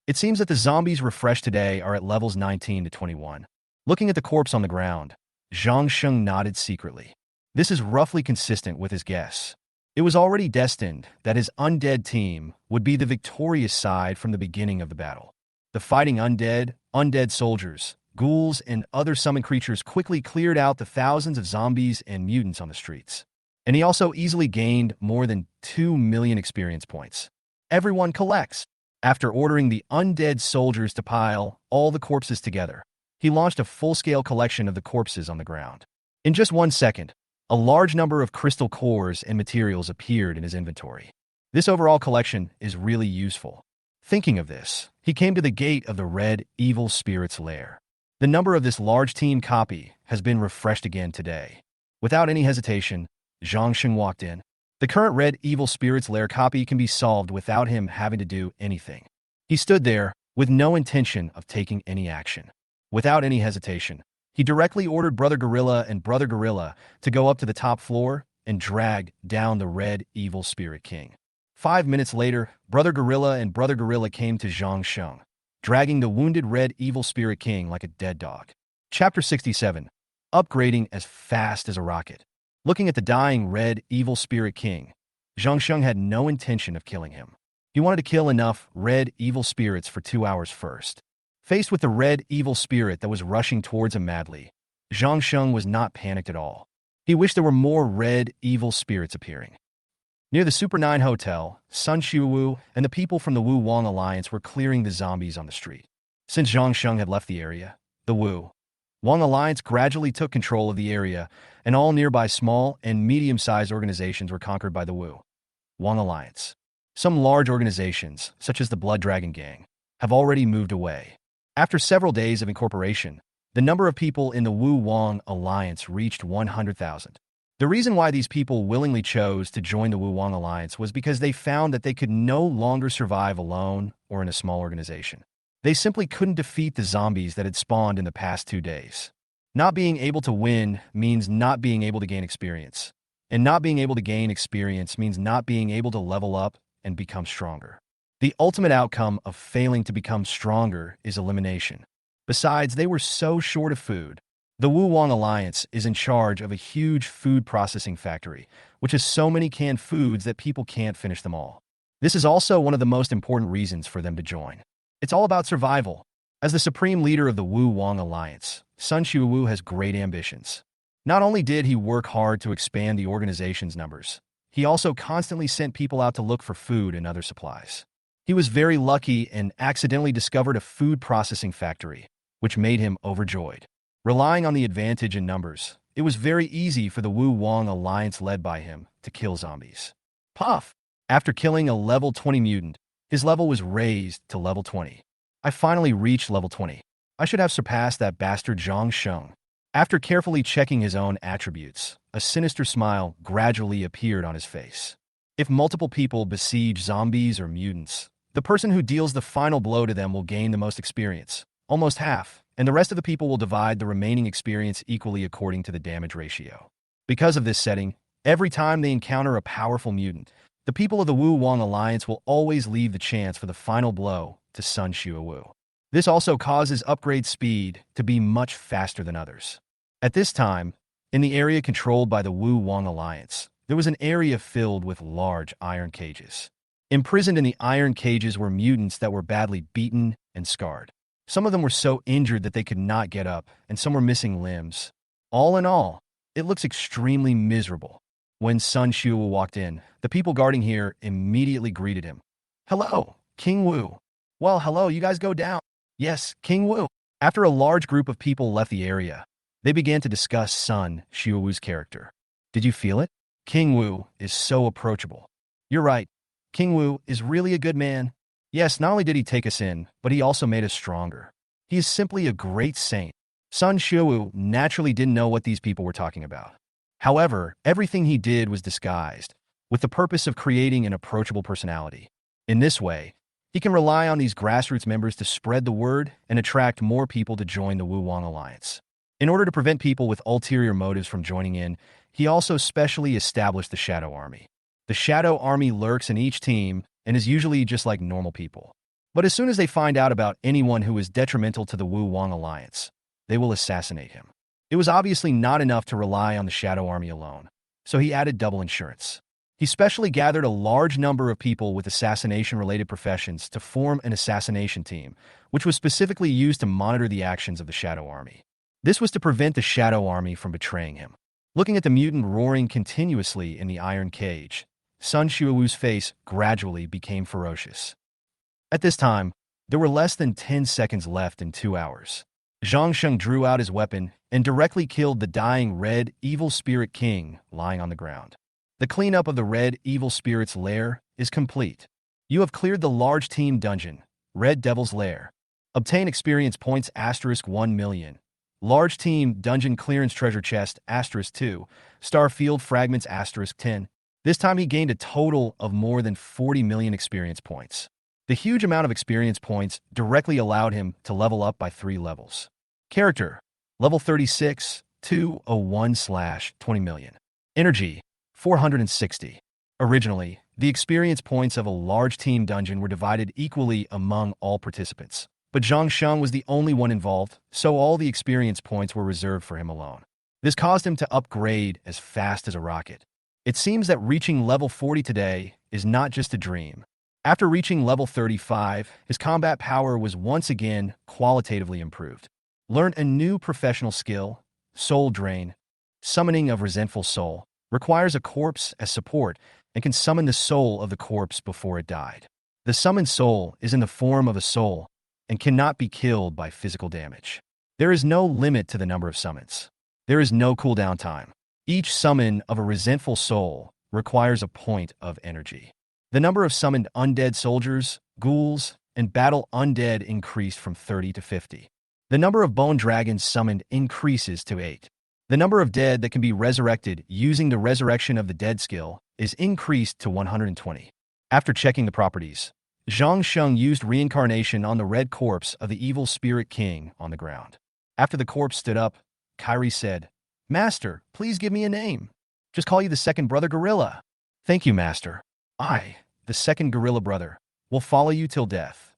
It seems that the zombies refreshed today are at levels 19 to 21. Looking at the corpse on the ground, Zhang Sheng nodded secretly. This is roughly consistent with his guess. It was already destined that his undead team would be the victorious side from the beginning of the battle. The fighting undead soldiers, ghouls, and other summoned creatures quickly cleared out the thousands of zombies and mutants on the streets. And he also easily gained more than 2 million experience points. Everyone collects. After ordering the undead soldiers to pile all the corpses together, he launched a full-scale collection of the corpses on the ground. In just 1 second, a large number of crystal cores and materials appeared in his inventory. This overall collection is really useful. Thinking of this, he came to the gate of the red evil spirit's lair. The number of this large team copy has been refreshed again today. Without any hesitation, Zhang Sheng walked in. The current red evil spirit's lair copy can be solved without him having to do anything. He stood there with no intention of taking any action. Without any hesitation, he directly ordered Brother Gorilla and Brother Gorilla to go up to the top floor and drag down the red evil spirit king. 5 minutes later, Brother Gorilla and Brother Gorilla came to Zhang Sheng, dragging the wounded red evil spirit king like a dead dog. Chapter 67. Upgrading as fast as a rocket. Looking at the dying red evil spirit king, Zhang Sheng had no intention of killing him. He wanted to kill enough red evil spirits for 2 hours first. Faced with the red evil spirit that was rushing towards him madly, Zhang Sheng was not panicked at all. He wished there were more red evil spirits appearing. Near the Super 9 Hotel, Sun Xiuwu and the people from the Wu Wang Alliance were clearing the zombies on the street. Since Zhang Sheng had left the area, the Wu Wang Alliance gradually took control of the area, and all nearby small and medium-sized organizations were conquered by the Wu Wang Alliance. Some large organizations, such as the Blood Dragon Gang, have already moved away. After several days of incorporation, the number of people in the Wu Wang Alliance reached 100,000. The reason why these people willingly chose to join the Wu Wang Alliance was because they found that they could no longer survive alone or in a small organization. They simply couldn't defeat the zombies that had spawned in the past 2 days. Not being able to win means not being able to gain experience. And not being able to gain experience means not being able to level up and become stronger. The ultimate outcome of failing to become stronger is elimination. Besides, they were so short of food. The Wu Wang Alliance is in charge of a huge food processing factory, which has so many canned foods that people can't finish them all. This is also one of the most important reasons for them to join. It's all about survival. As the supreme leader of the Wu Wang Alliance, Sun Xiaowu has great ambitions. Not only did he work hard to expand the organization's numbers, he also constantly sent people out to look for food and other supplies. He was very lucky and accidentally discovered a food processing factory, which made him overjoyed. Relying on the advantage in numbers, it was very easy for the Wu Wang Alliance led by him to kill zombies. Puff! After killing a level 20 mutant, his level was raised to level 20. I finally reached level 20. I should have surpassed that bastard Zhang Sheng. After carefully checking his own attributes, a sinister smile gradually appeared on his face. If multiple people besiege zombies or mutants, the person who deals the final blow to them will gain the most experience, almost half, and the rest of the people will divide the remaining experience equally according to the damage ratio. Because of this setting, every time they encounter a powerful mutant, the people of the Wu Wang Alliance will always leave the chance for the final blow to Sun Xiaowu. This also causes upgrade speed to be much faster than others. At this time, in the area controlled by the Wu Wang Alliance, there was an area filled with large iron cages. Imprisoned in the iron cages were mutants that were badly beaten and scarred. Some of them were so injured that they could not get up, and some were missing limbs. All in all, it looks extremely miserable. When Sun Xiaowu walked in, the people guarding here immediately greeted him. "Hello, King Wu." "Well, hello, you guys go down." "Yes, King Wu." After a large group of people left the area, they began to discuss Sun Xiaowu's character. "Did you feel it? King Wu is so approachable." "You're right. King Wu is really a good man." "Yes, not only did he take us in, but he also made us stronger. He is simply a great saint." Sun Xiaowu naturally didn't know what these people were talking about. However, everything he did was disguised, with the purpose of creating an approachable personality. In this way, he can rely on these grassroots members to spread the word and attract more people to join the Wu Wang Alliance. In order to prevent people with ulterior motives from joining in, he also specially established the Shadow Army. The Shadow Army lurks in each team and is usually just like normal people. But as soon as they find out about anyone who is detrimental to the Wu Wang Alliance, they will assassinate him. It was obviously not enough to rely on the Shadow Army alone, so he added double insurance. He specially gathered a large number of people with assassination-related professions to form an assassination team, which was specifically used to monitor the actions of the Shadow Army. This was to prevent the Shadow Army from betraying him. Looking at the mutant roaring continuously in the iron cage, Sun Xiaowu's face gradually became ferocious. At this time, there were less than 10 seconds left in 2 hours. Zhang Sheng drew out his weapon and directly killed the dying Red Evil Spirit King lying on the ground. The cleanup of the Red Evil Spirit's lair is complete. You have cleared the large team dungeon, Red Devil's Lair. Obtain experience points *1 million. Large team dungeon clearance treasure chest *2. Starfield fragments *10. This time he gained a total of more than 40 million experience points. The huge amount of experience points directly allowed him to level up by 3 levels. Character, level 36, 201/20 million. Energy, 460. Originally, the experience points of a large team dungeon were divided equally among all participants. But Zhang Sheng was the only one involved, so all the experience points were reserved for him alone. This caused him to upgrade as fast as a rocket. It seems that reaching level 40 today is not just a dream. After reaching level 35, his combat power was once again qualitatively improved. Learned a new professional skill, Soul Drain. Summoning of Resentful Soul requires a corpse as support and can summon the soul of the corpse before it died. The summoned soul is in the form of a soul and cannot be killed by physical damage. There is no limit to the number of summons. There is no cooldown time. Each summon of a resentful soul requires a point of energy. The number of summoned undead soldiers, ghouls, and battle undead increased from 30 to 50. The number of bone dragons summoned increases to 8. The number of dead that can be resurrected using the Resurrection of the Dead skill is increased to 120. After checking the properties, Zhang Sheng used reincarnation on the red corpse of the evil spirit king on the ground. After the corpse stood up, Kyrie said, "Master, please give me a name. Just call you the second brother gorilla." "Thank you, Master. I, the second gorilla brother, will follow you till death."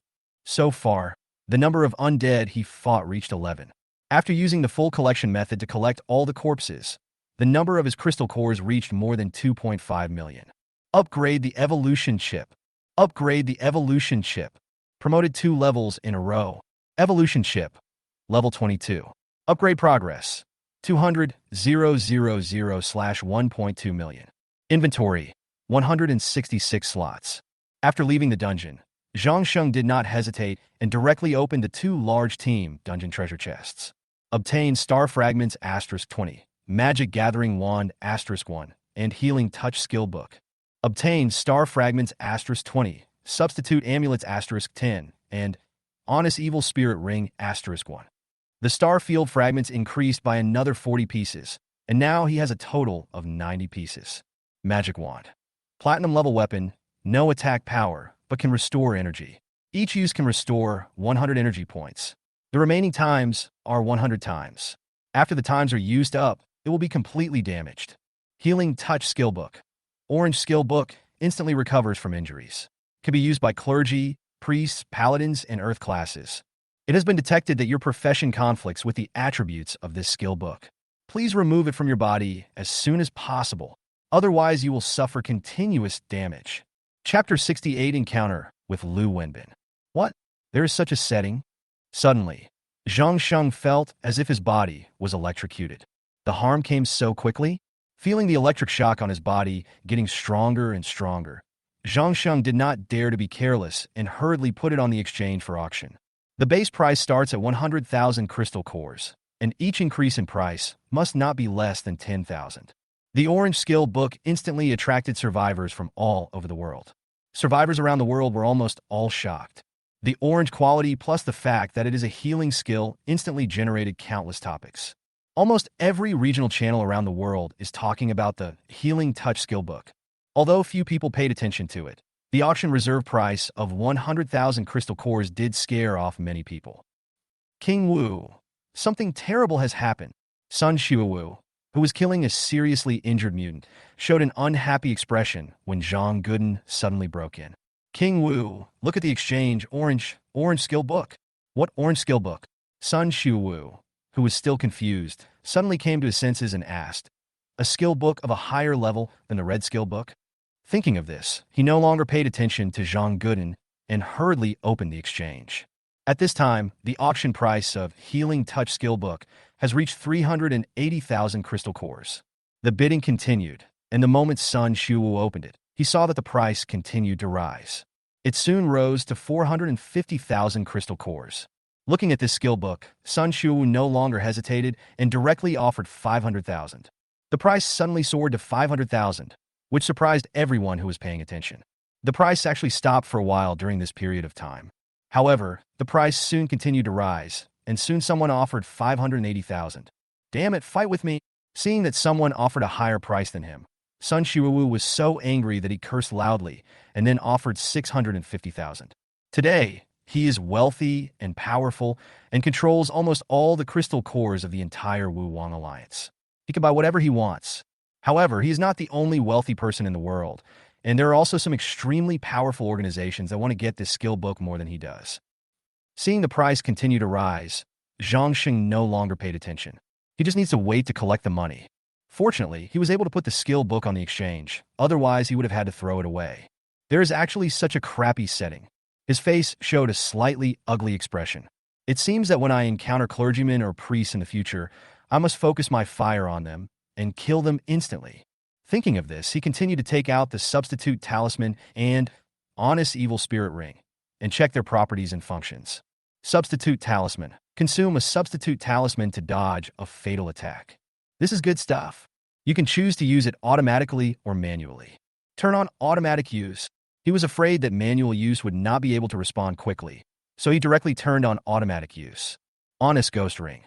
So far, the number of undead he fought reached 11. After using the full collection method to collect all the corpses, the number of his crystal cores reached more than 2.5 million. Upgrade the evolution chip. Upgrade the evolution chip. Promoted 2 levels in a row. Evolution chip. Level 22. Upgrade progress. 200,000/1.2 million. Inventory. 166 slots. After leaving the dungeon, Zhang Sheng did not hesitate and directly opened the 2 large team dungeon treasure chests. Obtain Star Fragments *20, Magic Gathering Wand *1, and Healing Touch Skill Book. Obtain Star Fragments *20, Substitute Amulets *10, and Honest Evil Spirit Ring *1. The Star Field Fragments increased by another 40 pieces, and now he has a total of 90 pieces. Magic Wand. Platinum level weapon, no attack power, but can restore energy. Each use can restore 100 energy points. The remaining times are 100 times. After the times are used up, it will be completely damaged. Healing Touch Skill Book. Orange Skill Book instantly recovers from injuries. Can be used by clergy, priests, paladins, and earth classes. It has been detected that your profession conflicts with the attributes of this skill book. Please remove it from your body as soon as possible. Otherwise, you will suffer continuous damage. Chapter 68 Encounter with Lu Wenbin. What? There is such a setting? Suddenly, Zhang Sheng felt as if his body was electrocuted. The harm came so quickly. Feeling the electric shock on his body getting stronger and stronger, Zhang Sheng did not dare to be careless and hurriedly put it on the exchange for auction. The base price starts at 100,000 crystal cores, and each increase in price must not be less than 10,000. The Orange Skill Book instantly attracted survivors from all over the world. Survivors around the world were almost all shocked. The orange quality plus the fact that it is a healing skill instantly generated countless topics. Almost every regional channel around the world is talking about the Healing Touch Skill Book. Although few people paid attention to it, the auction reserve price of 100,000 crystal cores did scare off many people. King Wu. Something terrible has happened. Sun Shuwu, who was killing a seriously injured mutant, showed an unhappy expression when Zhang Guden suddenly broke in. King Wu, look at the exchange, orange skill book. What orange skill book? Sun Shuwu, who was still confused, suddenly came to his senses and asked, a skill book of a higher level than the red skill book? Thinking of this, he no longer paid attention to Zhang Guden and hurriedly opened the exchange. At this time, the auction price of Healing Touch Skill Book has reached 380,000 crystal cores. The bidding continued, and the moment Sun Shuwu opened it, he saw that the price continued to rise. It soon rose to 450,000 crystal cores. Looking at this skill book, Sun Shuwu no longer hesitated and directly offered 500,000. The price suddenly soared to 500,000, which surprised everyone who was paying attention. The price actually stopped for a while during this period of time. However, the price soon continued to rise, and soon someone offered 580,000. Damn it, fight with me! Seeing that someone offered a higher price than him, Sun Shuwu was so angry that he cursed loudly and then offered 650,000. Today, he is wealthy and powerful and controls almost all the crystal cores of the entire Wu Wang Alliance. He can buy whatever he wants. However, he is not the only wealthy person in the world, and there are also some extremely powerful organizations that want to get this skill book more than he does. Seeing the price continue to rise, Zhang Sheng no longer paid attention. He just needs to wait to collect the money. Fortunately, he was able to put the skill book on the exchange, otherwise he would have had to throw it away. There is actually such a crappy setting. His face showed a slightly ugly expression. It seems that when I encounter clergymen or priests in the future, I must focus my fire on them and kill them instantly. Thinking of this, he continued to take out the substitute talisman and honest evil spirit ring and check their properties and functions. Substitute talisman. Consume a substitute talisman to dodge a fatal attack. This is good stuff. You can choose to use it automatically or manually. Turn on automatic use. He was afraid that manual use would not be able to respond quickly, so he directly turned on automatic use. Honest Ghost Ring.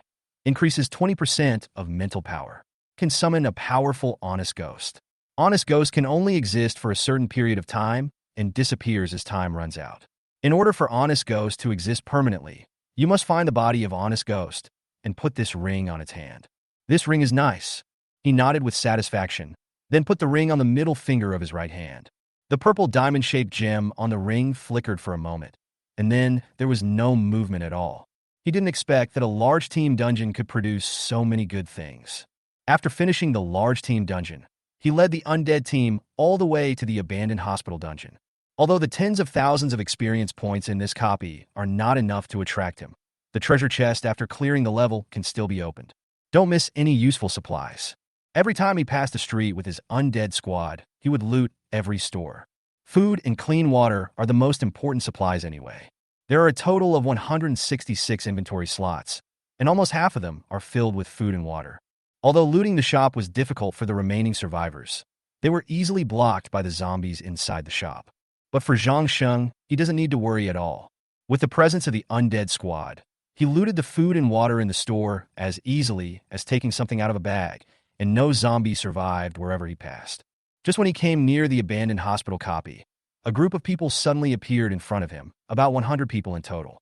Increases 20% of mental power. Can summon a powerful Honest Ghost. Honest Ghost can only exist for a certain period of time and disappears as time runs out. In order for Honest Ghost to exist permanently, you must find the body of Honest Ghost and put this ring on its hand. This ring is nice. He nodded with satisfaction, then put the ring on the middle finger of his right hand. The purple diamond-shaped gem on the ring flickered for a moment, and then there was no movement at all. He didn't expect that a large team dungeon could produce so many good things. After finishing the large team dungeon, he led the undead team all the way to the abandoned hospital dungeon. Although the tens of thousands of experience points in this copy are not enough to attract him, the treasure chest after clearing the level can still be opened. Don't miss any useful supplies. Every time he passed a street with his undead squad, he would loot every store. Food and clean water are the most important supplies anyway. There are a total of 166 inventory slots, and almost half of them are filled with food and water. Although looting the shop was difficult for the remaining survivors, they were easily blocked by the zombies inside the shop. But for Zhang Sheng, he doesn't need to worry at all. With the presence of the undead squad, he looted the food and water in the store as easily as taking something out of a bag, and no zombie survived wherever he passed. Just when he came near the abandoned hospital copy, a group of people suddenly appeared in front of him, about 100 people in total.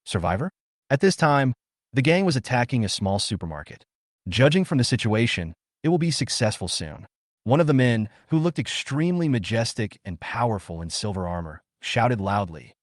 Survivor? At this time, the gang was attacking a small supermarket. Judging from the situation, it will be successful soon. One of the men, who looked extremely majestic and powerful in silver armor, shouted loudly,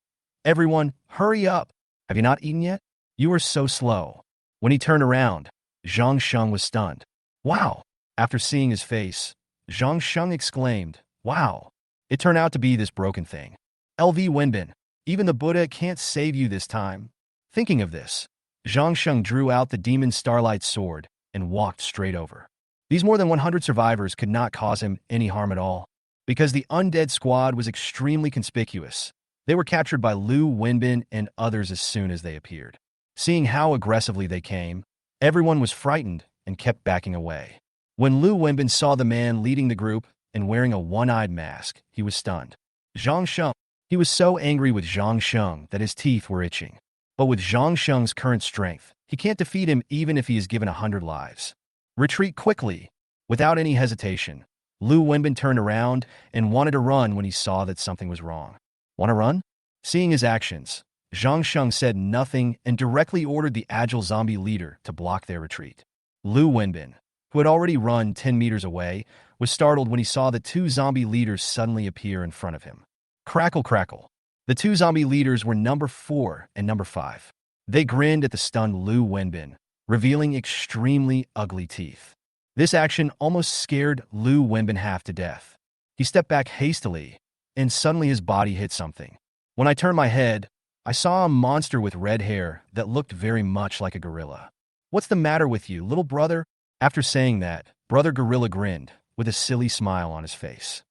"Everyone, hurry up! Have you not eaten yet? You are so slow." When he turned around, Zhang Sheng was stunned. "Wow!" After seeing his face, Zhang Sheng exclaimed, "Wow! It turned out to be this broken thing. LV Wenbin, even the Buddha can't save you this time." Thinking of this, Zhang Sheng drew out the demon Starlight sword and walked straight over. These more than 100 survivors could not cause him any harm at all, because the undead squad was extremely conspicuous. They were captured by Lu Wenbin and others as soon as they appeared. Seeing how aggressively they came, everyone was frightened and kept backing away. When Lu Wenbin saw the man leading the group and wearing a one-eyed mask, he was stunned. Zhang Sheng. He was so angry with Zhang Sheng that his teeth were itching. But with Zhang Sheng's current strength, he can't defeat him even if he is given 100 lives. Retreat quickly. Without any hesitation, Lu Wenbin turned around and wanted to run when he saw that something was wrong. "Want to run?" Seeing his actions, Zhang Sheng said nothing and directly ordered the agile zombie leader to block their retreat. Lu Wenbin, who had already run 10 meters away, was startled when he saw the two zombie leaders suddenly appear in front of him. Crackle, crackle. The two zombie leaders were number 4 and number 5. They grinned at the stunned Lu Wenbin, revealing extremely ugly teeth. This action almost scared Lu Wenbin half to death. He stepped back hastily, and suddenly his body hit something. When I turned my head, I saw a monster with red hair that looked very much like a gorilla. "What's the matter with you, little brother?" After saying that, Brother Gorilla grinned, with a silly smile on his face.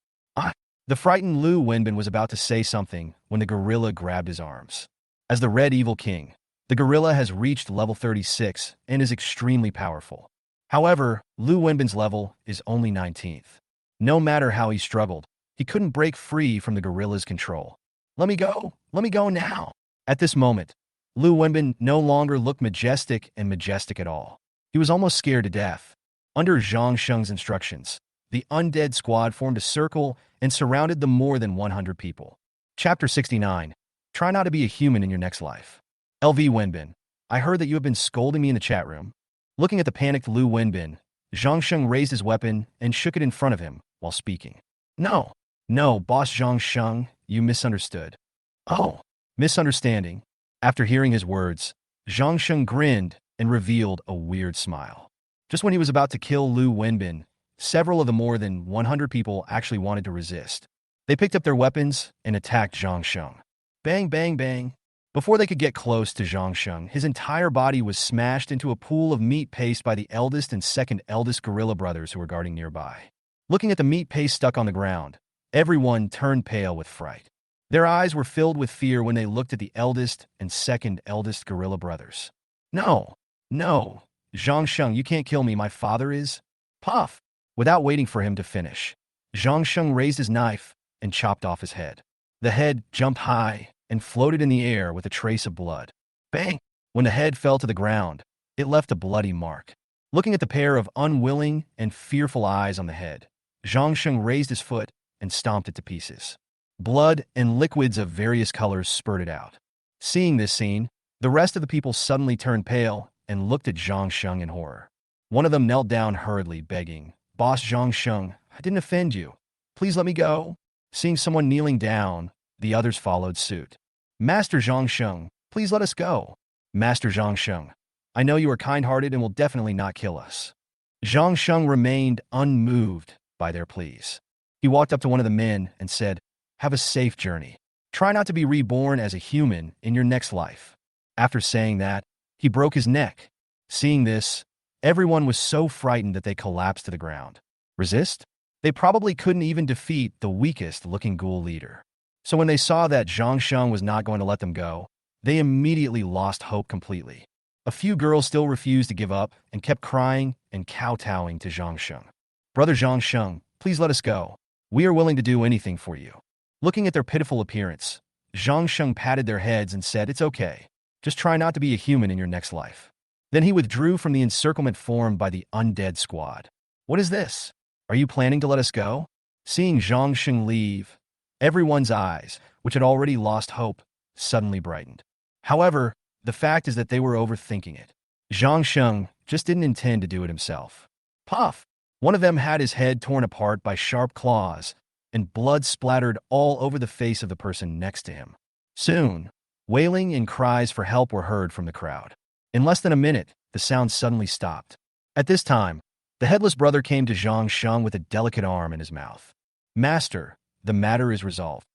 The frightened Lu Wenbin was about to say something when the gorilla grabbed his arms. As the Red Evil King, the gorilla has reached level 36 and is extremely powerful. However, Lu Wenbin's level is only 19th. No matter how he struggled, he couldn't break free from the gorilla's control. Let me go now." At this moment, Lu Wenbin no longer looked majestic at all. He was almost scared to death. Under Zhang Sheng's instructions, the undead squad formed a circle and surrounded the more than 100 people. Chapter 69. Try not to be a human in your next life. LV Wenbin, I heard that you have been scolding me in the chat room. Looking at the panicked Lu Wenbin, Zhang Sheng raised his weapon and shook it in front of him while speaking. No, Boss Zhang Sheng, you misunderstood." "Oh, misunderstanding." After hearing his words, Zhang Sheng grinned and revealed a weird smile. Just when he was about to kill Lu Wenbin, several of the more than 100 people actually wanted to resist. They picked up their weapons and attacked Zhang Sheng. Bang, bang, bang. Before they could get close to Zhang Sheng, his entire body was smashed into a pool of meat paste by the eldest and second eldest gorilla brothers who were guarding nearby. Looking at the meat paste stuck on the ground, everyone turned pale with fright. Their eyes were filled with fear when they looked at the eldest and second eldest gorilla brothers. No, Zhang Sheng, you can't kill me, my father is... Puff! Without waiting for him to finish, Zhang Sheng raised his knife and chopped off his head. The head jumped high and floated in the air with a trace of blood. Bang! When the head fell to the ground, it left a bloody mark. Looking at the pair of unwilling and fearful eyes on the head, Zhang Sheng raised his foot and stomped it to pieces. Blood and liquids of various colors spurted out. Seeing this scene, the rest of the people suddenly turned pale and looked at Zhang Sheng in horror. One of them knelt down hurriedly, begging, "Boss Zhang Sheng, I didn't offend you. Please let me go." Seeing someone kneeling down, the others followed suit. "Master Zhang Sheng, please let us go." Master Zhang Sheng, I know you are kind-hearted and will definitely not kill us. Zhang Sheng remained unmoved by their pleas. He walked up to one of the men and said, "Have a safe journey. Try not to be reborn as a human in your next life." After saying that, he broke his neck. Seeing this, everyone was so frightened that they collapsed to the ground. Resist? They probably couldn't even defeat the weakest-looking ghoul leader. So when they saw that Zhang Sheng was not going to let them go, they immediately lost hope completely. A few girls still refused to give up and kept crying and kowtowing to Zhang Sheng. "Brother Zhang Sheng, please let us go. We are willing to do anything for you." Looking at their pitiful appearance, Zhang Sheng patted their heads and said, "It's okay. Just try not to be a human in your next life." Then he withdrew from the encirclement formed by the undead squad. "What is this? Are you planning to let us go?" Seeing Zhang Sheng leave, everyone's eyes, which had already lost hope, suddenly brightened. However, the fact is that they were overthinking it. Zhang Sheng just didn't intend to do it himself. Puff! One of them had his head torn apart by sharp claws, and blood splattered all over the face of the person next to him. Soon, wailing and cries for help were heard from the crowd. In less than a minute, the sound suddenly stopped. At this time, the headless brother came to Zhang Sheng with a delicate arm in his mouth. "Master, the matter is resolved."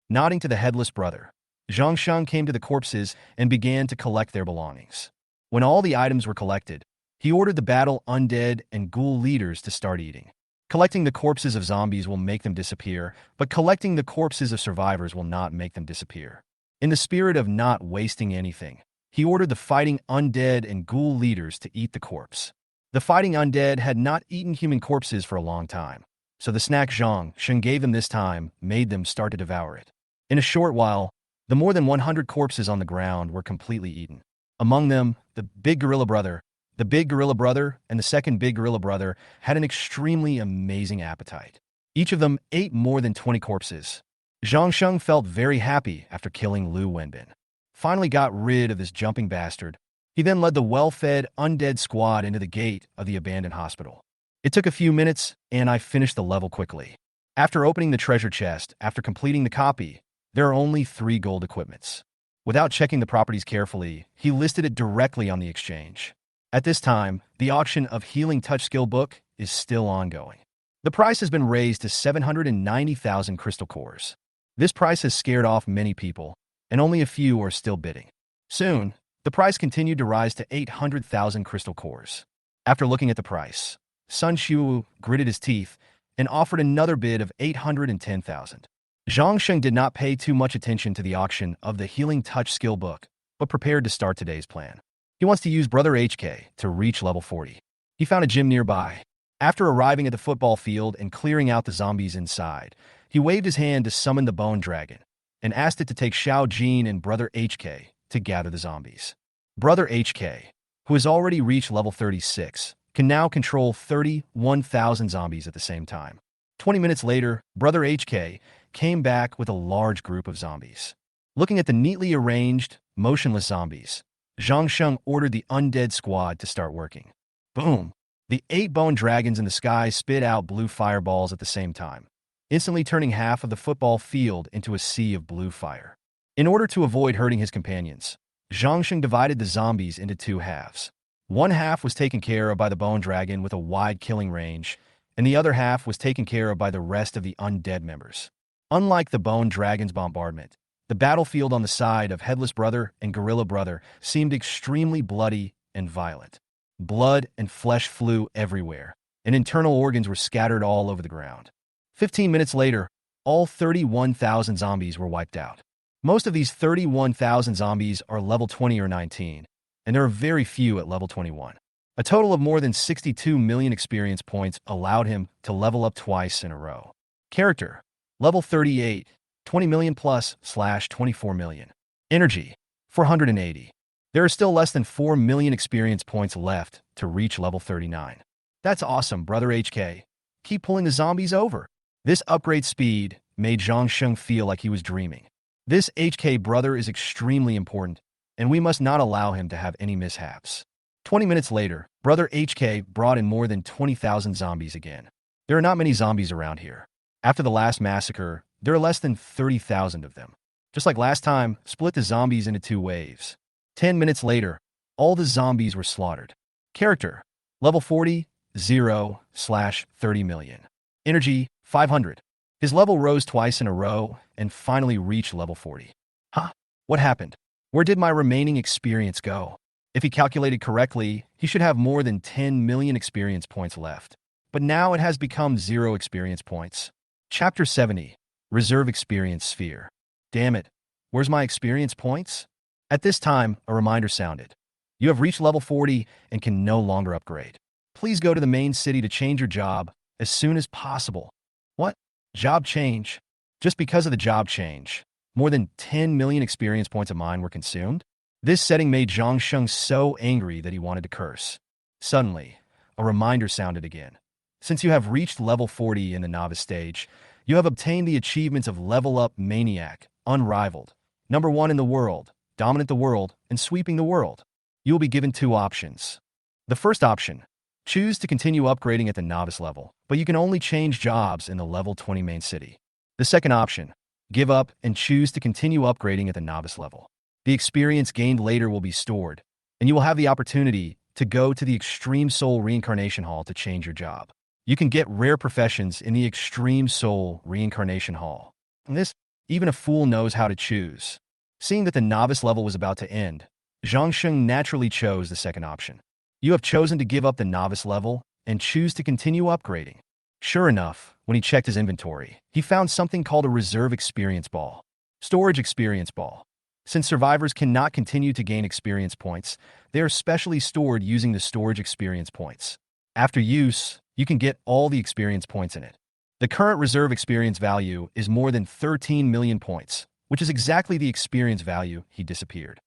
Nodding to the headless brother, Zhang Sheng came to the corpses and began to collect their belongings. When all the items were collected, he ordered the battle undead and ghoul leaders to start eating. Collecting the corpses of zombies will make them disappear, but collecting the corpses of survivors will not make them disappear. In the spirit of not wasting anything, he ordered the fighting undead and ghoul leaders to eat the corpse. The fighting undead had not eaten human corpses for a long time, so the snack Zhang Sheng gave them this time made them start to devour it. In a short while, the more than 100 corpses on the ground were completely eaten. Among them, the big gorilla brother, and the second big gorilla brother had an extremely amazing appetite. Each of them ate more than 20 corpses. Zhang Sheng felt very happy after killing Lu Wenbin. Finally got rid of this jumping bastard. He then led the well-fed undead squad into the gate of the abandoned hospital. It took a few minutes, and I finished the level quickly. After opening the treasure chest, after completing the copy, there are only 3 gold equipments. Without checking the properties carefully, he listed it directly on the exchange. At this time, the auction of Healing Touch skill book is still ongoing. The price has been raised to 790,000 crystal cores. This price has scared off many people, and only a few are still bidding. Soon, the price continued to rise to 800,000 crystal cores. After looking at the price, Sun Shu gritted his teeth and offered another bid of 810,000. Zhang Sheng did not pay too much attention to the auction of the Healing Touch skill book, but prepared to start today's plan. He wants to use Brother HK to reach level 40. He found a gym nearby. After arriving at the football field and clearing out the zombies inside, he waved his hand to summon the bone dragon and asked it to take Xiao Jin and Brother HK to gather the zombies. Brother HK, who has already reached level 36, can now control 31,000 zombies at the same time. 20 minutes later, Brother HK came back with a large group of zombies. Looking at the neatly arranged, motionless zombies, Zhang Sheng ordered the undead squad to start working. Boom! The 8 bone dragons in the sky spit out blue fireballs at the same time, instantly turning half of the football field into a sea of blue fire. In order to avoid hurting his companions, Zhang Sheng divided the zombies into 2 halves. One half was taken care of by the bone dragon with a wide killing range, and the other half was taken care of by the rest of the undead members. Unlike the bone dragon's bombardment, the battlefield on the side of Headless Brother and Gorilla Brother seemed extremely bloody and violent. Blood and flesh flew everywhere, and internal organs were scattered all over the ground. 15 minutes later, all 31,000 zombies were wiped out. Most of these 31,000 zombies are level 20 or 19, and there are very few at level 21. A total of more than 62 million experience points allowed him to level up twice in a row. Character: level 38, 20 million plus / 24 million. Energy: 480. There are still less than 4 million experience points left to reach level 39. That's awesome, Brother HK. Keep pulling the zombies over. This upgrade speed made Zhang Sheng feel like he was dreaming. This HK brother is extremely important, and we must not allow him to have any mishaps. 20 minutes later, Brother HK brought in more than 20,000 zombies again. There are not many zombies around here. After the last massacre, there are less than 30,000 of them. Just like last time, split the zombies into 2 waves. 10 minutes later, all the zombies were slaughtered. Character, level 40, 0/30 million. Energy, 500. His level rose twice in a row and finally reached level 40. Huh? What happened? Where did my remaining experience go? If he calculated correctly, he should have more than 10 million experience points left. But now it has become 0 experience points. Chapter 70. Reserve Experience Sphere. Damn it. Where's my experience points? At this time, a reminder sounded. You have reached level 40 and can no longer upgrade. Please go to the main city to change your job as soon as possible. What? Job change? Just because of the job change, more than 10 million experience points of mine were consumed? This setting made Zhang Sheng so angry that he wanted to curse. Suddenly, a reminder sounded again. Since you have reached level 40 in the novice stage, you have obtained the achievements of Level Up Maniac, Unrivaled, number 1 in the world, Dominate the World, and Sweeping the World. You will be given 2 options. The first option, choose to continue upgrading at the novice level, but you can only change jobs in the level 20 main city. The second option, give up and choose to continue upgrading at the novice level. The experience gained later will be stored, and you will have the opportunity to go to the Extreme Soul Reincarnation Hall to change your job. You can get rare professions in the Extreme Soul Reincarnation Hall. And this, even a fool knows how to choose. Seeing that the novice level was about to end, Zhang Sheng naturally chose the second option. You have chosen to give up the novice level and choose to continue upgrading. Sure enough, when he checked his inventory, he found something called a Reserve Experience Ball. Storage Experience Ball. Since survivors cannot continue to gain experience points, they are specially stored using the storage experience points. After use, you can get all the experience points in it. The current reserve experience value is more than 13 million points, which is exactly the experience value he disappeared.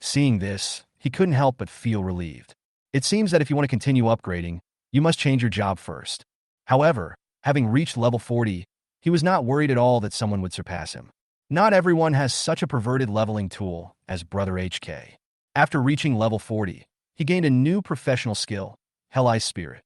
Seeing this, he couldn't help but feel relieved. It seems that if you want to continue upgrading, you must change your job first. However, having reached level 40, he was not worried at all that someone would surpass him. Not everyone has such a perverted leveling tool as Brother HK. After reaching level 40, he gained a new professional skill, Hell Ice Spirit.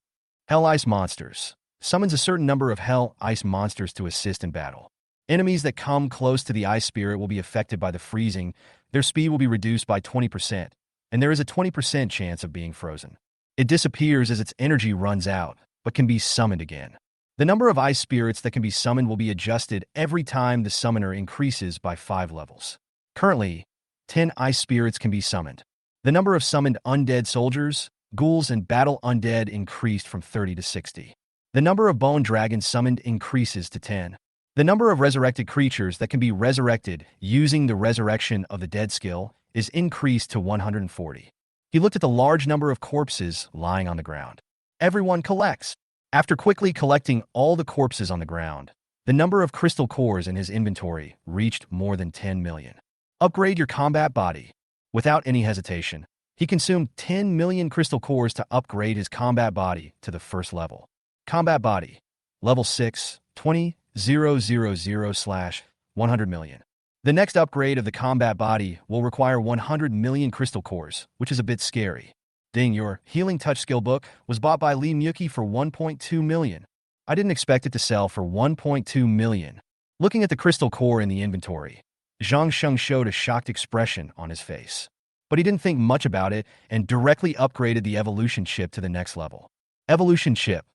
Hell Ice Monsters summons a certain number of Hell Ice monsters to assist in battle. Enemies that come close to the Ice Spirit will be affected by the freezing, their speed will be reduced by 20%, and there is a 20% chance of being frozen. It disappears as its energy runs out, but can be summoned again. The number of ice spirits that can be summoned will be adjusted every time the summoner increases by 5 levels. Currently, 10 ice spirits can be summoned. The number of summoned undead soldiers, ghouls, and battle undead increased from 30 to 60. The number of bone dragons summoned increases to 10. The number of resurrected creatures that can be resurrected using the Resurrection of the Dead skill is increased to 140. He looked at the large number of corpses lying on the ground. Everyone collects. After quickly collecting all the corpses on the ground, the number of crystal cores in his inventory reached more than 10 million. Upgrade your combat body. Without any hesitation, he consumed 10 million crystal cores to upgrade his combat body to the first level. Combat body, level 6, 20,000/100 million. The next upgrade of the combat body will require 100 million crystal cores, which is a bit scary. Ding, your Healing Touch skill book was bought by Lee Miyuki for 1.2 million. I didn't expect it to sell for 1.2 million. Looking at the crystal core in the inventory, Zhang Sheng showed a shocked expression on his face. But he didn't think much about it and directly upgraded the evolution chip to the next level. Evolution chip,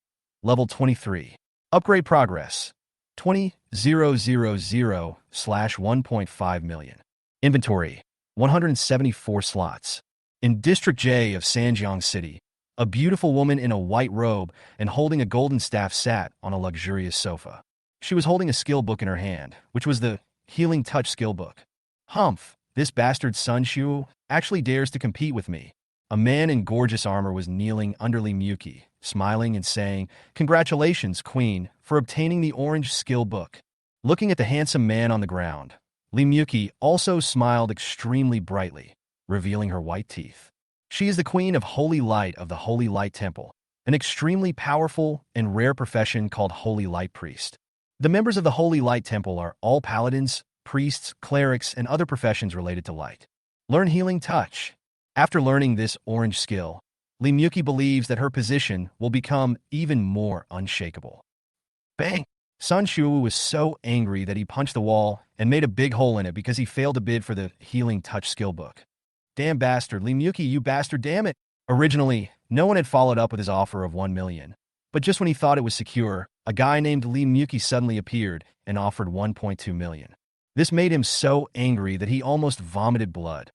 level 23. Upgrade progress, 20,000/1.5 million. Inventory, 174 slots. In District J of Sanjiang City, a beautiful woman in a white robe and holding a golden staff sat on a luxurious sofa. She was holding a skill book in her hand, which was the Healing Touch skill book. Humph, this bastard Sun Shu actually dares to compete with me. A man in gorgeous armor was kneeling under Lee Miyuki, smiling and saying, "Congratulations, Queen, for obtaining the orange skill book." Looking at the handsome man on the ground, Lee Miyuki also smiled extremely brightly, revealing her white teeth. She is the Queen of Holy Light of the Holy Light Temple, an extremely powerful and rare profession called Holy Light Priest. The members of the Holy Light Temple are all paladins, priests, clerics, and other professions related to light. Learn Healing Touch. After learning this orange skill, Lee Miyuki believes that her position will become even more unshakable. Bang! Sun Shu was so angry that he punched the wall and made a big hole in it because he failed to bid for the Healing Touch skill book. Damn bastard, Lee Myuki, you bastard, damn it. Originally, no one had followed up with his offer of 1 million. But just when he thought it was secure, a guy named Lee Myuki suddenly appeared and offered 1.2 million. This made him so angry that he almost vomited blood.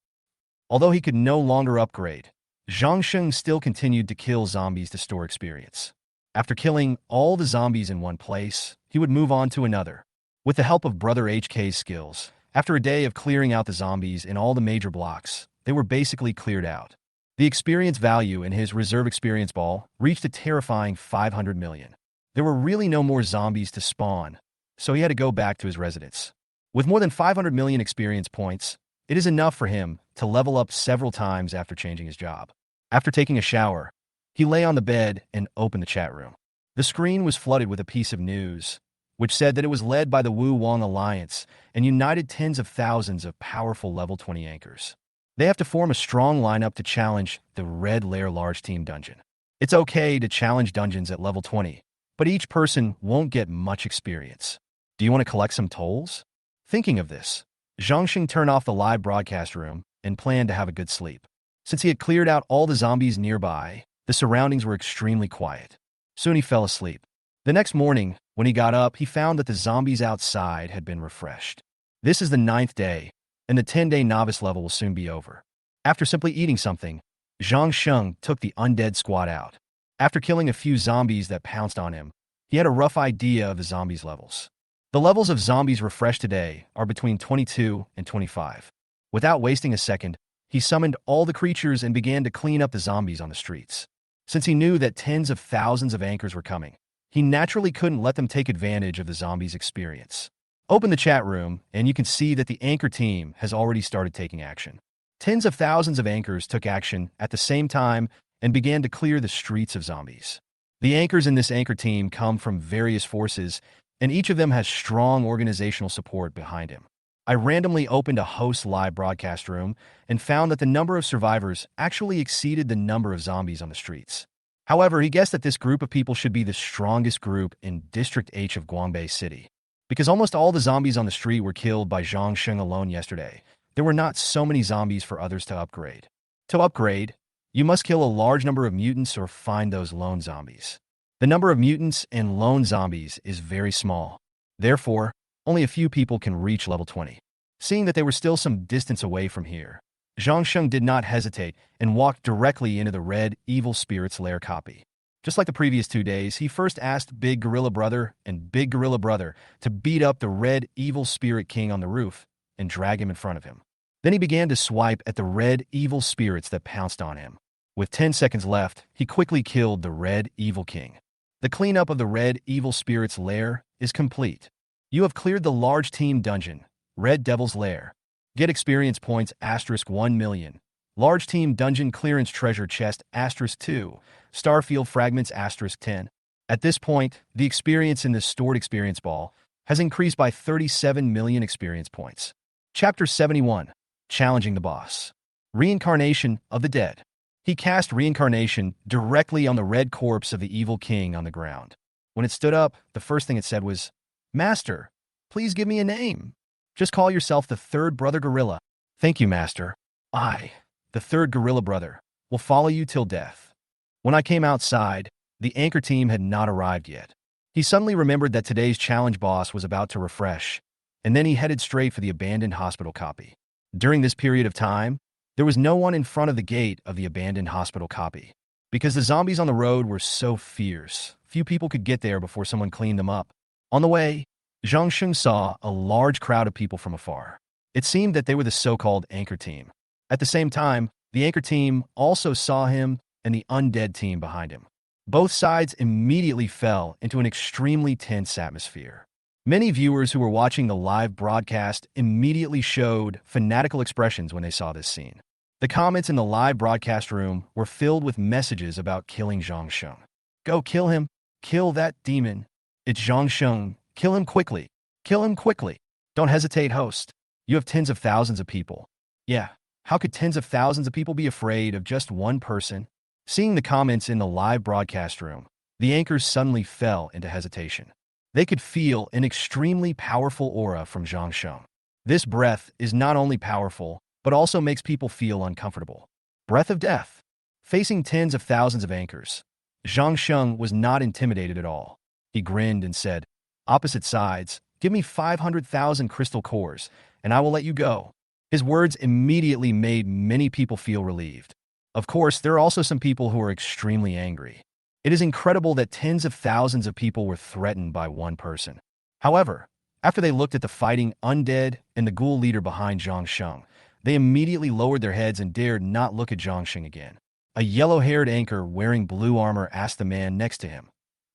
Although he could no longer upgrade, Zhang Sheng still continued to kill zombies to store experience. After killing all the zombies in one place, he would move on to another. With the help of Brother HK's skills, after a day of clearing out the zombies in all the major blocks, they were basically cleared out. The experience value in his reserve experience ball reached a terrifying 500 million. There were really no more zombies to spawn, so he had to go back to his residence. With more than 500 million experience points, it is enough for him to level up several times after changing his job. After taking a shower, he lay on the bed and opened the chat room. The screen was flooded with a piece of news, which said that it was led by the Wu Wang Alliance and united tens of thousands of powerful level 20 anchors. They have to form a strong lineup to challenge the Red Lair Large Team Dungeon. It's okay to challenge dungeons at level 20, but each person won't get much experience. Do you want to collect some tolls? Thinking of this, Zhangxing turned off the live broadcast room and planned to have a good sleep. Since he had cleared out all the zombies nearby, the surroundings were extremely quiet. Soon he fell asleep. The next morning, when he got up, he found that the zombies outside had been refreshed. This is the 9th day, and the 10-day novice level will soon be over. After simply eating something, Zhang Sheng took the undead squad out. After killing a few zombies that pounced on him, he had a rough idea of the zombies' levels. The levels of zombies refreshed today are between 22 and 25. Without wasting a second, he summoned all the creatures and began to clean up the zombies on the streets. Since he knew that tens of thousands of anchors were coming, he naturally couldn't let them take advantage of the zombies' experience. Open the chat room, and you can see that the anchor team has already started taking action. Tens of thousands of anchors took action at the same time and began to clear the streets of zombies. The anchors in this anchor team come from various forces, and each of them has strong organizational support behind him. I randomly opened a host live broadcast room and found that the number of survivors actually exceeded the number of zombies on the streets. However, he guessed that this group of people should be the strongest group in District H of Guangbei City. Because almost all the zombies on the street were killed by Zhang Sheng alone yesterday, there were not so many zombies for others to upgrade. To upgrade, you must kill a large number of mutants or find those lone zombies. The number of mutants and lone zombies is very small. Therefore, only a few people can reach level 20. Seeing that they were still some distance away from here, Zhang Sheng did not hesitate and walked directly into the Red Evil Spirit's lair copy. Just like the previous 2 days, he first asked Big Gorilla Brother and Big Gorilla Brother to beat up the Red Evil Spirit King on the roof and drag him in front of him. Then he began to swipe at the Red Evil Spirits that pounced on him. With 10 seconds left, he quickly killed the Red Evil King. The cleanup of the Red Evil Spirit's lair is complete. You have cleared the large team dungeon, Red Devil's Lair. Get experience points *1 million. Large team dungeon clearance treasure chest *2. Starfield fragments *10. At this point, the experience in the stored experience ball has increased by 37 million experience points. Chapter 71. Challenging the Boss. Reincarnation of the Dead. He cast reincarnation directly on the red corpse of the evil king on the ground. When it stood up, the first thing it said was, "Master, please give me a name. Just call yourself the third brother gorilla." "Thank you, Master. I, the third gorilla brother, will follow you till death." When I came outside, the anchor team had not arrived yet. He suddenly remembered that today's challenge boss was about to refresh, and then he headed straight for the abandoned hospital copy. During this period of time, there was no one in front of the gate of the abandoned hospital copy. Because the zombies on the road were so fierce, few people could get there before someone cleaned them up. On the way, Zhang Sheng saw a large crowd of people from afar. It seemed that they were the so-called anchor team. At the same time, the anchor team also saw him and the undead team behind him. Both sides immediately fell into an extremely tense atmosphere. Many viewers who were watching the live broadcast immediately showed fanatical expressions when they saw this scene. The comments in the live broadcast room were filled with messages about killing Zhang Sheng. "Go kill him. Kill that demon. It's Zhang Sheng. Kill him quickly. Kill him quickly. Don't hesitate, host. You have tens of thousands of people." Yeah, how could tens of thousands of people be afraid of just one person? Seeing the comments in the live broadcast room, the anchors suddenly fell into hesitation. They could feel an extremely powerful aura from Zhang Sheng. This breath is not only powerful, but also makes people feel uncomfortable. Breath of death. Facing tens of thousands of anchors, Zhang Sheng was not intimidated at all. He grinned and said, "Opposite sides, give me 500,000 crystal cores, and I will let you go." His words immediately made many people feel relieved. Of course, there are also some people who are extremely angry. It is incredible that tens of thousands of people were threatened by one person. However, after they looked at the fighting undead and the ghoul leader behind Zhang Sheng, they immediately lowered their heads and dared not look at Zhang Sheng again. A yellow-haired anchor wearing blue armor asked the man next to him,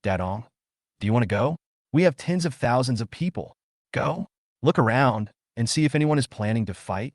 "Dadong, do you want to go? We have tens of thousands of people. Go? Look around and see if anyone is planning to fight."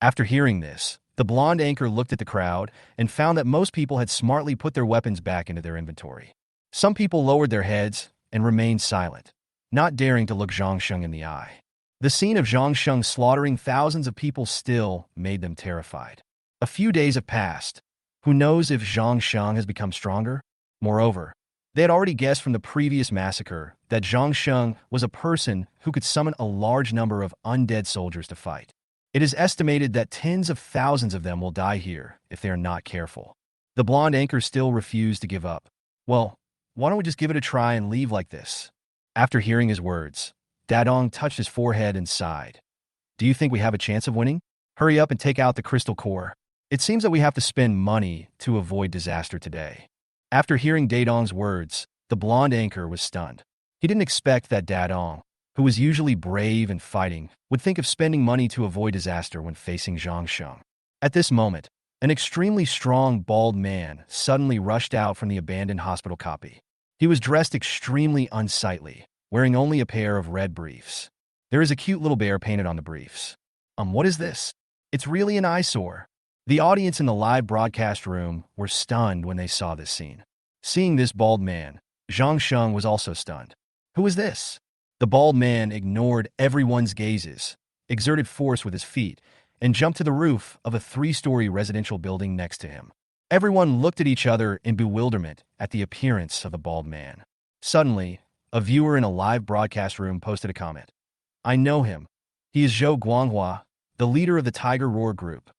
After hearing this, the blonde anchor looked at the crowd and found that most people had smartly put their weapons back into their inventory. Some people lowered their heads and remained silent, not daring to look Zhang Sheng in the eye. The scene of Zhang Sheng slaughtering thousands of people still made them terrified. A few days have passed. Who knows if Zhang Sheng has become stronger? Moreover, they had already guessed from the previous massacre that Zhang Sheng was a person who could summon a large number of undead soldiers to fight. It is estimated that tens of thousands of them will die here if they are not careful. The blonde anchor still refused to give up. "Well, why don't we just give it a try and leave like this?" After hearing his words, Dadong touched his forehead and sighed. "Do you think we have a chance of winning? Hurry up and take out the crystal core. It seems that we have to spend money to avoid disaster today." After hearing Dadong's words, the blonde anchor was stunned. He didn't expect that Dadong, who was usually brave and fighting, would think of spending money to avoid disaster when facing Zhang Sheng. At this moment, an extremely strong bald man suddenly rushed out from the abandoned hospital copy. He was dressed extremely unsightly, wearing only a pair of red briefs. There is a cute little bear painted on the briefs. What is this? It's really an eyesore." The audience in the live broadcast room were stunned when they saw this scene. Seeing this bald man, Zhang Sheng was also stunned. "Who is this?" The bald man ignored everyone's gazes, exerted force with his feet, and jumped to the roof of a 3-story residential building next to him. Everyone looked at each other in bewilderment at the appearance of the bald man. Suddenly, a viewer in a live broadcast room posted a comment. "I know him. He is Zhou Guanghua, the leader of the Tiger Roar group.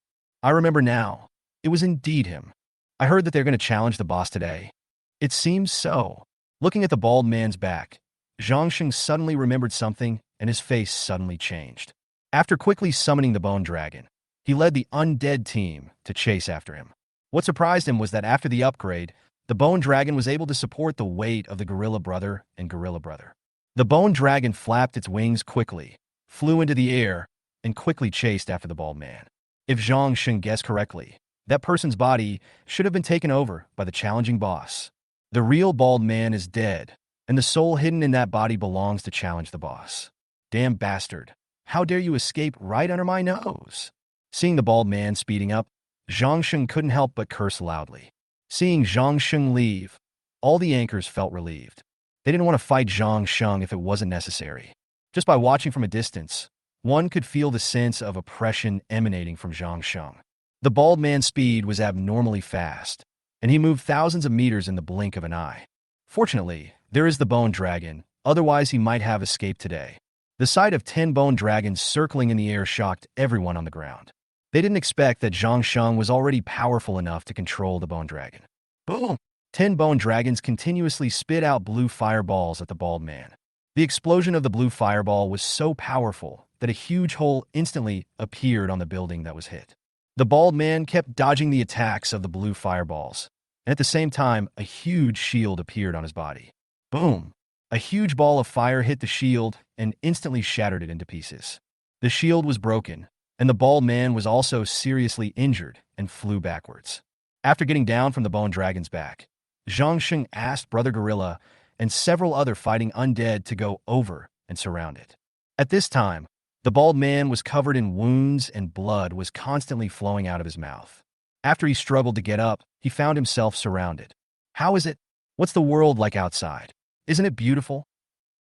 I remember now. It was indeed him. I heard that they're going to challenge the boss today." It seems so. Looking at the bald man's back, Zhang Sheng suddenly remembered something, and his face suddenly changed. After quickly summoning the bone dragon, he led the undead team to chase after him. What surprised him was that after the upgrade, the bone dragon was able to support the weight of the gorilla brother and gorilla brother. The bone dragon flapped its wings quickly, flew into the air, and quickly chased after the bald man. If Zhang Sheng guessed correctly, that person's body should have been taken over by the challenging boss. The real bald man is dead, and the soul hidden in that body belongs to challenge the boss. Damn bastard. How dare you escape right under my nose? Seeing the bald man speeding up, Zhang Sheng couldn't help but curse loudly. Seeing Zhang Sheng leave, all the anchors felt relieved. They didn't want to fight Zhang Sheng if it wasn't necessary. Just by watching from a distance, one could feel the sense of oppression emanating from Zhang Sheng. The bald man's speed was abnormally fast, and he moved thousands of meters in the blink of an eye. Fortunately, there is the bone dragon, otherwise he might have escaped today. The sight of 10 bone dragons circling in the air shocked everyone on the ground. They didn't expect that Zhang Sheng was already powerful enough to control the bone dragon. Boom! 10 bone dragons continuously spit out blue fireballs at the bald man. The explosion of the blue fireball was so powerful that a huge hole instantly appeared on the building that was hit. The bald man kept dodging the attacks of the blue fireballs, and at the same time, a huge shield appeared on his body. Boom! A huge ball of fire hit the shield and instantly shattered it into pieces. The shield was broken, and the bald man was also seriously injured and flew backwards. After getting down from the bone dragon's back, Zhang Sheng asked Brother Gorilla and several other fighting undead to go over and surround it. At this time, the bald man was covered in wounds and blood was constantly flowing out of his mouth. After he struggled to get up, he found himself surrounded. How is it? What's the world like outside? Isn't it beautiful?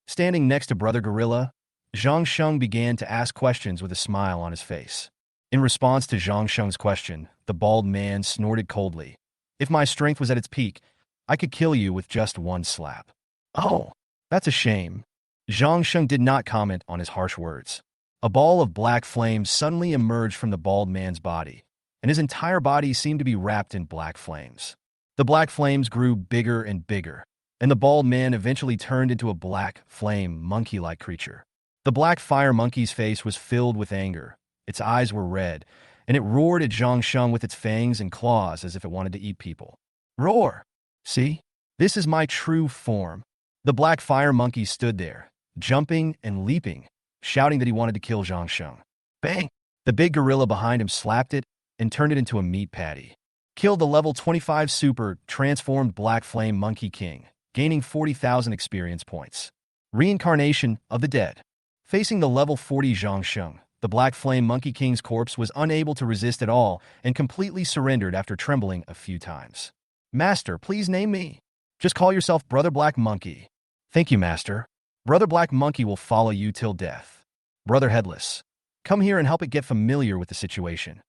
Standing next to Brother Gorilla, Zhang Sheng began to ask questions with a smile on his face. In response to Zhang Sheng's question, the bald man snorted coldly. "If my strength was at its peak, I could kill you with just one slap." "Oh, that's a shame." Zhang Sheng did not comment on his harsh words. A ball of black flames suddenly emerged from the bald man's body, and his entire body seemed to be wrapped in black flames. The black flames grew bigger and bigger, and the bald man eventually turned into a black, flame, monkey-like creature. The black fire monkey's face was filled with anger. Its eyes were red, and it roared at Zhang Sheng with its fangs and claws as if it wanted to eat people. Roar! See? This is my true form. The black fire monkey stood there, jumping and leaping, shouting that he wanted to kill Zhang Sheng. Bang! The big gorilla behind him slapped it and turned it into a meat patty. Killed the level 25 super transformed black flame monkey king, gaining 40,000 experience points. Reincarnation of the dead. Facing the level 40 Zhang Sheng, the black flame monkey king's corpse was unable to resist at all and completely surrendered after trembling a few times. Master, please name me. Just call yourself Brother Black Monkey. Thank you, Master. Brother Black Monkey will follow you till death. Brother Headless, come here and help it get familiar with the situation.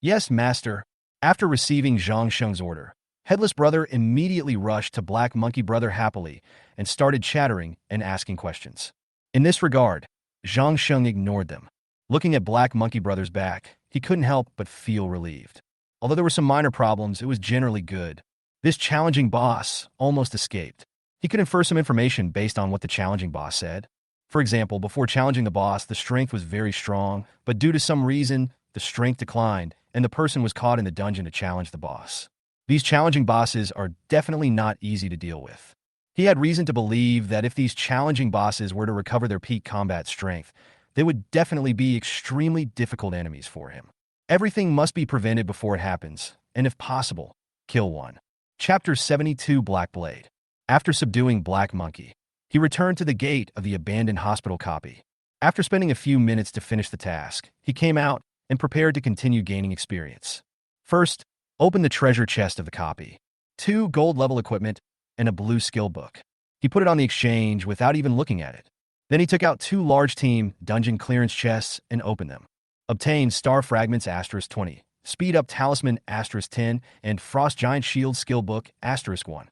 Yes, Master. After receiving Zhang Sheng's order, Headless Brother immediately rushed to Black Monkey Brother happily and started chattering and asking questions. In this regard, Zhang Sheng ignored them. Looking at Black Monkey Brother's back, he couldn't help but feel relieved. Although there were some minor problems, it was generally good. This challenging boss almost escaped. He could infer some information based on what the challenging boss said. For example, before challenging the boss, the strength was very strong, but due to some reason, the strength declined, and the person was caught in the dungeon to challenge the boss. These challenging bosses are definitely not easy to deal with. He had reason to believe that if these challenging bosses were to recover their peak combat strength, they would definitely be extremely difficult enemies for him. Everything must be prevented before it happens, and if possible, kill one. Chapter 72 Black Blade. After subduing Black Monkey, he returned to the gate of the abandoned hospital copy. After spending a few minutes to finish the task, he came out and prepared to continue gaining experience. First, open the treasure chest of the copy. 2 gold-level equipment and a blue skill book. He put it on the exchange without even looking at it. Then he took out 2 large team dungeon clearance chests and opened them. Obtained Star Fragments *20, Speed Up Talisman *10, and Frost Giant Shield Skill Book *1.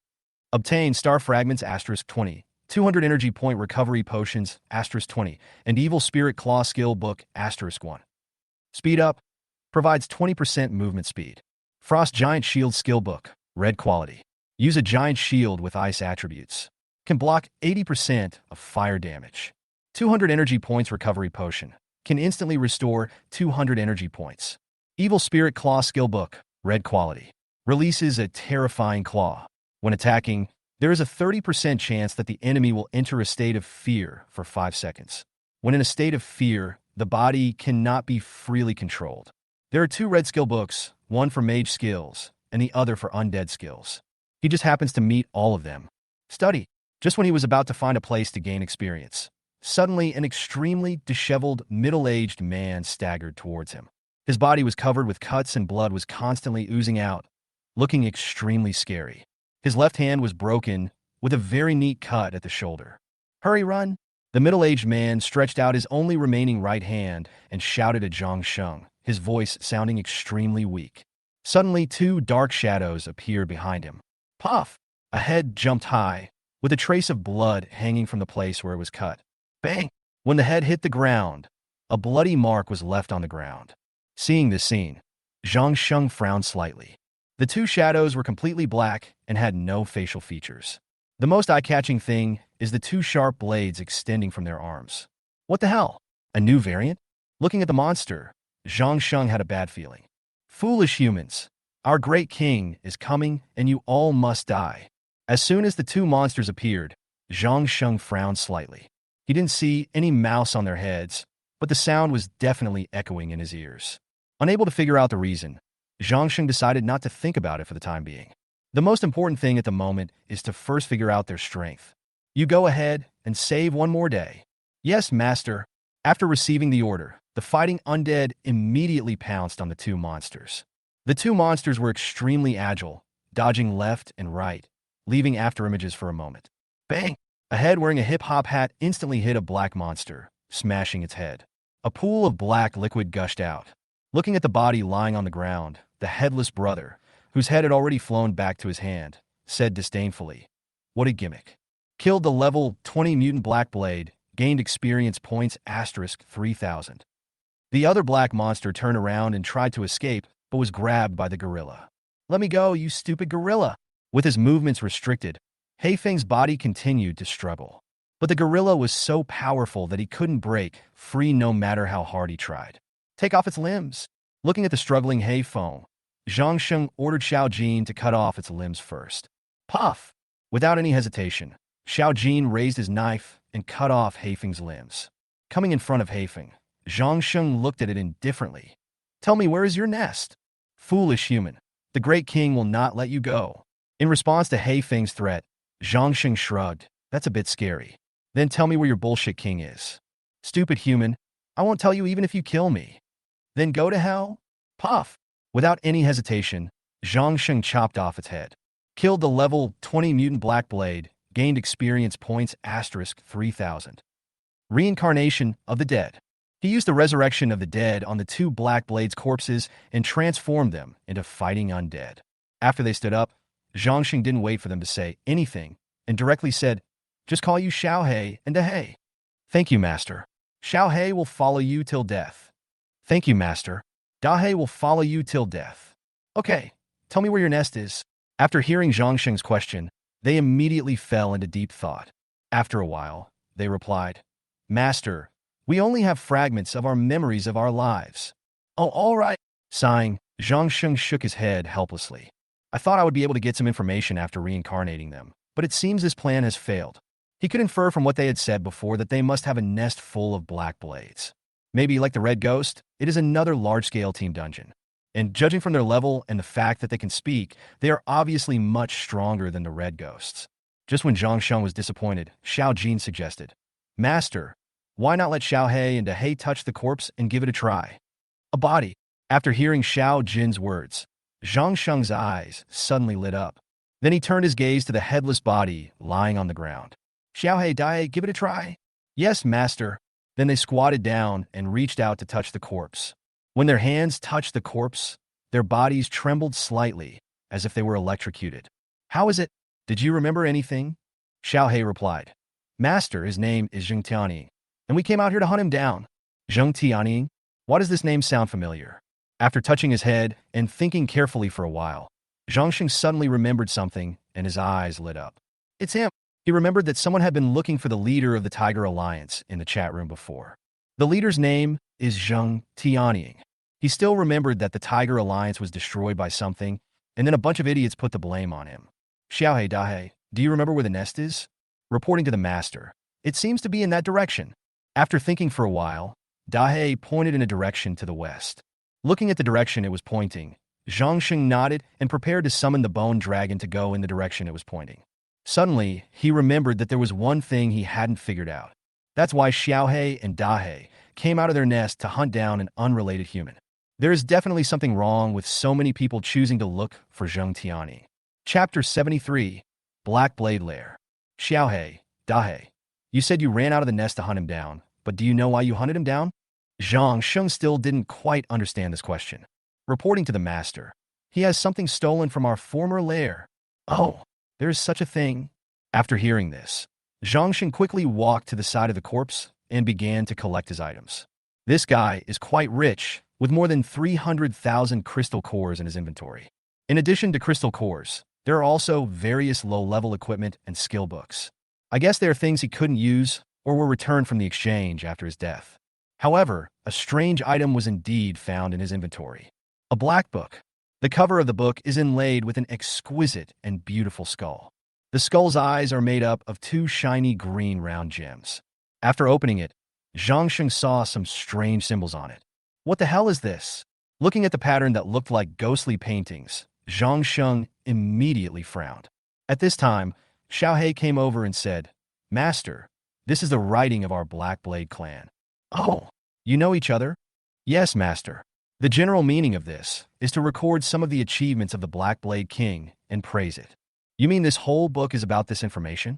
Obtained Star Fragments *20, 200 Energy Point Recovery Potions *20, and Evil Spirit Claw Skill Book *1. Speed Up provides 20% movement speed. Frost Giant Shield Skill Book, red quality. Use a giant shield with ice attributes. Can block 80% of fire damage. 200 energy points recovery potion. Can instantly restore 200 energy points. Evil Spirit Claw Skill Book, red quality. Releases a terrifying claw. When attacking, there is a 30% chance that the enemy will enter a state of fear for 5 seconds. When in a state of fear, the body cannot be freely controlled. There are 2 red skill books, one for mage skills and the other for undead skills. He just happens to meet all of them. Study. Just when he was about to find a place to gain experience, suddenly an extremely disheveled, middle-aged man staggered towards him. His body was covered with cuts and blood was constantly oozing out, looking extremely scary. His left hand was broken, with a very neat cut at the shoulder. Hurry, run! The middle-aged man stretched out his only remaining right hand and shouted at Zhang Sheng, his voice sounding extremely weak. Suddenly, 2 dark shadows appeared behind him. Puff! A head jumped high, with a trace of blood hanging from the place where it was cut. Bang! When the head hit the ground, a bloody mark was left on the ground. Seeing this scene, Zhang Sheng frowned slightly. The 2 shadows were completely black and had no facial features. The most eye-catching thing is the 2 sharp blades extending from their arms. What the hell? A new variant? Looking at the monster, Zhang Sheng had a bad feeling. Foolish humans, our great king is coming and you all must die. As soon as the 2 monsters appeared, Zhang Sheng frowned slightly. He didn't see any mouse on their heads, but the sound was definitely echoing in his ears. Unable to figure out the reason, Zhang Sheng decided not to think about it for the time being. The most important thing at the moment is to first figure out their strength. You go ahead and save one more day. Yes, master. After receiving the order, the fighting undead immediately pounced on the 2 monsters. The 2 monsters were extremely agile, dodging left and right, leaving after images for a moment. Bang! A head wearing a hip-hop hat instantly hit a black monster, smashing its head. A pool of black liquid gushed out. Looking at the body lying on the ground, the headless brother, whose head had already flown back to his hand, said disdainfully, "What a gimmick. Killed the level 20 mutant Black Blade, gained experience points asterisk 3000. The other black monster turned around and tried to escape, but was grabbed by the gorilla. Let me go, you stupid gorilla! With his movements restricted, Heifeng's body continued to struggle. But the gorilla was so powerful that he couldn't break free no matter how hard he tried. Take off its limbs. Looking at the struggling Heifeng, Zhang Sheng ordered Xiao Jin to cut off its limbs first. Puff! Without any hesitation, Xiao Jin raised his knife and cut off Heifeng's limbs. Coming in front of Heifeng, Zhang Sheng looked at it indifferently. Tell me, where is your nest? Foolish human. The great king will not let you go. In response to Heifeng's threat, Zhang Sheng shrugged. That's a bit scary. Then tell me where your bullshit king is. Stupid human. I won't tell you even if you kill me. Then go to hell? Puff! Without any hesitation, Zhang Sheng chopped off its head. Killed the level 20 mutant black blade, gained experience points asterisk 3000. Reincarnation of the dead. He used the resurrection of the dead on the two black blade's corpses and transformed them into fighting undead. After they stood up, Zhang Sheng didn't wait for them to say anything and directly said, just call you Xiao He and Dahei. Thank you, master. Xiao He will follow you till death. Thank you, master. Dahei will follow you till death. Okay, tell me where your nest is. After hearing Zhang Sheng's question, they immediately fell into deep thought. After a while, they replied, Master, we only have fragments of our memories of our lives. Oh, all right. Sighing, Zhang Sheng shook his head helplessly. I thought I would be able to get some information after reincarnating them, but it seems this plan has failed. He could infer from what they had said before that they must have a nest full of black blades. Maybe, like the Red Ghost, it is another large-scale team dungeon. And judging from their level and the fact that they can speak, they are obviously much stronger than the Red Ghosts. Just when Zhang Sheng was disappointed, Xiao Jin suggested, Master, why not let Xiao He and Dahei touch the corpse and give it a try? A body. After hearing Xiao Jin's words, Zhang Sheng's eyes suddenly lit up. Then he turned his gaze to the headless body lying on the ground. Xiao He, Dahei, give it a try. Yes, master. Then they squatted down and reached out to touch the corpse. When their hands touched the corpse, their bodies trembled slightly, as if they were electrocuted. How is it? Did you remember anything? Xiao He replied. Master, his name is Zheng Tianyi, and we came out here to hunt him down. Zheng Tianyi? Why does this name sound familiar? After touching his head and thinking carefully for a while, Zhang Sheng suddenly remembered something, and his eyes lit up. It's him. He remembered that someone had been looking for the leader of the Tiger Alliance in the chat room before. The leader's name is Zheng Tianyi. He still remembered that the Tiger Alliance was destroyed by something, and then a bunch of idiots put the blame on him. Xiao He, Dahei, do you remember where the nest is? Reporting to the master, it seems to be in that direction. After thinking for a while, Dahei pointed in a direction to the west. Looking at the direction it was pointing, Zhang Sheng nodded and prepared to summon the bone dragon to go in the direction it was pointing. Suddenly, he remembered that there was one thing he hadn't figured out. That's why Xiao He and Dahei came out of their nest to hunt down an unrelated human. There is definitely something wrong with so many people choosing to look for Zheng Tianyi. Chapter 73, Black Blade Lair. Xiao He, Dahei, you said you ran out of the nest to hunt him down, but do you know why you hunted him down? Zhang Sheng still didn't quite understand this question. Reporting to the master, he has something stolen from our former lair. Oh, there is such a thing. After hearing this, Zhang Sheng quickly walked to the side of the corpse and began to collect his items. This guy is quite rich, with more than 300,000 crystal cores in his inventory. In addition to crystal cores, there are also various low-level equipment and skill books. I guess they are things he couldn't use or were returned from the exchange after his death. However, a strange item was indeed found in his inventory. A black book. The cover of the book is inlaid with an exquisite and beautiful skull. The skull's eyes are made up of two shiny green round gems. After opening it, Zhang Sheng saw some strange symbols on it. What the hell is this? Looking at the pattern that looked like ghostly paintings, Zhang Sheng immediately frowned. At this time, Xiao He came over and said, Master, this is the writing of our Black Blade clan. Oh, you know each other? Yes, Master. The general meaning of this is to record some of the achievements of the Black Blade King and praise it. You mean this whole book is about this information?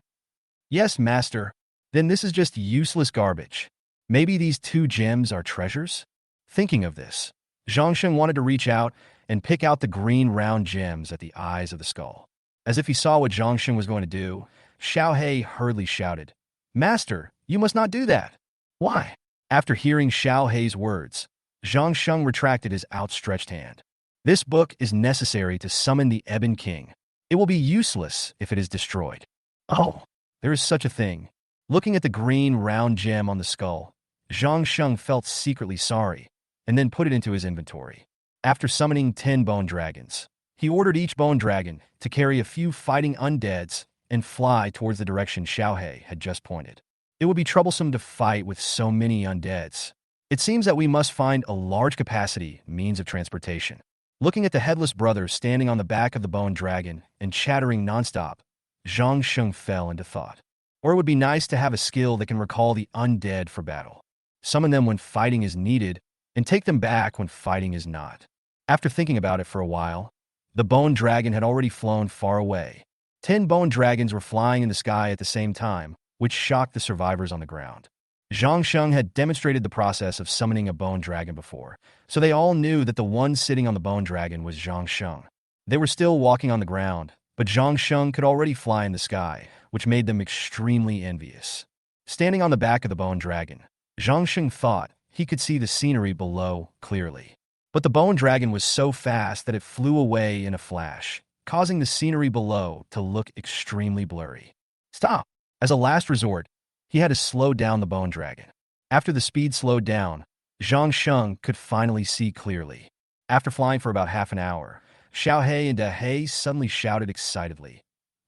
Yes, Master. Then this is just useless garbage. Maybe these two gems are treasures? Thinking of this, Zhang Sheng wanted to reach out and pick out the green round gems at the eyes of the skull. As if he saw what Zhang Sheng was going to do, Xiao He hurriedly shouted, Master, You must not do that. Why? After hearing Xiao Hei's words, Zhang Sheng retracted his outstretched hand. This book is necessary to summon the Ebon King. It will be useless if it is destroyed. Oh, there is such a thing. Looking at the green round gem on the skull, Zhang Sheng felt secretly sorry, and then put it into his inventory. After summoning 10 bone dragons, he ordered each bone dragon to carry a few fighting undeads and fly towards the direction Xiao Hei had just pointed. It would be troublesome to fight with so many undeads. It seems that we must find a large capacity means of transportation. Looking at the headless brothers standing on the back of the bone dragon and chattering nonstop, Zhang Sheng fell into thought. Or it would be nice to have a skill that can recall the undead for battle. Summon them when fighting is needed, and take them back when fighting is not. After thinking about it for a while, the bone dragon had already flown far away. 10 bone dragons were flying in the sky at the same time, which shocked the survivors on the ground. Zhang Sheng had demonstrated the process of summoning a bone dragon before, so they all knew that the one sitting on the bone dragon was Zhang Sheng. They were still walking on the ground, but Zhang Sheng could already fly in the sky, which made them extremely envious. Standing on the back of the bone dragon, Zhang Sheng thought he could see the scenery below clearly. But the bone dragon was so fast that it flew away in a flash, causing the scenery below to look extremely blurry. Stop! As a last resort, he had to slow down the bone dragon. After the speed slowed down, Zhang Sheng could finally see clearly. After flying for about half an hour, Xiao Hei and Da Hei suddenly shouted excitedly,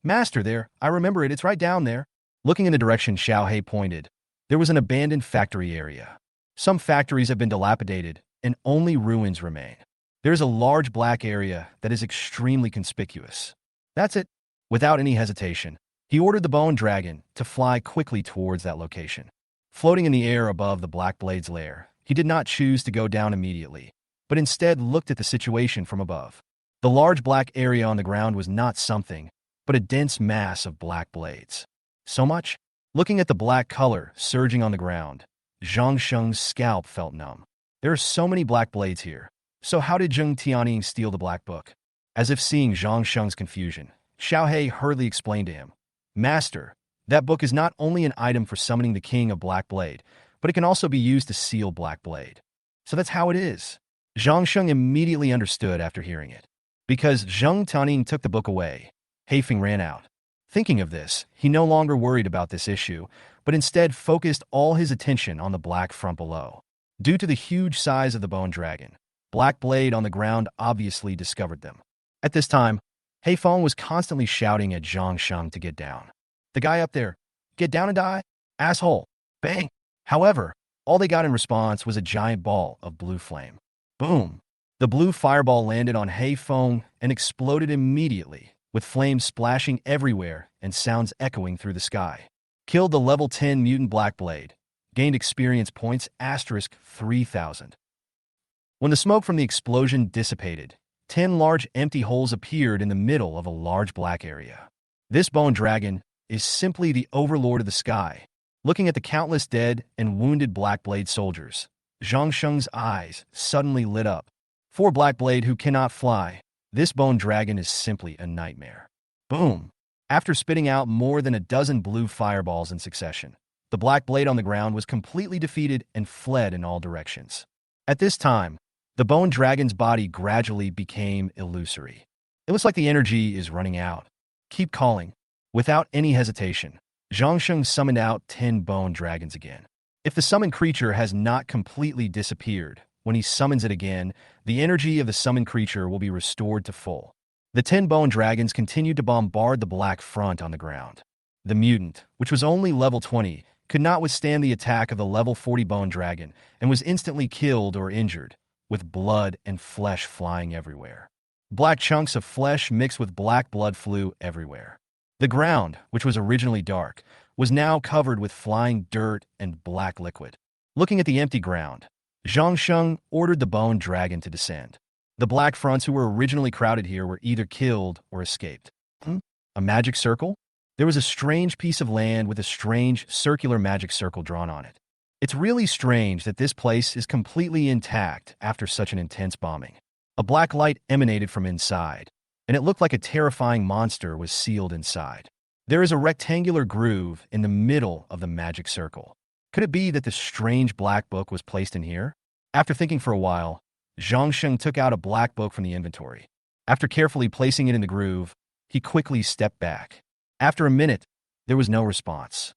"Master there, I remember it, it's right down there." Looking in the direction Xiao Hei pointed, there was an abandoned factory area. Some factories have been dilapidated, and only ruins remain. There is a large black area that is extremely conspicuous. That's it. Without any hesitation, he ordered the bone dragon to fly quickly towards that location. Floating in the air above the Black Blade's lair, he did not choose to go down immediately, but instead looked at the situation from above. The large black area on the ground was not something, but a dense mass of black blades. So much? Looking at the black color surging on the ground, Zhang Sheng's scalp felt numb. There are so many black blades here. So how did Zheng Tianying steal the black book? As if seeing Zhang Sheng's confusion, Xiao Hei hurriedly explained to him, "Master, that book is not only an item for summoning the king of Black Blade, but it can also be used to seal Black Blade." So that's how it is. Zhang Sheng immediately understood after hearing it. Because Zheng Tianying took the book away, Heifeng ran out. Thinking of this, he no longer worried about this issue, but instead focused all his attention on the black front below. Due to the huge size of the bone dragon, Black Blade on the ground obviously discovered them. At this time, Heifeng was constantly shouting at Zhang Sheng to get down. "The guy up there, get down and die, asshole!" Bang! However, all they got in response was a giant ball of blue flame. Boom! The blue fireball landed on Heifeng and exploded immediately, with flames splashing everywhere and sounds echoing through the sky. Killed the level 10 mutant Black Blade. Gained experience points *3000. When the smoke from the explosion dissipated, 10 large empty holes appeared in the middle of a large black area. This bone dragon is simply the overlord of the sky. Looking at the countless dead and wounded Black Blade soldiers, Zhang Sheng's eyes suddenly lit up. For Black Blade who cannot fly, this bone dragon is simply a nightmare. Boom! After spitting out more than a dozen blue fireballs in succession, the Black Blade on the ground was completely defeated and fled in all directions. At this time, the bone dragon's body gradually became illusory. It looks like the energy is running out. Keep calling. Without any hesitation, Zhang Sheng summoned out 10 bone dragons again. If the summoned creature has not completely disappeared, when he summons it again, the energy of the summoned creature will be restored to full. The 10 bone dragons continued to bombard the black front on the ground. The mutant, which was only level 20, could not withstand the attack of the level 40 bone dragon and was instantly killed or injured, with blood and flesh flying everywhere. Black chunks of flesh mixed with black blood flew everywhere. The ground, which was originally dark, was now covered with flying dirt and black liquid. Looking at the empty ground, Zhang Sheng ordered the bone dragon to descend. The black fronts who were originally crowded here were either killed or escaped. A magic circle? There was a strange piece of land with a strange circular magic circle drawn on it. It's really strange that this place is completely intact after such an intense bombing. A black light emanated from inside, and it looked like a terrifying monster was sealed inside. There is a rectangular groove in the middle of the magic circle. Could it be that the strange black book was placed in here? After thinking for a while, Zhang Sheng took out a black book from the inventory. After carefully placing it in the groove, he quickly stepped back. After a minute, there was no response.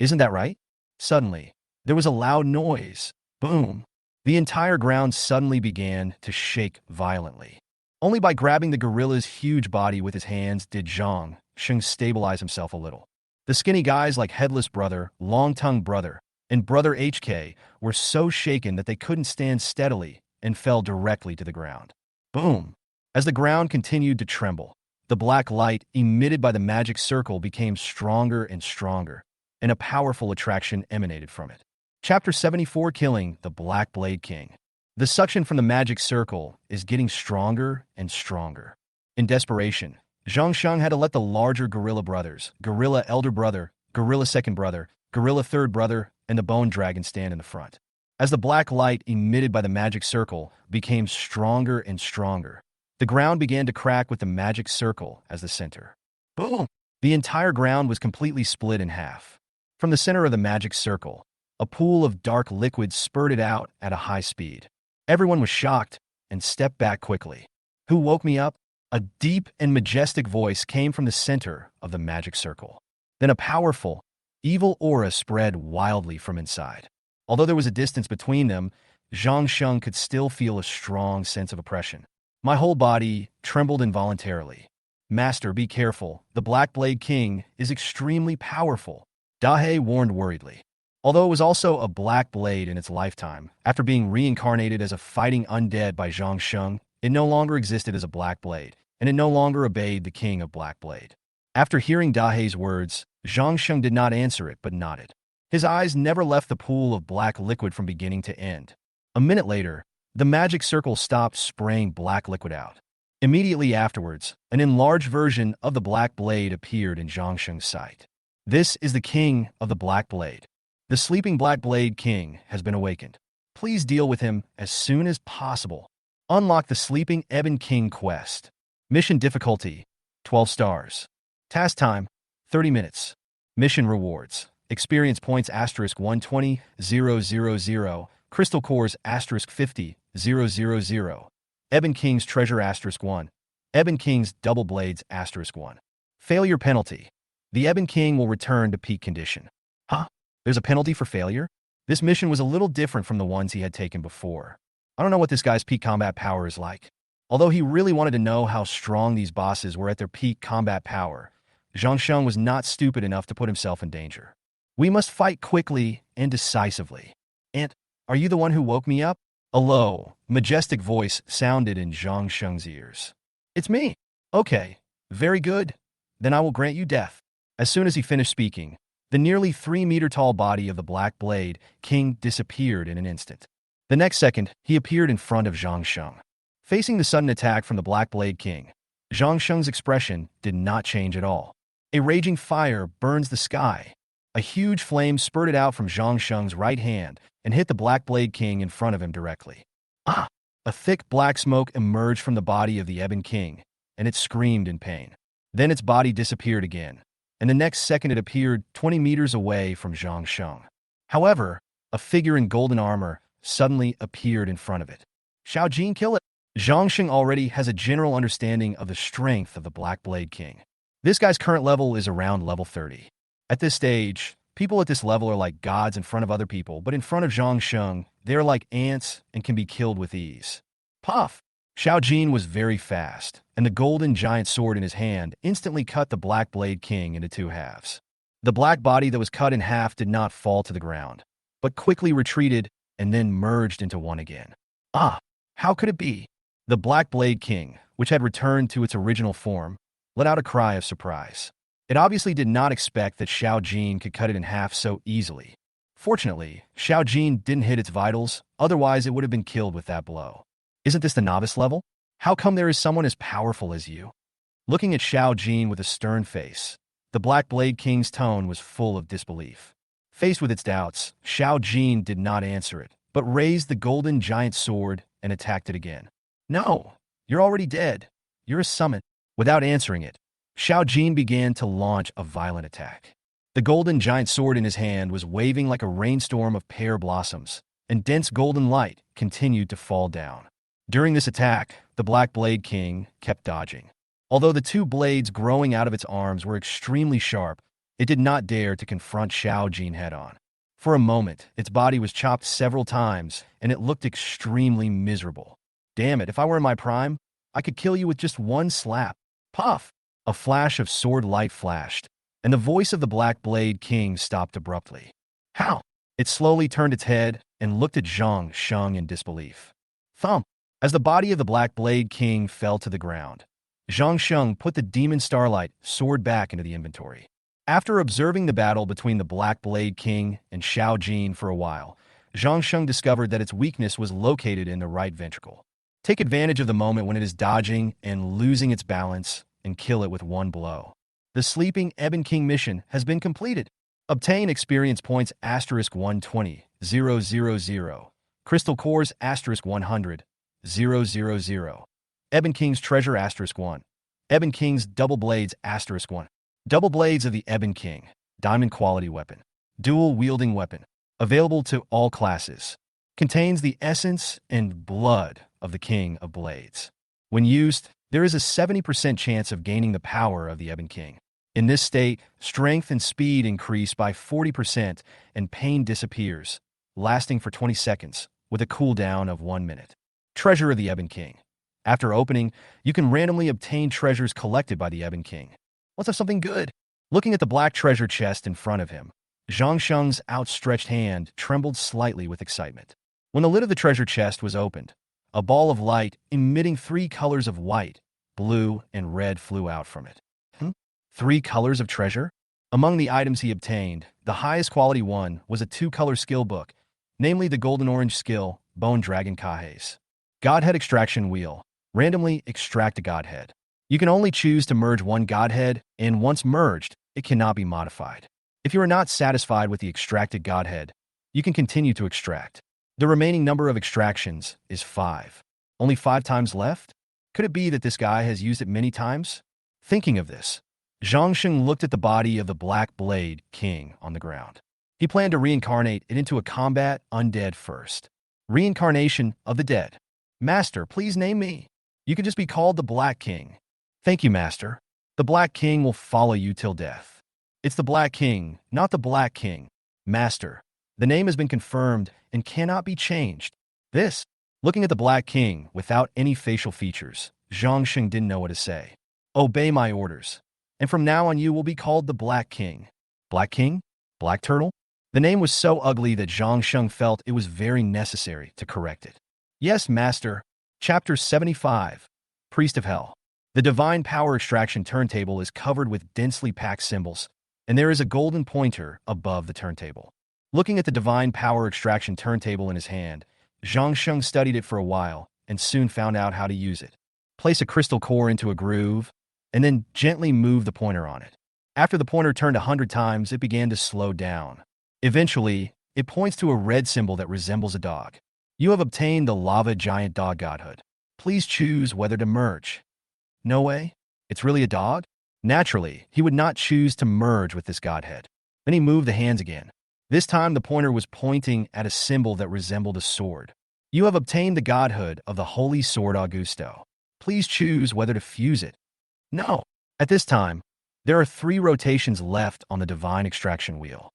Isn't that right? Suddenly, there was a loud noise. Boom. The entire ground suddenly began to shake violently. Only by grabbing the gorilla's huge body with his hands did Zhang Sheng stabilize himself a little. The skinny guys like Headless Brother, Long-Tongued Brother, and Brother HK were so shaken that they couldn't stand steadily and fell directly to the ground. Boom! As the ground continued to tremble, the black light emitted by the magic circle became stronger and stronger, and a powerful attraction emanated from it. Chapter 74: Killing the Black Blade King. The suction from the magic circle is getting stronger and stronger. In desperation, Zhang Sheng had to let the larger gorilla brothers, Gorilla Elder Brother, Gorilla Second Brother, Gorilla Third Brother, and the Bone Dragon stand in the front. As the black light emitted by the magic circle became stronger and stronger, the ground began to crack with the magic circle as the center. Boom! The entire ground was completely split in half. From the center of the magic circle, a pool of dark liquid spurted out at a high speed. Everyone was shocked and stepped back quickly. Who woke me up? A deep and majestic voice came from the center of the magic circle. Then a powerful, evil aura spread wildly from inside. Although there was a distance between them, Zhang Sheng could still feel a strong sense of oppression. My whole body trembled involuntarily. Master, be careful. The Black Blade King is extremely powerful, Dahe warned worriedly. Although it was also a black blade in its lifetime, after being reincarnated as a fighting undead by Zhang Sheng, it no longer existed as a black blade, and it no longer obeyed the king of Black Blade. After hearing Dahe's words, Zhang Sheng did not answer it but nodded. His eyes never left the pool of black liquid from beginning to end. A minute later, the magic circle stopped spraying black liquid out. Immediately afterwards, an enlarged version of the black blade appeared in Zhang Sheng's sight. This is the king of the Black Blade. The sleeping Black Blade King has been awakened. Please deal with him as soon as possible. Unlock the Sleeping Ebon King quest. Mission difficulty, 12 stars. Task time, 30 minutes. Mission rewards. Experience points *120, 000. Crystal cores *50, 000. Ebon King's treasure *1. Ebon King's double blades *1. Failure penalty. The Ebon King will return to peak condition. Huh? There's a penalty for failure? This mission was a little different from the ones he had taken before. I don't know what this guy's peak combat power is like. Although he really wanted to know how strong these bosses were at their peak combat power, Zhang Sheng was not stupid enough to put himself in danger. We must fight quickly and decisively. And, are you the one who woke me up? A low, majestic voice sounded in Zhang Sheng's ears. It's me. Okay, very good. Then I will grant you death. As soon as he finished speaking, the nearly 3-meter-tall body of the Black Blade King disappeared in an instant. The next second, he appeared in front of Zhang Sheng. Facing the sudden attack from the Black Blade King, Zhang Sheng's expression did not change at all. A raging fire burns the sky. A huge flame spurted out from Zhang Sheng's right hand and hit the Black Blade King in front of him directly. Ah! A thick black smoke emerged from the body of the Ebon King, and it screamed in pain. Then its body disappeared again, and the next second it appeared 20 meters away from Zhang Sheng. However, a figure in golden armor suddenly appeared in front of it. Xiao Jin, kill it! Zhang Sheng already has a general understanding of the strength of the Black Blade King. This guy's current level is around level 30. At this stage, people at this level are like gods in front of other people, but in front of Zhang Sheng, they are like ants and can be killed with ease. Puff! Xiao Jin was very fast, and the golden giant sword in his hand instantly cut the Black Blade King into 2 halves. The black body that was cut in half did not fall to the ground, but quickly retreated and then merged into one again. Ah! How could it be? The Black Blade King, which had returned to its original form, let out a cry of surprise. It obviously did not expect that Xiao Jin could cut it in half so easily. Fortunately, Xiao Jin didn't hit its vitals, otherwise it would have been killed with that blow. Isn't this the novice level? How come there is someone as powerful as you? Looking at Xiao Jin with a stern face, the Black Blade King's tone was full of disbelief. Faced with its doubts, Xiao Jin did not answer it, but raised the golden giant sword and attacked it again. No, you're already dead. You're a summon. Without answering it, Xiao Jin began to launch a violent attack. The golden giant sword in his hand was waving like a rainstorm of pear blossoms, and dense golden light continued to fall down. During this attack, the Black Blade King kept dodging. Although the two blades growing out of its arms were extremely sharp, it did not dare to confront Xiao Jin head-on. For a moment, its body was chopped several times, and it looked extremely miserable. Damn it, if I were in my prime, I could kill you with just one slap. Puff! A flash of sword light flashed, and the voice of the Black Blade King stopped abruptly. How? It slowly turned its head and looked at Zhang Sheng in disbelief. Thump! As the body of the Black Blade King fell to the ground, Zhang Sheng put the Demon Starlight sword back into the inventory. After observing the battle between the Black Blade King and Xiao Jin for a while, Zhang Sheng discovered that its weakness was located in the right ventricle. Take advantage of the moment when it is dodging and losing its balance and kill it with one blow. The Sleeping Ebon King mission has been completed. Obtain experience points *120, 000, Crystal Cores *100, 000, Ebon King's Treasure *1, Ebon King's Double Blades *1. Double Blades of the Ebon King, Diamond Quality Weapon. Dual Wielding Weapon. Available to all classes. Contains the essence and blood of the King of Blades. When used, there is a 70% chance of gaining the power of the Ebon King. In this state, strength and speed increase by 40% and pain disappears, lasting for 20 seconds, with a cooldown of 1 minute. Treasure of the Ebon King. After opening, you can randomly obtain treasures collected by the Ebon King. Let's have something good. Looking at the black treasure chest in front of him, Zhang Sheng's outstretched hand trembled slightly with excitement. When the lid of the treasure chest was opened, a ball of light emitting 3 colors of white, blue, and red flew out from it. 3 colors of treasure? Among the items he obtained, the highest quality one was a 2-color skill book, namely the Golden Orange skill, Bone Dragon Haze. Godhead Extraction Wheel. Randomly extract a godhead. You can only choose to merge one godhead, and once merged, it cannot be modified. If you are not satisfied with the extracted godhead, you can continue to extract. The remaining number of extractions is 5. Only 5 times left? Could it be that this guy has used it many times? Thinking of this, Zhang Sheng looked at the body of the Black Blade King on the ground. He planned to reincarnate it into a combat undead first. Reincarnation of the dead. Master, please name me. You can just be called the Black King. Thank you, Master. The Black King will follow you till death. It's the Black King, not the Black King. Master, the name has been confirmed and cannot be changed. This, looking at the Black King without any facial features, Zhang Sheng didn't know what to say. Obey my orders. And from now on you will be called the Black King. Black King? Black Turtle? The name was so ugly that Zhang Sheng felt it was very necessary to correct it. Yes, Master. Chapter 75. Priest of Hell. The Divine Power Extraction turntable is covered with densely packed symbols, and there is a golden pointer above the turntable. Looking at the Divine Power Extraction turntable in his hand, Zhang Sheng studied it for a while and soon found out how to use it. Place a crystal core into a groove, and then gently move the pointer on it. After the pointer turned 100 times, it began to slow down. Eventually, it points to a red symbol that resembles a dog. You have obtained the Lava Giant Dog Godhood. Please choose whether to merge. No way? It's really a dog? Naturally, he would not choose to merge with this godhead. Then he moved the hands again. This time the pointer was pointing at a symbol that resembled a sword. You have obtained the godhood of the Holy Sword Augusto. Please choose whether to fuse it. No. At this time, there are 3 rotations left on the Divine Extraction Wheel.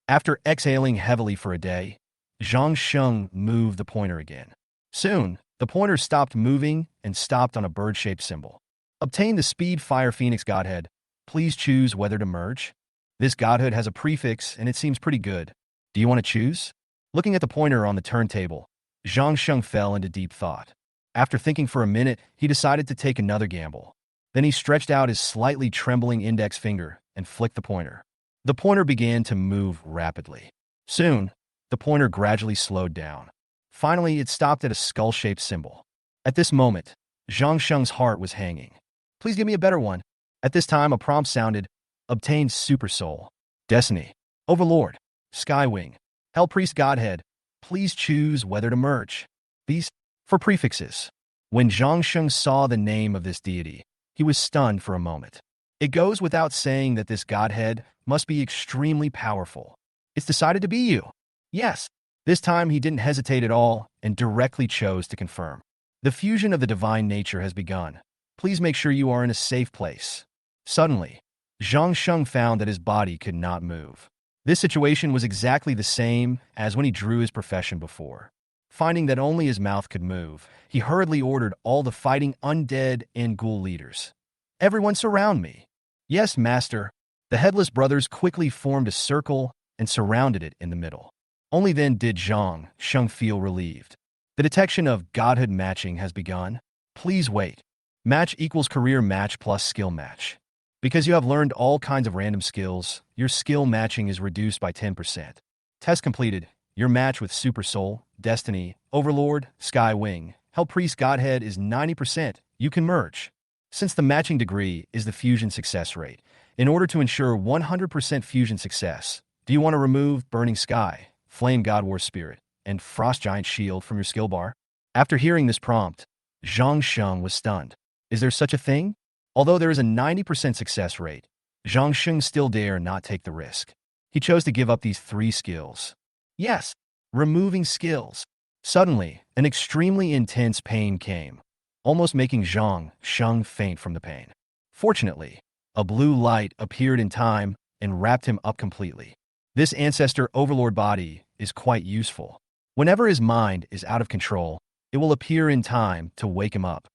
After exhaling heavily for a day, Zhang Sheng moved the pointer again. Soon, the pointer stopped moving and stopped on a bird-shaped symbol. Obtain the Speed Fire Phoenix Godhead. Please choose whether to merge. This godhood has a prefix and it seems pretty good. Do you want to choose? Looking at the pointer on the turntable, Zhang Sheng fell into deep thought. After thinking for a minute, he decided to take another gamble. Then he stretched out his slightly trembling index finger and flicked the pointer. The pointer began to move rapidly. Soon, the pointer gradually slowed down. Finally, it stopped at a skull-shaped symbol. At this moment, Zhang Sheng's heart was hanging. Please give me a better one. At this time, a prompt sounded. Obtained Super Soul. Destiny. Overlord. Skywing. Hell Priest Godhead. Please choose whether to merge. These for prefixes. When Zhang Sheng saw the name of this deity, He was stunned for a moment. It goes without saying that this godhead must be extremely powerful. It's decided to be you. Yes. This time he didn't hesitate at all and directly chose to confirm. The fusion of the divine nature has begun. Please make sure you are in a safe place. Suddenly, Zhang Sheng found that his body could not move. This situation was exactly the same as when he drew his profession before. Finding that only his mouth could move, he hurriedly ordered all the fighting undead and ghoul leaders. Everyone surround me. Yes, master. The headless brothers quickly formed a circle and surrounded it in the middle. Only then did Zhang Sheng feel relieved. The detection of godhood matching has begun. Please wait. Match equals career match plus skill match. Because you have learned all kinds of random skills, your skill matching is reduced by 10%. Test completed. Your match with Super Soul, Destiny, Overlord, Sky Wing, Hell Priest Godhead is 90%. You can merge. Since the matching degree is the fusion success rate, in order to ensure 100% fusion success, do you want to remove Burning Sky, Flame God War Spirit, and Frost Giant Shield from your skill bar? After hearing this prompt, Zhang Sheng was stunned. Is there such a thing? Although there is a 90% success rate, Zhang Sheng still dare not take the risk. He chose to give up these 3 skills. Yes, removing skills. Suddenly, an extremely intense pain came, almost making Zhang Sheng faint from the pain. Fortunately, a blue light appeared in time and wrapped him up completely. This ancestor overlord body is quite useful. Whenever his mind is out of control, it will appear in time to wake him up.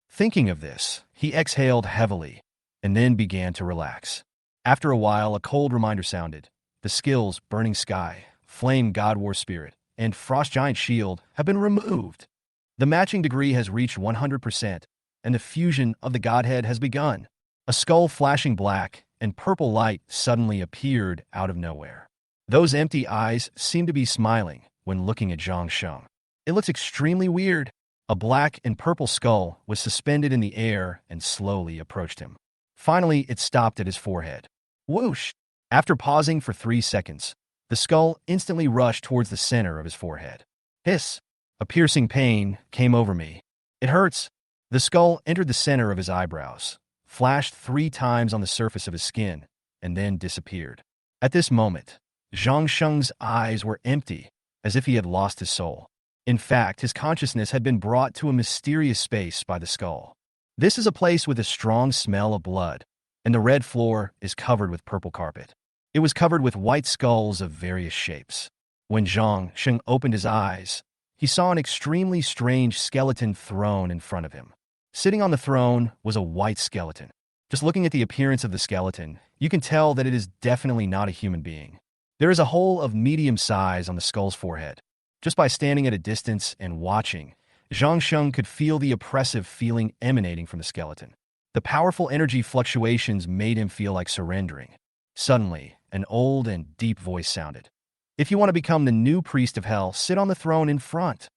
Thinking of this, he exhaled heavily and then began to relax. After a while, a cold reminder sounded. The skills Burning Sky, Flame God War Spirit, and Frost Giant Shield have been removed. The matching degree has reached 100%, and the fusion of the Godhead has begun. A skull flashing black and purple light suddenly appeared out of nowhere. Those empty eyes seemed to be smiling when looking at Zhang Sheng. It looks extremely weird. A black and purple skull was suspended in the air and slowly approached him. Finally, it stopped at his forehead. Whoosh! After pausing for 3 seconds, the skull instantly rushed towards the center of his forehead. Hiss! A piercing pain came over me. It hurts. The skull entered the center of his eyebrows, flashed 3 times on the surface of his skin, and then disappeared. At this moment, Zhang Sheng's eyes were empty, as if he had lost his soul. In fact, his consciousness had been brought to a mysterious space by the skull. This is a place with a strong smell of blood, and the red floor is covered with purple carpet. It was covered with white skulls of various shapes. When Zhang Sheng opened his eyes, he saw an extremely strange skeleton throne in front of him. Sitting on the throne was a white skeleton. Just looking at the appearance of the skeleton, you can tell that it is definitely not a human being. There is a hole of medium size on the skull's forehead. Just by standing at a distance and watching, Zhang Sheng could feel the oppressive feeling emanating from the skeleton. The powerful energy fluctuations made him feel like surrendering. Suddenly, an old and deep voice sounded. If you want to become the new priest of hell, sit on the throne in front.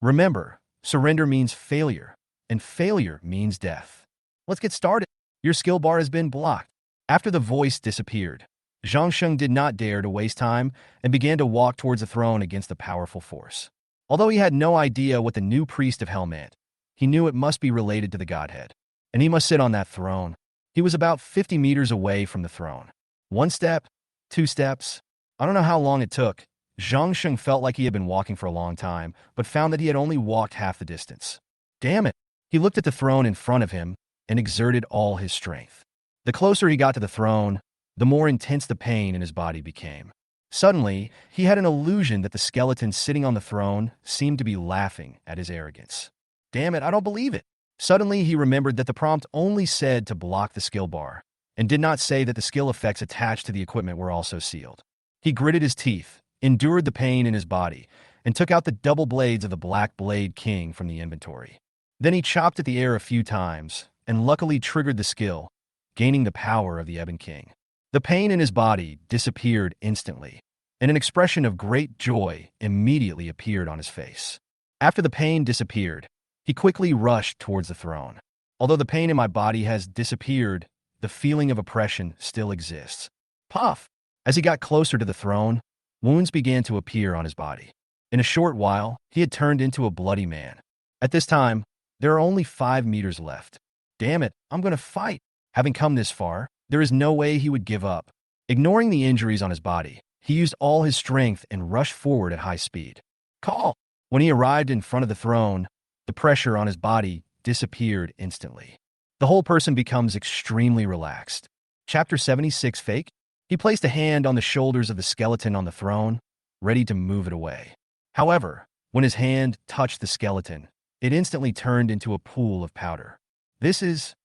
Remember, surrender means failure, and failure means death. Let's get started. Your skill bar has been blocked. After the voice disappeared, Zhang Sheng did not dare to waste time and began to walk towards the throne against the powerful force. Although he had no idea what the new priest of hell meant, he knew it must be related to the Godhead, and he must sit on that throne. He was about 50 meters away from the throne. 1 step, 2 steps. I don't know how long it took. Zhang Sheng felt like he had been walking for a long time, but found that he had only walked half the distance. Damn it! He looked at the throne in front of him and exerted all his strength. The closer he got to the throne, the more intense the pain in his body became. Suddenly, he had an illusion that the skeleton sitting on the throne seemed to be laughing at his arrogance. Damn it, I don't believe it. Suddenly, he remembered that the prompt only said to block the skill bar, and did not say that the skill effects attached to the equipment were also sealed. He gritted his teeth, endured the pain in his body, and took out the double blades of the Black Blade King from the inventory. Then he chopped at the air a few times, and luckily triggered the skill, gaining the power of the Ebon King. The pain in his body disappeared instantly, and an expression of great joy immediately appeared on his face. After the pain disappeared, he quickly rushed towards the throne. Although the pain in my body has disappeared, the feeling of oppression still exists. Puff! As he got closer to the throne, wounds began to appear on his body. In a short while, he had turned into a bloody man. At this time, there are only 5 meters left. Damn it, I'm going to fight. Having come this far, there is no way he would give up. Ignoring the injuries on his body, he used all his strength and rushed forward at high speed. Call! When he arrived in front of the throne, the pressure on his body disappeared instantly. The whole person becomes extremely relaxed. Chapter 76 Fake? He placed a hand on the shoulders of the skeleton on the throne, ready to move it away. However, when his hand touched the skeleton, it instantly turned into a pool of powder. This is...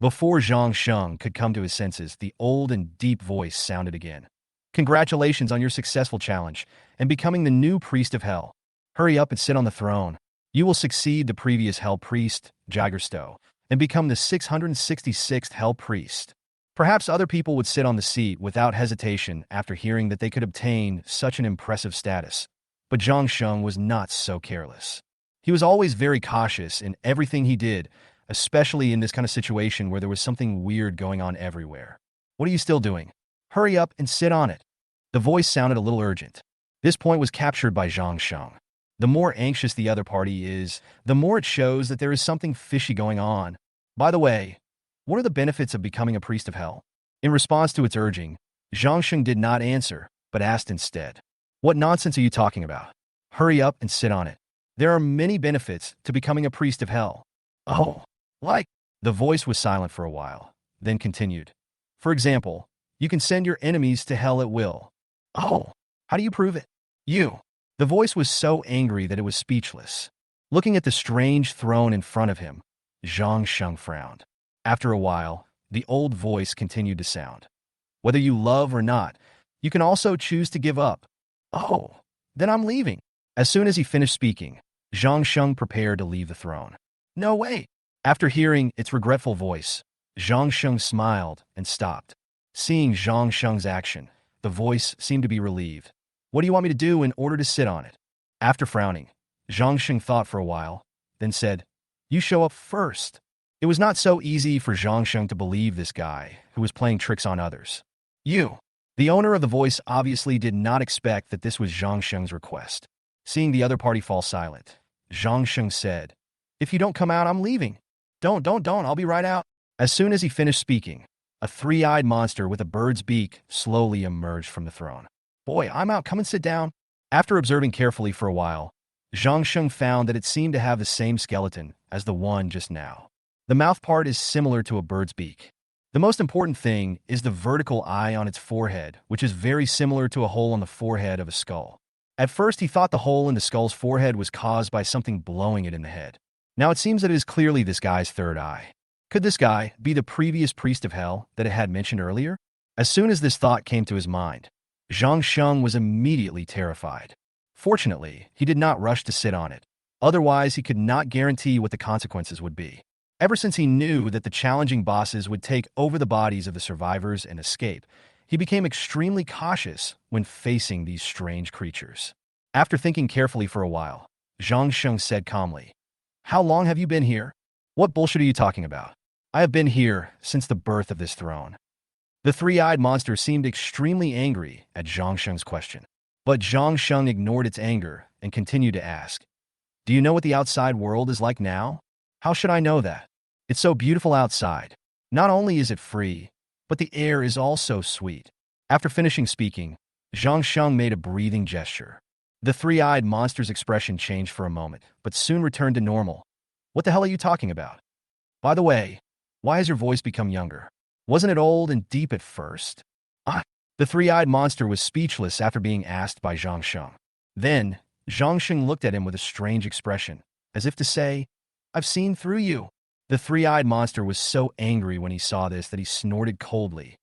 Before Zhang Sheng could come to his senses, the old and deep voice sounded again. Congratulations on your successful challenge and becoming the new priest of hell. Hurry up and sit on the throne. You will succeed the previous hell priest, Jigerstow, and become the 666th hell priest. Perhaps other people would sit on the seat without hesitation after hearing that they could obtain such an impressive status. But Zhang Sheng was not so careless. He was always very cautious in everything he did, especially in this kind of situation where there was something weird going on everywhere. What are you still doing? Hurry up and sit on it. The voice sounded a little urgent. This point was captured by Zhang Sheng. The more anxious the other party is, the more it shows that there is something fishy going on. By the way, what are the benefits of becoming a priest of hell? In response to its urging, Zhang Sheng did not answer, but asked instead, What nonsense are you talking about? Hurry up and sit on it. There are many benefits to becoming a priest of hell. Oh, like... The voice was silent for a while, then continued. For example, you can send your enemies to hell at will. Oh, how do you prove it? You. The voice was so angry that it was speechless. Looking at the strange throne in front of him, Zhang Sheng frowned. After a while, the old voice continued to sound. Whether you love or not, you can also choose to give up. Oh, then I'm leaving. As soon as he finished speaking, Zhang Sheng prepared to leave the throne. No way. After hearing its regretful voice, Zhang Sheng smiled and stopped. Seeing Zhang Sheng's action, the voice seemed to be relieved. What do you want me to do in order to sit on it? After frowning, Zhang Sheng thought for a while, then said, You show up first. It was not so easy for Zhang Sheng to believe this guy who was playing tricks on others. You. The owner of the voice obviously did not expect that this was Zhang Sheng's request. Seeing the other party fall silent, Zhang Sheng said, If you don't come out, I'm leaving. Don't, I'll be right out. As soon as he finished speaking, a three-eyed monster with a bird's beak slowly emerged from the throne. Boy, I'm out. Come and sit down. After observing carefully for a while, Zhang Sheng found that it seemed to have the same skeleton as the one just now. The mouth part is similar to a bird's beak. The most important thing is the vertical eye on its forehead, which is very similar to a hole on the forehead of a skull. At first, he thought the hole in the skull's forehead was caused by something blowing it in the head. Now it seems that it is clearly this guy's third eye. Could this guy be the previous priest of hell that it had mentioned earlier? As soon as this thought came to his mind, Zhang Sheng was immediately terrified. Fortunately, he did not rush to sit on it. Otherwise, he could not guarantee what the consequences would be. Ever since he knew that the challenging bosses would take over the bodies of the survivors and escape, he became extremely cautious when facing these strange creatures. After thinking carefully for a while, Zhang Sheng said calmly, How long have you been here? What bullshit are you talking about? I have been here since the birth of this throne. The three-eyed monster seemed extremely angry at Zhang Sheng's question. But Zhang Sheng ignored its anger and continued to ask, Do you know what the outside world is like now? How should I know that? It's so beautiful outside. Not only is it free, but the air is also sweet. After finishing speaking, Zhang Sheng made a breathing gesture. The three-eyed monster's expression changed for a moment, but soon returned to normal. What the hell are you talking about? By the way, why has your voice become younger? Wasn't it old and deep at first? The three-eyed monster was speechless after being asked by Zhang Sheng. Then, Zhang Sheng looked at him with a strange expression, as if to say, I've seen through you. The three-eyed monster was so angry when he saw this that he snorted coldly.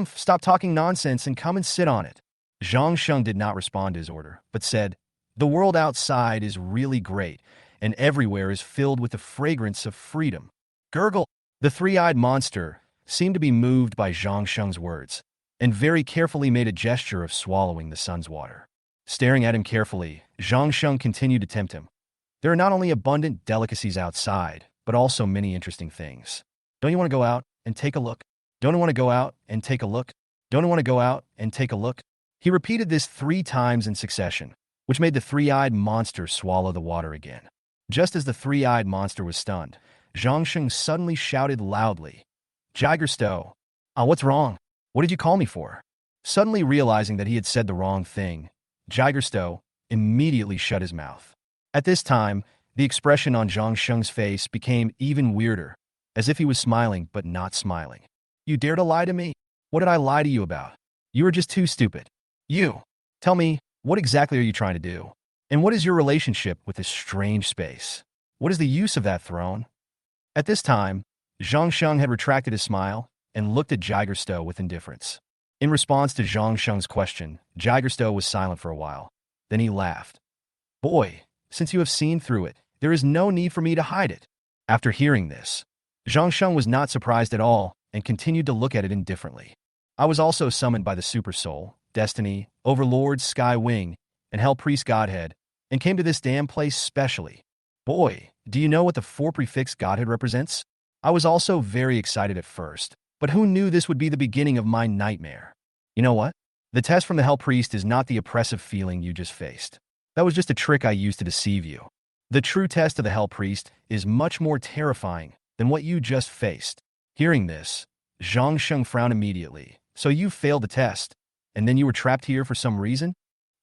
Stop talking nonsense and come and sit on it. Zhang Sheng did not respond to his order, but said, The world outside is really great, and everywhere is filled with the fragrance of freedom. Gurgle! The three-eyed monster seemed to be moved by Zhang Sheng's words, and very carefully made a gesture of swallowing the sun's water. Staring at him carefully, Zhang Sheng continued to tempt him. There are not only abundant delicacies outside, but also many interesting things. Don't you want to go out and take a look? Don't you want to go out and take a look? Don't you want to go out and take a look? He repeated this 3 times in succession, which made the three-eyed monster swallow the water again. Just as the three-eyed monster was stunned, Zhang Sheng suddenly shouted loudly, Jigerstow, what's wrong? What did you call me for? Suddenly realizing that he had said the wrong thing, Jigerstow immediately shut his mouth. At this time, the expression on Zhang Sheng's face became even weirder, as if he was smiling but not smiling. You dare to lie to me? What did I lie to you about? You were just too stupid. You. Tell me, what exactly are you trying to do? And what is your relationship with this strange space? What is the use of that throne? At this time, Zhang Sheng had retracted his smile and looked at Jigerstow with indifference. In response to Zhang Sheng's question, Jigerstow was silent for a while. Then he laughed. Boy, since you have seen through it, there is no need for me to hide it. After hearing this, Zhang Sheng was not surprised at all and continued to look at it indifferently. I was also summoned by the Super Soul, Destiny, Overlord, Sky Wing, and Hell Priest Godhead, and came to this damn place specially. Boy, do you know what the 4 prefix Godhead represents? I was also very excited at first, but who knew this would be the beginning of my nightmare? You know what? The test from the Hell Priest is not the oppressive feeling you just faced. That was just a trick I used to deceive you. The true test of the Hell Priest is much more terrifying than what you just faced. Hearing this, Zhang Sheng frowned immediately. So you failed the test, and then you were trapped here for some reason?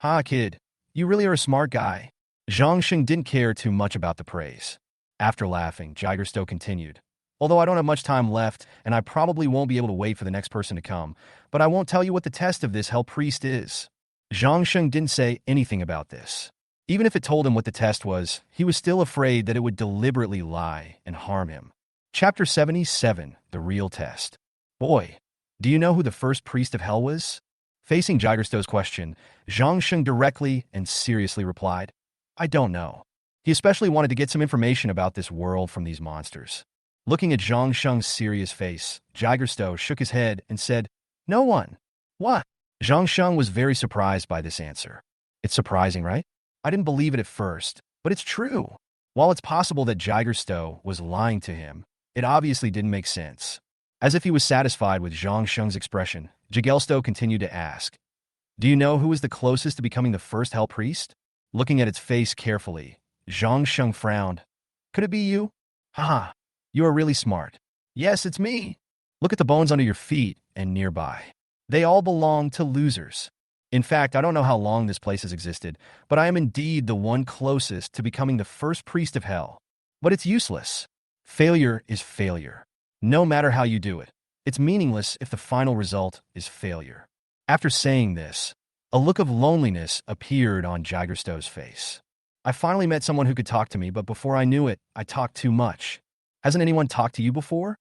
Ha, kid, you really are a smart guy. Zhang Sheng didn't care too much about the praise. After laughing, Jigerstow continued. Although I don't have much time left, and I probably won't be able to wait for the next person to come, but I won't tell you what the test of this Hell Priest is. Zhang Sheng didn't say anything about this. Even if it told him what the test was, he was still afraid that it would deliberately lie and harm him. Chapter 77, The Real Test. Boy, do you know who the first priest of hell was? Facing Jigerstow's question, Zhang Sheng directly and seriously replied, I don't know. He especially wanted to get some information about this world from these monsters. Looking at Zhang Sheng's serious face, Jigerstow shook his head and said, No one. What? Zhang Sheng was very surprised by this answer. It's surprising, right? I didn't believe it at first, but it's true. While it's possible that Jigerstow was lying to him, it obviously didn't make sense. As if he was satisfied with Zhang Sheng's expression, Jigerstow continued to ask, Do you know who is the closest to becoming the first Hell Priest? Looking at its face carefully, Zhang Sheng frowned. Could it be you? Haha, you are really smart. Yes, it's me. Look at the bones under your feet and nearby. They all belong to losers. In fact, I don't know how long this place has existed, but I am indeed the one closest to becoming the first priest of hell. But it's useless. Failure is failure. No matter how you do it, it's meaningless if the final result is failure. After saying this, a look of loneliness appeared on Jigerstow's face. I finally met someone who could talk to me, but before I knew it, I talked too much. Hasn't anyone talked to you before?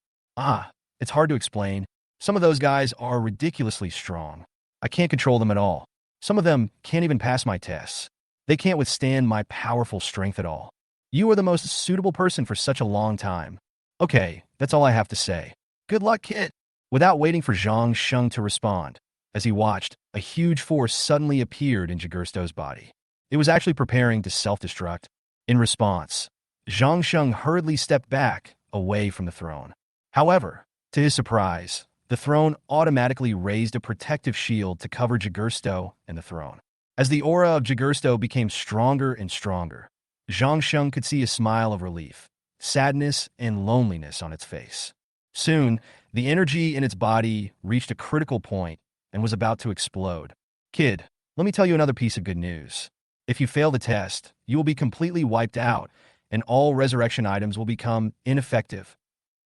It's hard to explain. Some of those guys are ridiculously strong. I can't control them at all. Some of them can't even pass my tests. They can't withstand my powerful strength at all. You are the most suitable person for such a long time. Okay, that's all I have to say. Good luck, kid. Without waiting for Zhang Sheng to respond, as he watched, a huge force suddenly appeared in Jigerstow's body. It was actually preparing to self-destruct. In response, Zhang Sheng hurriedly stepped back, away from the throne. However, to his surprise, the throne automatically raised a protective shield to cover Jigerstow and the throne. As the aura of Jigerstow became stronger and stronger, Zhang Sheng could see a smile of relief, sadness, and loneliness on its face. Soon, the energy in its body reached a critical point and was about to explode. Kid, let me tell you another piece of good news. If you fail the test, you will be completely wiped out, and all resurrection items will become ineffective.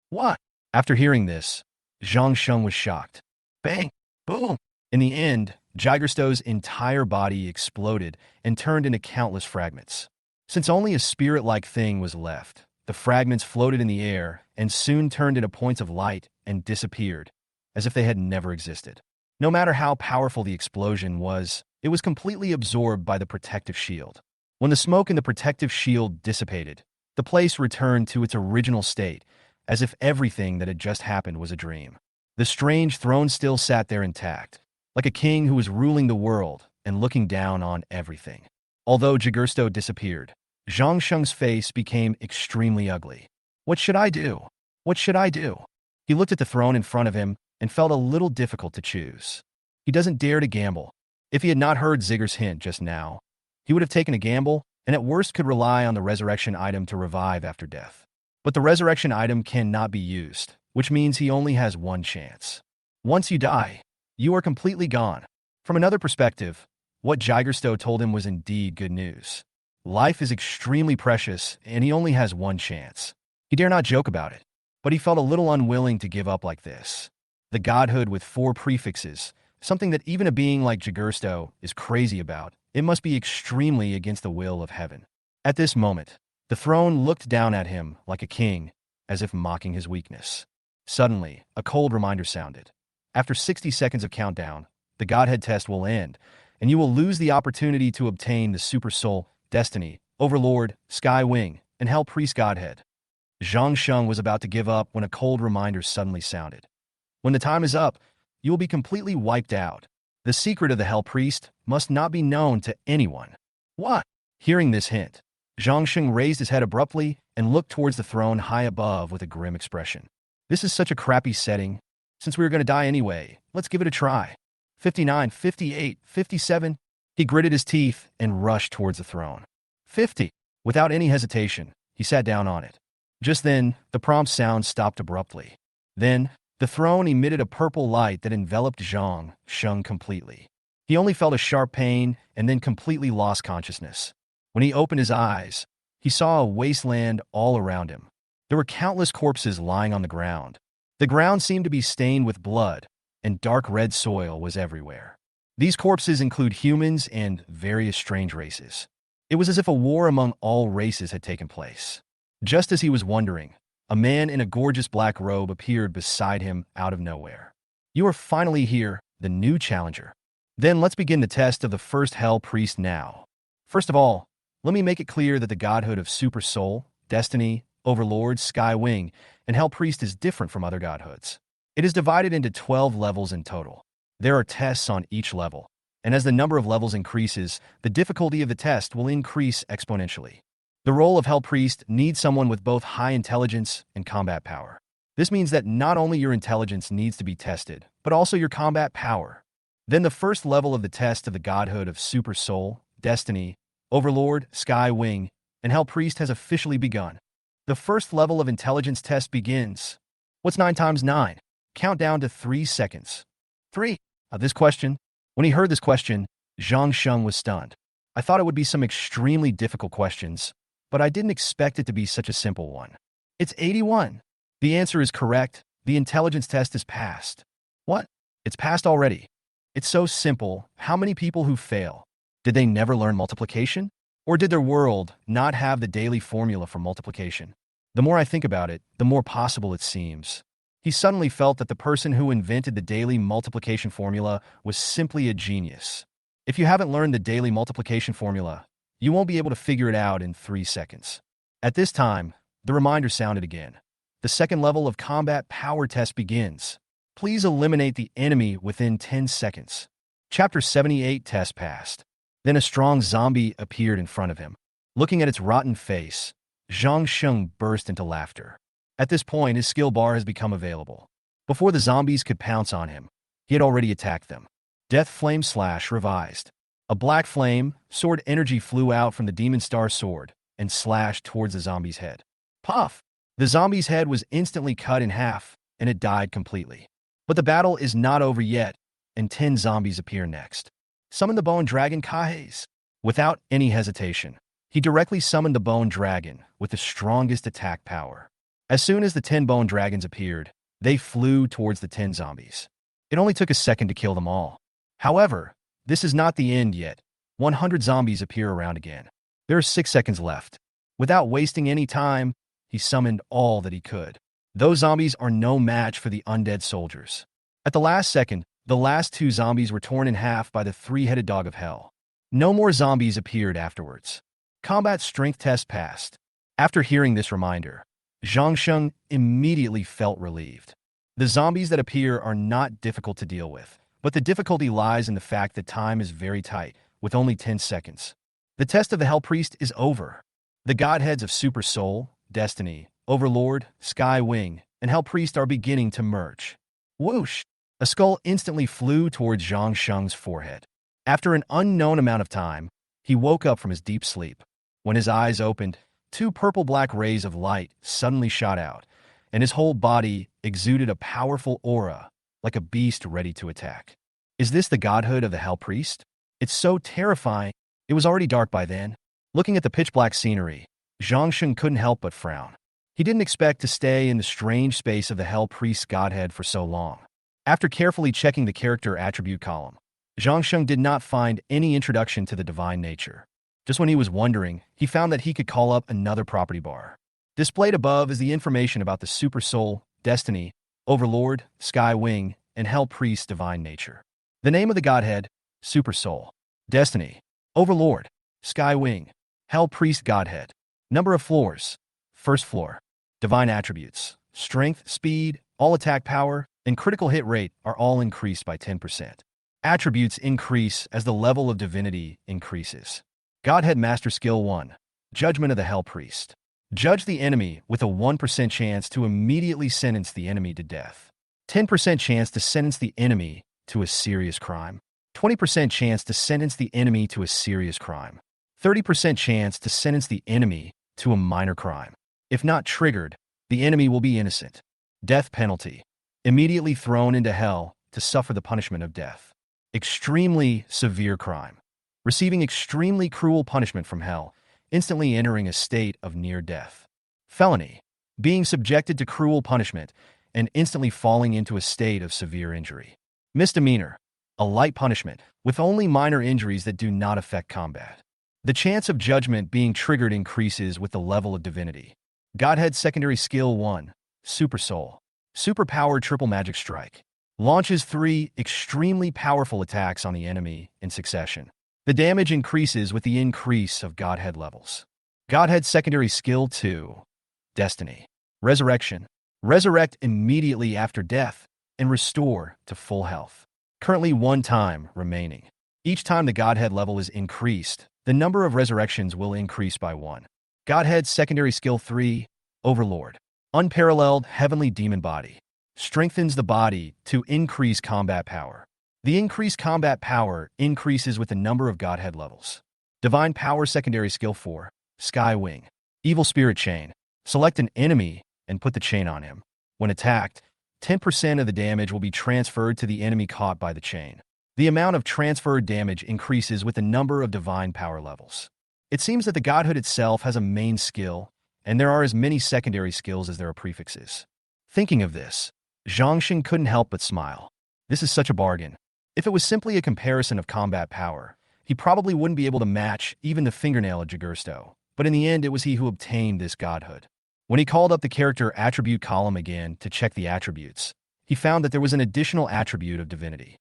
What? After hearing this, Zhang Sheng was shocked. Bang! Boom! In the end, Jigerstow's entire body exploded and turned into countless fragments. Since only a spirit-like thing was left, the fragments floated in the air and soon turned into points of light and disappeared, as if they had never existed. No matter how powerful the explosion was, it was completely absorbed by the protective shield. When the smoke in the protective shield dissipated, the place returned to its original state, as if everything that had just happened was a dream. The strange throne still sat there intact, like a king who was ruling the world and looking down on everything. Although Jigerstow disappeared, Zhang Sheng's face became extremely ugly. What should I do? What should I do? He looked at the throne in front of him and felt a little difficult to choose. He doesn't dare to gamble. If he had not heard Zigger's hint just now, he would have taken a gamble and at worst could rely on the resurrection item to revive after death. But the resurrection item cannot be used, which means he only has one chance. Once you die, you are completely gone. From another perspective, what Jigersto told him was indeed good news. Life is extremely precious, and he only has one chance. He dare not joke about it, but he felt a little unwilling to give up like this. The godhood with 4 prefixes, something that even a being like Jigersto is crazy about, it must be extremely against the will of heaven. At this moment, the throne looked down at him like a king, as if mocking his weakness. Suddenly, a cold reminder sounded. After 60 seconds of countdown, the Godhead test will end, and you will lose the opportunity to obtain the Super Soul, Destiny, Overlord, Sky Wing, and Hell Priest Godhead. Zhang Sheng was about to give up when a cold reminder suddenly sounded. When the time is up, you will be completely wiped out. The secret of the Hell Priest must not be known to anyone. What? Hearing this hint, Zhang Sheng raised his head abruptly and looked towards the throne high above with a grim expression. This is such a crappy setting. Since we were going to die anyway, let's give it a try. 59, 58, 57. He gritted his teeth and rushed towards the throne. 50. Without any hesitation, he sat down on it. Just then, the prompt sound stopped abruptly. Then, the throne emitted a purple light that enveloped Zhang Sheng completely. He only felt a sharp pain and then completely lost consciousness. When he opened his eyes, he saw a wasteland all around him. There were countless corpses lying on the ground. The ground seemed to be stained with blood, and dark red soil was everywhere. These corpses include humans and various strange races. It was as if a war among all races had taken place. Just as he was wondering, a man in a gorgeous black robe appeared beside him out of nowhere. You are finally here, the new challenger. Then let's begin the test of the first Hell Priest now. First of all, let me make it clear that the godhood of Super Soul, Destiny, Overlord, Sky Wing, and Hell Priest is different from other godhoods. It is divided into 12 levels in total. There are tests on each level, and as the number of levels increases, the difficulty of the test will increase exponentially. The role of Hell Priest needs someone with both high intelligence and combat power. This means that not only your intelligence needs to be tested, but also your combat power. Then the first level of the test of the godhood of Super Soul, Destiny, Overlord, Sky Wing, and Hell Priest has officially begun. The first level of intelligence test begins. What's 9 times 9? Count down to 3 seconds. 3. When he heard this question, Zhang Sheng was stunned. I thought it would be some extremely difficult questions, but I didn't expect it to be such a simple one. It's 81. The answer is correct. The intelligence test is passed. What? It's passed already. It's so simple. How many people who fail? Did they never learn multiplication? Or did their world not have the daily formula for multiplication? The more I think about it, the more possible it seems. He suddenly felt that the person who invented the daily multiplication formula was simply a genius. If you haven't learned the daily multiplication formula, you won't be able to figure it out in 3 seconds. At this time, the reminder sounded again. The second level of combat power test begins. Please eliminate the enemy within 10 seconds. Chapter 78 test passed. Then a strong zombie appeared in front of him. Looking at its rotten face, Zhang Sheng burst into laughter. At this point, his skill bar has become available. Before the zombies could pounce on him, he had already attacked them. Death Flame Slash revised. A black flame, sword energy flew out from the Demon Star sword and slashed towards the zombie's head. Puff! The zombie's head was instantly cut in half, and it died completely. But the battle is not over yet, and 10 zombies appear next. Summon the Bone Dragon Haze. Without any hesitation, he directly summoned the Bone Dragon with the strongest attack power. As soon as the 10 Bone Dragons appeared, they flew towards the 10 zombies. It only took a second to kill them all. However, this is not the end yet. 100 zombies appear around again. There are 6 seconds left. Without wasting any time, he summoned all that he could. Those zombies are no match for the undead soldiers. At the last second, the last 2 zombies were torn in half by the 3-headed dog of hell. No more zombies appeared afterwards. Combat strength test passed. After hearing this reminder, Zhang Sheng immediately felt relieved. The zombies that appear are not difficult to deal with, but the difficulty lies in the fact that time is very tight, with only 10 seconds. The test of the Hell Priest is over. The godheads of Super Soul, Destiny, Overlord, Sky Wing, and Hell Priest are beginning to merge. Whoosh! A skull instantly flew towards Zhang Sheng's forehead. After an unknown amount of time, he woke up from his deep sleep. When his eyes opened, Two purple-black rays of light suddenly shot out, and his whole body exuded a powerful aura, like a beast ready to attack. Is this the godhood of the Hell Priest? It's so terrifying. It was already dark by then. Looking at the pitch-black scenery, Zhang Sheng couldn't help but frown. He didn't expect to stay in the strange space of the Hell Priest's godhead for so long. After carefully checking the character attribute column, Zhang Sheng did not find any introduction to the divine nature. Just when he was wondering, he found that he could call up another property bar. Displayed above is the information about the Super Soul, Destiny, Overlord, Sky Wing, and Hell Priest's divine nature. The name of the godhead: Super Soul, Destiny, Overlord, Sky Wing, Hell Priest Godhead. Number of floors: first floor. Divine attributes: strength, speed, all attack power, and critical hit rate are all increased by 10%. Attributes increase as the level of divinity increases. Godhead Master Skill 1. Judgment of the Hell Priest. Judge the enemy with a 1% chance to immediately sentence the enemy to death. 10% chance to sentence the enemy to a serious crime. 20% chance to sentence the enemy to a serious crime. 30% chance to sentence the enemy to a minor crime. If not triggered, the enemy will be innocent. Death penalty. Immediately thrown into hell to suffer the punishment of death. Extremely severe crime. Receiving extremely cruel punishment from hell, instantly entering a state of near death. Felony. Being subjected to cruel punishment and instantly falling into a state of severe injury. Misdemeanor. A light punishment with only minor injuries that do not affect combat. The chance of judgment being triggered increases with the level of divinity. Godhead Secondary Skill 1. Super Soul. Superpower Triple Magic Strike. Launches 3 extremely powerful attacks on the enemy in succession. The damage increases with the increase of Godhead levels. Godhead Secondary Skill 2. Destiny. Resurrection. Resurrect immediately after death and restore to full health. Currently 1 time remaining. Each time the Godhead level is increased, the number of resurrections will increase by 1. Godhead Secondary Skill 3. Overlord. Unparalleled Heavenly Demon Body. Strengthens the body to increase combat power. The increased combat power increases with the number of Godhead levels. Divine Power Secondary Skill 4. Sky Wing. Evil Spirit Chain. Select an enemy and put the chain on him. When attacked, 10% of the damage will be transferred to the enemy caught by the chain. The amount of transferred damage increases with the number of divine power levels. It seems that the godhood itself has a main skill, and there are as many secondary skills as there are prefixes. Thinking of this, Zhang Sheng couldn't help but smile. This is such a bargain. If it was simply a comparison of combat power, he probably wouldn't be able to match even the fingernail of Jagursto, but in the end it was he who obtained this godhood. When he called up the character attribute column again to check the attributes, he found that there was an additional attribute of divinity.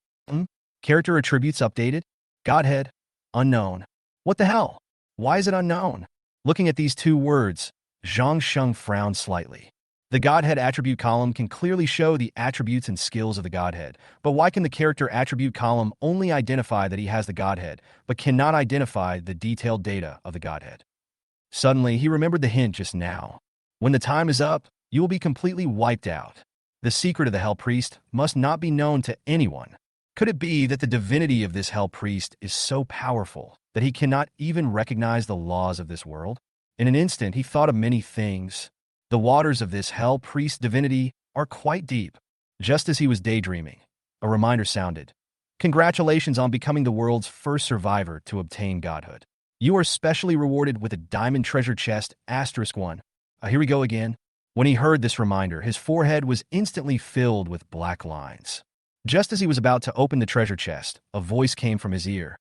Character attributes updated? Godhead? Unknown. What the hell? Why is it unknown? Looking at these 2 words, Zhang Sheng frowned slightly. The Godhead attribute column can clearly show the attributes and skills of the Godhead, but why can the character attribute column only identify that he has the Godhead, but cannot identify the detailed data of the Godhead? Suddenly, he remembered the hint just now. When the time is up, you will be completely wiped out. The secret of the Hell Priest must not be known to anyone. Could it be that the divinity of this Hell Priest is so powerful that he cannot even recognize the laws of this world? In an instant, he thought of many things. The waters of this Hell Priest divinity are quite deep. Just as he was daydreaming, a reminder sounded. Congratulations on becoming the world's first survivor to obtain godhood. You are specially rewarded with a diamond treasure chest *1. Here we go again. When he heard this reminder, his forehead was instantly filled with black lines. Just as he was about to open the treasure chest, a voice came from his ear.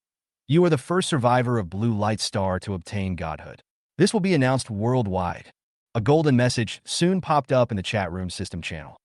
You are the first survivor of Blue Light Star to obtain godhood. This will be announced worldwide. A golden message soon popped up in the chat room system channel.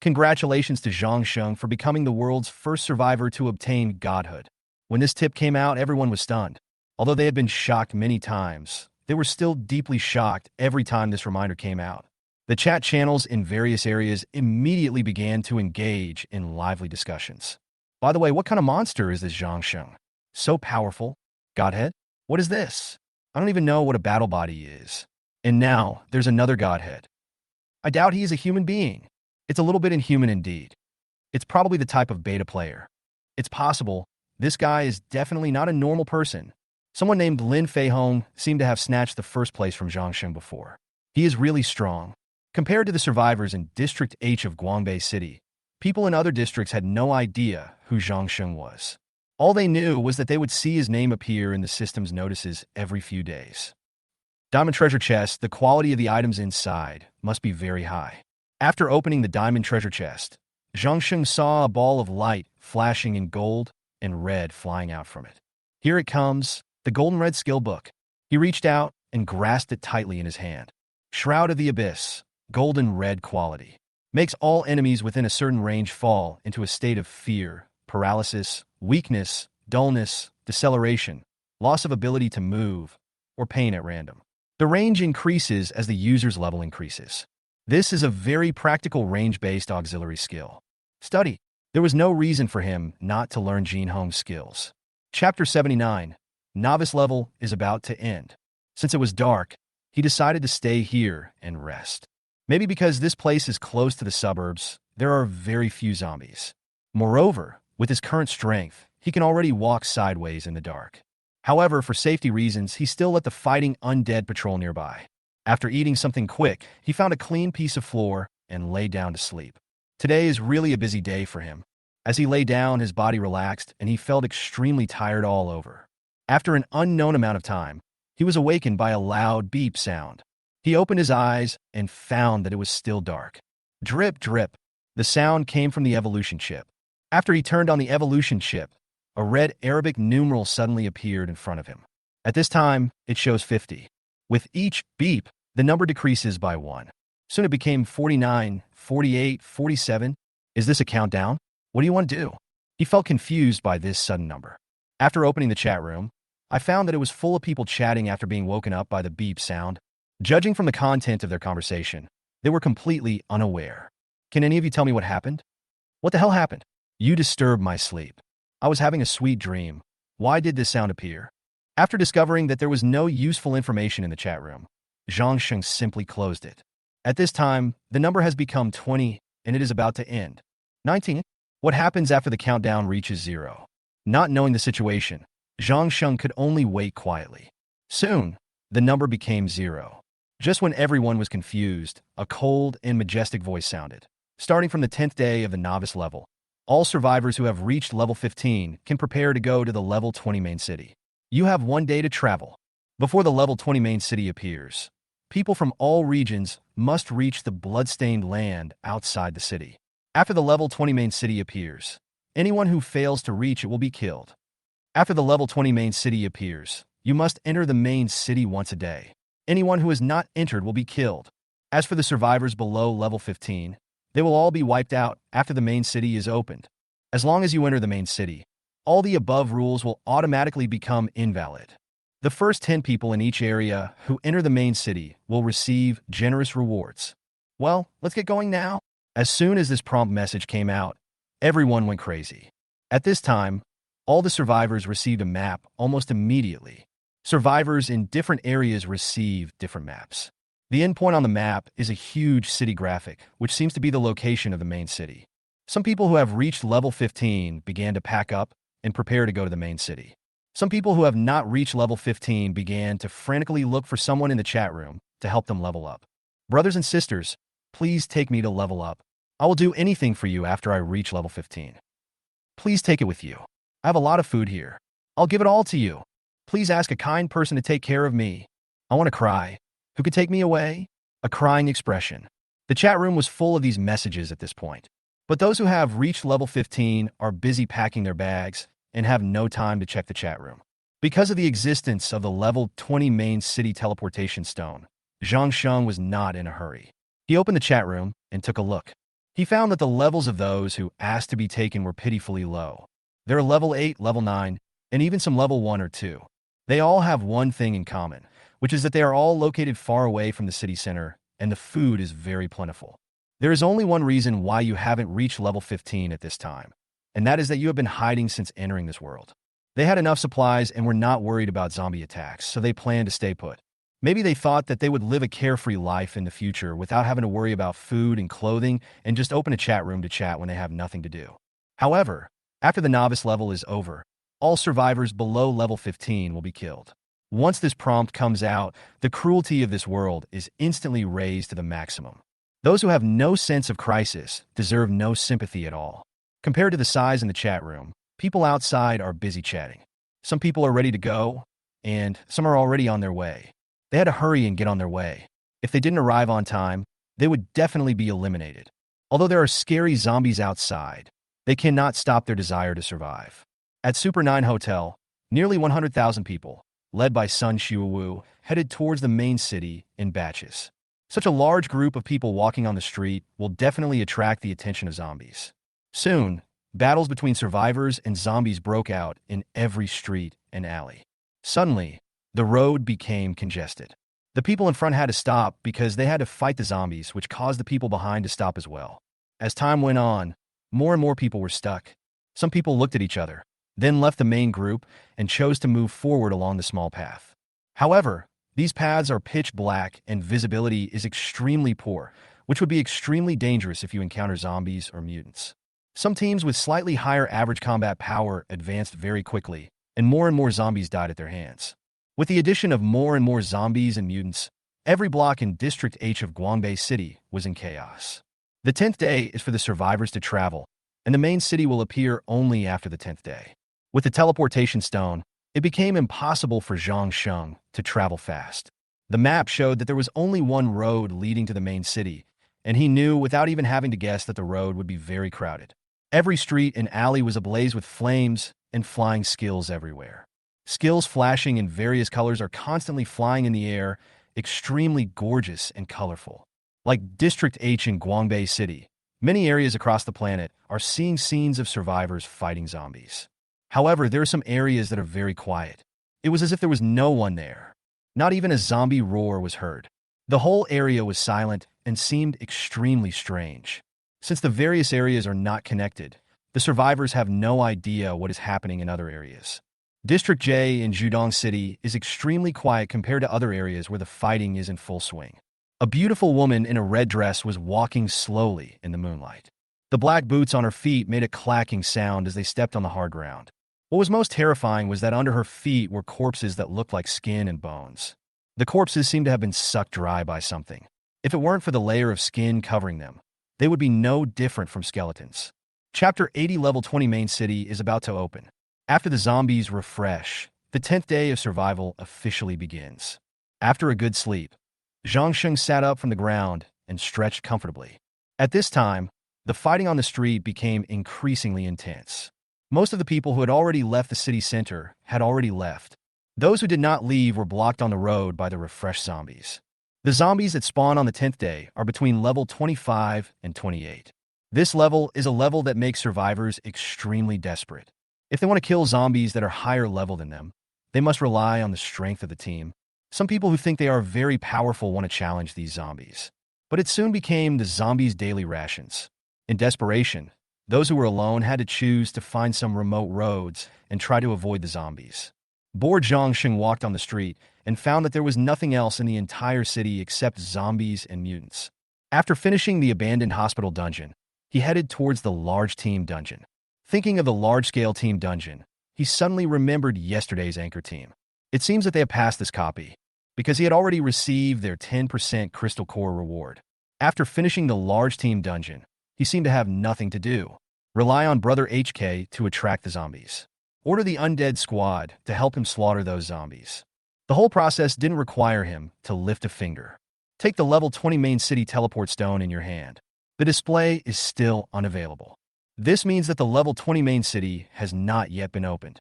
Congratulations to Zhang Sheng for becoming the world's first survivor to obtain godhood. When this tip came out, everyone was stunned. Although they had been shocked many times, they were still deeply shocked every time this reminder came out. The chat channels in various areas immediately began to engage in lively discussions. By the way, what kind of monster is this Zhang Sheng? So powerful. Godhead? What is this? I don't even know what a battle body is. And now, there's another Godhead. I doubt he is a human being. It's a little bit inhuman indeed. It's probably the type of beta player. It's possible this guy is definitely not a normal person. Someone named Lin Feihong seemed to have snatched the first place from Zhangsheng before. He is really strong. Compared to the survivors in District H of Guangbei City, people in other districts had no idea who Zhangsheng was. All they knew was that they would see his name appear in the system's notices every few days. Diamond treasure chest, the quality of the items inside must be very high. After opening the diamond treasure chest, Zhangsheng saw a ball of light flashing in gold and red flying out from it. Here it comes, the golden red skill book. He reached out and grasped it tightly in his hand. Shroud of the Abyss, golden red quality. Makes all enemies within a certain range fall into a state of fear, paralysis, weakness, dullness, deceleration, loss of ability to move, or pain at random. The range increases as the user's level increases. This is a very practical range-based auxiliary skill. Study. There was no reason for him not to learn Jin Hong's skills. Chapter 79. Novice level is about to end. Since it was dark, he decided to stay here and rest. Maybe because this place is close to the suburbs, there are very few zombies. Moreover, with his current strength, he can already walk sideways in the dark. However, for safety reasons, he still let the fighting undead patrol nearby. After eating something quick, he found a clean piece of floor and lay down to sleep. Today is really a busy day for him. As he lay down, his body relaxed and he felt extremely tired all over. After an unknown amount of time, he was awakened by a loud beep sound. He opened his eyes and found that it was still dark. Drip, drip. The sound came from the evolution chip. After he turned on the evolution chip, a red Arabic numeral suddenly appeared in front of him. At this time, it shows 50. With each beep, the number decreases by 1. Soon it became 49, 48, 47. Is this a countdown? What do you want to do? He felt confused by this sudden number. After opening the chat room, I found that it was full of people chatting after being woken up by the beep sound. Judging from the content of their conversation, they were completely unaware. Can any of you tell me what happened? What the hell happened? You disturbed my sleep. I was having a sweet dream. Why did this sound appear? After discovering that there was no useful information in the chat room, Zhangsheng simply closed it. At this time, the number has become 20, and it is about to end. 19. What happens after the countdown reaches 0? Not knowing the situation, Zhangsheng could only wait quietly. Soon, the number became 0. Just when everyone was confused, a cold and majestic voice sounded. Starting from the 10th day of the novice level, all survivors who have reached level 15 can prepare to go to the level 20 main city. You have 1 day to travel. Before the level 20 main city appears, people from all regions must reach the bloodstained land outside the city. After the level 20 main city appears, anyone who fails to reach it will be killed. After the level 20 main city appears, you must enter the main city once a day. Anyone who has not entered will be killed. As for the survivors below level 15, they will all be wiped out after the main city is opened. As long as you enter the main city, all the above rules will automatically become invalid. The first 10 people in each area who enter the main city will receive generous rewards. Well, let's get going now. As soon as this prompt message came out, everyone went crazy. At this time, all the survivors received a map almost immediately. Survivors in different areas receive different maps. The endpoint on the map is a huge city graphic, which seems to be the location of the main city. Some people who have reached level 15 began to pack up and prepare to go to the main city. Some people who have not reached level 15 began to frantically look for someone in the chat room to help them level up. Brothers and sisters, please take me to level up. I will do anything for you after I reach level 15. Please take it with you. I have a lot of food here. I'll give it all to you. Please ask a kind person to take care of me. I want to cry. Who could take me away? A crying expression. The chat room was full of these messages at this point. But those who have reached level 15 are busy packing their bags and have no time to check the chat room. Because of the existence of the level 20 main city teleportation stone, Zhangsheng was not in a hurry. He opened the chat room and took a look. He found that the levels of those who asked to be taken were pitifully low. There are level 8, level 9, and even some level 1 or 2. They all have one thing in common, which is that they are all located far away from the city center, and the food is very plentiful. There is only one reason why you haven't reached level 15 at this time, and that is that you have been hiding since entering this world. They had enough supplies and were not worried about zombie attacks, so they planned to stay put. Maybe they thought that they would live a carefree life in the future without having to worry about food and clothing and just open a chat room to chat when they have nothing to do. However, after the novice level is over, all survivors below level 15 will be killed. Once this prompt comes out, the cruelty of this world is instantly raised to the maximum. Those who have no sense of crisis deserve no sympathy at all. Compared to the size in the chat room, people outside are busy chatting. Some people are ready to go, and some are already on their way. They had to hurry and get on their way. If they didn't arrive on time, they would definitely be eliminated. Although there are scary zombies outside, they cannot stop their desire to survive. At Super 9 Hotel, nearly 100,000 people, led by Sun Xiuwu, headed towards the main city in batches. Such a large group of people walking on the street will definitely attract the attention of zombies. Soon, battles between survivors and zombies broke out in every street and alley. Suddenly, the road became congested. The people in front had to stop because they had to fight the zombies, which caused the people behind to stop as well. As time went on, more and more people were stuck. Some people looked at each other, then left the main group and chose to move forward along the small path. However, these paths are pitch black and visibility is extremely poor, which would be extremely dangerous if you encounter zombies or mutants. Some teams with slightly higher average combat power advanced very quickly, and more zombies died at their hands. With the addition of more and more zombies and mutants, every block in District H of Guangbei City was in chaos. The 10th day is for the survivors to travel, and the main city will appear only after the 10th day. With the teleportation stone, it became impossible for Zhang Sheng to travel fast. The map showed that there was only one road leading to the main city, and he knew without even having to guess that the road would be very crowded. Every street and alley was ablaze with flames and flying skills everywhere. Skills flashing in various colors are constantly flying in the air, extremely gorgeous and colorful. Like District H in Guangbei City, many areas across the planet are seeing scenes of survivors fighting zombies. However, there are some areas that are very quiet. It was as if there was no one there. Not even a zombie roar was heard. The whole area was silent and seemed extremely strange. Since the various areas are not connected, the survivors have no idea what is happening in other areas. District J in Judong City is extremely quiet compared to other areas where the fighting is in full swing. A beautiful woman in a red dress was walking slowly in the moonlight. The black boots on her feet made a clacking sound as they stepped on the hard ground. What was most terrifying was that under her feet were corpses that looked like skin and bones. The corpses seemed to have been sucked dry by something. If it weren't for the layer of skin covering them, they would be no different from skeletons. Chapter 80 Level 20 Main City is about to open. After the zombies refresh, the 10th day of survival officially begins. After a good sleep, Zhang Sheng sat up from the ground and stretched comfortably. At this time, the fighting on the street became increasingly intense. Most of the people who had already left the city center had already left. Those who did not leave were blocked on the road by the refreshed zombies. The zombies that spawn on the 10th day are between level 25 and 28. This level is a level that makes survivors extremely desperate. If they want to kill zombies that are higher level than them, they must rely on the strength of the team. Some people who think they are very powerful want to challenge these zombies. But it soon became the zombies' daily rations. In desperation, those who were alone had to choose to find some remote roads and try to avoid the zombies. Bored Zhang Sheng walked on the street and found that there was nothing else in the entire city except zombies and mutants. After finishing the abandoned hospital dungeon, he headed towards the large team dungeon. Thinking of the large-scale team dungeon, he suddenly remembered yesterday's anchor team. It seems that they have passed this copy, because he had already received their 10% crystal core reward. After finishing the large team dungeon, he seemed to have nothing to do. Rely on Brother HK to attract the zombies. Order the undead squad to help him slaughter those zombies. The whole process didn't require him to lift a finger. Take the level 20 main city teleport stone in your hand. The display is still unavailable. This means that the level 20 main city has not yet been opened.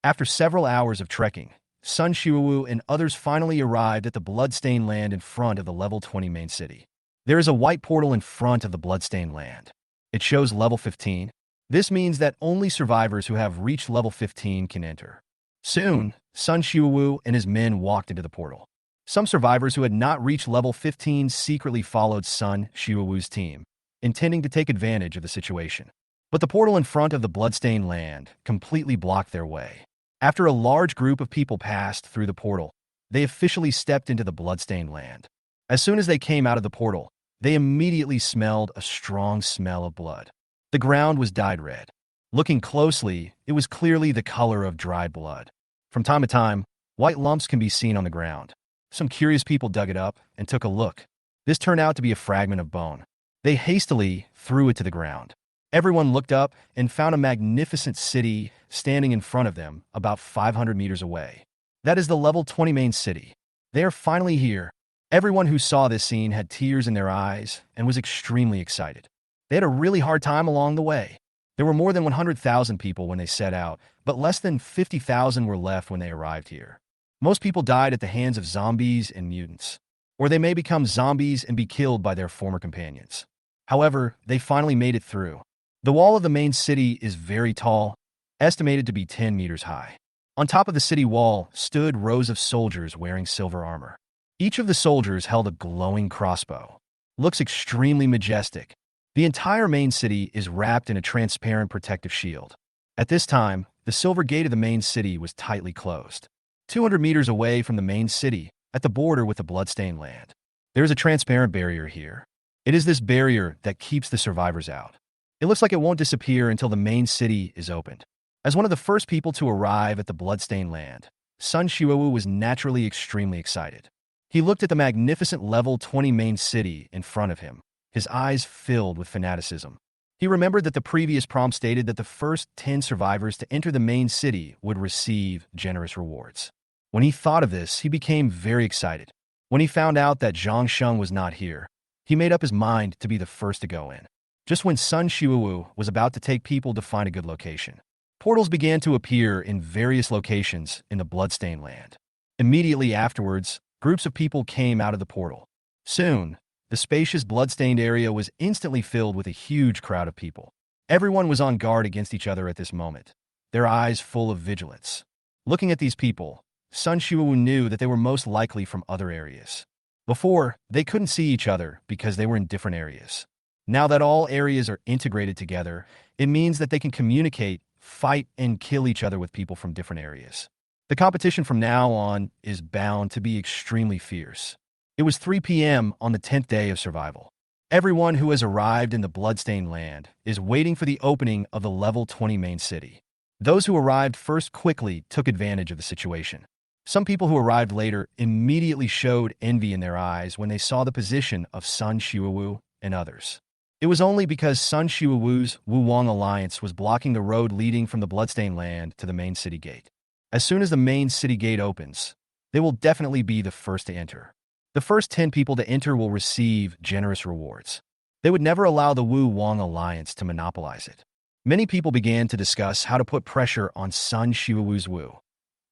After several hours of trekking, Sun Xiuwu and others finally arrived at the bloodstained land in front of the level 20 main city. There is a white portal in front of the bloodstained land. It shows level 15. This means that only survivors who have reached level 15 can enter. Soon, Sun Xiuwu and his men walked into the portal. Some survivors who had not reached level 15 secretly followed Sun Xiuwu's team, intending to take advantage of the situation. But the portal in front of the bloodstained land completely blocked their way. After a large group of people passed through the portal, they officially stepped into the bloodstained land. As soon as they came out of the portal, they immediately smelled a strong smell of blood. The ground was dyed red. Looking closely, it was clearly the color of dried blood. From time to time, white lumps can be seen on the ground. Some curious people dug it up and took a look. This turned out to be a fragment of bone. They hastily threw it to the ground. Everyone looked up and found a magnificent city standing in front of them about 500 meters away. That is the level 20 main city. They are finally here. Everyone who saw this scene had tears in their eyes and was extremely excited. They had a really hard time along the way. There were more than 100,000 people when they set out, but less than 50,000 were left when they arrived here. Most people died at the hands of zombies and mutants, or they may become zombies and be killed by their former companions. However, they finally made it through. The wall of the main city is very tall, estimated to be 10 meters high. On top of the city wall stood rows of soldiers wearing silver armor. Each of the soldiers held a glowing crossbow. Looks extremely majestic. The entire main city is wrapped in a transparent protective shield. At this time, the silver gate of the main city was tightly closed. 200 meters away from the main city, at the border with the bloodstained land, there is a transparent barrier here. It is this barrier that keeps the survivors out. It looks like it won't disappear until the main city is opened. As one of the first people to arrive at the bloodstained land, Sun Xiuwu was naturally extremely excited. He looked at the magnificent level 20 main city in front of him, his eyes filled with fanaticism. He remembered that the previous prompt stated that the first 10 survivors to enter the main city would receive generous rewards. When he thought of this, he became very excited. When he found out that Zhang Sheng was not here, he made up his mind to be the first to go in. Just when Sun Xiuwu was about to take people to find a good location, portals began to appear in various locations in the bloodstained land. Immediately afterwards, groups of people came out of the portal. Soon, the spacious bloodstained area was instantly filled with a huge crowd of people. Everyone was on guard against each other at this moment, their eyes full of vigilance. Looking at these people, Sun Xiuwu knew that they were most likely from other areas. Before, they couldn't see each other because they were in different areas. Now that all areas are integrated together, it means that they can communicate, fight, and kill each other with people from different areas. The competition from now on is bound to be extremely fierce. It was 3 p.m. on the 10th day of survival. Everyone who has arrived in the bloodstained land is waiting for the opening of the level 20 main city. Those who arrived first quickly took advantage of the situation. Some people who arrived later immediately showed envy in their eyes when they saw the position of Sun Xiuwu and others. It was only because Sun Xiuwu's Wu Wang alliance was blocking the road leading from the bloodstained land to the main city gate. As soon as the main city gate opens, they will definitely be the first to enter. The first 10 people to enter will receive generous rewards. They would never allow the Wu Wang alliance to monopolize it. Many people began to discuss how to put pressure on Sun Xiuwu's Wu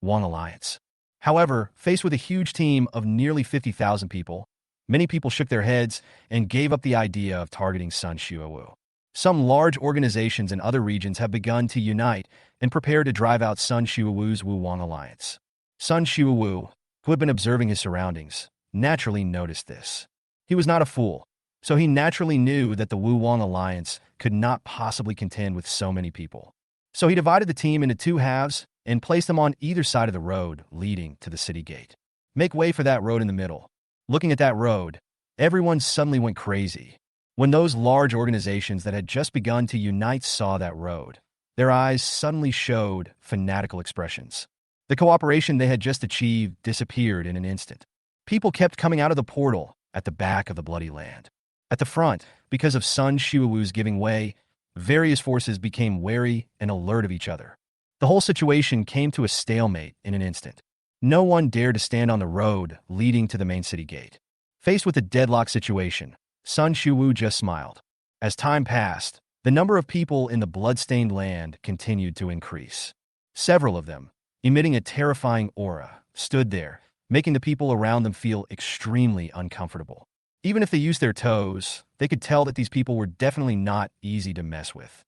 Wang alliance. However, faced with a huge team of nearly 50,000 people, many people shook their heads and gave up the idea of targeting Sun Xiuwu. Some large organizations in other regions have begun to unite and prepare to drive out Sun Xiuwu's Wu Wang alliance. Sun Xiuwu, who had been observing his surroundings, naturally noticed this. He was not a fool, so he naturally knew that the Wu Wang alliance could not possibly contend with so many people. So he divided the team into 2 halves and placed them on either side of the road leading to the city gate. Make way for that road in the middle. Looking at that road, everyone suddenly went crazy. When those large organizations that had just begun to unite saw that road, their eyes suddenly showed fanatical expressions. The cooperation they had just achieved disappeared in an instant. People kept coming out of the portal at the back of the bloody land. At the front, because of Sun Xiuwu's giving way, various forces became wary and alert of each other. The whole situation came to a stalemate in an instant. No one dared to stand on the road leading to the main city gate. Faced with a deadlock situation, Sun Xiuwu just smiled. As time passed, the number of people in the bloodstained land continued to increase. Several of them, emitting a terrifying aura, stood there, making the people around them feel extremely uncomfortable. Even if they used their toes, they could tell that these people were definitely not easy to mess with.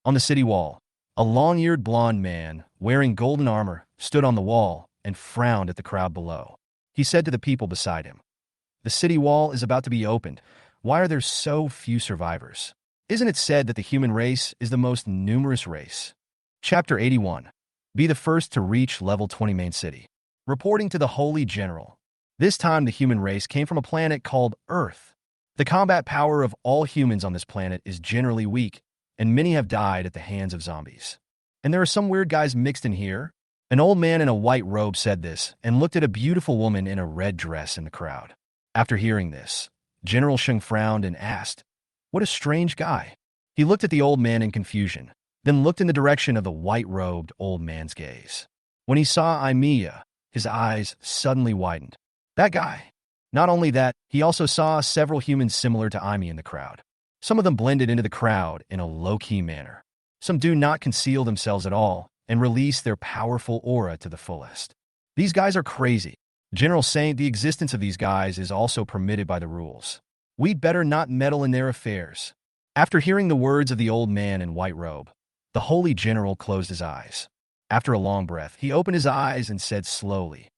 On the city wall, a long-eared blonde man, wearing golden armor, stood on the wall and frowned at the crowd below. He said to the people beside him, "The city wall is about to be opened. Why are there so few survivors? Isn't it said that the human race is the most numerous race?" Chapter 81. Be the first to reach level 20 main city. Reporting to the Holy General. This time the human race came from a planet called Earth. The combat power of all humans on this planet is generally weak, and many have died at the hands of zombies. And there are some weird guys mixed in here. An old man in a white robe said this and looked at a beautiful woman in a red dress in the crowd. After hearing this, General Sheng frowned and asked, "What a strange guy." He looked at the old man in confusion, then looked in the direction of the white-robed old man's gaze. When he saw Imiya, his eyes suddenly widened. That guy. Not only that, he also saw several humans similar to Imi in the crowd. Some of them blended into the crowd in a low-key manner. Some do not conceal themselves at all and release their powerful aura to the fullest. These guys are crazy. General saying the existence of these guys is also permitted by the rules. We'd better not meddle in their affairs. After hearing the words of the old man in white robe, the holy general closed his eyes. After a long breath, he opened his eyes and said slowly,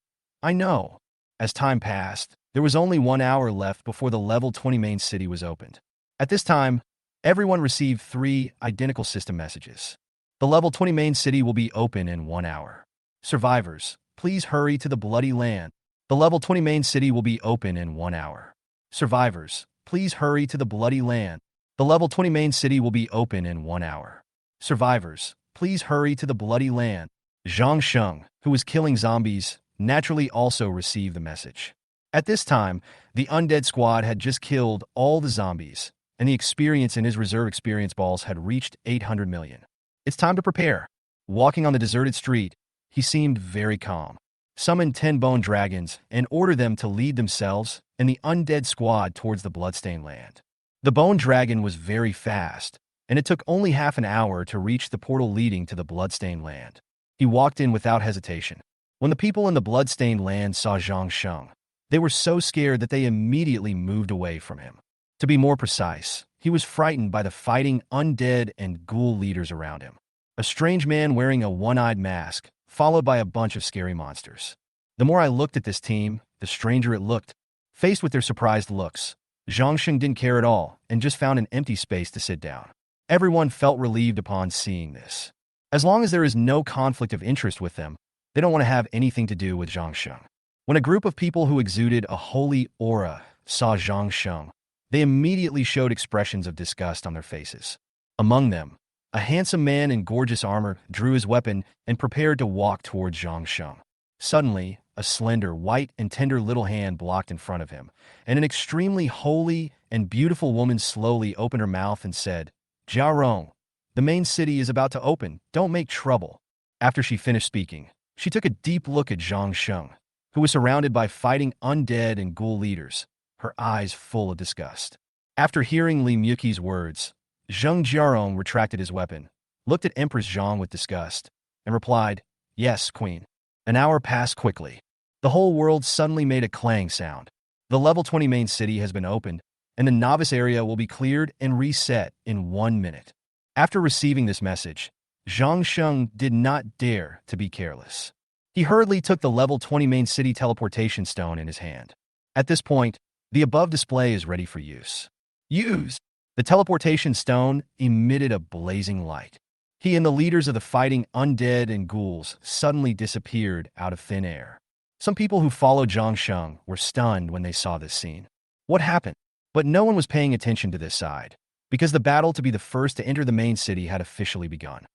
"I know." As time passed, there was only 1 hour left before the level 20 main city was opened. At this time, everyone received 3 identical system messages. The level 20 main city will be open in 1 hour. Survivors, please hurry to the bloody land. The level 20 main city will be open in 1 hour. Survivors, please hurry to the bloody land. The level 20 main city will be open in 1 hour. Survivors, please hurry to the bloody land. Zhang Sheng, who was killing zombies, naturally also received the message. At this time, the undead squad had just killed all the zombies, and the experience in his reserve experience balls had reached 800 million. It's time to prepare. Walking on the deserted street, he seemed very calm. Summoned 10 bone dragons and ordered them to lead themselves and the undead squad towards the bloodstained land. The bone dragon was very fast, and it took only half an hour to reach the portal leading to the bloodstained land. He walked in without hesitation. When the people in the bloodstained land saw Zhang Sheng, they were so scared that they immediately moved away from him. To be more precise, he was frightened by the fighting undead and ghoul leaders around him. A strange man wearing a one-eyed mask, followed by a bunch of scary monsters. The more I looked at this team, the stranger it looked. Faced with their surprised looks, Zhang Sheng didn't care at all and just found an empty space to sit down. Everyone felt relieved upon seeing this. As long as there is no conflict of interest with them, they don't want to have anything to do with Zhang Sheng. When a group of people who exuded a holy aura saw Zhang Sheng, they immediately showed expressions of disgust on their faces. Among them, a handsome man in gorgeous armor drew his weapon and prepared to walk towards Zhang Sheng. Suddenly, a slender, white, and tender little hand blocked in front of him, and an extremely holy and beautiful woman slowly opened her mouth and said, "Jiarong, the main city is about to open. Don't make trouble." After she finished speaking, she took a deep look at Zhang Sheng, who was surrounded by fighting undead and ghoul leaders, her eyes full of disgust. After hearing Li Muqi's words, Zheng Jiarong retracted his weapon, looked at Empress Zhang with disgust, and replied, "Yes, Queen." An hour passed quickly. The whole world suddenly made a clang sound. The level 20 main city has been opened, and the novice area will be cleared and reset in 1 minute. After receiving this message, Zhang Sheng did not dare to be careless. He hurriedly took the level 20 main city teleportation stone in his hand. At this point, the above display is ready for use. Use! The teleportation stone emitted a blazing light. He and the leaders of the fighting undead and ghouls suddenly disappeared out of thin air. Some people who followed Zhang Sheng were stunned when they saw this scene. What happened? But no one was paying attention to this side, because the battle to be the first to enter the main city had officially begun.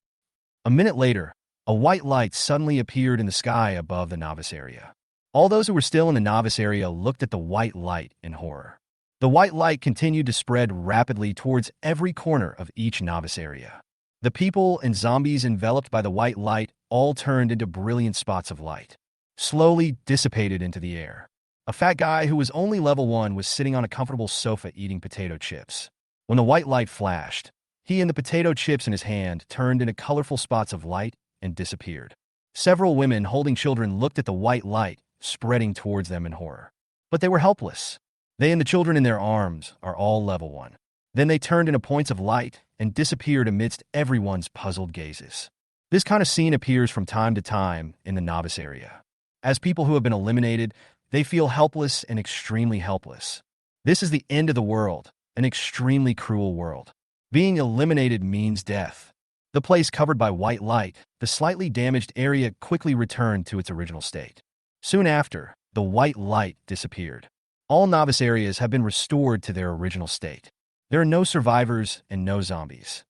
A minute later, a white light suddenly appeared in the sky above the novice area. All those who were still in the novice area looked at the white light in horror. The white light continued to spread rapidly towards every corner of each novice area. The people and zombies enveloped by the white light all turned into brilliant spots of light, slowly dissipated into the air. A fat guy who was only level 1 was sitting on a comfortable sofa eating potato chips. When the white light flashed, he and the potato chips in his hand turned into colorful spots of light and disappeared. Several women holding children looked at the white light spreading towards them in horror. But they were helpless. They and the children in their arms are all level 1. Then they turned into points of light and disappeared amidst everyone's puzzled gazes. This kind of scene appears from time to time in the novice area. As people who have been eliminated, they feel helpless and extremely helpless. This is the end of the world, an extremely cruel world. Being eliminated means death. The place covered by white light, the slightly damaged area quickly returned to its original state. Soon after, the white light disappeared. All novice areas have been restored to their original state. There are no survivors and no zombies.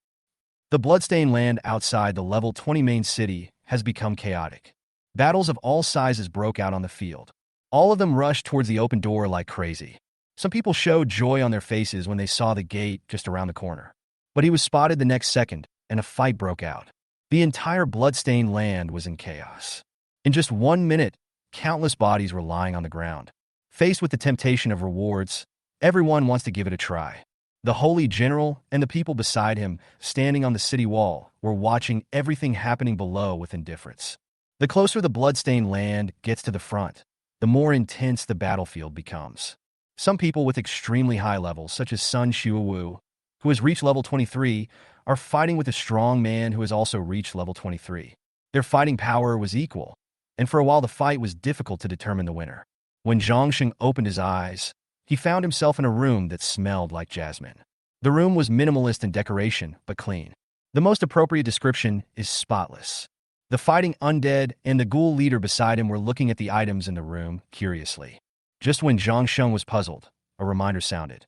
The bloodstained land outside the level 20 main city has become chaotic. Battles of all sizes broke out on the field. All of them rushed towards the open door like crazy. Some people showed joy on their faces when they saw the gate just around the corner. But he was spotted the next second, and a fight broke out. The entire bloodstained land was in chaos. In just 1 minute, countless bodies were lying on the ground. Faced with the temptation of rewards, everyone wants to give it a try. The holy general and the people beside him, standing on the city wall, were watching everything happening below with indifference. The closer the bloodstained land gets to the front, the more intense the battlefield becomes. Some people with extremely high levels, such as Sun Shuawu, who has reached level 23, are fighting with a strong man who has also reached level 23. Their fighting power was equal, and for a while the fight was difficult to determine the winner. When Zhangsheng opened his eyes, he found himself in a room that smelled like jasmine. The room was minimalist in decoration, but clean. The most appropriate description is spotless. The fighting undead and the ghoul leader beside him were looking at the items in the room curiously. Just when Zhangsheng was puzzled, a reminder sounded.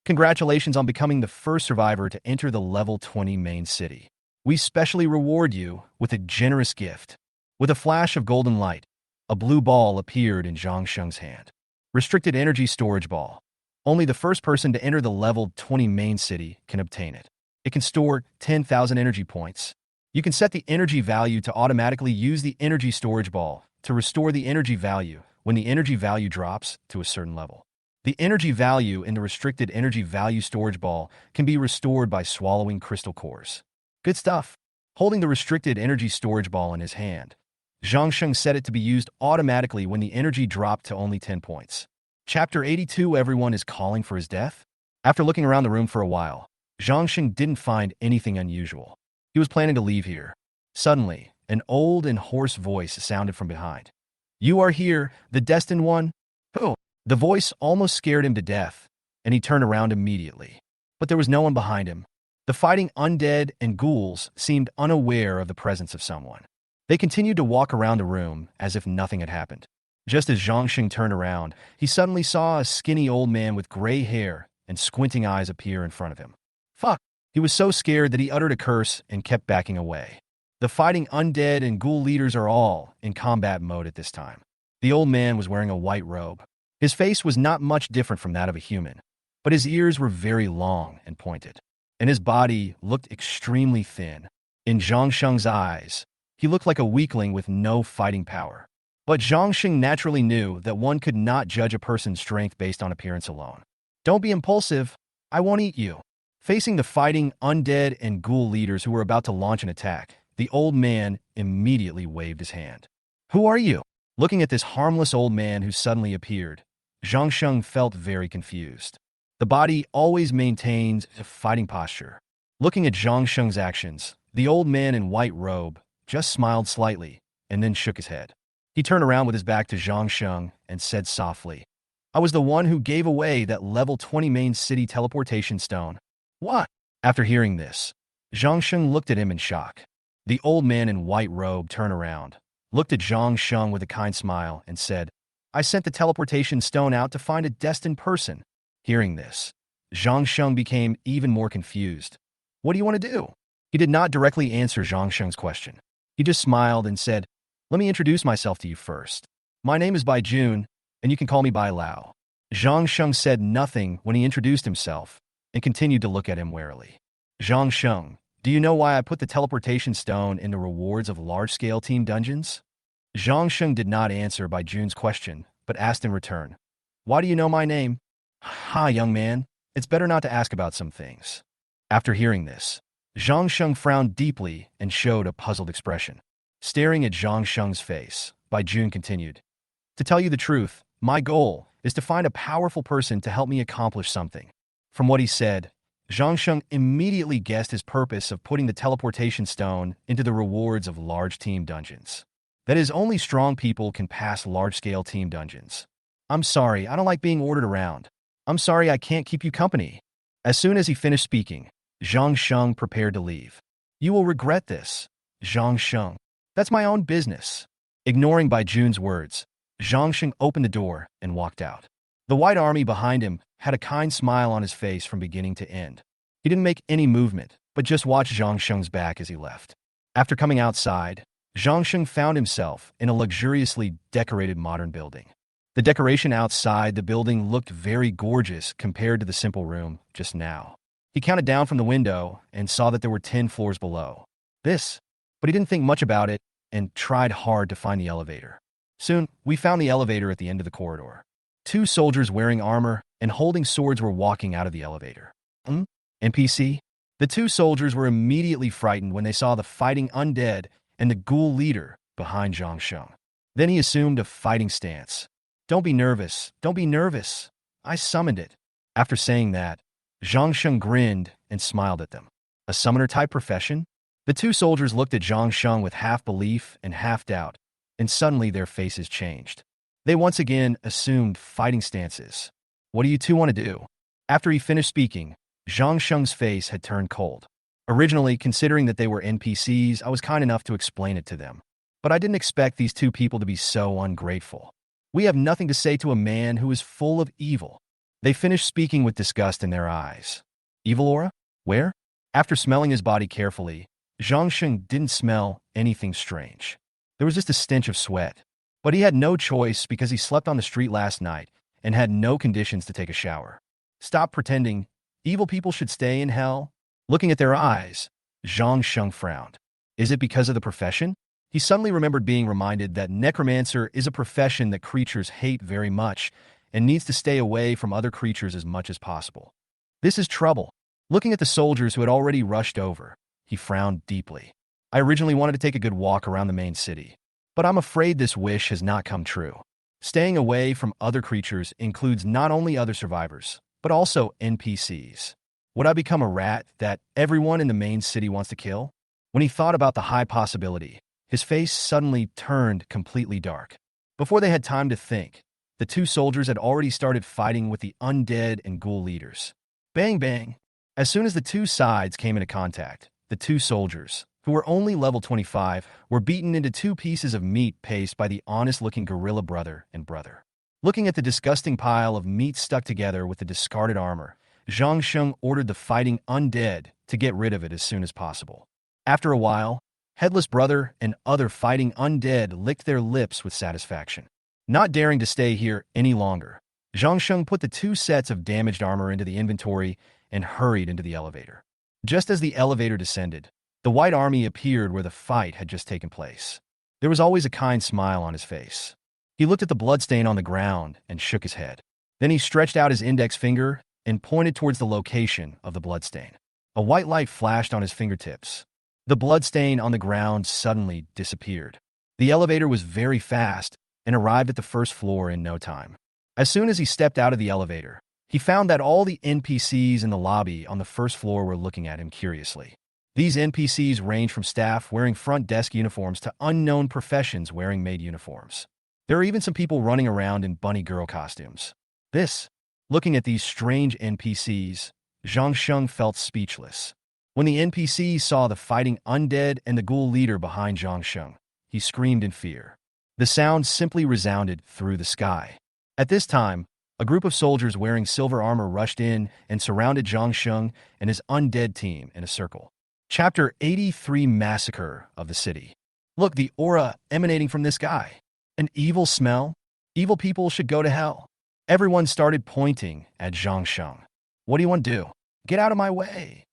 Congratulations on becoming the first survivor to enter the level 20 main city. We specially reward you with a generous gift. With a flash of golden light, a blue ball appeared in Zhangsheng's hand. Restricted energy storage ball. Only the first person to enter the level 20 main city can obtain it. It can store 10,000 energy points. You can set the energy value to automatically use the energy storage ball to restore the energy value when the energy value drops to a certain level. The energy value in the restricted energy value storage ball can be restored by swallowing crystal cores. Good stuff. Holding the restricted energy storage ball in his hand, Zhangsheng set it to be used automatically when the energy dropped to only 10 points. Chapter 82. Everyone is calling for his death? After looking around the room for a while, Zhangsheng didn't find anything unusual. He was planning to leave here. Suddenly, an old and hoarse voice sounded from behind. You are here, the destined one? Who? The voice almost scared him to death, and he turned around immediately. But there was no one behind him. The fighting undead and ghouls seemed unaware of the presence of someone. They continued to walk around the room as if nothing had happened. Just as Zhangsheng turned around, he suddenly saw a skinny old man with gray hair and squinting eyes appear in front of him. Fuck! He was so scared that he uttered a curse and kept backing away. The fighting undead and ghoul leaders are all in combat mode at this time. The old man was wearing a white robe. His face was not much different from that of a human, but his ears were very long and pointed, and his body looked extremely thin. In Zhangsheng's eyes, he looked like a weakling with no fighting power. But Zhangsheng naturally knew that one could not judge a person's strength based on appearance alone. Don't be impulsive. I won't eat you. Facing the fighting undead and ghoul leaders who were about to launch an attack, the old man immediately waved his hand. Who are you? Looking at this harmless old man who suddenly appeared, Zhangsheng felt very confused. The body always maintains a fighting posture. Looking at Zhangsheng's actions, the old man in white robe just smiled slightly and then shook his head. He turned around with his back to Zhangsheng and said softly, I was the one who gave away that level 20 main city teleportation stone. What? After hearing this, Zhangsheng looked at him in shock. The old man in white robe turned around, looked at Zhangsheng with a kind smile, and said, I sent the teleportation stone out to find a destined person. Hearing this, Zhangsheng became even more confused. What do you want to do? He did not directly answer Zhangsheng's question. He just smiled and said, Let me introduce myself to you first. My name is Bai Jun, and you can call me Bai Lao. Zhangsheng said nothing when he introduced himself and continued to look at him warily. Zhangsheng, do you know why I put the teleportation stone in the rewards of large-scale team dungeons? Zhangsheng did not answer Bai Jun's question, but asked in return, Why do you know my name? Ha, young man, it's better not to ask about some things. After hearing this, Zhangsheng frowned deeply and showed a puzzled expression. Staring at Zhangsheng's face, Bai Jun continued, To tell you the truth, my goal is to find a powerful person to help me accomplish something. From what he said, Zhangsheng immediately guessed his purpose of putting the teleportation stone into the rewards of large team dungeons. That is, only strong people can pass large-scale team dungeons. I'm sorry, I don't like being ordered around. I'm sorry I can't keep you company. As soon as he finished speaking, Zhangsheng prepared to leave. You will regret this, Zhangsheng. That's my own business. Ignoring Bai Jun's words, Zhangsheng opened the door and walked out. The white army behind him had a kind smile on his face from beginning to end. He didn't make any movement, but just watched Zhang Sheng's back as he left. After coming outside, Zhang Sheng found himself in a luxuriously decorated modern building. The decoration outside the building looked very gorgeous compared to the simple room just now. He counted down from the window and saw that there were 10 floors below. But he didn't think much about it and tried hard to find the elevator. Soon, we found the elevator at the end of the corridor. 2 soldiers wearing armor and holding swords were walking out of the elevator. NPC? The 2 soldiers were immediately frightened when they saw the fighting undead and the ghoul leader behind Zhang Sheng. Then he assumed a fighting stance. Don't be nervous. Don't be nervous. I summoned it. After saying that, Zhang Sheng grinned and smiled at them. A summoner-type profession? The 2 soldiers looked at Zhang Sheng with half belief and half doubt, and suddenly their faces changed. They once again assumed fighting stances. What do you 2 want to do? After he finished speaking, Zhang Sheng's face had turned cold. Originally, considering that they were NPCs, I was kind enough to explain it to them. But I didn't expect these 2 people to be so ungrateful. We have nothing to say to a man who is full of evil. They finished speaking with disgust in their eyes. Evil aura? Where? After smelling his body carefully, Zhang Sheng didn't smell anything strange. There was just a stench of sweat. But he had no choice because he slept on the street last night and had no conditions to take a shower. Stop pretending. Evil people should stay in hell. Looking at their eyes, Zhang Sheng frowned. Is it because of the profession? He suddenly remembered being reminded that Necromancer is a profession that creatures hate very much and needs to stay away from other creatures as much as possible. This is trouble. Looking at the soldiers who had already rushed over, he frowned deeply. I originally wanted to take a good walk around the main city, but I'm afraid this wish has not come true. Staying away from other creatures includes not only other survivors, but also NPCs. Would I become a rat that everyone in the main city wants to kill? When he thought about the high possibility, his face suddenly turned completely dark. Before they had time to think, the 2 soldiers had already started fighting with the undead and ghoul leaders. Bang bang! As soon as the 2 sides came into contact, the 2 soldiers, who were only level 25, were beaten into 2 pieces of meat paste by the honest-looking gorilla brother and brother. Looking at the disgusting pile of meat stuck together with the discarded armor, Zhang Sheng ordered the fighting undead to get rid of it as soon as possible. After a while, Headless Brother and other fighting undead licked their lips with satisfaction. Not daring to stay here any longer, Zhang Sheng put the 2 sets of damaged armor into the inventory and hurried into the elevator. Just as the elevator descended, the White Army appeared where the fight had just taken place. There was always a kind smile on his face. He looked at the bloodstain on the ground and shook his head. Then he stretched out his index finger and pointed towards the location of the bloodstain. A white light flashed on his fingertips. The bloodstain on the ground suddenly disappeared. The elevator was very fast and arrived at the first floor in no time. As soon as he stepped out of the elevator, he found that all the NPCs in the lobby on the first floor were looking at him curiously. These NPCs range from staff wearing front desk uniforms to unknown professions wearing maid uniforms. There are even some people running around in bunny girl costumes. Looking at these strange NPCs, Zhang Sheng felt speechless. When the NPCs saw the fighting undead and the ghoul leader behind Zhang Sheng, he screamed in fear. The sound simply resounded through the sky. At this time, a group of soldiers wearing silver armor rushed in and surrounded Zhang Sheng and his undead team in a circle. Chapter 83 Massacre of the City. Look, the aura emanating from this guy. An evil smell? Evil people should go to hell. Everyone started pointing at Zhang Sheng. What do you want to do? Get out of my way.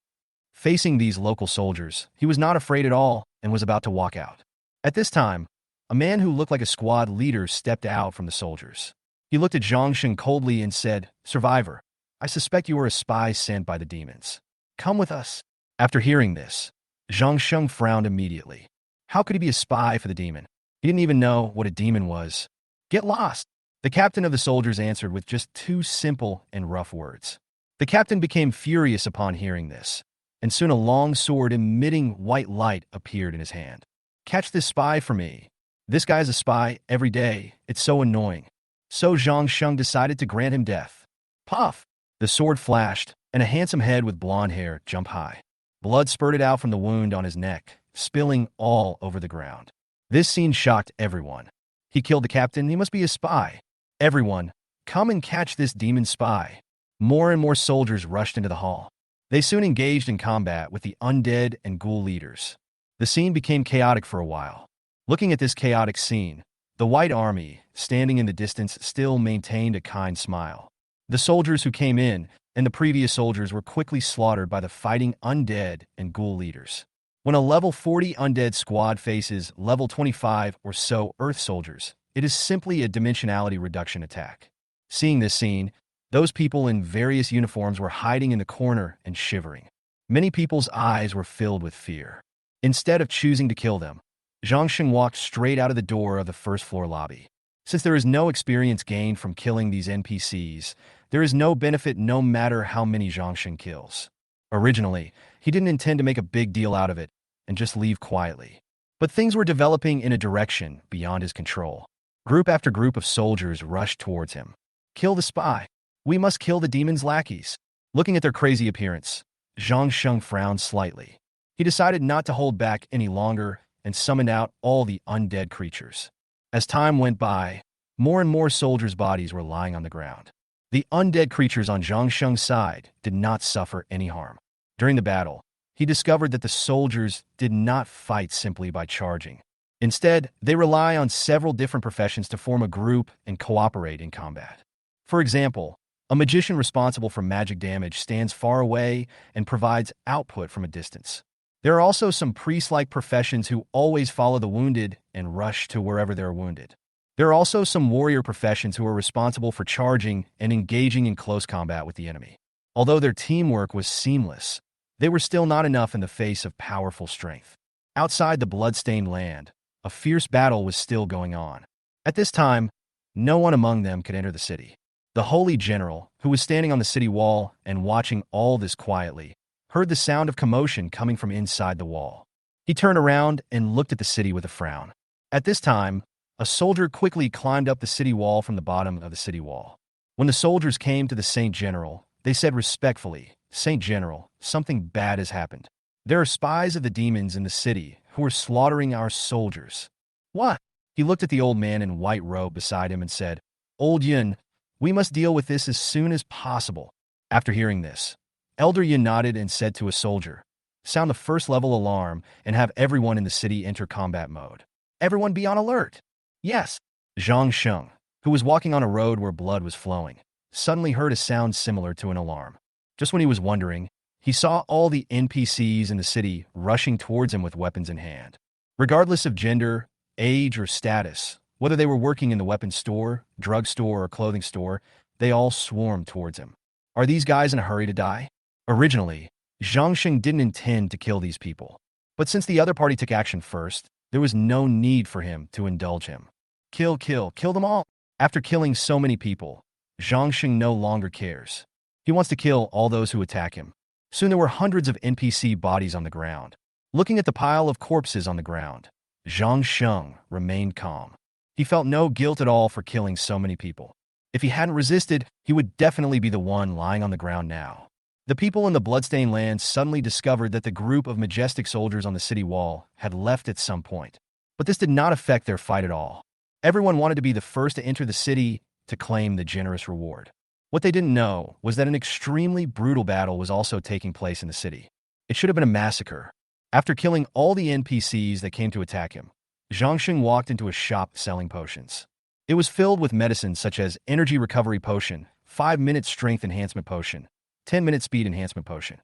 Facing these local soldiers, he was not afraid at all and was about to walk out. At this time, a man who looked like a squad leader stepped out from the soldiers. He looked at Zhang Sheng coldly and said, "Survivor, I suspect you are a spy sent by the demons. Come with us." After hearing this, Zhang Sheng frowned immediately. How could he be a spy for the demon? He didn't even know what a demon was. Get lost. The captain of the soldiers answered with just 2 simple and rough words. The captain became furious upon hearing this, and soon a long sword emitting white light appeared in his hand. Catch this spy for me. This guy's a spy every day. It's so annoying. So Zhang Sheng decided to grant him death. Puff! The sword flashed, and a handsome head with blonde hair jumped high. Blood spurted out from the wound on his neck, spilling all over the ground. This scene shocked everyone. He killed the captain. He must be a spy. Everyone, come and catch this demon spy. More and more soldiers rushed into the hall. They soon engaged in combat with the undead and ghoul leaders. The scene became chaotic for a while. Looking at this chaotic scene, the White Army, standing in the distance, still maintained a kind smile. The soldiers who came in and the previous soldiers were quickly slaughtered by the fighting undead and ghoul leaders. When a level 40 undead squad faces level 25 or so Earth soldiers, it is simply a dimensionality reduction attack. Seeing this scene, those people in various uniforms were hiding in the corner and shivering. Many people's eyes were filled with fear. Instead of choosing to kill them, Zhang Sheng walked straight out of the door of the first-floor lobby. Since there is no experience gained from killing these NPCs, there is no benefit no matter how many Zhang Sheng kills. Originally, he didn't intend to make a big deal out of it and just leave quietly. But things were developing in a direction beyond his control. Group after group of soldiers rushed towards him. Kill the spy. We must kill the demon's lackeys. Looking at their crazy appearance, Zhang Sheng frowned slightly. He decided not to hold back any longer and summoned out all the undead creatures. As time went by, more and more soldiers' bodies were lying on the ground. The undead creatures on Zhang Sheng's side did not suffer any harm. During the battle, he discovered that the soldiers did not fight simply by charging. Instead, they rely on several different professions to form a group and cooperate in combat. For example, a magician responsible for magic damage stands far away and provides output from a distance. There are also some priest-like professions who always follow the wounded and rush to wherever they're wounded. There are also some warrior professions who are responsible for charging and engaging in close combat with the enemy. Although their teamwork was seamless, they were still not enough in the face of powerful strength. Outside the blood-stained land, a fierce battle was still going on. At this time, no one among them could enter the city. The holy general, who was standing on the city wall and watching all this quietly, heard the sound of commotion coming from inside the wall. He turned around and looked at the city with a frown. At this time, a soldier quickly climbed up the city wall from the bottom of the city wall. When the soldiers came to the Saint General, they said respectfully, "Saint General, something bad has happened. There are spies of the demons in the city who are slaughtering our soldiers." "What?" He looked at the old man in white robe beside him and said, "Old Yun, we must deal with this as soon as possible." After hearing this, Elder Yun nodded and said to a soldier, "Sound the first level alarm and have everyone in the city enter combat mode. Everyone be on alert." "Yes." Zhang Sheng, who was walking on a road where blood was flowing, suddenly heard a sound similar to an alarm. Just when he was wondering, he saw all the NPCs in the city rushing towards him with weapons in hand. Regardless of gender, age, or status, whether they were working in the weapons store, drugstore, or clothing store, they all swarmed towards him. Are these guys in a hurry to die? Originally, Zhang Sheng didn't intend to kill these people. But since the other party took action first, there was no need for him to indulge him. Kill them all. After killing so many people, Zhang Sheng no longer cares. He wants to kill all those who attack him. Soon there were hundreds of NPC bodies on the ground. Looking at the pile of corpses on the ground, Zhang Sheng remained calm. He felt no guilt at all for killing so many people. If he hadn't resisted, he would definitely be the one lying on the ground now. The people in the bloodstained land suddenly discovered that the group of majestic soldiers on the city wall had left at some point. But this did not affect their fight at all. Everyone wanted to be the first to enter the city to claim the generous reward. What they didn't know was that an extremely brutal battle was also taking place in the city. It should have been a massacre. After killing all the NPCs that came to attack him, Zhang Sheng walked into a shop selling potions. It was filled with medicines such as energy recovery potion, 5-minute strength enhancement potion, 10-minute speed enhancement potion.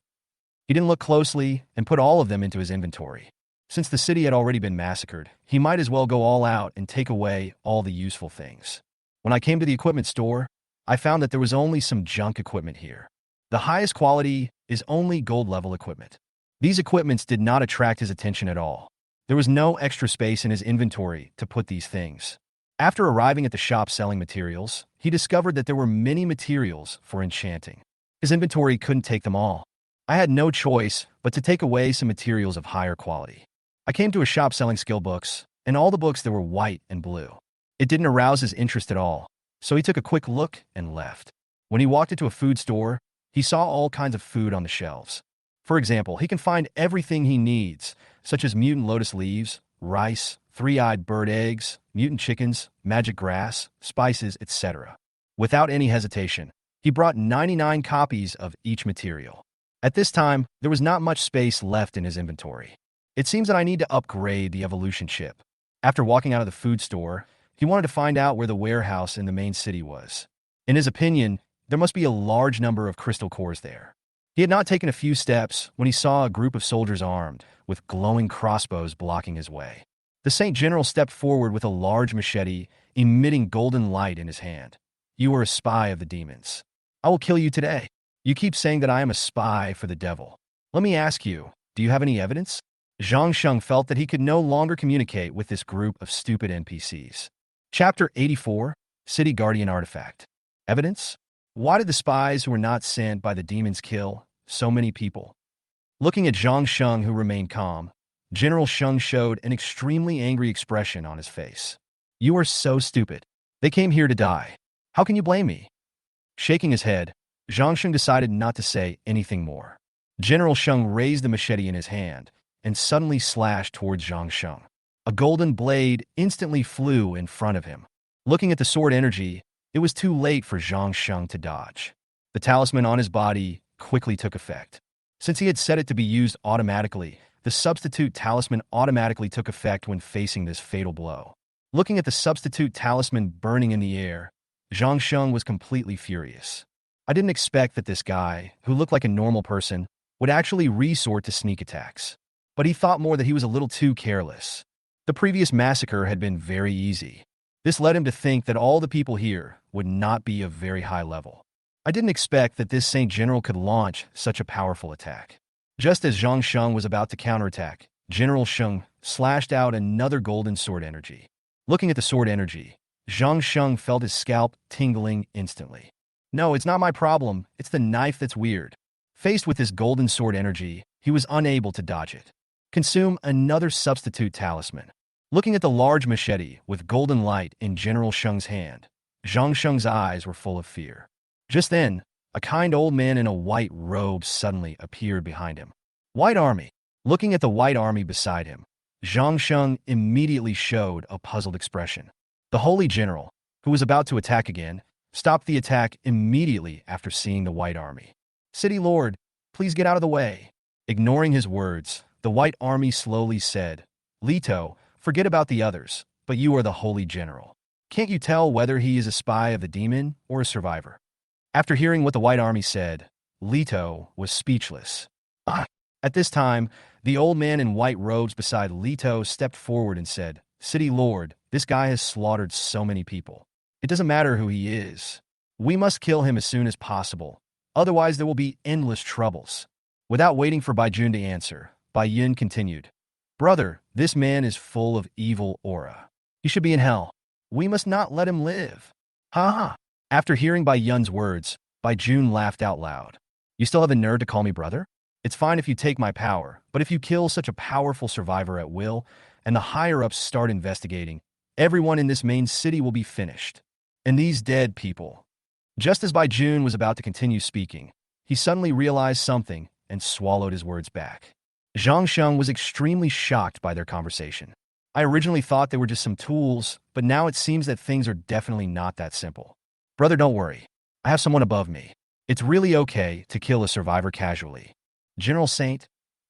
He didn't look closely and put all of them into his inventory. Since the city had already been massacred, he might as well go all out and take away all the useful things. When I came to the equipment store, I found that there was only some junk equipment here. The highest quality is only gold-level equipment. These equipments did not attract his attention at all. There was no extra space in his inventory to put these things. After arriving at the shop selling materials, he discovered that there were many materials for enchanting. His inventory couldn't take them all. I had no choice but to take away some materials of higher quality. I came to a shop selling skill books, and all the books that were white and blue. It didn't arouse his interest at all, so he took a quick look and left. When he walked into a food store, he saw all kinds of food on the shelves. For example, he can find everything he needs, such as mutant lotus leaves, rice, three-eyed bird eggs, mutant chickens, magic grass, spices, etc. Without any hesitation, he brought 99 copies of each material. At this time, there was not much space left in his inventory. It seems that I need to upgrade the evolution chip. After walking out of the food store, he wanted to find out where the warehouse in the main city was. In his opinion, there must be a large number of crystal cores there. He had not taken a few steps when he saw a group of soldiers armed, with glowing crossbows blocking his way. The Saint General stepped forward with a large machete, emitting golden light in his hand. You are a spy of the demons. I will kill you today. You keep saying that I am a spy for the devil. Let me ask you, do you have any evidence? Zhang Sheng felt that he could no longer communicate with this group of stupid NPCs. Chapter 84, City Guardian Artifact. Evidence? Why did the spies who were not sent by the demons kill so many people? Looking at Zhang Sheng, who remained calm, General Sheng showed an extremely angry expression on his face. You are so stupid. They came here to die. How can you blame me? Shaking his head, Zhang Sheng decided not to say anything more. General Sheng raised the machete in his hand and suddenly slashed towards Zhang Sheng. A golden blade instantly flew in front of him. Looking at the sword energy, it was too late for Zhang Sheng to dodge. The talisman on his body quickly took effect. Since he had set it to be used automatically, the substitute talisman automatically took effect when facing this fatal blow. Looking at the substitute talisman burning in the air, Zhang Sheng was completely furious. I didn't expect that this guy, who looked like a normal person, would actually resort to sneak attacks. But he thought more that he was a little too careless. The previous massacre had been very easy. This led him to think that all the people here would not be of very high level. I didn't expect that this Saint General could launch such a powerful attack. Just as Zhang Sheng was about to counterattack, General Sheng slashed out another golden sword energy. Looking at the sword energy, Zhang Sheng felt his scalp tingling instantly. No, it's not my problem, it's the knife that's weird. Faced with this golden sword energy, he was unable to dodge it. Consume another substitute talisman. Looking at the large machete with golden light in General Sheng's hand, Zhang Sheng's eyes were full of fear. Just then, a kind old man in a white robe suddenly appeared behind him. White Army. Looking at the white army beside him, Zhang Sheng immediately showed a puzzled expression. The Holy General, who was about to attack again, stopped the attack immediately after seeing the white army. City Lord, please get out of the way. Ignoring his words, the white army slowly said, Leto, forget about the others, but you are the Holy General. Can't you tell whether he is a spy of the demon or a survivor? After hearing what the white army said, Leto was speechless. At this time, the old man in white robes beside Leto stepped forward and said, City Lord, this guy has slaughtered so many people. It doesn't matter who he is. We must kill him as soon as possible. Otherwise, there will be endless troubles. Without waiting for Bai Jun to answer, Bai Yun continued, Brother, this man is full of evil aura. He should be in hell. We must not let him live. Ha ha. After hearing Bai Yun's words, Bai Jun laughed out loud. You still have the nerve to call me brother? It's fine if you take my power, but if you kill such a powerful survivor at will, and the higher-ups start investigating, everyone in this main city will be finished. And these dead people. Just as Bai Jun was about to continue speaking, he suddenly realized something and swallowed his words back. Zhang Sheng was extremely shocked by their conversation. I originally thought they were just some tools, but now it seems that things are definitely not that simple. Brother, don't worry. I have someone above me. It's really okay to kill a survivor casually. General Saint,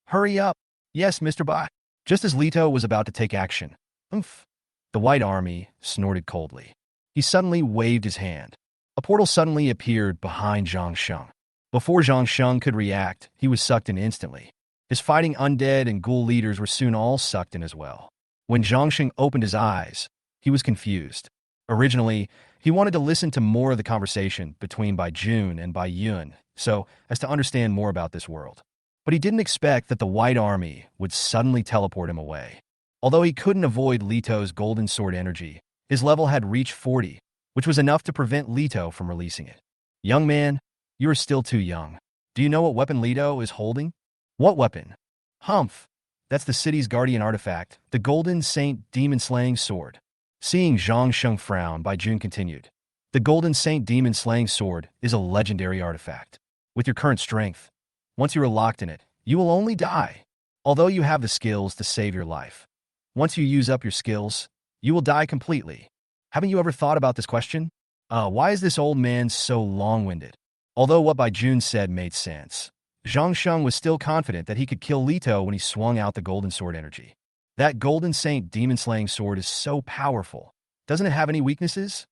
hurry up. Yes, Mr. Bai. Just as Leto was about to take action, the white army snorted coldly. He suddenly waved his hand. A portal suddenly appeared behind Zhang Sheng. Before Zhang Sheng could react, he was sucked in instantly. His fighting undead and ghoul leaders were soon all sucked in as well. When Zhang Sheng opened his eyes, he was confused. Originally, he wanted to listen to more of the conversation between Bai Jun and Bai Yun, so as to understand more about this world. But he didn't expect that the White Army would suddenly teleport him away. Although he couldn't avoid Leto's golden sword energy, his level had reached 40, which was enough to prevent Leto from releasing it. Young man, you are still too young. Do you know what weapon Leto is holding? What weapon? Humph. That's the city's guardian artifact, the Golden Saint Demon-Slaying Sword. Seeing Zhang Sheng frown, Bai Jun continued. The Golden Saint Demon-Slaying Sword is a legendary artifact. With your current strength, once you are locked in it, you will only die. Although you have the skills to save your life. Once you use up your skills, you will die completely. Haven't you ever thought about this question? Why is this old man so long-winded? Although what Bai Jun said made sense, Zhang Sheng was still confident that he could kill Lito when he swung out the golden sword energy. That golden saint demon-slaying sword is so powerful. Doesn't it have any weaknesses?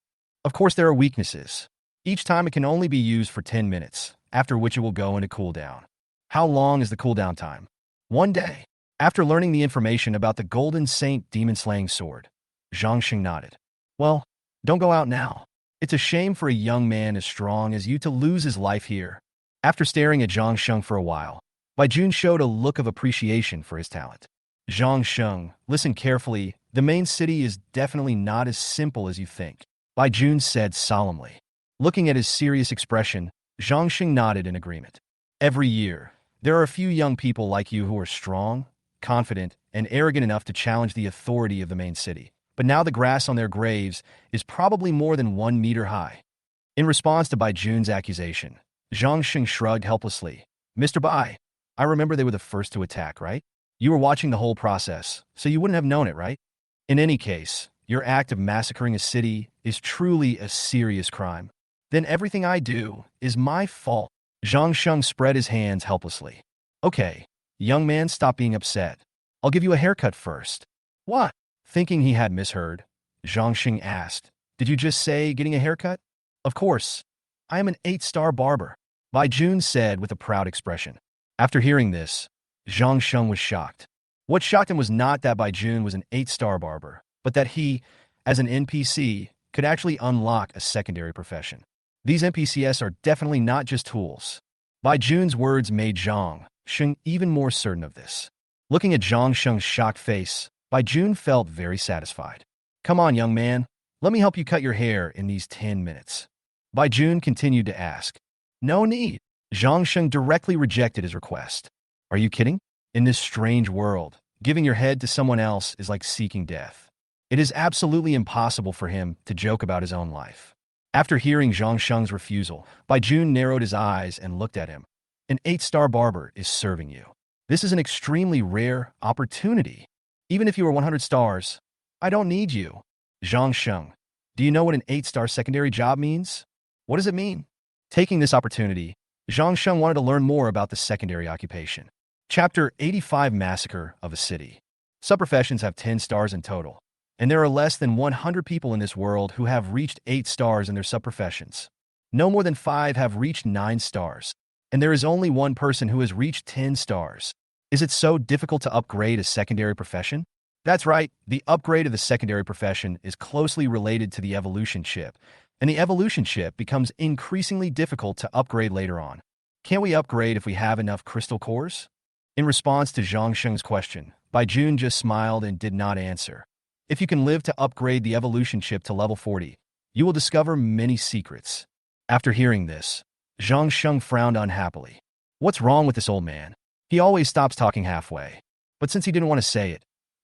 Of course there are weaknesses. Each time it can only be used for 10 minutes, after which it will go into cooldown. How long is the cooldown time? 1 day. After learning the information about the golden saint demon-slaying sword, Zhang Sheng nodded. Well, don't go out now. It's a shame for a young man as strong as you to lose his life here. After staring at Zhang Sheng for a while, Bai Jun showed a look of appreciation for his talent. Zhang Sheng, listen carefully. The main city is definitely not as simple as you think, Bai Jun said solemnly. Looking at his serious expression, Zhang Sheng nodded in agreement. Every year, there are a few young people like you who are strong, confident, and arrogant enough to challenge the authority of the main city. But now the grass on their graves is probably more than 1 meter high. In response to Bai Jun's accusation, Zhang Sheng shrugged helplessly. Mr. Bai, I remember they were the first to attack, right? You were watching the whole process, so you wouldn't have known it, right? In any case, your act of massacring a city is truly a serious crime. Then everything I do is my fault. Zhang Sheng spread his hands helplessly. Okay, young man, stop being upset. I'll give you a haircut first. What? Thinking he had misheard, Zhang Sheng asked, did you just say getting a haircut? Of course. I am an 8-star barber, Bai Jun said with a proud expression. After hearing this, Zhang Sheng was shocked. What shocked him was not that Bai Jun was an 8-star barber, but that he, as an NPC, could actually unlock a secondary profession. These NPCs are definitely not just tools. Bai Jun's words made Zhang Sheng even more certain of this. Looking at Zhang Sheng's shocked face, Bai Jun felt very satisfied. Come on, young man. Let me help you cut your hair in these 10 minutes. Bai Jun continued to ask. No need. Zhang Sheng directly rejected his request. Are you kidding? In this strange world, giving your head to someone else is like seeking death. It is absolutely impossible for him to joke about his own life. After hearing Zhang Sheng's refusal, Bai Jun narrowed his eyes and looked at him. An 8-star barber is serving you. This is an extremely rare opportunity. Even if you were 100 stars, I don't need you. Zhang Sheng, do you know what an 8-star secondary job means? What does it mean? Taking this opportunity, Zhang Sheng wanted to learn more about the secondary occupation. Chapter 85 Massacre of a City. Subprofessions have 10 stars in total, and there are less than 100 people in this world who have reached 8 stars in their subprofessions. No more than 5 have reached 9 stars, and there is only one person who has reached 10 stars. Is it so difficult to upgrade a secondary profession? That's right, the upgrade of the secondary profession is closely related to the evolution chip, and the evolution chip becomes increasingly difficult to upgrade later on. Can't we upgrade if we have enough crystal cores? In response to Zhang Sheng's question, Bai Jun just smiled and did not answer. If you can live to upgrade the evolution chip to level 40, you will discover many secrets. After hearing this, Zhang Sheng frowned unhappily. What's wrong with this old man? He always stops talking halfway. But since he didn't want to say it,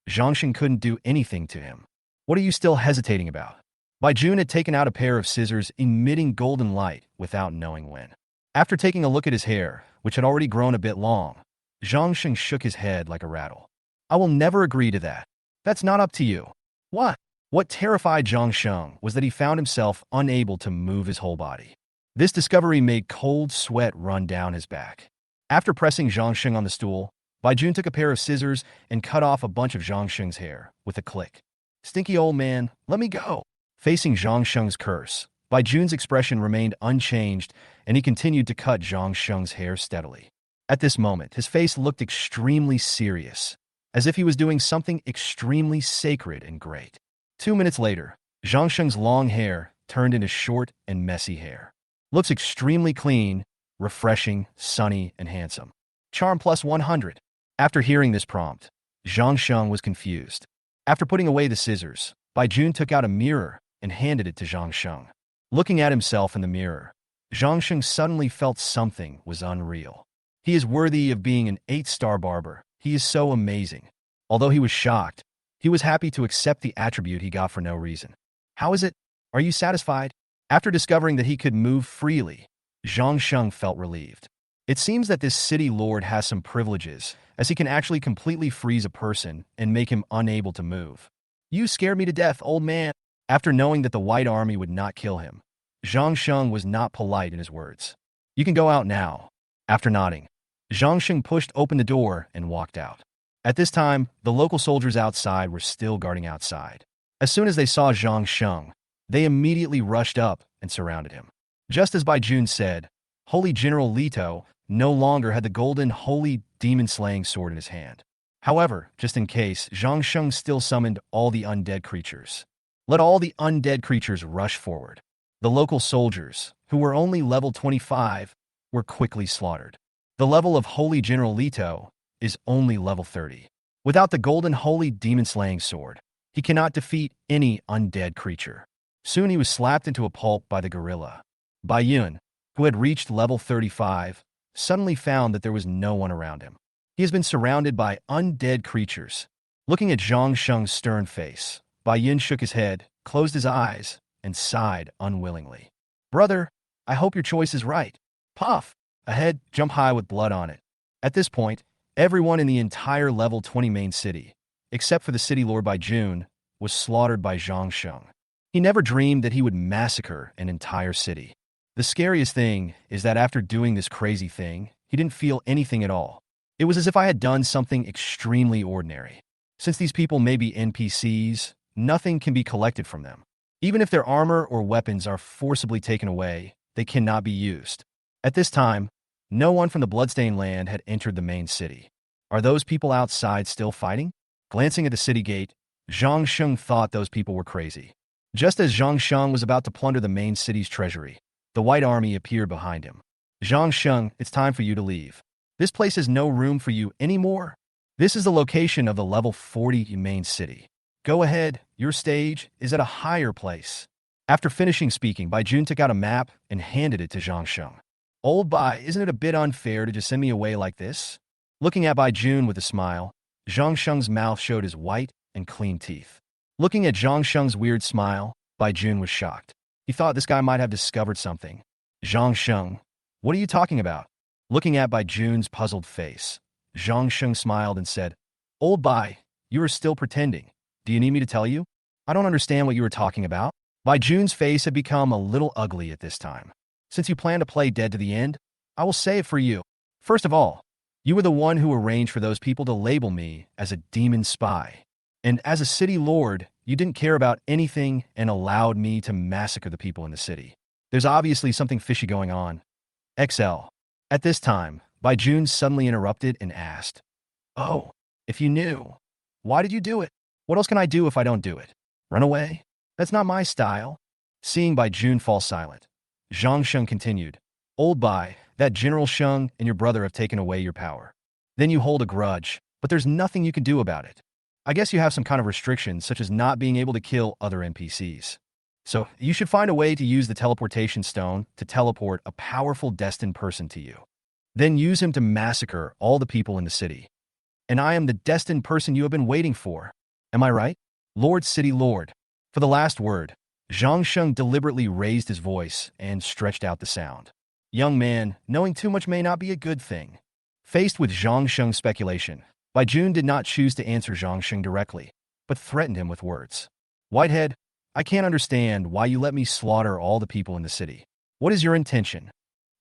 Zhang Sheng couldn't do anything to him. What are you still hesitating about? Bai Jun had taken out a pair of scissors emitting golden light without knowing when. After taking a look at his hair, which had already grown a bit long, Zhang Sheng shook his head like a rattle. I will never agree to that. That's not up to you. What? What terrified Zhang Sheng was that he found himself unable to move his whole body. This discovery made cold sweat run down his back. After pressing Zhang Sheng on the stool, Bai Jun took a pair of scissors and cut off a bunch of Zhang Sheng's hair with a click. Stinky old man, let me go. Facing Zhang Sheng's curse, Bai Jun's expression remained unchanged, and he continued to cut Zhang Sheng's hair steadily. At this moment, his face looked extremely serious, as if he was doing something extremely sacred and great. 2 minutes later, Zhang Sheng's long hair turned into short and messy hair. Looks extremely clean, refreshing, sunny, and handsome. Charm plus 100. After hearing this prompt, Zhang Sheng was confused. After putting away the scissors, Bai Jun took out a mirror and handed it to Zhang Sheng. Looking at himself in the mirror, Zhang Sheng suddenly felt something was unreal. He is worthy of being an 8-star barber. He is so amazing. Although he was shocked, he was happy to accept the attribute he got for no reason. How is it? Are you satisfied? After discovering that he could move freely, Zhang Sheng felt relieved. It seems that this city lord has some privileges, as he can actually completely freeze a person and make him unable to move. You scared me to death, old man. After knowing that the White Army would not kill him, Zhang Sheng was not polite in his words. You can go out now. After nodding, Zhang Sheng pushed open the door and walked out. At this time, the local soldiers outside were still guarding outside. As soon as they saw Zhang Sheng, they immediately rushed up and surrounded him. Just as Bai Jun said, Holy General Leto no longer had the golden holy demon-slaying sword in his hand. However, just in case, Zhang Sheng still summoned all the undead creatures. Let all the undead creatures rush forward. The local soldiers, who were only level 25, were quickly slaughtered. The level of Holy General Leto is only level 30. Without the golden holy demon-slaying sword, he cannot defeat any undead creature. Soon he was slapped into a pulp by the gorilla. Bai Yun, who had reached level 35, suddenly found that there was no one around him. He has been surrounded by undead creatures. Looking at Zhang Sheng's stern face, Bai Yun shook his head, closed his eyes, and sighed unwillingly. Brother, I hope your choice is right. Puff! A head jumped high with blood on it. At this point, everyone in the entire level 20 main city, except for the city lord Bai Jun, was slaughtered by Zhang Sheng. He never dreamed that he would massacre an entire city. The scariest thing is that after doing this crazy thing, he didn't feel anything at all. It was as if I had done something extremely ordinary. Since these people may be NPCs, nothing can be collected from them. Even if their armor or weapons are forcibly taken away, they cannot be used. At this time, no one from the Bloodstained Land had entered the main city. Are those people outside still fighting? Glancing at the city gate, Zhang Sheng thought those people were crazy. Just as Zhang Sheng was about to plunder the main city's treasury, the White Army appeared behind him. Zhang Sheng, it's time for you to leave. This place has no room for you anymore. This is the location of the level 40 main city. Go ahead, your stage is at a higher place. After finishing speaking, Bai Jun took out a map and handed it to Zhang Sheng. Old Bai, isn't it a bit unfair to just send me away like this? Looking at Bai Jun with a smile, Zhang Sheng's mouth showed his white and clean teeth. Looking at Zhang Sheng's weird smile, Bai Jun was shocked. He thought this guy might have discovered something. Zhang Sheng, what are you talking about? Looking at Bai Jun's puzzled face, Zhang Sheng smiled and said, Old Bai, you are still pretending. Do you need me to tell you? I don't understand what you were talking about. Bai Jun's face had become a little ugly at this time. Since you plan to play dead to the end, I will say it for you. First of all, you were the one who arranged for those people to label me as a demon spy. And as a city lord, you didn't care about anything and allowed me to massacre the people in the city. There's obviously something fishy going on. XL. At this time, Bai Jun suddenly interrupted and asked, Oh, if you knew, why did you do it? What else can I do if I don't do it? Run away? That's not my style. Seeing Bai Jun fall silent, Zhang Sheng continued, Old Bai, that General Sheng and your brother have taken away your power. Then you hold a grudge, but there's nothing you can do about it. I guess you have some kind of restrictions, such as not being able to kill other NPCs. So you should find a way to use the teleportation stone to teleport a powerful destined person to you. Then use him to massacre all the people in the city. And I am the destined person you have been waiting for. Am I right? Lord City Lord. For the last word, Zhang Sheng deliberately raised his voice and stretched out the sound. Young man, knowing too much may not be a good thing. Faced with Zhang Sheng's speculation, Bai Jun did not choose to answer Zhang Sheng directly, but threatened him with words. Whitehead, I can't understand why you let me slaughter all the people in the city. What is your intention?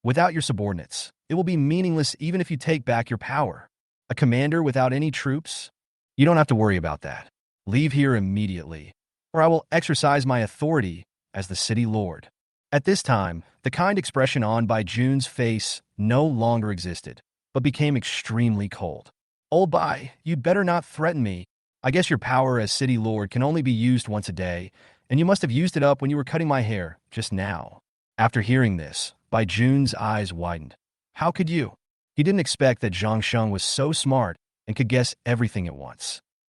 Without your subordinates, it will be meaningless even if you take back your power. A commander without any troops? You don't have to worry about that. Leave here immediately, or I will exercise my authority as the city lord. At this time, the kind expression on Bai Jun's face no longer existed, but became extremely cold. Old Bai, you'd better not threaten me. I guess your power as city lord can only be used once a day, and you must have used it up when you were cutting my hair just now. After hearing this, Bai Jun's eyes widened. How could you? He didn't expect that Zhang Sheng was so smart and could guess everything at once.